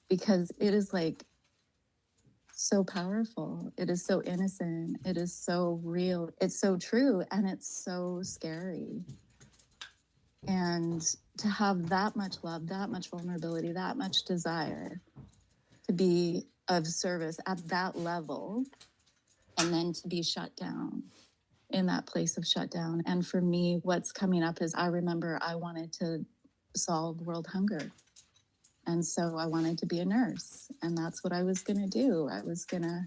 Because it is like so powerful. It is so innocent. It is so real. It's so true. And it's so scary. And to have that much love, that much vulnerability, that much desire to be of service at that level, and then to be shut down in that place of shutdown. And for me, what's coming up is I remember I wanted to solve world hunger. And so I wanted to be a nurse, and that's what I was going to do. I was going to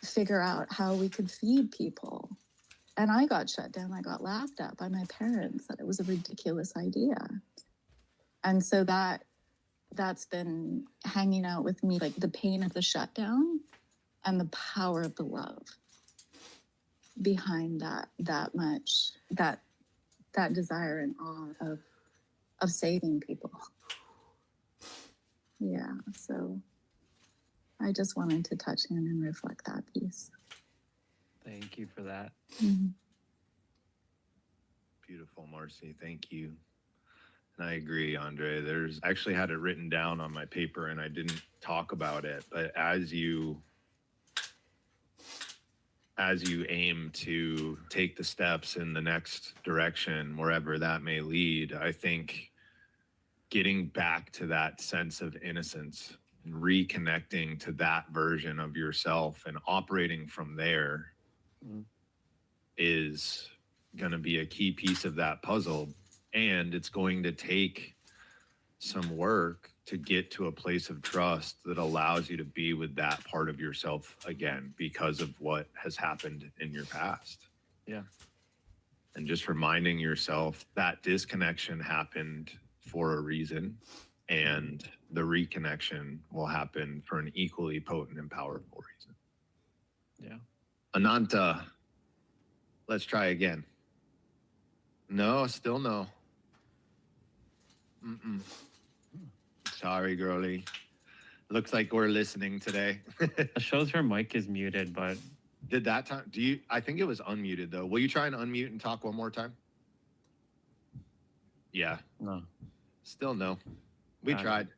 figure out how we could feed people. And I got shut down. I got laughed at by my parents that it was a ridiculous idea. And so that's been hanging out with me, like the pain of the shutdown and the power of the love behind that desire and awe of saving people. Yeah, so I just wanted to touch in and reflect that piece. Thank you for that. Mm-hmm. Beautiful, Marcy. Thank you. And I agree, Andre. I actually had it written down on my paper and I didn't talk about it. But as you aim to take the steps in the next direction, wherever that may lead, I think getting back to that sense of innocence and reconnecting to that version of yourself and operating from there is going to be a key piece of that puzzle. And it's going to take some work to get to a place of trust that allows you to be with that part of yourself again because of what has happened in your past. Yeah. And just reminding yourself that disconnection happened for a reason, and the reconnection will happen for an equally potent and powerful reason. Yeah. Ananta, let's try again. No, still no. Sorry, girlie. Looks like we're listening today. It shows her mic is muted, but did that time? I think it was unmuted though. Will you try and unmute and talk one more time? Yeah. No. Still no. We tried.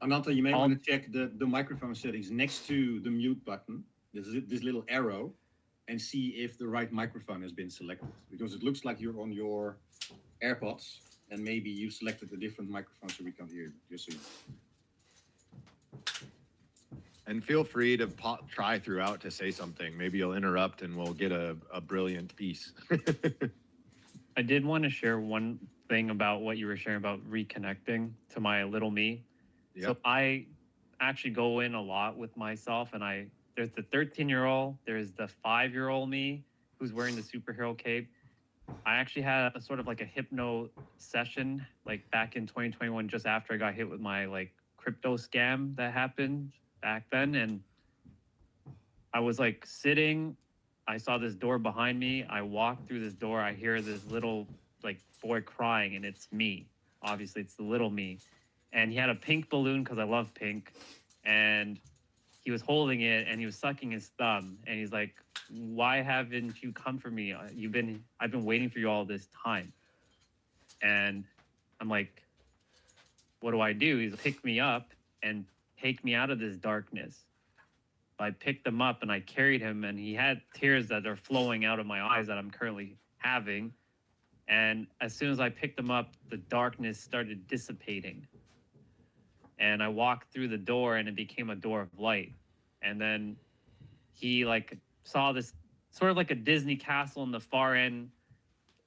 Ananta, you may want to check the microphone settings next to the mute button. This little arrow, and see if the right microphone has been selected. Because it looks like you're on your AirPods, and maybe you selected a different microphone so we can't hear you. Just so you know. And feel free to try throughout to say something. Maybe you'll interrupt and we'll get a brilliant piece. I did want to share one thing about what you were sharing about reconnecting to my little me. Yep. So I actually go in a lot with myself, and there's the 13-year-old, there's the 5-year-old me who's wearing the superhero cape. I actually had a sort of like a hypno session like back in 2021, just after I got hit with my like crypto scam that happened back then. And I was like sitting, I saw this door behind me. I walked through this door. I hear this little like boy crying, and it's me. Obviously, it's the little me. And he had a pink balloon because I love pink. And he was holding it and he was sucking his thumb. And he's like, "Why haven't you come for me? I've been waiting for you all this time." And I'm like, what do I do? He's pick me up and take me out of this darkness. I picked him up and I carried him, and he had tears that are flowing out of my eyes that I'm currently having. And as soon as I picked him up, the darkness started dissipating. And I walked through the door, and it became a door of light. And then he like saw this sort of like a Disney castle in the far end,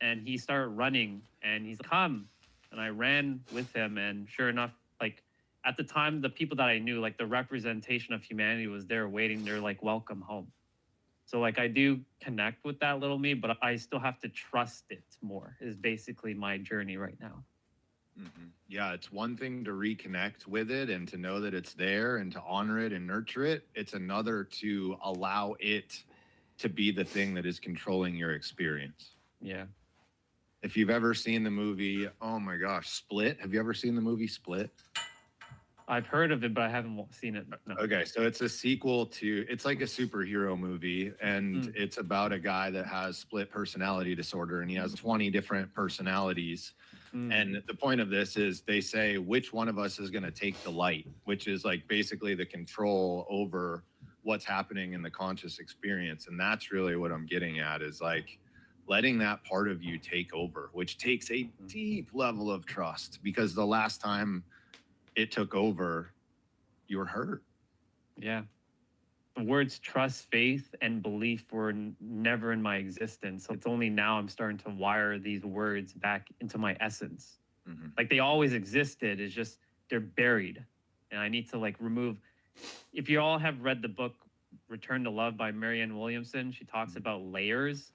and he started running, and he's like, "Come." And I ran with him, and sure enough, like at the time, the people that I knew, like the representation of humanity was there waiting. They're like, "Welcome home." So like I do connect with that little me, but I still have to trust it more, is basically my journey right now. Mm-hmm. Yeah, it's one thing to reconnect with it and to know that it's there and to honor it and nurture it. It's another to allow it to be the thing that is controlling your experience. Yeah. If you've ever seen the movie, oh my gosh, Split. Have you ever seen the movie Split? I've heard of it, but I haven't seen it. No. Okay, so it's a sequel to, it's like a superhero movie, and it's about a guy that has split personality disorder, and he has 20 different personalities. And the point of this is they say, which one of us is going to take the light, which is like basically the control over what's happening in the conscious experience. And that's really what I'm getting at, is like letting that part of you take over, which takes a deep level of trust, because the last time it took over, you were hurt. Yeah. The words trust, faith, and belief were never in my existence. So it's only now I'm starting to wire these words back into my essence. Mm-hmm. Like they always existed. It's just they're buried. And I need to like remove. If you all have read the book Return to Love by Marianne Williamson, she talks about layers.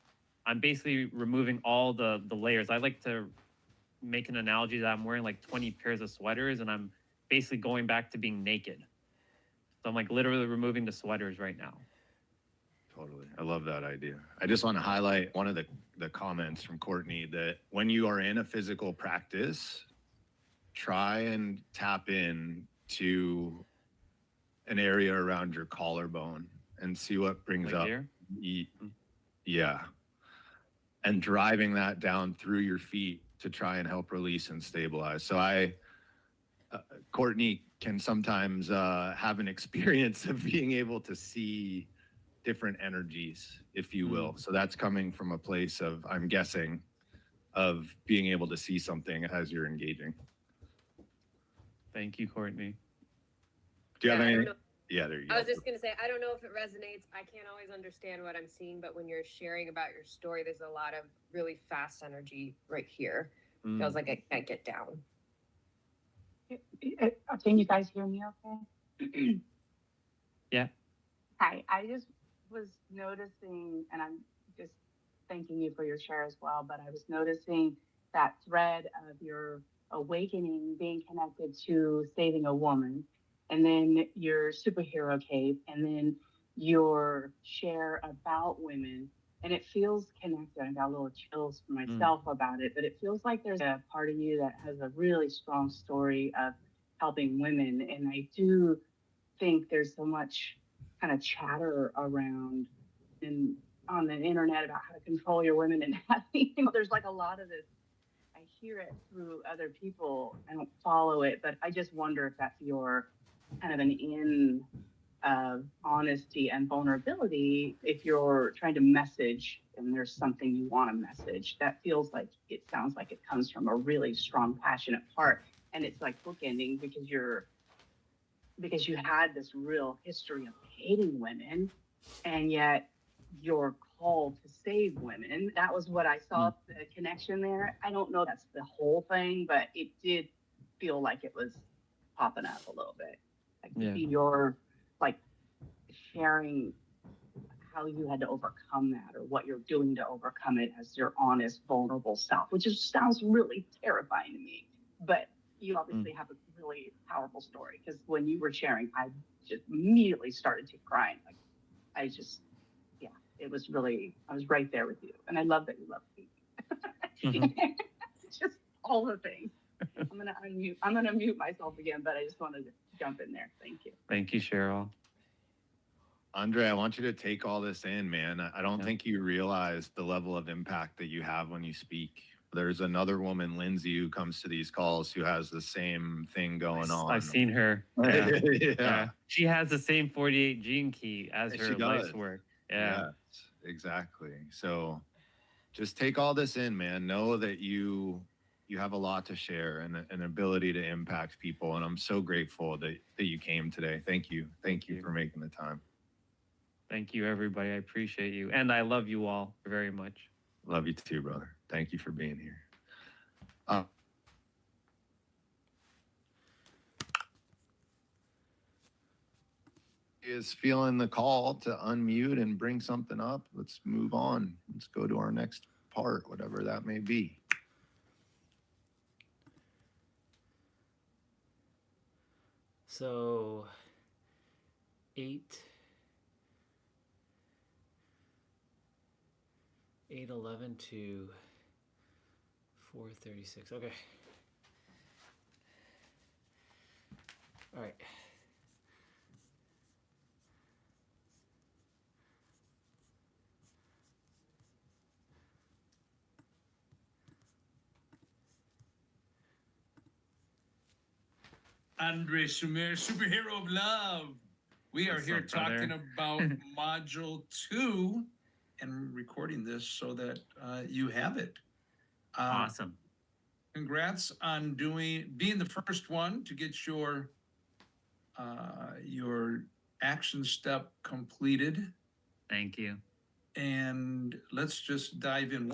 I'm basically removing all the layers. I like to make an analogy that I'm wearing like 20 pairs of sweaters, and I'm basically going back to being naked. So I'm like literally removing the sweaters right now. Totally. I love that idea. I just want to highlight one of the comments from Courtney, that when you are in a physical practice, try and tap in to an area around your collarbone and see what brings Like up. here? Yeah. And driving that down through your feet to try and help release and stabilize. So Courtney can sometimes have an experience of being able to see different energies, if you will. So that's coming from a place of, I'm guessing, of being able to see something as you're engaging. Thank you, Courtney. Do you have any? I don't know. Yeah, there you go. I was just going to say, I don't know if it resonates. I can't always understand what I'm seeing, but when you're sharing about your story, there's a lot of really fast energy right here. Feels like I can't get down. Can you guys hear me okay? Yeah. Hi, I just was noticing, and I'm just thanking you for your share as well, but I was noticing that thread of your awakening being connected to saving a woman, and then your superhero cape, and then your share about women. And it feels connected. I got a little chills for myself about it, but it feels like there's a part of you that has a really strong story of helping women. And I do think there's so much kind of chatter around and on the internet about how to control your women and there's like a lot of this, I hear it through other people. I don't follow it, but I just wonder if that's your kind of an in of honesty and vulnerability. If you're trying to message and there's something you want to message, that feels like it sounds like it comes from a really strong, passionate heart. And it's like bookending because you had this real history of hating women, and yet you're called to save women. That was what I saw, the connection there. I don't know if that's the whole thing, but it did feel like it was popping up a little bit. Like maybe you're like sharing how you had to overcome that or what you're doing to overcome it as your honest, vulnerable self, which sounds really terrifying to me. But you obviously have a really powerful story, because when you were sharing, I just immediately started to cry. Like it was really, I was right there with you. And I love that you love me. Just all the things. I'm gonna mute myself again, but I just wanted to jump in there. Thank you. Thank you, Cheryl. Andre, I want you to take all this in, man. I don't think you realize the level of impact that you have when you speak. There's another woman, Lindsay, who comes to these calls who has the same thing going on. I've seen her. Yeah. She has the same 48 gene key as her life's work. Yeah. Yes, exactly. So just take all this in, man. Know that you have a lot to share and an ability to impact people. And I'm so grateful that you came today. Thank you. Thank you for making the time. Thank you, everybody. I appreciate you. And I love you all very much. Love you too, brother. Thank you for being here. Is feeling the call to unmute and bring something up. Let's move on. Let's go to our next part, whatever that may be. So 8:11 to 4:36. Okay. All right. Andre Sumer, Superhero of Love. We are here talking about Module 2 and recording this so that you have it. Awesome. Congrats on being the first one to get your action step completed. Thank you. And let's just dive in.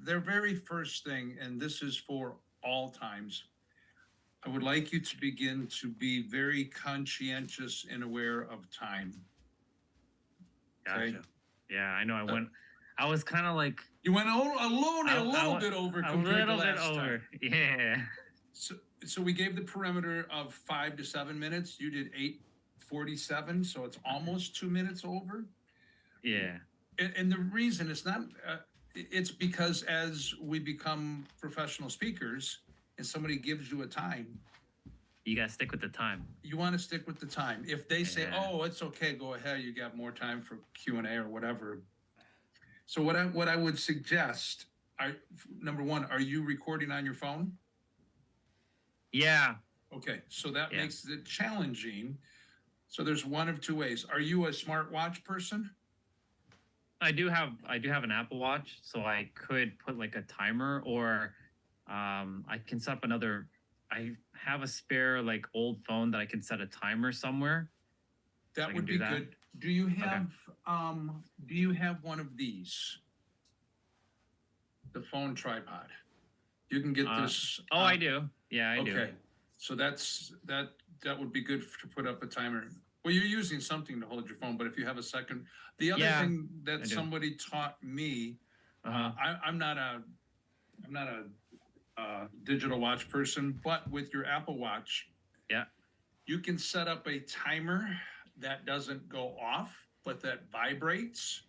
Their very first thing, and this is for all times, I would like you to begin to be very conscientious and aware of time. Gotcha. Okay? Yeah, I know. I was kind of like. You went a little bit over compared to last time. Yeah. So we gave the perimeter of 5 to 7 minutes. You did 8:47, so it's almost 2 minutes over. Yeah. And the reason it's not, it's because as we become professional speakers, and somebody gives you a time, you gotta stick with the time. You want to stick with the time. If they say, "Oh, it's okay, go ahead, you got more time for Q&A or whatever." So what I would suggest, number one, are you recording on your phone? Yeah. Okay, so that makes it challenging. So there's one of two ways. Are you a smartwatch person? I do have an Apple Watch, so I could put like a timer, or I can set up another. I have a spare like old phone that I can set a timer somewhere. That would be good. Do you have one of these? The phone tripod. You can get this. I do. Yeah, I do. Okay, so that would be good to put up a timer. Well, you're using something to hold your phone, but if you have a second, the other thing that somebody taught me, I'm not a digital watch person, but with your Apple Watch, you can set up a timer that doesn't go off, but that vibrates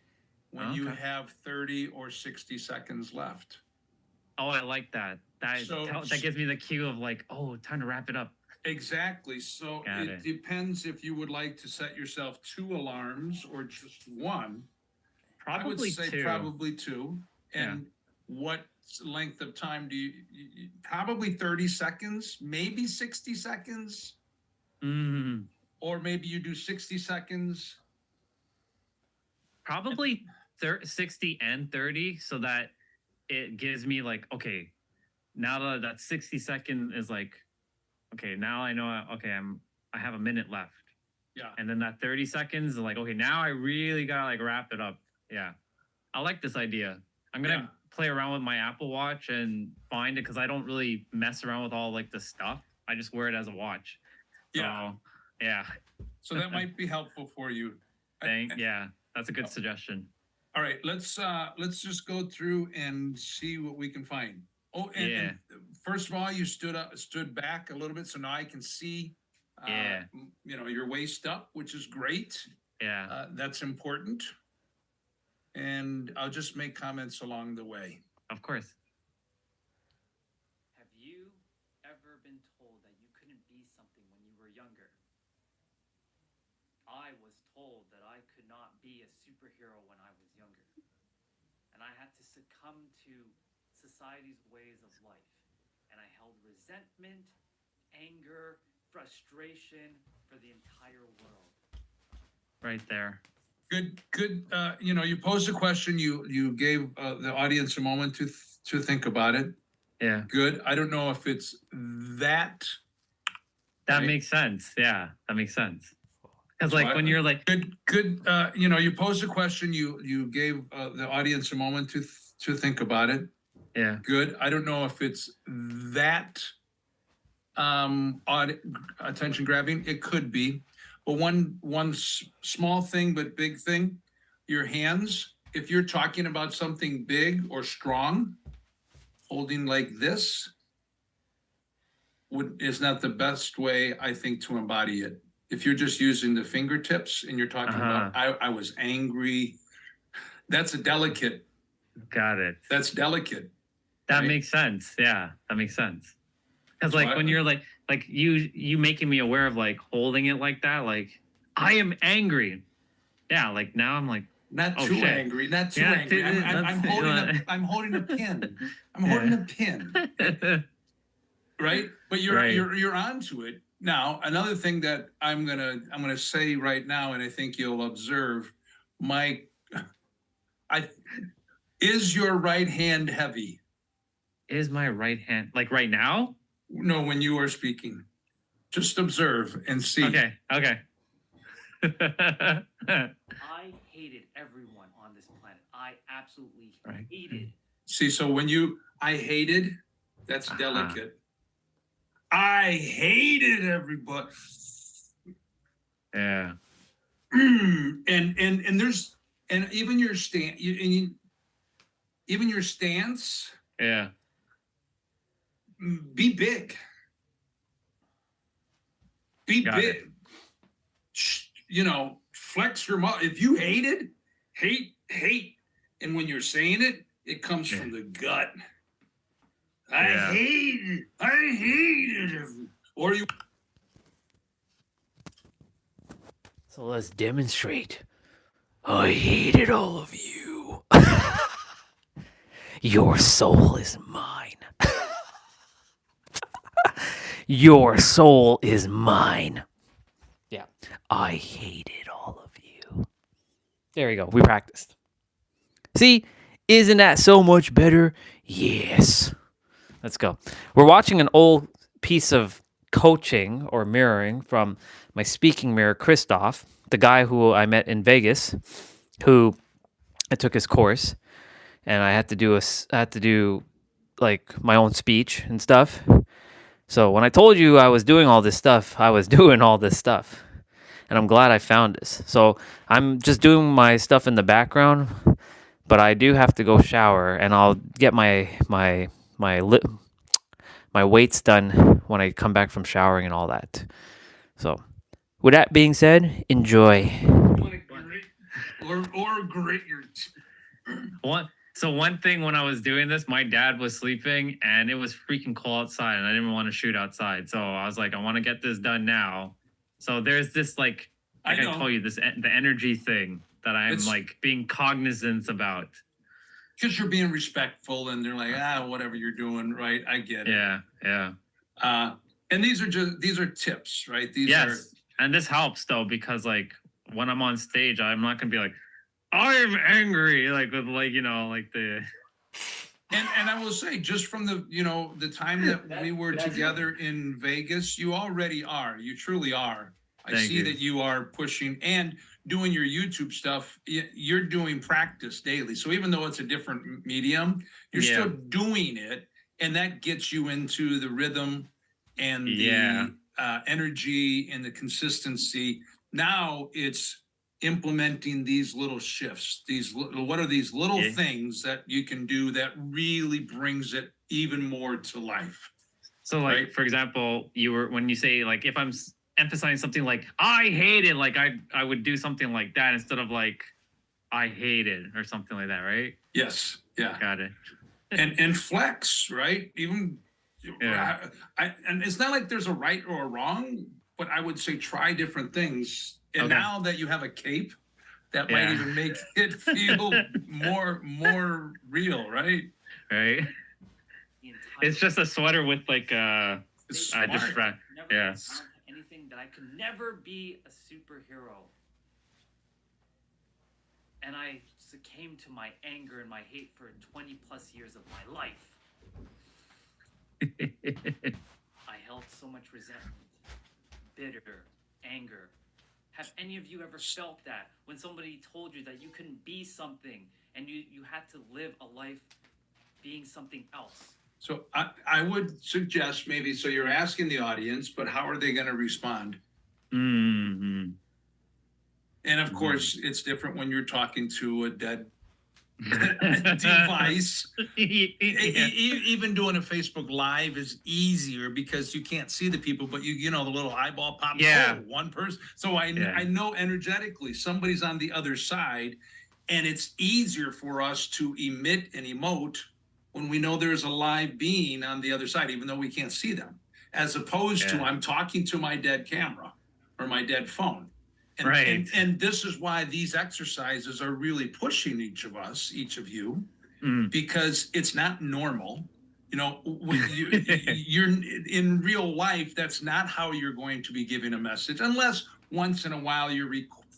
when you have 30 or 60 seconds left. Oh, I like that. That gives me the cue of like, oh, time to wrap it up. Exactly. So it depends if you would like to set yourself 2 alarms or just one. Probably I would say 2. probably 2. And what length of time do you probably 30 seconds, maybe 60 seconds, or maybe you do 60 seconds. Probably 60 and 30, so that it gives me like, okay, now that 60 second is like, okay, now I know, okay, I have a minute left. Yeah. And then that 30 seconds is like, okay, now I really gotta like wrap it up. Yeah. I like this idea. I'm gonna play around with my Apple Watch and find it, because I don't really mess around with all like the stuff. I just wear it as a watch. So, yeah. So that might be helpful for you. Yeah, that's a good suggestion. All right, let's just go through and see what we can find. Oh, and first of all, you stood back a little bit, so now I can see, your waist up, which is great. Yeah, that's important. And I'll just make comments along the way. Of course. Have you ever been told that you couldn't be something when you were younger? I was told that I could not be a superhero when I was younger. And I had to succumb to society's ways of life. And I held resentment, anger, frustration for the entire world. Right there. Good. You posed a question. You gave the audience a moment to think about it. Yeah. Good. I don't know if it's that. That makes sense. Yeah, that makes sense. Because like when you're like good. You posed a question. You gave the audience a moment to think about it. Yeah. Good. I don't know if it's that attention grabbing. It could be. But one small thing, but big thing, your hands, if you're talking about something big or strong, holding like this is not the best way, I think, to embody it. If you're just using the fingertips and you're talking about, I was angry, that's a delicate. Got it. That's delicate. That makes sense. Yeah, that makes sense. Because like when you're like you making me aware of like holding it like that, like I am angry. Yeah, like now I'm like not too angry, not too angry. I'm holding a pin. I'm holding a pin. Right? But you're onto it. Now, another thing that I'm gonna say right now, and I think you'll observe, is your right hand heavy? Is my right hand like right now? No, when you are speaking. Just observe and see. Okay. I hated everyone on this planet. I absolutely hated. See, so when I hated, that's delicate. I hated everybody. Yeah. And there's even your stance. Yeah. Be big. Be big. Flex your muscle. If you hated, hate. And when you're saying it, it comes from the gut. I hated everyone. Or you. So let's demonstrate. I hated all of you. Your soul is mine. Your soul is mine. Yeah. I hated all of you. There we go. We practiced. See? Isn't that so much better? Yes. Let's go. We're watching an old piece of coaching or mirroring from my speaking mirror, Christoph, the guy who I met in Vegas, who I took his course, and I had to do like my own speech and stuff. So when I told you I was doing all this stuff, I was doing all this stuff. And I'm glad I found this. So I'm just doing my stuff in the background, but I do have to go shower, and I'll get my weights done when I come back from showering and all that. So with that being said, enjoy. Or grit your. One thing when I was doing this, my dad was sleeping and it was freaking cold outside and I didn't want to shoot outside. So I was like, I want to get this done now. So there's this like I told you, the energy thing that I'm like being cognizant about. because you're being respectful and they're like, whatever you're doing, right? I get it. Yeah. And these are tips, right? These are, and this helps though, because like when I'm on stage, I'm not gonna be like, I'm angry, like with like, you know, like the. And I will say, just from the, you know, the time that we were together in Vegas, you already are. You truly are. I Thank see you. that you are pushing and doing your YouTube stuff. You're doing practice daily. So even though it's a different medium, you're still doing it. And that gets you into the rhythm and the energy and the consistency. Now it's implementing these little shifts. What are these little things that you can do that really brings it even more to life? So like, right? for example, when you say like, if I'm emphasizing something like I hate it, like I would do something like that instead of like I hate it or something like that, right? Yes. Yeah. Got it. and flex, right? Even and it's not like there's a right or a wrong, but I would say try different things. And now that you have a cape, that might even make it feel more real, right? Right. It's just a sweater with like Never anything that I could never be a superhero. And I succumbed to my anger and my hate for 20 plus years of my life. I held so much resentment, bitter, anger. Have any of you ever felt that when somebody told you that you couldn't be something and you had to live a life being something else? So I would suggest maybe, so you're asking the audience, but how are they going to respond? Mm-hmm. And of course, it's different when you're talking to a dead device. Even doing a Facebook Live is easier because you can't see the people, but you know the little eyeball pops. Oh, one person. So I know energetically somebody's on the other side, and it's easier for us to emit and emote when we know there's a live being on the other side, even though we can't see them, as opposed to I'm talking to my dead camera or my dead phone. And this is why these exercises are really pushing each of you, because it's not normal. You know, when you're in real life, that's not how you're going to be giving a message, unless once in a while you're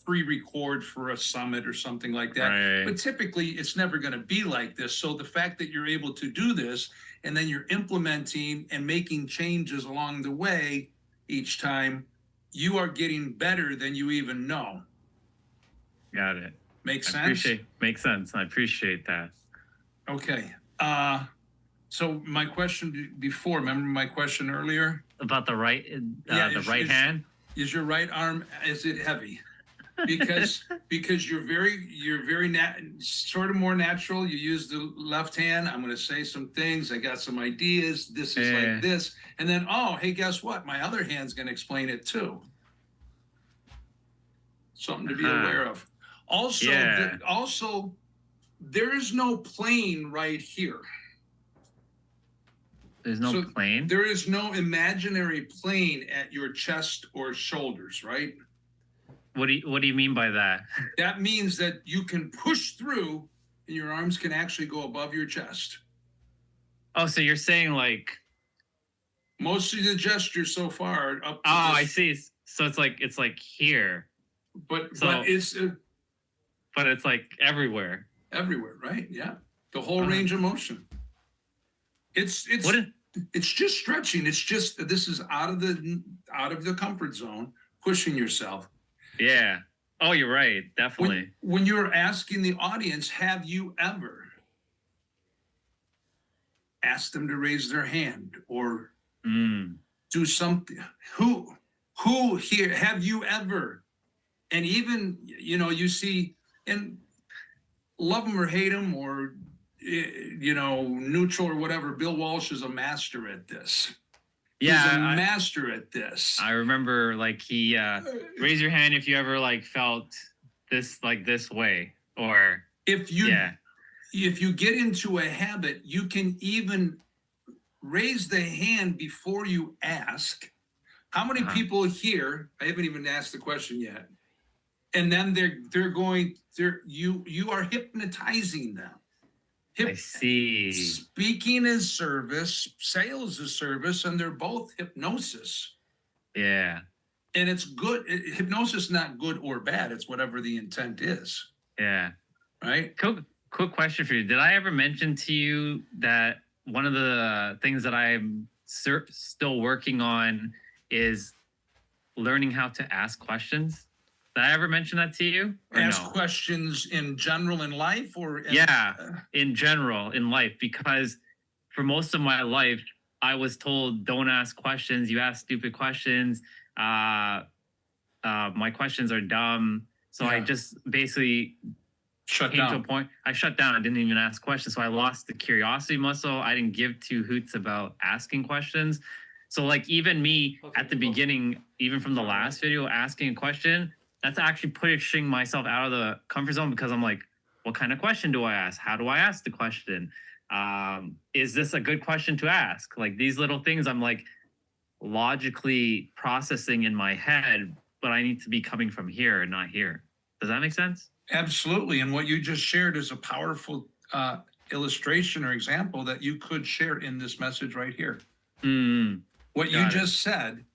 pre-record for a summit or something like that. Right. But typically it's never going to be like this. So the fact that you're able to do this and then you're implementing and making changes along the way each time, you are getting better than you even know. Got it. Makes sense? Makes sense. I appreciate that. Okay. So my question before, remember my question earlier? About the right hand? Is your right arm, is it heavy? Because you're very sort of more natural. You use the left hand. I'm going to say some things. I got some ideas. This is like this. And then, oh, hey, guess what? My other hand's going to explain it too. Something to be aware of. Also, there is no plane right here. There's no plane? There is no imaginary plane at your chest or shoulders, right? What do you mean by that? That means that you can push through and your arms can actually go above your chest. Oh, so you're saying like most of the gestures so far are up to I see. So it's like here. But it's like everywhere. Everywhere, right? Yeah. The whole range of motion. It's just stretching. It's just this is out of the comfort zone, pushing yourself. Yeah. Oh, you're right. Definitely. When you're asking the audience, have you ever asked them to raise their hand or do something? Who here, have you ever? And even, you know, you see, and love them or hate them or, you know, neutral or whatever, Bill Walsh is a master at this. Yeah, he's a master at this. I remember like he raise your hand if you ever like felt this way, or if you get into a habit, you can even raise the hand before you ask. How many people here? I haven't even asked the question yet. And then you are hypnotizing them. I see. Speaking is service, sales is service, and they're both hypnosis. Yeah. And it's good. Hypnosis is not good or bad. It's whatever the intent is. Yeah. Right? Quick question for you. Did I ever mention to you that one of the things that I'm still working on is learning how to ask questions? Did I ever mention that to you? Ask questions in general in life or? In general in life, because for most of my life, I was told, don't ask questions. You ask stupid questions. My questions are dumb. So I just basically came to a point. I shut down. I didn't even ask questions. So I lost the curiosity muscle. I didn't give two hoots about asking questions. So like even me at the beginning, even from the last video, asking a question, that's actually pushing myself out of the comfort zone, because I'm like, what kind of question do I ask? How do I ask the question? Is this a good question to ask? Like these little things I'm like logically processing in my head, but I need to be coming from here and not here. Does that make sense? Absolutely. And what you just shared is a powerful illustration or example that you could share in this message right here. What you just said,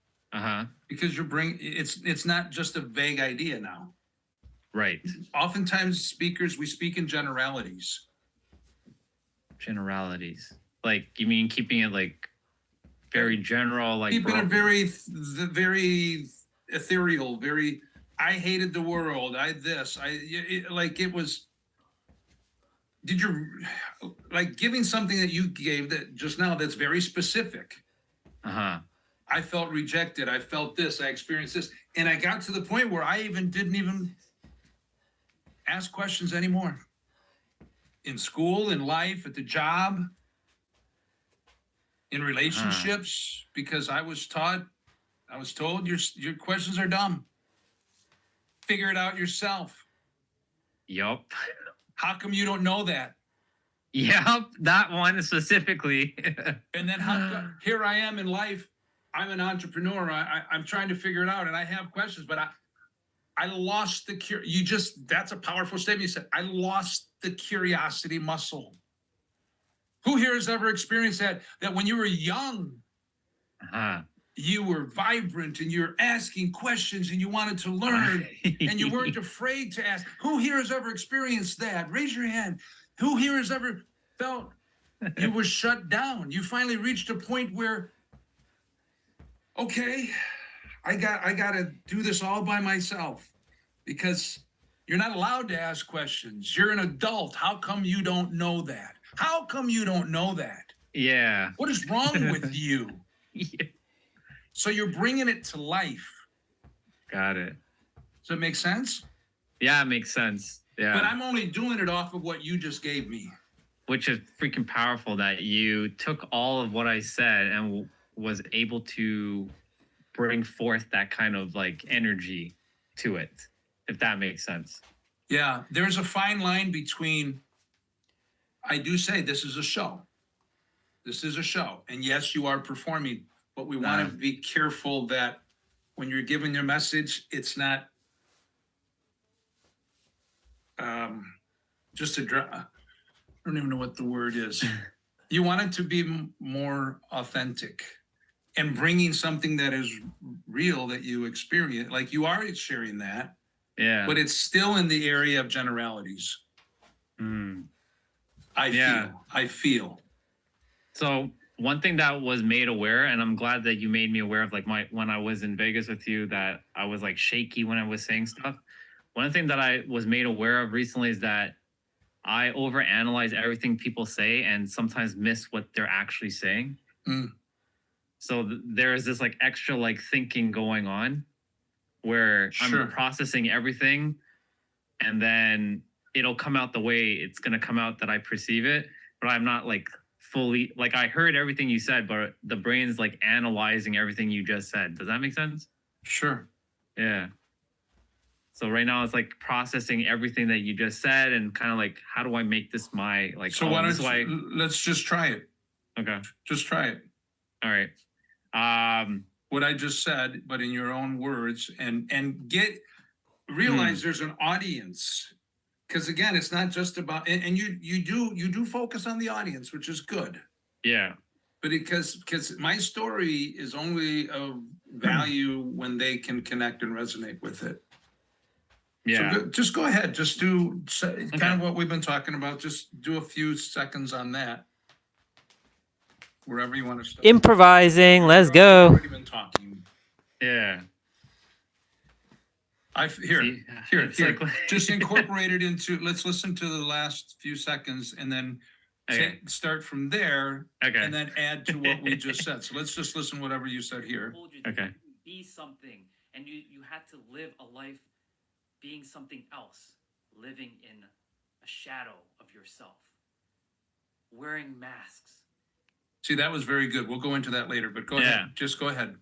because you're bringing, it's not just a vague idea now. Right. Oftentimes speakers, we speak in generalities. Generalities. Like, you mean keeping it like very general, like keeping it very ethereal, very, I hated the world, did you, like giving something that you gave that just now that's very specific. I felt rejected. I felt this. I experienced this. And I got to the point where I didn't even ask questions anymore. In school, in life, at the job, in relationships, because I was told your questions are dumb. Figure it out yourself. Yup. How come you don't know that? Yep, that one specifically. And then here I am in life. I'm an entrepreneur. I'm trying to figure it out, and I have questions, but I lost the that's a powerful statement. You said, I lost the curiosity muscle. Who here has ever experienced that when you were young, you were vibrant and you're asking questions and you wanted to learn and you weren't afraid to ask? Who here has ever experienced that? Raise your hand. Who here has ever felt you were shut down? You finally reached a point where, okay, I got to do this all by myself, because you're not allowed to ask questions. You're an adult. How come you don't know that? How come you don't know that? Yeah. What is wrong with you? So you're bringing it to life. Got it. Does it make sense? Yeah, it makes sense. Yeah. But I'm only doing it off of what you just gave me. Which is freaking powerful that you took all of what I said and was able to bring forth that kind of like energy to it, if that makes sense. Yeah, there's a fine line between, I do say this is a show. This is a show. And yes, you are performing, but we want to be careful that when you're giving your message, it's not just I don't even know what the word is. You want it to be more authentic and bringing something that is real that you experience. Like you are sharing that. Yeah. But it's still in the area of generalities. I feel. So one thing that was made aware, and I'm glad that you made me aware of, like when I was in Vegas with you, that I was like shaky when I was saying stuff. One thing that I was made aware of recently is that I overanalyze everything people say and sometimes miss what they're actually saying. So there is this like extra like thinking going on where I'm processing everything, and then it'll come out the way it's going to come out that I perceive it, but I'm not like fully, like I heard everything you said, but the brain's like analyzing everything you just said. Does that make sense? Sure. Yeah. So right now it's like processing everything that you just said and kind of like, how do I make this my, like, so let's just try it. Okay. Just try it. All right. What I just said, but in your own words, and realize there's an audience. because again, it's not just about, and you do focus on the audience, which is good. Yeah. But because my story is only of value when they can connect and resonate with it. Yeah. So just go ahead. Just do kind of what we've been talking about. Just do a few seconds on that. Wherever you want to start. Improvising. Let's go. I've already been talking. Yeah. Here. Like, Just incorporate it into. Let's listen to the last few seconds and then start from there. Okay. And then add to what we just said. So let's just listen whatever you said here. Okay. Be something, and you had to live a life being something else, living in a shadow of yourself, wearing masks. See, that was very good. We'll go into that later, but go ahead. Just go ahead.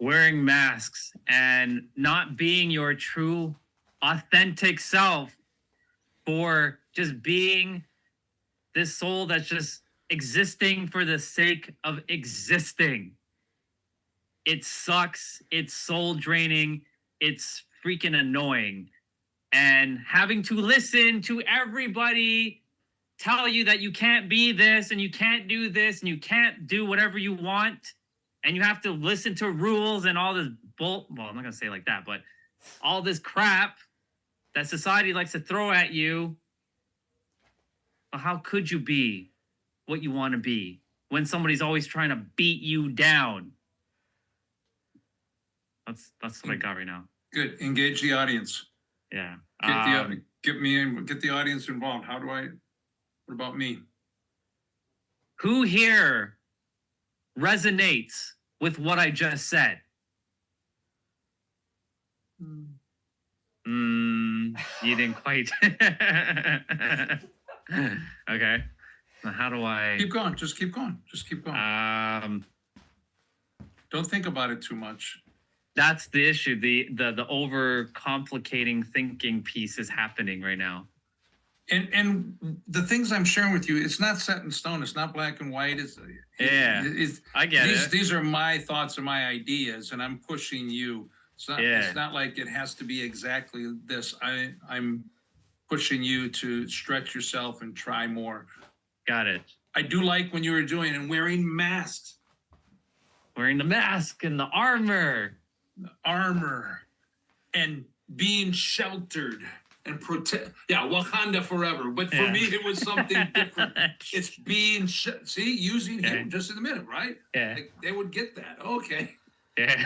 Wearing masks and not being your true, authentic self for just being this soul that's just existing for the sake of existing. It sucks. It's soul draining. It's freaking annoying. And having to listen to everybody tell you that you can't be this and you can't do this and you can't do whatever you want. And you have to listen to rules and all this well, I'm not going to say it like that, but all this crap that society likes to throw at you. Well, how could you be what you want to be when somebody's always trying to beat you down? That's what I got right now. Good. Engage the audience. Yeah. Get the audience involved. What about me? Who here resonates with what I just said? You didn't quite. Okay. Now how do I keep going? Just keep going. Don't think about it too much. That's the issue. The over complicating thinking piece is happening right now. And the things I'm sharing with you, it's not set in stone. It's not black and white. I get it. These are my thoughts and my ideas, and I'm pushing you. It's not like it has to be exactly this. I'm pushing you to stretch yourself and try more. Got it. I do like when you were doing and wearing masks. Wearing the mask and the armor. And being sheltered and protect. Yeah, Wakanda forever. But for me, it was something different. It's being using him just in a minute, right? Yeah. Like, they would get that. Okay. Yeah.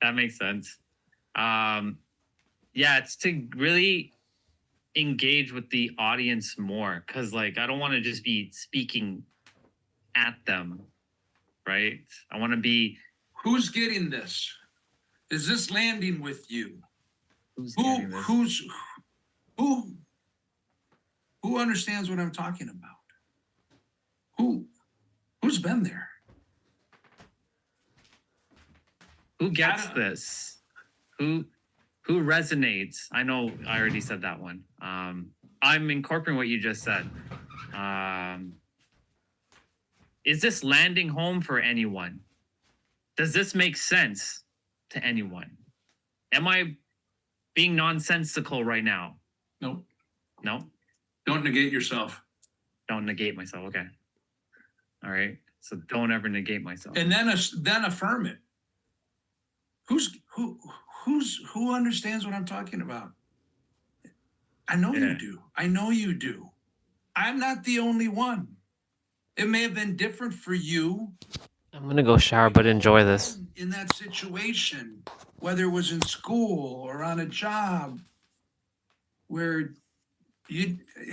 That makes sense. It's to really engage with the audience more, because like I don't want to just be speaking at them, right? I want to be. Who's getting this? Is this landing with you? Who understands what I'm talking about? Who's been there? Who gets this? Who resonates? I know I already said that one. I'm incorporating what you just said. Is this landing home for anyone? Does this make sense to anyone? Am I being nonsensical right now? No. No? Don't negate yourself. Don't negate myself. Okay. All right. So don't ever negate myself. And then affirm it. Who understands what I'm talking about? I know you do. I know you do. I'm not the only one. It may have been different for you. I'm going to go shower, but enjoy this. In that situation, whether it was in school or on a job, where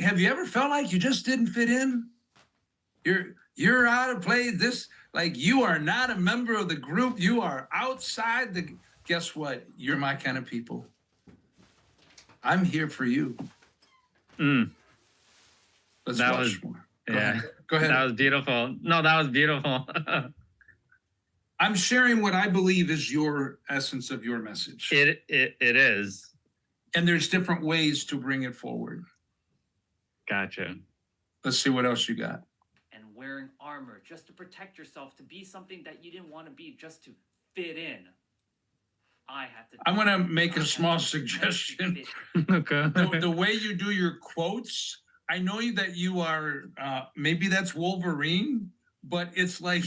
have you ever felt like you just didn't fit in? You're out of place. Like you are not a member of the group. You are outside the. Guess what? You're my kind of people. I'm here for you. Let's watch more. Go ahead. That was beautiful. No, that was beautiful. I'm sharing what I believe is your essence of your message. It is. And there's different ways to bring it forward. Gotcha. Let's see what else you got. And wearing armor just to protect yourself, to be something that you didn't want to be, just to fit in. I had to. I'm gonna make a small suggestion. Okay. The way you do your quotes, I know that you are maybe that's Wolverine, but it's like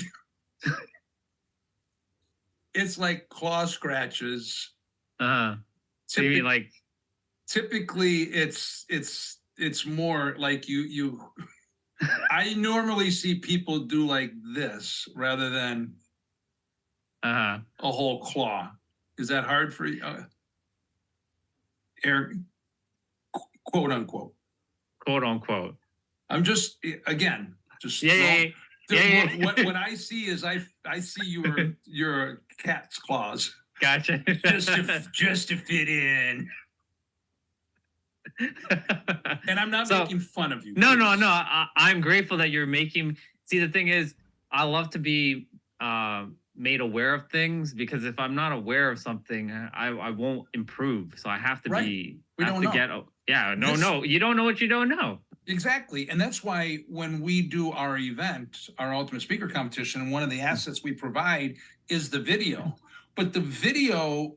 it's like claw scratches. So you mean like typically it's more like you I normally see people do like this rather than a whole claw. Is that hard for you? Eric, quote unquote. Quote unquote. I'm just again just when I see is I see your cat's claws. Gotcha. just to fit in. And I'm not making fun of you. No. I'm grateful that you're making. See, the thing is, I love to be made aware of things, because if I'm not aware of something, I won't improve. So I have to be. We don't know. You don't know what you don't know. Exactly. And that's why when we do our event, our Ultimate Speaker Competition, one of the assets we provide is the video. But the video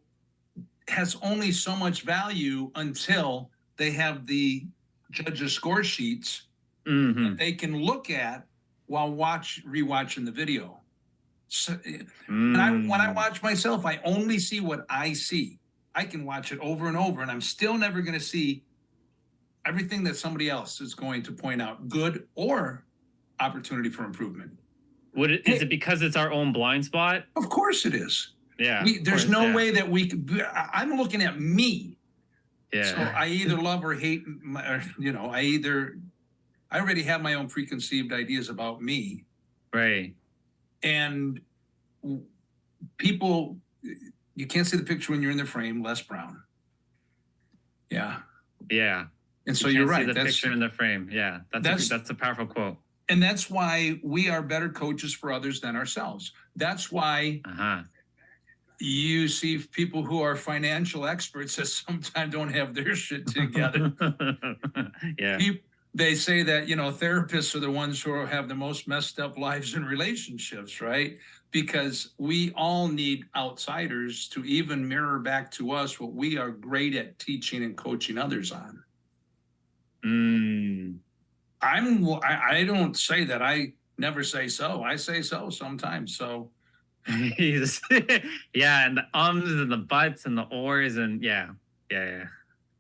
has only so much value until they have the judges' score sheets that they can look at while rewatching the video. So, when I watch myself, I only see what I see. I can watch it over and over, and I'm still never going to see everything that somebody else is going to point out, good or opportunity for improvement. Is it because it's our own blind spot? Of course it is. Yeah. There's no way that we could. I'm looking at me. Yeah. So I either love or hate. I already have my own preconceived ideas about me. Right. And people, you can't see the picture when you're in the frame. Les Brown. Yeah. Yeah. And so you you're can't right. see the That's picture in the frame. Yeah. That's a powerful quote. And that's why we are better coaches for others than ourselves. That's why you see people who are financial experts that sometimes don't have their shit together. Yeah. They say that, therapists are the ones who have the most messed up lives and relationships, right? Because we all need outsiders to even mirror back to us what we are great at teaching and coaching others on. I don't say that. I never say so. I say so sometimes. So yeah, and the ums and the buts and the ors and yeah.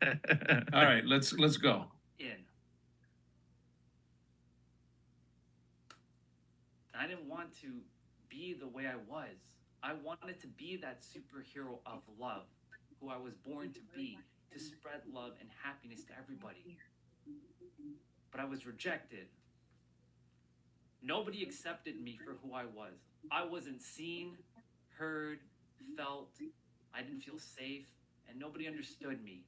All right, let's go. I didn't want to be the way I was. I wanted to be that superhero of love, who I was born to be, to spread love and happiness to everybody. But I was rejected. Nobody accepted me for who I was. I wasn't seen, heard, felt. I didn't feel safe, and nobody understood me.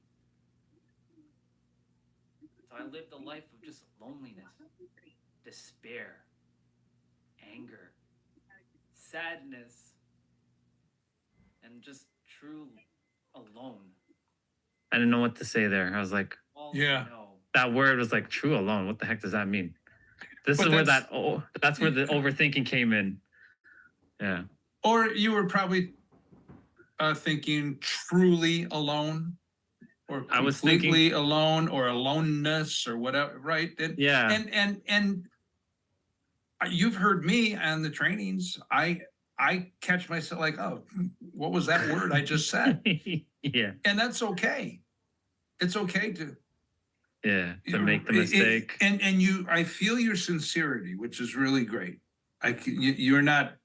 So I lived a life of just loneliness, despair, anger, sadness, and just true alone. I didn't know what to say there. I was like, that word was like true alone. What the heck does that mean? That's where the overthinking came in. Yeah. Or you were probably thinking truly alone, or completely I was thinking alone, or aloneness, or whatever, right? Yeah. And you've heard me on the trainings. I catch myself like, oh, what was that word I just said? Yeah. And that's okay. It's okay to make the mistake. I feel your sincerity, which is really great. You're not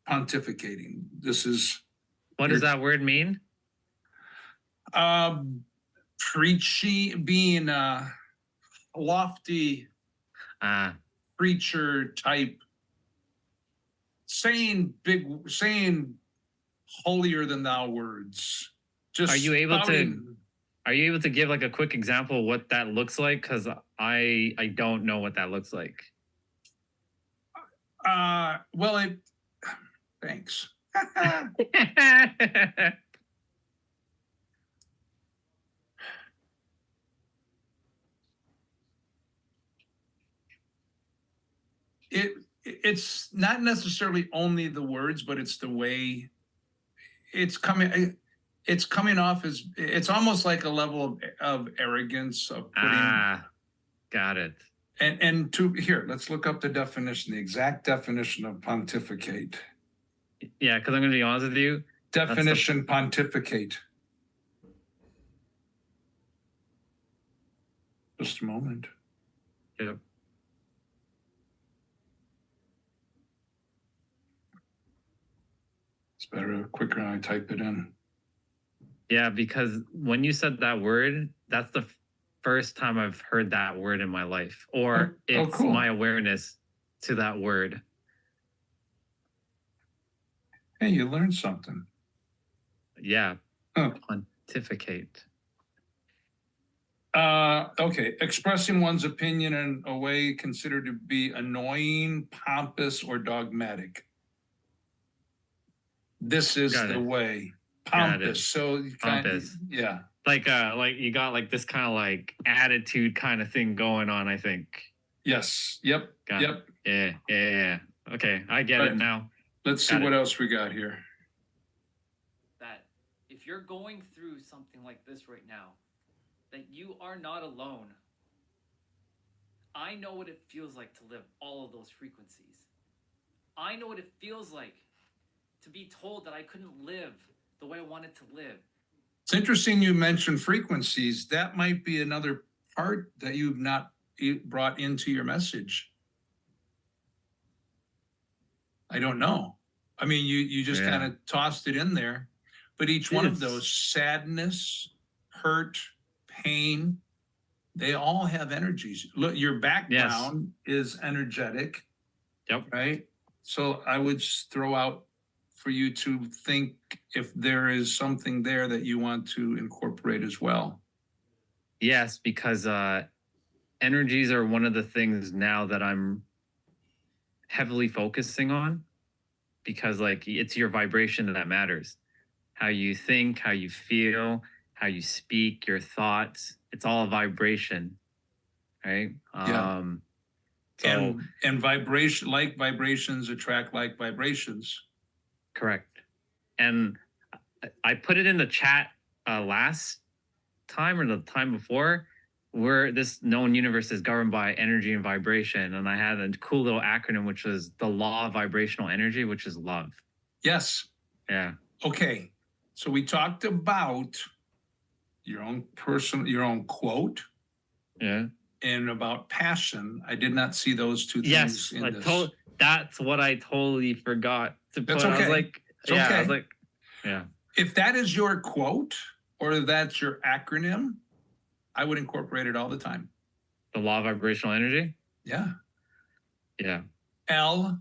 pontificating. This is. What does that word mean? Preachy, being a lofty preacher type, saying holier than thou words. Just Are you able to give like a quick example of what that looks like? Because I don't know what that looks like. Thanks. It's not necessarily only the words, but it's the way it's coming off as, it's almost like a level of arrogance of putting. Got it. And here, let's look up the definition, the exact definition of pontificate. Yeah, because I'm going to be honest with you. Definition pontificate. Just a moment. Yep. It's better, quicker when I type it in. Yeah, because when you said that word, that's the first time I've heard that word in my life, or it's cool. my awareness to that word. Hey, you learned something. Yeah. Pontificate. Okay, expressing one's opinion in a way considered to be annoying, pompous, or dogmatic. This is the way. Pompous. So you pompous. Yeah. Like you got like this kind of like attitude kind of thing going on, I think. Yes. Yep. Got Yep. it. Yeah. Okay, I get it now. Let's see what else we got here. That if you're going through something like this right now, that you are not alone. I know what it feels like to live all of those frequencies. I know what it feels like to be told that I couldn't live the way I wanted to live. It's interesting you mentioned frequencies. That might be another part that you've not brought into your message. I don't know. I mean, you just kind of tossed it in there. But each one of those, sadness, hurt, pain, they all have energies. Look, your background is energetic. Yep. Right? So I would throw out for you to think if there is something there that you want to incorporate as well. Yes, because energies are one of the things now that I'm heavily focusing on, because like it's your vibration that matters. How you think, how you feel, how you speak, your thoughts, it's all a vibration, right? Yeah. And vibration, like vibrations attract like vibrations. Correct. And I put it in the chat last time or the time before, where this known universe is governed by energy and vibration. And I had a cool little acronym, which was the law of vibrational energy, which is love. Yes. Yeah. Okay. So we talked about your own quote. Yeah. And about passion. I did not see those two things in this. That's what I totally forgot to put. That's okay. I was like, I was like, yeah. If that is your quote or that's your acronym, I would incorporate it all the time. The law of vibrational energy? Yeah. Yeah. LOVE.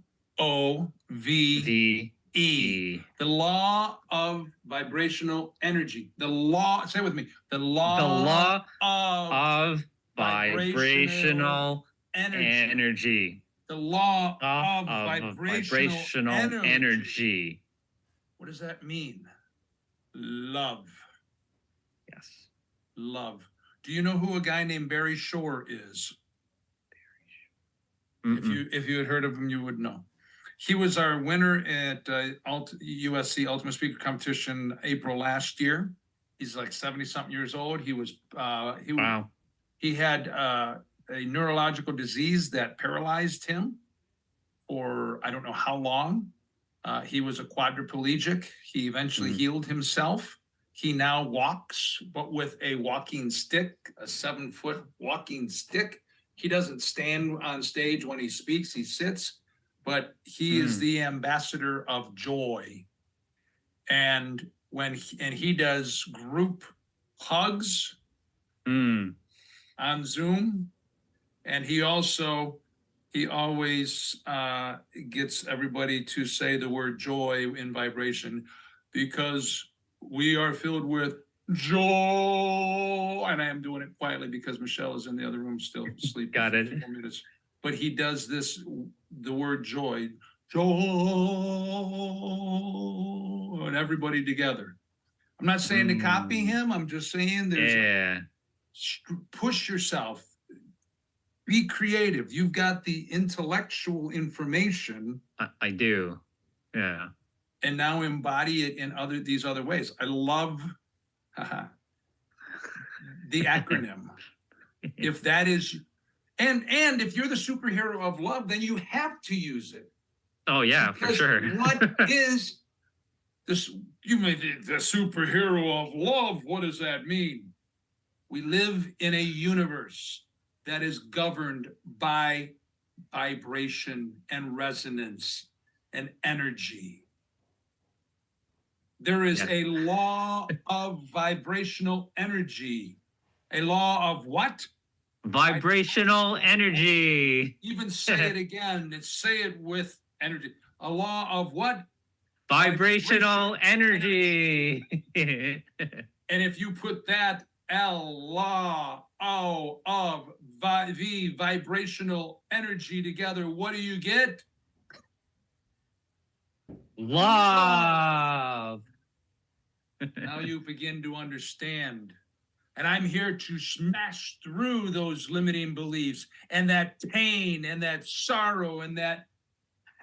The law of vibrational energy. The law, say it with me. The law of vibrational energy. The law of vibrational energy. What does that mean? Love. Yes. Love. Do you know who a guy named Barry Shore is? If you had heard of him, you would know. He was our winner at USC Ultimate Speaker Competition April last year. He's like 70-something years old. He was he had a neurological disease that paralyzed him for I don't know how long. He was a quadriplegic. He eventually healed himself. He now walks, but with a walking stick, a 7-foot walking stick. He doesn't stand on stage when he speaks. He sits. But he is the ambassador of joy. And when he does group hugs on Zoom, and he always gets everybody to say the word joy in vibration, because we are filled with joy. And I am doing it quietly because Michelle is in the other room still asleep. Got it. But he does this, the word joy, and everybody together. I'm not saying to copy him. I'm just saying push yourself. Be creative. You've got the intellectual information. I do. Yeah. and now embody it in these other ways. I love the acronym. If that is, and if you're the superhero of love, then you have to use it. Oh yeah, for Because sure. what is this? You may be the superhero of love. What does that mean? We live in a universe that is governed by vibration and resonance and energy. There is a law of vibrational energy. A law of what? Vibrational energy. Even say it again and say it with energy. A law of what? Vibrational energy. And if you put that law of vibrational energy together, what do you get? Love. Now you begin to understand. And I'm here to smash through those limiting beliefs and that pain and that sorrow and that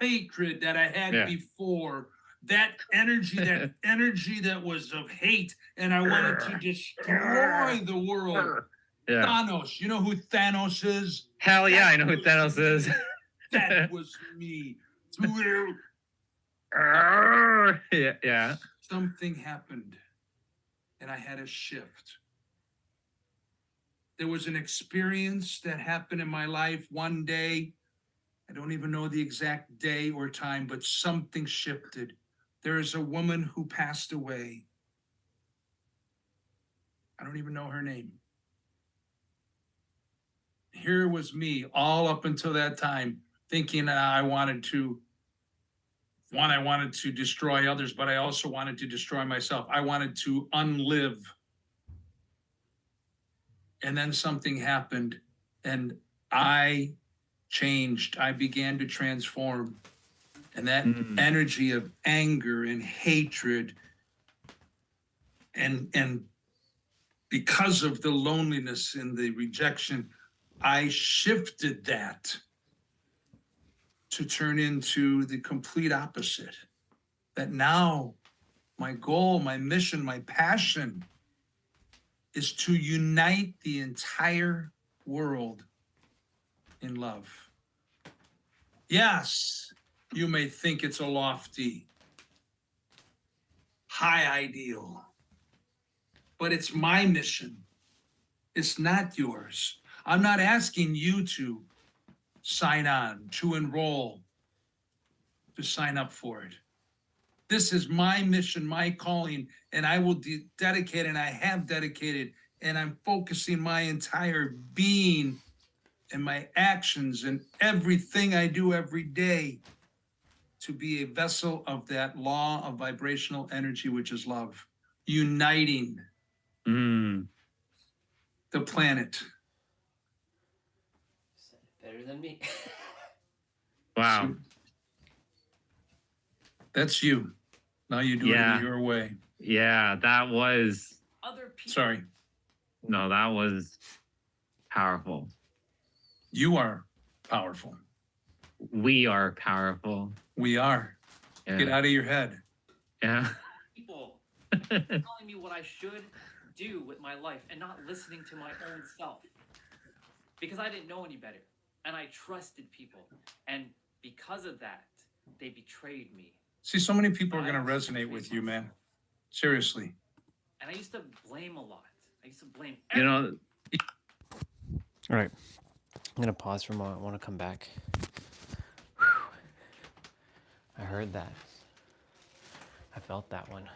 hatred that I had before. That energy that was of hate, and I wanted to destroy the world. Yeah. Thanos, you know who Thanos is? Hell yeah, I know who Thanos is. That was me. Yeah. Something happened, and I had a shift. There was an experience that happened in my life one day. I don't even know the exact day or time, but something shifted. There is a woman who passed away. I don't even know her name. Here was me all up until that time thinking I wanted to destroy others, but I also wanted to destroy myself. I wanted to unlive. And then something happened and I changed. I began to transform. And that energy of anger and hatred and because of the loneliness and the rejection, I shifted that to turn into the complete opposite. That now my goal, my mission, my passion is to unite the entire world in love. Yes, you may think it's a lofty, high ideal, but it's my mission. It's not yours. I'm not asking you to sign on, to enroll, to sign up for it. This is my mission, my calling, and I will dedicate, and I have dedicated, and I'm focusing my entire being and my actions and everything I do every day to be a vessel of that law of vibrational energy, which is love, uniting the planet. Better than me. Wow. That's you. Now you do it in your way. Yeah, that was. Other people. Sorry. No, that was powerful. You are powerful. We are powerful. We are. Yeah. Get out of your head. Yeah. People telling me what I should do with my life and not listening to my own self. Because I didn't know any better. And I trusted people. And because of that, they betrayed me. See, so many people are going to resonate with you, man. Seriously. And I used to blame a lot. I used to blame You know. All right. I'm going to pause for a moment. I want to come back. I heard that. I felt that one.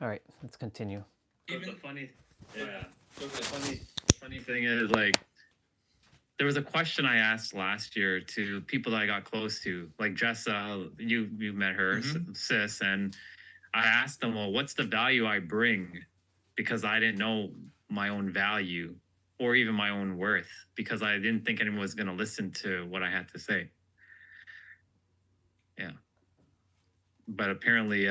All right, let's continue. But the funny, the funny thing is, like, there was a question I asked last year to people that I got close to, like Jessa. You met her, sis, and I asked them, well, what's the value I bring? Because I didn't know my own value or even my own worth, because I didn't think anyone was going to listen to what I had to say. Yeah. But apparently,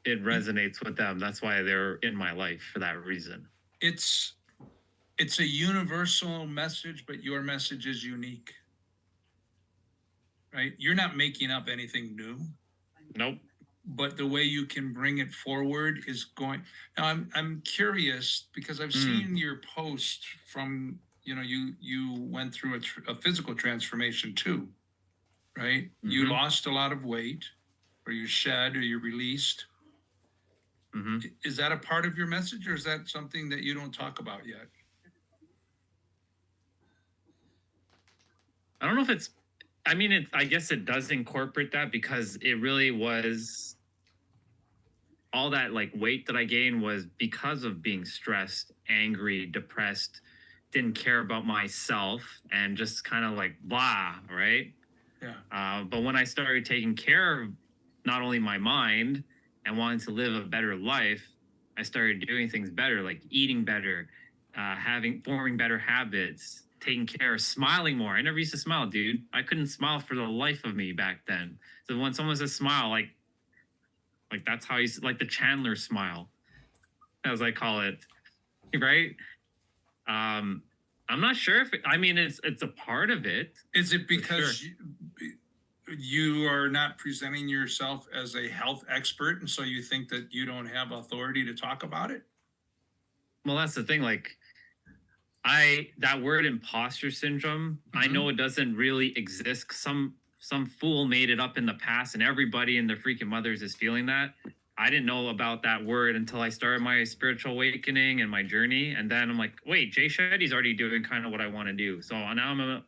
it resonates with them. That's why they're in my life, for that reason. It's a universal message, but your message is unique, right? You're not making up anything new. Nope. But the way you can bring it forward is going. Now, I'm curious because I've seen your post from, you went through a physical transformation too, right? You lost a lot of weight, or you shed, or you released. Is that a part of your message, or is that something that you don't talk about yet? I don't know if it's, I mean, I guess it does incorporate that, because it really was, all that like weight that I gained was because of being stressed, angry, depressed, didn't care about myself, and just kind of like blah, right? Yeah. But when I started taking care of not only my mind and wanting to live a better life, I started doing things better, like eating better, forming better habits, taking care, smiling more. I never used to smile, dude. I couldn't smile for the life of me back then. So when someone says smile, like that's how like the Chandler smile, as I call it, right? I'm not sure if it's a part of it. Is it because you are not presenting yourself as a health expert, and so you think that you don't have authority to talk about it? Well, that's the thing. Like, that word imposter syndrome, I know it doesn't really exist. Some fool made it up in the past, and everybody and their freaking mothers is feeling that. I didn't know about that word until I started my spiritual awakening and my journey. And then I'm like, wait, Jay Shetty's already doing kind of what I want to do. So now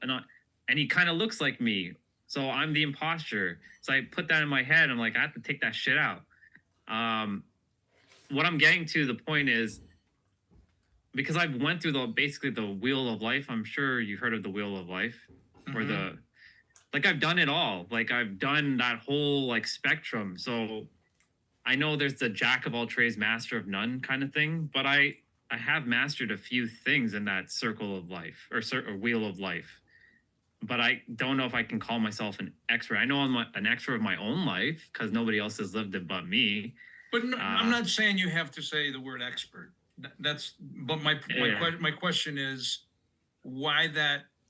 and he kind of looks like me. So I'm the imposter. So I put that in my head. I'm like, I have to take that shit out. What I'm getting to, the point is, because I've went through basically the wheel of life. I'm sure you've heard of the wheel of life, or I've done it all. Like, I've done that whole like spectrum. So I know there's the jack of all trades, master of none kind of thing, but I have mastered a few things in that circle of life, or wheel of life. But I don't know if I can call myself an expert. I know I'm an expert of my own life because nobody else has lived it but me. But no, I'm not saying you have to say the word expert. But my question is why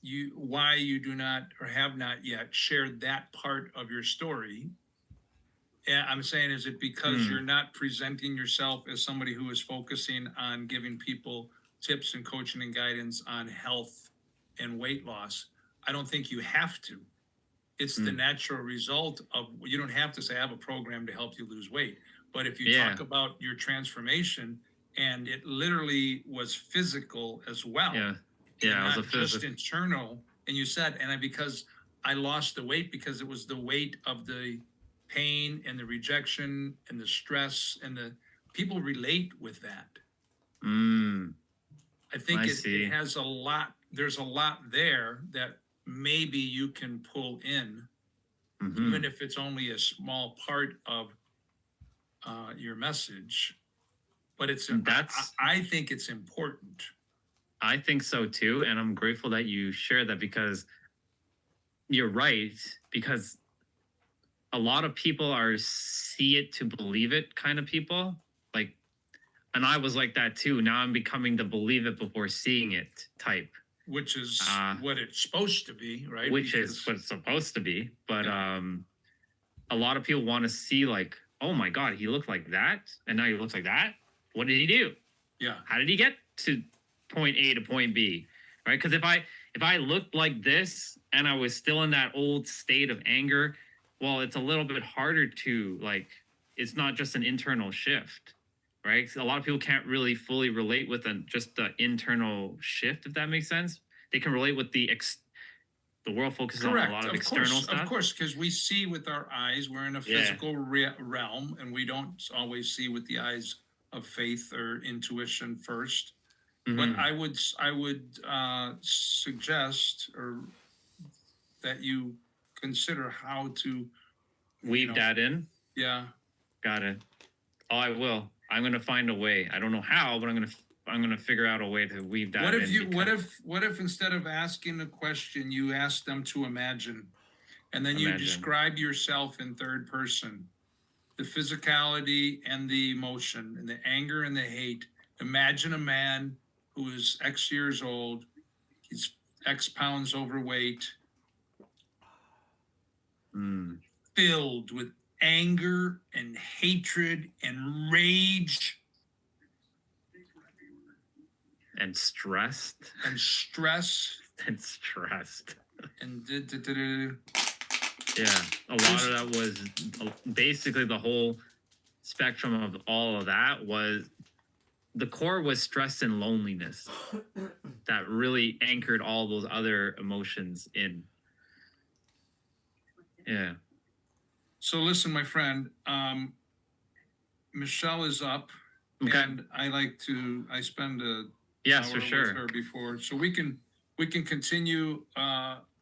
you do not, or have not yet, shared that part of your story. And I'm saying, is it because you're not presenting yourself as somebody who is focusing on giving people tips and coaching and guidance on health and weight loss? I don't think you have to. It's the natural result of, you don't have to say, I have a program to help you lose weight. But if you talk about your transformation, and it literally was physical as well. It was a physical. Just internal. And you said, because I lost the weight because it was the weight of the pain and the rejection and the stress, and the people relate with that. I think it has a lot. There's a lot there that maybe you can pull in, even if it's only a small part of your message. But I think it's important. I think so too, and I'm grateful that you share that, because you're right. Because a lot of people are see it to believe it kind of people. Like, and I was like that too. Now I'm becoming the believe it before seeing it type. Which is what it's supposed to be, right? Which is what it's supposed to be. But a lot of people want to see, like, oh my God, he looked like that, and now he looks like that. What did he do? Yeah. How did he get to point A to point B? Right? Because if I looked like this and I was still in that old state of anger, well, it's a little bit harder to, like, it's not just an internal shift, right? A lot of people can't really fully relate with just the internal shift, if that makes sense. They can relate with The world focuses Correct. on a lot of Of external course, stuff. Of course, because we see with our eyes. We're in a Yeah. physical realm, and we don't always see with the eyes of faith or intuition first. But Mhm. I would suggest that you consider how to Weave that in. Yeah. Got it. Oh, I will. I'm gonna find a way. I don't know how, but I'm gonna figure out a way to weave that What if in. you what if instead of asking a question, you ask them to imagine, and then you Imagine. describe yourself in third person, the physicality and the emotion, and the anger and the hate. Imagine a man who is X years old, he's X pounds overweight, filled with anger and hatred and rage and stressed. and stress And stressed. and Yeah, a lot of that was basically the whole spectrum of all of that was the core was stress and loneliness that really anchored all those other emotions in. Yeah. So listen, my friend, Michelle is up, and I spend a Yes, hour for sure. with her before, so we can continue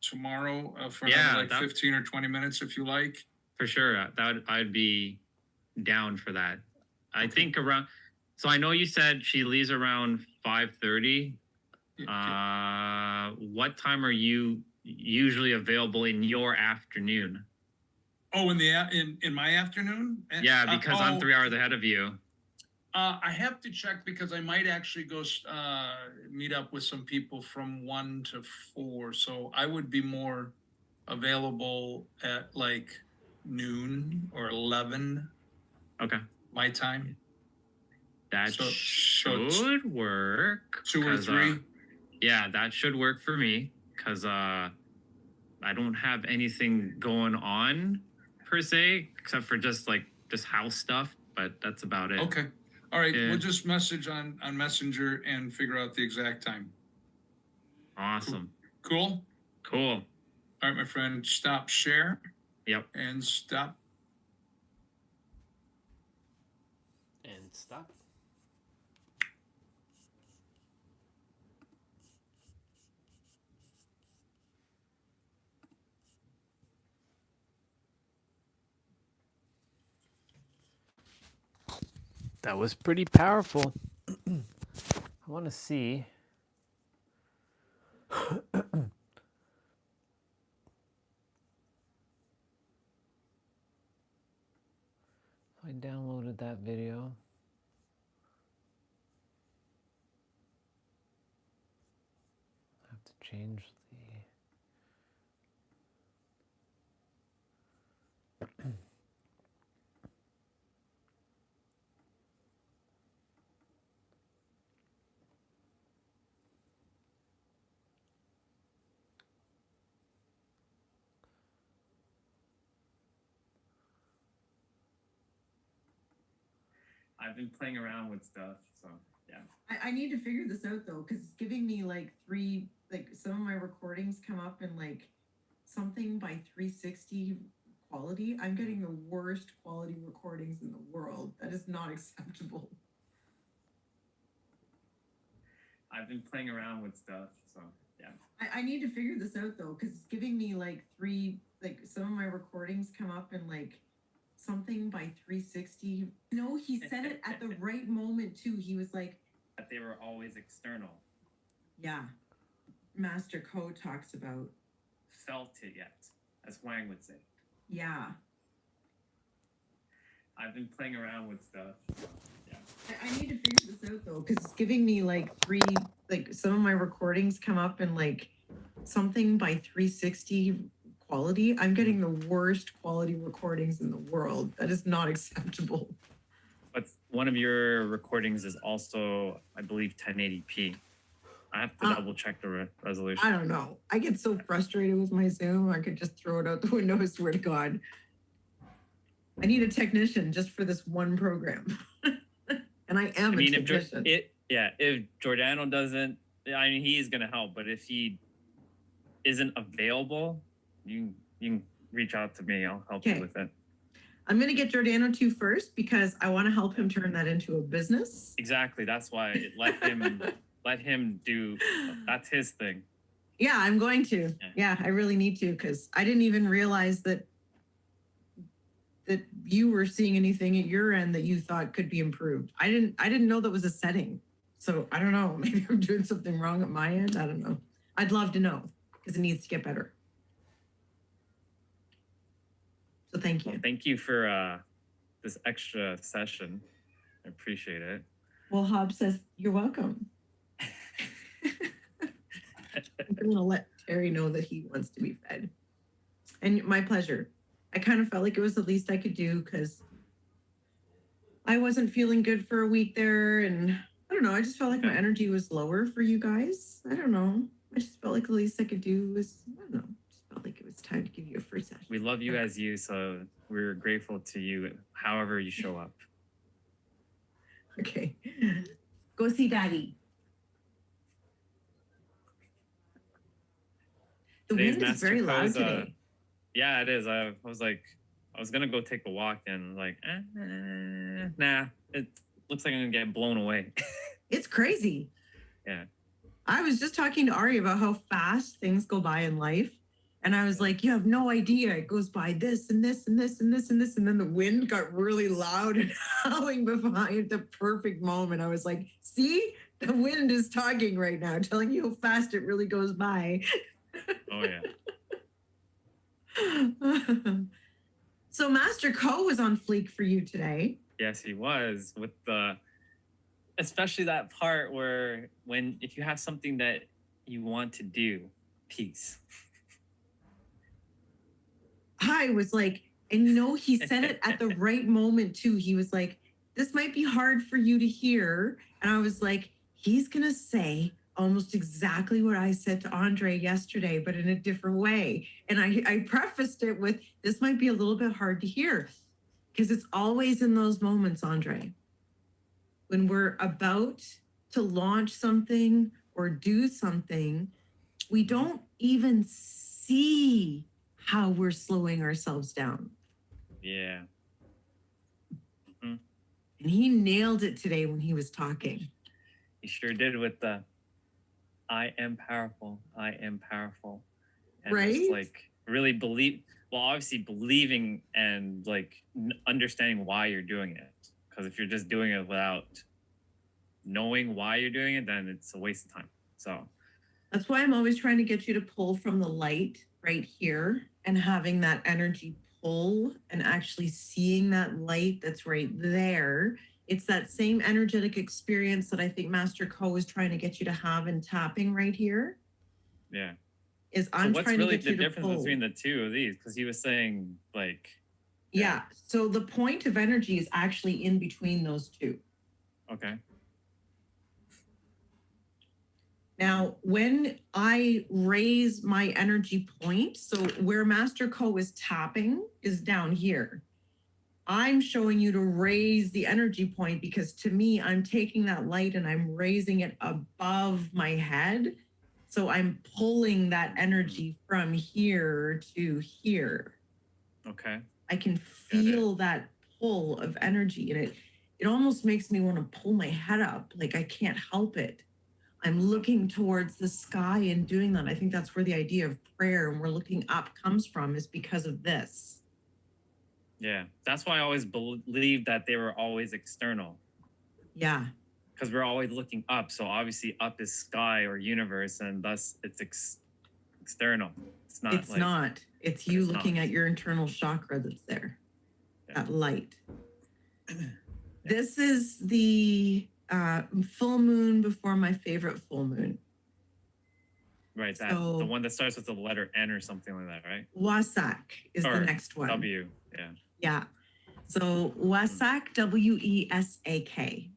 tomorrow for Yeah, another 15 or 20 minutes if you like. For sure. I'd be down for that. I think around, so I know you said she leaves around 5:30. What time are you usually available in your afternoon? Oh, in my afternoon? Yeah, because I'm 3 hours ahead of you. I have to check because I might actually go meet up with some people from 1 to 4. So I would be more available at like noon or 11. Okay. My time. That should work. 2 or 3. Yeah, that should work for me because I don't have anything going on per se, except for just house stuff, but that's about it. Okay. All right. Yeah. We'll just message on Messenger and figure out the exact time. Awesome. Cool? Cool. All right, my friend. Stop share. Yep. And stop. And stop. That was pretty powerful. I want to see. I downloaded that video. I have to change the. I've been playing around with stuff, so yeah. I need to figure this out though, because it's giving me like some of my recordings come up in like something by 360 quality. I'm getting the worst quality recordings in the world. That is not acceptable. I've been playing around with stuff, so yeah. I need to figure this out though, because it's giving me like some of my recordings come up in like something by 360. No, he said it at the right moment too. He was like That they were always external. Yeah. Master Code talks about. Felt it yet, as Wang would say. Yeah. I've been playing around with stuff, so yeah. I need to figure this out though, because it's giving me like some of my recordings come up in like something by 360 quality. I'm getting the worst quality recordings in the world. That is not acceptable. But one of your recordings is also, I believe, 1080p. I have to double check the resolution. I don't know. I get so frustrated with my Zoom. I could just throw it out the window, I swear to God. I need a technician just for this one program. And I am a technician. If Giordano doesn't, I mean, he's going to help, but if he isn't available, you can reach out to me. I'll help you with it. I'm going to get Giordano too first because I want to help him turn that into a business. Exactly. That's why let him do. That's his thing. Yeah, I'm going to. Yeah, I really need to because I didn't even realize that you were seeing anything at your end that you thought could be improved. I didn't know that was a setting. So I don't know. Maybe I'm doing something wrong at my end. I don't know. I'd love to know because it needs to get better. So thank you. Thank you for this extra session. I appreciate it. Well, Hob says you're welcome. I'm going to let Terry know that he wants to be fed. And my pleasure. I kind of felt like it was the least I could do because I wasn't feeling good for a week there. And I don't know. I just felt like my energy was lower for you guys. I don't know. I just felt like the least I could do was, I don't know. Just felt like it was time to give you a free session. We love you as you, so we're grateful to you however you show up. Okay. Go see Daddy. The Today's wind is very loud today. Yeah, it is. I was like, I was gonna go take a walk and like, nah, it looks like I'm gonna get blown away. It's crazy. Yeah. I was just talking to Ari about how fast things go by in life. And I was like, you have no idea. It goes by this and this and this and this and this. And then the wind got really loud and howling behind the perfect moment. I was like, see, the wind is talking right now, telling you how fast it really goes by. Oh, yeah. So Master Co was on fleek for you today. Yes, he was, with especially that part where if you have something that you want to do, peace. I was like, and he said it at the right moment too. He was like, this might be hard for you to hear. And I was like, he's going to say almost exactly what I said to Andre yesterday, but in a different way. And I prefaced it with, this might be a little bit hard to hear because it's always in those moments, Andre, when we're about to launch something or do something, we don't even see how we're slowing ourselves down. Yeah. And he nailed it today when he was talking. He sure did with the I am powerful, I am powerful. And right? Just like really obviously believing and like understanding why you're doing it. Because if you're just doing it without knowing why you're doing it, then it's a waste of time. So that's why I'm always trying to get you to pull from the light right here and having that energy pull and actually seeing that light that's right there. It's that same energetic experience that I think Master Co is trying to get you to have in tapping right here. Yeah. I'm what's trying really to get you the to difference pull. between the two of these? Because he was saying like. Yeah. So the point of energy is actually in between those two. Okay. Now, when I raise my energy point, so where Master Co is tapping is down here. I'm showing you to raise the energy point because to me, I'm taking that light and I'm raising it above my head. So I'm pulling that energy from here to here. Okay. I can feel that pull of energy, and it almost makes me want to pull my head up. Like I can't help it. I'm looking towards the sky and doing that. I think that's where the idea of prayer and we're looking up comes from, is because of this. Yeah, that's why I always believed that they were always external. Yeah. Because we're always looking up. So obviously up is sky or universe, and thus it's external. It's not. It's not. It's you looking at your internal chakra that's there. Yeah. That light. This is the full moon before my favorite full moon. Right, the one that starts with the letter N or something like that, right? Wasak is the next one. W, yeah. Yeah. So Wesak, W-E-S-A-K.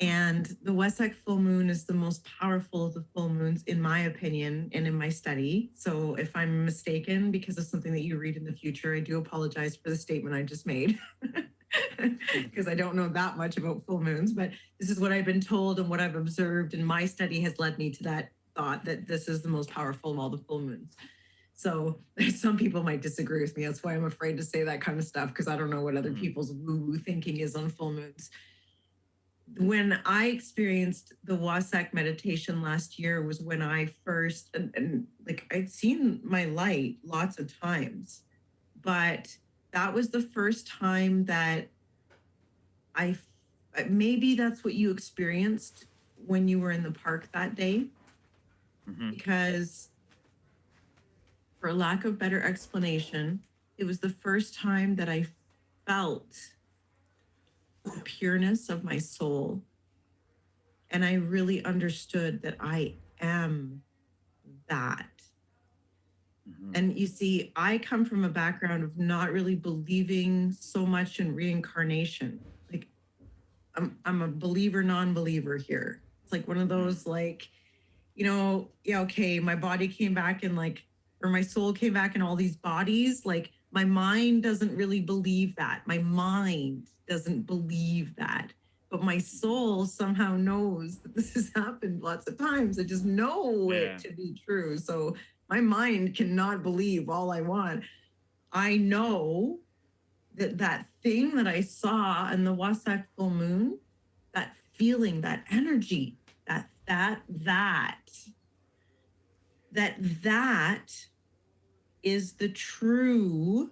And the Wesak full moon is the most powerful of the full moons, in my opinion, and in my study. So if I'm mistaken because of something that you read in the future, I do apologize for the statement I just made. Because I don't know that much about full moons, but this is what I've been told and what I've observed, and my study has led me to that thought that this is the most powerful of all the full moons. So some people might disagree with me. That's why I'm afraid to say that kind of stuff, because I don't know what other people's woo-woo thinking is on full moons. When I experienced the Wasak meditation last year was when I first, and like I'd seen my light lots of times, but that was the first time that maybe that's what you experienced when you were in the park that day, because for lack of better explanation, it was the first time that I felt the pureness of my soul. And I really understood that I am that. And you see, I come from a background of not really believing so much in reincarnation. Like I'm a believer, non-believer here. It's like one of those like, you know, yeah, okay, my body came back in like, or my soul came back in all these bodies. Like my mind doesn't really believe that. My mind doesn't believe that. But my soul somehow knows that this has happened lots of times. I just know it to be true. So my mind cannot believe all I want. I know that that thing that I saw in the Wasak full moon, that feeling, that energy, that is the true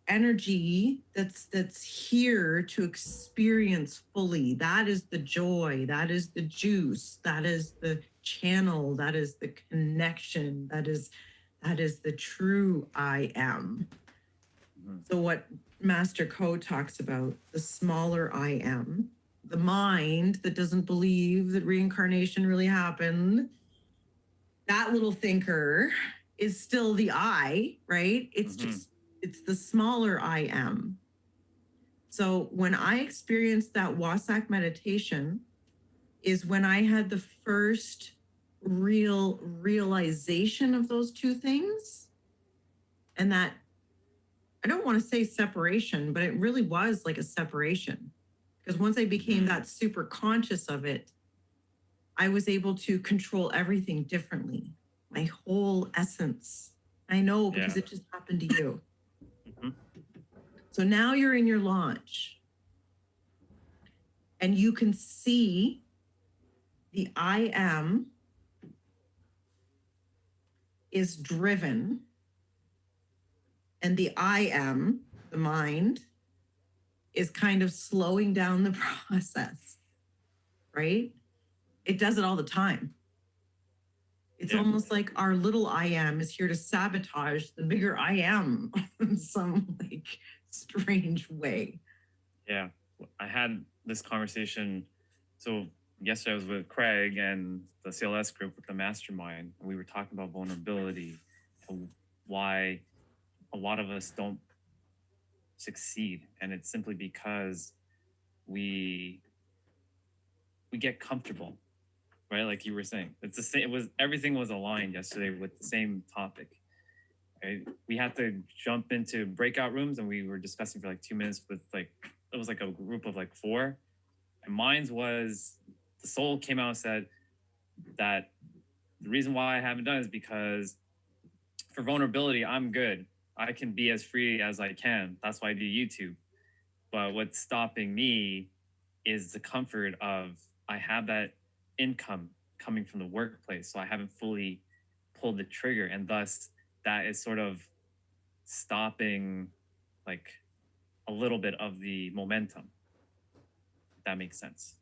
energy that's here to experience fully. That is the joy, that is the juice, that is the channel, that is the connection, that is the true I am. So what Master Ko talks about, the smaller I am, the mind that doesn't believe that reincarnation really happened, that little thinker is still the I, right? It's just, it's the smaller I am. So when I experienced that Wasak meditation is when I had the first real realization of those two things. And that, I don't want to say separation, but it really was like a separation. Because once I became that super conscious of it, I was able to control everything differently. My whole essence. I know because it just happened to you. So now you're in your launch and you can see the I am is driven and the I am, the mind, is kind of slowing down the process, right? It does it all the time. It's almost like our little I am is here to sabotage the bigger I am in some like strange way. Yeah, I had this conversation. So yesterday I was with Craig and the CLS group with the mastermind, and we were talking about vulnerability and why a lot of us don't succeed. And it's simply because we get comfortable, right? Like you were saying, it's the same. Everything was aligned yesterday with the same topic. Right? We had to jump into breakout rooms, and we were discussing for like 2 minutes with like, it was like a group of like 4. And mine's was, the soul came out and said that the reason why I haven't done is because for vulnerability, I'm good. I can be as free as I can. That's why I do YouTube. But what's stopping me is the comfort of I have that income coming from the workplace. So I haven't fully pulled the trigger. And thus that is sort of stopping like a little bit of the momentum. If that makes sense.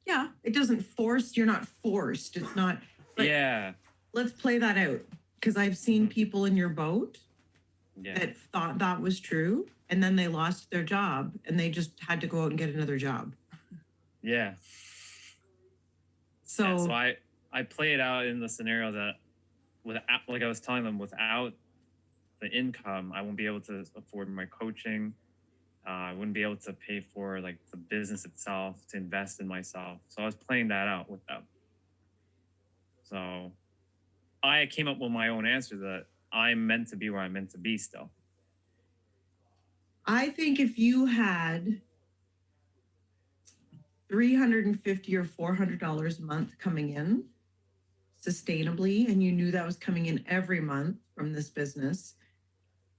Yeah, it doesn't force, you're not forced. It's not. Yeah. Let's play that out. Because I've seen people in your boat that thought that was true. And then they lost their job and they just had to go out and get another job. Yeah. So I play it out in the scenario that without, like I was telling them, without the income, I won't be able to afford my coaching. I wouldn't be able to pay for like the business itself, to invest in myself. So I was playing that out with them. So I came up with my own answer that I'm meant to be where I'm meant to be still. I think if you had $350 or $400 a month coming in, sustainably and you knew that was coming in every month from this business,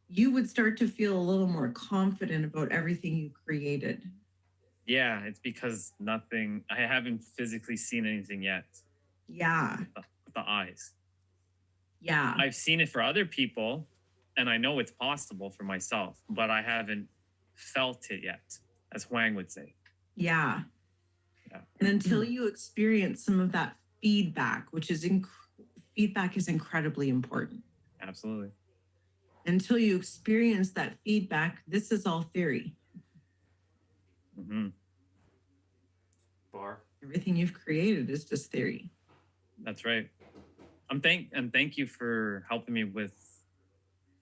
you would start to feel a little more confident about everything you created. Yeah, it's because I haven't physically seen anything yet. Yeah. With the eyes. Yeah. I've seen it for other people and I know it's possible for myself, but I haven't felt it yet, as Huang would say. Yeah. Yeah. And until you experience some of that feedback, which is feedback is incredibly important. Absolutely. Until you experience that feedback, this is all theory. Mm-hmm. Bar. Everything you've created is just theory. That's right. Thank you for helping me with,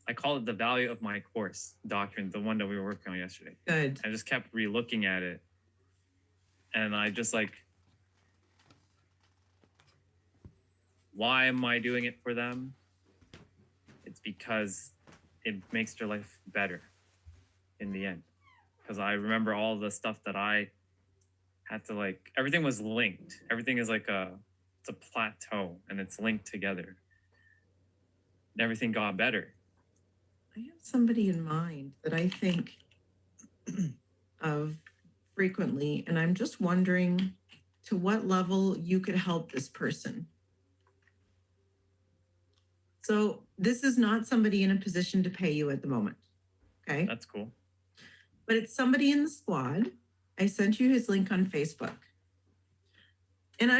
I call it the value of my course doctrine, the one that we were working on yesterday. Good. I just kept re-looking at it. And I just like, why am I doing it for them? It's because it makes their life better in the end. Because I remember all the stuff that I had to like, everything was linked. Everything is like it's a plateau and it's linked together. And everything got better. I have somebody in mind that I think of frequently, and I'm just wondering to what level you could help this person. So this is not somebody in a position to pay you at the moment. Okay. That's cool. But it's somebody in the squad. I sent you his link on Facebook. And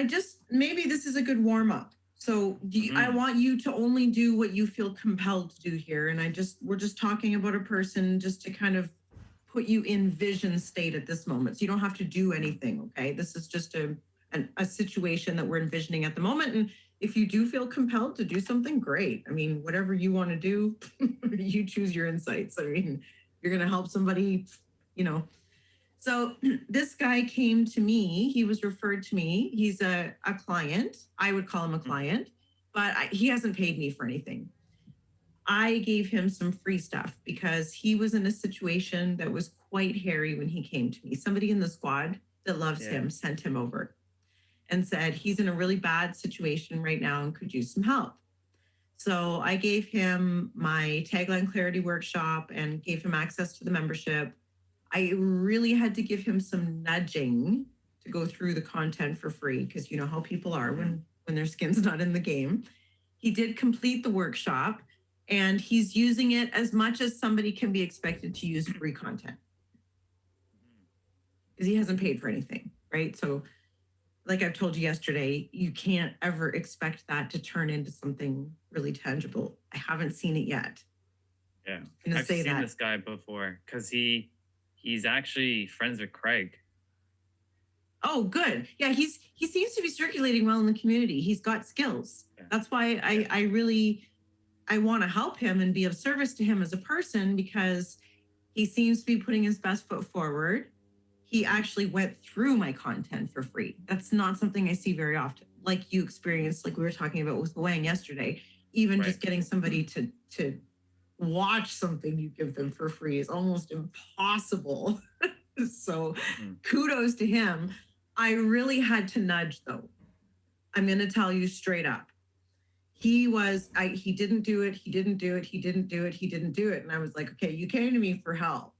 maybe this is a good warm up. So I want you to only do what you feel compelled to do here. And we're just talking about a person just to kind of put you in vision state at this moment. So you don't have to do anything. Okay. This is just a situation that we're envisioning at the moment. And if you do feel compelled to do something, great. I mean, whatever you want to do, you choose your insights. I mean, you're going to help somebody, So this guy came to me. He was referred to me. He's a client. I would call him a client, but he hasn't paid me for anything. I gave him some free stuff because he was in a situation that was quite hairy when he came to me. Somebody in the squad that loves him sent him over and said, he's in a really bad situation right now and could use some help. So I gave him my tagline clarity workshop and gave him access to the membership. I really had to give him some nudging to go through the content for free because you know how people are when their skin's not in the game. He did complete the workshop and he's using it as much as somebody can be expected to use free content because he hasn't paid for anything, right? So like I've told you yesterday, you can't ever expect that to turn into something really tangible. I haven't seen it yet. Yeah, I've seen this guy before because he's actually friends with Craig. Oh, good. Yeah, he seems to be circulating well in the community. He's got skills. Yeah. That's why I want to help him and be of service to him as a person because he seems to be putting his best foot forward. He actually went through my content for free. That's not something I see very often. Like you experienced, like we were talking about with Wang yesterday, even just getting somebody to watch something you give them for free is almost impossible. So kudos to him. I really had to nudge though. I'm going to tell you straight up. He didn't do it. He didn't do it. He didn't do it. He didn't do it. And I was like, okay, you came to me for help.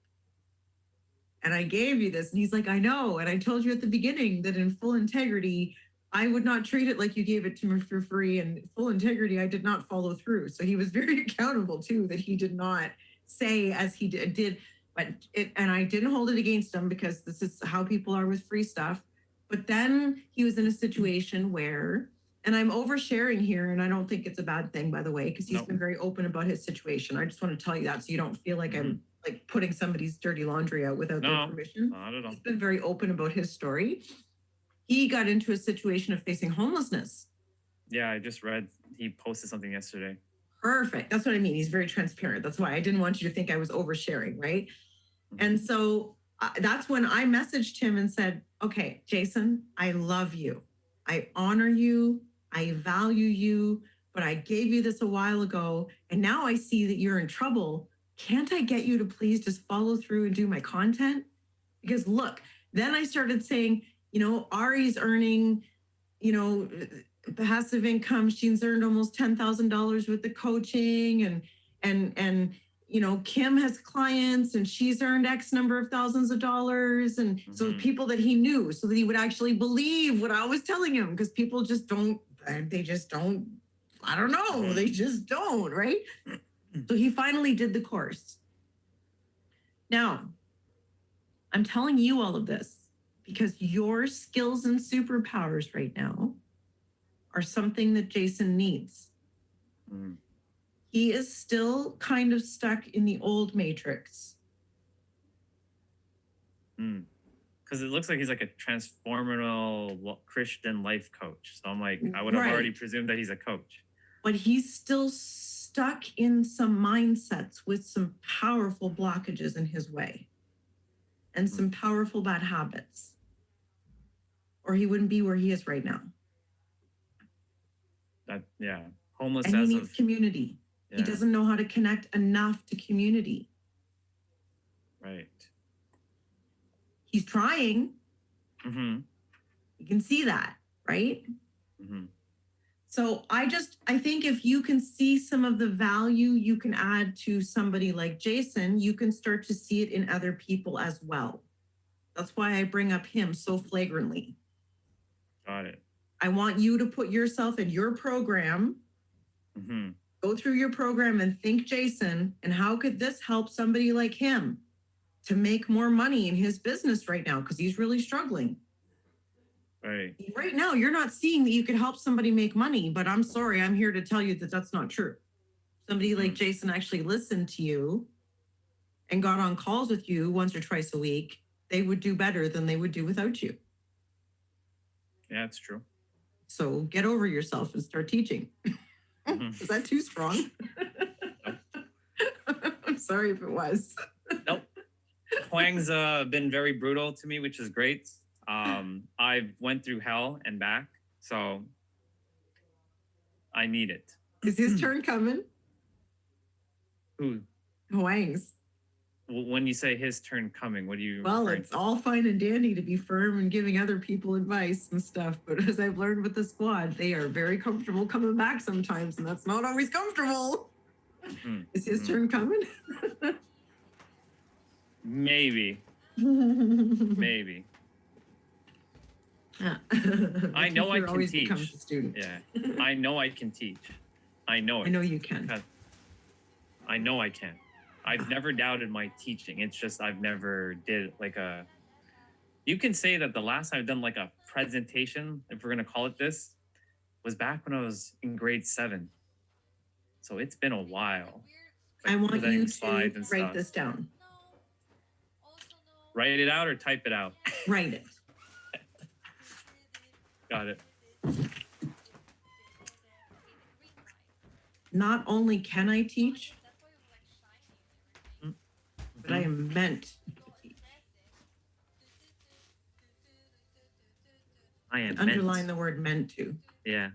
And I gave you this. And he's like, I know. And I told you at the beginning that in full integrity, I would not treat it like you gave it to me for free. And full integrity, I did not follow through. So he was very accountable too, that he did not say as he did. And I didn't hold it against him because this is how people are with free stuff. But then he was in a situation where, and I'm oversharing here, and I don't think it's a bad thing, by the way, because he's been very open about his situation. I just want to tell you that so you don't feel like I'm like putting somebody's dirty laundry out without their permission. Not at all. He's been very open about his story. He got into a situation of facing homelessness. Yeah, I just read, he posted something yesterday. Perfect. That's what I mean. He's very transparent. That's why I didn't want you to think I was oversharing, right? And so that's when I messaged him and said, okay, Jason, I love you. I honor you. I value you, but I gave you this a while ago. And now I see that you're in trouble. Can't I get you to please just follow through and do my content? Because look, then I started saying, Ari's earning, passive income. She's earned almost $10,000 with the coaching, and you know, Kim has clients and she's earned X number of thousands of dollars. And so people that he knew, so that he would actually believe what I was telling him, because people just don't, they just don't, I don't know, they just don't, right? So he finally did the course. Now, I'm telling you all of this because your skills and superpowers right now are something that Jason needs. He is still kind of stuck in the old matrix. Because it looks like he's like a transformational Christian life coach. So I'm like, I would have already presumed that he's a coach. But he's still stuck in some mindsets with some powerful blockages in his way and some powerful bad habits, or he wouldn't be where he is right now. That, yeah, homeless And as he needs community. Yeah. He doesn't know how to connect enough to community. Right. He's trying. You can see that, right? So I think if you can see some of the value you can add to somebody like Jason, you can start to see it in other people as well. That's why I bring up him so flagrantly. Got it. I want you to put yourself in your program, go through your program and think, Jason, and how could this help somebody like him to make more money in his business right now? Because he's really struggling. Right. Right now, you're not seeing that you could help somebody make money, but I'm sorry, I'm here to tell you that that's not true. Somebody like Jason actually listened to you and got on calls with you once or twice a week. They would do better than they would do without you. Yeah, it's true. So get over yourself and start teaching. Is that too strong? I'm sorry if it was. Nope. Huang's been very brutal to me, which is great. I've went through hell and back, so I need it. Is his turn coming? Who? Huang's. When you say his turn coming, what do you? Well, referring it's all fine and dandy to be firm and giving other people advice and stuff, but as I've learned with the squad, they are very comfortable coming back sometimes, and that's not always comfortable. Is his turn coming? Maybe. Maybe. Yeah. I know I Teacher can always teach. becomes a student. Yeah, I know I can teach. I know it. I know you can. I know I can. I've never doubted my teaching. It's just I've never did like a. You can say that the last time I've done like a presentation, if we're gonna call it this, was back when I was in grade 7. So it's been a while. I want you presenting to slides and write stuff. this down. Write it out or type it out. Write it. Got it. Not only can I teach, but I am meant to teach. I am Underline meant. the word meant to. Yeah.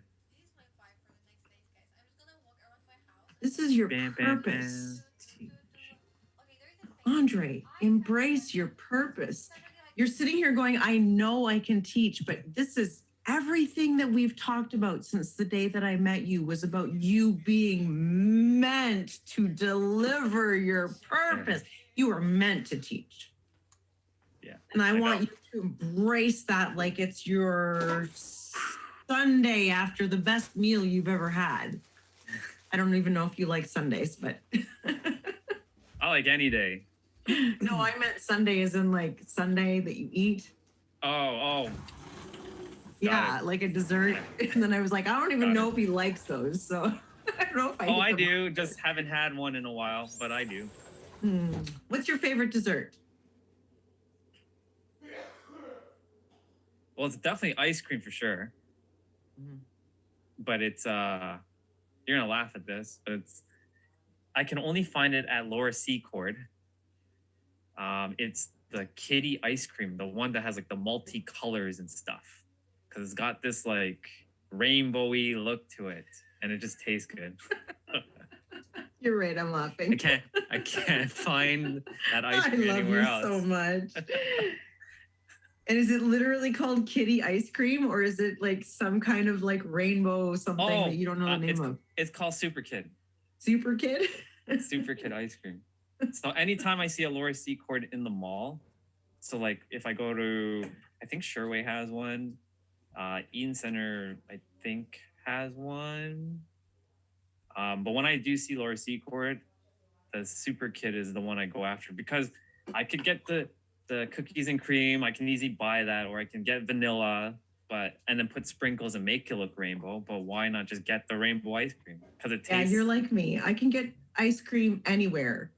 This is your Bam, bam, purpose. Andre, embrace your purpose. You're sitting here going, I know I can teach, but this is everything that we've talked about since the day that I met you was about you being meant to deliver your purpose. You are meant to teach. Yeah. And I want you to embrace that like it's your Sunday after the best meal you've ever had. I don't even know if you like Sundays, but I like any day. no, I meant Sunday as in like Sunday that you eat. Oh. Yeah, like a dessert. And then I was like, I don't even know if he likes those. So I don't know if I Oh, eat I them. do. Just haven't had one in a while, but I do. What's your favorite dessert? Well, it's definitely ice cream for sure. But it's you're gonna laugh at this, but I can only find it at Laura Secord. It's the kitty ice cream, the one that has like the multi-colors and stuff. Cause it's got this like rainbowy look to it, and it just tastes good. You're right, I'm laughing. I can't find that ice cream I love anywhere you else. so much. And is it literally called kitty ice cream, or is it like some kind of like rainbow something that you don't know the name of? It's called Super Kid. Super Kid? Super Kid ice cream. So anytime I see a Laura Secord in the mall, so like if I go to, I think Sherway has one, Eaton Center I think has one, but when I do see Laura Secord, the Super Kid is the one I go after, because I could get the cookies and cream, I can easily buy that, or I can get vanilla, and then put sprinkles and make it look rainbow. But why not just get the rainbow ice cream? Because it tastes. Yeah, you're like me. I can get ice cream anywhere.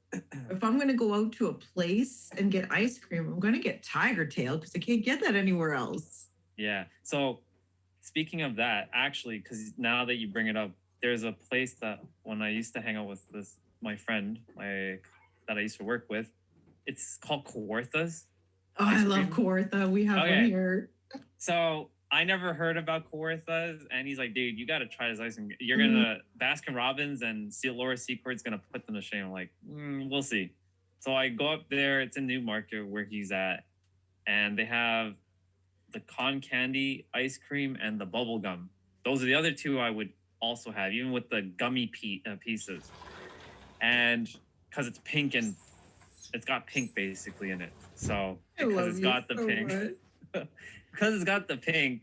If I'm going to go out to a place and get ice cream, I'm going to get Tiger Tail because I can't get that anywhere else. Yeah. So speaking of that, actually, because now that you bring it up, there's a place that when I used to hang out with my friend that I used to work with, it's called Kawartha's. Oh, I love Kawartha. We have one here. So I never heard about Kawartha's, and he's like, dude, you got to try this ice cream. You're gonna Baskin Robbins and Laura Secord's gonna put them to shame. I'm like, we'll see. So I go up there. It's in Newmarket where he's at, and they have the con candy ice cream and the bubble gum. Those are the other two I would also have, even with the gummy pieces. And because it's pink and it's got pink basically in it. So because it's got the pink, because it's got the pink,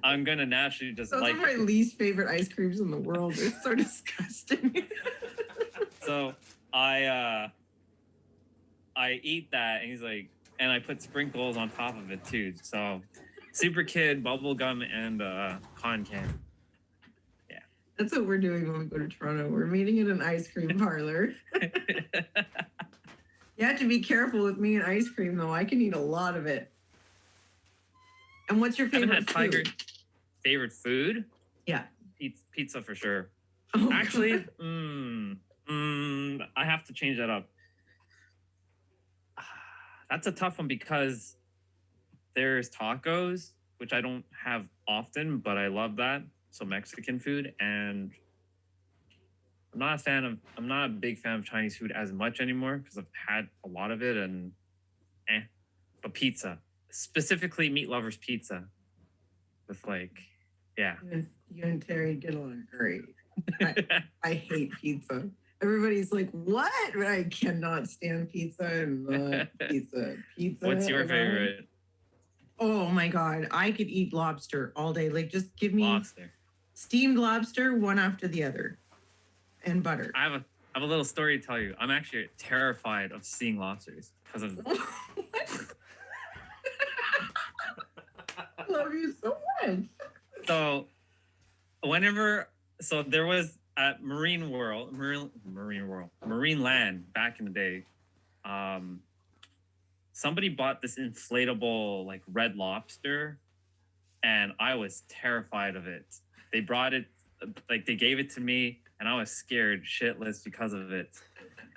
I'm gonna naturally just Those like. Those are my least favorite ice creams in the world. They're so disgusting. So I eat that, and he's like, and I put sprinkles on top of it too. So Super Kid, bubble gum, and con candy. Yeah. That's what we're doing when we go to Toronto. We're meeting at an ice cream parlor. You have to be careful with me and ice cream, though. I can eat a lot of it. And what's your favorite food? Favorite food? Yeah. Pizza for sure. Oh, actually, I have to change that up. That's a tough one because there's tacos, which I don't have often, but I love that. So Mexican food, and I'm not a big fan of Chinese food as much anymore because I've had a lot of it and but pizza, specifically Meat Lovers pizza with like, yeah. You and Terry get along great. I hate pizza. Everybody's like, what? But I cannot stand pizza and pizza. What's your favorite? Oh my God. I could eat lobster all day. Like just give me lobster. Steamed lobster, one after the other. And butter. I have a little story to tell you. I'm actually terrified of seeing lobsters because of. I love you so much. So, there was at Marine Land back in the day. Somebody bought this inflatable like red lobster, and I was terrified of it. They brought it, like they gave it to me. And I was scared shitless because of it.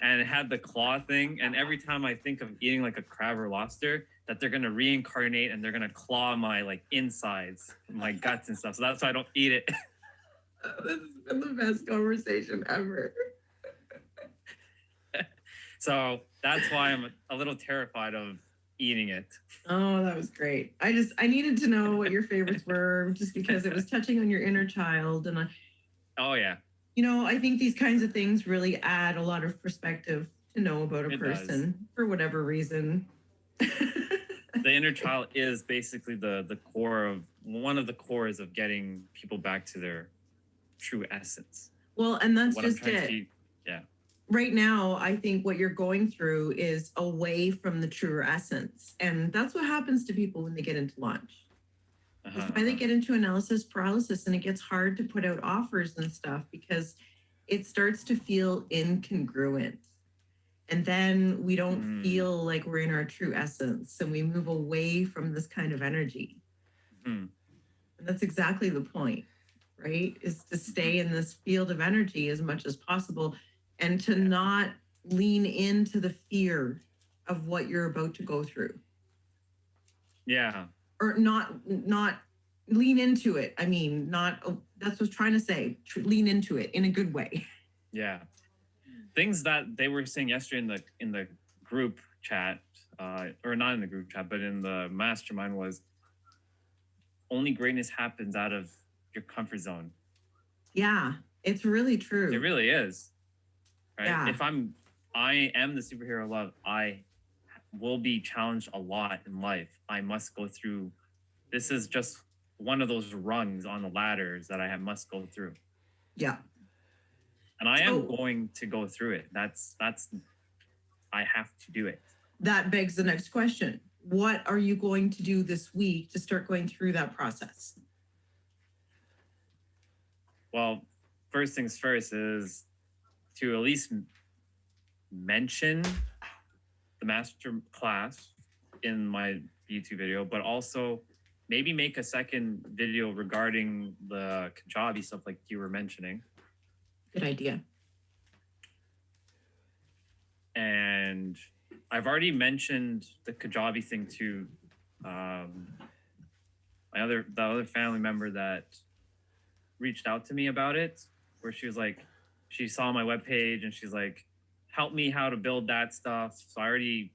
And it had the claw thing. And every time I think of eating like a crab or lobster, that they're going to reincarnate and they're going to claw my like insides, my guts and stuff. So that's why I don't eat it. This has been the best conversation ever. So that's why I'm a little terrified of eating it. Oh, that was great. I needed to know what your favorites were just because it was touching on your inner child. And oh, yeah. You know, I think these kinds of things really add a lot of perspective to know about a person for whatever reason. The inner child is basically the core of one of the cores of getting people back to their true essence. Well, and that's what just it. Yeah. Right now, I think what you're going through is away from the truer essence. And that's what happens to people when they get into launch. That's why they get into analysis paralysis, and it gets hard to put out offers and stuff because it starts to feel incongruent. And then we don't feel like we're in our true essence, and we move away from this kind of energy. And that's exactly the point, right? Is to stay in this field of energy as much as possible and to not lean into the fear of what you're about to go through. Yeah. Or not lean into it. I mean, that's what I was trying to say. Lean into it in a good way. Yeah. Things that they were saying yesterday in the group chat, or not in the group chat, but in the mastermind, was only greatness happens out of your comfort zone. Yeah, it's really true. It really is. Right? Yeah. If I am the superhero of love, I will be challenged a lot in life. I must go through. This is just one of those rungs on the ladders that I must go through. Yeah. And I am going to go through it. That's I have to do it. That begs the next question. What are you going to do this week to start going through that process? Well, first things first is to at least mention the master class in my YouTube video, but also maybe make a second video regarding the Kajabi stuff like you were mentioning. Good idea. And I've already mentioned the Kajabi thing to the other family member that reached out to me about it, where she was like, she saw my webpage and she's like, help me how to build that stuff. So I already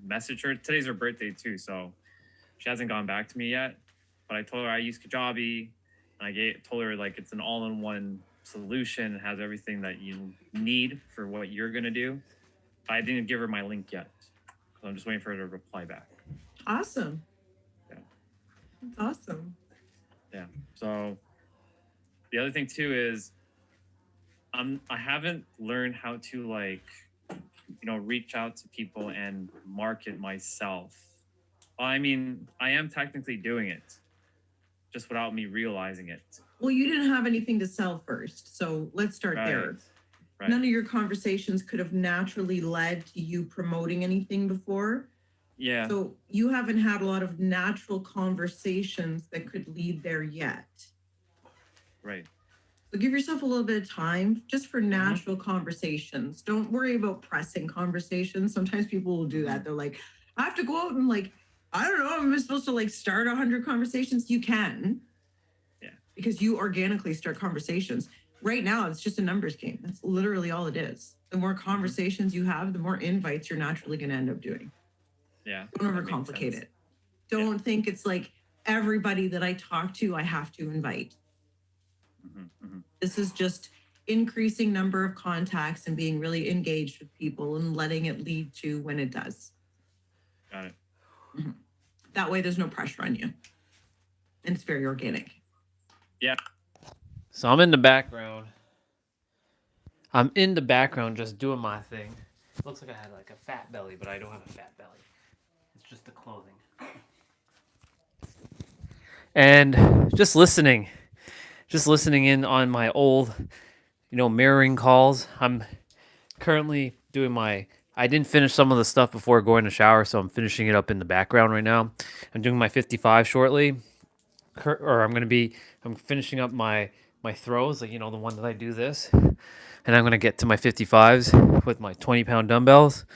messaged her. Today's her birthday too, so she hasn't gone back to me yet. But I told her I use Kajabi, and I told her like it's an all-in-one solution. It has everything that you need for what you're gonna do. I didn't give her my link yet, so I'm just waiting for her to reply back. Awesome. Yeah. That's awesome. Yeah. So the other thing too is I haven't learned how to like, reach out to people and market myself. I mean, I am technically doing it, just without me realizing it. Well, you didn't have anything to sell first, so let's start there. Right. None of your conversations could have naturally led to you promoting anything before. Yeah. So you haven't had a lot of natural conversations that could lead there yet. Right. So give yourself a little bit of time just for natural conversations. Don't worry about pressing conversations. Sometimes people will do that. They're like, I have to go out and like, I don't know, I'm supposed to like start 100 conversations. You can. Yeah. Because you organically start conversations. Right now, it's just a numbers game. That's literally all it is. The more conversations you have, the more invites you're naturally going to end up doing. Yeah. Don't overcomplicate it. Don't think it's like everybody that I talk to, I have to invite. This is just increasing number of contacts and being really engaged with people and letting it lead to when it does. Got it. That way there's no pressure on you. And it's very organic. Yeah. So I'm in the background. Just doing my thing. Looks like I had like a fat belly, but I don't have a fat belly. It's just the clothing. And just listening in on my old, mirroring calls. I'm currently doing I didn't finish some of the stuff before going to shower, so I'm finishing it up in the background right now. I'm doing my 55 shortly, I'm finishing up my throws, like, the one that I do this, and I'm going to get to my 55s with my 20-pound dumbbells.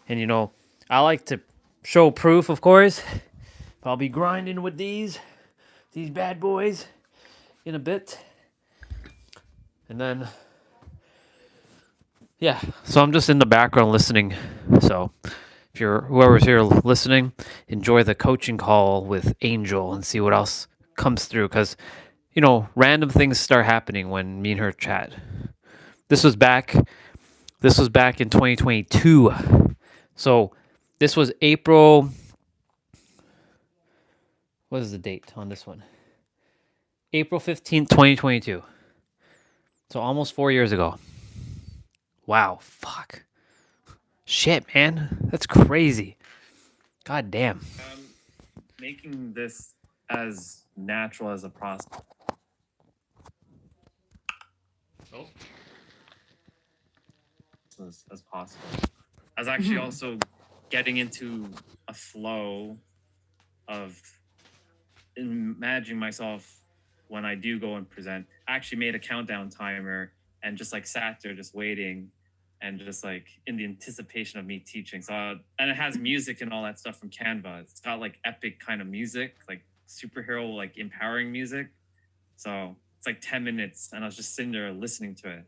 And, I like to show proof, of course. I'll be grinding with these bad boys in a bit. And then, yeah, so I'm just in the background listening. So if whoever's here listening, enjoy the coaching call with Angel and see what else comes through. Because, random things start happening when me and her chat. This was back in 2022. So this was April. What is the date on this one? April 15th, 2022. So almost 4 years ago. Wow, fuck. Shit, man. That's crazy. God damn. Making this as natural as a process. Oh. As possible. I was actually also getting into a flow of imagining myself when I do go and present. I actually made a countdown timer and just like sat there just waiting and just like in the anticipation of me teaching. So and it has music and all that stuff from Canva. It's got like epic kind of music, like superhero, like empowering music. So it's like 10 minutes and I was just sitting there listening to it.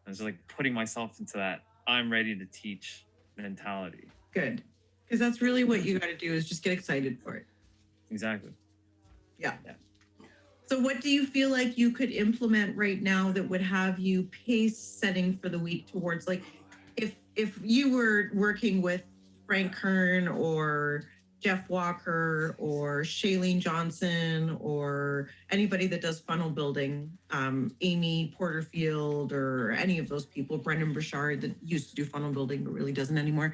I was just like putting myself into that. I'm ready to teach mentality. Good. Because that's really what you got to do is just get excited for it. Exactly. Yeah. So what do you feel like you could implement right now that would have you pace setting for the week towards, like, if you were working with Frank Kern or Jeff Walker or Shailene Johnson or anybody that does funnel building, Amy Porterfield or any of those people, Brendan Burchard that used to do funnel building but really doesn't anymore,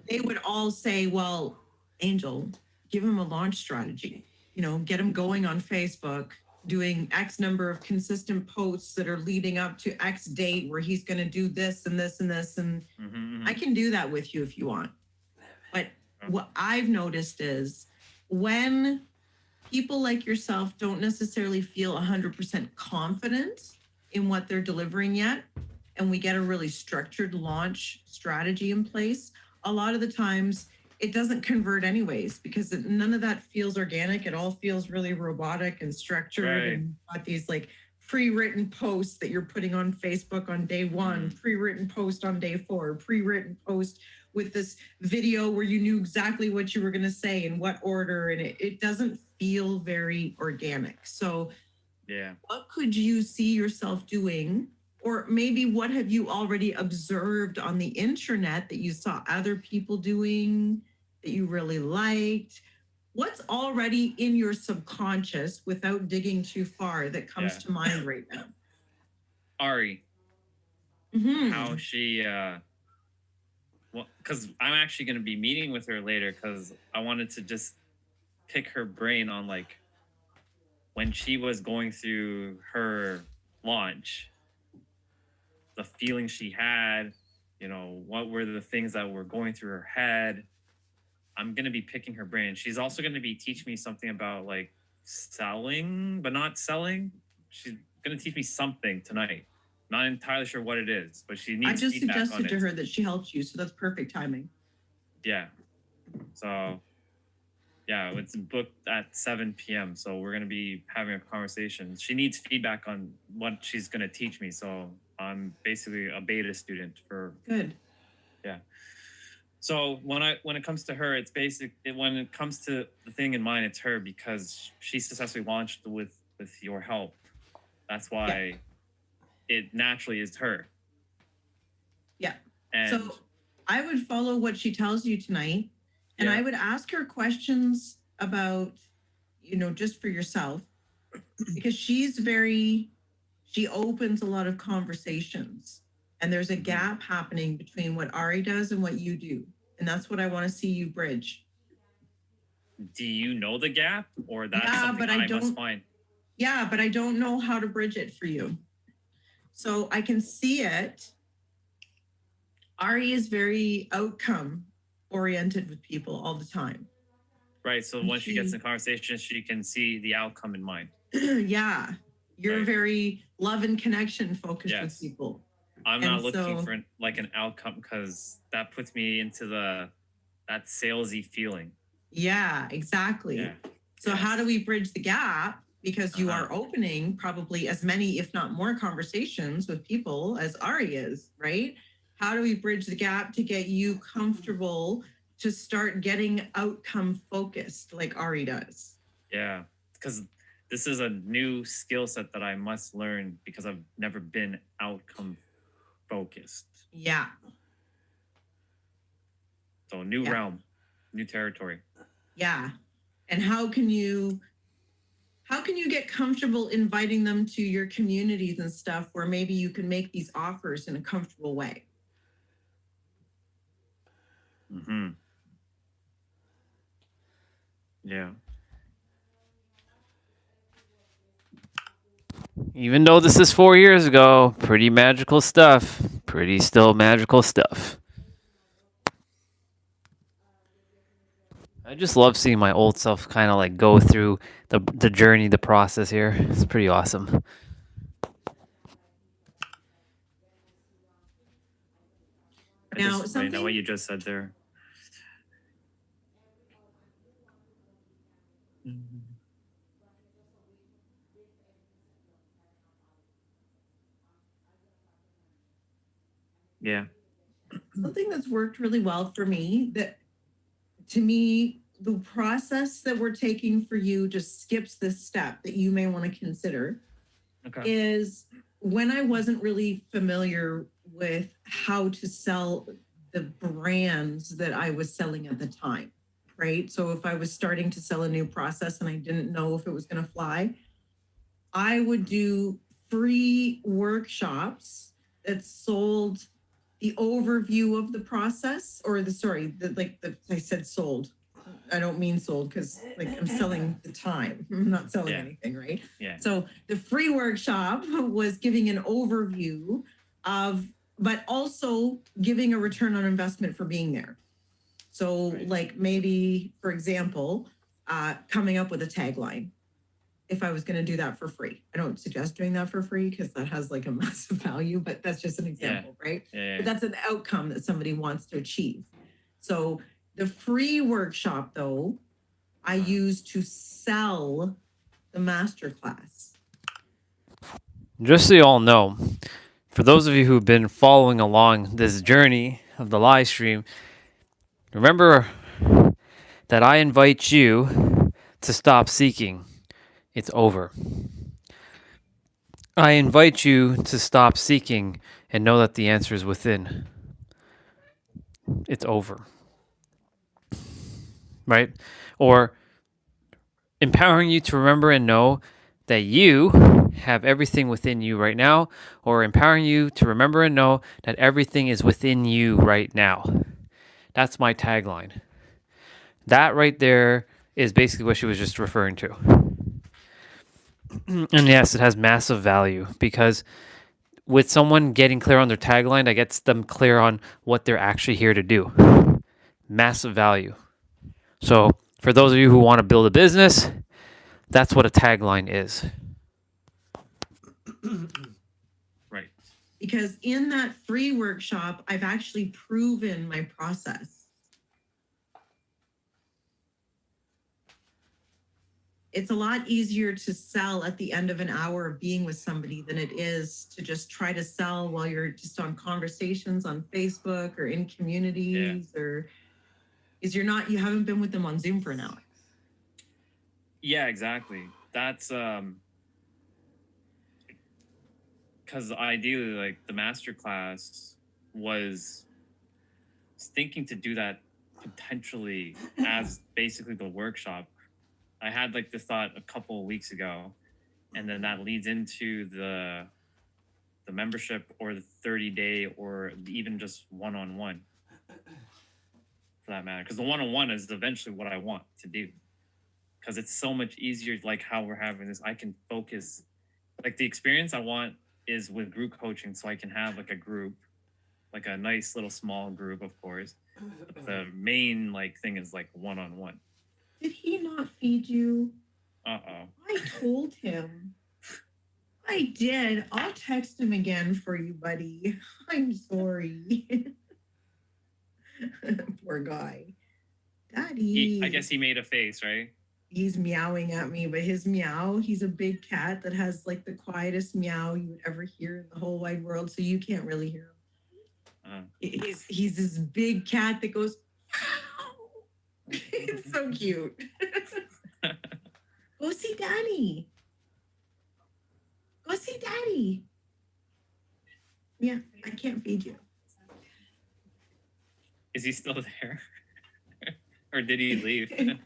they would all say, well, Angel, give him a launch strategy. You know, get him going on Facebook, doing X number of consistent posts that are leading up to X date where he's going to do this and this and this. And I can do that with you if you want. But what I've noticed is when people like yourself don't necessarily feel 100% confident in what they're delivering yet, and we get a really structured launch strategy in place, a lot of the times it doesn't convert anyways, because none of that feels organic. It all feels really robotic and structured. Right. And got these like pre-written posts that you're putting on Facebook on day one, pre-written post on day 4, pre-written post with this video where you knew exactly what you were going to say in what order. And it doesn't feel very organic. So what could you see yourself doing? Or maybe what have you already observed on the internet that you saw other people doing that you really liked? What's already in your subconscious without digging too far that comes to mind right now? Ari, how she, well, because I'm actually going to be meeting with her later because I wanted to just pick her brain on like when she was going through her launch, the feelings she had, you know, what were the things that were going through her head. I'm going to be picking her brain. She's also going to be teaching me something about like selling, but not selling. She's going to teach me something tonight. Not entirely sure what it is, but she needs I just feedback on suggested it. to her that she helped you, so that's perfect timing. Yeah. So, yeah, it's booked at 7 p.m. So we're going to be having a conversation. She needs feedback on what she's going to teach me. So I'm basically a beta student for. Good. Yeah. So when it comes to her, it's when it comes to the thing in mind, it's her because she successfully launched with your help. That's why it naturally is her. Yeah. And so I would follow what she tells you tonight, and I would ask her questions about, you know, just for yourself, because she opens a lot of conversations, and there's a gap happening between what Ari does and what you do. And that's what I want to see you bridge. do you know the gap, or that's Yeah, something but I must don't- find? Yeah, but I don't know how to bridge it for you. So I can see it. Ari is very outcome oriented with people all the time. Right. So And once she gets in conversation, she can see the outcome in mind. Yeah. You're very love and connection focused with people. I'm And not looking so- for like an outcome because that puts me into that salesy feeling. Yeah, exactly. Yeah. So how do we bridge the gap? Because you are opening probably as many, if not more, conversations with people as Ari is, right? How do we bridge the gap to get you comfortable to start getting outcome focused like Ari does? Yeah, because this is a new skill set that I must learn because I've never been outcome focused. Yeah. So new realm, new territory. Yeah. And how can you get comfortable inviting them to your communities and stuff where maybe you can make these offers in a comfortable way? Mm-hmm. Yeah. Even though this is 4 years ago, pretty magical stuff. Pretty still magical stuff. I just love seeing my old self kind of like go through the journey, the process here. It's pretty awesome. I know what you just said there. Yeah. something that's worked really well for me, that to me, the process that we're taking for you just skips this step that you may want to consider. Okay. Is when I wasn't really familiar with how to sell the brands that I was selling at the time, right? So if I was starting to sell a new process and I didn't know if it was going to fly, I would do free workshops that sold the overview of the process, or I said sold. I don't mean sold, because like I'm selling the time. I'm not selling anything, right? Yeah. So the free workshop was giving an overview of, but also giving a return on investment for being there. So like maybe, for example, coming up with a tagline. If I was going to do that for free, I don't suggest doing that for free because that has like a massive value, but that's just an example, right? Yeah. But that's an outcome that somebody wants to achieve. So the free workshop, though, I use to sell the masterclass. Just so you all know, for those of you who've been following along this journey of the live stream, remember that I invite you to stop seeking. It's over. I invite you to stop seeking and know that the answer is within. It's over. Right? Or empowering you to remember and know that you have everything within you right now, or empowering you to remember and know that everything is within you right now. That's my tagline. That right there is basically what she was just referring to. And yes, it has massive value because with someone getting clear on their tagline, that gets them clear on what they're actually here to do. Massive value. So for those of you who want to build a business, that's what a tagline is. Right. Because in that free workshop, I've actually proven my process. It's a lot easier to sell at the end of an hour of being with somebody than it is to just try to sell while you're just on conversations on Facebook or in communities, or you haven't been with them on Zoom for an hour. Yeah, exactly. That's because ideally, like the masterclass was thinking to do that potentially as basically the workshop. I had like this thought a couple of weeks ago, and then that leads into the membership or the 30-day or even just one-on-one for that matter. Because the one-on-one is eventually what I want to do. Because it's so much easier, like how we're having this. I can focus, like the experience I want is with group coaching, so I can have like a group, like a nice little small group, of course. But the main like thing is like one-on-one. Did he not feed you? Uh-oh. I told him. I did. I'll text him again for you, buddy. I'm sorry. Poor guy. Daddy. I guess he made a face, right? He's meowing at me, but his meow, he's a big cat that has like the quietest meow you would ever hear in the whole wide world, so you can't really hear him. He's this big cat that goes, meow. It's so cute. Go see Daddy. Go see Daddy. Yeah, I can't feed you. Is he still there? Or did he leave?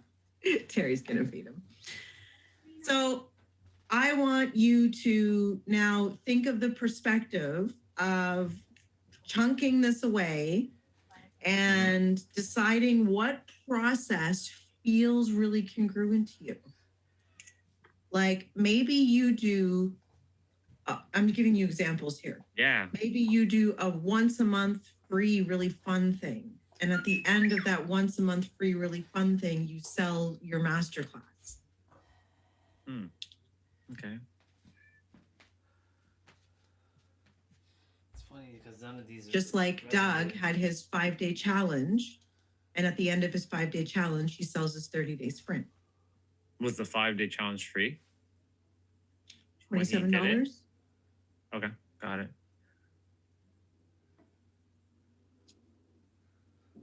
Terry's gonna feed him. So I want you to now think of the perspective of chunking this away and deciding what process feels really congruent to you. Like maybe you do, I'm giving you examples here. Yeah. Maybe you do a once a month free, really fun thing. And at the end of that once a month free, really fun thing, you sell your masterclass. Okay. It's funny because none of these are Just like Doug had his 5-day challenge. And at the end of his 5-day challenge, he sells his 30-day sprint. Was the 5-day challenge free? When he did $27. it? Okay, got it.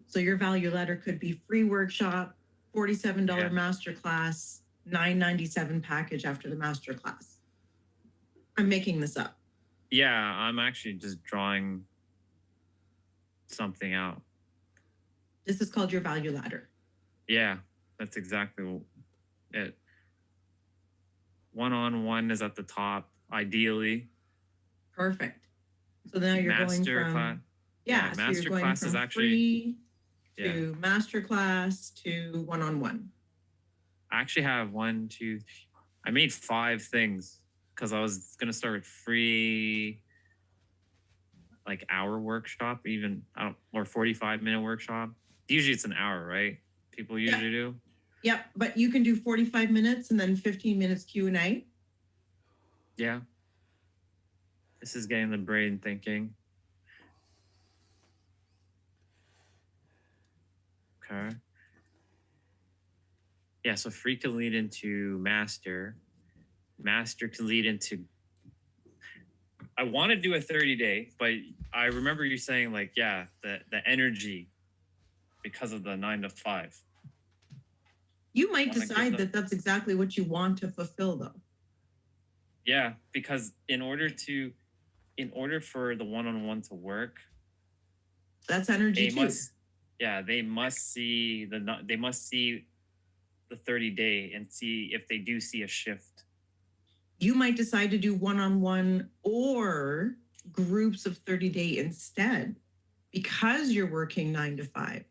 So your value ladder could be free workshop, $47 Yeah. masterclass, $9.97 package after the masterclass. I'm making this up. Yeah, I'm actually just drawing something out. This is called your value ladder. Yeah, that's exactly it. One-on-one is at the top, ideally. Perfect. So now you're going Master from class. yeah, so you're master going class from is actually free to masterclass to one-on-one. I actually have I made 5 things because I was gonna start with free like hour workshop, even or 45-minute workshop. Usually it's an hour, right? People usually do. Yep, but you can do 45 minutes and then 15 minutes Q&A. Yeah. This is getting the brain thinking. Okay. Yeah, so free can lead into master. Master can lead into I want to do a 30-day, but I remember you saying like, yeah, the energy because of the 9 to 5. You might decide that that's exactly what you want to fulfill though. Yeah, because in order for the one-on-one to work, that's energy too. They must see the 30-day and see if they do see a shift. You might decide to do one-on-one or groups of 30-day instead because you're working 9 to 5.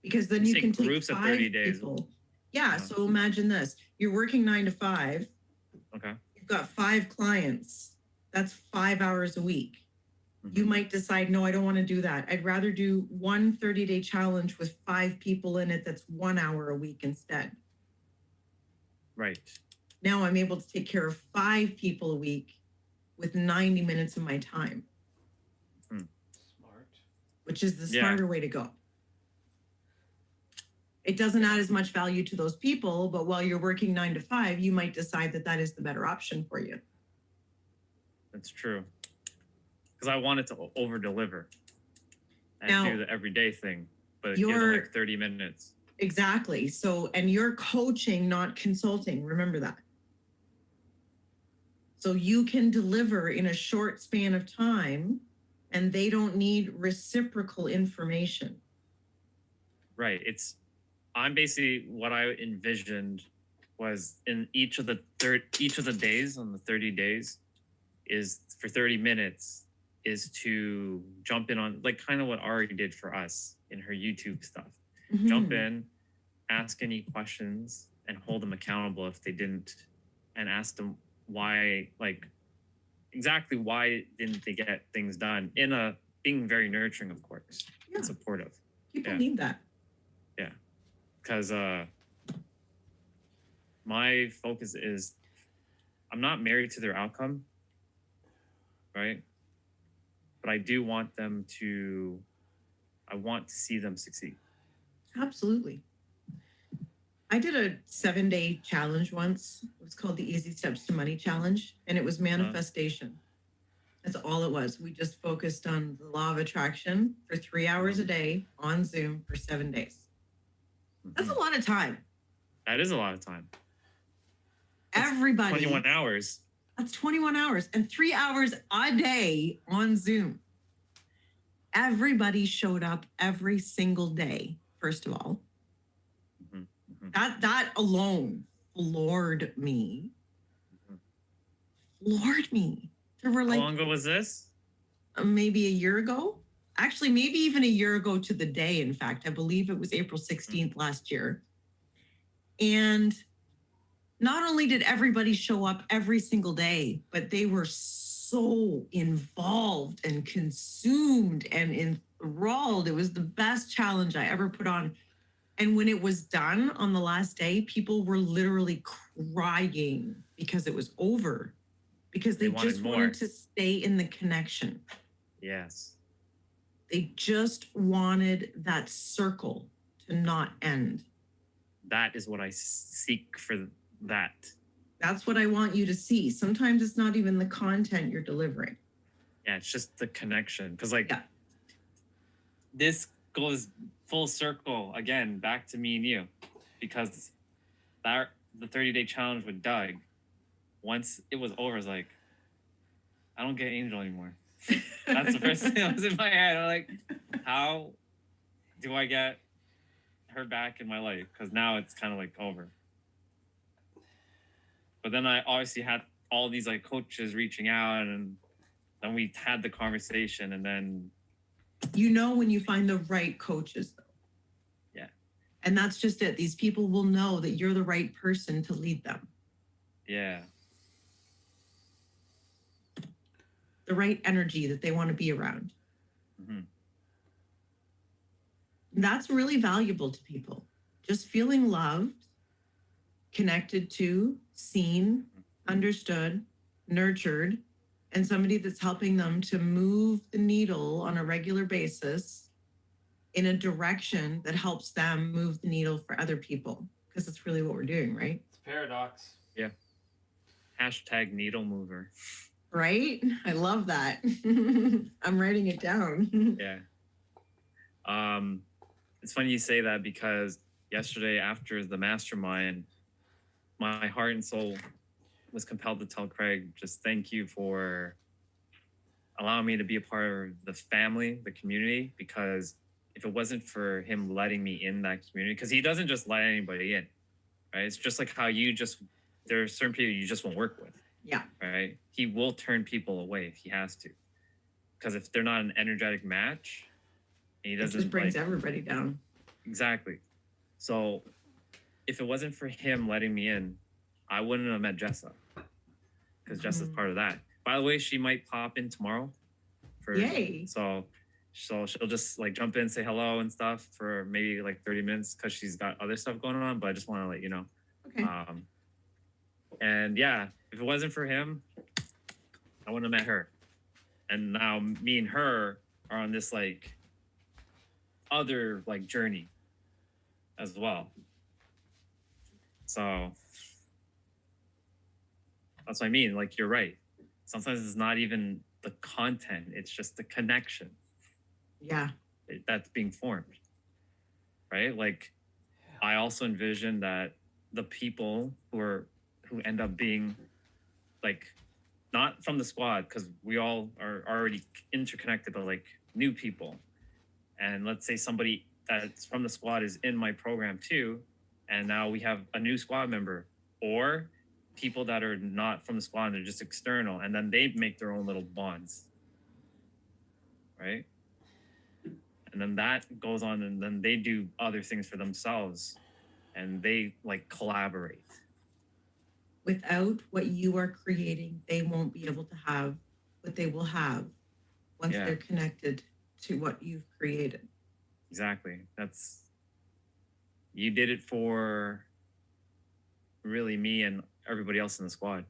Because then you can take groups 5 of 30 days. people. Yeah, so imagine this. You're working 9 to 5. Okay. You've got 5 clients. That's 5 hours a week. You might decide, no, I don't want to do that. I'd rather do one 30-day challenge with 5 people in it that's 1 hour a week instead. Right. Now I'm able to take care of 5 people a week with 90 minutes of my time. Smart. Which is the smarter way to go. It doesn't add as much value to those people, but while you're working 9 to 5, you might decide that that is the better option for you. That's true. Because I wanted to over deliver and Now, do the everyday thing, but give them like 30 minutes. Exactly. So, and you're coaching, not consulting. Remember that. So you can deliver in a short span of time and they don't need reciprocal information. Right. I'm basically what I envisioned was in each of the days on the 30 days is for 30 minutes is to jump in on like kind of what Ari did for us in her YouTube stuff. Mm-hmm. Jump in, ask any questions and hold them accountable if they didn't, and ask them why, like exactly why didn't they get things done in a being very nurturing, of course, and supportive. People need that. Yeah. Because my focus is I'm not married to their outcome, right? But I do want them to, I want to see them succeed. Absolutely. I did a 7-day challenge once. It was called the Easy Steps to Money Challenge, and it was manifestation. That's all it was. We just focused on the law of attraction for 3 hours a day on Zoom for 7 days. That's a lot of time. That is a lot of time. Everybody. 21 hours. That's 21 hours and 3 hours a day on Zoom. Everybody showed up every single day, first of all. That alone floored me. Floored me. There were like, how long ago was this? Maybe a year ago. Actually, maybe even a year ago to the day, in fact. I believe it was April 16th last year. And not only did everybody show up every single day, but they were so involved and consumed and enthralled. It was the best challenge I ever put on. And when it was done on the last day, people were literally crying because it was over, because they just wanted to stay in the connection. Yes. They just wanted that circle to not end. That is what I seek for that. That's what I want you to see. Sometimes it's not even the content you're delivering. Yeah, it's just the connection. Because like this goes full circle again, back to me and you, because the 30-day challenge with Doug, once it was over, I was like, I don't get Angel anymore. That's the first thing that was in my head. I'm like, how do I get her back in my life? Because now it's kind of like over. But then I obviously had all these like coaches reaching out, and then we had the conversation, and then You know when you find the right coaches, though. Yeah. And that's just it. These people will know that you're the right person to lead them. yeah, The right energy that they want to be around. Mhm. That's really valuable to people. Just feeling loved, connected to, seen, understood, nurtured, and somebody that's helping them to move the needle on a regular basis in a direction that helps them move the needle for other people. Because that's really what we're doing, right? It's a paradox. yeah. Hashtag needle mover. Right? I love that. I'm writing it down. Yeah. It's funny you say that, because yesterday after the mastermind, my heart and soul was compelled to tell Craig, just thank you for allowing me to be a part of the family, the community, because if it wasn't for him letting me in that community, because he doesn't just let anybody in, right? It's just like how there are certain people you just won't work with. Yeah. Right? He will turn people away if he has to. Because if they're not an energetic match, he It doesn't just brings like, everybody down. exactly. So if it wasn't for him letting me in, I wouldn't have met Jessa. Because Jessa's part of that. By the way, she might pop in tomorrow. Yay. So she'll just like jump in, say hello and stuff for maybe like 30 minutes because she's got other stuff going on, but I just want to let you know. Okay. And yeah, if it wasn't for him, I wouldn't have met her. And now me and her are on this like other like journey as well. So that's what I mean. Like, you're right. Sometimes it's not even the content, it's just the connection Yeah. that's being formed. Right? Like, I also envision that the people who end up being like, not from the squad, because we all are already interconnected, but like new people. And let's say somebody that's from the squad is in my program too, and now we have a new squad member, or people that are not from the squad and they're just external, and then they make their own little bonds, right? And then that goes on, and then they do other things for themselves, and they like collaborate. Without what you are creating, they won't be able to have what they will have once Yeah. they're connected to what you've created. Exactly. You did it for really me and everybody else in the squad.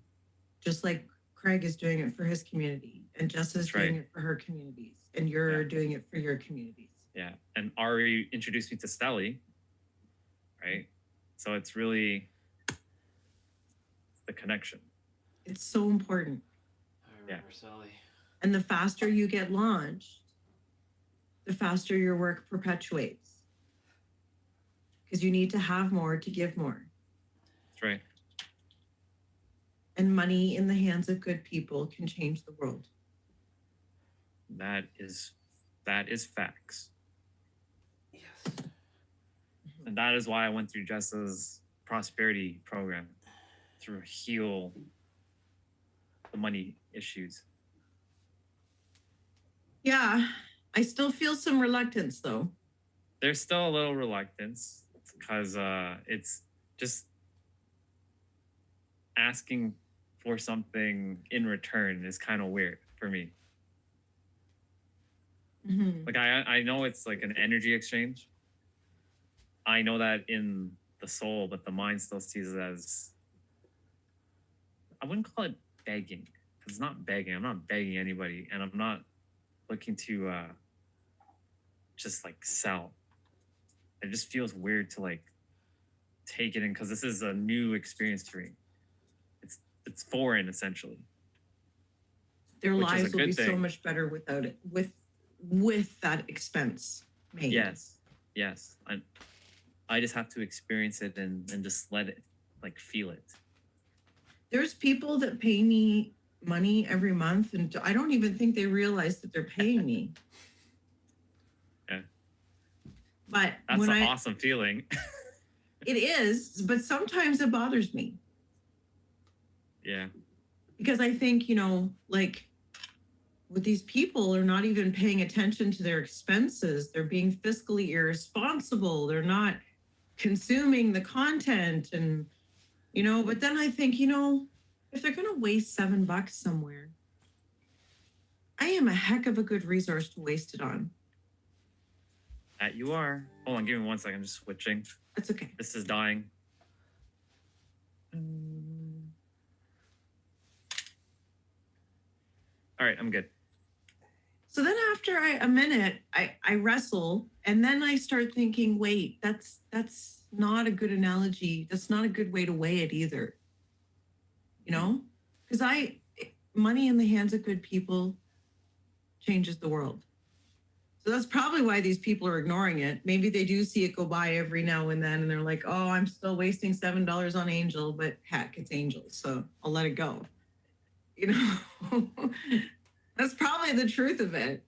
Just like Craig is doing it for his community, and Jessa's That's right. doing it for her communities, and you're doing it for your communities. Yeah. And Ari introduced me to Stelly, right? So it's really the connection. It's so important. I remember Sally. And the faster you get launched, the faster your work perpetuates. Because you need to have more to give more. That's right. And money in the hands of good people can change the world. That is facts. Yes. And that is why I went through Jessa's prosperity program, through heal the money issues. Yeah, I still feel some reluctance though. There's still a little reluctance because it's just asking for something in return is kind of weird for me. Mm-hmm. Like I know it's like an energy exchange. I know that in the soul, but the mind still sees it as, I wouldn't call it begging. It's not begging. I'm not begging anybody, and I'm not looking to just like sell. It just feels weird to like take it in because this is a new experience for me. It's foreign essentially. Their Which is a lives will good be so thing. much better without it, with that expense made. Yes. Yes, I just have to experience it and just let it, like, feel it. There's people that pay me money every month, and I don't even think they realize that they're paying me. Yeah. But That's when an awesome feeling. it is, but sometimes it bothers me Yeah. because I think, you know, like with these people are not even paying attention to their expenses. They're being fiscally irresponsible. They're not consuming the content and, you know, but then I think, you know, if they're going to waste $7 somewhere, I am a heck of a good resource to waste it on. That you are. Hold on, give me 1 second. I'm just switching. That's okay. This is dying. All right, I'm good. So then after a minute, I wrestle, and then I start thinking, wait, that's not a good analogy. That's not a good way to weigh it either. You know, because money in the hands of good people changes the world. So that's probably why these people are ignoring it. Maybe they do see it go by every now and then, and they're like, oh, I'm still wasting $7 on Angel, but heck, it's Angel, so I'll let it go. You know, that's probably the truth of it.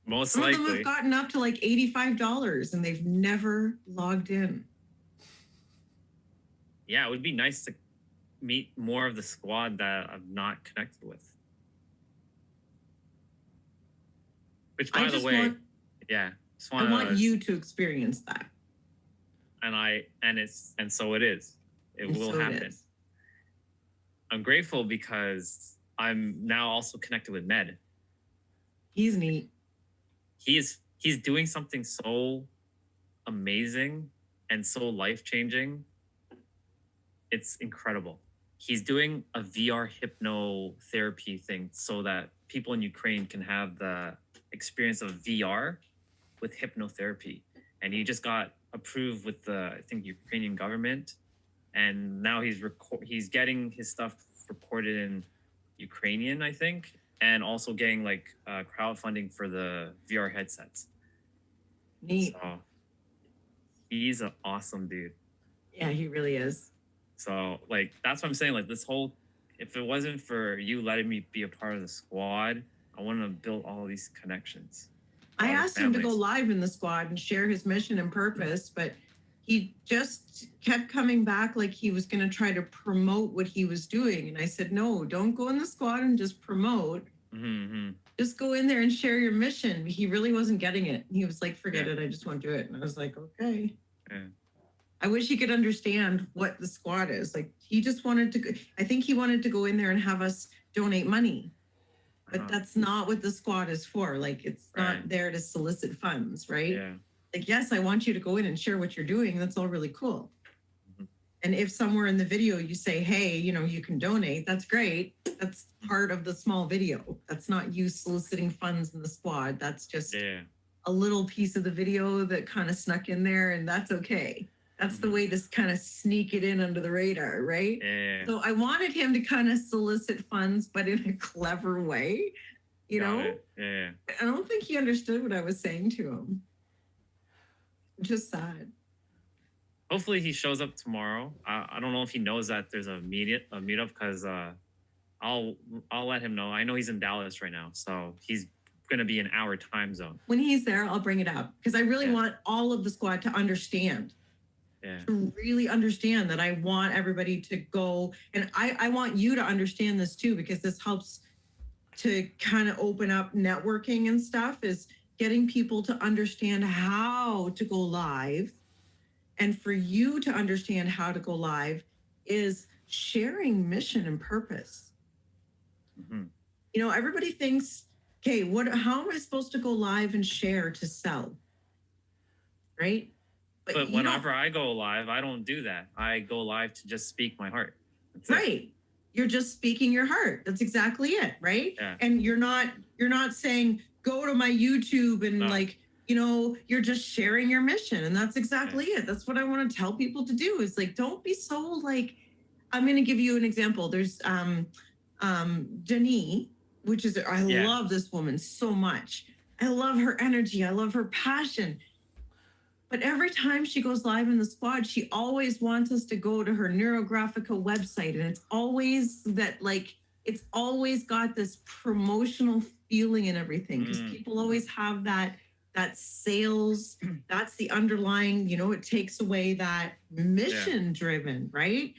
Most Some likely. of them have gotten up to like $85 and they've never logged in. Yeah, it would be nice to meet more of the squad that I'm not connected with. Which, by the way, yeah, I want you to experience that. And so it is. It will happen. I'm grateful because I'm now also connected with Med. He's neat. He's doing something so amazing and so life-changing. It's incredible. He's doing a VR hypnotherapy thing so that people in Ukraine can have the experience of VR with hypnotherapy. And he just got approved with the, I think, Ukrainian government. And now he's getting his stuff recorded in Ukrainian, I think, and also getting like crowdfunding for the VR headsets. Neat. So he's an awesome dude. Yeah, he really is. So like that's what I'm saying. Like this whole, if it wasn't for you letting me be a part of the squad, I wouldn't have built all these connections. I asked him to go live in the squad and share his mission and purpose, but he just kept coming back like he was going to try to promote what he was doing. And I said, no, don't go in the squad and just promote. Mm-hmm. Just go in there and share your mission. He really wasn't getting it. He was like, forget it. I just won't do it. And I was like, okay. Yeah. I wish he could understand what the squad is. Like he just wanted to, I think he wanted to go in there and have us donate money. But that's not what the squad is for. Like it's not there to solicit funds, right? Yeah. Like, yes, I want you to go in and share what you're doing. That's all really cool. And if somewhere in the video you say, hey, you know, you can donate, that's great. That's part of the small video. That's not you soliciting funds in the squad. That's just a little piece of the video that kind of snuck in there, and that's okay. That's the way to kind of sneak it in under the radar, right? Yeah. So I wanted him to kind of solicit funds, but in a clever way, you know? Yeah. I don't think he understood what I was saying to him. Just sad. Hopefully he shows up tomorrow. I don't know if he knows that there's a meetup because I'll let him know. I know he's in Dallas right now, so he's gonna be in our time zone. When he's there, I'll bring it up because I really want all of the squad to understand. Yeah. To really understand that I want everybody to go, and I want you to understand this too, because this helps to kind of open up networking and stuff, is getting people to understand how to go live. And for you to understand how to go live is sharing mission and purpose. Mm-hmm. You know, everybody thinks, okay, how am I supposed to go live and share to sell? Right? But whenever I go live, I don't do that. I go live to just speak my heart. That's right. You're just speaking your heart. That's exactly it, right? Yeah. And you're not saying, go to my YouTube and like, you know, you're just sharing your mission. And that's exactly it. That's what I want to tell people to do is like, don't be so like, I'm going to give you an example. There's Denise, which is, I love this woman so much. I love her energy. I love her passion. But every time she goes live in the squad, she always wants us to go to her Neurographica website. And it's always that, like, it's always got this promotional feeling and everything, because people always have that sales, that's the underlying, you know, it takes away that mission driven, right?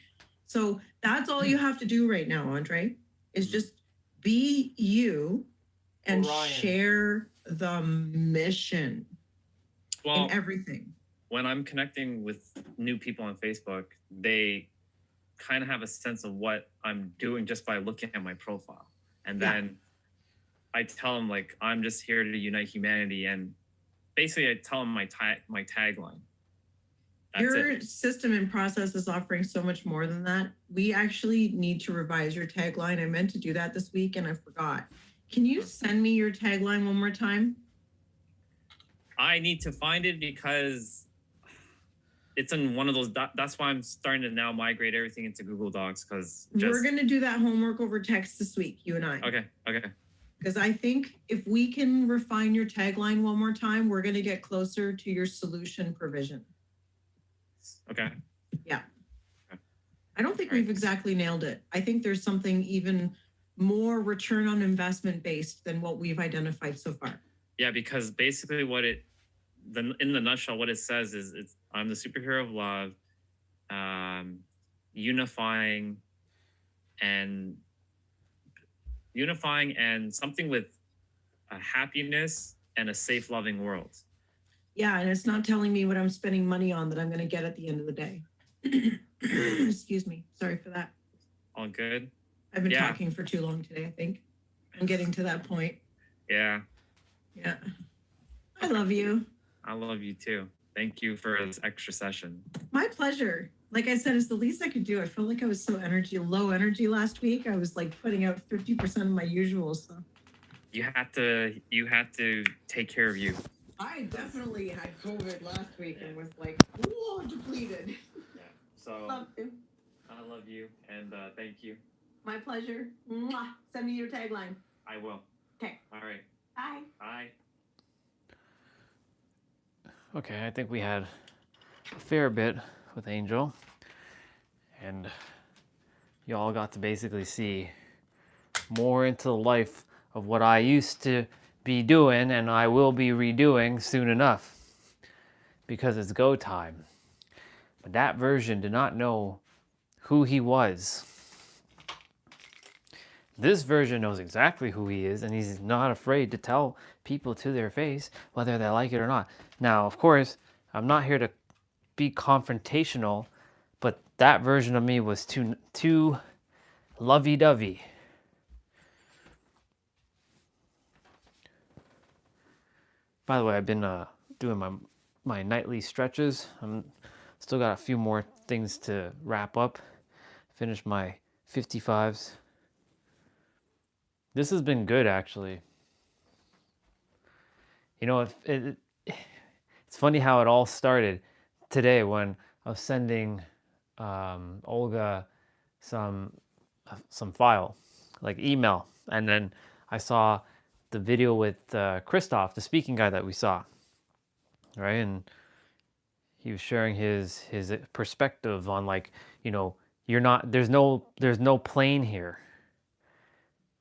So that's all you have to do right now, Andre, is just be you and Orion. share the mission in everything. When I'm connecting with new people on Facebook, they kind of have a sense of what I'm doing just by looking at my profile. And then I tell them, like, I'm just here to unite humanity. And basically I tell them my tagline. That's Your it. system and process is offering so much more than that. We actually need to revise your tagline. I meant to do that this week and I forgot. Can you send me your tagline one more time? I need to find it because it's in one of those, that's why I'm starting to now migrate everything into Google Docs, because We're going to do that homework over text this week, you and I. Okay. Because I think if we can refine your tagline one more time, we're going to get closer to your solution provision. Okay. Yeah. I don't think we've exactly nailed it. I think there's something even more return on investment based than what we've identified so far. Yeah, because basically what in the nutshell, what it says is I'm the superhero of love, unifying and something with a happiness and a safe, loving world. Yeah, and it's not telling me what I'm spending money on that I'm going to get at the end of the day. Excuse me. Sorry for that. All good? I've been talking for too long today, I think. I'm getting to that point. Yeah. Yeah. I love you. I love you too. Thank you for this extra session. My pleasure. Like I said, it's the least I could do. I felt like I was so low energy last week. I was like putting out 50% of my usual. So You had to take care of you. I definitely had COVID last week and was like, whoa, depleted. Yeah. So Love you. I love you and thank you. My pleasure. Mwah. Send me your tagline. I will. Okay. All right. Bye. Bye. Okay, I think we had a fair bit with Angel, and y'all got to basically see more into the life of what I used to be doing and I will be redoing soon enough, because it's go time. But that version did not know who he was. This version knows exactly who he is, and he's not afraid to tell people to their face whether they like it or not. Now, of course, I'm not here to be confrontational, but that version of me was too lovey-dovey. By the way, I've been doing my nightly stretches. I'm still got a few more things to wrap up. Finish my 55s. This has been good, actually. You know, it's funny how it all started today when I was sending Olga some file, like email, and then I saw the video with Christoph, the speaking guy that we saw, right? And he was sharing his perspective on, like, you know, there's no plane here.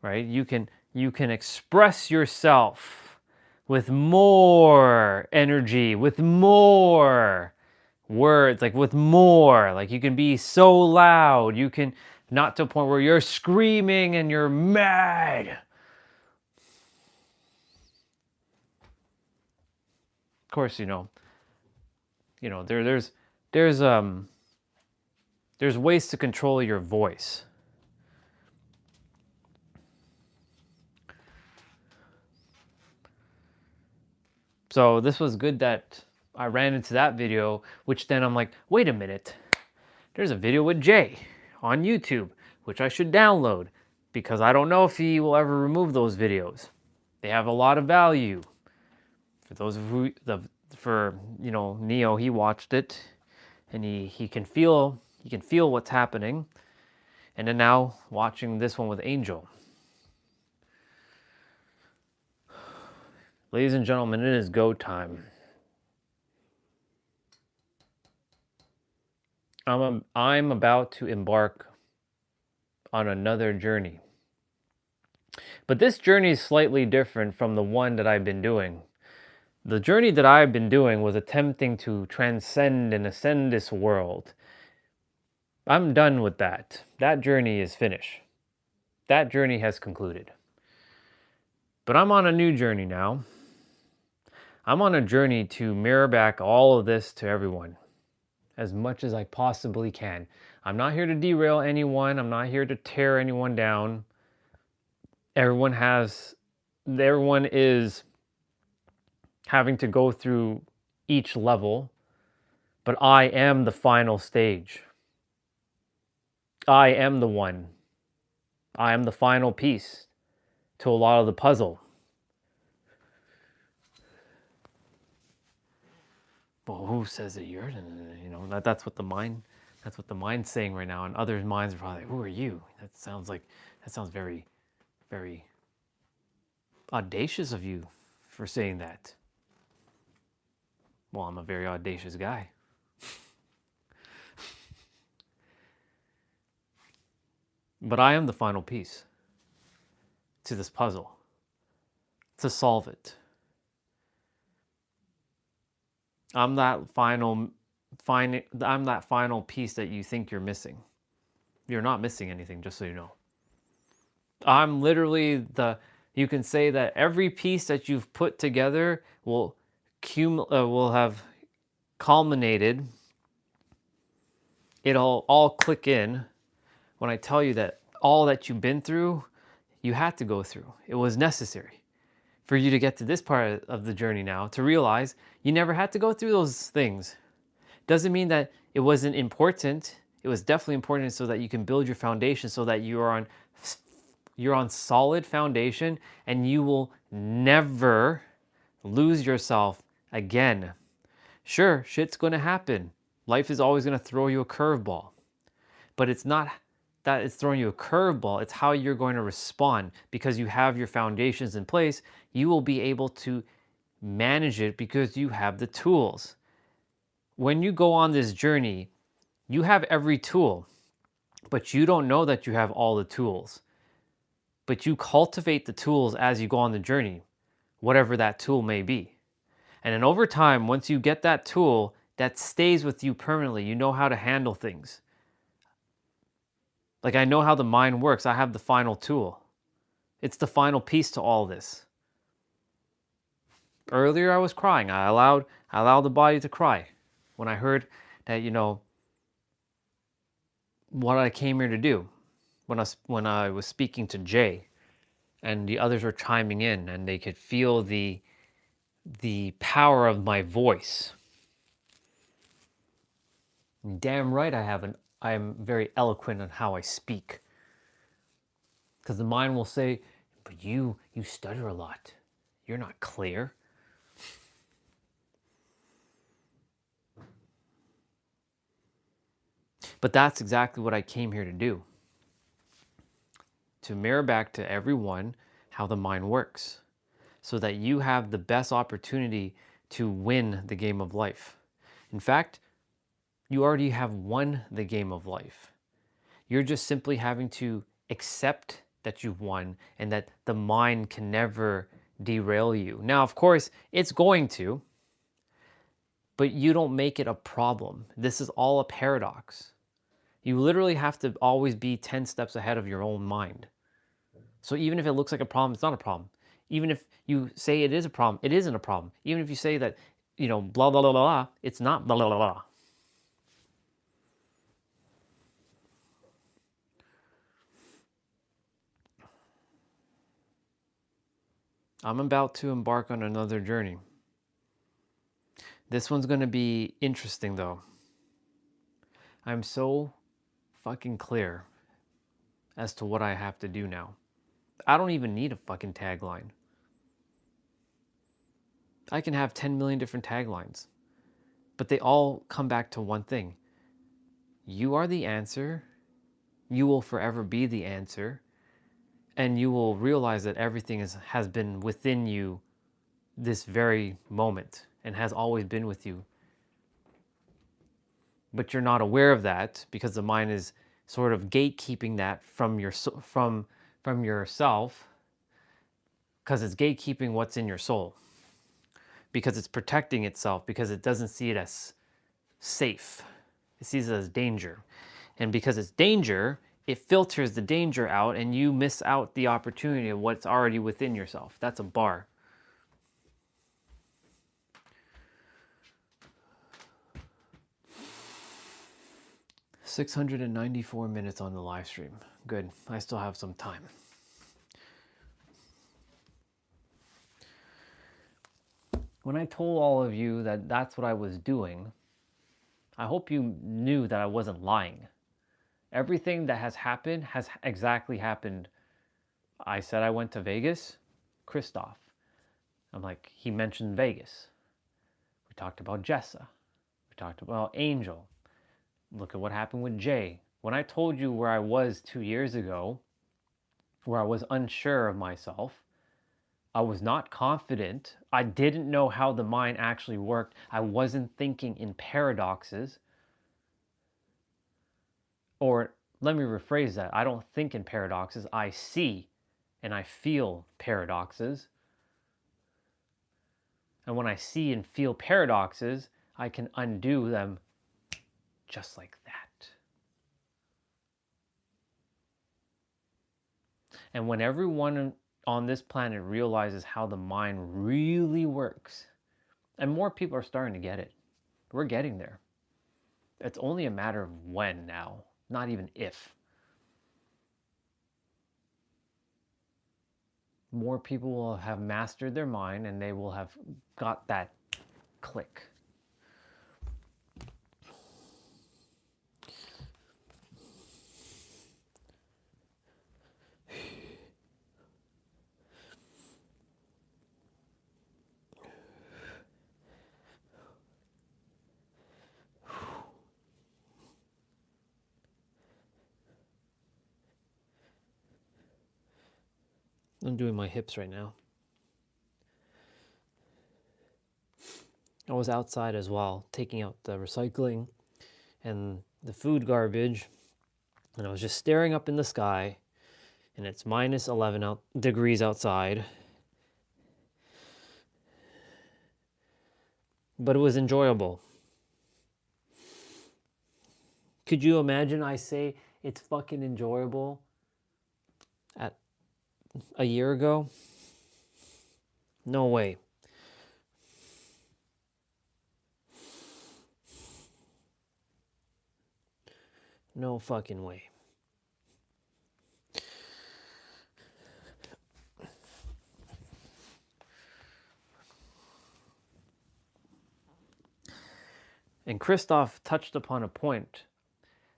Right? You can express yourself with more energy, with more words, like with more. Like you can be so loud. You can, not to a point where you're screaming and you're mad. Of course, you know, there's ways to control your voice. So this was good that I ran into that video, which then I'm like, wait a minute, there's a video with Jay on YouTube, which I should download, because I don't know if he will ever remove those videos. They have a lot of value. For those of you know, Neo, he watched it and he can feel what's happening. And then now watching this one with Angel. Ladies and gentlemen, it is go time. I'm about to embark on another journey. But this journey is slightly different from the one that I've been doing. The journey that I've been doing was attempting to transcend and ascend this world. I'm done with that. That journey is finished. That journey has concluded. But I'm on a new journey now. I'm on a journey to mirror back all of this to everyone as much as I possibly can. I'm not here to derail anyone. I'm not here to tear anyone down. Everyone is having to go through each level, but I am the final stage. I am the one. I am the final piece to a lot of the puzzle. Well, who says that you're, that's what the mind's saying right now, and others' minds are probably like, who are you? That sounds very, very audacious of you for saying that. Well, I'm a very audacious guy. But I am the final piece to this puzzle, to solve it. I'm that final piece that you think you're missing. You're not missing anything, just so you know. I'm literally you can say that every piece that you've put together will have culminated. It'll all click in when I tell you that all that you've been through, you had to go through. It was necessary for you to get to this part of the journey now, to realize you never had to go through those things. Doesn't mean that it wasn't important. It was definitely important so that you can build your foundation, so that you're on solid foundation, and you will never lose yourself again. Sure, shit's going to happen. Life is always going to throw you a curveball. But it's not that it's throwing you a curveball, it's how you're going to respond. Because you have your foundations in place, you will be able to manage it because you have the tools. When you go on this journey, you have every tool, but you don't know that you have all the tools. But you cultivate the tools as you go on the journey, whatever that tool may be. And then over time, once you get that tool, that stays with you permanently. You know how to handle things. Like, I know how the mind works. I have the final tool. It's the final piece to all this. Earlier, I was crying. I allowed the body to cry when I heard that, what I came here to do. When I was speaking to Jay, and the others were chiming in, and they could feel the power of my voice. Damn right, I'm very eloquent on how I speak. Because the mind will say, but you stutter a lot. You're not clear. But that's exactly what I came here to do. To mirror back to everyone how the mind works, so that you have the best opportunity to win the game of life. In fact, you already have won the game of life. You're just simply having to accept that you've won and that the mind can never derail you. Now, of course, it's going to, but you don't make it a problem. This is all a paradox. You literally have to always be 10 steps ahead of your own mind. So even if it looks like a problem, it's not a problem. Even if you say it is a problem, it isn't a problem. Even if you say that, blah, blah, blah, blah, it's not blah, blah, blah, blah. I'm about to embark on another journey. This one's going to be interesting, though. I'm so fucking clear as to what I have to do now. I don't even need a fucking tagline. I can have 10 million different taglines, but they all come back to one thing. You are the answer. You will forever be the answer. And you will realize that everything has been within you this very moment and has always been with you. But you're not aware of that because the mind is sort of gatekeeping that from yourself, because it's gatekeeping what's in your soul, because it's protecting itself, because it doesn't see it as safe. It sees it as danger. And because it's danger, it filters the danger out and you miss out the opportunity of what's already within yourself. That's a bar. "694 minutes on the live stream. Good. I still have some time. When I told all of you that that's what I was doing, I hope you knew that I wasn't lying. Everything that has happened has exactly happened. I said I went to Vegas. Christoph. I'm like, he mentioned Vegas. We talked about Jessa. We talked about Angel. Look at what happened with Jay. When I told you where I was 2 years ago, where I was unsure of myself, I was not confident. I didn't know how the mind actually worked. I wasn't thinking in paradoxes. Or let me rephrase that. I don't think in paradoxes. I see and I feel paradoxes. And when I see and feel paradoxes, I can undo them just like that. And when everyone on this planet realizes how the mind really works, and more people are starting to get it, we're getting there. It's only a matter of when now, not even if. More people will have mastered their mind and they will have got that click. I'm doing my hips right now. I was outside as well, taking out the recycling and the food garbage, and I was just staring up in the sky, and it's minus 11 degrees outside. But it was enjoyable. Could you imagine I say it's fucking enjoyable at a year ago? No way. No fucking way. And Christoph touched upon a point.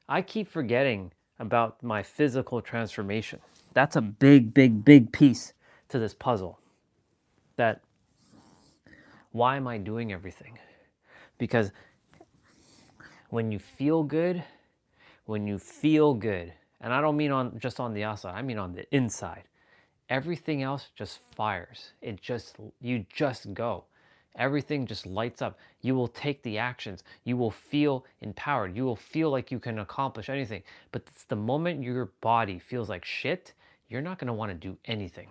I keep forgetting about my physical transformation. That's a big, big, big piece to this puzzle. That why am I doing everything? Because when you feel good, and I don't mean just on the outside, I mean on the inside, everything else just fires. You just go. Everything just lights up. You will take the actions. You will feel empowered. You will feel like you can accomplish anything. But it's the moment your body feels like shit, you're not going to want to do anything.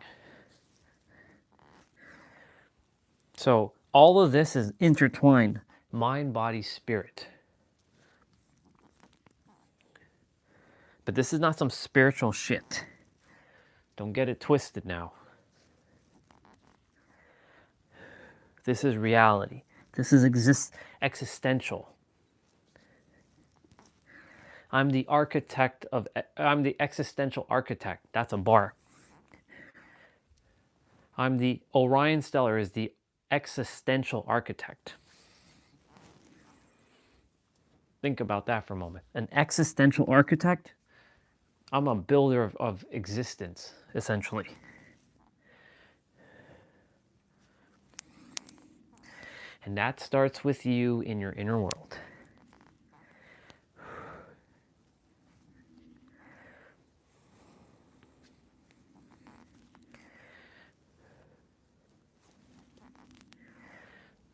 So all of this is intertwined. Mind, body, spirit. But this is not some spiritual shit. Don't get it twisted now. This is reality. This is existential. I'm the existential architect. That's a bar. Orion Stellar is the existential architect. Think about that for a moment. An existential architect? I'm a builder of existence, essentially. And that starts with you in your inner world.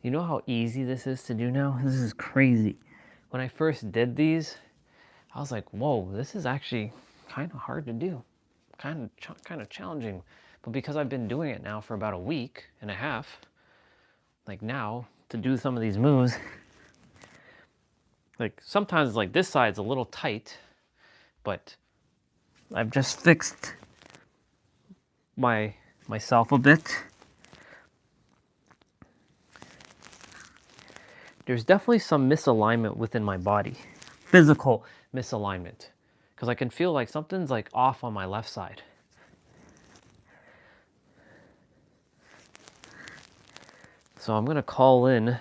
You know how easy this is to do now? This is crazy. When I first did these, I was like, whoa, this is actually kind of hard to do. Kind of challenging. But because I've been doing it now for about a week and a half, like now, to do some of these moves, like sometimes like this side's a little tight, but I've just fixed myself a bit. There's definitely some misalignment within my body, physical misalignment, because I can feel like something's like off on my left side. So I'm gonna call in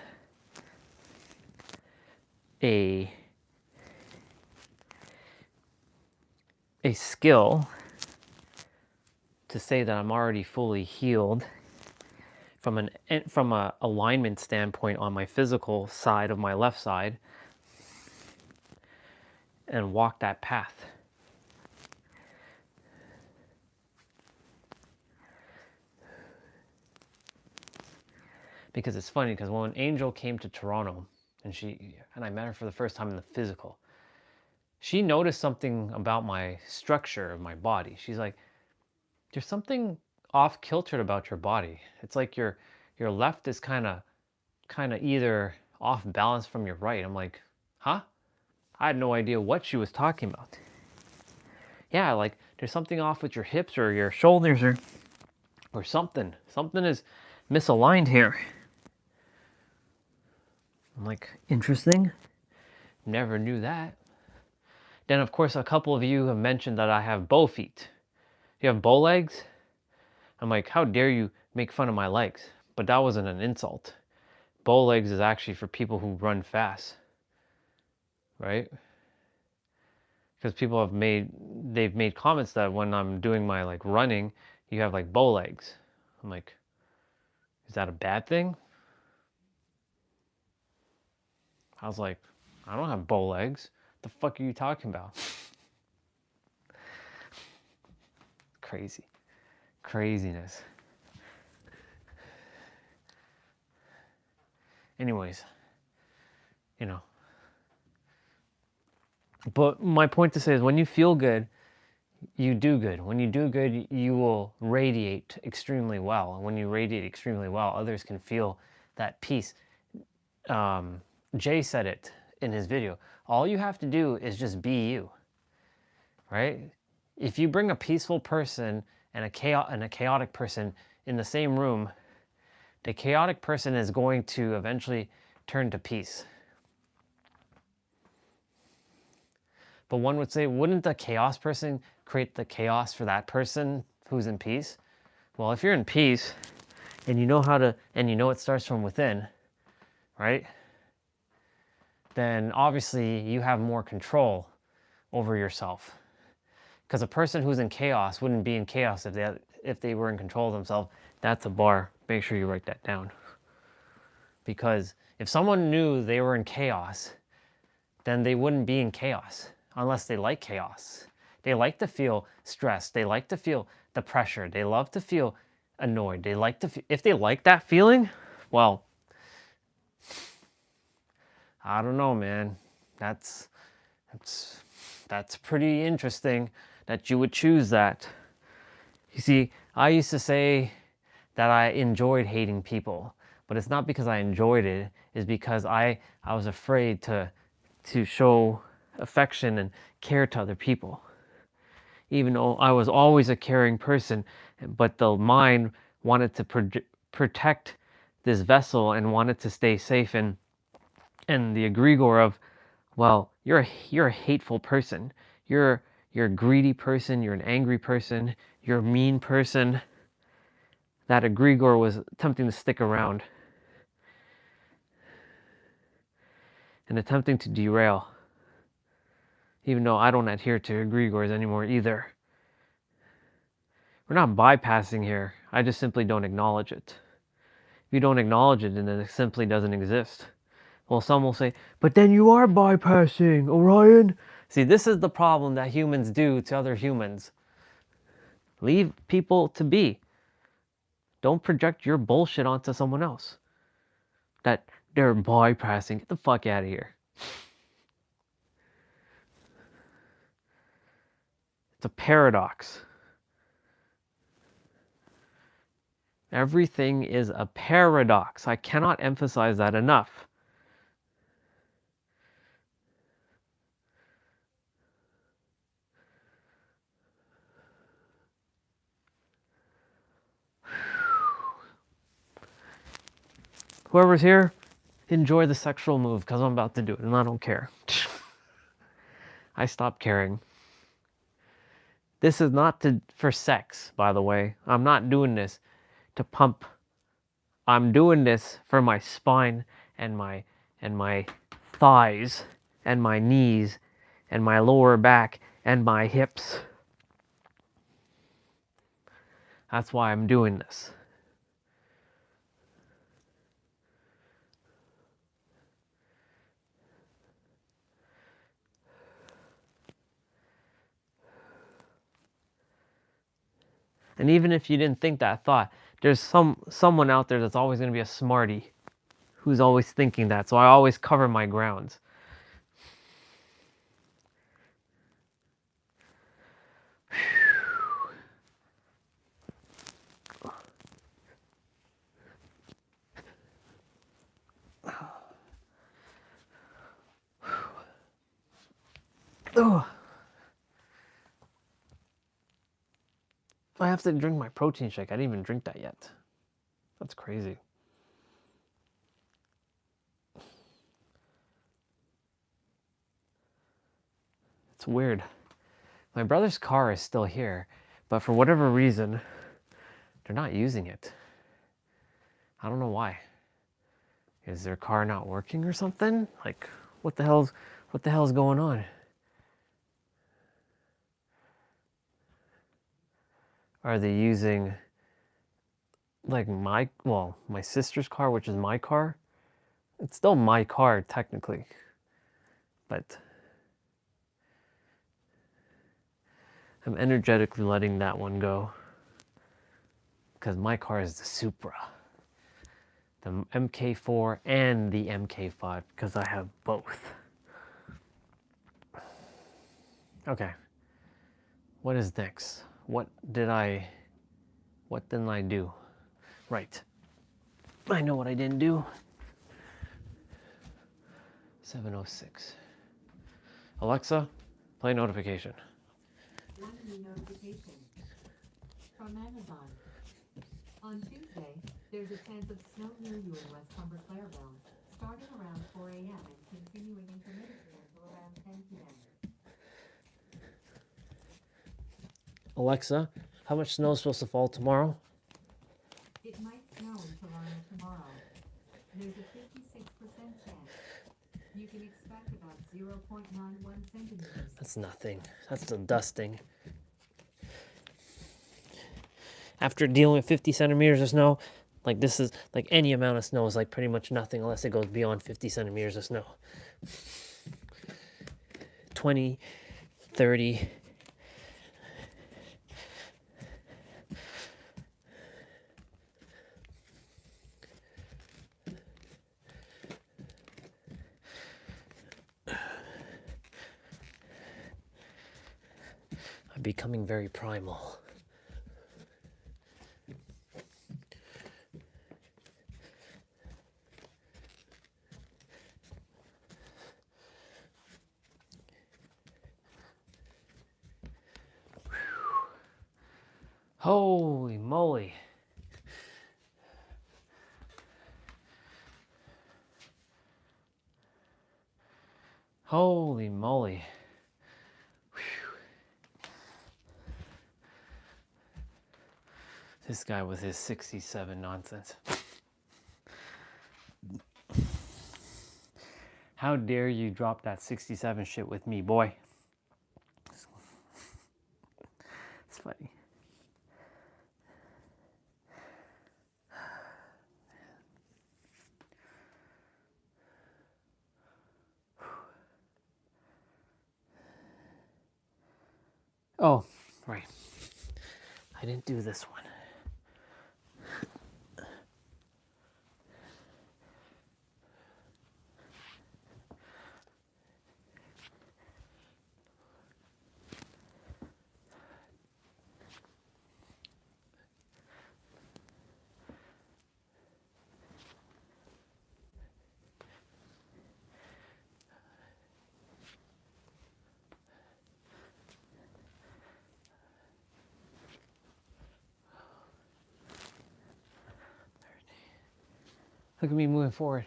a skill to say that I'm already fully healed from a alignment standpoint on my physical side of my left side, and walk that path. Because it's funny, because when Angel came to Toronto and I met her for the first time in the physical, she noticed something about my structure of my body. She's like, there's something off kiltered about your body. It's like your left is kind of either off balance from your right. I'm like, huh? I had no idea what she was talking about. Yeah, like there's something off with your hips or your shoulders or something. Something is misaligned here. I'm like, interesting. Never knew that. Then of course a couple of you have mentioned that I have bow feet. You have bow legs? I'm like, how dare you make fun of my legs? But that wasn't an insult. Bow legs is actually for people who run fast, right? Because people have made comments that when I'm doing my like running, you have like bow legs. I'm like, is that a bad thing? I was like, I don't have bow legs. The fuck are you talking about? Crazy. Craziness. Anyways, you know. But my point to say is when you feel good, you do good. When you do good, you will radiate extremely well. And when you radiate extremely well, others can feel that peace. Jay said it in his video. All you have to do is just be you, right? If you bring a peaceful person and a chaotic person in the same room, the chaotic person is going to eventually turn to peace. But one would say, wouldn't the chaos person create the chaos for that person who's in peace? Well, if you're in peace and you know it starts from within, right? Then obviously you have more control over yourself. Because a person who's in chaos wouldn't be in chaos if they were in control of themselves. That's a bar. Make sure you write that down. Because if someone knew they were in chaos, then they wouldn't be in chaos unless they like chaos. They like to feel stressed. They like to feel the pressure. They love to feel annoyed. They like to if they like that feeling, well, I don't know, man. That's pretty interesting that you would choose that. You see, I used to say that I enjoyed hating people, but it's not because I enjoyed it. It's because I was afraid to show affection and care to other people. Even though I was always a caring person, but the mind wanted to protect this vessel and wanted to stay safe, and the egregore of, well, you're a hateful person. You're a greedy person. You're an angry person. You're a mean person. That egregore was attempting to stick around and attempting to derail. Even though I don't adhere to egregores anymore either. We're not bypassing here. I just simply don't acknowledge it. If you don't acknowledge it, then it simply doesn't exist. Well, some will say, but then you are bypassing, Orion. See, this is the problem that humans do to other humans. Leave people to be. Don't project your bullshit onto someone else. that they're bypassing. Get the fuck out of here. It's a paradox. Everything is a paradox. I cannot emphasize that enough. Whoever's here, enjoy the sexual move because I'm about to do it and I don't care. I stopped caring. This is not for sex, by the way. I'm not doing this to pump. I'm doing this for my spine and my thighs and my knees and my lower back and my hips. That's why I'm doing this. And even if you didn't think that thought, there's someone out there that's always going to be a smarty who's always thinking that. So I always cover my grounds. Ugh. I have to drink my protein shake. I didn't even drink that yet. That's crazy. It's weird. My brother's car is still here, but for whatever reason, they're not using it. I don't know why. Is their car not working or something? Like, what the hell's going on? Are they using like my sister's car, which is my car? It's still my car technically, but I'm energetically letting that one go because my car is the Supra, the MK4 and the MK5 because I have both. Okay, what is next? What didn't I do? Right. I know what I didn't do. 7:06. Alexa, play notification. One new notification from Amazon. On Tuesday, there's a chance of snow near you in West Humber Clareville, starting around 4 a.m. and continuing intermittently until around 10 p.m. Alexa, how much snow is supposed to fall tomorrow? It might snow in Toronto tomorrow. There's a 56% chance. You can expect about 0.91 centimeters. That's nothing. That's the dusting. After dealing with 50 centimeters of snow, like this is like any amount of snow is like pretty much nothing unless it goes beyond 50 centimeters of snow. 20, 30. I'm becoming very primal. Holy moly. Holy moly. This guy with his 67 nonsense. How dare you drop that 67 shit with me, boy? It's funny. Oh, right. I didn't do this one. Look at me moving forward.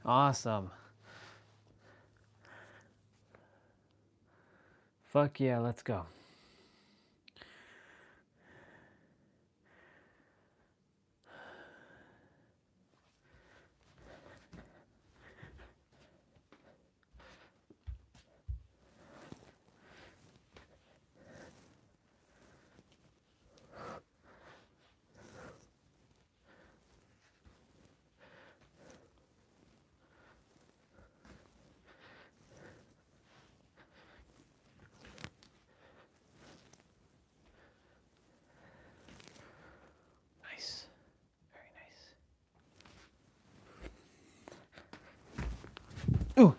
Awesome. Fuck yeah, let's go. Nice. Very nice. Ooh.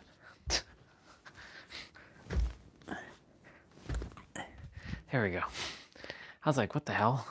There we go. I was like, what the hell?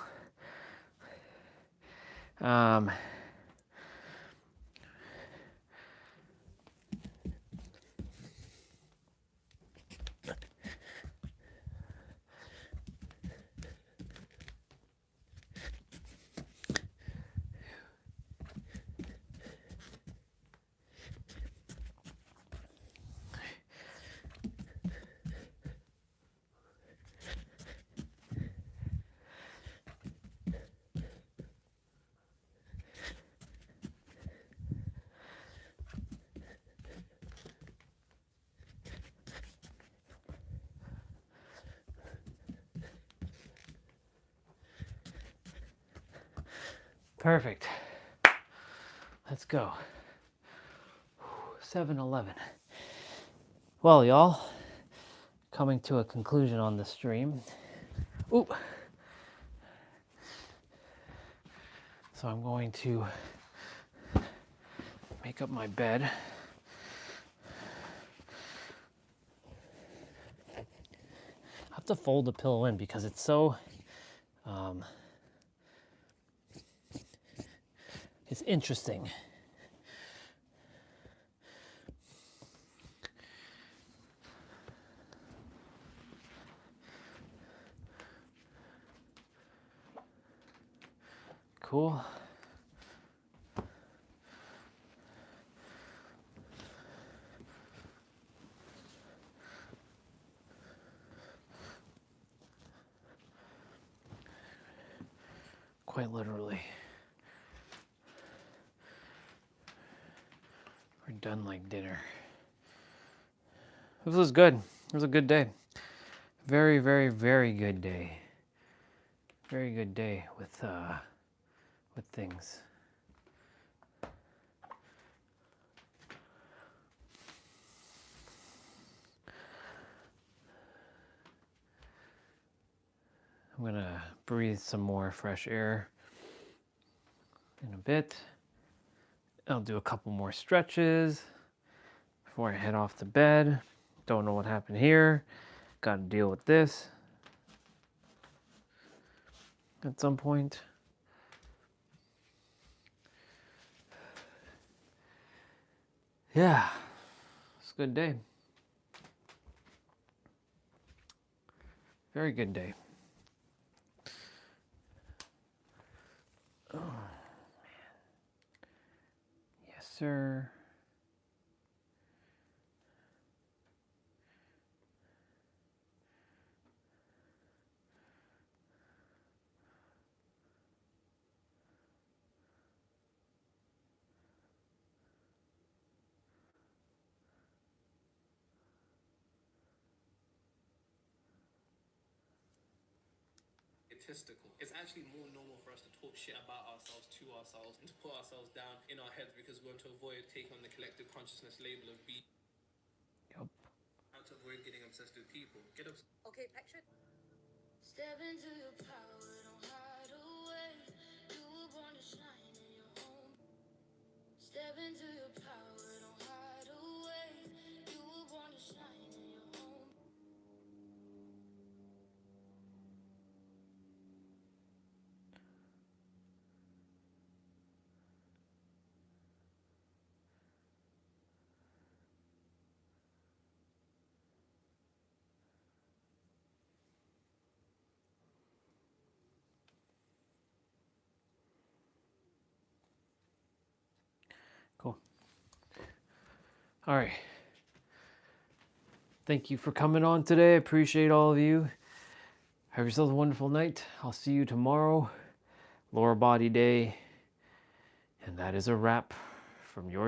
Perfect. Let's go. 7-11. Well, y'all, coming to a conclusion on the stream. Ooh. So I'm going to make up my bed. I have to fold the pillow in because it's so it's interesting. Cool. Quite literally. We're done like dinner. This was good. It was a good day. Very, very, very good day. Very good day with things. I'm gonna breathe some more fresh air in a bit. I'll do a couple more stretches before I head off to bed. Don't know what happened here. Got to deal with this at some point. Yeah, it's a good day. Very good day. Oh, man. Yes, sir. Egotistical. It's actually more normal for us to talk shit about ourselves to ourselves and to put ourselves down in our heads because we want to avoid taking on the collective consciousness label of being. Yep. How to avoid getting obsessed with people. Get obsessed. Okay, picture. Step into your power, don't hide away. You were born to shine in your home. Step into your power, don't hide away. You were born to shine in your home. Cool. All right. Thank you for coming on today. I appreciate all of you. Have yourselves a wonderful night. I'll see you tomorrow. Lower body day. And that is a wrap from your